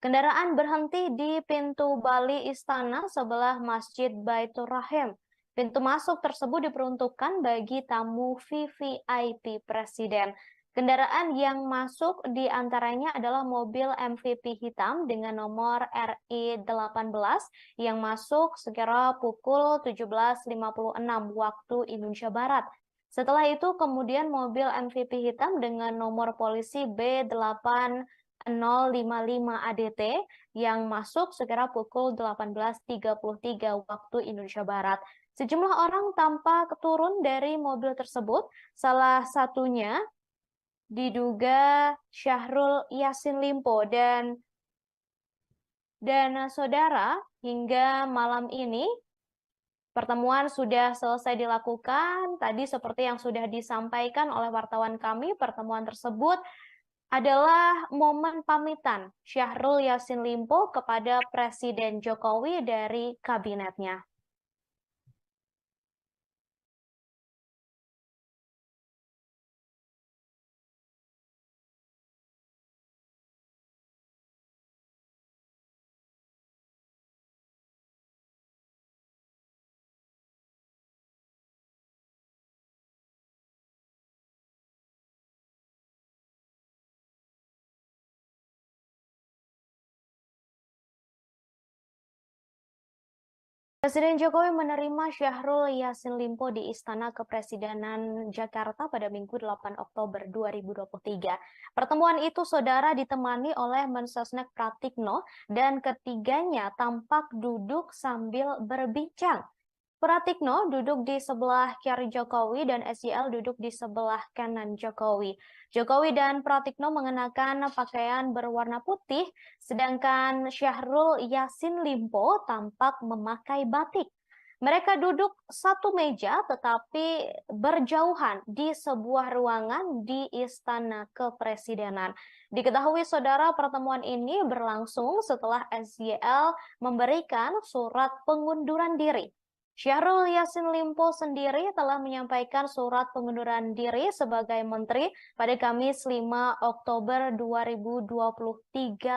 Kendaraan berhenti di pintu Bali Istana sebelah Masjid Baitur Rahim. Pintu masuk tersebut diperuntukkan bagi tamu VVIP Presiden. Kendaraan yang masuk di antaranya adalah mobil MVP hitam dengan nomor RI18 yang masuk sekira pukul 17.56 waktu Indonesia Barat. Setelah itu kemudian mobil MVP hitam dengan nomor polisi B8 055 ADT yang masuk sekira pukul 18.33 waktu Indonesia Barat. Sejumlah orang tampak turun dari mobil tersebut, salah satunya diduga Syahrul Yassin Limpo dan saudara, hingga malam ini pertemuan sudah selesai dilakukan. Tadi seperti yang sudah disampaikan oleh wartawan kami, pertemuan tersebut adalah momen pamitan Syahrul Yassin Limpo kepada Presiden Jokowi dari kabinetnya. Presiden Jokowi menerima Syahrul Yassin Limpo di Istana Kepresidenan Jakarta pada Minggu 8 Oktober 2023. Pertemuan itu, saudara, ditemani oleh Mensesnek Pratikno dan ketiganya tampak duduk sambil berbincang. Pratikno duduk di sebelah kiri Jokowi dan SJL duduk di sebelah kanan Jokowi. Jokowi dan Pratikno mengenakan pakaian berwarna putih, sedangkan Syahrul Yassin Limpo tampak memakai batik. Mereka duduk satu meja tetapi berjauhan di sebuah ruangan di Istana Kepresidenan. Diketahui, saudara, pertemuan ini berlangsung setelah SJL memberikan surat pengunduran diri. Syahrul Yassin Limpo sendiri telah menyampaikan surat pengunduran diri sebagai menteri pada Kamis 5 Oktober 2023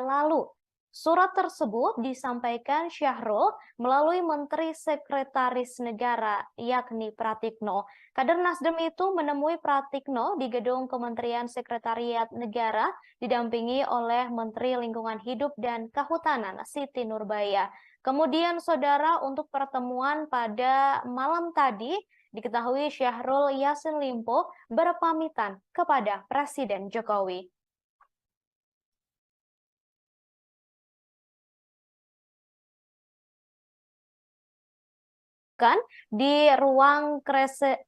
lalu. Surat tersebut disampaikan Syahrul melalui Menteri Sekretaris Negara, yakni Pratikno. Kader Nasdem itu menemui Pratikno di gedung Kementerian Sekretariat Negara, didampingi oleh Menteri Lingkungan Hidup dan Kehutanan, Siti Nurbaya. Kemudian, saudara, untuk pertemuan pada malam tadi, diketahui Syahrul Yassin Limpo berpamitan kepada Presiden Jokowi. dilakukan di ruang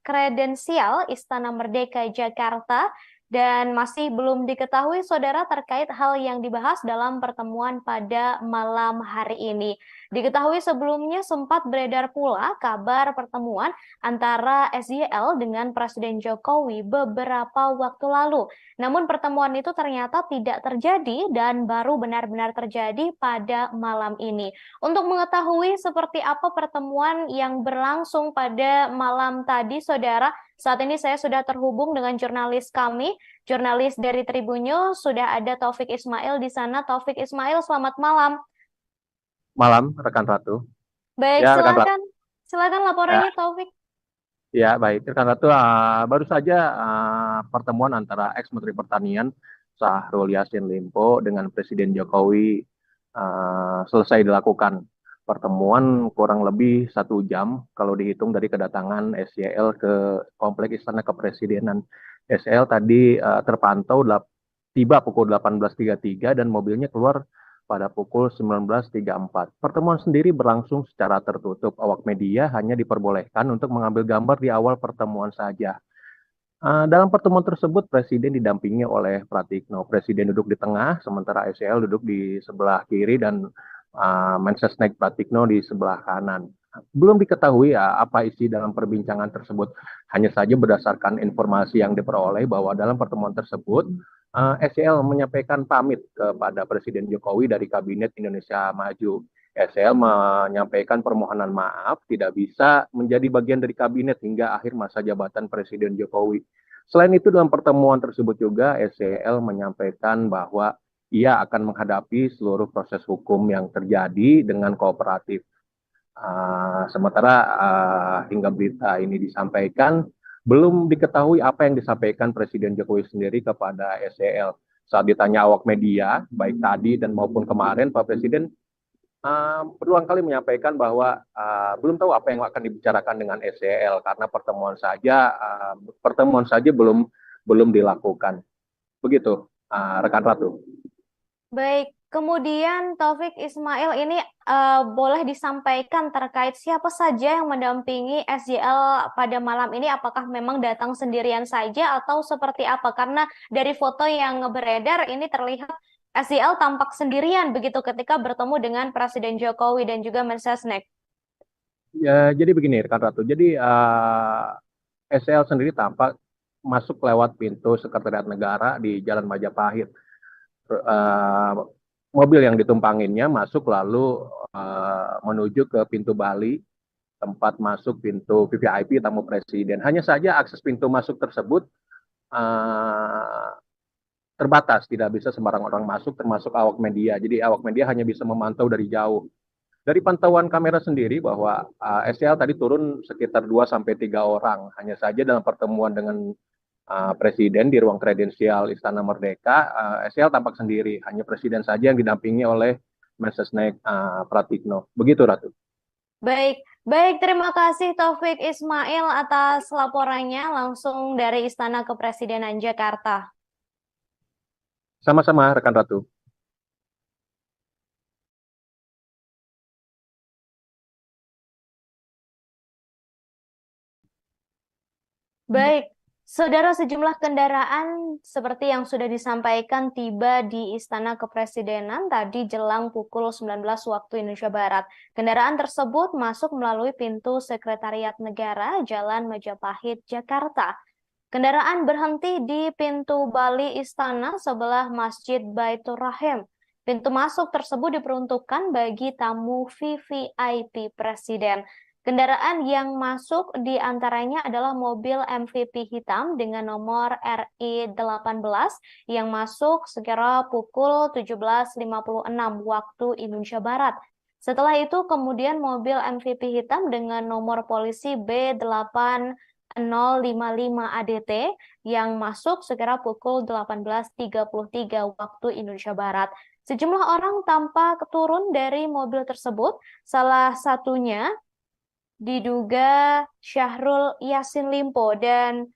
kredensial Istana Merdeka Jakarta dan masih belum diketahui saudara terkait hal yang dibahas dalam pertemuan pada malam hari ini. Diketahui sebelumnya sempat beredar pula kabar pertemuan antara SYL dengan Presiden Jokowi beberapa waktu lalu. Namun pertemuan itu ternyata tidak terjadi dan baru benar-benar terjadi pada malam ini. Untuk mengetahui seperti apa pertemuan yang berlangsung pada malam tadi, saudara, saat ini saya sudah terhubung dengan jurnalis kami, jurnalis dari Tribun News, sudah ada Taufik Ismail di sana. Taufik Ismail, selamat malam. Malam, rekan Ratu. Baik, Ya, rekan Ratu. silakan laporannya, Taufik. Ya, baik. Rekan Ratu, baru saja pertemuan antara ex-Menteri Pertanian Syahrul Yassin Limpo dengan Presiden Jokowi selesai dilakukan. Pertemuan kurang lebih 1 jam kalau dihitung dari kedatangan SYL ke Kompleks Istana Kepresidenan. SYL tadi terpantau tiba pukul 18.33 dan mobilnya keluar pada pukul 19.34. Pertemuan sendiri berlangsung secara tertutup. Awak media hanya diperbolehkan untuk mengambil gambar di awal pertemuan saja. Dalam pertemuan tersebut, Presiden didampingi oleh Pratikno. Presiden duduk di tengah, sementara SYL duduk di sebelah kiri dan Mensesnek Pratikno di sebelah kanan. Belum diketahui apa isi dalam perbincangan tersebut. Hanya saja berdasarkan informasi yang diperoleh bahwa dalam pertemuan tersebut, SYL menyampaikan pamit kepada Presiden Jokowi dari Kabinet Indonesia Maju. SYL menyampaikan permohonan maaf tidak bisa menjadi bagian dari kabinet hingga akhir masa jabatan Presiden Jokowi. Selain itu, dalam pertemuan tersebut juga SYL menyampaikan bahwa ia akan menghadapi seluruh proses hukum yang terjadi dengan kooperatif. Sementara hingga berita ini disampaikan, belum diketahui apa yang disampaikan Presiden Jokowi sendiri kepada SYL. Saat ditanya awak media, baik tadi dan maupun kemarin, Pak Presiden berulang kali menyampaikan bahwa belum tahu apa yang akan dibicarakan dengan SYL karena pertemuan saja belum dilakukan. Begitu, rekan Ratu. Baik, kemudian Taufik Ismail ini boleh disampaikan terkait siapa saja yang mendampingi SYL pada malam ini? Apakah memang datang sendirian saja atau seperti apa? Karena dari foto yang beredar ini terlihat SYL tampak sendirian begitu ketika bertemu dengan Presiden Jokowi dan juga Mensesnek. Ya, jadi begini, rekan Ratu. Jadi SYL sendiri tampak masuk lewat pintu Sekretariat Negara di Jalan Majapahit. Mobil yang ditumpanginnya masuk lalu menuju ke pintu Bali, tempat masuk pintu VVIP tamu presiden. Hanya saja akses pintu masuk tersebut terbatas, tidak bisa sembarang orang masuk, termasuk awak media. Jadi awak media hanya bisa memantau dari jauh. Dari pantauan kamera sendiri bahwa SYL tadi turun sekitar 2-3 orang. Hanya saja dalam pertemuan dengan Presiden di ruang kredensial Istana Merdeka, SYL tampak sendiri. Hanya Presiden saja yang didampingi oleh Mensesnek Pratikno. Begitu, Ratu. Baik, terima kasih Taufik Ismail atas laporannya langsung dari Istana Kepresidenan Jakarta. Sama-sama, rekan Ratu. Baik, saudara, sejumlah kendaraan seperti yang sudah disampaikan tiba di Istana Kepresidenan tadi jelang pukul 19 waktu Indonesia Barat. Kendaraan tersebut masuk melalui pintu Sekretariat Negara Jalan Majapahit, Jakarta. Kendaraan berhenti di pintu Bali Istana sebelah Masjid Baitur Rahim. Pintu masuk tersebut diperuntukkan bagi tamu VVIP Presiden. Kendaraan yang masuk di antaranya adalah mobil MVP hitam dengan nomor RI18 yang masuk sekira pukul 17.56 waktu Indonesia Barat. Setelah itu kemudian mobil MVP hitam dengan nomor polisi B8055 ADT yang masuk sekira pukul 18.33 waktu Indonesia Barat. Sejumlah orang tampak turun dari mobil tersebut, salah satunya diduga Syahrul Yassin Limpo dan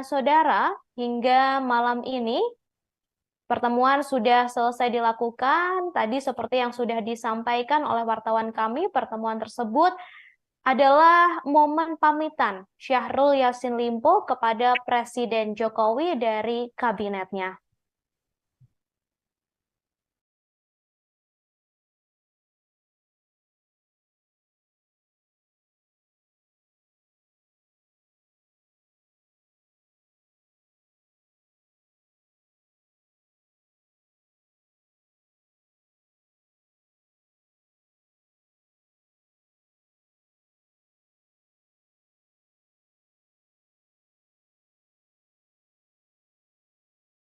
saudara hingga malam ini Pertemuan sudah selesai dilakukan. Tadi seperti yang sudah disampaikan oleh wartawan kami, pertemuan tersebut adalah momen pamitan Syahrul Yassin Limpo kepada Presiden Jokowi dari kabinetnya.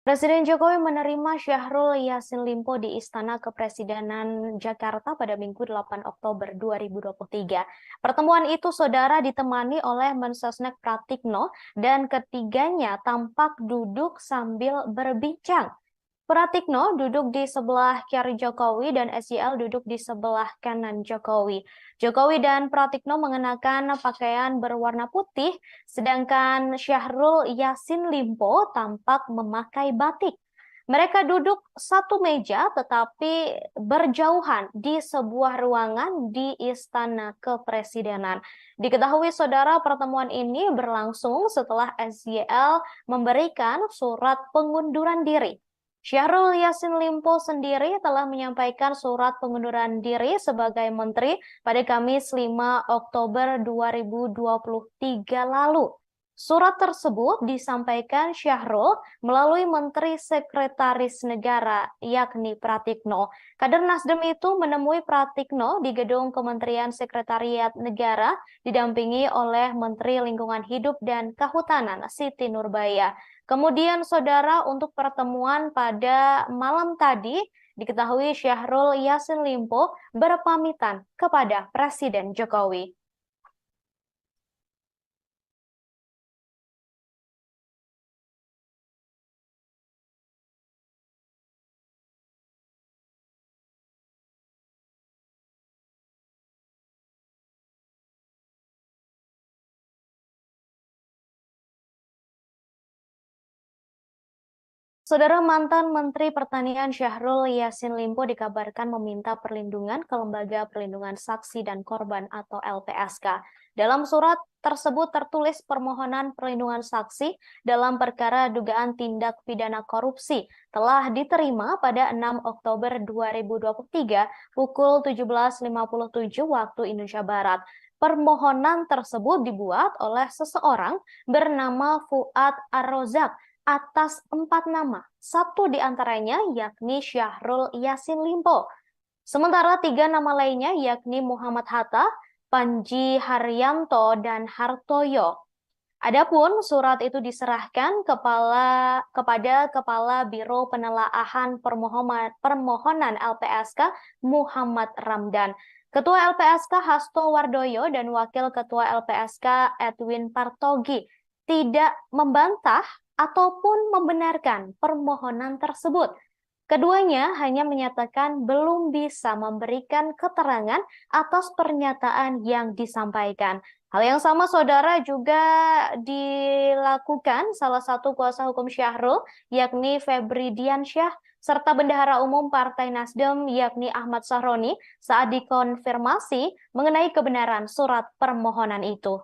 Presiden Jokowi menerima Syahrul Yassin Limpo di Istana Kepresidenan Jakarta pada Minggu 8 Oktober 2023. Pertemuan itu, saudara, ditemani oleh Mensesnek Pratikno dan ketiganya tampak duduk sambil berbincang. Pratikno duduk di sebelah kiri Jokowi dan SYL duduk di sebelah kanan Jokowi. Jokowi dan Pratikno mengenakan pakaian berwarna putih, sedangkan Syahrul Yassin Limpo tampak memakai batik. Mereka duduk satu meja tetapi berjauhan di sebuah ruangan di Istana Kepresidenan. Diketahui, saudara, pertemuan ini berlangsung setelah SYL memberikan surat pengunduran diri. Syahrul Yassin Limpo sendiri telah menyampaikan surat pengunduran diri sebagai menteri pada Kamis 5 Oktober 2023 lalu. Surat tersebut disampaikan Syahrul melalui Menteri Sekretaris Negara, yakni Pratikno. Kader Nasdem itu menemui Pratikno di gedung Kementerian Sekretariat Negara, didampingi oleh Menteri Lingkungan Hidup dan Kehutanan, Siti Nurbaya. Kemudian, saudara, untuk pertemuan pada malam tadi, diketahui Syahrul Yassin Limpo berpamitan kepada Presiden Jokowi. Saudara, mantan Menteri Pertanian Syahrul Yassin Limpo dikabarkan meminta perlindungan ke Lembaga Perlindungan Saksi dan Korban atau LPSK. Dalam surat tersebut tertulis permohonan perlindungan saksi dalam perkara dugaan tindak pidana korupsi telah diterima pada 6 Oktober 2023 pukul 17.57 waktu Indonesia Barat. Permohonan tersebut dibuat oleh seseorang bernama Fuad Ar-Rozak atas 4 nama, satu di antaranya yakni Syahrul Yassin Limpo. Sementara 3 nama lainnya yakni Muhammad Hatta, Panji Haryanto, dan Hartoyo. Adapun surat itu diserahkan kepada Kepala Biro Penelaahan Permohonan LPSK Muhammad Ramdan, Ketua LPSK Hasto Wardoyo, dan Wakil Ketua LPSK Edwin Partogi tidak membantah ataupun membenarkan permohonan tersebut. Keduanya hanya menyatakan belum bisa memberikan keterangan atas pernyataan yang disampaikan. Hal yang sama, saudara, juga dilakukan salah satu kuasa hukum Syahrul, yakni Febri Diansyah, serta Bendahara Umum Partai Nasdem, yakni Ahmad Sahroni, saat dikonfirmasi mengenai kebenaran surat permohonan itu.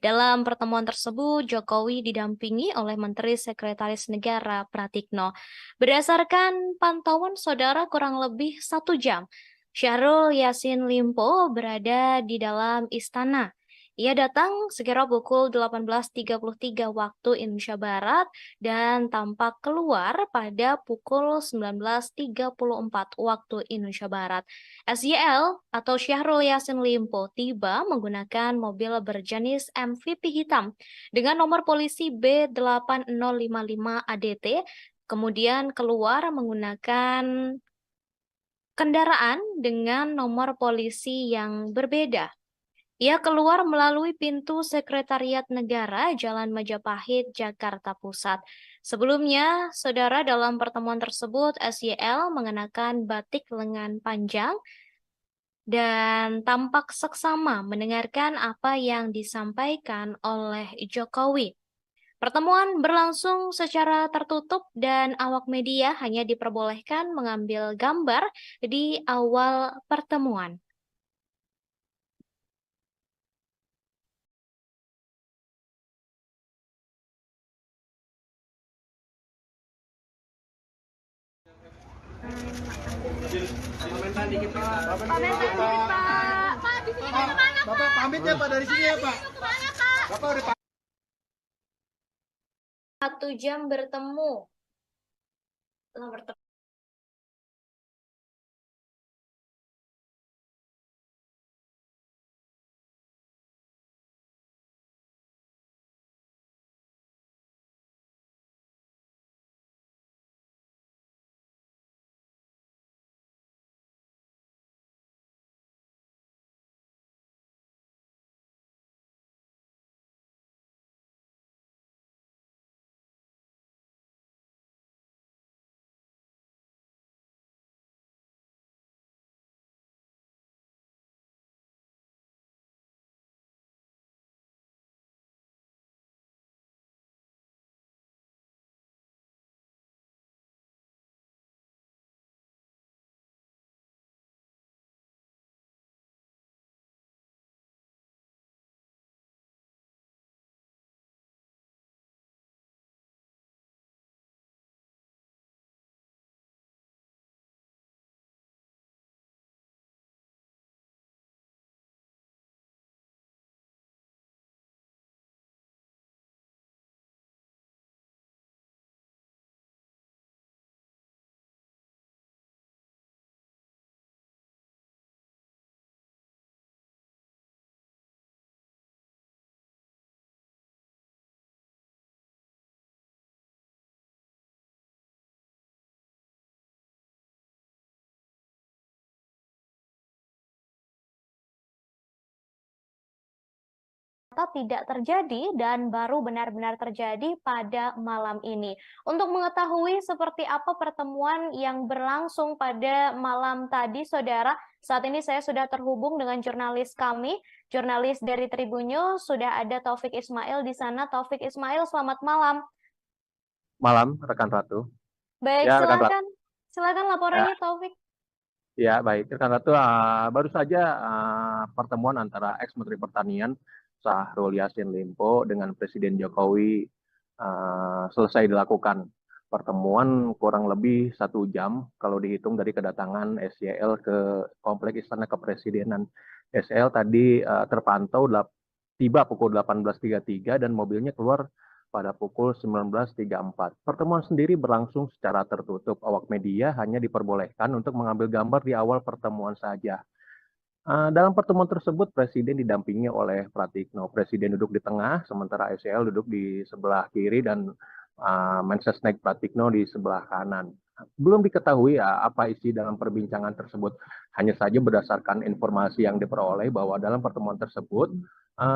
Dalam pertemuan tersebut, Jokowi didampingi oleh Menteri Sekretaris Negara Pratikno. Berdasarkan pantauan saudara kurang lebih 1 jam, Syahrul Yassin Limpo berada di dalam istana. Ia datang sekira pukul 18.33 waktu Indonesia Barat dan tampak keluar pada pukul 19.34 waktu Indonesia Barat. SYL atau Syahrul Yassin Limpo tiba menggunakan mobil berjenis MVP hitam dengan nomor polisi B8055 ADT, kemudian keluar menggunakan kendaraan dengan nomor polisi yang berbeda. Ia keluar melalui pintu Sekretariat Negara, Jalan Majapahit, Jakarta Pusat. Sebelumnya, saudara, dalam pertemuan tersebut, SYL mengenakan batik lengan panjang dan tampak seksama mendengarkan apa yang disampaikan oleh Jokowi. Pertemuan berlangsung secara tertutup dan awak media hanya diperbolehkan mengambil gambar di awal pertemuan. Komentar dikit Pak. Pak, di sini mau kemana Pak? Bapak pamit ya Pak dari sini ya Pak. Bapak udah 1 jam bertemu. Tidak terjadi dan baru benar-benar terjadi pada malam ini. Untuk mengetahui seperti apa pertemuan yang berlangsung pada malam tadi, saudara, saat ini saya sudah terhubung dengan jurnalis kami, jurnalis dari Tribun News, sudah ada Taufik Ismail di sana. Taufik Ismail, selamat malam. Malam, rekan Ratu. Baik, Ya, rekan Ratu. silakan laporannya, Taufik. Ya, baik. Rekan Ratu, baru saja pertemuan antara ex-Menteri Pertanian Syahrul Yassin Limpo dengan Presiden Jokowi selesai dilakukan. Pertemuan kurang lebih 1 jam kalau dihitung dari kedatangan SYL ke Kompleks Istana Kepresidenan. SYL tadi terpantau tiba pukul 18.33 dan mobilnya keluar pada pukul 19.34. Pertemuan sendiri berlangsung secara tertutup. Awak media hanya diperbolehkan untuk mengambil gambar di awal pertemuan saja. Dalam pertemuan tersebut, Presiden didampingi oleh Pratikno. Presiden duduk di tengah, sementara SYL duduk di sebelah kiri dan Mensesnek Pratikno di sebelah kanan. Belum diketahui apa isi dalam perbincangan tersebut. Hanya saja berdasarkan informasi yang diperoleh bahwa dalam pertemuan tersebut,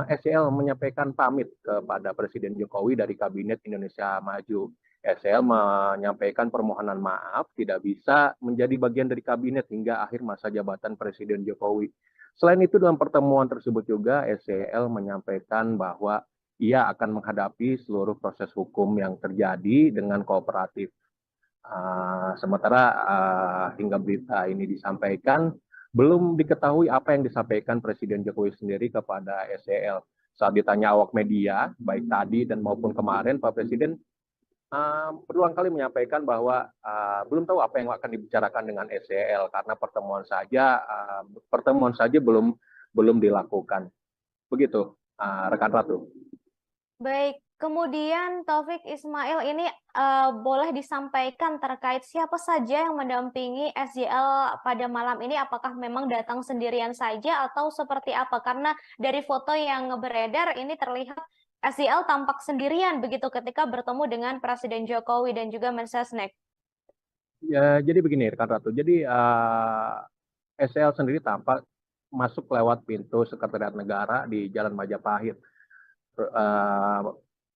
SYL menyampaikan pamit kepada Presiden Jokowi dari Kabinet Indonesia Maju. SL menyampaikan permohonan maaf tidak bisa menjadi bagian dari kabinet hingga akhir masa jabatan Presiden Jokowi. Selain itu dalam pertemuan tersebut juga SCL menyampaikan bahwa ia akan menghadapi seluruh proses hukum yang terjadi dengan kooperatif. Sementara hingga berita ini disampaikan, belum diketahui apa yang disampaikan Presiden Jokowi sendiri kepada SCL. Saat ditanya awak media, baik tadi dan maupun kemarin, Pak Presiden berulang kali menyampaikan bahwa belum tahu apa yang akan dibicarakan dengan SEL karena pertemuan saja belum dilakukan. Begitu, rekan Ratu. Baik, kemudian Taufik Ismail ini boleh disampaikan terkait siapa saja yang mendampingi SJL pada malam ini? Apakah memang datang sendirian saja atau seperti apa? Karena dari foto yang beredar ini terlihat SJL tampak sendirian begitu ketika bertemu dengan Presiden Jokowi dan juga Mensesnek. Ya, jadi begini, rekan Ratu. Jadi SEL sendiri tampak masuk lewat pintu Sekretariat Negara di Jalan Majapahit.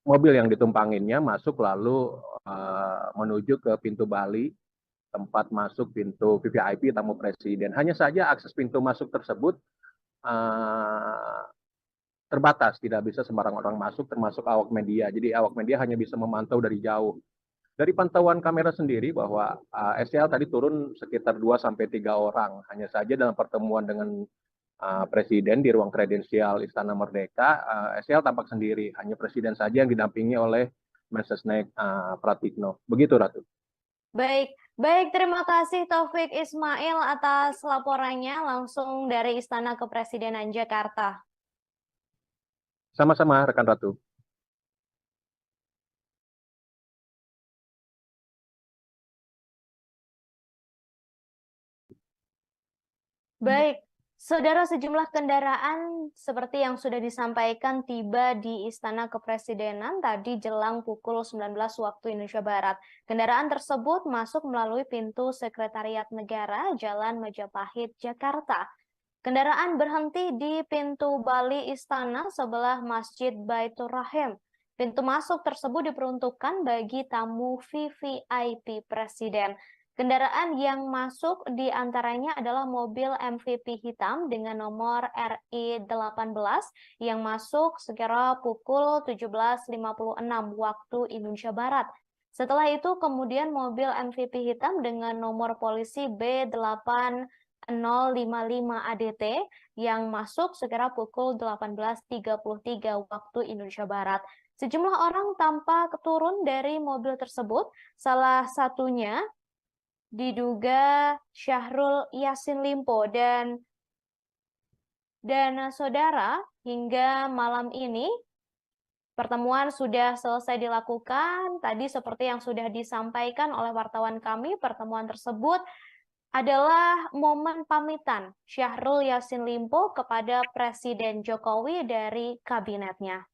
Mobil yang ditumpanginnya masuk lalu menuju ke pintu Bali, tempat masuk pintu VVIP tamu presiden. Hanya saja akses pintu masuk tersebut terbatas, tidak bisa sembarang orang masuk, termasuk awak media. Jadi awak media hanya bisa memantau dari jauh. Dari pantauan kamera sendiri bahwa SEL tadi turun sekitar 2-3 orang. Hanya saja dalam pertemuan dengan Presiden di ruang kredensial Istana Merdeka, SEL tampak sendiri. Hanya Presiden saja yang didampingi oleh Mensesnek Pratikno. Begitu, Ratu. Baik, baik, terima kasih Taufik Ismail atas laporannya langsung dari Istana Kepresidenan Jakarta. Sama-sama, rekan Ratu. Baik, saudara, sejumlah kendaraan seperti yang sudah disampaikan tiba di Istana Kepresidenan tadi jelang pukul 19 waktu Indonesia Barat. Kendaraan tersebut masuk melalui pintu Sekretariat Negara Jalan Majapahit, Jakarta. Kendaraan berhenti di pintu Bali Istana sebelah Masjid Baitur Rahim. Pintu masuk tersebut diperuntukkan bagi tamu VVIP Presiden. Kendaraan yang masuk di antaranya adalah mobil MVP hitam dengan nomor RI18 yang masuk sekira pukul 17.56 waktu Indonesia Barat. Setelah itu kemudian mobil MVP hitam dengan nomor polisi B8 055 ADT yang masuk sekira pukul 18.33 waktu Indonesia Barat. Sejumlah orang tampak turun dari mobil tersebut, salah satunya diduga Syahrul Yassin Limpo dan saudara, hingga malam ini pertemuan sudah selesai dilakukan. Tadi seperti yang sudah disampaikan oleh wartawan kami, pertemuan tersebut adalah momen pamitan Syahrul Yassin Limpo kepada Presiden Jokowi dari kabinetnya.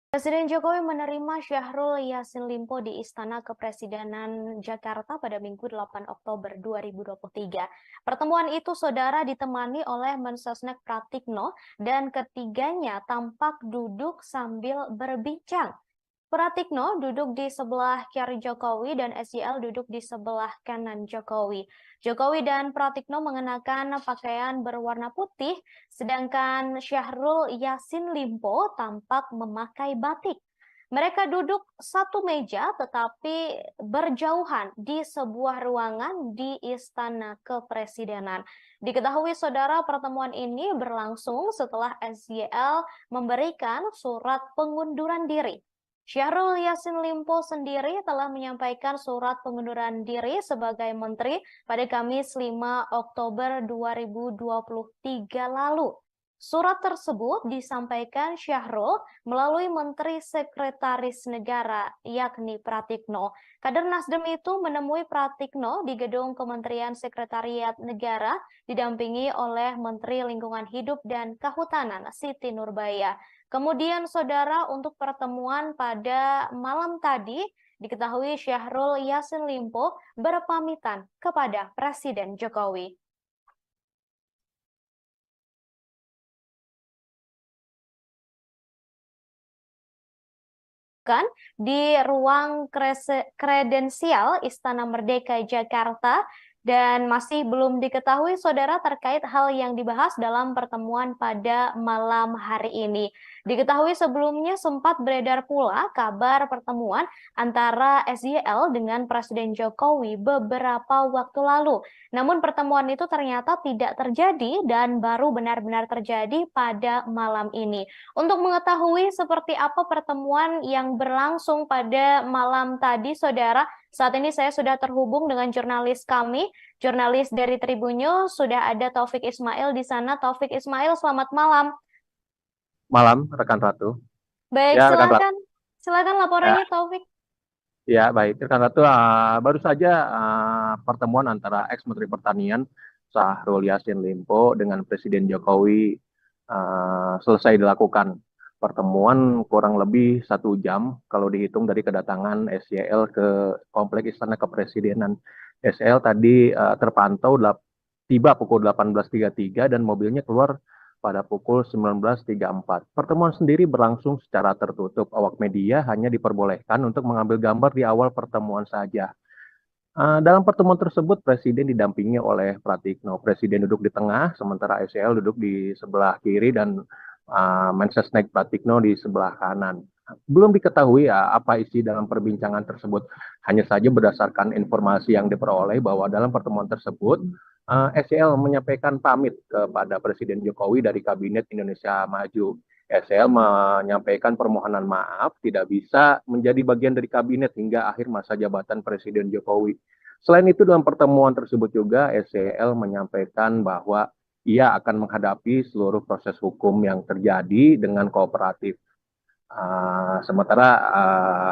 Presiden Jokowi menerima Syahrul Yassin Limpo di Istana Kepresidenan Jakarta pada Minggu 8 Oktober 2023. Pertemuan itu, saudara, ditemani oleh Mensesnek Pratikno dan ketiganya tampak duduk sambil berbincang. Pratikno duduk di sebelah kiri Jokowi dan SJL duduk di sebelah kanan Jokowi. Jokowi dan Pratikno mengenakan pakaian berwarna putih, sedangkan Syahrul Yassin Limpo tampak memakai batik. Mereka duduk satu meja tetapi berjauhan di sebuah ruangan di Istana Kepresidenan. Diketahui, saudara, pertemuan ini berlangsung setelah SJL memberikan surat pengunduran diri. Syahrul Yassin Limpo sendiri telah menyampaikan surat pengunduran diri sebagai menteri pada Kamis 5 Oktober 2023 lalu. Surat tersebut disampaikan Syahrul melalui Menteri Sekretaris Negara, yakni Pratikno. Kader Nasdem itu menemui Pratikno di gedung Kementerian Sekretariat Negara, didampingi oleh Menteri Lingkungan Hidup dan Kehutanan, Siti Nurbaya. Kemudian, saudara, untuk pertemuan pada malam tadi, diketahui Syahrul Yassin Limpo berpamitan kepada Presiden Jokowi. dilakukan di ruang kredensial Istana Merdeka Jakarta dan masih belum diketahui saudara terkait hal yang dibahas dalam pertemuan pada malam hari ini. Diketahui sebelumnya sempat beredar pula kabar pertemuan antara SYL dengan Presiden Jokowi beberapa waktu lalu. Namun pertemuan itu ternyata tidak terjadi dan baru benar-benar terjadi pada malam ini. Untuk mengetahui seperti apa pertemuan yang berlangsung pada malam tadi, saudara, saat ini saya sudah terhubung dengan jurnalis kami, jurnalis dari Tribun News, sudah ada Taufik Ismail di sana. Taufik Ismail, selamat malam. Malam, rekan Ratu. Baik, Ya, rekan Ratu. silakan Ya, laporannya, Taufik. ya baik, rekan Ratu. Baru saja pertemuan antara ex-Menteri Pertanian Syahrul Yassin Limpo dengan Presiden Jokowi selesai dilakukan. Pertemuan kurang lebih 1 jam kalau dihitung dari kedatangan SYL ke Kompleks Istana Kepresidenan. SYL tadi terpantau tiba pukul 18.33 dan mobilnya keluar pada pukul 19.34. Pertemuan sendiri berlangsung secara tertutup. Awak media hanya diperbolehkan untuk mengambil gambar di awal pertemuan saja. Dalam pertemuan tersebut, Presiden didampingi oleh Pratikno. Presiden duduk di tengah, sementara SYL duduk di sebelah kiri dan Mensesnek Pratikno di sebelah kanan. Belum diketahui apa isi dalam perbincangan tersebut. Hanya saja berdasarkan informasi yang diperoleh bahwa dalam pertemuan tersebut, SYL menyampaikan pamit kepada Presiden Jokowi dari Kabinet Indonesia Maju. SYL menyampaikan permohonan maaf tidak bisa menjadi bagian dari kabinet hingga akhir masa jabatan Presiden Jokowi. Selain itu, dalam pertemuan tersebut juga SYL menyampaikan bahwa ia akan menghadapi seluruh proses hukum yang terjadi dengan kooperatif. Sementara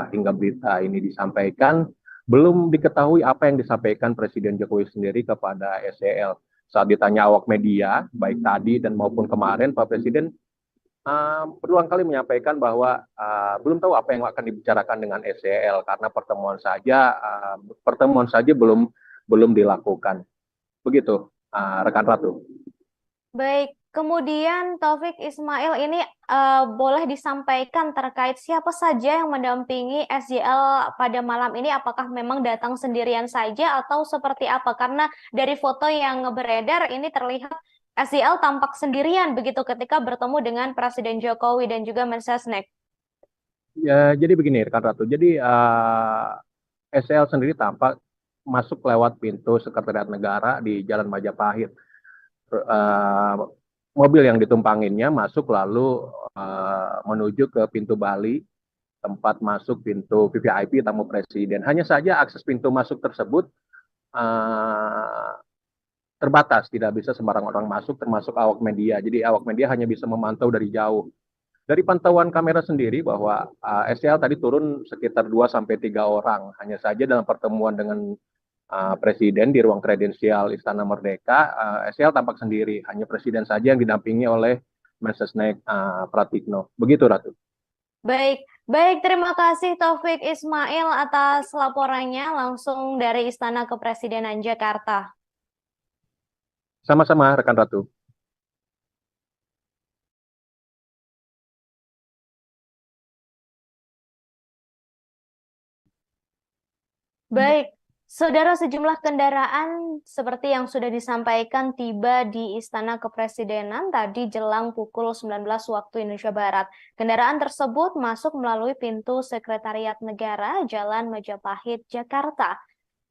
hingga berita ini disampaikan, belum diketahui apa yang disampaikan Presiden Jokowi sendiri kepada SYL. Saat ditanya awak media, baik tadi dan maupun kemarin, Pak Presiden berulang kali menyampaikan bahwa belum tahu apa yang akan dibicarakan dengan SYL karena pertemuan saja belum dilakukan. Begitu, rekan Ratu. Baik, kemudian Taufik Ismail ini boleh disampaikan terkait siapa saja yang mendampingi SYL pada malam ini? Apakah memang datang sendirian saja atau seperti apa? Karena dari foto yang beredar ini terlihat SYL tampak sendirian begitu ketika bertemu dengan Presiden Jokowi dan juga Mensesnek. Ya, jadi begini, rekan Ratu. Jadi SYL sendiri tampak masuk lewat pintu Sekretariat Negara di Jalan Majapahit. Mobil yang ditumpanginnya masuk lalu menuju ke pintu Bali, tempat masuk pintu VVIP tamu presiden. Hanya saja akses pintu masuk tersebut terbatas, tidak bisa sembarang orang masuk, termasuk awak media. Jadi awak media hanya bisa memantau dari jauh. Dari pantauan kamera sendiri bahwa SYL tadi turun sekitar 2-3 orang. Hanya saja dalam pertemuan dengan Presiden di ruang kredensial Istana Merdeka, SYL tampak sendiri. Hanya Presiden saja yang didampingi oleh Mensesnek Pratikno. Begitu, Ratu. Baik, terima kasih Taufik Ismail atas laporannya langsung dari Istana Kepresidenan Jakarta. Sama-sama, rekan Ratu. Baik, saudara, sejumlah kendaraan seperti yang sudah disampaikan tiba di Istana Kepresidenan tadi jelang pukul 19 waktu Indonesia Barat. Kendaraan tersebut masuk melalui pintu Sekretariat Negara Jalan Majapahit, Jakarta.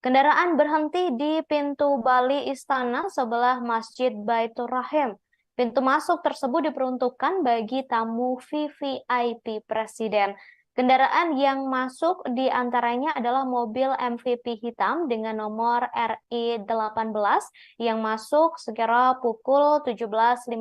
Kendaraan berhenti di pintu Bali Istana sebelah Masjid Baitur Rahim. Pintu masuk tersebut diperuntukkan bagi tamu VVIP Presiden. Kendaraan yang masuk di antaranya adalah mobil MVP hitam dengan nomor RI18 yang masuk sekira pukul 17.56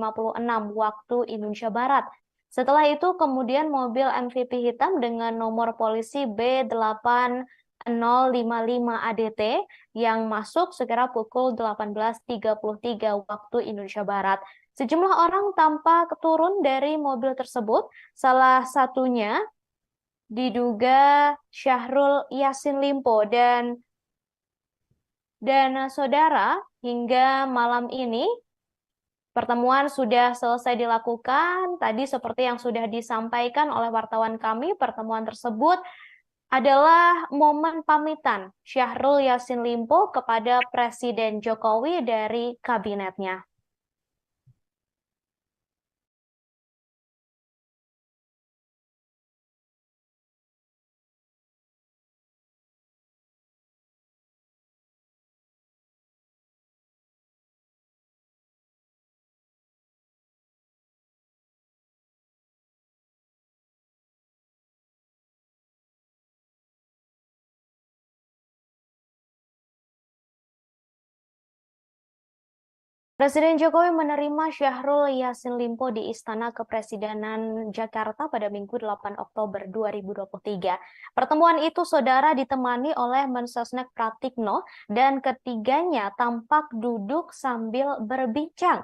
waktu Indonesia Barat. Setelah itu kemudian mobil MVP hitam dengan nomor polisi B8055 ADT yang masuk sekira pukul 18.33 waktu Indonesia Barat. Sejumlah orang tampak turun dari mobil tersebut, salah satunya diduga Syahrul Yassin Limpo dan saudara hingga malam ini Pertemuan sudah selesai dilakukan. Tadi seperti yang sudah disampaikan oleh wartawan kami, pertemuan tersebut adalah momen pamitan Syahrul Yassin Limpo kepada Presiden Jokowi dari kabinetnya. Presiden Jokowi menerima Syahrul Yassin Limpo di Istana Kepresidenan Jakarta pada Minggu 8 Oktober 2023. Pertemuan itu, saudara, ditemani oleh Mensesnek Pratikno dan ketiganya tampak duduk sambil berbincang.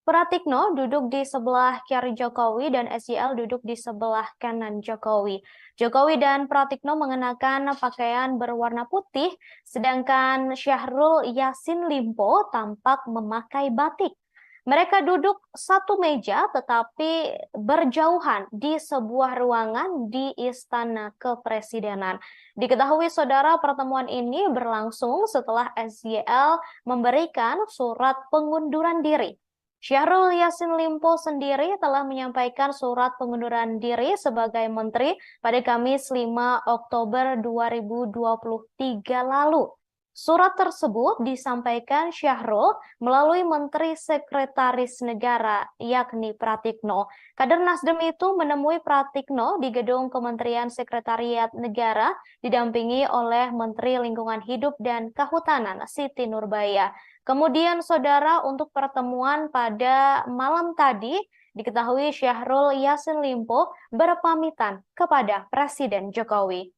Pratikno duduk di sebelah kiri Jokowi dan SYL duduk di sebelah kanan Jokowi. Jokowi dan Pratikno mengenakan pakaian berwarna putih, sedangkan Syahrul Yassin Limpo tampak memakai batik. Mereka duduk satu meja tetapi berjauhan di sebuah ruangan di Istana Kepresidenan. Diketahui, saudara, pertemuan ini berlangsung setelah SYL memberikan surat pengunduran diri. Syahrul Yassin Limpo sendiri telah menyampaikan surat pengunduran diri sebagai menteri pada Kamis 5 Oktober 2023 lalu. Surat tersebut disampaikan Syahrul melalui Menteri Sekretaris Negara, yakni Pratikno. Kader Nasdem itu menemui Pratikno di gedung Kementerian Sekretariat Negara, didampingi oleh Menteri Lingkungan Hidup dan Kehutanan, Siti Nurbaya. Kemudian, saudara, untuk pertemuan pada malam tadi, diketahui Syahrul Yassin Limpo berpamitan kepada Presiden Jokowi.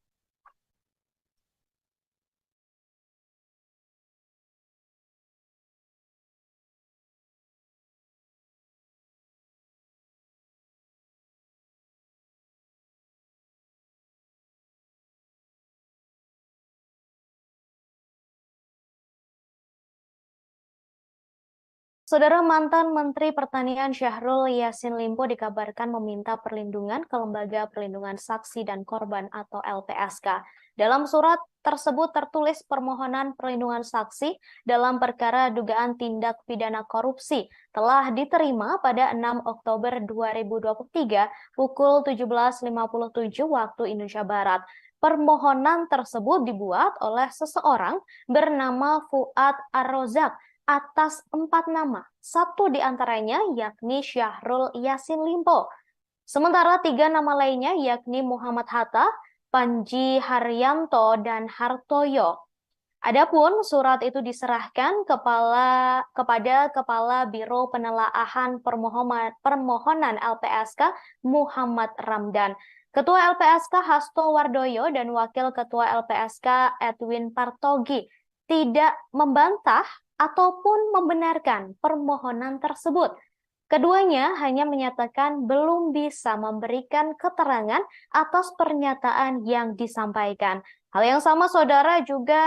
Saudara, mantan Menteri Pertanian Syahrul Yassin Limpo dikabarkan meminta perlindungan ke Lembaga Perlindungan Saksi dan Korban atau LPSK. Dalam surat tersebut tertulis permohonan perlindungan saksi dalam perkara dugaan tindak pidana korupsi telah diterima pada 6 Oktober 2023 pukul 17.57 waktu Indonesia Barat. Permohonan tersebut dibuat oleh seseorang bernama Fuad Ar-Rozak atas 4 nama, satu di antaranya yakni Syahrul Yassin Limpo. Sementara 3 nama lainnya yakni Muhammad Hatta, Panji Haryanto, dan Hartoyo. Adapun surat itu diserahkan kepada Kepala Biro Penelaahan Permohonan LPSK Muhammad Ramdan, Ketua LPSK Hasto Wardoyo, dan Wakil Ketua LPSK Edwin Partogi tidak membantah ataupun membenarkan permohonan tersebut. Keduanya hanya menyatakan belum bisa memberikan keterangan atas pernyataan yang disampaikan. Hal yang sama, saudara, juga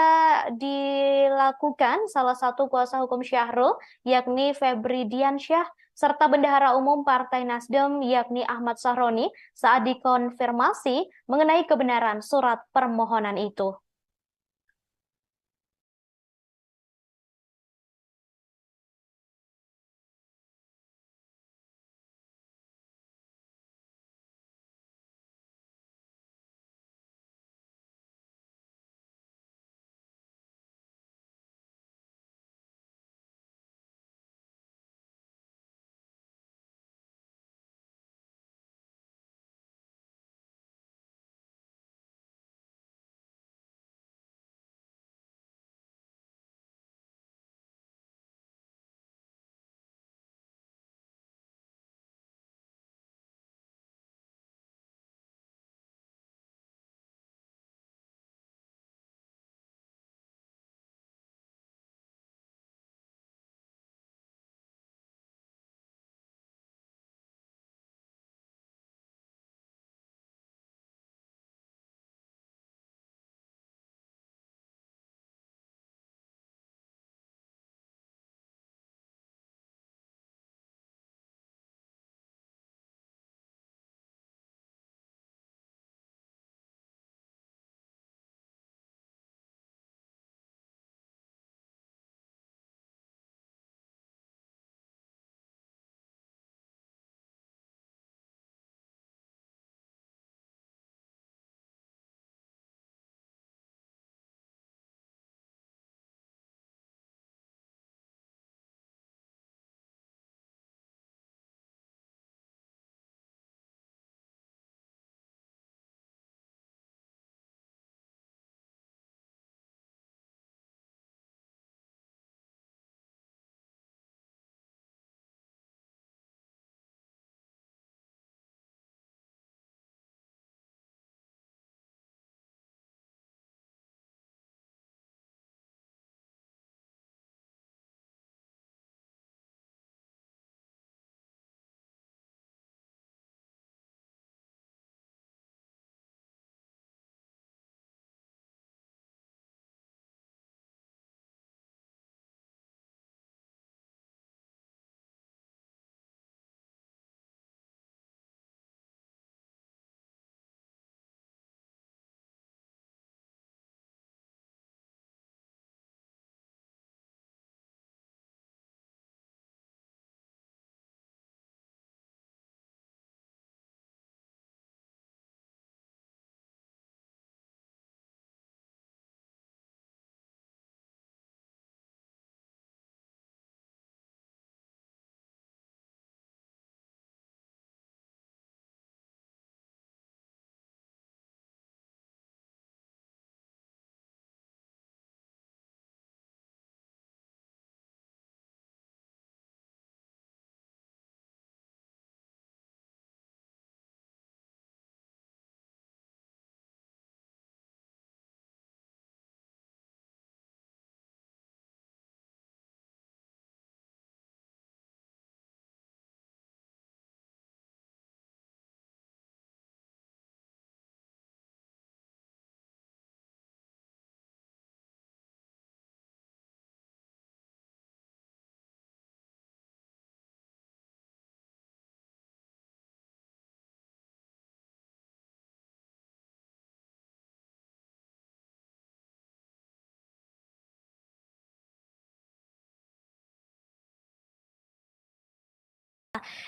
dilakukan salah satu kuasa hukum Syahrul, yakni Febri Diansyah, serta Bendahara Umum Partai Nasdem, yakni Ahmad Sahroni, saat dikonfirmasi mengenai kebenaran surat permohonan itu.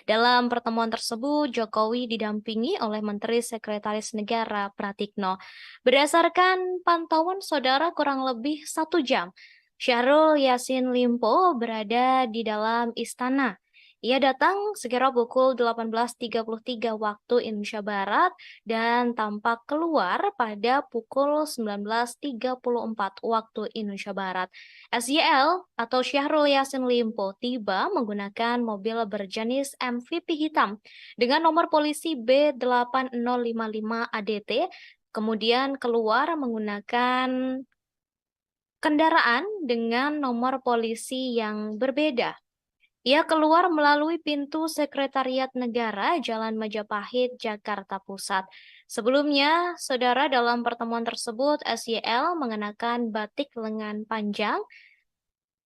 Dalam pertemuan tersebut, Jokowi didampingi oleh Menteri Sekretaris Negara Pratikno. Berdasarkan pantauan saudara kurang lebih 1 jam, Syahrul Yassin Limpo berada di dalam istana. Ia datang sekira pukul 18.33 waktu Indonesia Barat dan tampak keluar pada pukul 19.34 waktu Indonesia Barat. SYL atau Syahrul Yassin Limpo tiba menggunakan mobil berjenis MVP hitam dengan nomor polisi B8055 ADT, kemudian keluar menggunakan kendaraan dengan nomor polisi yang berbeda. Ia keluar melalui pintu Sekretariat Negara, Jalan Majapahit, Jakarta Pusat. Sebelumnya, saudara, dalam pertemuan tersebut, SYL mengenakan batik lengan panjang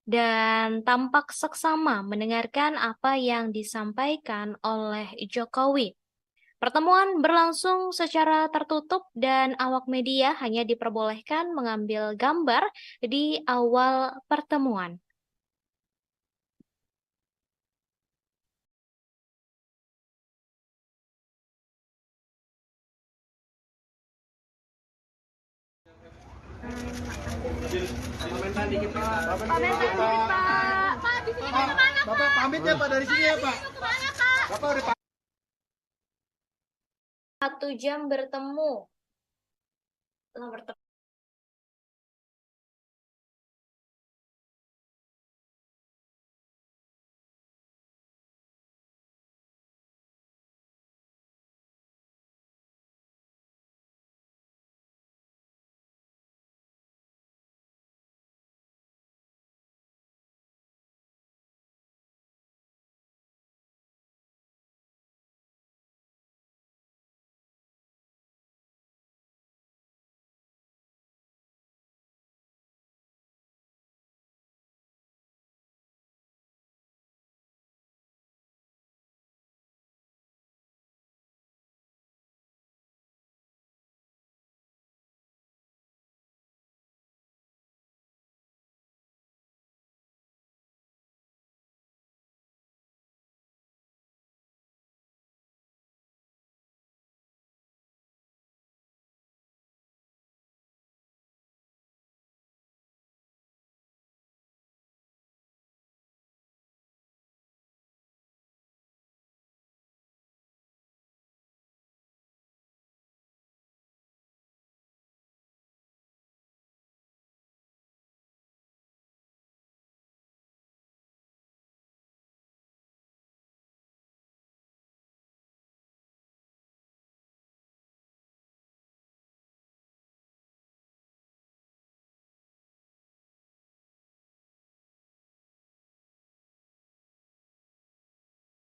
dan tampak seksama mendengarkan apa yang disampaikan oleh Jokowi. Pertemuan berlangsung secara tertutup dan awak media hanya diperbolehkan mengambil gambar di awal pertemuan. Komentar dikit Pak. Pak, di sini mau kemana Pak? Bapak pamit ya Pak dari sini ya Pak. Bapak udah 1 jam bertemu.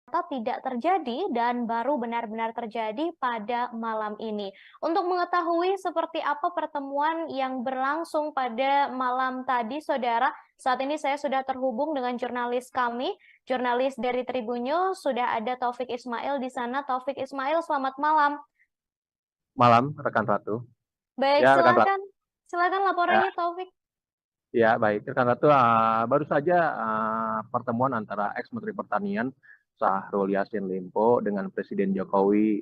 Tidak terjadi dan baru benar-benar terjadi pada malam ini. Untuk mengetahui seperti apa pertemuan yang berlangsung pada malam tadi, saudara, saat ini saya sudah terhubung dengan jurnalis kami, jurnalis dari Tribun News, sudah ada Taufik Ismail di sana. Taufik Ismail, selamat malam. Malam, rekan Ratu. Baik, Ya, rekan Ratu. silakan laporannya, Taufik. Ya, baik. Rekan Ratu, baru saja pertemuan antara ex-Menteri Pertanian Syahrul Yassin Limpo dengan Presiden Jokowi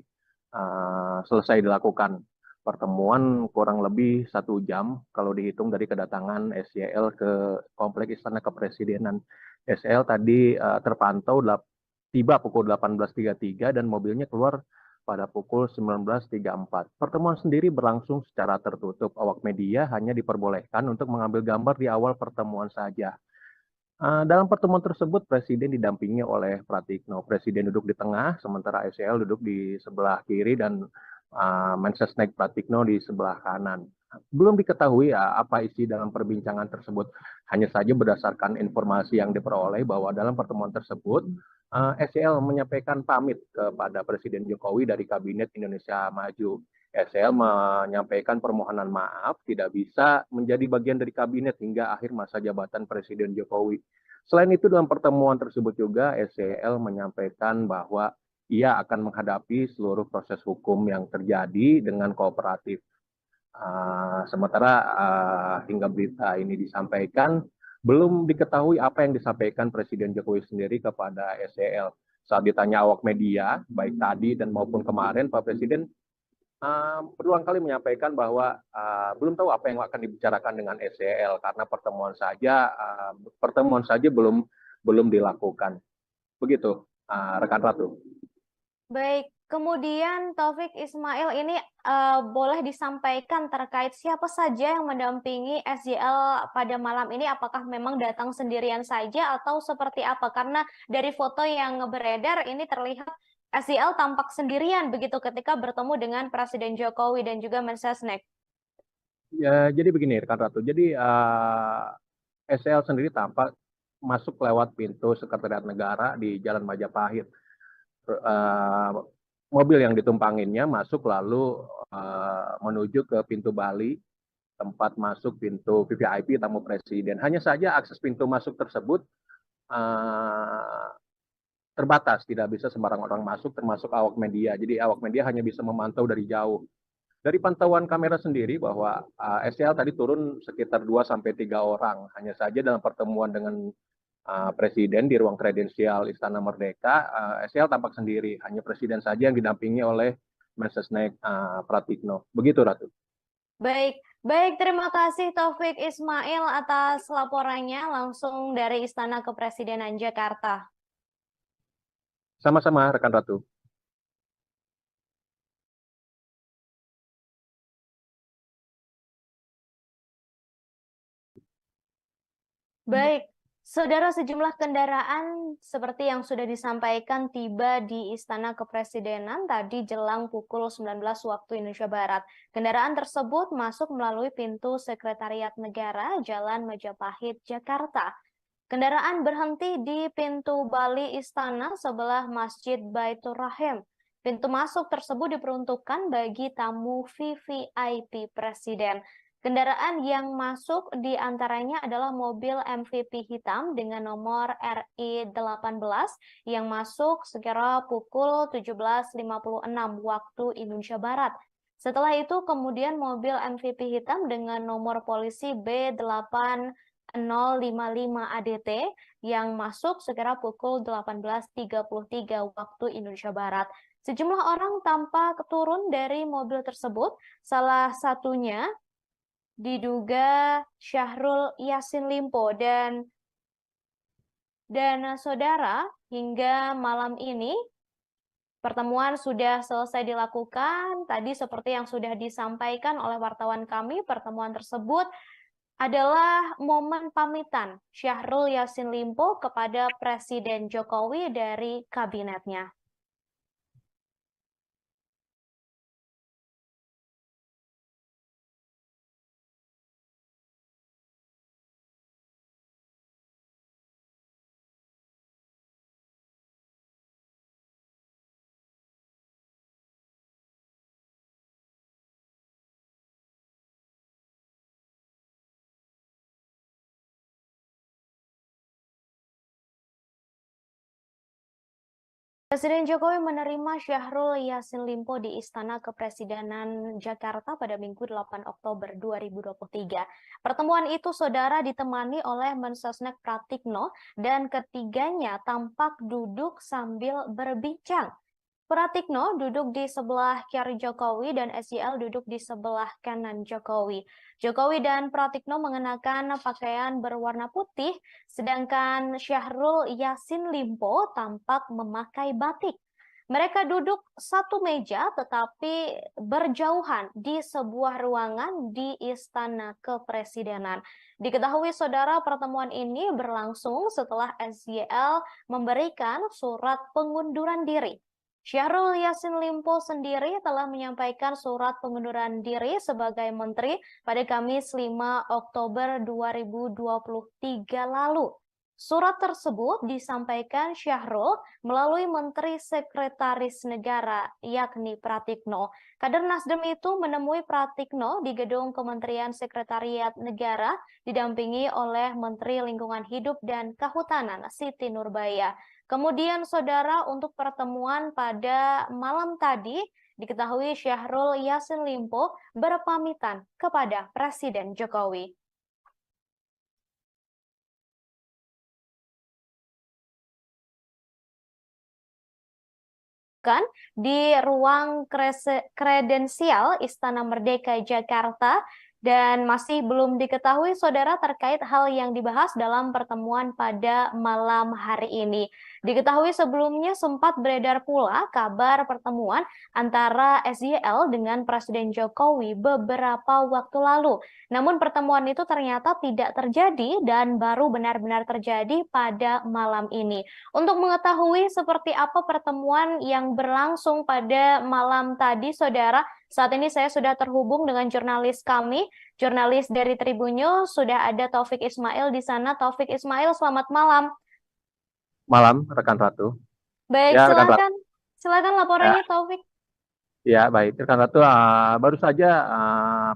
selesai dilakukan. Pertemuan kurang lebih 1 jam kalau dihitung dari kedatangan SYL ke Kompleks Istana Kepresidenan. SYL tadi terpantau tiba pukul 18.33 dan mobilnya keluar pada pukul 19.34. Pertemuan sendiri berlangsung secara tertutup. Awak media hanya diperbolehkan untuk mengambil gambar di awal pertemuan saja. Dalam pertemuan tersebut, Presiden didampingi oleh Pratikno. Presiden duduk di tengah, sementara SYL duduk di sebelah kiri dan Mensesnek Pratikno di sebelah kanan. Belum diketahui apa isi dalam perbincangan tersebut. Hanya saja berdasarkan informasi yang diperoleh bahwa dalam pertemuan tersebut, SYL menyampaikan pamit kepada Presiden Jokowi dari Kabinet Indonesia Maju. SL menyampaikan permohonan maaf tidak bisa menjadi bagian dari kabinet hingga akhir masa jabatan Presiden Jokowi. Selain itu dalam pertemuan tersebut juga SCL menyampaikan bahwa ia akan menghadapi seluruh proses hukum yang terjadi dengan kooperatif. Sementara hingga berita ini disampaikan, belum diketahui apa yang disampaikan Presiden Jokowi sendiri kepada SCL. Saat ditanya awak media, baik tadi dan maupun kemarin, Pak Presiden berulang kali menyampaikan bahwa belum tahu apa yang akan dibicarakan dengan SEL karena pertemuan saja belum dilakukan. Begitu, rekan Ratu. Baik, kemudian Taufik Ismail ini boleh disampaikan terkait siapa saja yang mendampingi SJL pada malam ini? Apakah memang datang sendirian saja atau seperti apa? Karena dari foto yang beredar ini terlihat SJL tampak sendirian begitu ketika bertemu dengan Presiden Jokowi dan juga Mensesnek. Ya, jadi begini, rekan Ratu. Jadi SEL sendiri tampak masuk lewat pintu Sekretariat Negara di Jalan Majapahit. Mobil yang ditumpanginnya masuk lalu menuju ke pintu Bali, tempat masuk pintu VVIP tamu presiden. Hanya saja akses pintu masuk tersebut terbatas, tidak bisa sembarang orang masuk, termasuk awak media. Jadi awak media hanya bisa memantau dari jauh. Dari pantauan kamera sendiri bahwa SEL tadi turun sekitar 2-3 orang. Hanya saja dalam pertemuan dengan Presiden di ruang kredensial Istana Merdeka, SEL tampak sendiri. Hanya Presiden saja yang didampingi oleh Mensesnek Pratikno. Begitu, Ratu. Baik, baik, terima kasih Taufik Ismail atas laporannya langsung dari Istana Kepresidenan Jakarta. Sama-sama, rekan Ratu. Baik, saudara, sejumlah kendaraan seperti yang sudah disampaikan tiba di Istana Kepresidenan tadi jelang pukul 19 waktu Indonesia Barat. Kendaraan tersebut masuk melalui pintu Sekretariat Negara Jalan Majapahit, Jakarta. Kendaraan berhenti di pintu Bali Istana sebelah Masjid Baitur Rahim. Pintu masuk tersebut diperuntukkan bagi tamu VVIP Presiden. Kendaraan yang masuk di antaranya adalah mobil MVP hitam dengan nomor RI18 yang masuk sekira pukul 17.56 waktu Indonesia Barat. Setelah itu kemudian mobil MVP hitam dengan nomor polisi B8 055 ADT yang masuk sekira pukul 18.33 waktu Indonesia Barat. Sejumlah orang tampak turun dari mobil tersebut, salah satunya diduga Syahrul Yassin Limpo dan saudara, hingga malam ini pertemuan sudah selesai dilakukan. Tadi seperti yang sudah disampaikan oleh wartawan kami, pertemuan tersebut adalah momen pamitan Syahrul Yassin Limpo kepada Presiden Jokowi dari kabinetnya. Presiden Jokowi menerima Syahrul Yassin Limpo di Istana Kepresidenan Jakarta pada Minggu 8 Oktober 2023. Pertemuan itu, saudara, ditemani oleh Mensesnek Pratikno dan ketiganya tampak duduk sambil berbincang. Pratikno duduk di sebelah kiri Jokowi dan SJL duduk di sebelah kanan Jokowi. Jokowi dan Pratikno mengenakan pakaian berwarna putih, sedangkan Syahrul Yassin Limpo tampak memakai batik. Mereka duduk satu meja tetapi berjauhan di sebuah ruangan di Istana Kepresidenan. Diketahui, saudara, pertemuan ini berlangsung setelah SJL memberikan surat pengunduran diri. Syahrul Yassin Limpo sendiri telah menyampaikan surat pengunduran diri sebagai menteri pada Kamis 5 Oktober 2023 lalu. Surat tersebut disampaikan Syahrul melalui Menteri Sekretaris Negara, yakni Pratikno. Kader Nasdem itu menemui Pratikno di gedung Kementerian Sekretariat Negara, didampingi oleh Menteri Lingkungan Hidup dan Kehutanan, Siti Nurbaya. Kemudian, saudara, untuk pertemuan pada malam tadi, diketahui Syahrul Yassin Limpo berpamitan kepada Presiden Jokowi. dilakukan di ruang kredensial Istana Merdeka Jakarta dan masih belum diketahui saudara terkait hal yang dibahas dalam pertemuan pada malam hari ini. Diketahui sebelumnya sempat beredar pula kabar pertemuan antara SYL dengan Presiden Jokowi beberapa waktu lalu. Namun pertemuan itu ternyata tidak terjadi dan baru benar-benar terjadi pada malam ini. Untuk mengetahui seperti apa pertemuan yang berlangsung pada malam tadi, saudara, saat ini saya sudah terhubung dengan jurnalis kami, jurnalis dari Tribun News, sudah ada Taufik Ismail di sana. Taufik Ismail, selamat malam. Malam, rekan Ratu. Baik, Ya, rekan Ratu. silakan laporannya, Taufik. Ya, baik. Rekan Ratu, baru saja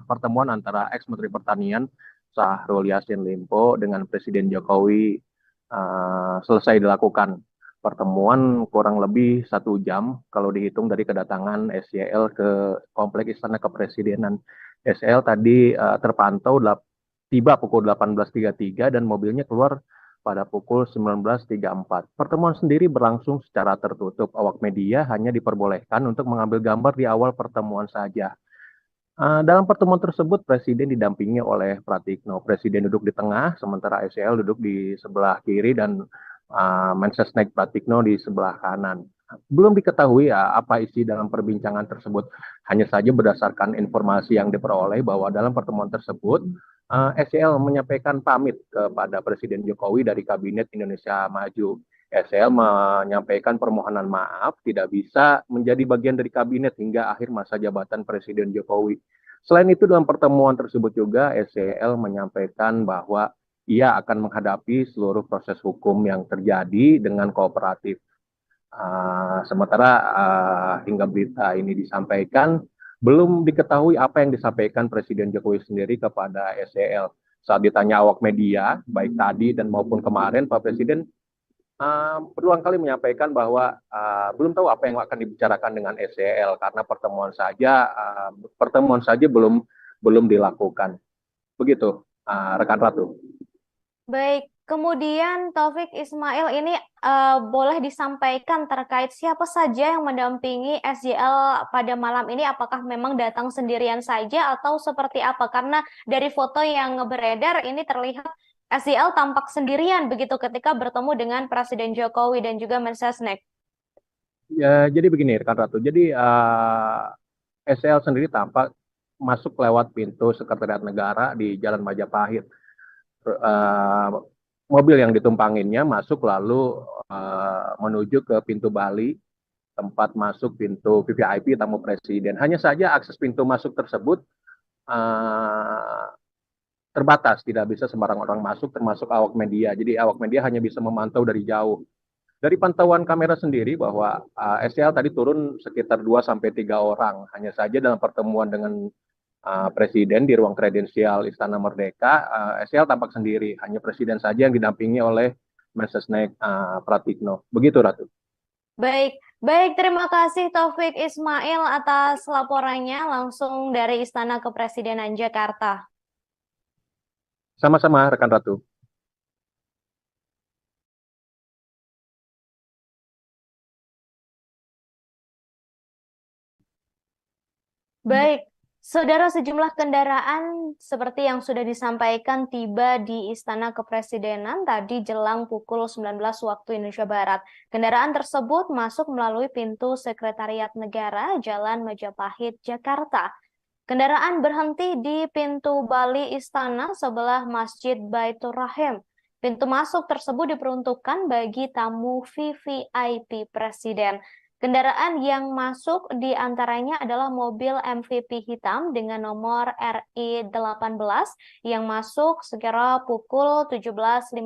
pertemuan antara ex-Menteri Pertanian Syahrul Yassin Limpo dengan Presiden Jokowi selesai dilakukan. Pertemuan kurang lebih 1 jam kalau dihitung dari kedatangan SYL ke Kompleks Istana Kepresidenan. SYL tadi terpantau tiba pukul 18.33 dan mobilnya keluar pada pukul 19.34. Pertemuan sendiri berlangsung secara tertutup. Awak media hanya diperbolehkan untuk mengambil gambar di awal pertemuan saja. Dalam pertemuan tersebut, Presiden didampingi oleh Pratikno. Presiden duduk di tengah, sementara SYL duduk di sebelah kiri dan Mensesnek Pratikno di sebelah kanan. Belum diketahui apa isi dalam perbincangan tersebut. Hanya saja berdasarkan informasi yang diperoleh bahwa dalam pertemuan tersebut, SYL menyampaikan pamit kepada Presiden Jokowi dari Kabinet Indonesia Maju. SYL menyampaikan permohonan maaf tidak bisa menjadi bagian dari kabinet hingga akhir masa jabatan Presiden Jokowi. Selain itu, dalam pertemuan tersebut juga SYL menyampaikan bahwa ia akan menghadapi seluruh proses hukum yang terjadi dengan kooperatif. Sementara hingga berita ini disampaikan, belum diketahui apa yang disampaikan Presiden Jokowi sendiri kepada SYL. Saat ditanya awak media, baik tadi dan maupun kemarin, Pak Presiden berulang kali menyampaikan bahwa belum tahu apa yang akan dibicarakan dengan SYL karena pertemuan saja belum dilakukan. Begitu, rekan Ratu. Baik, kemudian Taufik Ismail ini boleh disampaikan terkait siapa saja yang mendampingi SYL pada malam ini? Apakah memang datang sendirian saja atau seperti apa? Karena dari foto yang beredar ini terlihat SYL tampak sendirian begitu ketika bertemu dengan Presiden Jokowi dan juga Mensesnek. Ya, jadi begini, rekan Ratu. Jadi SYL sendiri tampak masuk lewat pintu Sekretariat Negara di Jalan Majapahit. Mobil yang ditumpanginnya masuk lalu menuju ke pintu Bali, tempat masuk pintu VVIP tamu presiden. Hanya saja akses pintu masuk tersebut terbatas, tidak bisa sembarang orang masuk, termasuk awak media. Jadi awak media hanya bisa memantau dari jauh. Dari pantauan kamera sendiri bahwa SYL tadi turun sekitar 2-3 orang. Hanya saja dalam pertemuan dengan Presiden di ruang kredensial Istana Merdeka, SYL tampak sendiri. Hanya Presiden saja yang didampingi oleh Mensesnek Pratikno. Begitu, Ratu. Baik, terima kasih Taufik Ismail atas laporannya langsung dari Istana Kepresidenan Jakarta. Sama-sama, rekan Ratu. Baik, saudara, sejumlah kendaraan seperti yang sudah disampaikan tiba di Istana Kepresidenan tadi jelang pukul 19 waktu Indonesia Barat. Kendaraan tersebut masuk melalui pintu Sekretariat Negara Jalan Majapahit, Jakarta. Kendaraan berhenti di pintu Bali Istana sebelah Masjid Baitur Rahim. Pintu masuk tersebut diperuntukkan bagi tamu VVIP Presiden. Kendaraan yang masuk di antaranya adalah mobil MVP hitam dengan nomor RI18 yang masuk sekira pukul 17.56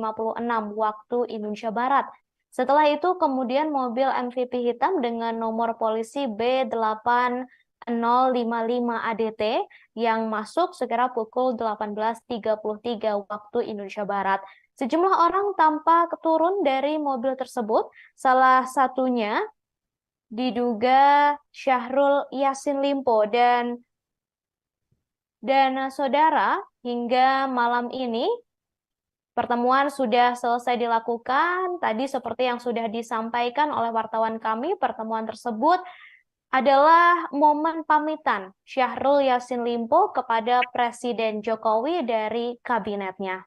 waktu Indonesia Barat. Setelah itu kemudian mobil MVP hitam dengan nomor polisi B8055 ADT yang masuk sekira pukul 18.33 waktu Indonesia Barat. Sejumlah orang tampak turun dari mobil tersebut, salah satunya diduga Syahrul Yassin Limpo dan saudara hingga malam ini Pertemuan sudah selesai dilakukan. Tadi seperti yang sudah disampaikan oleh wartawan kami, pertemuan tersebut adalah momen pamitan Syahrul Yassin Limpo kepada Presiden Jokowi dari kabinetnya.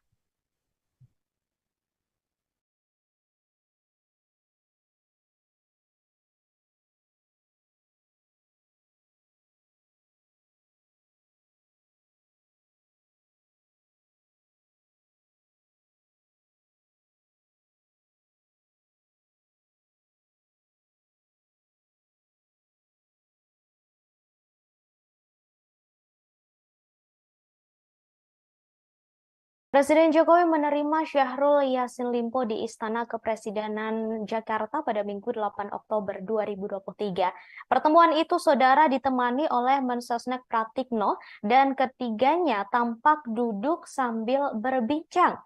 Presiden Jokowi menerima Syahrul Yassin Limpo di Istana Kepresidenan Jakarta pada Minggu 8 Oktober 2023. Pertemuan itu, saudara, ditemani oleh Mensesnek Pratikno dan ketiganya tampak duduk sambil berbincang.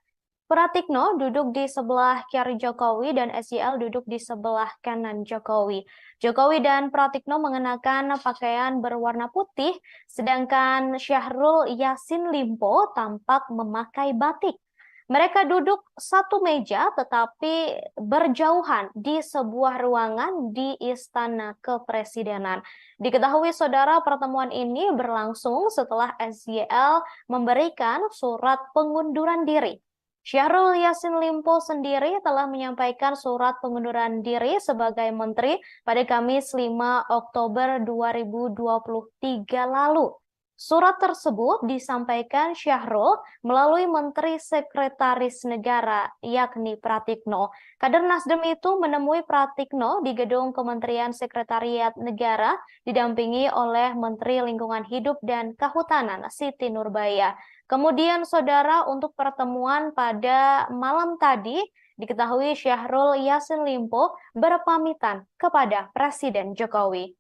Pratikno duduk di sebelah kiri Jokowi dan SYL duduk di sebelah kanan Jokowi. Jokowi dan Pratikno mengenakan pakaian berwarna putih, sedangkan Syahrul Yassin Limpo tampak memakai batik. Mereka duduk satu meja tetapi berjauhan di sebuah ruangan di Istana Kepresidenan. Diketahui, saudara, pertemuan ini berlangsung setelah SYL memberikan surat pengunduran diri. Syahrul Yassin Limpo sendiri telah menyampaikan surat pengunduran diri sebagai menteri pada Kamis 5 Oktober 2023 lalu. Surat tersebut disampaikan Syahrul melalui Menteri Sekretaris Negara, yakni Pratikno. Kader Nasdem itu menemui Pratikno di gedung Kementerian Sekretariat Negara, didampingi oleh Menteri Lingkungan Hidup dan Kehutanan, Siti Nurbaya. Kemudian, saudara, untuk pertemuan pada malam tadi, diketahui Syahrul Yassin Limpo berpamitan kepada Presiden Jokowi.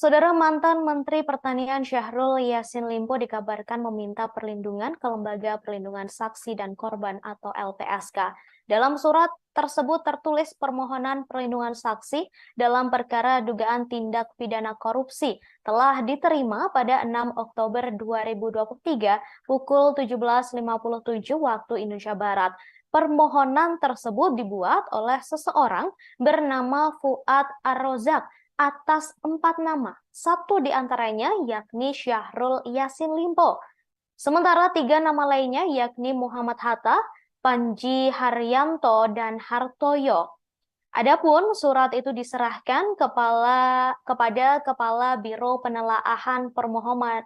Saudara, mantan Menteri Pertanian Syahrul Yassin Limpo dikabarkan meminta perlindungan ke Lembaga Perlindungan Saksi dan Korban atau LPSK. Dalam surat tersebut tertulis permohonan perlindungan saksi dalam perkara dugaan tindak pidana korupsi telah diterima pada 6 Oktober 2023 pukul 17.57 waktu Indonesia Barat. Permohonan tersebut dibuat oleh seseorang bernama Fuad Ar-Rozak atas 4 nama, satu di antaranya yakni Syahrul Yassin Limpo. Sementara 3 nama lainnya yakni Muhammad Hatta, Panji Haryanto, dan Hartoyo. Adapun surat itu diserahkan kepada Kepala Biro Penelaahan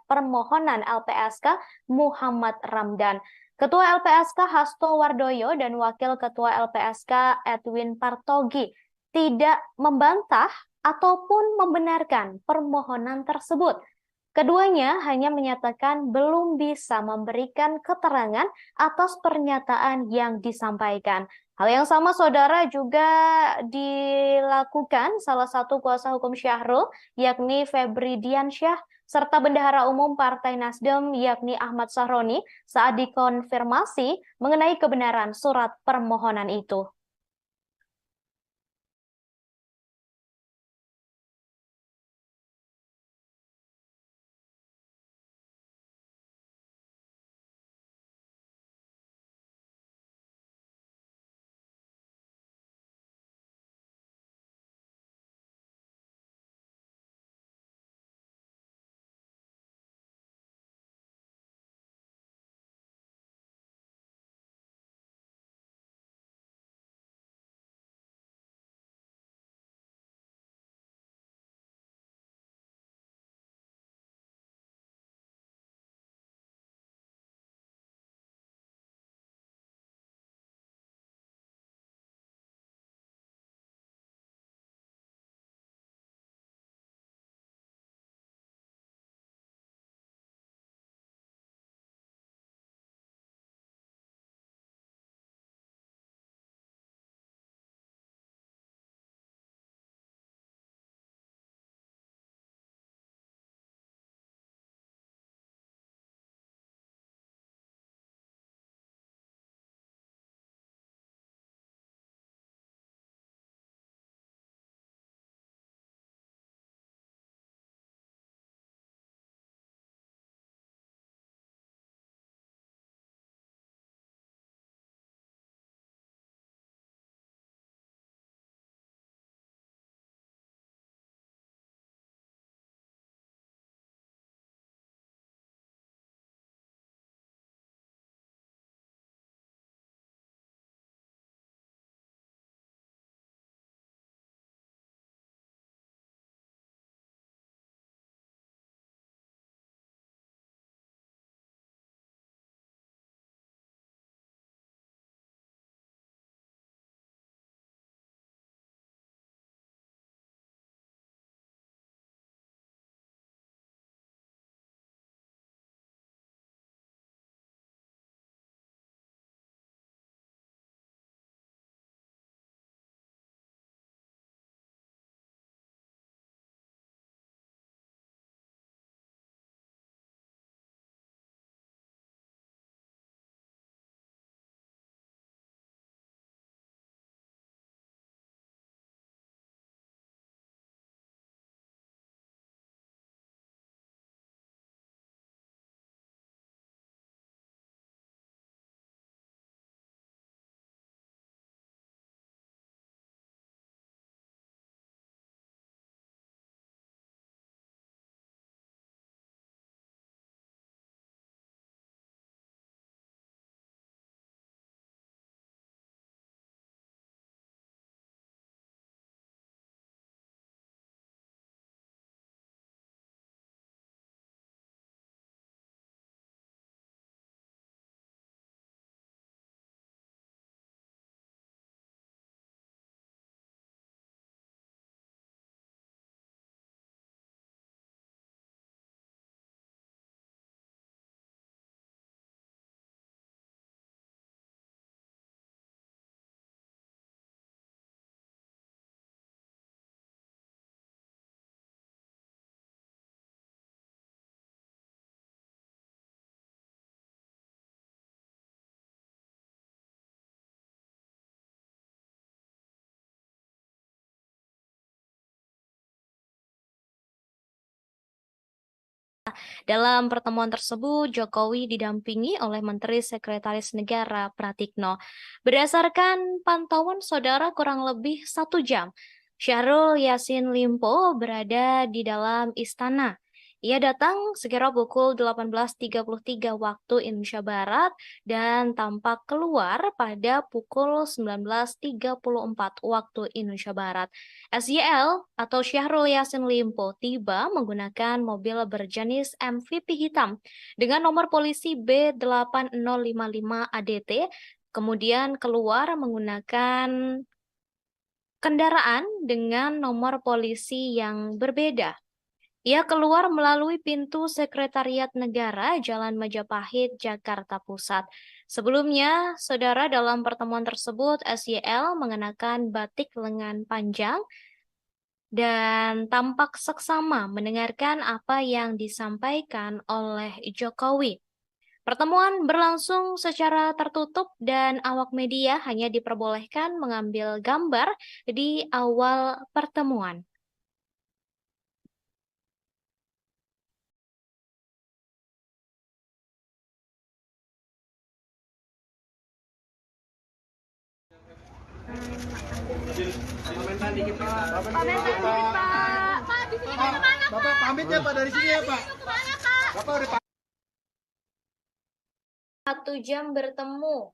Permohonan LPSK Muhammad Ramdan, Ketua LPSK Hasto Wardoyo, dan Wakil Ketua LPSK Edwin Partogi tidak membantah ataupun membenarkan permohonan tersebut. Keduanya hanya menyatakan belum bisa memberikan keterangan atas pernyataan yang disampaikan. Hal yang sama, saudara, juga dilakukan salah satu kuasa hukum Syahrul, yakni Febri Diansyah, serta Bendahara Umum Partai Nasdem, yakni Ahmad Sahroni, saat dikonfirmasi mengenai kebenaran surat permohonan itu. Dalam pertemuan tersebut, Jokowi didampingi oleh Menteri Sekretaris Negara Pratikno. Berdasarkan pantauan saudara kurang lebih 1 jam, Syahrul Yassin Limpo berada di dalam istana. Ia datang sekira pukul 18.33 waktu Indonesia Barat dan tampak keluar pada pukul 19.34 waktu Indonesia Barat. SYL atau Syahrul Yassin Limpo tiba menggunakan mobil berjenis MVP hitam dengan nomor polisi B8055 ADT, kemudian keluar menggunakan kendaraan dengan nomor polisi yang berbeda. Ia keluar melalui pintu Sekretariat Negara, Jalan Majapahit, Jakarta Pusat. Sebelumnya, saudara, dalam pertemuan tersebut, SYL mengenakan batik lengan panjang dan tampak seksama mendengarkan apa yang disampaikan oleh Jokowi. Pertemuan berlangsung secara tertutup dan awak media hanya diperbolehkan mengambil gambar di awal pertemuan. Komentar dikit Pak. Bapak pamit ya Pak dari sini ya Pak. Bapak udah 1 jam bertemu.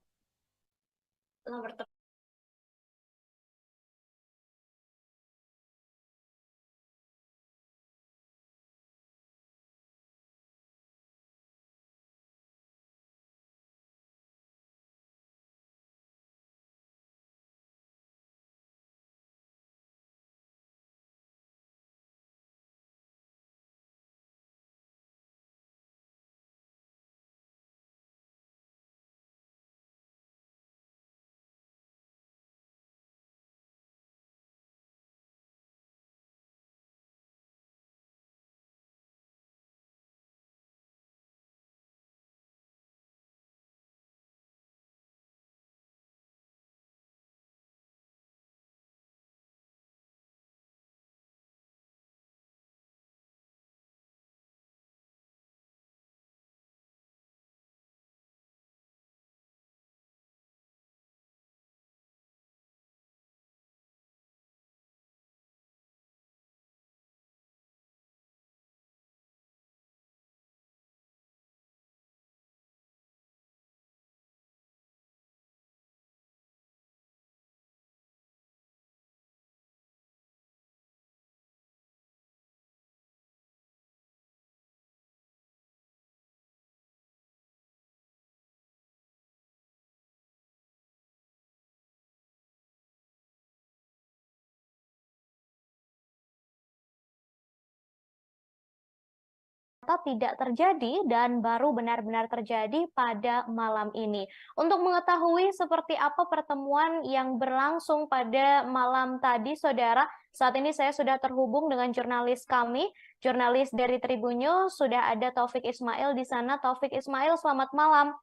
Tidak terjadi dan baru benar-benar terjadi pada malam ini. Untuk mengetahui seperti apa pertemuan yang berlangsung pada malam tadi, saudara, saat ini saya sudah terhubung dengan jurnalis kami, jurnalis dari Tribun News, sudah ada Taufik Ismail di sana. Taufik Ismail, selamat malam.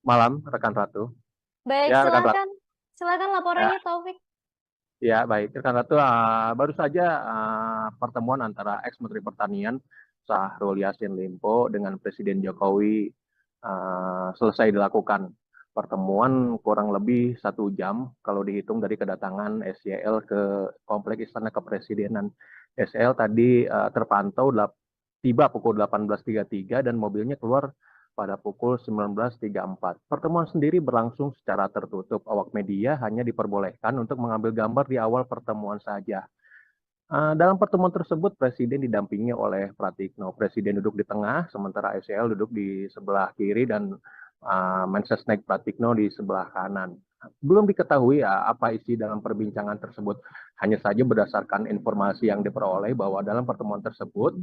Malam, rekan Ratu. Baik, Ya, rekan Ratu. silakan laporannya, Taufik. Ya, baik. Rekan Ratu, baru saja pertemuan antara ex-Menteri Pertanian Syahrul Yassin Limpo dengan Presiden Jokowi selesai dilakukan. Pertemuan kurang lebih 1 jam kalau dihitung dari kedatangan SYL ke Kompleks Istana Kepresidenan. SYL tadi terpantau tiba pukul 18.33 dan mobilnya keluar pada pukul 19.34. Pertemuan sendiri berlangsung secara tertutup. Awak media hanya diperbolehkan untuk mengambil gambar di awal pertemuan saja. Dalam pertemuan tersebut, Presiden didampingi oleh Pratikno. Presiden duduk di tengah, sementara SYL duduk di sebelah kiri dan Mensesnek Pratikno di sebelah kanan. Belum diketahui apa isi dalam perbincangan tersebut. Hanya saja berdasarkan informasi yang diperoleh bahwa dalam pertemuan tersebut,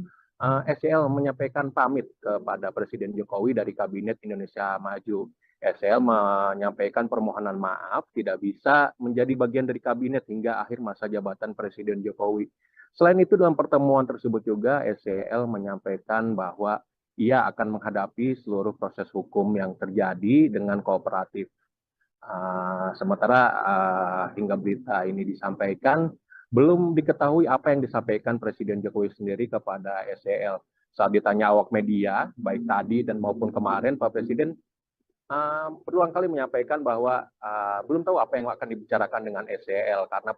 SYL menyampaikan pamit kepada Presiden Jokowi dari Kabinet Indonesia Maju. SL menyampaikan permohonan maaf tidak bisa menjadi bagian dari kabinet hingga akhir masa jabatan Presiden Jokowi. Selain itu dalam pertemuan tersebut juga SCL menyampaikan bahwa ia akan menghadapi seluruh proses hukum yang terjadi dengan kooperatif. Sementara hingga berita ini disampaikan, belum diketahui apa yang disampaikan Presiden Jokowi sendiri kepada SCL. Saat ditanya awak media, baik tadi dan maupun kemarin, Pak Presiden berulang kali menyampaikan bahwa belum tahu apa yang akan dibicarakan dengan SEL karena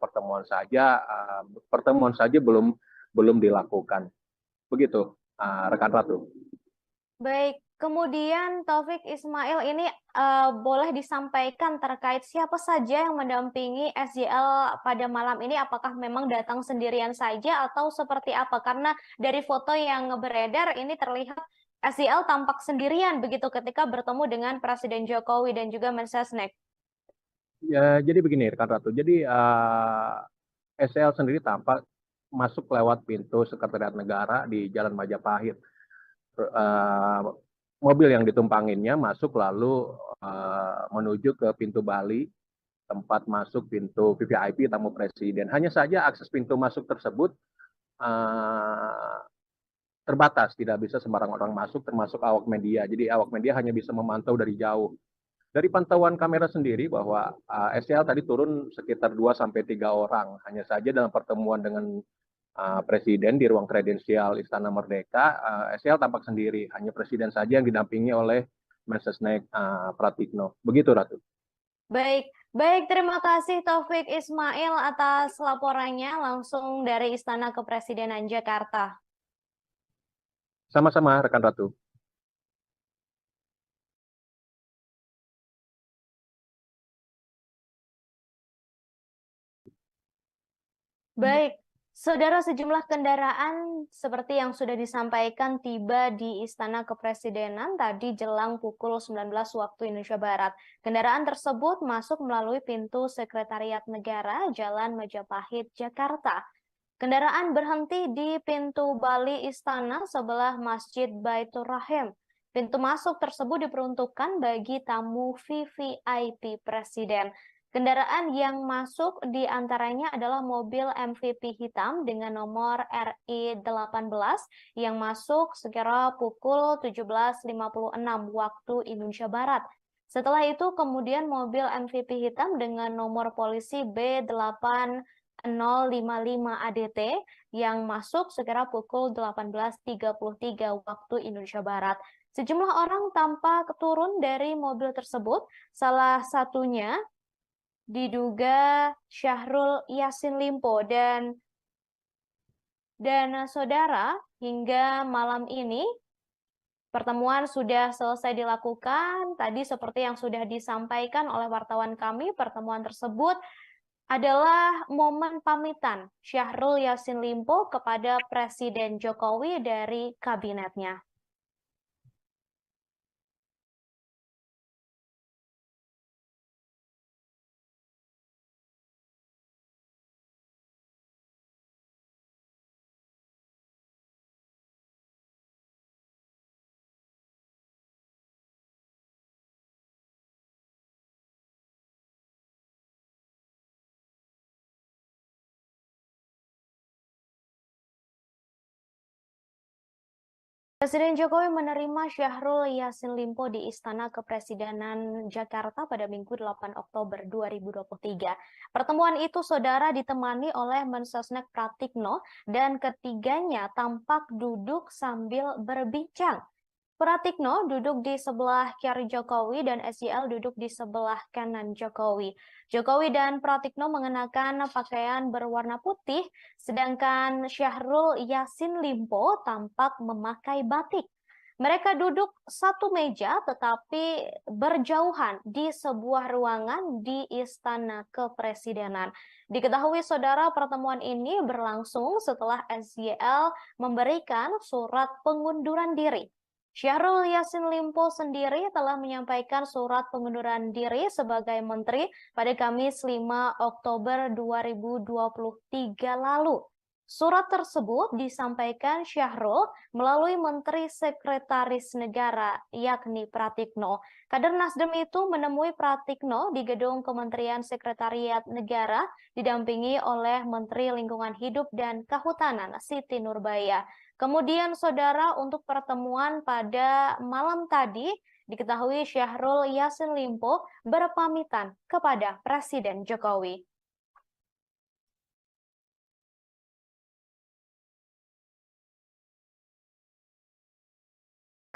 pertemuan saja belum dilakukan. Begitu, rekan Ratu. Baik, kemudian Taufik Ismail ini boleh disampaikan terkait siapa saja yang mendampingi SJL pada malam ini? Apakah memang datang sendirian saja atau seperti apa? Karena dari foto yang beredar ini terlihat SJL tampak sendirian begitu ketika bertemu dengan Presiden Jokowi dan juga Mensesnek. Ya, jadi begini, rekan Ratu. Jadi SEL sendiri tampak masuk lewat pintu Sekretariat Negara di Jalan Majapahit. Mobil yang ditumpanginnya masuk lalu menuju ke pintu Bali, tempat masuk pintu VVIP tamu presiden. Hanya saja akses pintu masuk tersebut terbatas, tidak bisa sembarang orang masuk, termasuk awak media. Jadi awak media hanya bisa memantau dari jauh. Dari pantauan kamera sendiri bahwa SCL tadi turun sekitar 2-3 orang. Hanya saja dalam pertemuan dengan Presiden di ruang kredensial Istana Merdeka, SCL tampak sendiri. Hanya Presiden saja yang didampingi oleh Mensesnek Pratikno. Begitu, Ratu. Baik, baik, terima kasih Taufik Ismail atas laporannya langsung dari Istana Kepresidenan Jakarta. Sama-sama, rekan Ratu. Baik, saudara, sejumlah kendaraan seperti yang sudah disampaikan tiba di Istana Kepresidenan tadi jelang pukul 19 waktu Indonesia Barat. Kendaraan tersebut masuk melalui pintu Sekretariat Negara Jalan Majapahit, Jakarta. Kendaraan berhenti di pintu Bali Istana sebelah Masjid Baitur Rahim. Pintu masuk tersebut diperuntukkan bagi tamu VVIP Presiden. Kendaraan yang masuk di antaranya adalah mobil MVP hitam dengan nomor RI18 yang masuk sekira pukul 17.56 waktu Indonesia Barat. Setelah itu kemudian mobil MVP hitam dengan nomor polisi B8 055 ADT yang masuk sekira pukul 18.33 waktu Indonesia Barat. Sejumlah orang tampak turun dari mobil tersebut, salah satunya diduga Syahrul Yassin Limpo dan saudara, hingga malam ini pertemuan sudah selesai dilakukan. Tadi seperti yang sudah disampaikan oleh wartawan kami, pertemuan tersebut adalah momen pamitan Syahrul Yassin Limpo kepada Presiden Jokowi dari kabinetnya. Presiden Jokowi menerima Syahrul Yassin Limpo di Istana Kepresidenan Jakarta pada Minggu 8 Oktober 2023. Pertemuan itu, saudara, ditemani oleh Mensesnek Pratikno dan ketiganya tampak duduk sambil berbincang. Pratikno duduk di sebelah kiri Jokowi dan SJL duduk di sebelah kanan Jokowi. Jokowi dan Pratikno mengenakan pakaian berwarna putih, sedangkan Syahrul Yassin Limpo tampak memakai batik. Mereka duduk satu meja tetapi berjauhan di sebuah ruangan di Istana Kepresidenan. Diketahui, saudara, pertemuan ini berlangsung setelah SJL memberikan surat pengunduran diri. Syahrul Yassin Limpo sendiri telah menyampaikan surat pengunduran diri sebagai menteri pada Kamis 5 Oktober 2023 lalu. Surat tersebut disampaikan Syahrul melalui Menteri Sekretaris Negara, yakni Pratikno. Kader Nasdem itu menemui Pratikno di gedung Kementerian Sekretariat Negara, didampingi oleh Menteri Lingkungan Hidup dan Kehutanan, Siti Nurbaya. Kemudian, saudara, untuk pertemuan pada malam tadi, diketahui Syahrul Yassin Limpo berpamitan kepada Presiden Jokowi.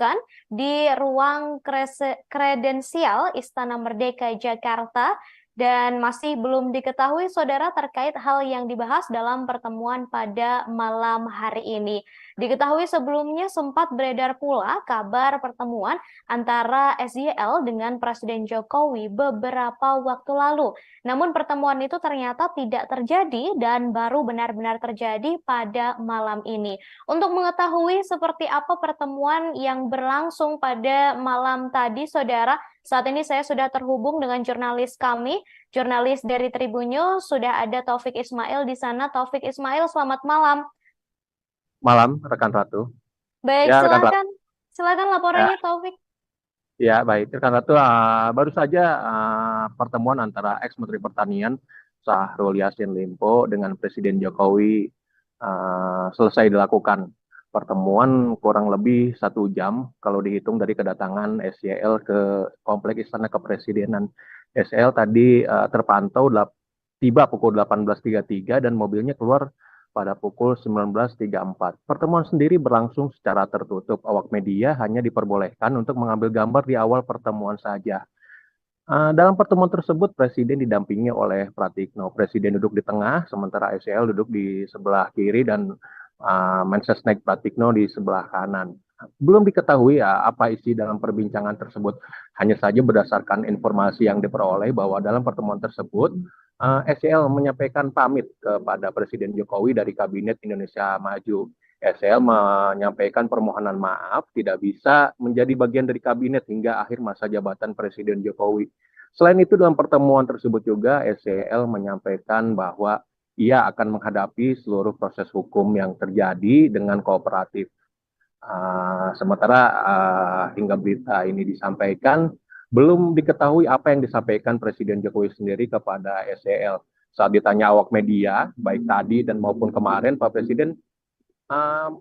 dilakukan di ruang kredensial Istana Merdeka Jakarta dan masih belum diketahui saudara terkait hal yang dibahas dalam pertemuan pada malam hari ini. Diketahui sebelumnya sempat beredar pula kabar pertemuan antara SYL dengan Presiden Jokowi beberapa waktu lalu. Namun pertemuan itu ternyata tidak terjadi dan baru benar-benar terjadi pada malam ini. Untuk mengetahui seperti apa pertemuan yang berlangsung pada malam tadi, saudara, saat ini saya sudah terhubung dengan jurnalis kami, jurnalis dari Tribun News, sudah ada Taufik Ismail di sana. Taufik Ismail, selamat malam. Malam, rekan Ratu. Baik, Ya, rekan Ratu. silakan laporannya, Taufik. Ya, baik. Rekan Ratu, baru saja pertemuan antara ex-Menteri Pertanian Syahrul Yassin Limpo dengan Presiden Jokowi selesai dilakukan. Pertemuan kurang lebih 1 jam kalau dihitung dari kedatangan SYL ke Kompleks Istana Kepresidenan. SYL tadi terpantau tiba pukul 18.33 dan mobilnya keluar pada pukul 19.34. Pertemuan sendiri berlangsung secara tertutup. Awak media hanya diperbolehkan untuk mengambil gambar di awal pertemuan saja. Dalam pertemuan tersebut, Presiden didampingi oleh Pratikno. Presiden duduk di tengah, sementara SYL duduk di sebelah kiri dan Mensesnek Pratikno di sebelah kanan. Belum diketahui apa isi dalam perbincangan tersebut. Hanya saja berdasarkan informasi yang diperoleh bahwa dalam pertemuan tersebut, SYL menyampaikan pamit kepada Presiden Jokowi dari Kabinet Indonesia Maju. SYL menyampaikan permohonan maaf tidak bisa menjadi bagian dari kabinet hingga akhir masa jabatan Presiden Jokowi. Selain itu, dalam pertemuan tersebut juga SYL menyampaikan bahwa ia akan menghadapi seluruh proses hukum yang terjadi dengan kooperatif. Sementara hingga berita ini disampaikan, belum diketahui apa yang disampaikan Presiden Jokowi sendiri kepada SYL. Saat ditanya awak media, baik tadi dan maupun kemarin, Pak Presiden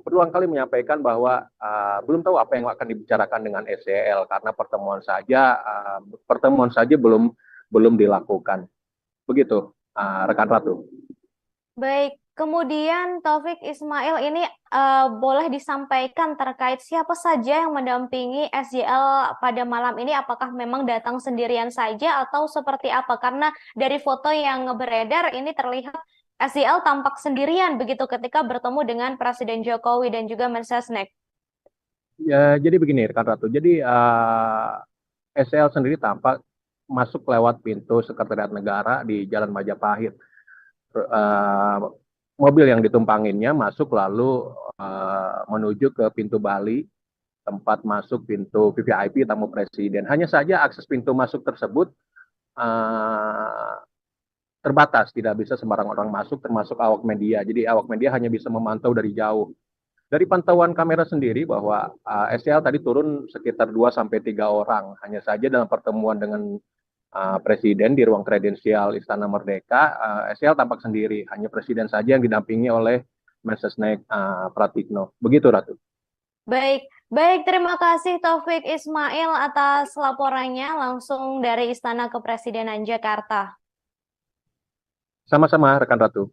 berulang kali menyampaikan bahwa belum tahu apa yang akan dibicarakan dengan SYL karena pertemuan saja belum dilakukan. Begitu, rekan Ratu. Baik, kemudian Taufik Ismail ini boleh disampaikan terkait siapa saja yang mendampingi SYL pada malam ini? Apakah memang datang sendirian saja atau seperti apa? Karena dari foto yang beredar ini terlihat SYL tampak sendirian begitu ketika bertemu dengan Presiden Jokowi dan juga Mensesnek. Ya, jadi begini, rekan Ratu. Jadi SYL sendiri tampak masuk lewat pintu Sekretariat Negara di Jalan Majapahit. Mobil yang ditumpanginnya masuk lalu menuju ke pintu Bali, tempat masuk pintu VVIP tamu presiden. Hanya saja akses pintu masuk tersebut terbatas, tidak bisa sembarang orang masuk, termasuk awak media. Jadi awak media hanya bisa memantau dari jauh. Dari pantauan kamera sendiri bahwa SYL tadi turun sekitar 2-3 orang. Hanya saja dalam pertemuan dengan Presiden di ruang kredensial Istana Merdeka, SYL tampak sendiri. Hanya Presiden saja yang didampingi oleh Mensesnek Pratikno. Begitu, Ratu. Baik, terima kasih Taufik Ismail atas laporannya langsung dari Istana Kepresidenan Jakarta. Sama-sama, rekan Ratu.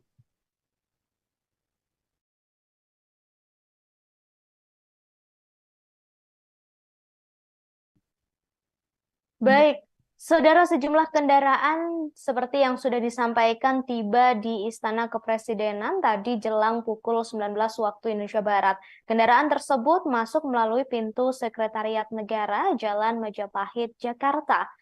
Baik, saudara, sejumlah kendaraan seperti yang sudah disampaikan tiba di Istana Kepresidenan tadi jelang pukul 19 waktu Indonesia Barat. Kendaraan tersebut masuk melalui pintu Sekretariat Negara Jalan Majapahit, Jakarta.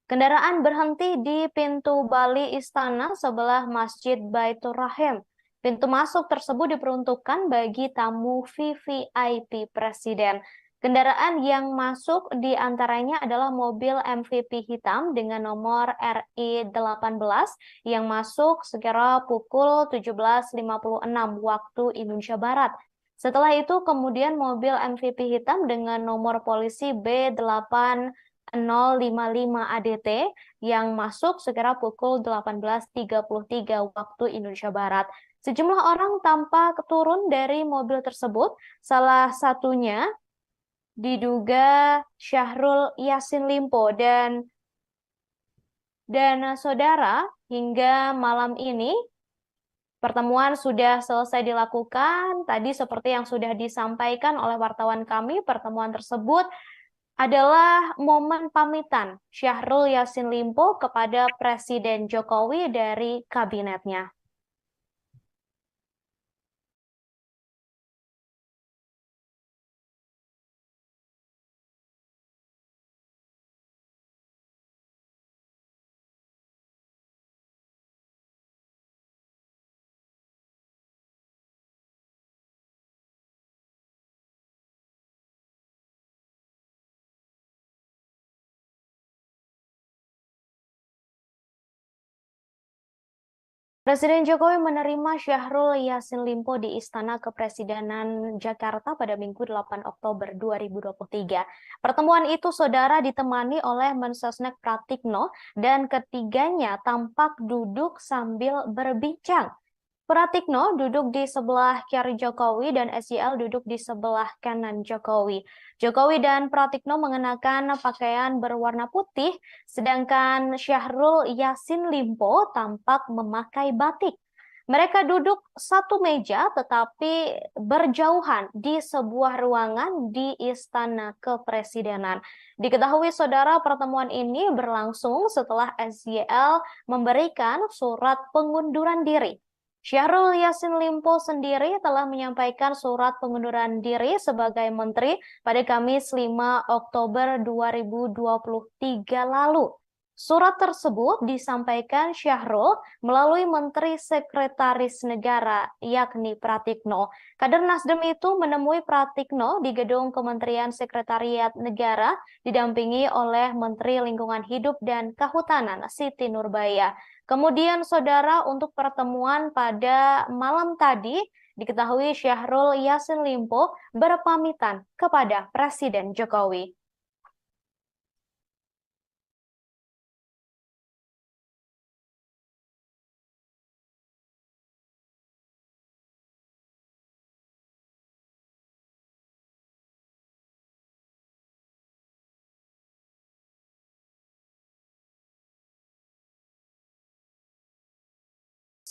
Kendaraan berhenti di pintu Bali Istana sebelah Masjid Baitur Rahim. Pintu masuk tersebut diperuntukkan bagi tamu VVIP Presiden. Kendaraan yang masuk di antaranya adalah mobil MVP hitam dengan nomor RI18 yang masuk sekira pukul 17.56 waktu Indonesia Barat. Setelah itu kemudian mobil MVP hitam dengan nomor polisi B8055 ADT yang masuk sekira pukul 18.33 waktu Indonesia Barat. Sejumlah orang tampak turun dari mobil tersebut, salah satunya diduga Syahrul Yassin Limpo dan saudara hingga malam ini Pertemuan sudah selesai dilakukan. Tadi seperti yang sudah disampaikan oleh wartawan kami, pertemuan tersebut adalah momen pamitan Syahrul Yassin Limpo kepada Presiden Jokowi dari kabinetnya. Presiden Jokowi menerima Syahrul Yassin Limpo di Istana Kepresidenan Jakarta pada Minggu 8 Oktober 2023. Pertemuan itu, saudara, ditemani oleh Mensesnek Pratikno dan ketiganya tampak duduk sambil berbincang. Pratikno duduk di sebelah kiri Jokowi dan SYL duduk di sebelah kanan Jokowi. Jokowi dan Pratikno mengenakan pakaian berwarna putih, sedangkan Syahrul Yassin Limpo tampak memakai batik. Mereka duduk satu meja tetapi berjauhan di sebuah ruangan di Istana Kepresidenan. Diketahui, saudara, pertemuan ini berlangsung setelah SYL memberikan surat pengunduran diri. Syahrul Yassin Limpo sendiri telah menyampaikan surat pengunduran diri sebagai menteri pada Kamis 5 Oktober 2023 lalu. Surat tersebut disampaikan Syahrul melalui Menteri Sekretaris Negara, yakni Pratikno. Kader Nasdem itu menemui Pratikno di gedung Kementerian Sekretariat Negara, didampingi oleh Menteri Lingkungan Hidup dan Kehutanan, Siti Nurbaya. Kemudian, saudara, untuk pertemuan pada malam tadi, diketahui Syahrul Yassin Limpo berpamitan kepada Presiden Jokowi.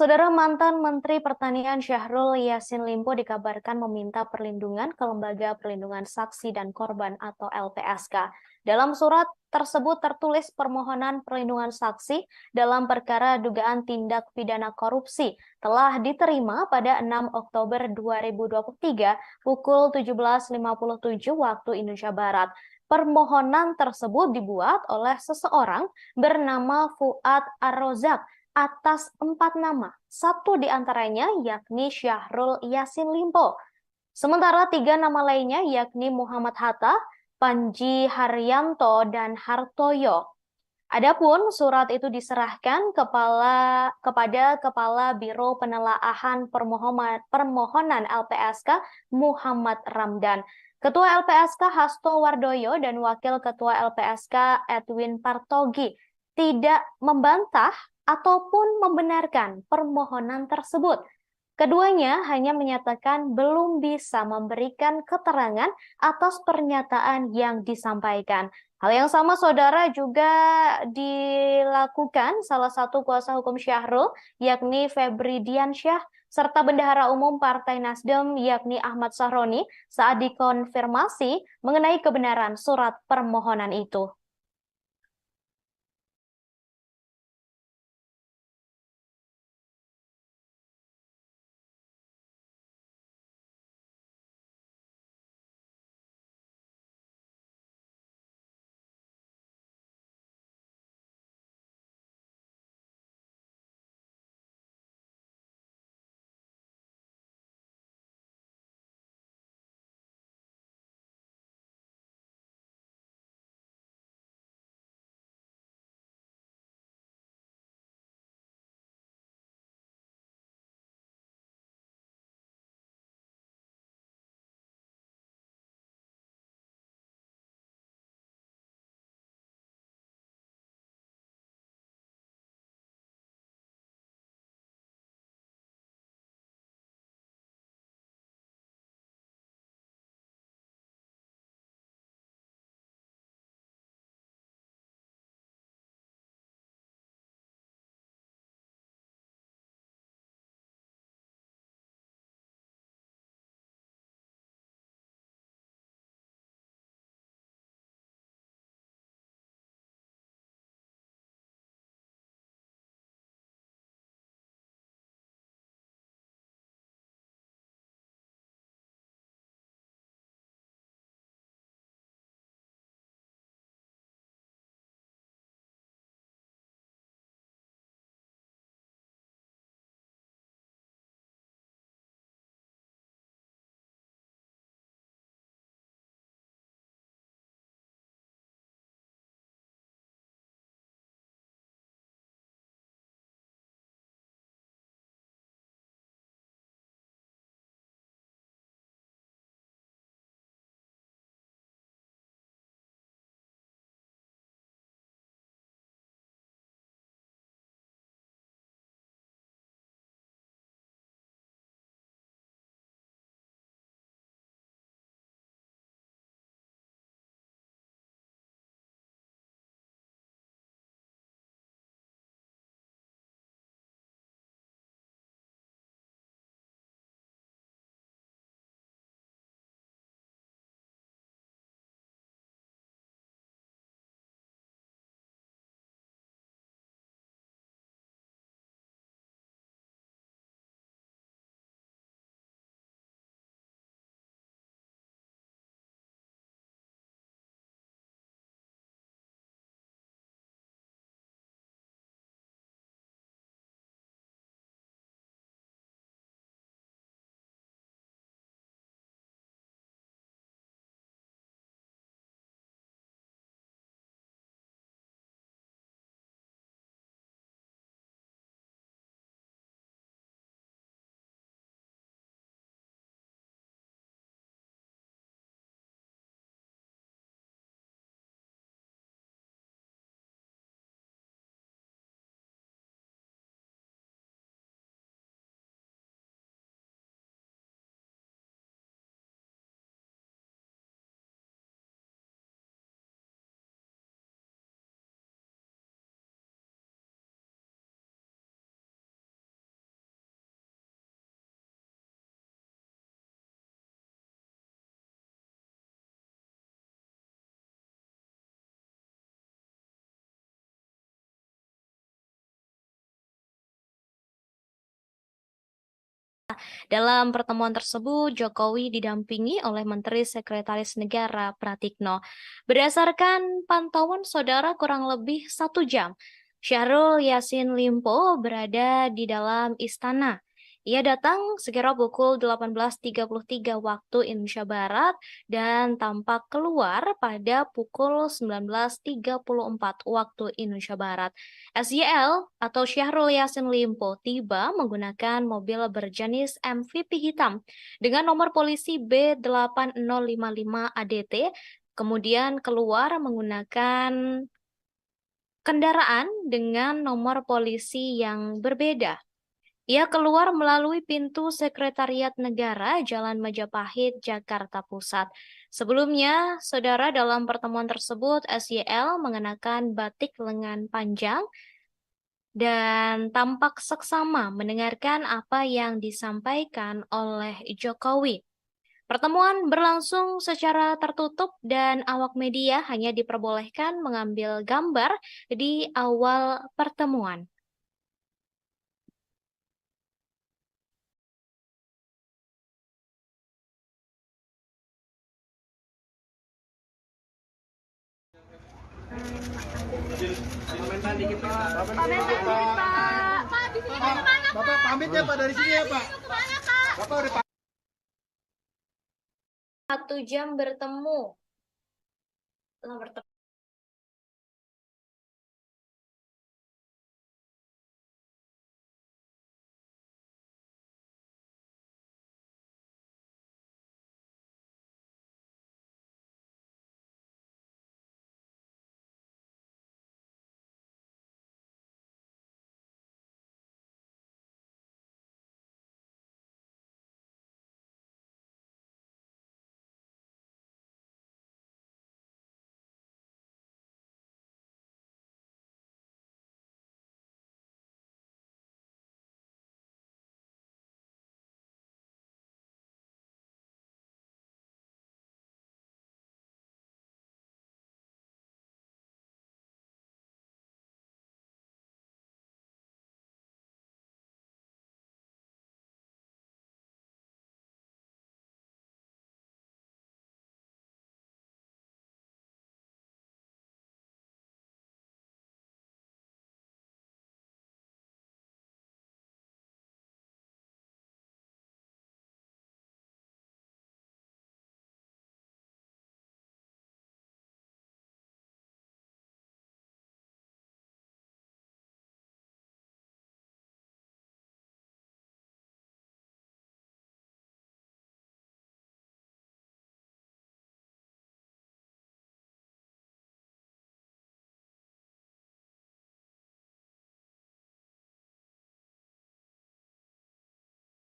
Saudara, mantan Menteri Pertanian Syahrul Yassin Limpo dikabarkan meminta perlindungan ke Lembaga Perlindungan Saksi dan Korban atau LPSK. Dalam surat tersebut tertulis permohonan perlindungan saksi dalam perkara dugaan tindak pidana korupsi telah diterima pada 6 Oktober 2023 pukul 17.57 waktu Indonesia Barat. Permohonan tersebut dibuat oleh seseorang bernama Fuad Ar-Rozak atas 4 nama, satu di antaranya yakni Syahrul Yassin Limpo. Sementara 3 nama lainnya yakni Muhammad Hatta, Panji Haryanto, dan Hartoyo. Adapun surat itu diserahkan kepada Kepala Biro Penelaahan Permohonan LPSK Muhammad Ramdan, Ketua LPSK Hasto Wardoyo, dan Wakil Ketua LPSK Edwin Partogi tidak membantah ataupun membenarkan permohonan tersebut. Keduanya hanya menyatakan belum bisa memberikan keterangan atas pernyataan yang disampaikan. Hal yang sama, saudara, juga dilakukan salah satu kuasa hukum Syahrul, yakni Febri Diansyah, serta Bendahara Umum Partai Nasdem, yakni Ahmad Sahroni, saat dikonfirmasi mengenai kebenaran surat permohonan itu. Dalam pertemuan tersebut, Jokowi didampingi oleh Menteri Sekretaris Negara Pratikno. Berdasarkan pantauan saudara kurang lebih 1 jam, Syahrul Yassin Limpo berada di dalam istana. Ia datang sekira pukul 18.33 waktu Indonesia Barat dan tampak keluar pada pukul 19.34 waktu Indonesia Barat. SYL atau Syahrul Yassin Limpo tiba menggunakan mobil berjenis MVP hitam dengan nomor polisi B8055 ADT, kemudian keluar menggunakan kendaraan dengan nomor polisi yang berbeda. Ia keluar melalui pintu Sekretariat Negara, Jalan Majapahit, Jakarta Pusat. Sebelumnya, saudara, dalam pertemuan tersebut, SYL mengenakan batik lengan panjang dan tampak seksama mendengarkan apa yang disampaikan oleh Jokowi. Pertemuan berlangsung secara tertutup dan awak media hanya diperbolehkan mengambil gambar di awal pertemuan. Komentar dikit Pak. Bapak pamit ya Pak dari sini ya Pak. Bapak udah 1 jam bertemu.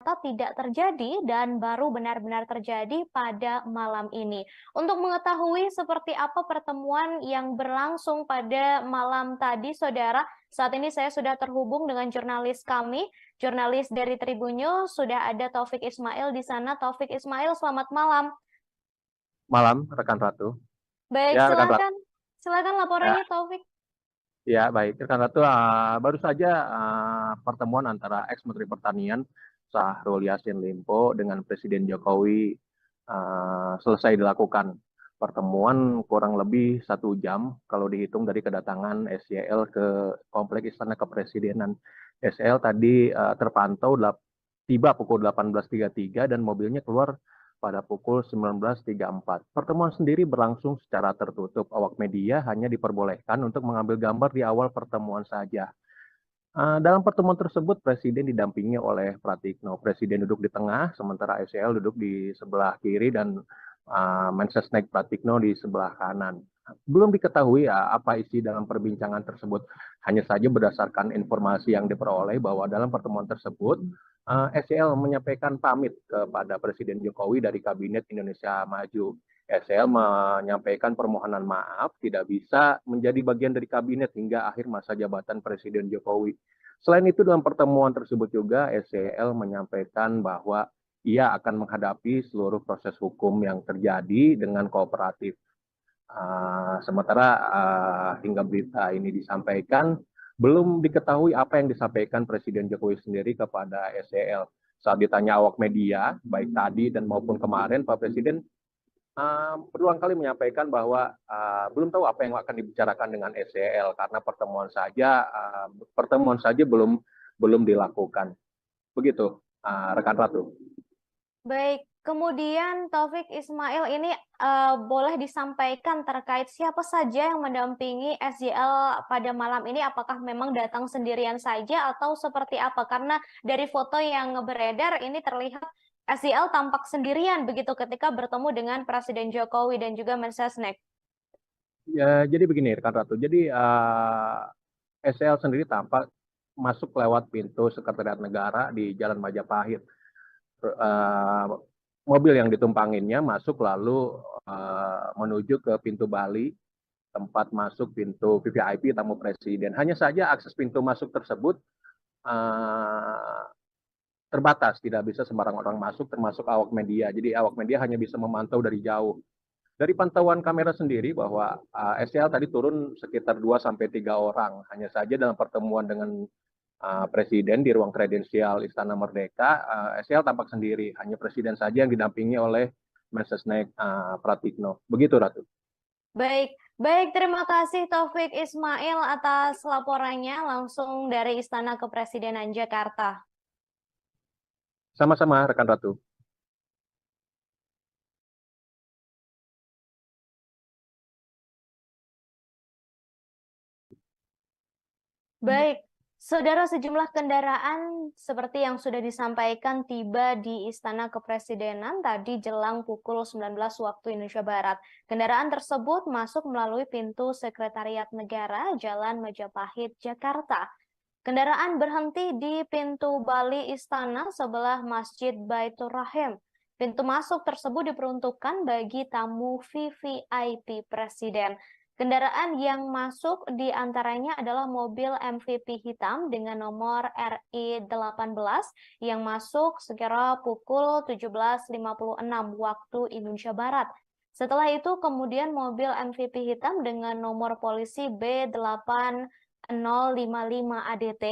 Tidak terjadi dan baru benar-benar terjadi pada malam ini. Untuk mengetahui seperti apa pertemuan yang berlangsung pada malam tadi, saudara, saat ini saya sudah terhubung dengan jurnalis kami, jurnalis dari Tribun News, sudah ada Taufik Ismail di sana. Taufik Ismail, selamat malam. Malam, rekan Ratu. Baik, Ya, rekan Ratu. silakan laporannya, Taufik. Ya, baik. Rekan Ratu, baru saja pertemuan antara ex-Menteri Pertanian Syahrul Yassin Limpo dengan Presiden Jokowi selesai dilakukan. Pertemuan kurang lebih 1 jam kalau dihitung dari kedatangan SYL ke Kompleks Istana Kepresidenan. SYL tadi terpantau tiba pukul 18.33 dan mobilnya keluar pada pukul 19.34. Pertemuan sendiri berlangsung secara tertutup. Awak media hanya diperbolehkan untuk mengambil gambar di awal pertemuan saja. Dalam pertemuan tersebut, Presiden didampingi oleh Pratikno. Presiden duduk di tengah, sementara SYL duduk di sebelah kiri dan Mensesnek Pratikno di sebelah kanan. Belum diketahui apa isi dalam perbincangan tersebut. Hanya saja berdasarkan informasi yang diperoleh bahwa dalam pertemuan tersebut, SYL menyampaikan pamit kepada Presiden Jokowi dari Kabinet Indonesia Maju. SL menyampaikan permohonan maaf tidak bisa menjadi bagian dari kabinet hingga akhir masa jabatan Presiden Jokowi. Selain itu dalam pertemuan tersebut juga SCL menyampaikan bahwa ia akan menghadapi seluruh proses hukum yang terjadi dengan kooperatif. Sementara hingga berita ini disampaikan, belum diketahui apa yang disampaikan Presiden Jokowi sendiri kepada SCL. Saat ditanya awak media, baik tadi dan maupun kemarin, Pak Presiden berulang kali menyampaikan bahwa belum tahu apa yang akan dibicarakan dengan SEL karena pertemuan saja belum dilakukan. Begitu, rekan Ratu. Baik, kemudian Taufik Ismail ini boleh disampaikan terkait siapa saja yang mendampingi SJL pada malam ini? Apakah memang datang sendirian saja atau seperti apa? Karena dari foto yang beredar ini terlihat SJL tampak sendirian begitu ketika bertemu dengan Presiden Jokowi dan juga Mensesnek. Ya, jadi begini, rekan Ratu. Jadi SEL sendiri tampak masuk lewat pintu Sekretariat Negara di Jalan Majapahit. Mobil yang ditumpanginnya masuk lalu menuju ke pintu Bali, tempat masuk pintu VVIP tamu presiden. Hanya saja akses pintu masuk tersebut terbatas, tidak bisa sembarang orang masuk, termasuk awak media. Jadi awak media hanya bisa memantau dari jauh. Dari pantauan kamera sendiri bahwa SEL tadi turun sekitar 2-3 orang. Hanya saja dalam pertemuan dengan Presiden di ruang kredensial Istana Merdeka, SEL tampak sendiri. Hanya Presiden saja yang didampingi oleh Mensesnek Pratikno. Begitu, Ratu. Baik, baik, terima kasih Taufik Ismail atas laporannya langsung dari Istana Kepresidenan Jakarta. Sama-sama, rekan Ratu. Baik, saudara, sejumlah kendaraan seperti yang sudah disampaikan tiba di Istana Kepresidenan tadi jelang pukul 19 waktu Indonesia Barat. Kendaraan tersebut masuk melalui pintu Sekretariat Negara Jalan Majapahit, Jakarta. Kendaraan berhenti di pintu Bali Istana sebelah Masjid Baitur Rahim. Pintu masuk tersebut diperuntukkan bagi tamu VVIP Presiden. Kendaraan yang masuk di antaranya adalah mobil MVP hitam dengan nomor RI18 yang masuk sekira pukul 17.56 waktu Indonesia Barat. Setelah itu kemudian mobil MVP hitam dengan nomor polisi B8 055 ADT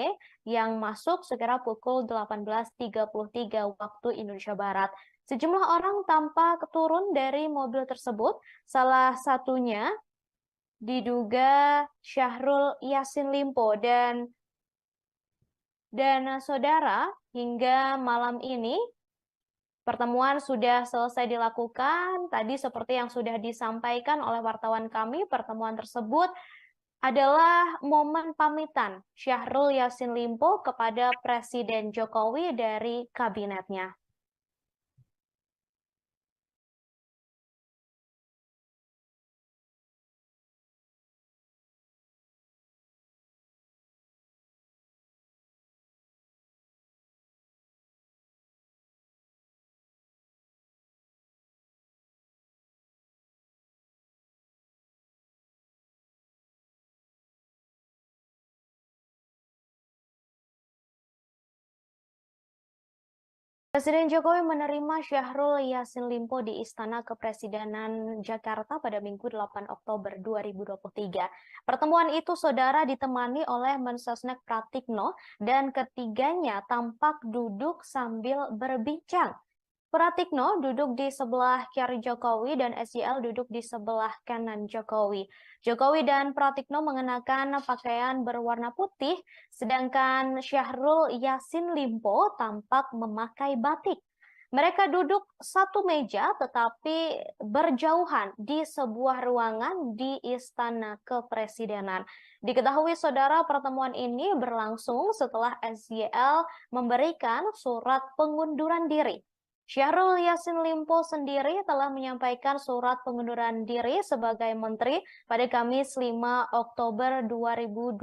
yang masuk sekira pukul 18.33 waktu Indonesia Barat. Sejumlah orang tampak turun dari mobil tersebut, salah satunya diduga Syahrul Yassin Limpo dan saudara, hingga malam ini pertemuan sudah selesai dilakukan. Tadi seperti yang sudah disampaikan oleh wartawan kami, pertemuan tersebut adalah momen pamitan Syahrul Yassin Limpo kepada Presiden Jokowi dari kabinetnya. Presiden Jokowi menerima Syahrul Yassin Limpo di Istana Kepresidenan Jakarta pada Minggu 8 Oktober 2023. Pertemuan itu, saudara, ditemani oleh Mensesnek Pratikno dan ketiganya tampak duduk sambil berbincang. Pratikno duduk di sebelah kiri Jokowi dan SJL duduk di sebelah kanan Jokowi. Jokowi dan Pratikno mengenakan pakaian berwarna putih, sedangkan Syahrul Yassin Limpo tampak memakai batik. Mereka duduk satu meja tetapi berjauhan di sebuah ruangan di Istana Kepresidenan. Diketahui, saudara, pertemuan ini berlangsung setelah SJL memberikan surat pengunduran diri. Syahrul Yassin Limpo sendiri telah menyampaikan surat pengunduran diri sebagai menteri pada Kamis 5 Oktober 2023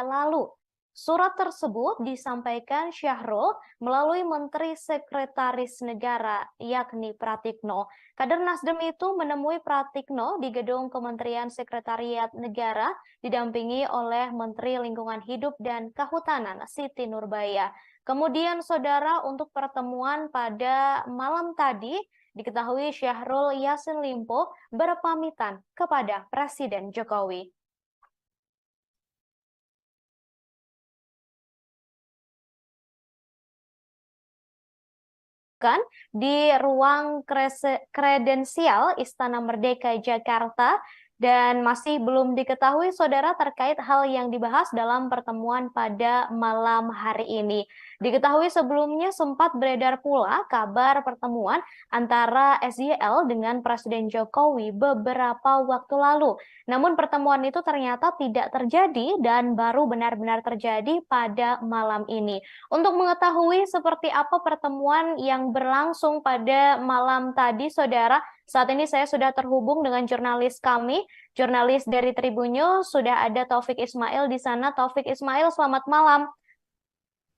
lalu. Surat tersebut disampaikan Syahrul melalui Menteri Sekretaris Negara, yakni Pratikno. Kader Nasdem itu menemui Pratikno di gedung Kementerian Sekretariat Negara, didampingi oleh Menteri Lingkungan Hidup dan Kehutanan, Siti Nurbaya. Kemudian, saudara, untuk pertemuan pada malam tadi, diketahui Syahrul Yassin Limpo berpamitan kepada Presiden Jokowi. dilakukan di ruang kredensial Istana Merdeka Jakarta dan masih belum diketahui saudara terkait hal yang dibahas dalam pertemuan pada malam hari ini. Diketahui sebelumnya sempat beredar pula kabar pertemuan antara SYL dengan Presiden Jokowi beberapa waktu lalu. Namun pertemuan itu ternyata tidak terjadi dan baru benar-benar terjadi pada malam ini. Untuk mengetahui seperti apa pertemuan yang berlangsung pada malam tadi, saudara, saat ini saya sudah terhubung dengan jurnalis kami, jurnalis dari Tribun News, sudah ada Taufik Ismail di sana. Taufik Ismail, selamat malam.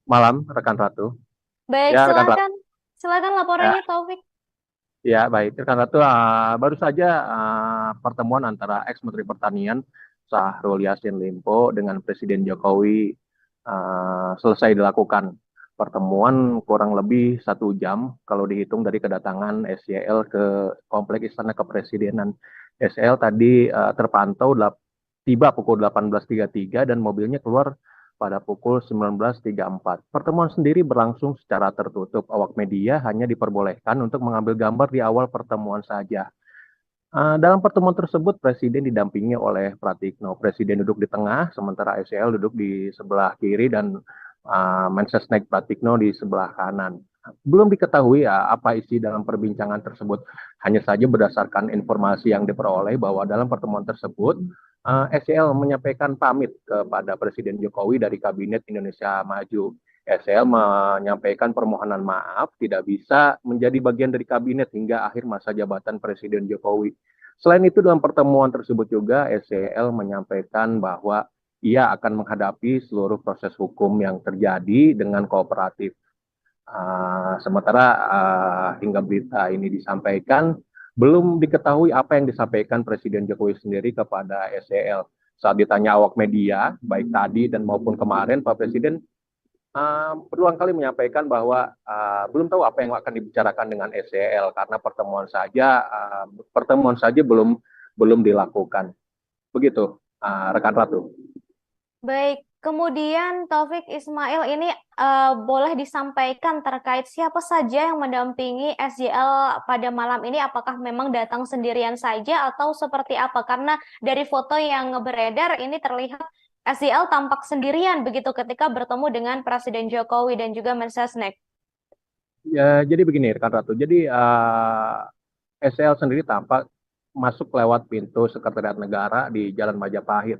Malam, rekan Ratu. Baik, Ya, rekan Ratu. silakan laporannya Taufik. Ya, baik. Rekan Ratu, baru saja pertemuan antara ex-Menteri Pertanian Syahrul Yassin Limpo dengan Presiden Jokowi selesai dilakukan. Pertemuan kurang lebih 1 jam kalau dihitung dari kedatangan SYL ke Kompleks Istana Kepresidenan. SYL tadi terpantau tiba pukul 18.33 dan mobilnya keluar pada pukul 19.34. Pertemuan sendiri berlangsung secara tertutup. Awak media hanya diperbolehkan untuk mengambil gambar di awal pertemuan saja. Dalam pertemuan tersebut, Presiden didampingi oleh Pratikno. Presiden duduk di tengah, sementara SYL duduk di sebelah kiri dan Mensesnek Pratikno di sebelah kanan. Belum diketahui apa isi dalam perbincangan tersebut. Hanya saja berdasarkan informasi yang diperoleh bahwa dalam pertemuan tersebut, SYL menyampaikan pamit kepada Presiden Jokowi dari Kabinet Indonesia Maju. SYL menyampaikan permohonan maaf tidak bisa menjadi bagian dari kabinet hingga akhir masa jabatan Presiden Jokowi. Selain itu, dalam pertemuan tersebut juga SYL menyampaikan bahwa ia akan menghadapi seluruh proses hukum yang terjadi dengan kooperatif. Sementara hingga berita ini disampaikan, belum diketahui apa yang disampaikan Presiden Jokowi sendiri kepada SYL. Saat ditanya awak media, baik tadi dan maupun kemarin, Pak Presiden berulang kali menyampaikan bahwa belum tahu apa yang akan dibicarakan dengan SYL karena pertemuan saja belum dilakukan. Begitu, rekan Ratu. Baik, kemudian Taufik Ismail ini boleh disampaikan terkait siapa saja yang mendampingi SYL pada malam ini? Apakah memang datang sendirian saja atau seperti apa? Karena dari foto yang beredar ini terlihat SYL tampak sendirian begitu ketika bertemu dengan Presiden Jokowi dan juga Mensesnek. Ya, jadi begini, rekan Ratu. Jadi SYL sendiri tampak masuk lewat pintu Sekretariat Negara di Jalan Majapahit.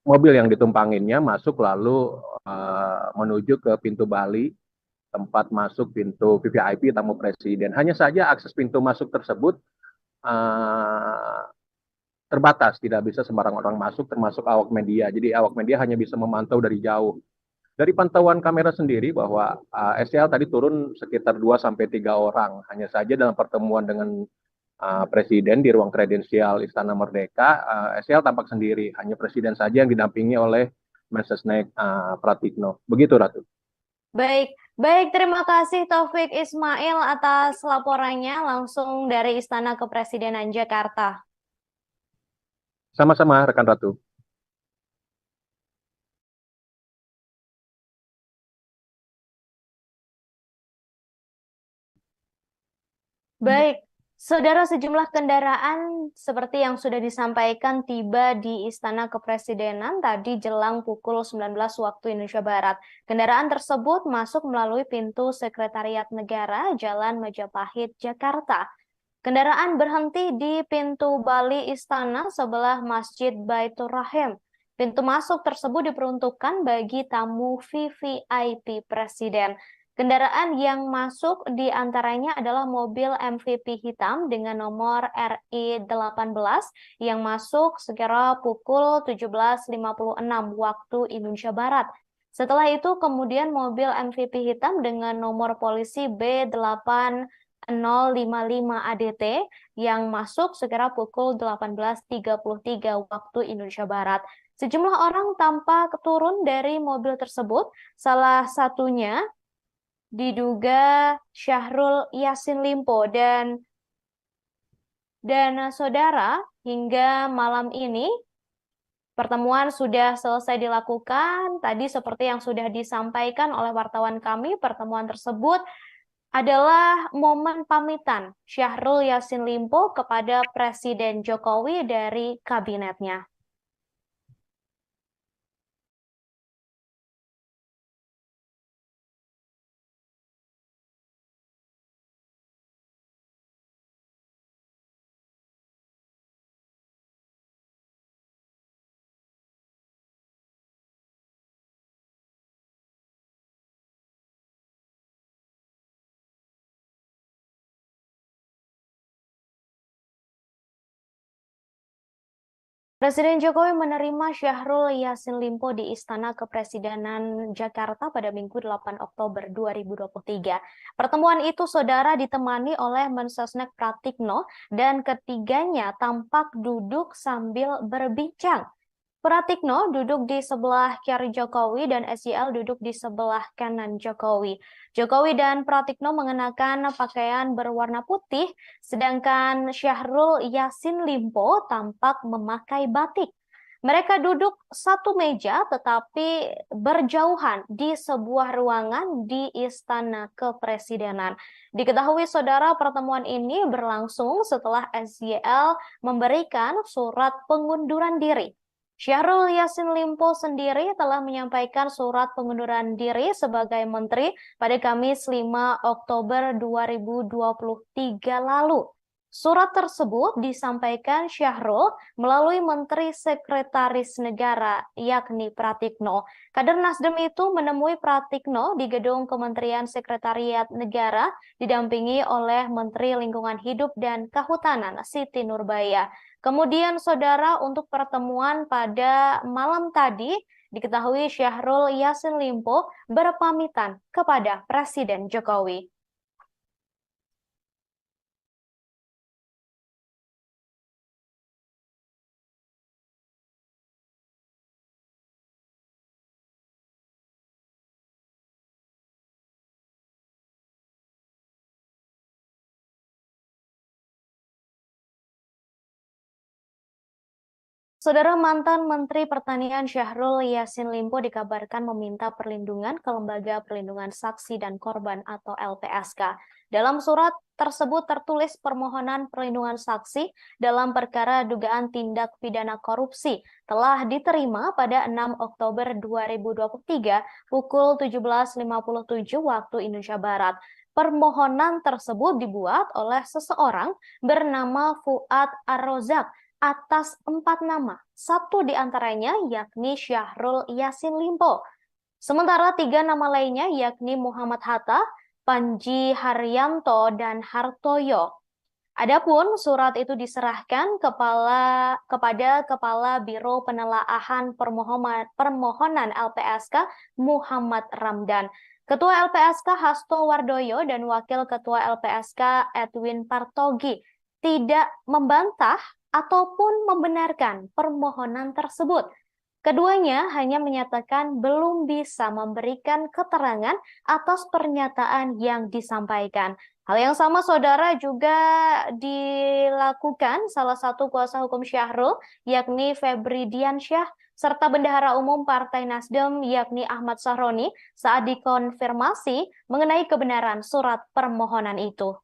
Mobil yang ditumpanginnya masuk lalu menuju ke pintu Bali, tempat masuk pintu VVIP tamu presiden. Hanya saja akses pintu masuk tersebut terbatas, tidak bisa sembarang orang masuk, termasuk awak media. Jadi awak media hanya bisa memantau dari jauh. Dari pantauan kamera sendiri bahwa SYL tadi turun sekitar 2-3 orang. Hanya saja dalam pertemuan dengan Presiden di ruang kredensial Istana Merdeka, SYL tampak sendiri. Hanya Presiden saja yang didampingi oleh Mensesnek Pratikno. Begitu, Ratu. Baik, terima kasih Taufik Ismail atas laporannya langsung dari Istana Kepresidenan Jakarta. Sama-sama, rekan Ratu. Baik, saudara, sejumlah kendaraan seperti yang sudah disampaikan tiba di Istana Kepresidenan tadi jelang pukul 19 waktu Indonesia Barat. Kendaraan tersebut masuk melalui pintu Sekretariat Negara Jalan Majapahit, Jakarta. Kendaraan berhenti di pintu Bali Istana sebelah Masjid Baitur Rahim. Pintu masuk tersebut diperuntukkan bagi tamu VVIP Presiden. Kendaraan yang masuk di antaranya adalah mobil MVP hitam dengan nomor RI18 yang masuk sekira pukul 17.56 waktu Indonesia Barat. Setelah itu kemudian mobil MVP hitam dengan nomor polisi B8055 ADT yang masuk sekira pukul 18.33 waktu Indonesia Barat. Sejumlah orang tampak turun dari mobil tersebut, salah satunya diduga Syahrul Yassin Limpo dan saudara hingga malam ini Pertemuan sudah selesai dilakukan. Tadi seperti yang sudah disampaikan oleh wartawan kami, pertemuan tersebut adalah momen pamitan Syahrul Yassin Limpo kepada Presiden Jokowi dari kabinetnya. Presiden Jokowi menerima Syahrul Yassin Limpo di Istana Kepresidenan Jakarta pada Minggu 8 Oktober 2023. Pertemuan itu, saudara, ditemani oleh Mensesnek Pratikno dan ketiganya tampak duduk sambil berbincang. Pratikno duduk di sebelah kiri Jokowi dan SYL duduk di sebelah kanan Jokowi. Jokowi dan Pratikno mengenakan pakaian berwarna putih, sedangkan Syahrul Yassin Limpo tampak memakai batik. Mereka duduk satu meja tetapi berjauhan di sebuah ruangan di Istana Kepresidenan. Diketahui, saudara, pertemuan ini berlangsung setelah SYL memberikan surat pengunduran diri. Syahrul Yassin Limpo sendiri telah menyampaikan surat pengunduran diri sebagai menteri pada Kamis 5 Oktober 2023 lalu. Surat tersebut disampaikan Syahrul melalui Menteri Sekretaris Negara, yakni Pratikno. Kader Nasdem itu menemui Pratikno di gedung Kementerian Sekretariat Negara, didampingi oleh Menteri Lingkungan Hidup dan Kehutanan, Siti Nurbaya. Kemudian, saudara, untuk pertemuan pada malam tadi, diketahui Syahrul Yassin Limpo berpamitan kepada Presiden Jokowi. Saudara, mantan Menteri Pertanian Syahrul Yassin Limpo dikabarkan meminta perlindungan ke Lembaga Perlindungan Saksi dan Korban atau LPSK. Dalam surat tersebut tertulis permohonan perlindungan saksi dalam perkara dugaan tindak pidana korupsi telah diterima pada 6 Oktober 2023 pukul 17.57 waktu Indonesia Barat. Permohonan tersebut dibuat oleh seseorang bernama Fuad Ar-Rozak atas 4 nama, satu di antaranya yakni Syahrul Yassin Limpo. Sementara 3 nama lainnya yakni Muhammad Hatta, Panji Haryanto, dan Hartoyo. Adapun surat itu diserahkan kepada Kepala Biro Penelaahan Permohonan LPSK Muhammad Ramdan, Ketua LPSK Hasto Wardoyo, dan Wakil Ketua LPSK Edwin Partogi tidak membantah ataupun membenarkan permohonan tersebut. Keduanya hanya menyatakan belum bisa memberikan keterangan atas pernyataan yang disampaikan. Hal yang sama, saudara, juga dilakukan salah satu kuasa hukum Syahrul, yakni Febri Diansyah, serta Bendahara Umum Partai Nasdem, yakni Ahmad Sahroni, saat dikonfirmasi mengenai kebenaran surat permohonan itu.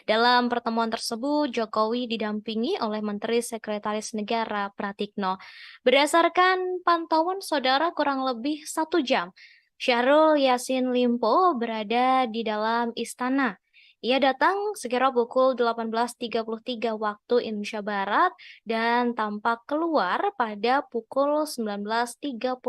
Dalam pertemuan tersebut, Jokowi didampingi oleh Menteri Sekretaris Negara Pratikno. Berdasarkan pantauan saudara kurang lebih 1 jam, Syahrul Yassin Limpo berada di dalam istana. Ia datang sekira pukul 18.33 waktu Indonesia Barat dan tampak keluar pada pukul 19.34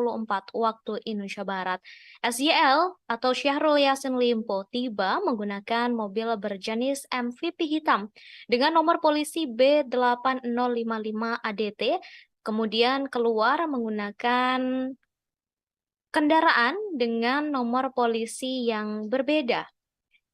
waktu Indonesia Barat. SYL atau Syahrul Yassin Limpo tiba menggunakan mobil berjenis MVP hitam dengan nomor polisi B8055 ADT, kemudian keluar menggunakan kendaraan dengan nomor polisi yang berbeda.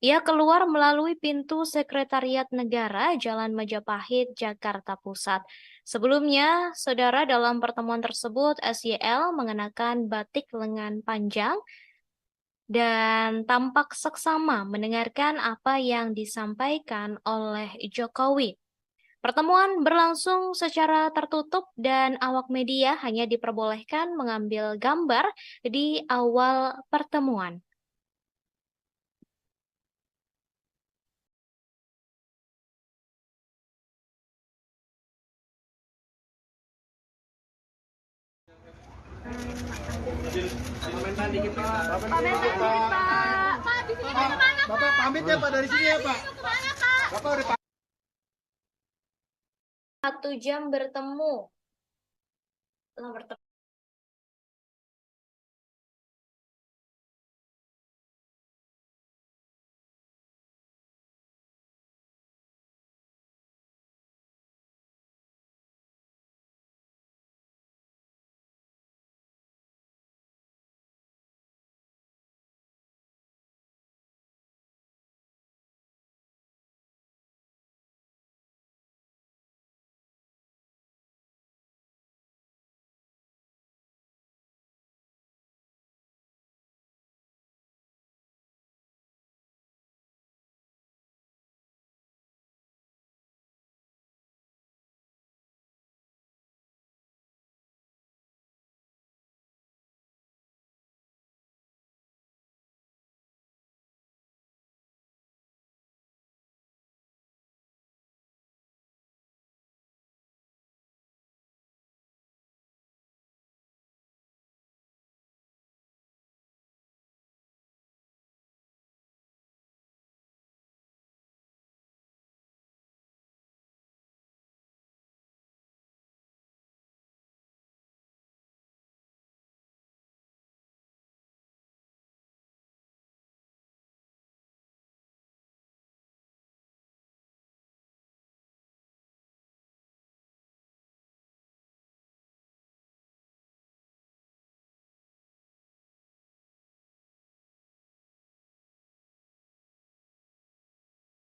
Ia keluar melalui pintu Sekretariat Negara, Jalan Majapahit, Jakarta Pusat. Sebelumnya, saudara, dalam pertemuan tersebut, SYL mengenakan batik lengan panjang dan tampak seksama mendengarkan apa yang disampaikan oleh Jokowi. Pertemuan berlangsung secara tertutup dan awak media hanya diperbolehkan mengambil gambar di awal pertemuan. Komentar dikit Pak. Bapak pamit ya Pak dari sini ya Pak. Bapak udah 1 jam bertemu.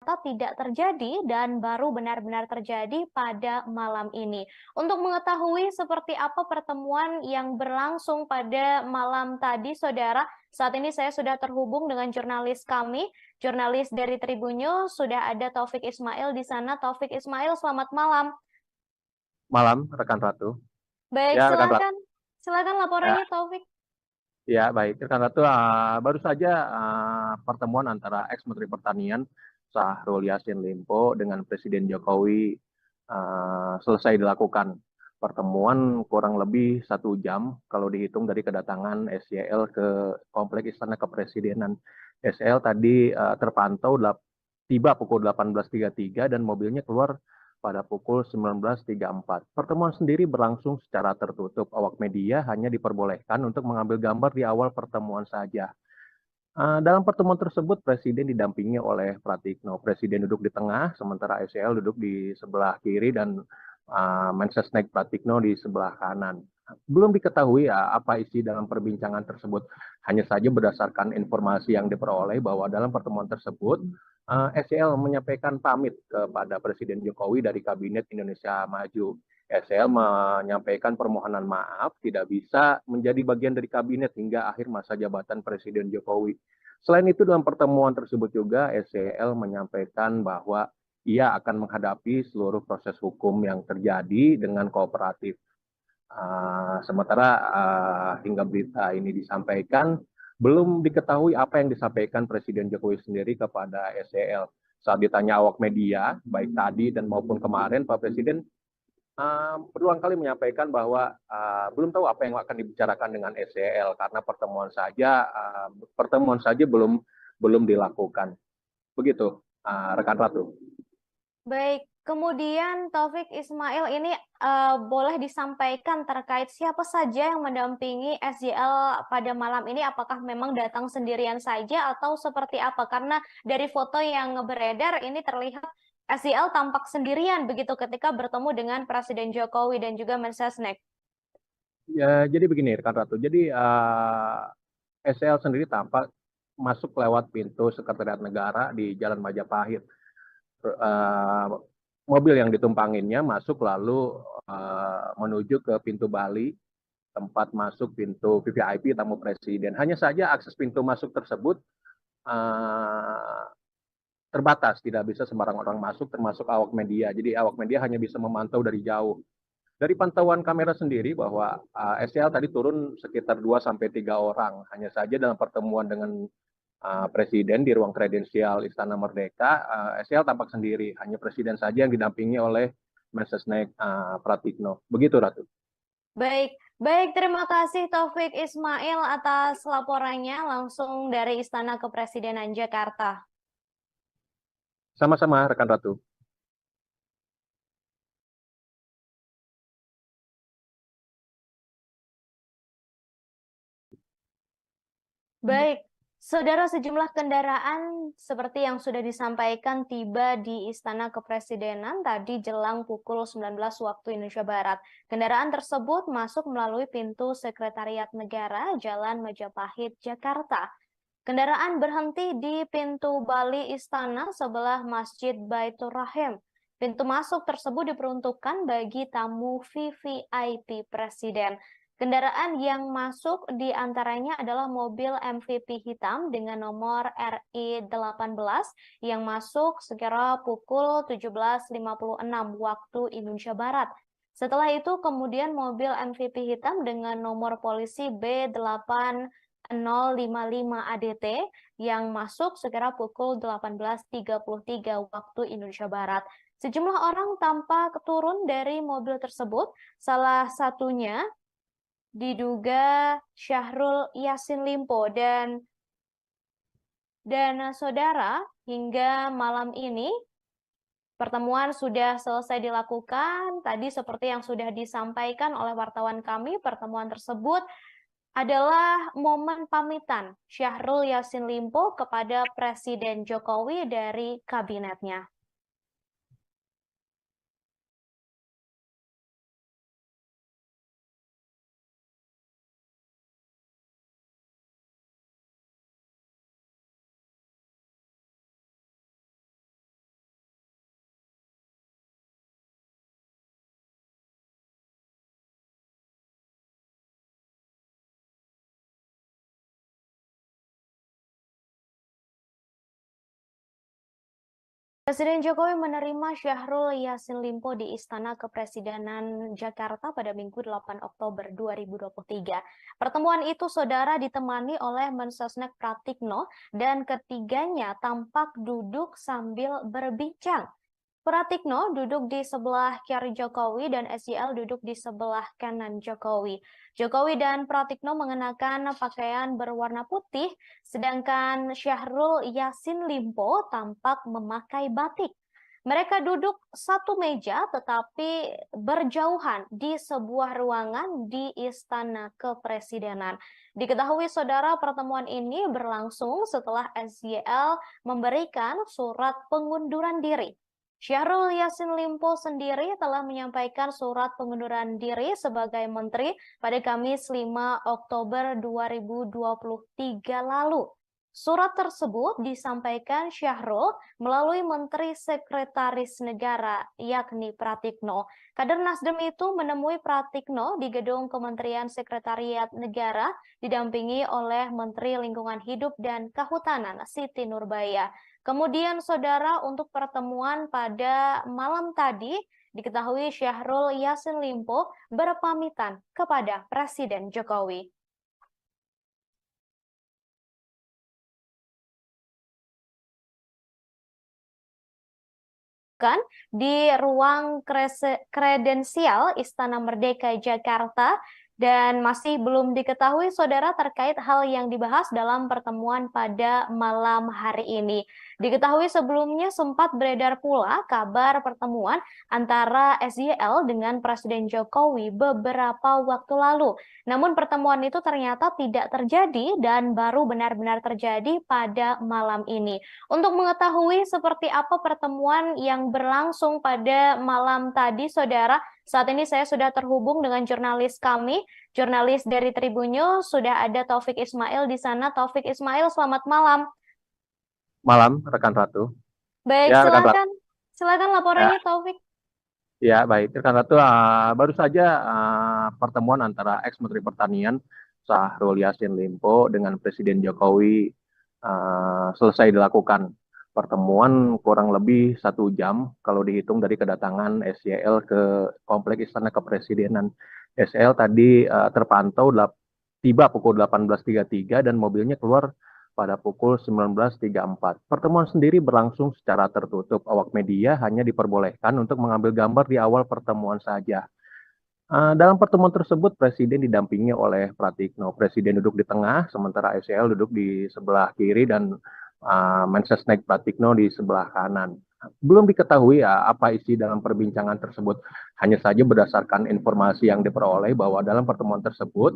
Tidak terjadi dan baru benar-benar terjadi pada malam ini. Untuk mengetahui seperti apa pertemuan yang berlangsung pada malam tadi, saudara, saat ini saya sudah terhubung dengan jurnalis kami, jurnalis dari Tribun News, sudah ada Taufik Ismail di sana. Taufik Ismail, selamat malam. Malam, rekan Ratu. Baik, Ya, rekan Ratu. silakan laporannya, Taufik. Ya, baik. Rekan Ratu, baru saja pertemuan antara ex-Menteri Pertanian Syahrul Yassin Limpo dengan Presiden Jokowi selesai dilakukan. Pertemuan kurang lebih 1 jam kalau dihitung dari kedatangan SYL ke Kompleks Istana Kepresidenan. SYL tadi terpantau tiba pukul 18.33 dan mobilnya keluar pada pukul 19.34. Pertemuan sendiri berlangsung secara tertutup. Awak media hanya diperbolehkan untuk mengambil gambar di awal pertemuan saja. Dalam pertemuan tersebut, Presiden didampingi oleh Pratikno. Presiden duduk di tengah, sementara SYL duduk di sebelah kiri dan Mensesnek Pratikno di sebelah kanan. Belum diketahui apa isi dalam perbincangan tersebut. Hanya saja berdasarkan informasi yang diperoleh bahwa dalam pertemuan tersebut, SYL menyampaikan pamit kepada Presiden Jokowi dari Kabinet Indonesia Maju. SL menyampaikan permohonan maaf tidak bisa menjadi bagian dari kabinet hingga akhir masa jabatan Presiden Jokowi. Selain itu dalam pertemuan tersebut juga SCL menyampaikan bahwa ia akan menghadapi seluruh proses hukum yang terjadi dengan kooperatif. Sementara hingga berita ini disampaikan, belum diketahui apa yang disampaikan Presiden Jokowi sendiri kepada SCL. Saat ditanya awak media, baik tadi dan maupun kemarin, Pak Presiden berulang kali menyampaikan bahwa belum tahu apa yang akan dibicarakan dengan SEL karena pertemuan saja belum dilakukan. Begitu, rekan Ratu. Baik, kemudian Taufik Ismail ini boleh disampaikan terkait siapa saja yang mendampingi SJL pada malam ini? Apakah memang datang sendirian saja atau seperti apa? Karena dari foto yang beredar ini terlihat SJL tampak sendirian begitu ketika bertemu dengan Presiden Jokowi dan juga Mensesnek. Ya, jadi begini, rekan Ratu. Jadi SEL sendiri tampak masuk lewat pintu Sekretariat Negara di Jalan Majapahit. Mobil yang ditumpanginnya masuk lalu menuju ke pintu Bali, tempat masuk pintu VVIP tamu presiden. Hanya saja akses pintu masuk tersebut terbatas, tidak bisa sembarang orang masuk, termasuk awak media. Jadi awak media hanya bisa memantau dari jauh. Dari pantauan kamera sendiri bahwa SEL tadi turun sekitar 2-3 orang. Hanya saja dalam pertemuan dengan Presiden di ruang kredensial Istana Merdeka, SEL tampak sendiri. Hanya Presiden saja yang didampingi oleh Mensesnek Pratikno. Begitu, Ratu. Baik, baik, terima kasih Taufik Ismail atas laporannya langsung dari Istana Kepresidenan Jakarta. Sama-sama, rekan Ratu. Baik, saudara, sejumlah kendaraan seperti yang sudah disampaikan tiba di Istana Kepresidenan tadi jelang pukul 19 waktu Indonesia Barat. Kendaraan tersebut masuk melalui pintu Sekretariat Negara Jalan Majapahit, Jakarta. Kendaraan berhenti di pintu Bali Istana sebelah Masjid Baitur Rahim. Pintu masuk tersebut diperuntukkan bagi tamu VVIP Presiden. Kendaraan yang masuk di antaranya adalah mobil MVP hitam dengan nomor RI18 yang masuk sekira pukul 17.56 waktu Indonesia Barat. Setelah itu kemudian mobil MVP hitam dengan nomor polisi B8 055 ADT yang masuk sekira pukul 18.33 waktu Indonesia Barat. Sejumlah orang tampak turun dari mobil tersebut, salah satunya diduga Syahrul Yassin Limpo dan saudara, hingga malam ini pertemuan sudah selesai dilakukan. Tadi seperti yang sudah disampaikan oleh wartawan kami, pertemuan tersebut adalah momen pamitan Syahrul Yassin Limpo kepada Presiden Jokowi dari kabinetnya. Presiden Jokowi menerima Syahrul Yassin Limpo di Istana Kepresidenan Jakarta pada Minggu 8 Oktober 2023. Pertemuan itu, saudara, ditemani oleh Mensesnek Pratikno dan ketiganya tampak duduk sambil berbincang. Pratikno duduk di sebelah kiri Jokowi dan SJL duduk di sebelah kanan Jokowi. Jokowi dan Pratikno mengenakan pakaian berwarna putih, sedangkan Syahrul Yassin Limpo tampak memakai batik. Mereka duduk satu meja tetapi berjauhan di sebuah ruangan di Istana Kepresidenan. Diketahui, saudara, pertemuan ini berlangsung setelah SJL memberikan surat pengunduran diri. Syahrul Yassin Limpo sendiri telah menyampaikan surat pengunduran diri sebagai menteri pada Kamis 5 Oktober 2023 lalu. Surat tersebut disampaikan Syahrul melalui Menteri Sekretaris Negara, yakni Pratikno. Kader Nasdem itu menemui Pratikno di gedung Kementerian Sekretariat Negara, didampingi oleh Menteri Lingkungan Hidup dan Kehutanan, Siti Nurbaya. Kemudian, saudara, untuk pertemuan pada malam tadi, diketahui Syahrul Yassin Limpo berpamitan kepada Presiden Jokowi. dilakukan di ruang kredensial Istana Merdeka Jakarta dan masih belum diketahui saudara terkait hal yang dibahas dalam pertemuan pada malam hari ini. Diketahui sebelumnya sempat beredar pula kabar pertemuan antara SYL dengan Presiden Jokowi beberapa waktu lalu. Namun pertemuan itu ternyata tidak terjadi dan baru benar-benar terjadi pada malam ini. Untuk mengetahui seperti apa pertemuan yang berlangsung pada malam tadi, saudara, saat ini saya sudah terhubung dengan jurnalis kami, jurnalis dari Tribun News, sudah ada Taufik Ismail di sana. Taufik Ismail, selamat malam. Malam, rekan Ratu. Baik, Ya, rekan Ratu. silakan Ya, laporannya, Taufik. ya baik, rekan Ratu. Baru saja pertemuan antara ex-Menteri Pertanian Syahrul Yassin Limpo dengan Presiden Jokowi selesai dilakukan. Pertemuan kurang lebih 1 jam kalau dihitung dari kedatangan SYL ke Kompleks Istana Kepresidenan. SYL tadi terpantau tiba pukul 18.33 dan mobilnya keluar pada pukul 19.34. Pertemuan sendiri berlangsung secara tertutup. Awak media hanya diperbolehkan untuk mengambil gambar di awal pertemuan saja. Dalam pertemuan tersebut, Presiden didampingi oleh Pratikno. Presiden duduk di tengah, sementara SYL duduk di sebelah kiri dan Mensesnek Pratikno di sebelah kanan. Belum diketahui apa isi dalam perbincangan tersebut. Hanya saja berdasarkan informasi yang diperoleh bahwa dalam pertemuan tersebut,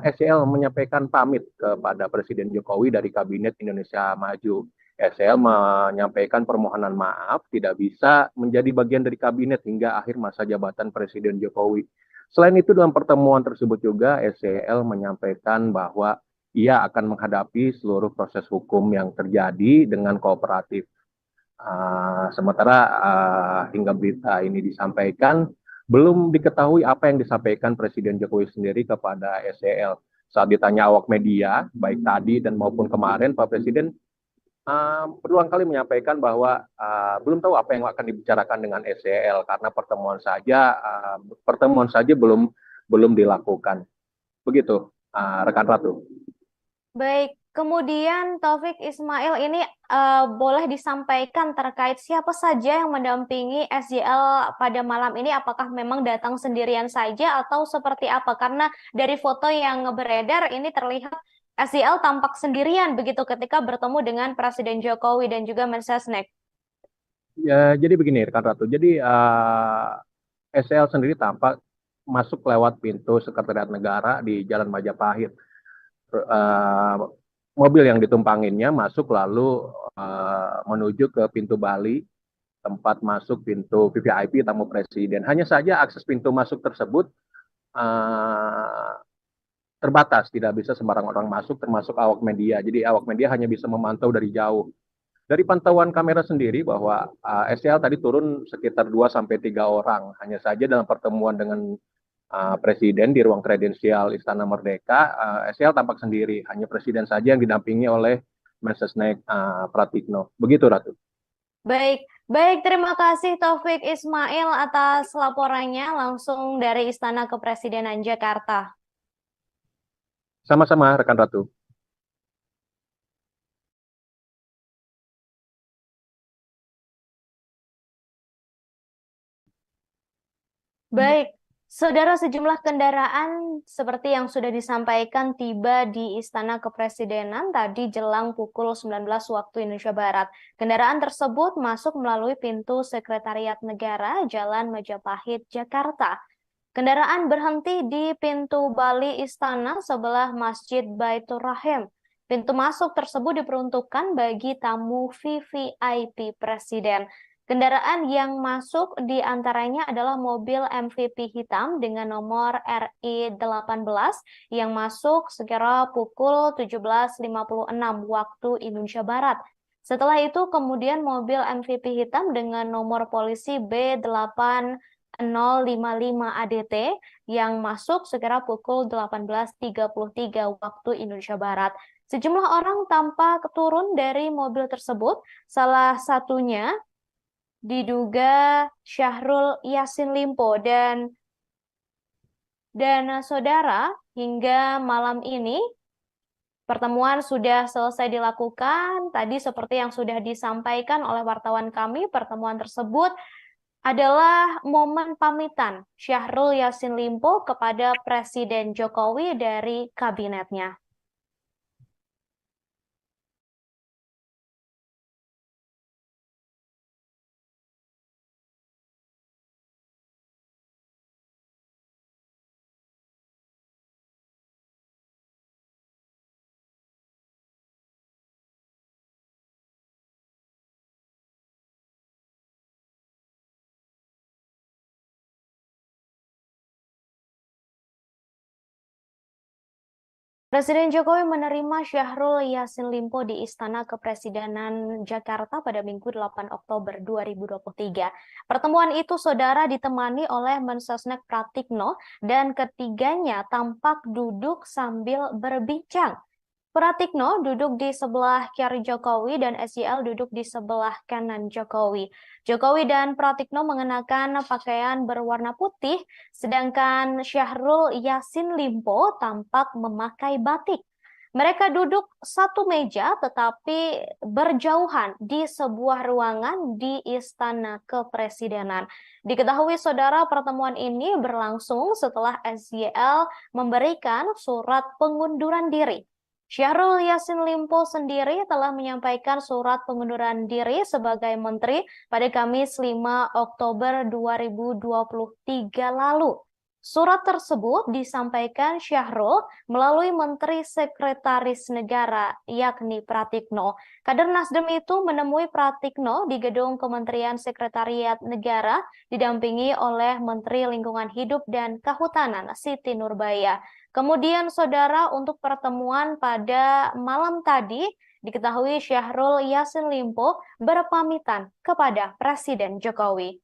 SYL menyampaikan pamit kepada Presiden Jokowi dari Kabinet Indonesia Maju. SYL menyampaikan permohonan maaf tidak bisa menjadi bagian dari kabinet hingga akhir masa jabatan Presiden Jokowi. Selain itu, dalam pertemuan tersebut juga SYL menyampaikan bahwa ia akan menghadapi seluruh proses hukum yang terjadi dengan kooperatif. Sementara hingga berita ini disampaikan, belum diketahui apa yang disampaikan Presiden Jokowi sendiri kepada SYL. Saat ditanya awak media, baik tadi dan maupun kemarin, Pak Presiden berulang kali menyampaikan bahwa belum tahu apa yang akan dibicarakan dengan SYL karena pertemuan saja belum dilakukan. Begitu, rekan Ratu. Baik, kemudian Taufik Ismail ini boleh disampaikan terkait siapa saja yang mendampingi SYL pada malam ini? Apakah memang datang sendirian saja atau seperti apa? Karena dari foto yang beredar ini terlihat SYL tampak sendirian begitu ketika bertemu dengan Presiden Jokowi dan juga Mensesnek. Ya, jadi begini, rekan Ratu. Jadi SYL sendiri tampak masuk lewat pintu Sekretariat Negara di Jalan Majapahit. Mobil yang ditumpanginnya masuk lalu menuju ke pintu Bali, tempat masuk pintu VVIP tamu presiden. Hanya saja akses pintu masuk tersebut terbatas, tidak bisa sembarang orang masuk, termasuk awak media. Jadi awak media hanya bisa memantau dari jauh. Dari pantauan kamera sendiri bahwa SYL tadi turun sekitar 2-3 orang. Hanya saja dalam pertemuan dengan Presiden di ruang kredensial Istana Merdeka, SYL tampak sendiri. Hanya Presiden saja yang didampingi oleh Mensesnek Pratikno. Begitu, Ratu. Baik, terima kasih Taufik Ismail atas laporannya langsung dari Istana Kepresidenan Jakarta. Sama-sama, rekan Ratu. Baik, saudara, sejumlah kendaraan seperti yang sudah disampaikan tiba di Istana Kepresidenan tadi jelang pukul 19 waktu Indonesia Barat. Kendaraan tersebut masuk melalui pintu Sekretariat Negara Jalan Majapahit, Jakarta. Kendaraan berhenti di pintu Bali Istana sebelah Masjid Baitur Rahim. Pintu masuk tersebut diperuntukkan bagi tamu VVIP Presiden. Kendaraan yang masuk di antaranya adalah mobil MVP hitam dengan nomor RI18 yang masuk sekira pukul 17.56 waktu Indonesia Barat. Setelah itu kemudian mobil MVP hitam dengan nomor polisi B8055 ADT yang masuk sekira pukul 18.33 waktu Indonesia Barat. Sejumlah orang tampak turun dari mobil tersebut, salah satunya diduga Syahrul Yassin Limpo dan saudara hingga malam ini Pertemuan sudah selesai dilakukan. Tadi seperti yang sudah disampaikan oleh wartawan kami, pertemuan tersebut adalah momen pamitan Syahrul Yassin Limpo kepada Presiden Jokowi dari kabinetnya. Presiden Jokowi menerima Syahrul Yassin Limpo di Istana Kepresidenan Jakarta pada Minggu 8 Oktober 2023. Pertemuan itu, saudara, ditemani oleh Mensesnek Pratikno dan ketiganya tampak duduk sambil berbincang. Pratikno duduk di sebelah kiri Jokowi dan SYL duduk di sebelah kanan Jokowi. Jokowi dan Pratikno mengenakan pakaian berwarna putih, sedangkan Syahrul Yassin Limpo tampak memakai batik. Mereka duduk satu meja tetapi berjauhan di sebuah ruangan di Istana Kepresidenan. Diketahui, saudara, pertemuan ini berlangsung setelah SYL memberikan surat pengunduran diri. Syahrul Yassin Limpo sendiri telah menyampaikan surat pengunduran diri sebagai menteri pada Kamis 5 Oktober 2023 lalu. Surat tersebut disampaikan Syahrul melalui Menteri Sekretaris Negara, yakni Pratikno. Kader Nasdem itu menemui Pratikno di gedung Kementerian Sekretariat Negara, didampingi oleh Menteri Lingkungan Hidup dan Kehutanan, Siti Nurbaya. Kemudian, saudara, untuk pertemuan pada malam tadi, diketahui Syahrul Yassin Limpo berpamitan kepada Presiden Jokowi.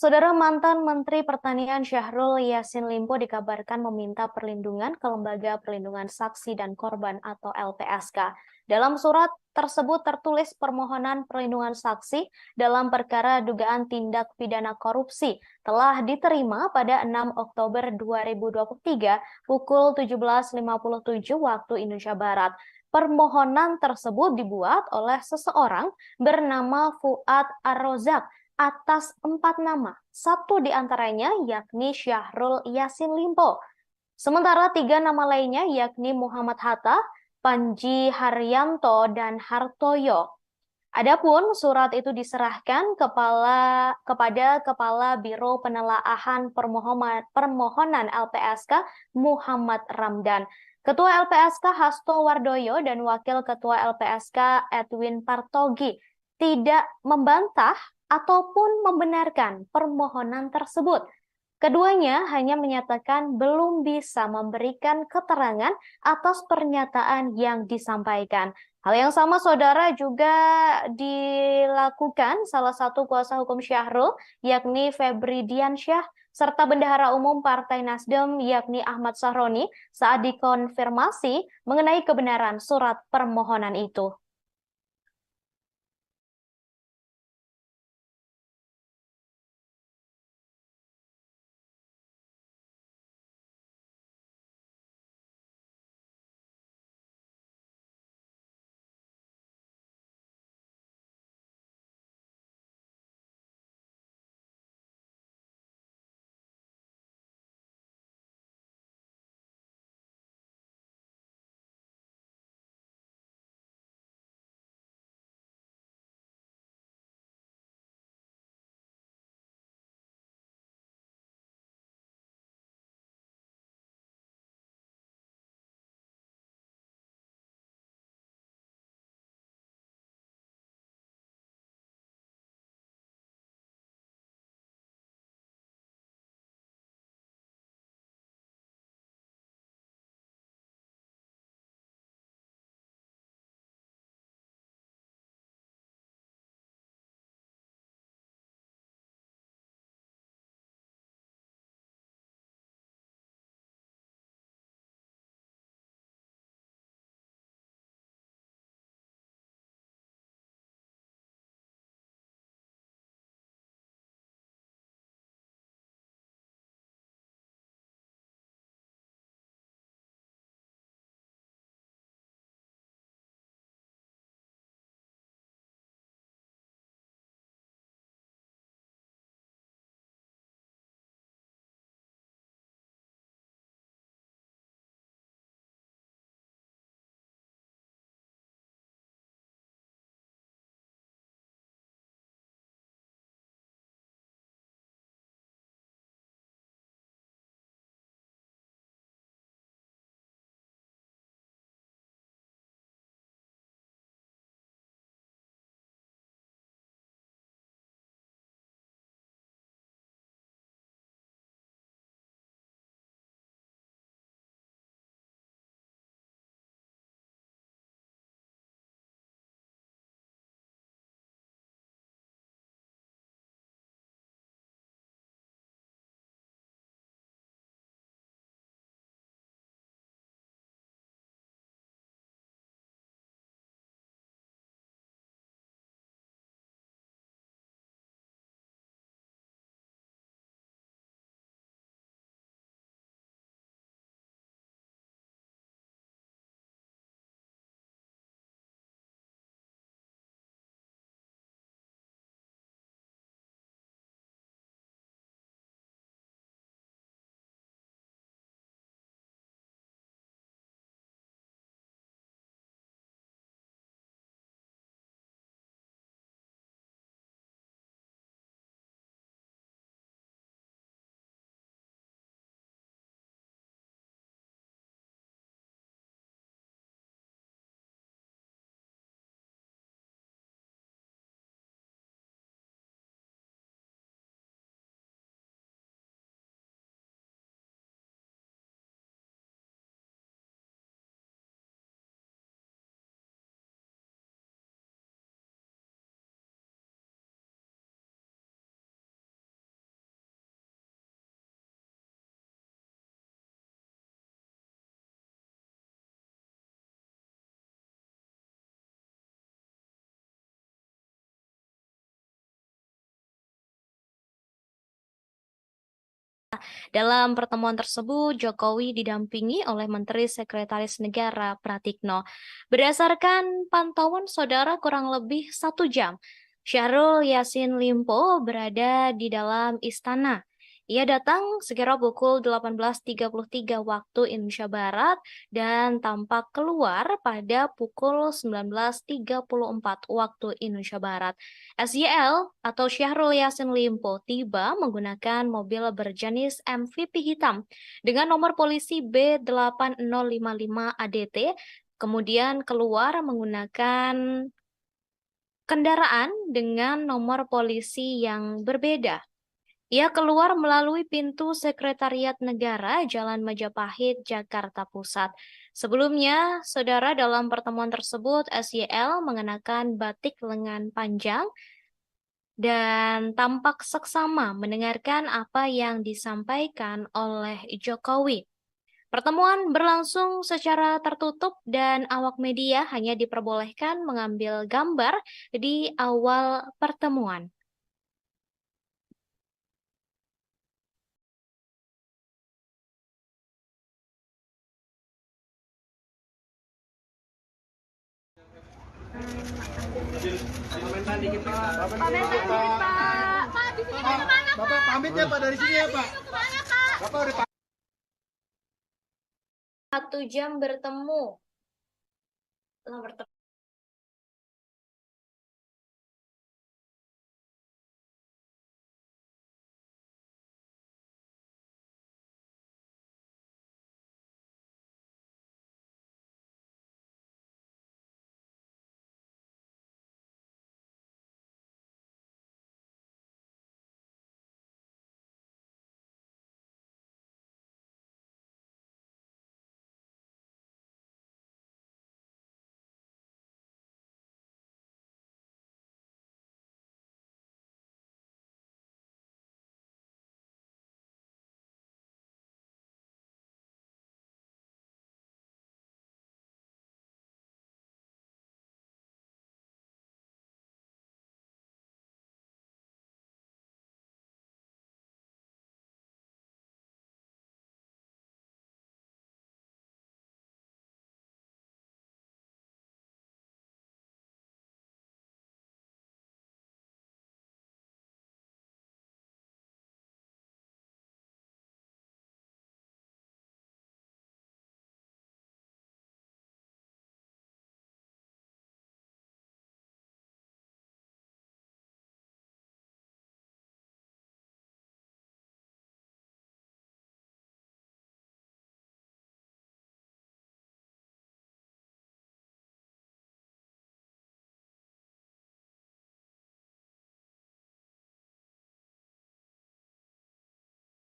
Saudara, mantan Menteri Pertanian Syahrul Yassin Limpo dikabarkan meminta perlindungan ke Lembaga Perlindungan Saksi dan Korban atau LPSK. Dalam surat tersebut tertulis permohonan perlindungan saksi dalam perkara dugaan tindak pidana korupsi telah diterima pada 6 Oktober 2023 pukul 17.57 waktu Indonesia Barat. Permohonan tersebut dibuat oleh seseorang bernama Fuad Ar-Rozak atas 4 nama, satu di antaranya yakni Syahrul Yassin Limpo. Sementara 3 nama lainnya yakni Muhammad Hatta, Panji Haryanto, dan Hartoyo. Adapun surat itu diserahkan kepada Kepala Biro Penelaahan Permohonan LPSK Muhammad Ramdan, Ketua LPSK Hasto Wardoyo, dan Wakil Ketua LPSK Edwin Partogi tidak membantah ataupun membenarkan permohonan tersebut. Keduanya hanya menyatakan belum bisa memberikan keterangan atas pernyataan yang disampaikan. Hal yang sama, saudara, juga dilakukan salah satu kuasa hukum Syahrul, yakni Febri Diansyah, serta Bendahara Umum Partai Nasdem, yakni Ahmad Sahroni, saat dikonfirmasi mengenai kebenaran surat permohonan itu. Dalam pertemuan tersebut, Jokowi didampingi oleh Menteri Sekretaris Negara Pratikno. Berdasarkan pantauan saudara kurang lebih 1 jam, Syahrul Yassin Limpo berada di dalam istana. Ia datang sekira pukul 18.33 waktu Indonesia Barat dan tampak keluar pada pukul 19.34 waktu Indonesia Barat. SYL atau Syahrul Yassin Limpo tiba menggunakan mobil berjenis MVP hitam dengan nomor polisi B8055 ADT, kemudian keluar menggunakan kendaraan dengan nomor polisi yang berbeda. Ia keluar melalui pintu Sekretariat Negara, Jalan Majapahit, Jakarta Pusat. Sebelumnya, saudara, dalam pertemuan tersebut, SYL mengenakan batik lengan panjang dan tampak seksama mendengarkan apa yang disampaikan oleh Jokowi. Pertemuan berlangsung secara tertutup dan awak media hanya diperbolehkan mengambil gambar di awal pertemuan. Komentar dikit Pak. Pak, di sini mau kemana Pak? Bapak pamit ya Pak dari sini ya Pak. Bapak udah 1 jam bertemu.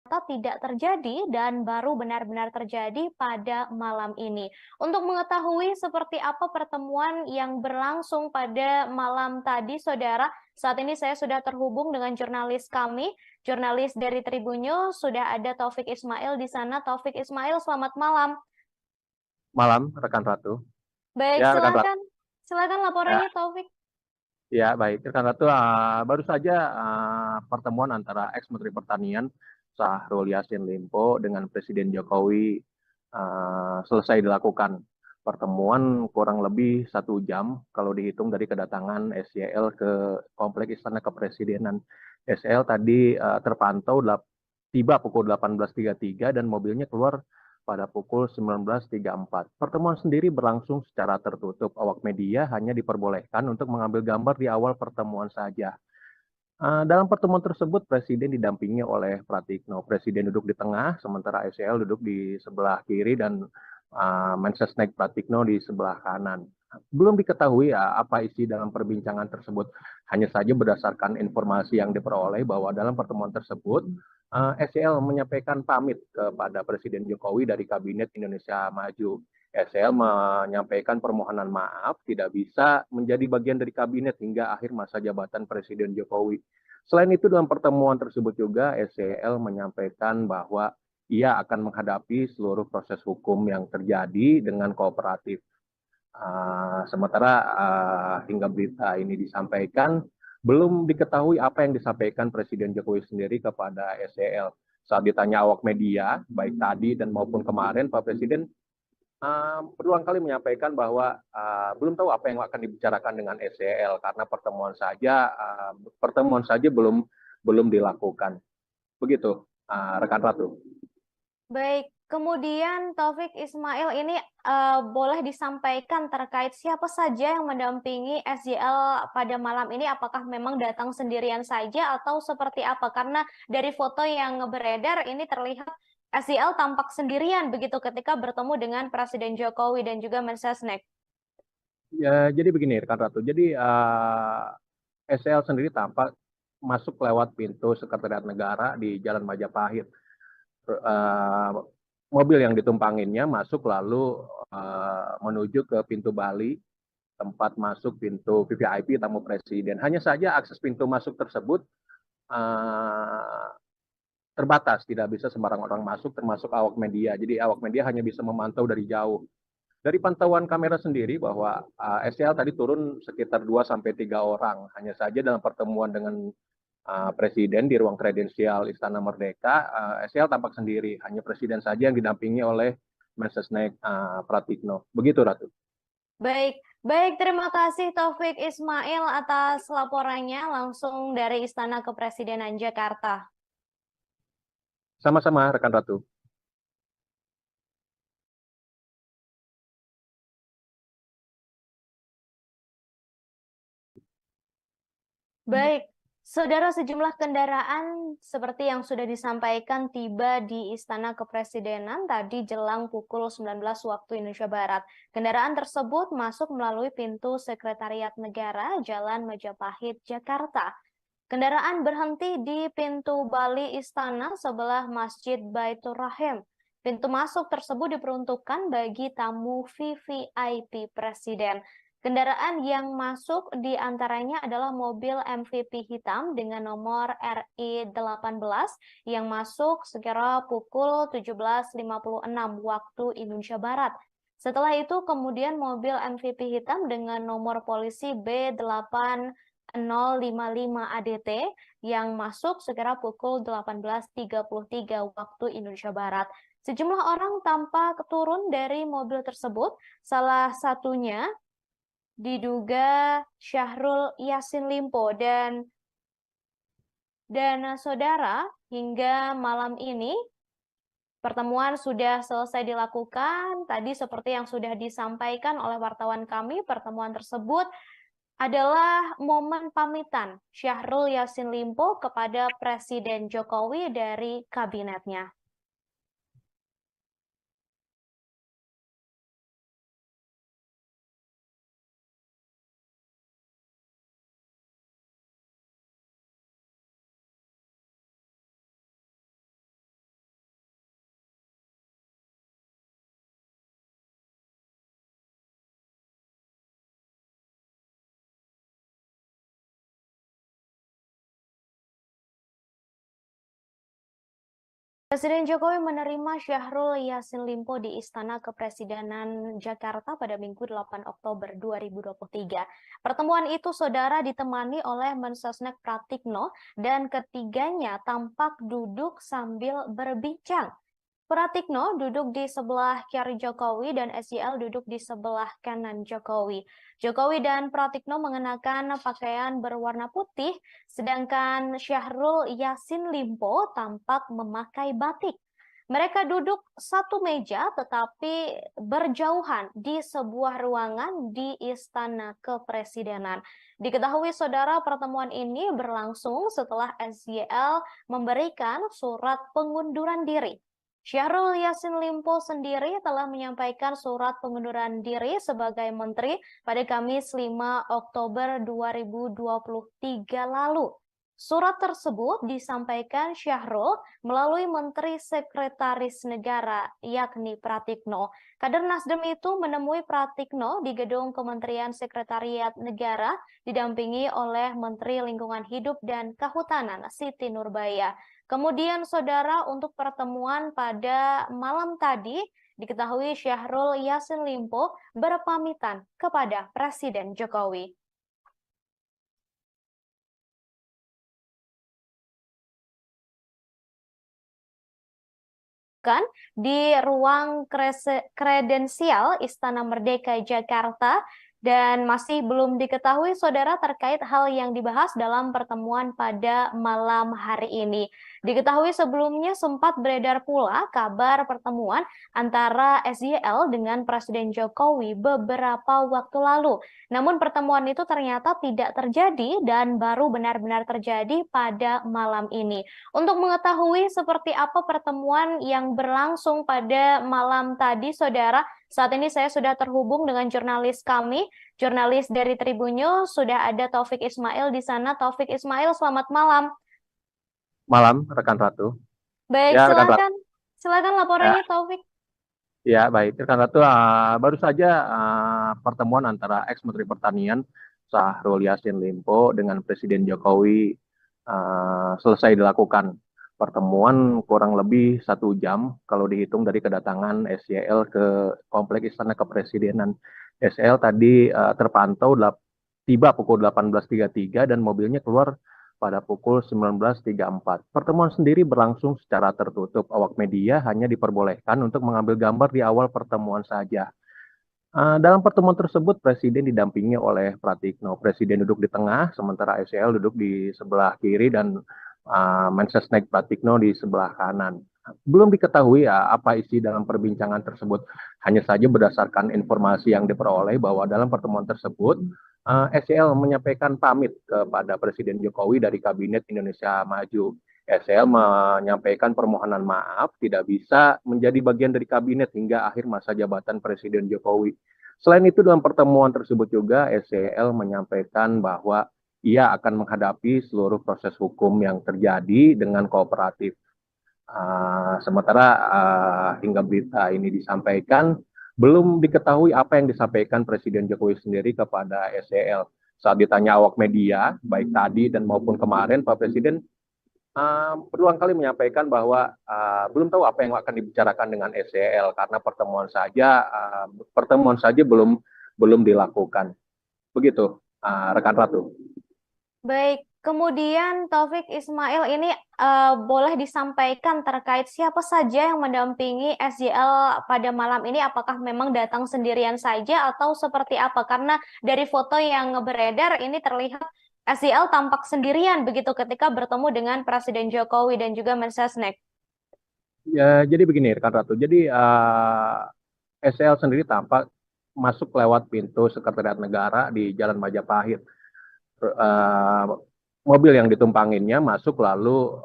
Tidak terjadi dan baru benar-benar terjadi pada malam ini. Untuk mengetahui seperti apa pertemuan yang berlangsung pada malam tadi, saudara, saat ini saya sudah terhubung dengan jurnalis kami, jurnalis dari Tribun News, sudah ada Taufik Ismail di sana. Taufik Ismail, selamat malam. Malam, rekan Ratu. Baik, Ya, rekan Ratu. silakan laporannya, Taufik. Ya, baik. Rekan Ratu, baru saja pertemuan antara ex-Menteri Pertanian Syahrul Yassin Limpo dengan Presiden Jokowi selesai dilakukan. Pertemuan kurang lebih 1 jam kalau dihitung dari kedatangan SYL ke Kompleks Istana Kepresidenan. SYL tadi terpantau tiba pukul 18.33 dan mobilnya keluar pada pukul 19.34. Pertemuan sendiri berlangsung secara tertutup. Awak media hanya diperbolehkan untuk mengambil gambar di awal pertemuan saja. Dalam pertemuan tersebut, Presiden didampingi oleh Pratikno. Presiden duduk di tengah, sementara SYL duduk di sebelah kiri dan Mensesnek Pratikno di sebelah kanan. Belum diketahui apa isi dalam perbincangan tersebut. Hanya saja berdasarkan informasi yang diperoleh bahwa dalam pertemuan tersebut, SYL menyampaikan pamit kepada Presiden Jokowi dari Kabinet Indonesia Maju. SL menyampaikan permohonan maaf tidak bisa menjadi bagian dari kabinet hingga akhir masa jabatan Presiden Jokowi. Selain itu dalam pertemuan tersebut juga SCL menyampaikan bahwa ia akan menghadapi seluruh proses hukum yang terjadi dengan kooperatif. Sementara hingga berita ini disampaikan, belum diketahui apa yang disampaikan Presiden Jokowi sendiri kepada SCL. Saat ditanya awak media, baik tadi dan maupun kemarin, Pak Presiden berulang kali menyampaikan bahwa belum tahu apa yang akan dibicarakan dengan SEL karena pertemuan saja belum dilakukan. Begitu, rekan Ratu. Baik, kemudian Taufik Ismail ini boleh disampaikan terkait siapa saja yang mendampingi SJL pada malam ini? Apakah memang datang sendirian saja atau seperti apa? Karena dari foto yang beredar ini terlihat SJL tampak sendirian begitu ketika bertemu dengan Presiden Jokowi dan juga Mensesnek. Ya, jadi begini, rekan Ratu. Jadi SEL sendiri tampak masuk lewat pintu Sekretariat Negara di Jalan Majapahit. Mobil yang ditumpanginnya masuk lalu menuju ke pintu Bali, tempat masuk pintu VVIP tamu presiden. Hanya saja akses pintu masuk tersebut terbatas, tidak bisa sembarang orang masuk, termasuk awak media. Jadi awak media hanya bisa memantau dari jauh. Dari pantauan kamera sendiri bahwa SEL tadi turun sekitar 2-3 orang. Hanya saja dalam pertemuan dengan Presiden di ruang kredensial Istana Merdeka, SEL tampak sendiri. Hanya Presiden saja yang didampingi oleh Mensesnek Pratikno. Begitu, Ratu. Baik, baik, terima kasih Taufik Ismail atas laporannya langsung dari Istana Kepresidenan Jakarta. Sama-sama, rekan Ratu. Baik, saudara, sejumlah kendaraan seperti yang sudah disampaikan tiba di Istana Kepresidenan tadi jelang pukul 19 waktu Indonesia Barat. Kendaraan tersebut masuk melalui pintu Sekretariat Negara Jalan Majapahit, Jakarta. Kendaraan berhenti di pintu Bali Istana sebelah Masjid Baitur Rahim. Pintu masuk tersebut diperuntukkan bagi tamu VVIP Presiden. Kendaraan yang masuk di antaranya adalah mobil MVP hitam dengan nomor RI18 yang masuk sekira pukul 17.56 waktu Indonesia Barat. Setelah itu kemudian mobil MVP hitam dengan nomor polisi B8055 ADT yang masuk sekira pukul 18.33 waktu Indonesia Barat. Sejumlah orang tampak turun dari mobil tersebut, salah satunya diduga Syahrul Yassin Limpo dan saudara, hingga malam ini pertemuan sudah selesai dilakukan. Tadi seperti yang sudah disampaikan oleh wartawan kami, pertemuan tersebut adalah momen pamitan Syahrul Yassin Limpo kepada Presiden Jokowi dari kabinetnya. Presiden Jokowi menerima Syahrul Yassin Limpo di Istana Kepresidenan Jakarta pada Minggu 8 Oktober 2023. Pertemuan itu, saudara, ditemani oleh Mensesnek Pratikno dan ketiganya tampak duduk sambil berbincang. Pratikno duduk di sebelah kiri Jokowi dan SJL duduk di sebelah kanan Jokowi. Jokowi dan Pratikno mengenakan pakaian berwarna putih, sedangkan Syahrul Yassin Limpo tampak memakai batik. Mereka duduk satu meja tetapi berjauhan di sebuah ruangan di Istana Kepresidenan. Diketahui, saudara, pertemuan ini berlangsung setelah SJL memberikan surat pengunduran diri. Syahrul Yassin Limpo sendiri telah menyampaikan surat pengunduran diri sebagai menteri pada Kamis 5 Oktober 2023 lalu. Surat tersebut disampaikan Syahrul melalui Menteri Sekretaris Negara, yakni Pratikno. Kader Nasdem itu menemui Pratikno di gedung Kementerian Sekretariat Negara, didampingi oleh Menteri Lingkungan Hidup dan Kehutanan, Siti Nurbaya. Kemudian, saudara, untuk pertemuan pada malam tadi, diketahui Syahrul Yassin Limpo berpamitan kepada Presiden Jokowi. dilakukan di ruang kredensial Istana Merdeka Jakarta dan masih belum diketahui saudara terkait hal yang dibahas dalam pertemuan pada malam hari ini. Diketahui sebelumnya sempat beredar pula kabar pertemuan antara SYL dengan Presiden Jokowi beberapa waktu lalu. Namun pertemuan itu ternyata tidak terjadi dan baru benar-benar terjadi pada malam ini. Untuk mengetahui seperti apa pertemuan yang berlangsung pada malam tadi, saudara, saat ini saya sudah terhubung dengan jurnalis kami, jurnalis dari Tribunnews, sudah ada Taufik Ismail di sana. Taufik Ismail, selamat malam. Malam, rekan Ratu. Baik, Ya, rekan Ratu. silakan Ya, laporannya, Taufik. ya baik, rekan Ratu. Baru saja pertemuan antara ex-Menteri Pertanian Syahrul Yassin Limpo dengan Presiden Jokowi selesai dilakukan. Pertemuan kurang lebih 1 jam kalau dihitung dari kedatangan SYL ke Kompleks Istana Kepresidenan. SYL tadi terpantau tiba pukul 18.33 dan mobilnya keluar pada pukul 19.34. Pertemuan sendiri berlangsung secara tertutup. Awak media hanya diperbolehkan untuk mengambil gambar di awal pertemuan saja. Dalam pertemuan tersebut, Presiden didampingi oleh Pratikno. Presiden duduk di tengah, sementara SYL duduk di sebelah kiri dan Mensesnek Pratikno di sebelah kanan. Belum diketahui apa isi dalam perbincangan tersebut. Hanya saja berdasarkan informasi yang diperoleh bahwa dalam pertemuan tersebut, SYL menyampaikan pamit kepada Presiden Jokowi dari Kabinet Indonesia Maju. SYL menyampaikan permohonan maaf tidak bisa menjadi bagian dari kabinet hingga akhir masa jabatan Presiden Jokowi. Selain itu, dalam pertemuan tersebut juga SYL menyampaikan bahwa ia akan menghadapi seluruh proses hukum yang terjadi dengan kooperatif. Sementara hingga berita ini disampaikan, belum diketahui apa yang disampaikan Presiden Jokowi sendiri kepada SYL. Saat ditanya awak media, baik tadi dan maupun kemarin, Pak Presiden berulang kali menyampaikan bahwa belum tahu apa yang akan dibicarakan dengan SYL karena pertemuan saja belum dilakukan. Begitu, rekan Ratu. Baik, kemudian Taufik Ismail ini boleh disampaikan terkait siapa saja yang mendampingi SYL pada malam ini? Apakah memang datang sendirian saja atau seperti apa? Karena dari foto yang beredar ini terlihat SYL tampak sendirian begitu ketika bertemu dengan Presiden Jokowi dan juga Mensesnek. Ya, jadi begini, rekan Ratu. Jadi SYL sendiri tampak masuk lewat pintu Sekretariat Negara di Jalan Majapahit. Mobil yang ditumpanginnya masuk lalu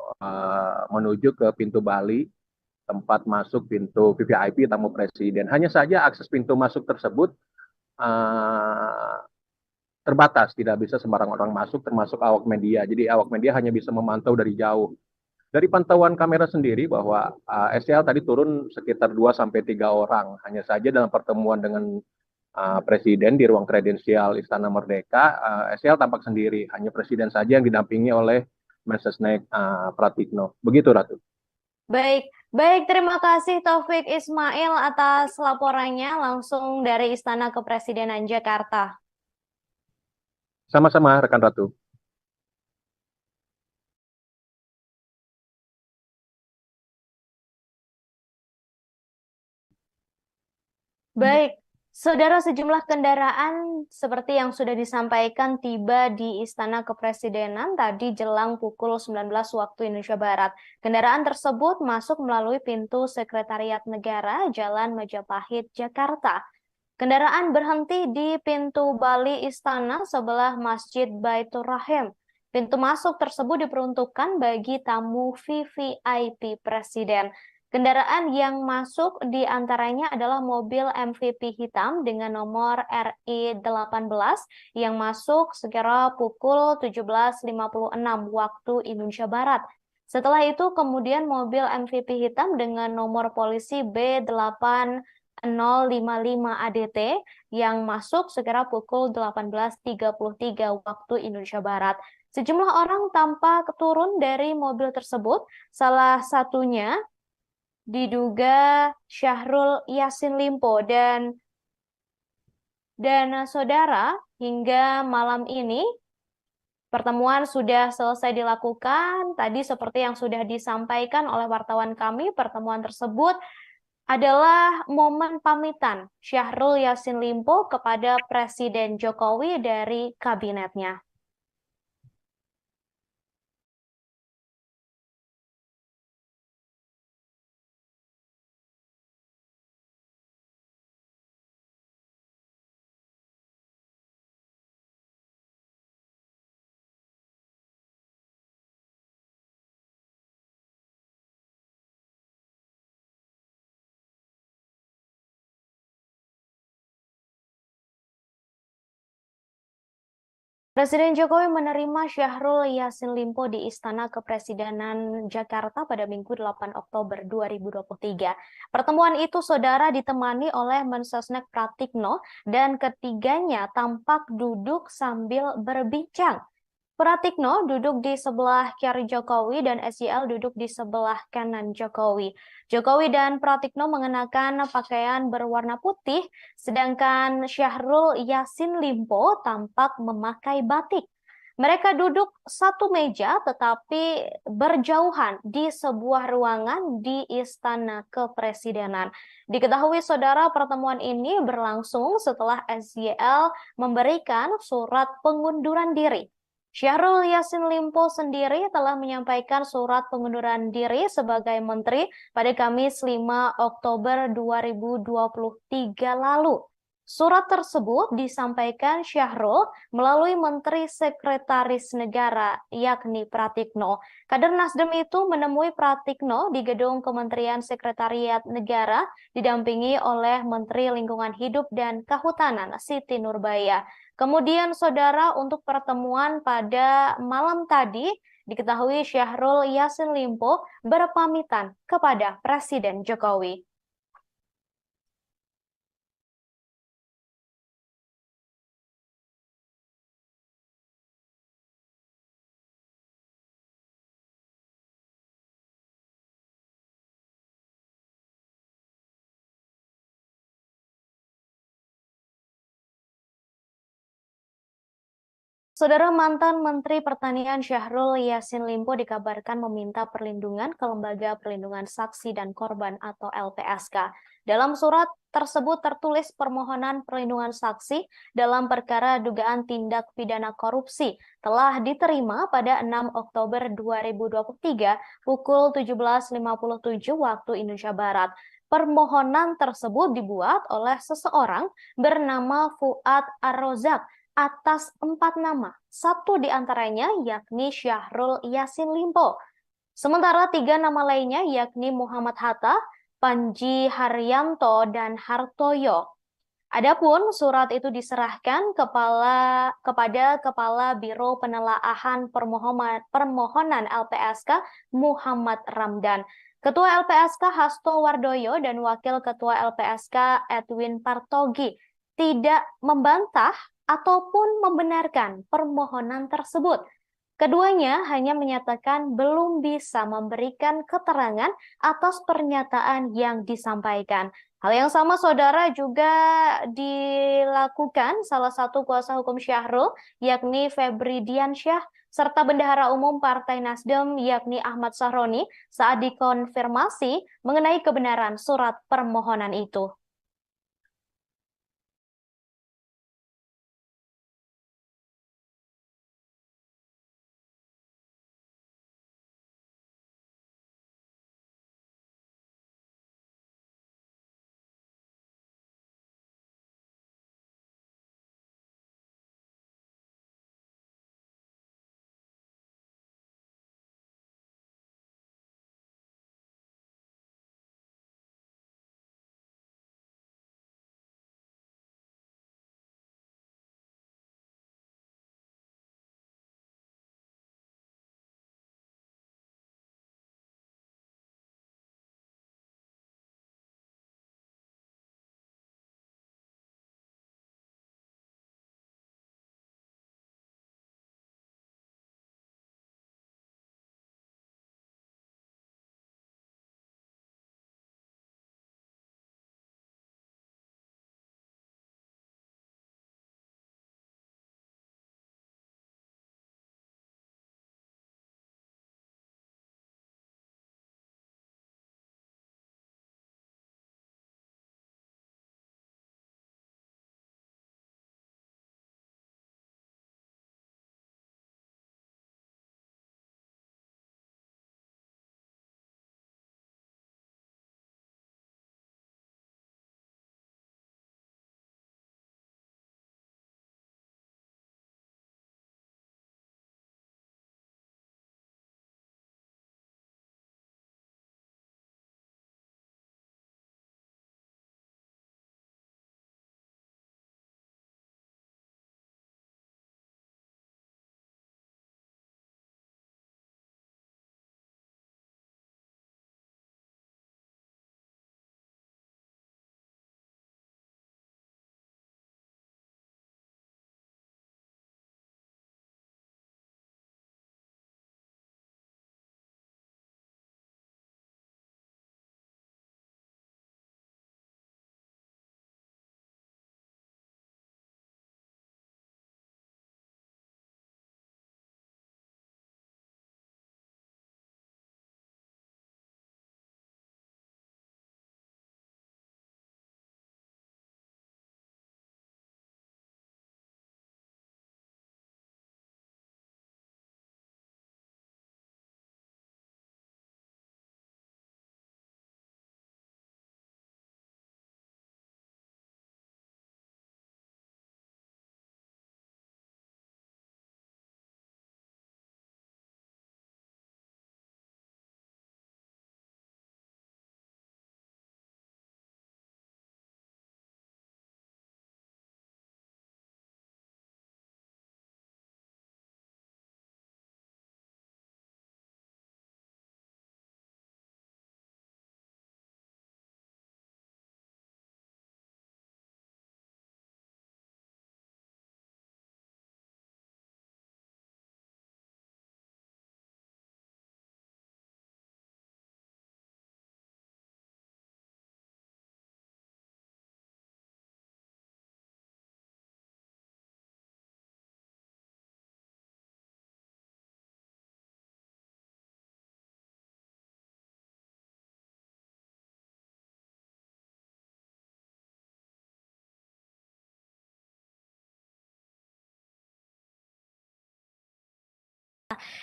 menuju ke pintu Bali, tempat masuk pintu VVIP tamu presiden. Hanya saja akses pintu masuk tersebut terbatas, tidak bisa sembarang orang masuk, termasuk awak media. Jadi awak media hanya bisa memantau dari jauh. Dari pantauan kamera sendiri bahwa SYL tadi turun sekitar 2-3 orang. Hanya saja dalam pertemuan dengan Presiden di ruang kredensial Istana Merdeka, SYL tampak sendiri. Hanya Presiden saja yang didampingi oleh Mensesnek Pratikno. Begitu, Ratu. Baik, terima kasih Taufik Ismail atas laporannya langsung dari Istana Kepresidenan Jakarta. Sama-sama, rekan Ratu. Baik, saudara, sejumlah kendaraan seperti yang sudah disampaikan tiba di Istana Kepresidenan tadi jelang pukul 19 waktu Indonesia Barat. Kendaraan tersebut masuk melalui pintu Sekretariat Negara Jalan Majapahit, Jakarta. Kendaraan berhenti di pintu Bali Istana sebelah Masjid Baitur Rahim. Pintu masuk tersebut diperuntukkan bagi tamu VVIP Presiden. Kendaraan yang masuk di antaranya adalah mobil MVP hitam dengan nomor RI18 yang masuk sekira pukul 17.56 waktu Indonesia Barat. Setelah itu kemudian mobil MVP hitam dengan nomor polisi B8055 ADT yang masuk sekira pukul 18.33 waktu Indonesia Barat. Sejumlah orang tampak turun dari mobil tersebut, salah satunya diduga Syahrul Yassin Limpo dan saudara hingga malam ini Pertemuan sudah selesai dilakukan. Tadi seperti yang sudah disampaikan oleh wartawan kami, pertemuan tersebut adalah momen pamitan Syahrul Yassin Limpo kepada Presiden Jokowi dari kabinetnya. Presiden Jokowi menerima Syahrul Yassin Limpo di Istana Kepresidenan Jakarta pada Minggu 8 Oktober 2023. Pertemuan itu, saudara, ditemani oleh Mensesnek Pratikno dan ketiganya tampak duduk sambil berbincang. Pratikno duduk di sebelah kiri Jokowi dan SYL duduk di sebelah kanan Jokowi. Jokowi dan Pratikno mengenakan pakaian berwarna putih, sedangkan Syahrul Yassin Limpo tampak memakai batik. Mereka duduk satu meja tetapi berjauhan di sebuah ruangan di Istana Kepresidenan. Diketahui, saudara, pertemuan ini berlangsung setelah SYL memberikan surat pengunduran diri. Syahrul Yassin Limpo sendiri telah menyampaikan surat pengunduran diri sebagai menteri pada Kamis 5 Oktober 2023 lalu. Surat tersebut disampaikan Syahrul melalui Menteri Sekretaris Negara, yakni Pratikno. Kader Nasdem itu menemui Pratikno di gedung Kementerian Sekretariat Negara, didampingi oleh Menteri Lingkungan Hidup dan Kehutanan, Siti Nurbaya. Kemudian, saudara, untuk pertemuan pada malam tadi, diketahui Syahrul Yassin Limpo berpamitan kepada Presiden Jokowi. Saudara, mantan Menteri Pertanian Syahrul Yassin Limpo dikabarkan meminta perlindungan ke Lembaga Perlindungan Saksi dan Korban atau LPSK. Dalam surat tersebut tertulis permohonan perlindungan saksi dalam perkara dugaan tindak pidana korupsi telah diterima pada 6 Oktober 2023 pukul 17.57 waktu Indonesia Barat. Permohonan tersebut dibuat oleh seseorang bernama Fuad Ar-Rozak atas 4 nama, satu di antaranya yakni Syahrul Yassin Limpo. Sementara 3 nama lainnya yakni Muhammad Hatta, Panji Haryanto, dan Hartoyo. Adapun surat itu diserahkan kepada Kepala Biro Penelaahan Permohonan LPSK Muhammad Ramdan, Ketua LPSK Hasto Wardoyo, dan Wakil Ketua LPSK Edwin Partogi tidak membantah ataupun membenarkan permohonan tersebut. Keduanya hanya menyatakan belum bisa memberikan keterangan atas pernyataan yang disampaikan. Hal yang sama, saudara, juga dilakukan salah satu kuasa hukum Syahrul, yakni Febri Diansyah, serta Bendahara Umum Partai Nasdem, yakni Ahmad Sahroni, saat dikonfirmasi mengenai kebenaran surat permohonan itu.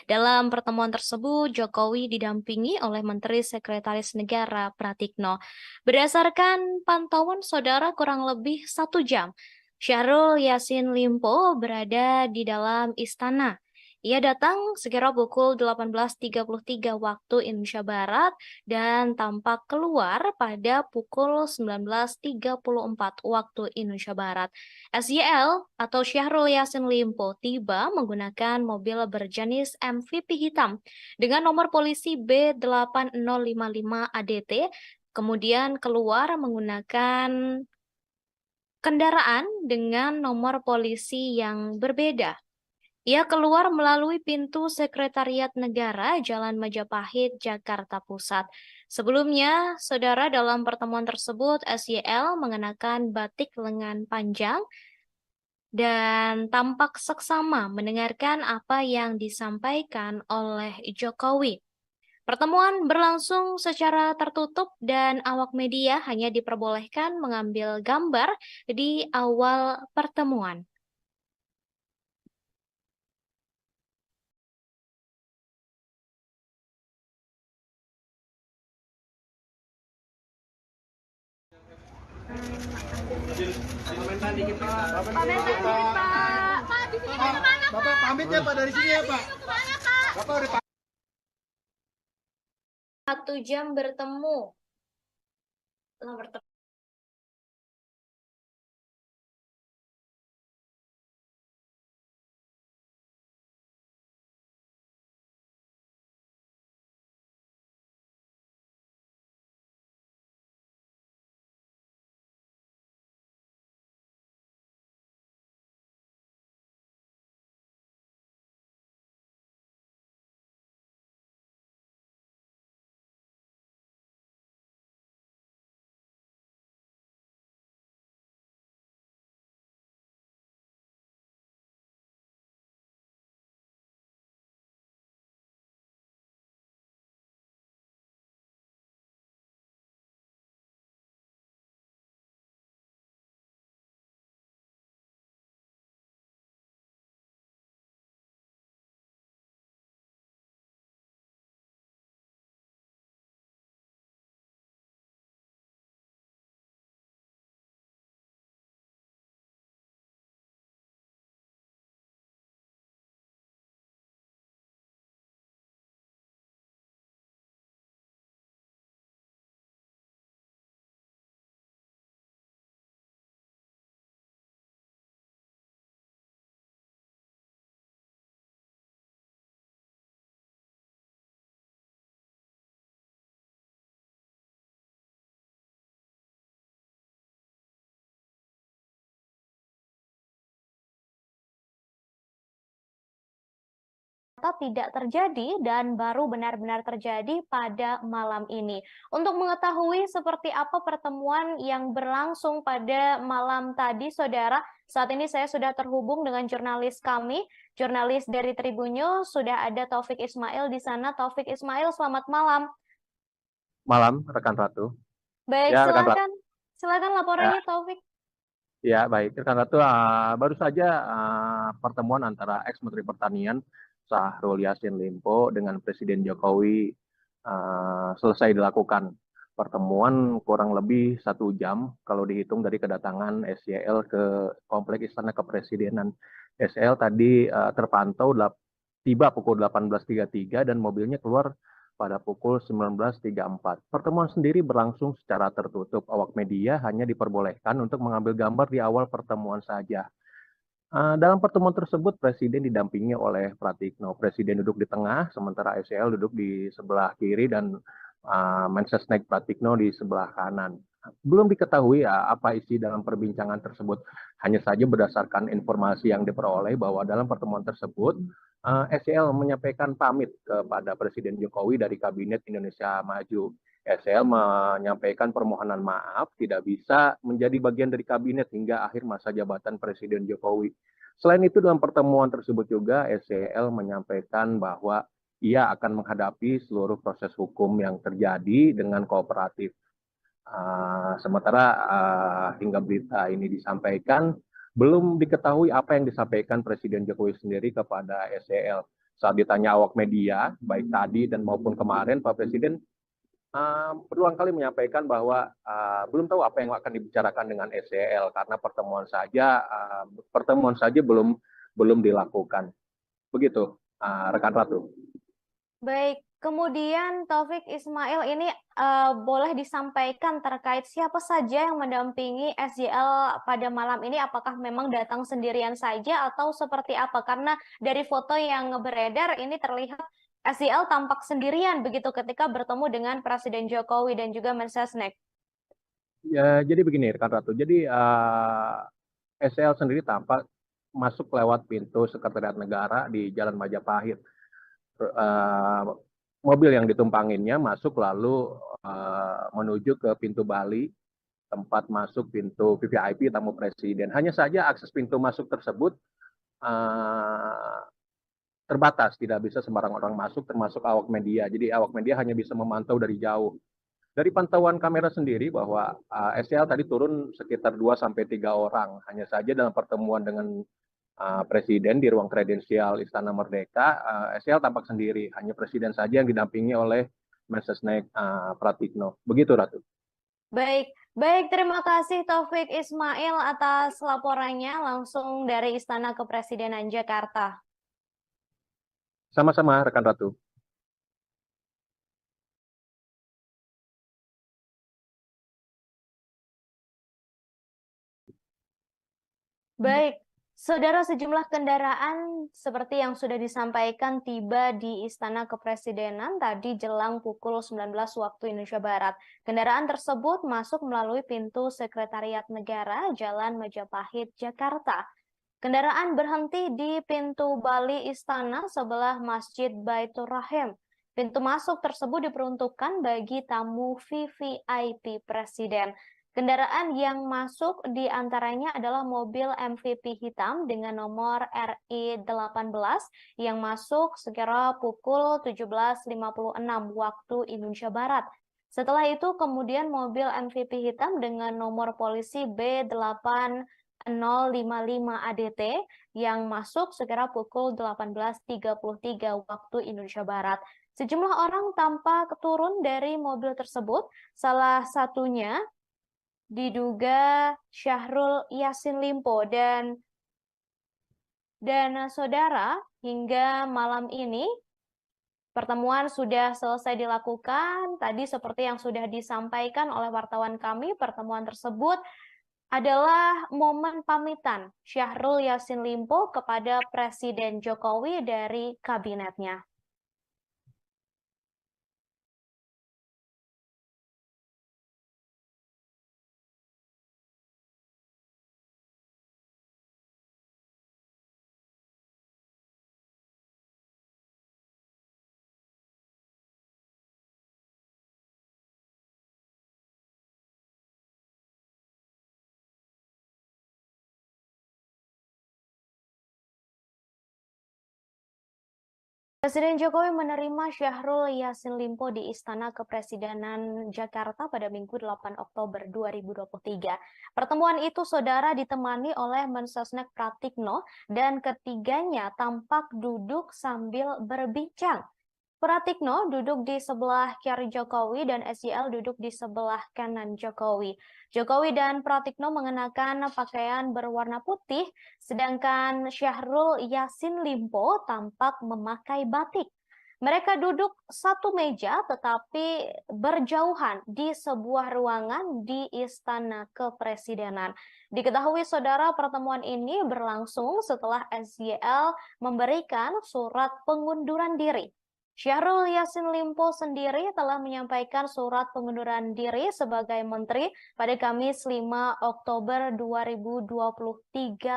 Dalam pertemuan tersebut, Jokowi didampingi oleh Menteri Sekretaris Negara Pratikno. Berdasarkan pantauan saudara kurang lebih 1 jam, Syahrul Yassin Limpo berada di dalam istana. Ia datang sekira pukul 18.33 waktu Indonesia Barat dan tampak keluar pada pukul 19.34 waktu Indonesia Barat. SYL atau Syahrul Yassin Limpo tiba menggunakan mobil berjenis MVP hitam dengan nomor polisi B8055 ADT, kemudian keluar menggunakan kendaraan dengan nomor polisi yang berbeda. Ia keluar melalui pintu Sekretariat Negara, Jalan Majapahit, Jakarta Pusat. Sebelumnya, saudara, dalam pertemuan tersebut, SYL mengenakan batik lengan panjang dan tampak seksama mendengarkan apa yang disampaikan oleh Jokowi. Pertemuan berlangsung secara tertutup dan awak media hanya diperbolehkan mengambil gambar di awal pertemuan. Komentar dikit Pak. Bapak pamit ya Pak dari sini ya Pak. Bapak udah 1 jam bertemu. Tidak terjadi dan baru benar-benar terjadi pada malam ini. Untuk mengetahui seperti apa pertemuan yang berlangsung pada malam tadi, saudara, saat ini saya sudah terhubung dengan jurnalis kami, jurnalis dari Tribun News, sudah ada Taufik Ismail di sana. Taufik Ismail, selamat malam. Malam, rekan Ratu. Baik, Ya, rekan Ratu. silakan laporannya, Taufik. Ya, baik. Rekan Ratu, baru saja pertemuan antara ex-Menteri Pertanian Syahrul Yassin Limpo dengan Presiden Jokowi selesai dilakukan. Pertemuan kurang lebih 1 jam kalau dihitung dari kedatangan SYL ke Kompleks Istana Kepresidenan. SYL tadi terpantau tiba pukul 18.33 dan mobilnya keluar pada pukul 19.34. Pertemuan sendiri berlangsung secara tertutup. Awak media hanya diperbolehkan untuk mengambil gambar di awal pertemuan saja. Dalam pertemuan tersebut, Presiden didampingi oleh Pratikno. Presiden duduk di tengah, sementara SYL duduk di sebelah kiri dan Mensesnek Pratikno di sebelah kanan. Belum diketahui apa isi dalam perbincangan tersebut. Hanya saja berdasarkan informasi yang diperoleh bahwa dalam pertemuan tersebut, SYL menyampaikan pamit kepada Presiden Jokowi dari Kabinet Indonesia Maju. SL menyampaikan permohonan maaf tidak bisa menjadi bagian dari kabinet hingga akhir masa jabatan Presiden Jokowi. Selain itu dalam pertemuan tersebut juga SCL menyampaikan bahwa ia akan menghadapi seluruh proses hukum yang terjadi dengan kooperatif. Sementara hingga berita ini disampaikan, belum diketahui apa yang disampaikan Presiden Jokowi sendiri kepada SCL. Saat ditanya awak media, baik tadi dan maupun kemarin, Pak Presiden berulang kali menyampaikan bahwa belum tahu apa yang akan dibicarakan dengan SEL karena pertemuan saja belum dilakukan. Begitu, rekan Ratu. Baik, kemudian Taufik Ismail ini boleh disampaikan terkait siapa saja yang mendampingi SJL pada malam ini? Apakah memang datang sendirian saja atau seperti apa? Karena dari foto yang beredar ini terlihat SJL tampak sendirian begitu ketika bertemu dengan Presiden Jokowi dan juga Mensesnek. Ya, jadi begini, rekan Ratu. Jadi SEL sendiri tampak masuk lewat pintu Sekretariat Negara di Jalan Majapahit. Mobil yang ditumpanginnya masuk lalu menuju ke pintu Bali, tempat masuk pintu VVIP tamu presiden. Hanya saja akses pintu masuk tersebut terbatas, tidak bisa sembarang orang masuk, termasuk awak media. Jadi awak media hanya bisa memantau dari jauh. Dari pantauan kamera sendiri bahwa SEL tadi turun sekitar 2-3 orang. Hanya saja dalam pertemuan dengan Presiden di ruang kredensial Istana Merdeka, SEL tampak sendiri. Hanya Presiden saja yang didampingi oleh Mensesnek Pratikno. Begitu, Ratu. Baik, baik, terima kasih Taufik Ismail atas laporannya langsung dari Istana Kepresidenan Jakarta. Sama-sama, rekan Ratu. Baik, saudara, sejumlah kendaraan seperti yang sudah disampaikan tiba di Istana Kepresidenan tadi jelang pukul 19 waktu Indonesia Barat. Kendaraan tersebut masuk melalui pintu Sekretariat Negara Jalan Majapahit, Jakarta. Kendaraan berhenti di pintu Bali Istana sebelah Masjid Baitur Rahim. Pintu masuk tersebut diperuntukkan bagi tamu VVIP Presiden. Kendaraan yang masuk di antaranya adalah mobil MVP hitam dengan nomor RI18 yang masuk sekira pukul 17.56 waktu Indonesia Barat. Setelah itu kemudian mobil MVP hitam dengan nomor polisi B8 055 ADT yang masuk sekira pukul 18.33 waktu Indonesia Barat. Sejumlah orang tampak turun dari mobil tersebut, salah satunya diduga Syahrul Yassin Limpo dan saudara, hingga malam ini pertemuan sudah selesai dilakukan. Tadi seperti yang sudah disampaikan oleh wartawan kami, pertemuan tersebut adalah momen pamitan Syahrul Yassin Limpo kepada Presiden Jokowi dari kabinetnya. Presiden Jokowi menerima Syahrul Yassin Limpo di Istana Kepresidenan Jakarta pada Minggu 8 Oktober 2023. Pertemuan itu, saudara, ditemani oleh Mensesnek Pratikno dan ketiganya tampak duduk sambil berbincang. Pratikno duduk di sebelah kiri Jokowi dan SJL duduk di sebelah kanan Jokowi. Jokowi dan Pratikno mengenakan pakaian berwarna putih, sedangkan Syahrul Yassin Limpo tampak memakai batik. Mereka duduk satu meja tetapi berjauhan di sebuah ruangan di Istana Kepresidenan. Diketahui, saudara, pertemuan ini berlangsung setelah SJL memberikan surat pengunduran diri. Syahrul Yassin Limpo sendiri telah menyampaikan surat pengunduran diri sebagai menteri pada Kamis 5 Oktober 2023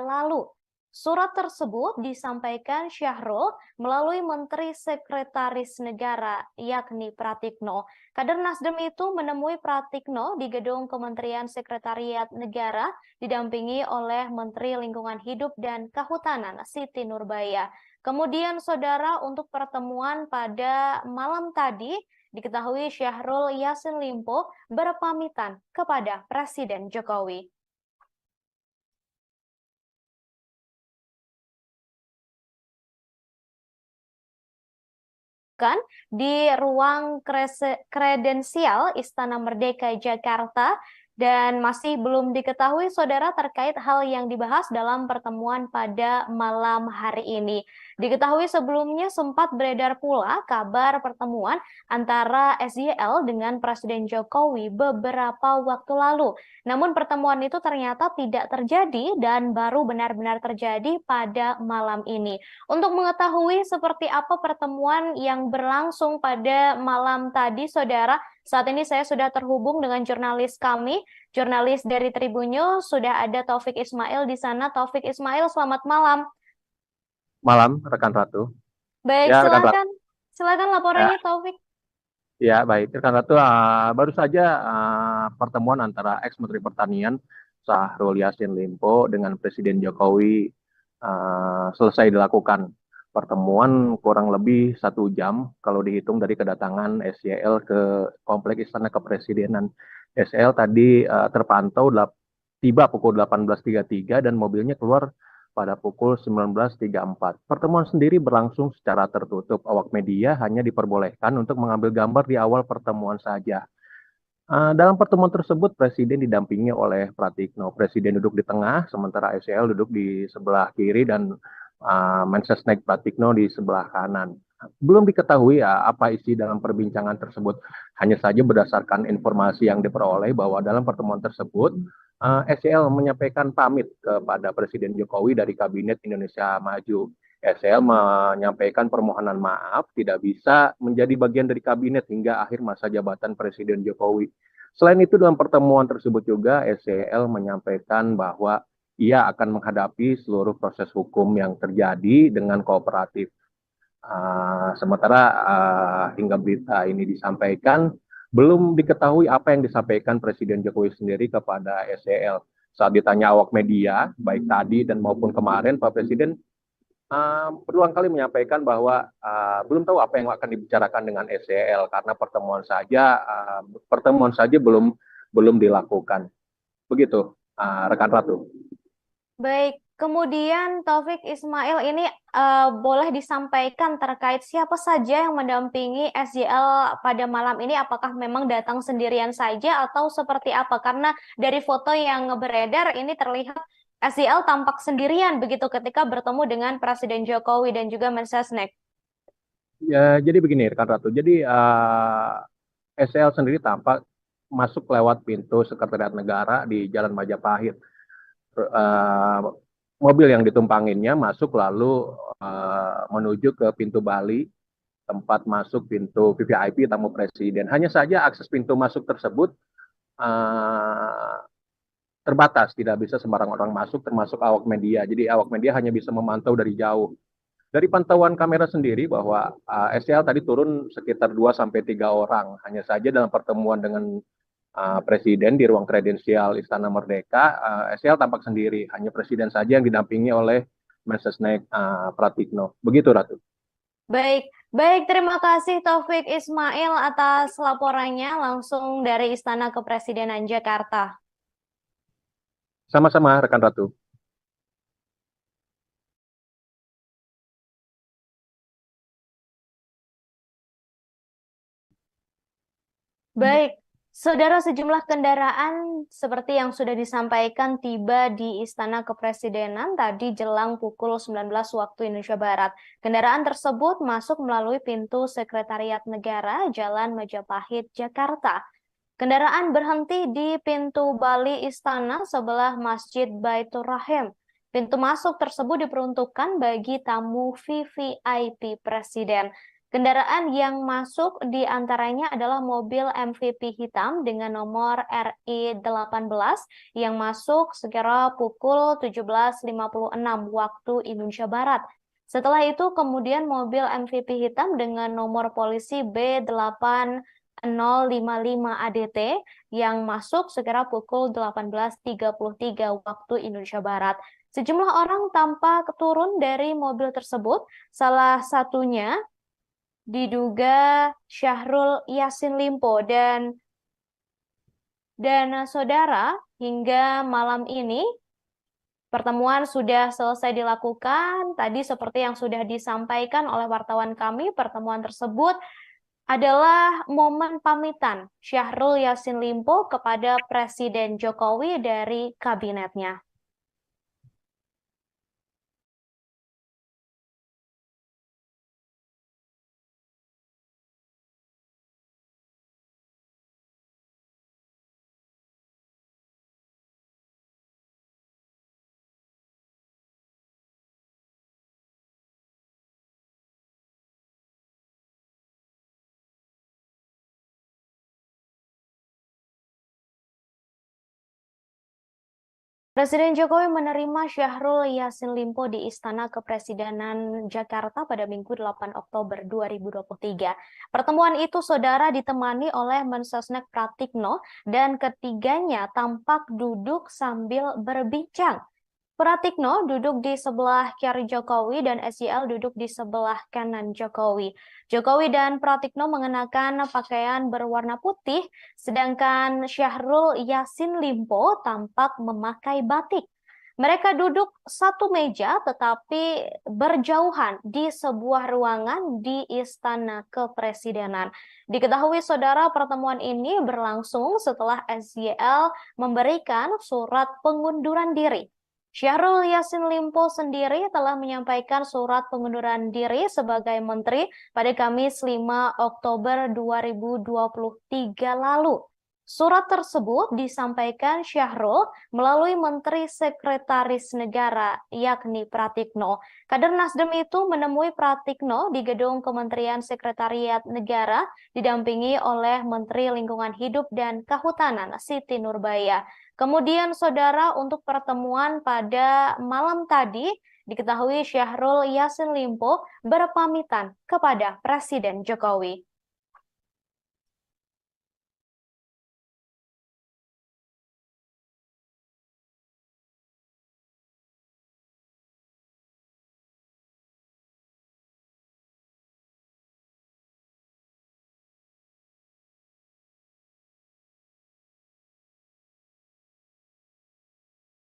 lalu. Surat tersebut disampaikan Syahrul melalui Menteri Sekretaris Negara, yakni Pratikno. Kader Nasdem itu menemui Pratikno di gedung Kementerian Sekretariat Negara, didampingi oleh Menteri Lingkungan Hidup dan Kehutanan, Siti Nurbaya. Kemudian, saudara, untuk pertemuan pada malam tadi, diketahui Syahrul Yassin Limpo berpamitan kepada Presiden Jokowi. dilakukan di ruang kredensial Istana Merdeka Jakarta dan masih belum diketahui saudara terkait hal yang dibahas dalam pertemuan pada malam hari ini. Diketahui sebelumnya sempat beredar pula kabar pertemuan antara SYL dengan Presiden Jokowi beberapa waktu lalu. Namun pertemuan itu ternyata tidak terjadi dan baru benar-benar terjadi pada malam ini. Untuk mengetahui seperti apa pertemuan yang berlangsung pada malam tadi, saudara, saat ini saya sudah terhubung dengan jurnalis kami, jurnalis dari Tribun News, sudah ada Taufik Ismail di sana. Taufik Ismail, selamat malam. Malam, rekan Ratu. Baik, Ya, rekan Ratu. silakan Ya, laporannya Taufik. ya baik, rekan Ratu. Baru saja pertemuan antara ex-Menteri Pertanian Syahrul Yassin Limpo dengan Presiden Jokowi selesai dilakukan. Pertemuan kurang lebih 1 jam kalau dihitung dari kedatangan SYL ke Kompleks Istana Kepresidenan. SYL tadi terpantau tiba pukul 18.33 dan mobilnya keluar pada pukul 19.34. Pertemuan sendiri berlangsung secara tertutup. Awak media hanya diperbolehkan untuk mengambil gambar di awal pertemuan saja. Dalam pertemuan tersebut, Presiden didampingi oleh Pratikno. Presiden duduk di tengah, sementara SYL duduk di sebelah kiri dan Mensesnek Pratikno di sebelah kanan. Belum diketahui apa isi dalam perbincangan tersebut. Hanya saja berdasarkan informasi yang diperoleh bahwa dalam pertemuan tersebut, SYL menyampaikan pamit kepada Presiden Jokowi dari Kabinet Indonesia Maju. SYL menyampaikan permohonan maaf tidak bisa menjadi bagian dari kabinet hingga akhir masa jabatan Presiden Jokowi. Selain itu, dalam pertemuan tersebut juga SYL menyampaikan bahwa ia akan menghadapi seluruh proses hukum yang terjadi dengan kooperatif. Sementara hingga berita ini disampaikan, belum diketahui apa yang disampaikan Presiden Jokowi sendiri kepada SYL. Saat ditanya awak media, baik tadi dan maupun kemarin, Pak Presiden berulang kali menyampaikan bahwa belum tahu apa yang akan dibicarakan dengan SYL karena pertemuan saja belum dilakukan. Begitu, rekan Ratu. Baik, kemudian Taufik Ismail ini boleh disampaikan terkait siapa saja yang mendampingi SYL pada malam ini? Apakah memang datang sendirian saja atau seperti apa? Karena dari foto yang beredar ini terlihat SYL tampak sendirian begitu ketika bertemu dengan Presiden Jokowi dan juga Mensesnek. Ya, jadi begini, rekan Ratu. Jadi SYL sendiri tampak masuk lewat pintu Sekretariat Negara di Jalan Majapahit. Mobil yang ditumpanginnya masuk lalu menuju ke pintu Bali, tempat masuk pintu VVIP tamu presiden. Hanya saja akses pintu masuk tersebut terbatas, tidak bisa sembarang orang masuk, termasuk awak media. Jadi awak media hanya bisa memantau dari jauh. Dari pantauan kamera sendiri bahwa SYL tadi turun sekitar 2-3 orang. Hanya saja dalam pertemuan dengan Presiden di ruang kredensial Istana Merdeka, SYL tampak sendiri. Hanya Presiden saja yang didampingi oleh Mensesnek Pratikno. Begitu, Ratu. Baik, terima kasih Taufik Ismail atas laporannya langsung dari Istana Kepresidenan Jakarta. Sama-sama, rekan Ratu. Baik, saudara, sejumlah kendaraan seperti yang sudah disampaikan tiba di Istana Kepresidenan tadi jelang pukul 19 waktu Indonesia Barat. Kendaraan tersebut masuk melalui pintu Sekretariat Negara Jalan Majapahit, Jakarta. Kendaraan berhenti di pintu Bali Istana sebelah Masjid Baitur Rahim. Pintu masuk tersebut diperuntukkan bagi tamu VVIP Presiden. Kendaraan yang masuk di antaranya adalah mobil MVP hitam dengan nomor RI18 yang masuk sekira pukul 17.56 waktu Indonesia Barat. Setelah itu kemudian mobil MVP hitam dengan nomor polisi B8055 ADT yang masuk sekira pukul 18.33 waktu Indonesia Barat. Sejumlah orang tampak turun dari mobil tersebut, salah satunya diduga Syahrul Yassin Limpo dan saudara hingga malam ini Pertemuan sudah selesai dilakukan. Tadi seperti yang sudah disampaikan oleh wartawan kami, pertemuan tersebut adalah momen pamitan Syahrul Yassin Limpo kepada Presiden Jokowi dari kabinetnya. Presiden Jokowi menerima Syahrul Yassin Limpo di Istana Kepresidenan Jakarta pada Minggu 8 Oktober 2023. Pertemuan itu, saudara, ditemani oleh Mensesnek Pratikno dan ketiganya tampak duduk sambil berbincang. Pratikno duduk di sebelah kiri Jokowi dan SYL duduk di sebelah kanan Jokowi. Jokowi dan Pratikno mengenakan pakaian berwarna putih, sedangkan Syahrul Yassin Limpo tampak memakai batik. Mereka duduk satu meja tetapi berjauhan di sebuah ruangan di Istana Kepresidenan. Diketahui, saudara, pertemuan ini berlangsung setelah SYL memberikan surat pengunduran diri. Syahrul Yassin Limpo sendiri telah menyampaikan surat pengunduran diri sebagai menteri pada Kamis 5 Oktober 2023 lalu. Surat tersebut disampaikan Syahrul melalui Menteri Sekretaris Negara, yakni Pratikno. Kader Nasdem itu menemui Pratikno di gedung Kementerian Sekretariat Negara, didampingi oleh Menteri Lingkungan Hidup dan Kehutanan, Siti Nurbaya. Kemudian, saudara, untuk pertemuan pada malam tadi, diketahui Syahrul Yassin Limpo berpamitan kepada Presiden Jokowi.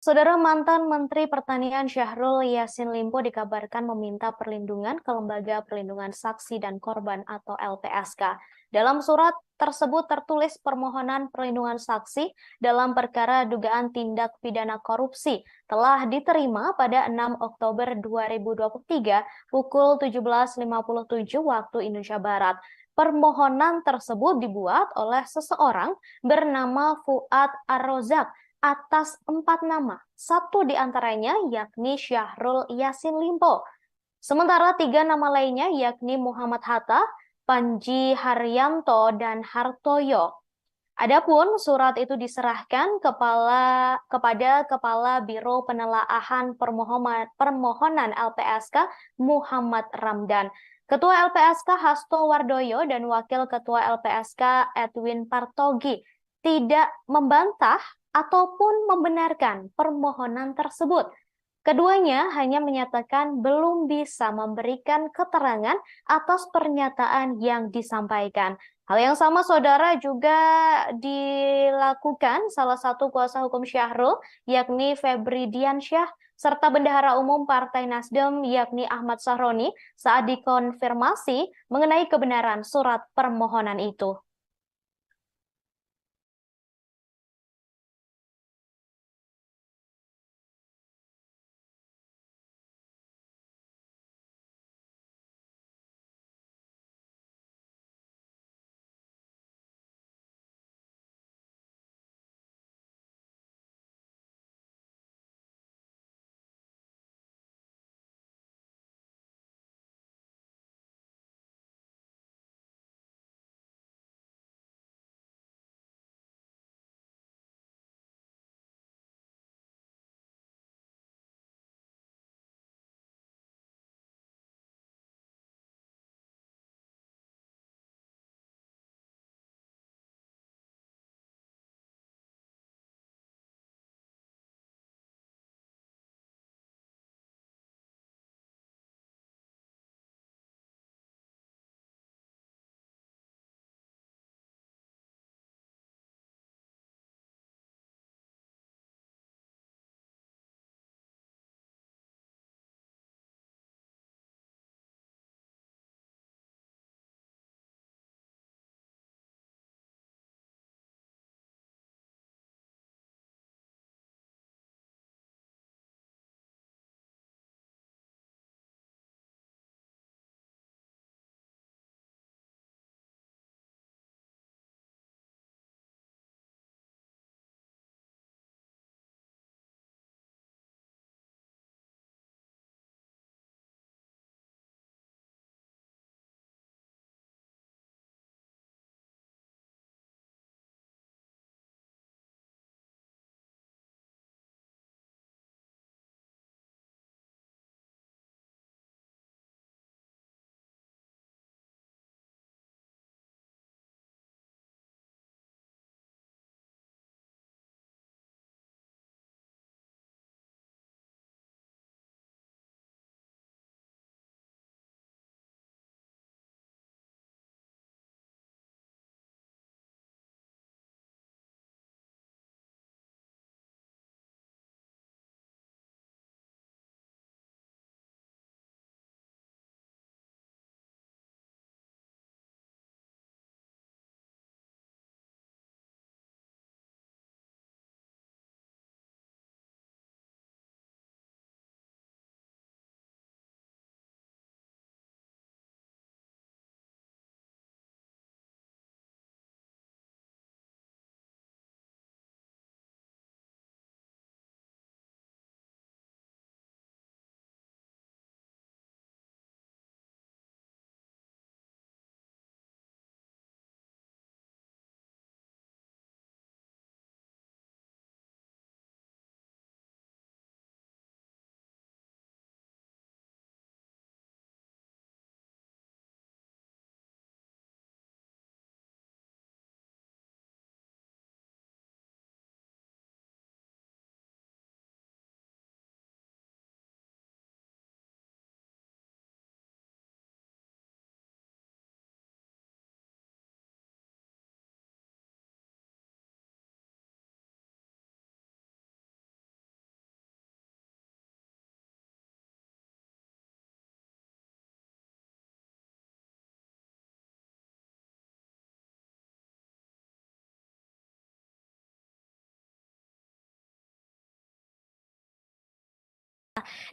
Saudara, mantan Menteri Pertanian Syahrul Yassin Limpo dikabarkan meminta perlindungan ke Lembaga Perlindungan Saksi dan Korban atau LPSK. Dalam surat tersebut tertulis permohonan perlindungan saksi dalam perkara dugaan tindak pidana korupsi telah diterima pada 6 Oktober 2023 pukul 17.57 waktu Indonesia Barat. Permohonan tersebut dibuat oleh seseorang bernama Fuad Ar-Rozak atas 4 nama, satu di antaranya yakni Syahrul Yassin Limpo. Sementara 3 nama lainnya yakni Muhammad Hatta, Panji Haryanto, dan Hartoyo. Adapun surat itu diserahkan kepada Kepala Biro Penelaahan Permohonan LPSK Muhammad Ramdan, Ketua LPSK Hasto Wardoyo, dan Wakil Ketua LPSK Edwin Partogi tidak membantah ataupun membenarkan permohonan tersebut. Keduanya hanya menyatakan belum bisa memberikan keterangan atas pernyataan yang disampaikan. Hal yang sama, saudara, juga dilakukan salah satu kuasa hukum Syahrul, yakni Febri Diansyah, serta Bendahara Umum Partai Nasdem, yakni Ahmad Sahroni, saat dikonfirmasi mengenai kebenaran surat permohonan itu.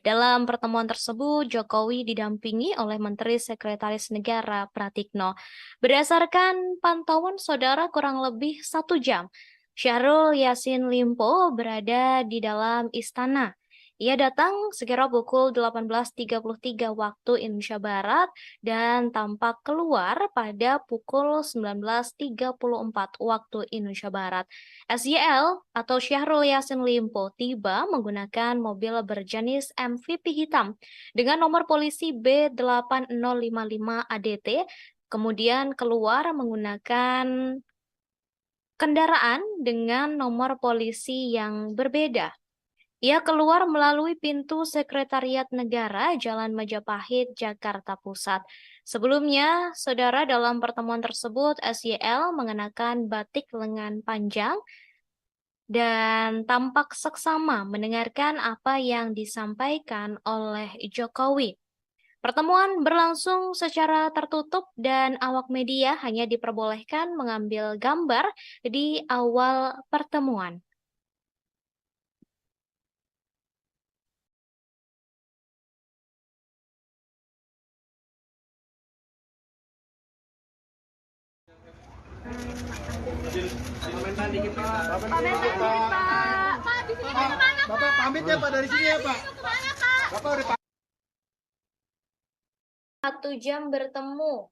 Dalam pertemuan tersebut, Jokowi didampingi oleh Menteri Sekretaris Negara Pratikno. Berdasarkan pantauan saudara kurang lebih 1 jam, Syahrul Yassin Limpo berada di dalam istana. Ia datang sekira pukul 18.33 waktu Indonesia Barat dan tampak keluar pada pukul 19.34 waktu Indonesia Barat. SYL atau Syahrul Yassin Limpo tiba menggunakan mobil berjenis MVP hitam dengan nomor polisi B8055 ADT, kemudian keluar menggunakan kendaraan dengan nomor polisi yang berbeda. Ia keluar melalui pintu Sekretariat Negara, Jalan Majapahit, Jakarta Pusat. Sebelumnya, saudara, dalam pertemuan tersebut, SYL mengenakan batik lengan panjang dan tampak seksama mendengarkan apa yang disampaikan oleh Jokowi. Pertemuan berlangsung secara tertutup dan awak media hanya diperbolehkan mengambil gambar di awal pertemuan. Komentar dikit Pak. Bapak pamit ya Pak dari sini ya Pak. Bapak udah 1 jam bertemu.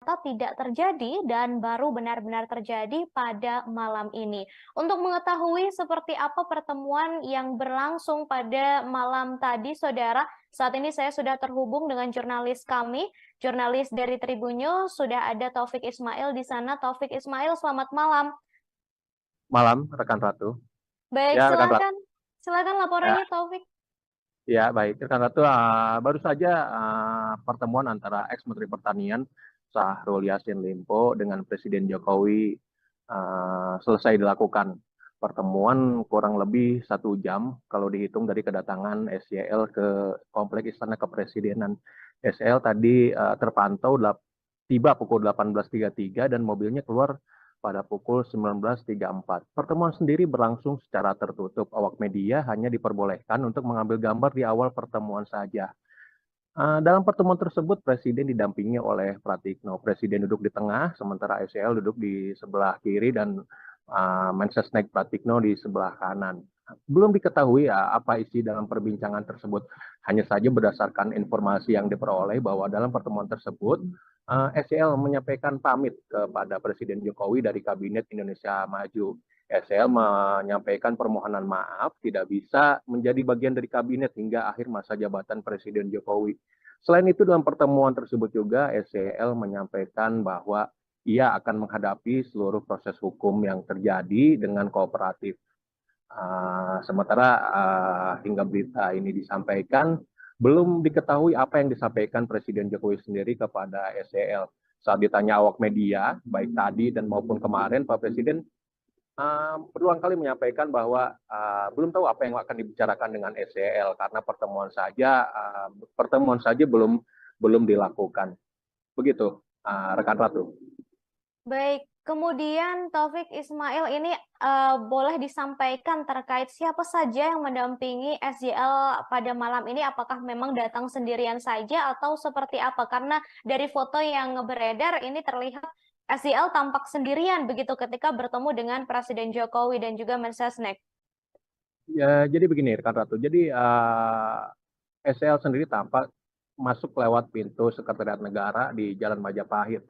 Tidak terjadi dan baru benar-benar terjadi pada malam ini. Untuk mengetahui seperti apa pertemuan yang berlangsung pada malam tadi, saudara, saat ini saya sudah terhubung dengan jurnalis kami, jurnalis dari Tribun News, sudah ada Taufik Ismail di sana. Taufik Ismail, selamat malam. Malam, rekan Ratu. Baik, Ya, rekan Ratu. silakan laporannya, Taufik. Ya, baik. Rekan Ratu, baru saja pertemuan antara ex-Menteri Pertanian Syahrul Yassin Limpo dengan Presiden Jokowi selesai dilakukan. Pertemuan kurang lebih 1 jam kalau dihitung dari kedatangan SYL ke Kompleks Istana Kepresidenan. SYL tadi terpantau tiba pukul 18.33 dan mobilnya keluar pada pukul 19.34. Pertemuan sendiri berlangsung secara tertutup. Awak media hanya diperbolehkan untuk mengambil gambar di awal pertemuan saja. Dalam pertemuan tersebut, Presiden didampingi oleh Pratikno. Presiden duduk di tengah, sementara SYL duduk di sebelah kiri dan Mensesnek Pratikno di sebelah kanan. Belum diketahui apa isi dalam perbincangan tersebut. Hanya saja berdasarkan informasi yang diperoleh bahwa dalam pertemuan tersebut, SYL menyampaikan pamit kepada Presiden Jokowi dari Kabinet Indonesia Maju. SL menyampaikan permohonan maaf tidak bisa menjadi bagian dari kabinet hingga akhir masa jabatan Presiden Jokowi. Selain itu dalam pertemuan tersebut juga SCL menyampaikan bahwa ia akan menghadapi seluruh proses hukum yang terjadi dengan kooperatif. Sementara hingga berita ini disampaikan, belum diketahui apa yang disampaikan Presiden Jokowi sendiri kepada SCL. Saat ditanya awak media, baik tadi dan maupun kemarin, Pak Presiden berulang kali menyampaikan bahwa belum tahu apa yang akan dibicarakan dengan SEL karena pertemuan saja belum dilakukan. Begitu, rekan Ratu. Baik, kemudian Taufik Ismail ini boleh disampaikan terkait siapa saja yang mendampingi SJL pada malam ini? Apakah memang datang sendirian saja atau seperti apa? Karena dari foto yang beredar ini terlihat SJL tampak sendirian begitu ketika bertemu dengan Presiden Jokowi dan juga Mensesnek. Ya, jadi begini, rekan Ratu. Jadi SEL sendiri tampak masuk lewat pintu Sekretariat Negara di Jalan Majapahit.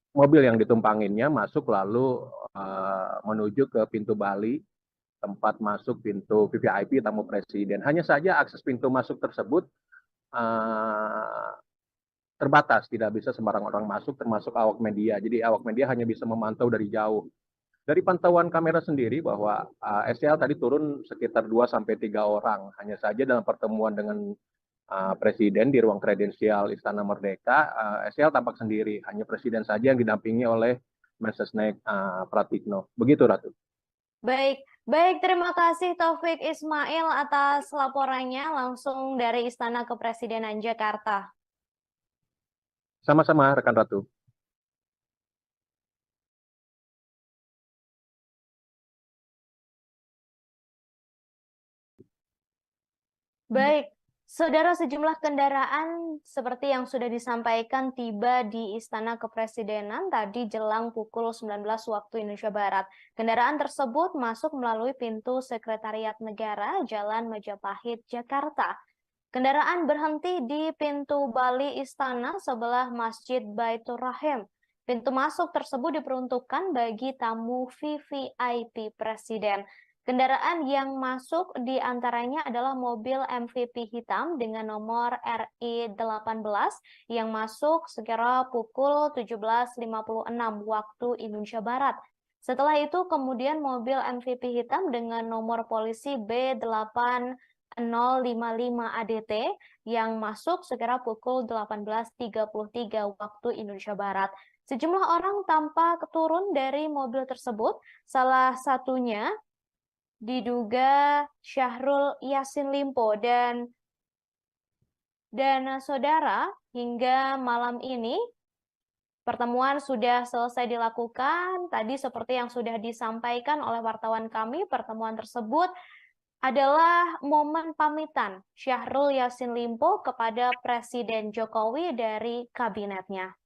Mobil yang ditumpanginnya masuk lalu menuju ke pintu Bali, tempat masuk pintu VVIP tamu presiden. Hanya saja akses pintu masuk tersebut terbatas, tidak bisa sembarang orang masuk, termasuk awak media. Jadi awak media hanya bisa memantau dari jauh. Dari pantauan kamera sendiri bahwa SEL tadi turun sekitar 2-3 orang. Hanya saja dalam pertemuan dengan Presiden di ruang kredensial Istana Merdeka, SEL tampak sendiri. Hanya Presiden saja yang didampingi oleh Mensesnek Pratikno. Begitu, Ratu. Baik, baik, terima kasih Taufik Ismail atas laporannya langsung dari Istana Kepresidenan Jakarta. Sama-sama, rekan Ratu. Baik, saudara, sejumlah kendaraan seperti yang sudah disampaikan tiba di Istana Kepresidenan tadi jelang pukul 19 waktu Indonesia Barat. Kendaraan tersebut masuk melalui pintu Sekretariat Negara Jalan Majapahit, Jakarta. Kendaraan berhenti di pintu Bali Istana sebelah Masjid Baitur Rahim. Pintu masuk tersebut diperuntukkan bagi tamu VVIP Presiden. Kendaraan yang masuk di antaranya adalah mobil MVP hitam dengan nomor RI18 yang masuk sekira pukul 17.56 waktu Indonesia Barat. Setelah itu kemudian mobil MVP hitam dengan nomor polisi B8 055 ADT yang masuk sekira pukul 18.33 waktu Indonesia Barat. Sejumlah orang tampak turun dari mobil tersebut, salah satunya diduga Syahrul Yassin Limpo dan saudara, hingga malam ini pertemuan sudah selesai dilakukan. Tadi seperti yang sudah disampaikan oleh wartawan kami, pertemuan tersebut adalah momen pamitan Syahrul Yassin Limpo kepada Presiden Jokowi dari kabinetnya.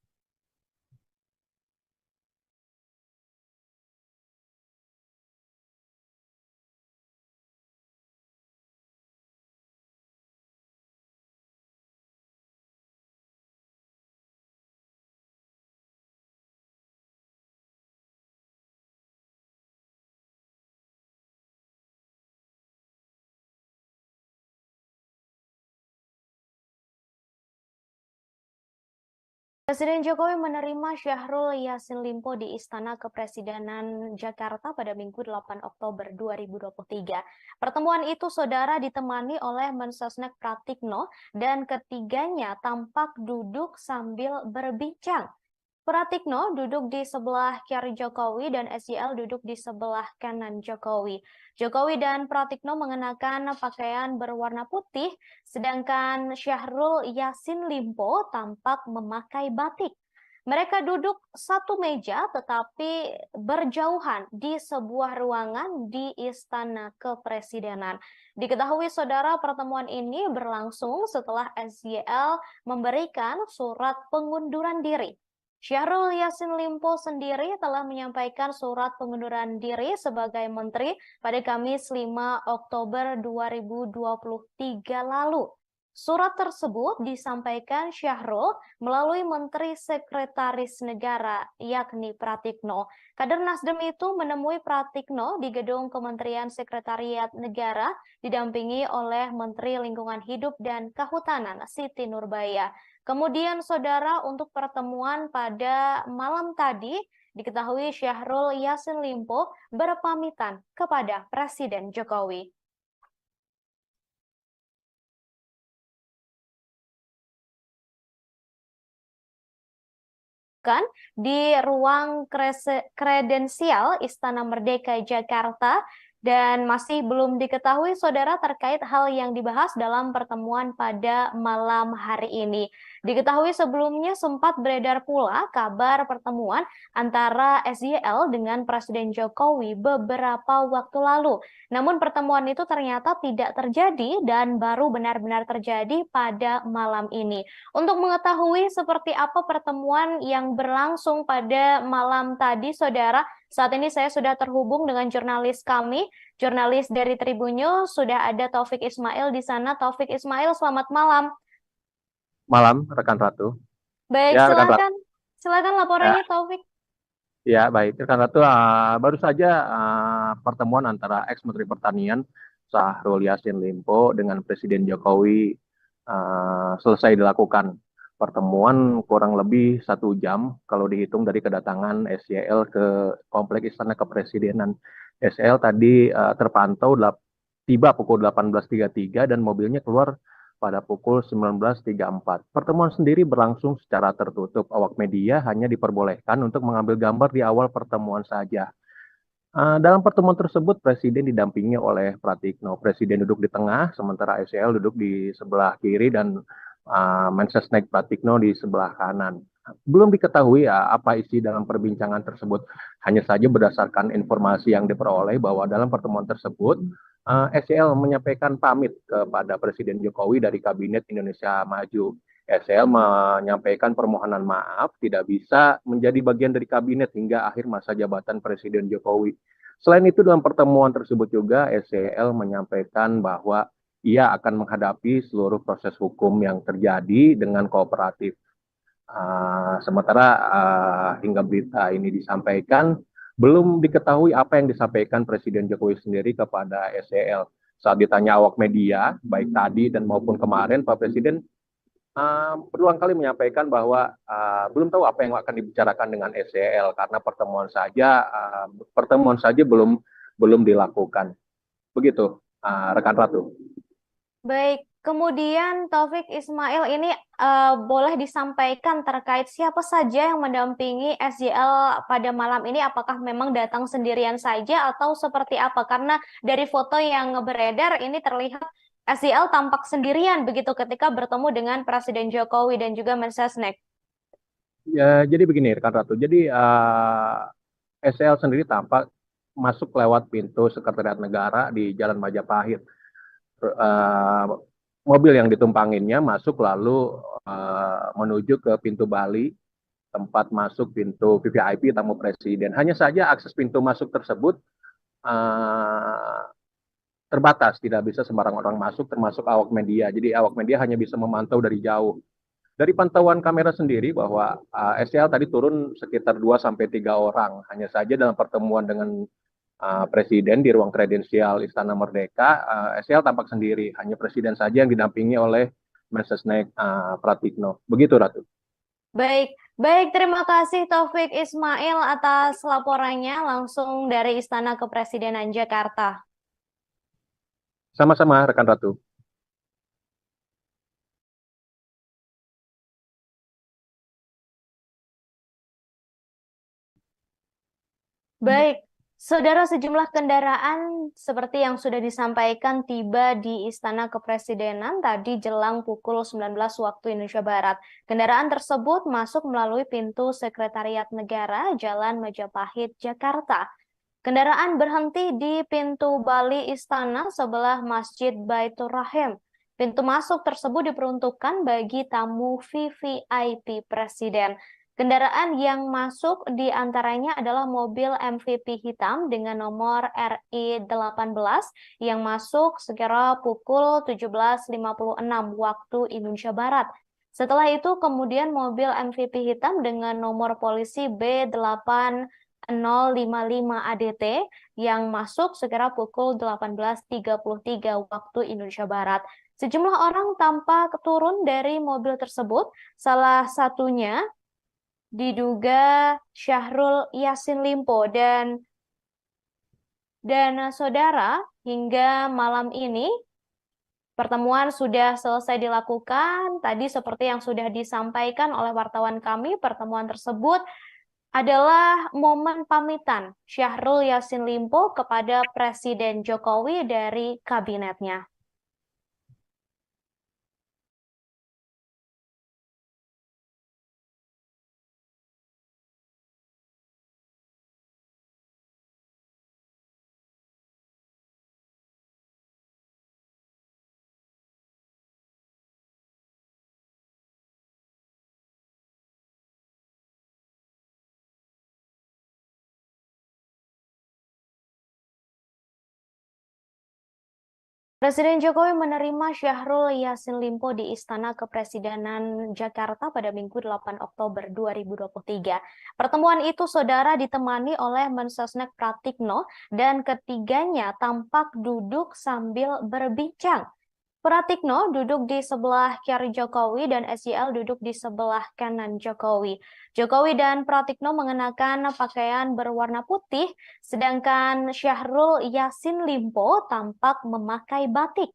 Presiden Jokowi menerima Syahrul Yassin Limpo di Istana Kepresidenan Jakarta pada Minggu 8 Oktober 2023. Pertemuan itu, saudara, ditemani oleh Mensesnek Pratikno dan ketiganya tampak duduk sambil berbincang. Pratikno duduk di sebelah kiri Jokowi dan SJL duduk di sebelah kanan Jokowi. Jokowi dan Pratikno mengenakan pakaian berwarna putih, sedangkan Syahrul Yassin Limpo tampak memakai batik. Mereka duduk satu meja tetapi berjauhan di sebuah ruangan di Istana Kepresidenan. Diketahui, saudara, pertemuan ini berlangsung setelah SJL memberikan surat pengunduran diri. Syahrul Yassin Limpo sendiri telah menyampaikan surat pengunduran diri sebagai menteri pada Kamis 5 Oktober 2023 lalu. Surat tersebut disampaikan Syahrul melalui Menteri Sekretaris Negara, yakni Pratikno. Kader Nasdem itu menemui Pratikno di gedung Kementerian Sekretariat Negara, didampingi oleh Menteri Lingkungan Hidup dan Kehutanan, Siti Nurbaya. Kemudian, saudara, untuk pertemuan pada malam tadi, diketahui Syahrul Yassin Limpo berpamitan kepada Presiden Jokowi. dilakukan di ruang kredensial Istana Merdeka Jakarta dan masih belum diketahui saudara terkait hal yang dibahas dalam pertemuan pada malam hari ini. Diketahui sebelumnya sempat beredar pula kabar pertemuan antara SYL dengan Presiden Jokowi beberapa waktu lalu. Namun pertemuan itu ternyata tidak terjadi dan baru benar-benar terjadi pada malam ini. Untuk mengetahui seperti apa pertemuan yang berlangsung pada malam tadi, saudara, saat ini saya sudah terhubung dengan jurnalis kami, jurnalis dari Tribun News, sudah ada Taufik Ismail di sana. Taufik Ismail, selamat malam. Malam, rekan Ratu. Baik, Ya, rekan Ratu. silakan Ya, laporannya Taufik. ya baik. Rekan Ratu, baru saja pertemuan antara ex-Menteri Pertanian Syahrul Yassin Limpo dengan Presiden Jokowi selesai dilakukan. Pertemuan kurang lebih 1 jam kalau dihitung dari kedatangan SYL ke Kompleks Istana Kepresidenan. SYL tadi terpantau tiba pukul 18.33 dan mobilnya keluar pada pukul 19.34. Pertemuan sendiri berlangsung secara tertutup. Awak media hanya diperbolehkan untuk mengambil gambar di awal pertemuan saja. Dalam pertemuan tersebut, Presiden didampingi oleh Pratikno. Presiden duduk di tengah, sementara SYL duduk di sebelah kiri dan Mensesnek Pratikno di sebelah kanan. Belum diketahui apa isi dalam perbincangan tersebut. Hanya saja berdasarkan informasi yang diperoleh bahwa dalam pertemuan tersebut, SYL menyampaikan pamit kepada Presiden Jokowi dari Kabinet Indonesia Maju. SL menyampaikan permohonan maaf tidak bisa menjadi bagian dari kabinet hingga akhir masa jabatan Presiden Jokowi. Selain itu dalam pertemuan tersebut juga SCL menyampaikan bahwa ia akan menghadapi seluruh proses hukum yang terjadi dengan kooperatif. Sementara hingga berita ini disampaikan, belum diketahui apa yang disampaikan Presiden Jokowi sendiri kepada SCL. Saat ditanya awak media, baik tadi dan maupun kemarin, Pak Presiden berulang kali menyampaikan bahwa belum tahu apa yang akan dibicarakan dengan SCL karena pertemuan saja belum dilakukan. Begitu, rekan Ratu. Baik, kemudian Taufik Ismail ini boleh disampaikan terkait siapa saja yang mendampingi SJL pada malam ini? Apakah memang datang sendirian saja atau seperti apa? Karena dari foto yang beredar ini terlihat SJL tampak sendirian begitu ketika bertemu dengan Presiden Jokowi dan juga Mensesnek. Ya, jadi begini, rekan Ratu. Jadi SCL sendiri tampak masuk lewat pintu Sekretariat Negara di Jalan Majapahit. Mobil yang ditumpanginnya masuk lalu menuju ke pintu Bali, tempat masuk pintu VVIP tamu presiden. Hanya saja akses pintu masuk tersebut terbatas, tidak bisa sembarang orang masuk, termasuk awak media. Jadi awak media hanya bisa memantau dari jauh. Dari pantauan kamera sendiri bahwa SCL tadi turun sekitar 2-3 orang. Hanya saja dalam pertemuan dengan Presiden di ruang kredensial Istana Merdeka, SCL tampak sendiri. Hanya Presiden saja yang didampingi oleh Mensesnek Pratikno. Begitu, Ratu. Baik, baik, terima kasih Taufik Ismail atas laporannya langsung dari Istana Kepresidenan Jakarta. Sama-sama, rekan Ratu. Baik, saudara, sejumlah kendaraan seperti yang sudah disampaikan tiba di Istana Kepresidenan tadi jelang pukul 19 waktu Indonesia Barat. Kendaraan tersebut masuk melalui pintu Sekretariat Negara Jalan Majapahit, Jakarta. Kendaraan berhenti di pintu Bali Istana sebelah Masjid Baitur Rahim. Pintu masuk tersebut diperuntukkan bagi tamu VVIP Presiden. Kendaraan yang masuk di antaranya adalah mobil MVP hitam dengan nomor RI18 yang masuk sekira pukul 17.56 waktu Indonesia Barat. Setelah itu kemudian mobil MVP hitam dengan nomor polisi B8 055 ADT yang masuk sekira pukul 18.33 waktu Indonesia Barat. Sejumlah orang tampak turun dari mobil tersebut, salah satunya diduga Syahrul Yassin Limpo dan saudara hingga malam ini Pertemuan sudah selesai dilakukan. Tadi seperti yang sudah disampaikan oleh wartawan kami, pertemuan tersebut adalah momen pamitan Syahrul Yassin Limpo kepada Presiden Jokowi dari kabinetnya. Presiden Jokowi menerima Syahrul Yassin Limpo di Istana Kepresidenan Jakarta pada Minggu 8 Oktober 2023. Pertemuan itu, saudara, ditemani oleh Mensesnek Pratikno dan ketiganya tampak duduk sambil berbincang. Pratikno duduk di sebelah kiri Jokowi dan SYL duduk di sebelah kanan Jokowi. Jokowi dan Pratikno mengenakan pakaian berwarna putih, sedangkan Syahrul Yassin Limpo tampak memakai batik.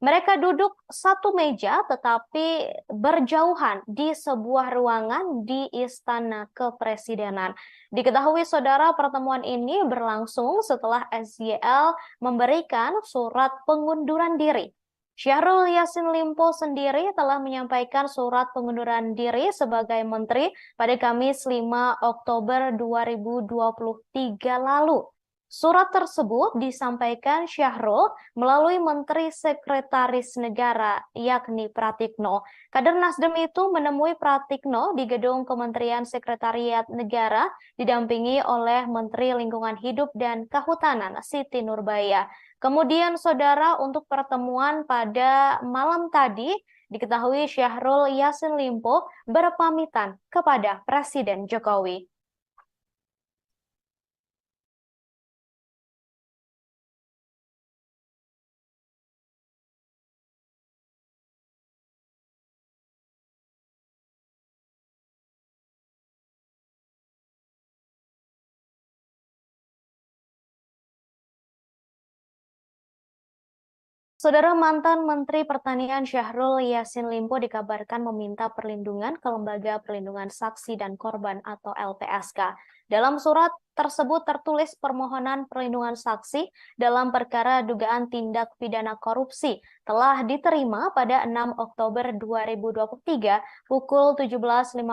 Mereka duduk satu meja tetapi berjauhan di sebuah ruangan di Istana Kepresidenan. Diketahui, saudara, pertemuan ini berlangsung setelah SYL memberikan surat pengunduran diri. Syahrul Yassin Limpo sendiri telah menyampaikan surat pengunduran diri sebagai menteri pada Kamis 5 Oktober 2023 lalu. Surat tersebut disampaikan Syahrul melalui Menteri Sekretaris Negara, yakni Pratikno. Kader Nasdem itu menemui Pratikno di gedung Kementerian Sekretariat Negara, didampingi oleh Menteri Lingkungan Hidup dan Kehutanan, Siti Nurbaya. Kemudian, saudara, untuk pertemuan pada malam tadi, diketahui Syahrul Yassin Limpo berpamitan kepada Presiden Jokowi. Saudara, mantan Menteri Pertanian Syahrul Yassin Limpo dikabarkan meminta perlindungan ke Lembaga Perlindungan Saksi dan Korban atau LPSK. Dalam surat tersebut tertulis permohonan perlindungan saksi dalam perkara dugaan tindak pidana korupsi telah diterima pada 6 Oktober 2023 pukul 17.57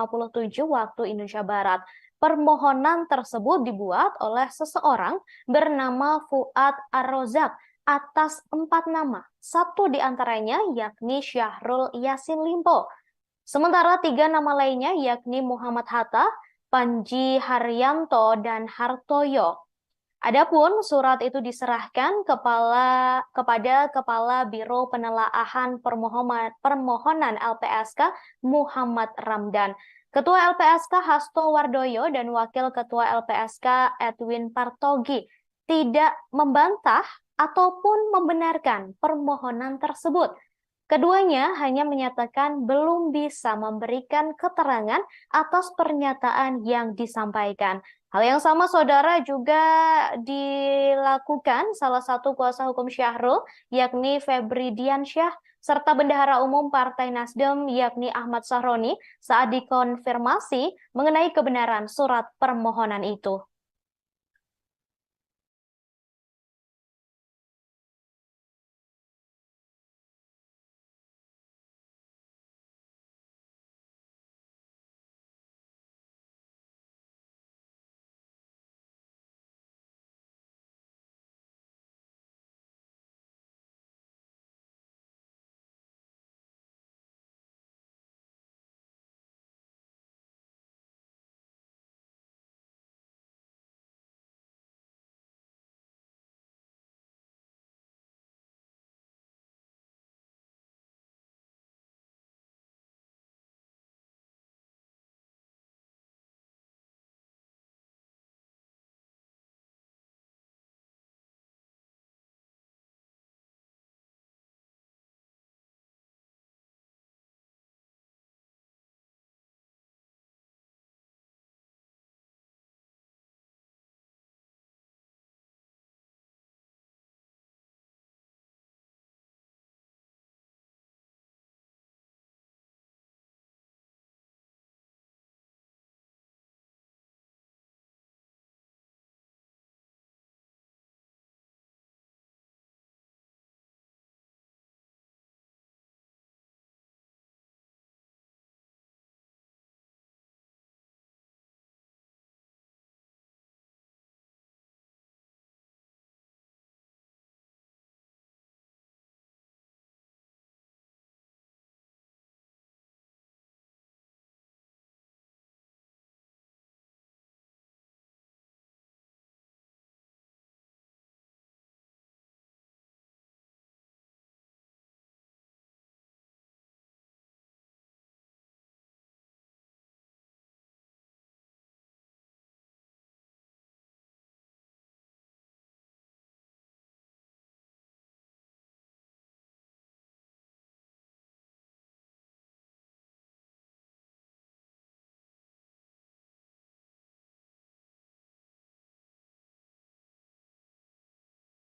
waktu Indonesia Barat. Permohonan tersebut dibuat oleh seseorang bernama Fuad Ar-Rozak atas 4 nama, satu diantaranya yakni Syahrul Yassin Limpo. Sementara 3 nama lainnya yakni Muhammad Hatta, Panji Haryanto, dan Hartoyo. Adapun surat itu diserahkan kepada Kepala Biro Penelaahan Permohonan LPSK Muhammad Ramdan, Ketua LPSK Hasto Wardoyo, dan Wakil Ketua LPSK Edwin Partogi tidak membantah ataupun membenarkan permohonan tersebut. Keduanya hanya menyatakan belum bisa memberikan keterangan atas pernyataan yang disampaikan. Hal yang sama, saudara, juga dilakukan salah satu kuasa hukum Syahrul, yakni Febri Diansyah, serta Bendahara Umum Partai Nasdem, yakni Ahmad Sahroni, saat dikonfirmasi mengenai kebenaran surat permohonan itu.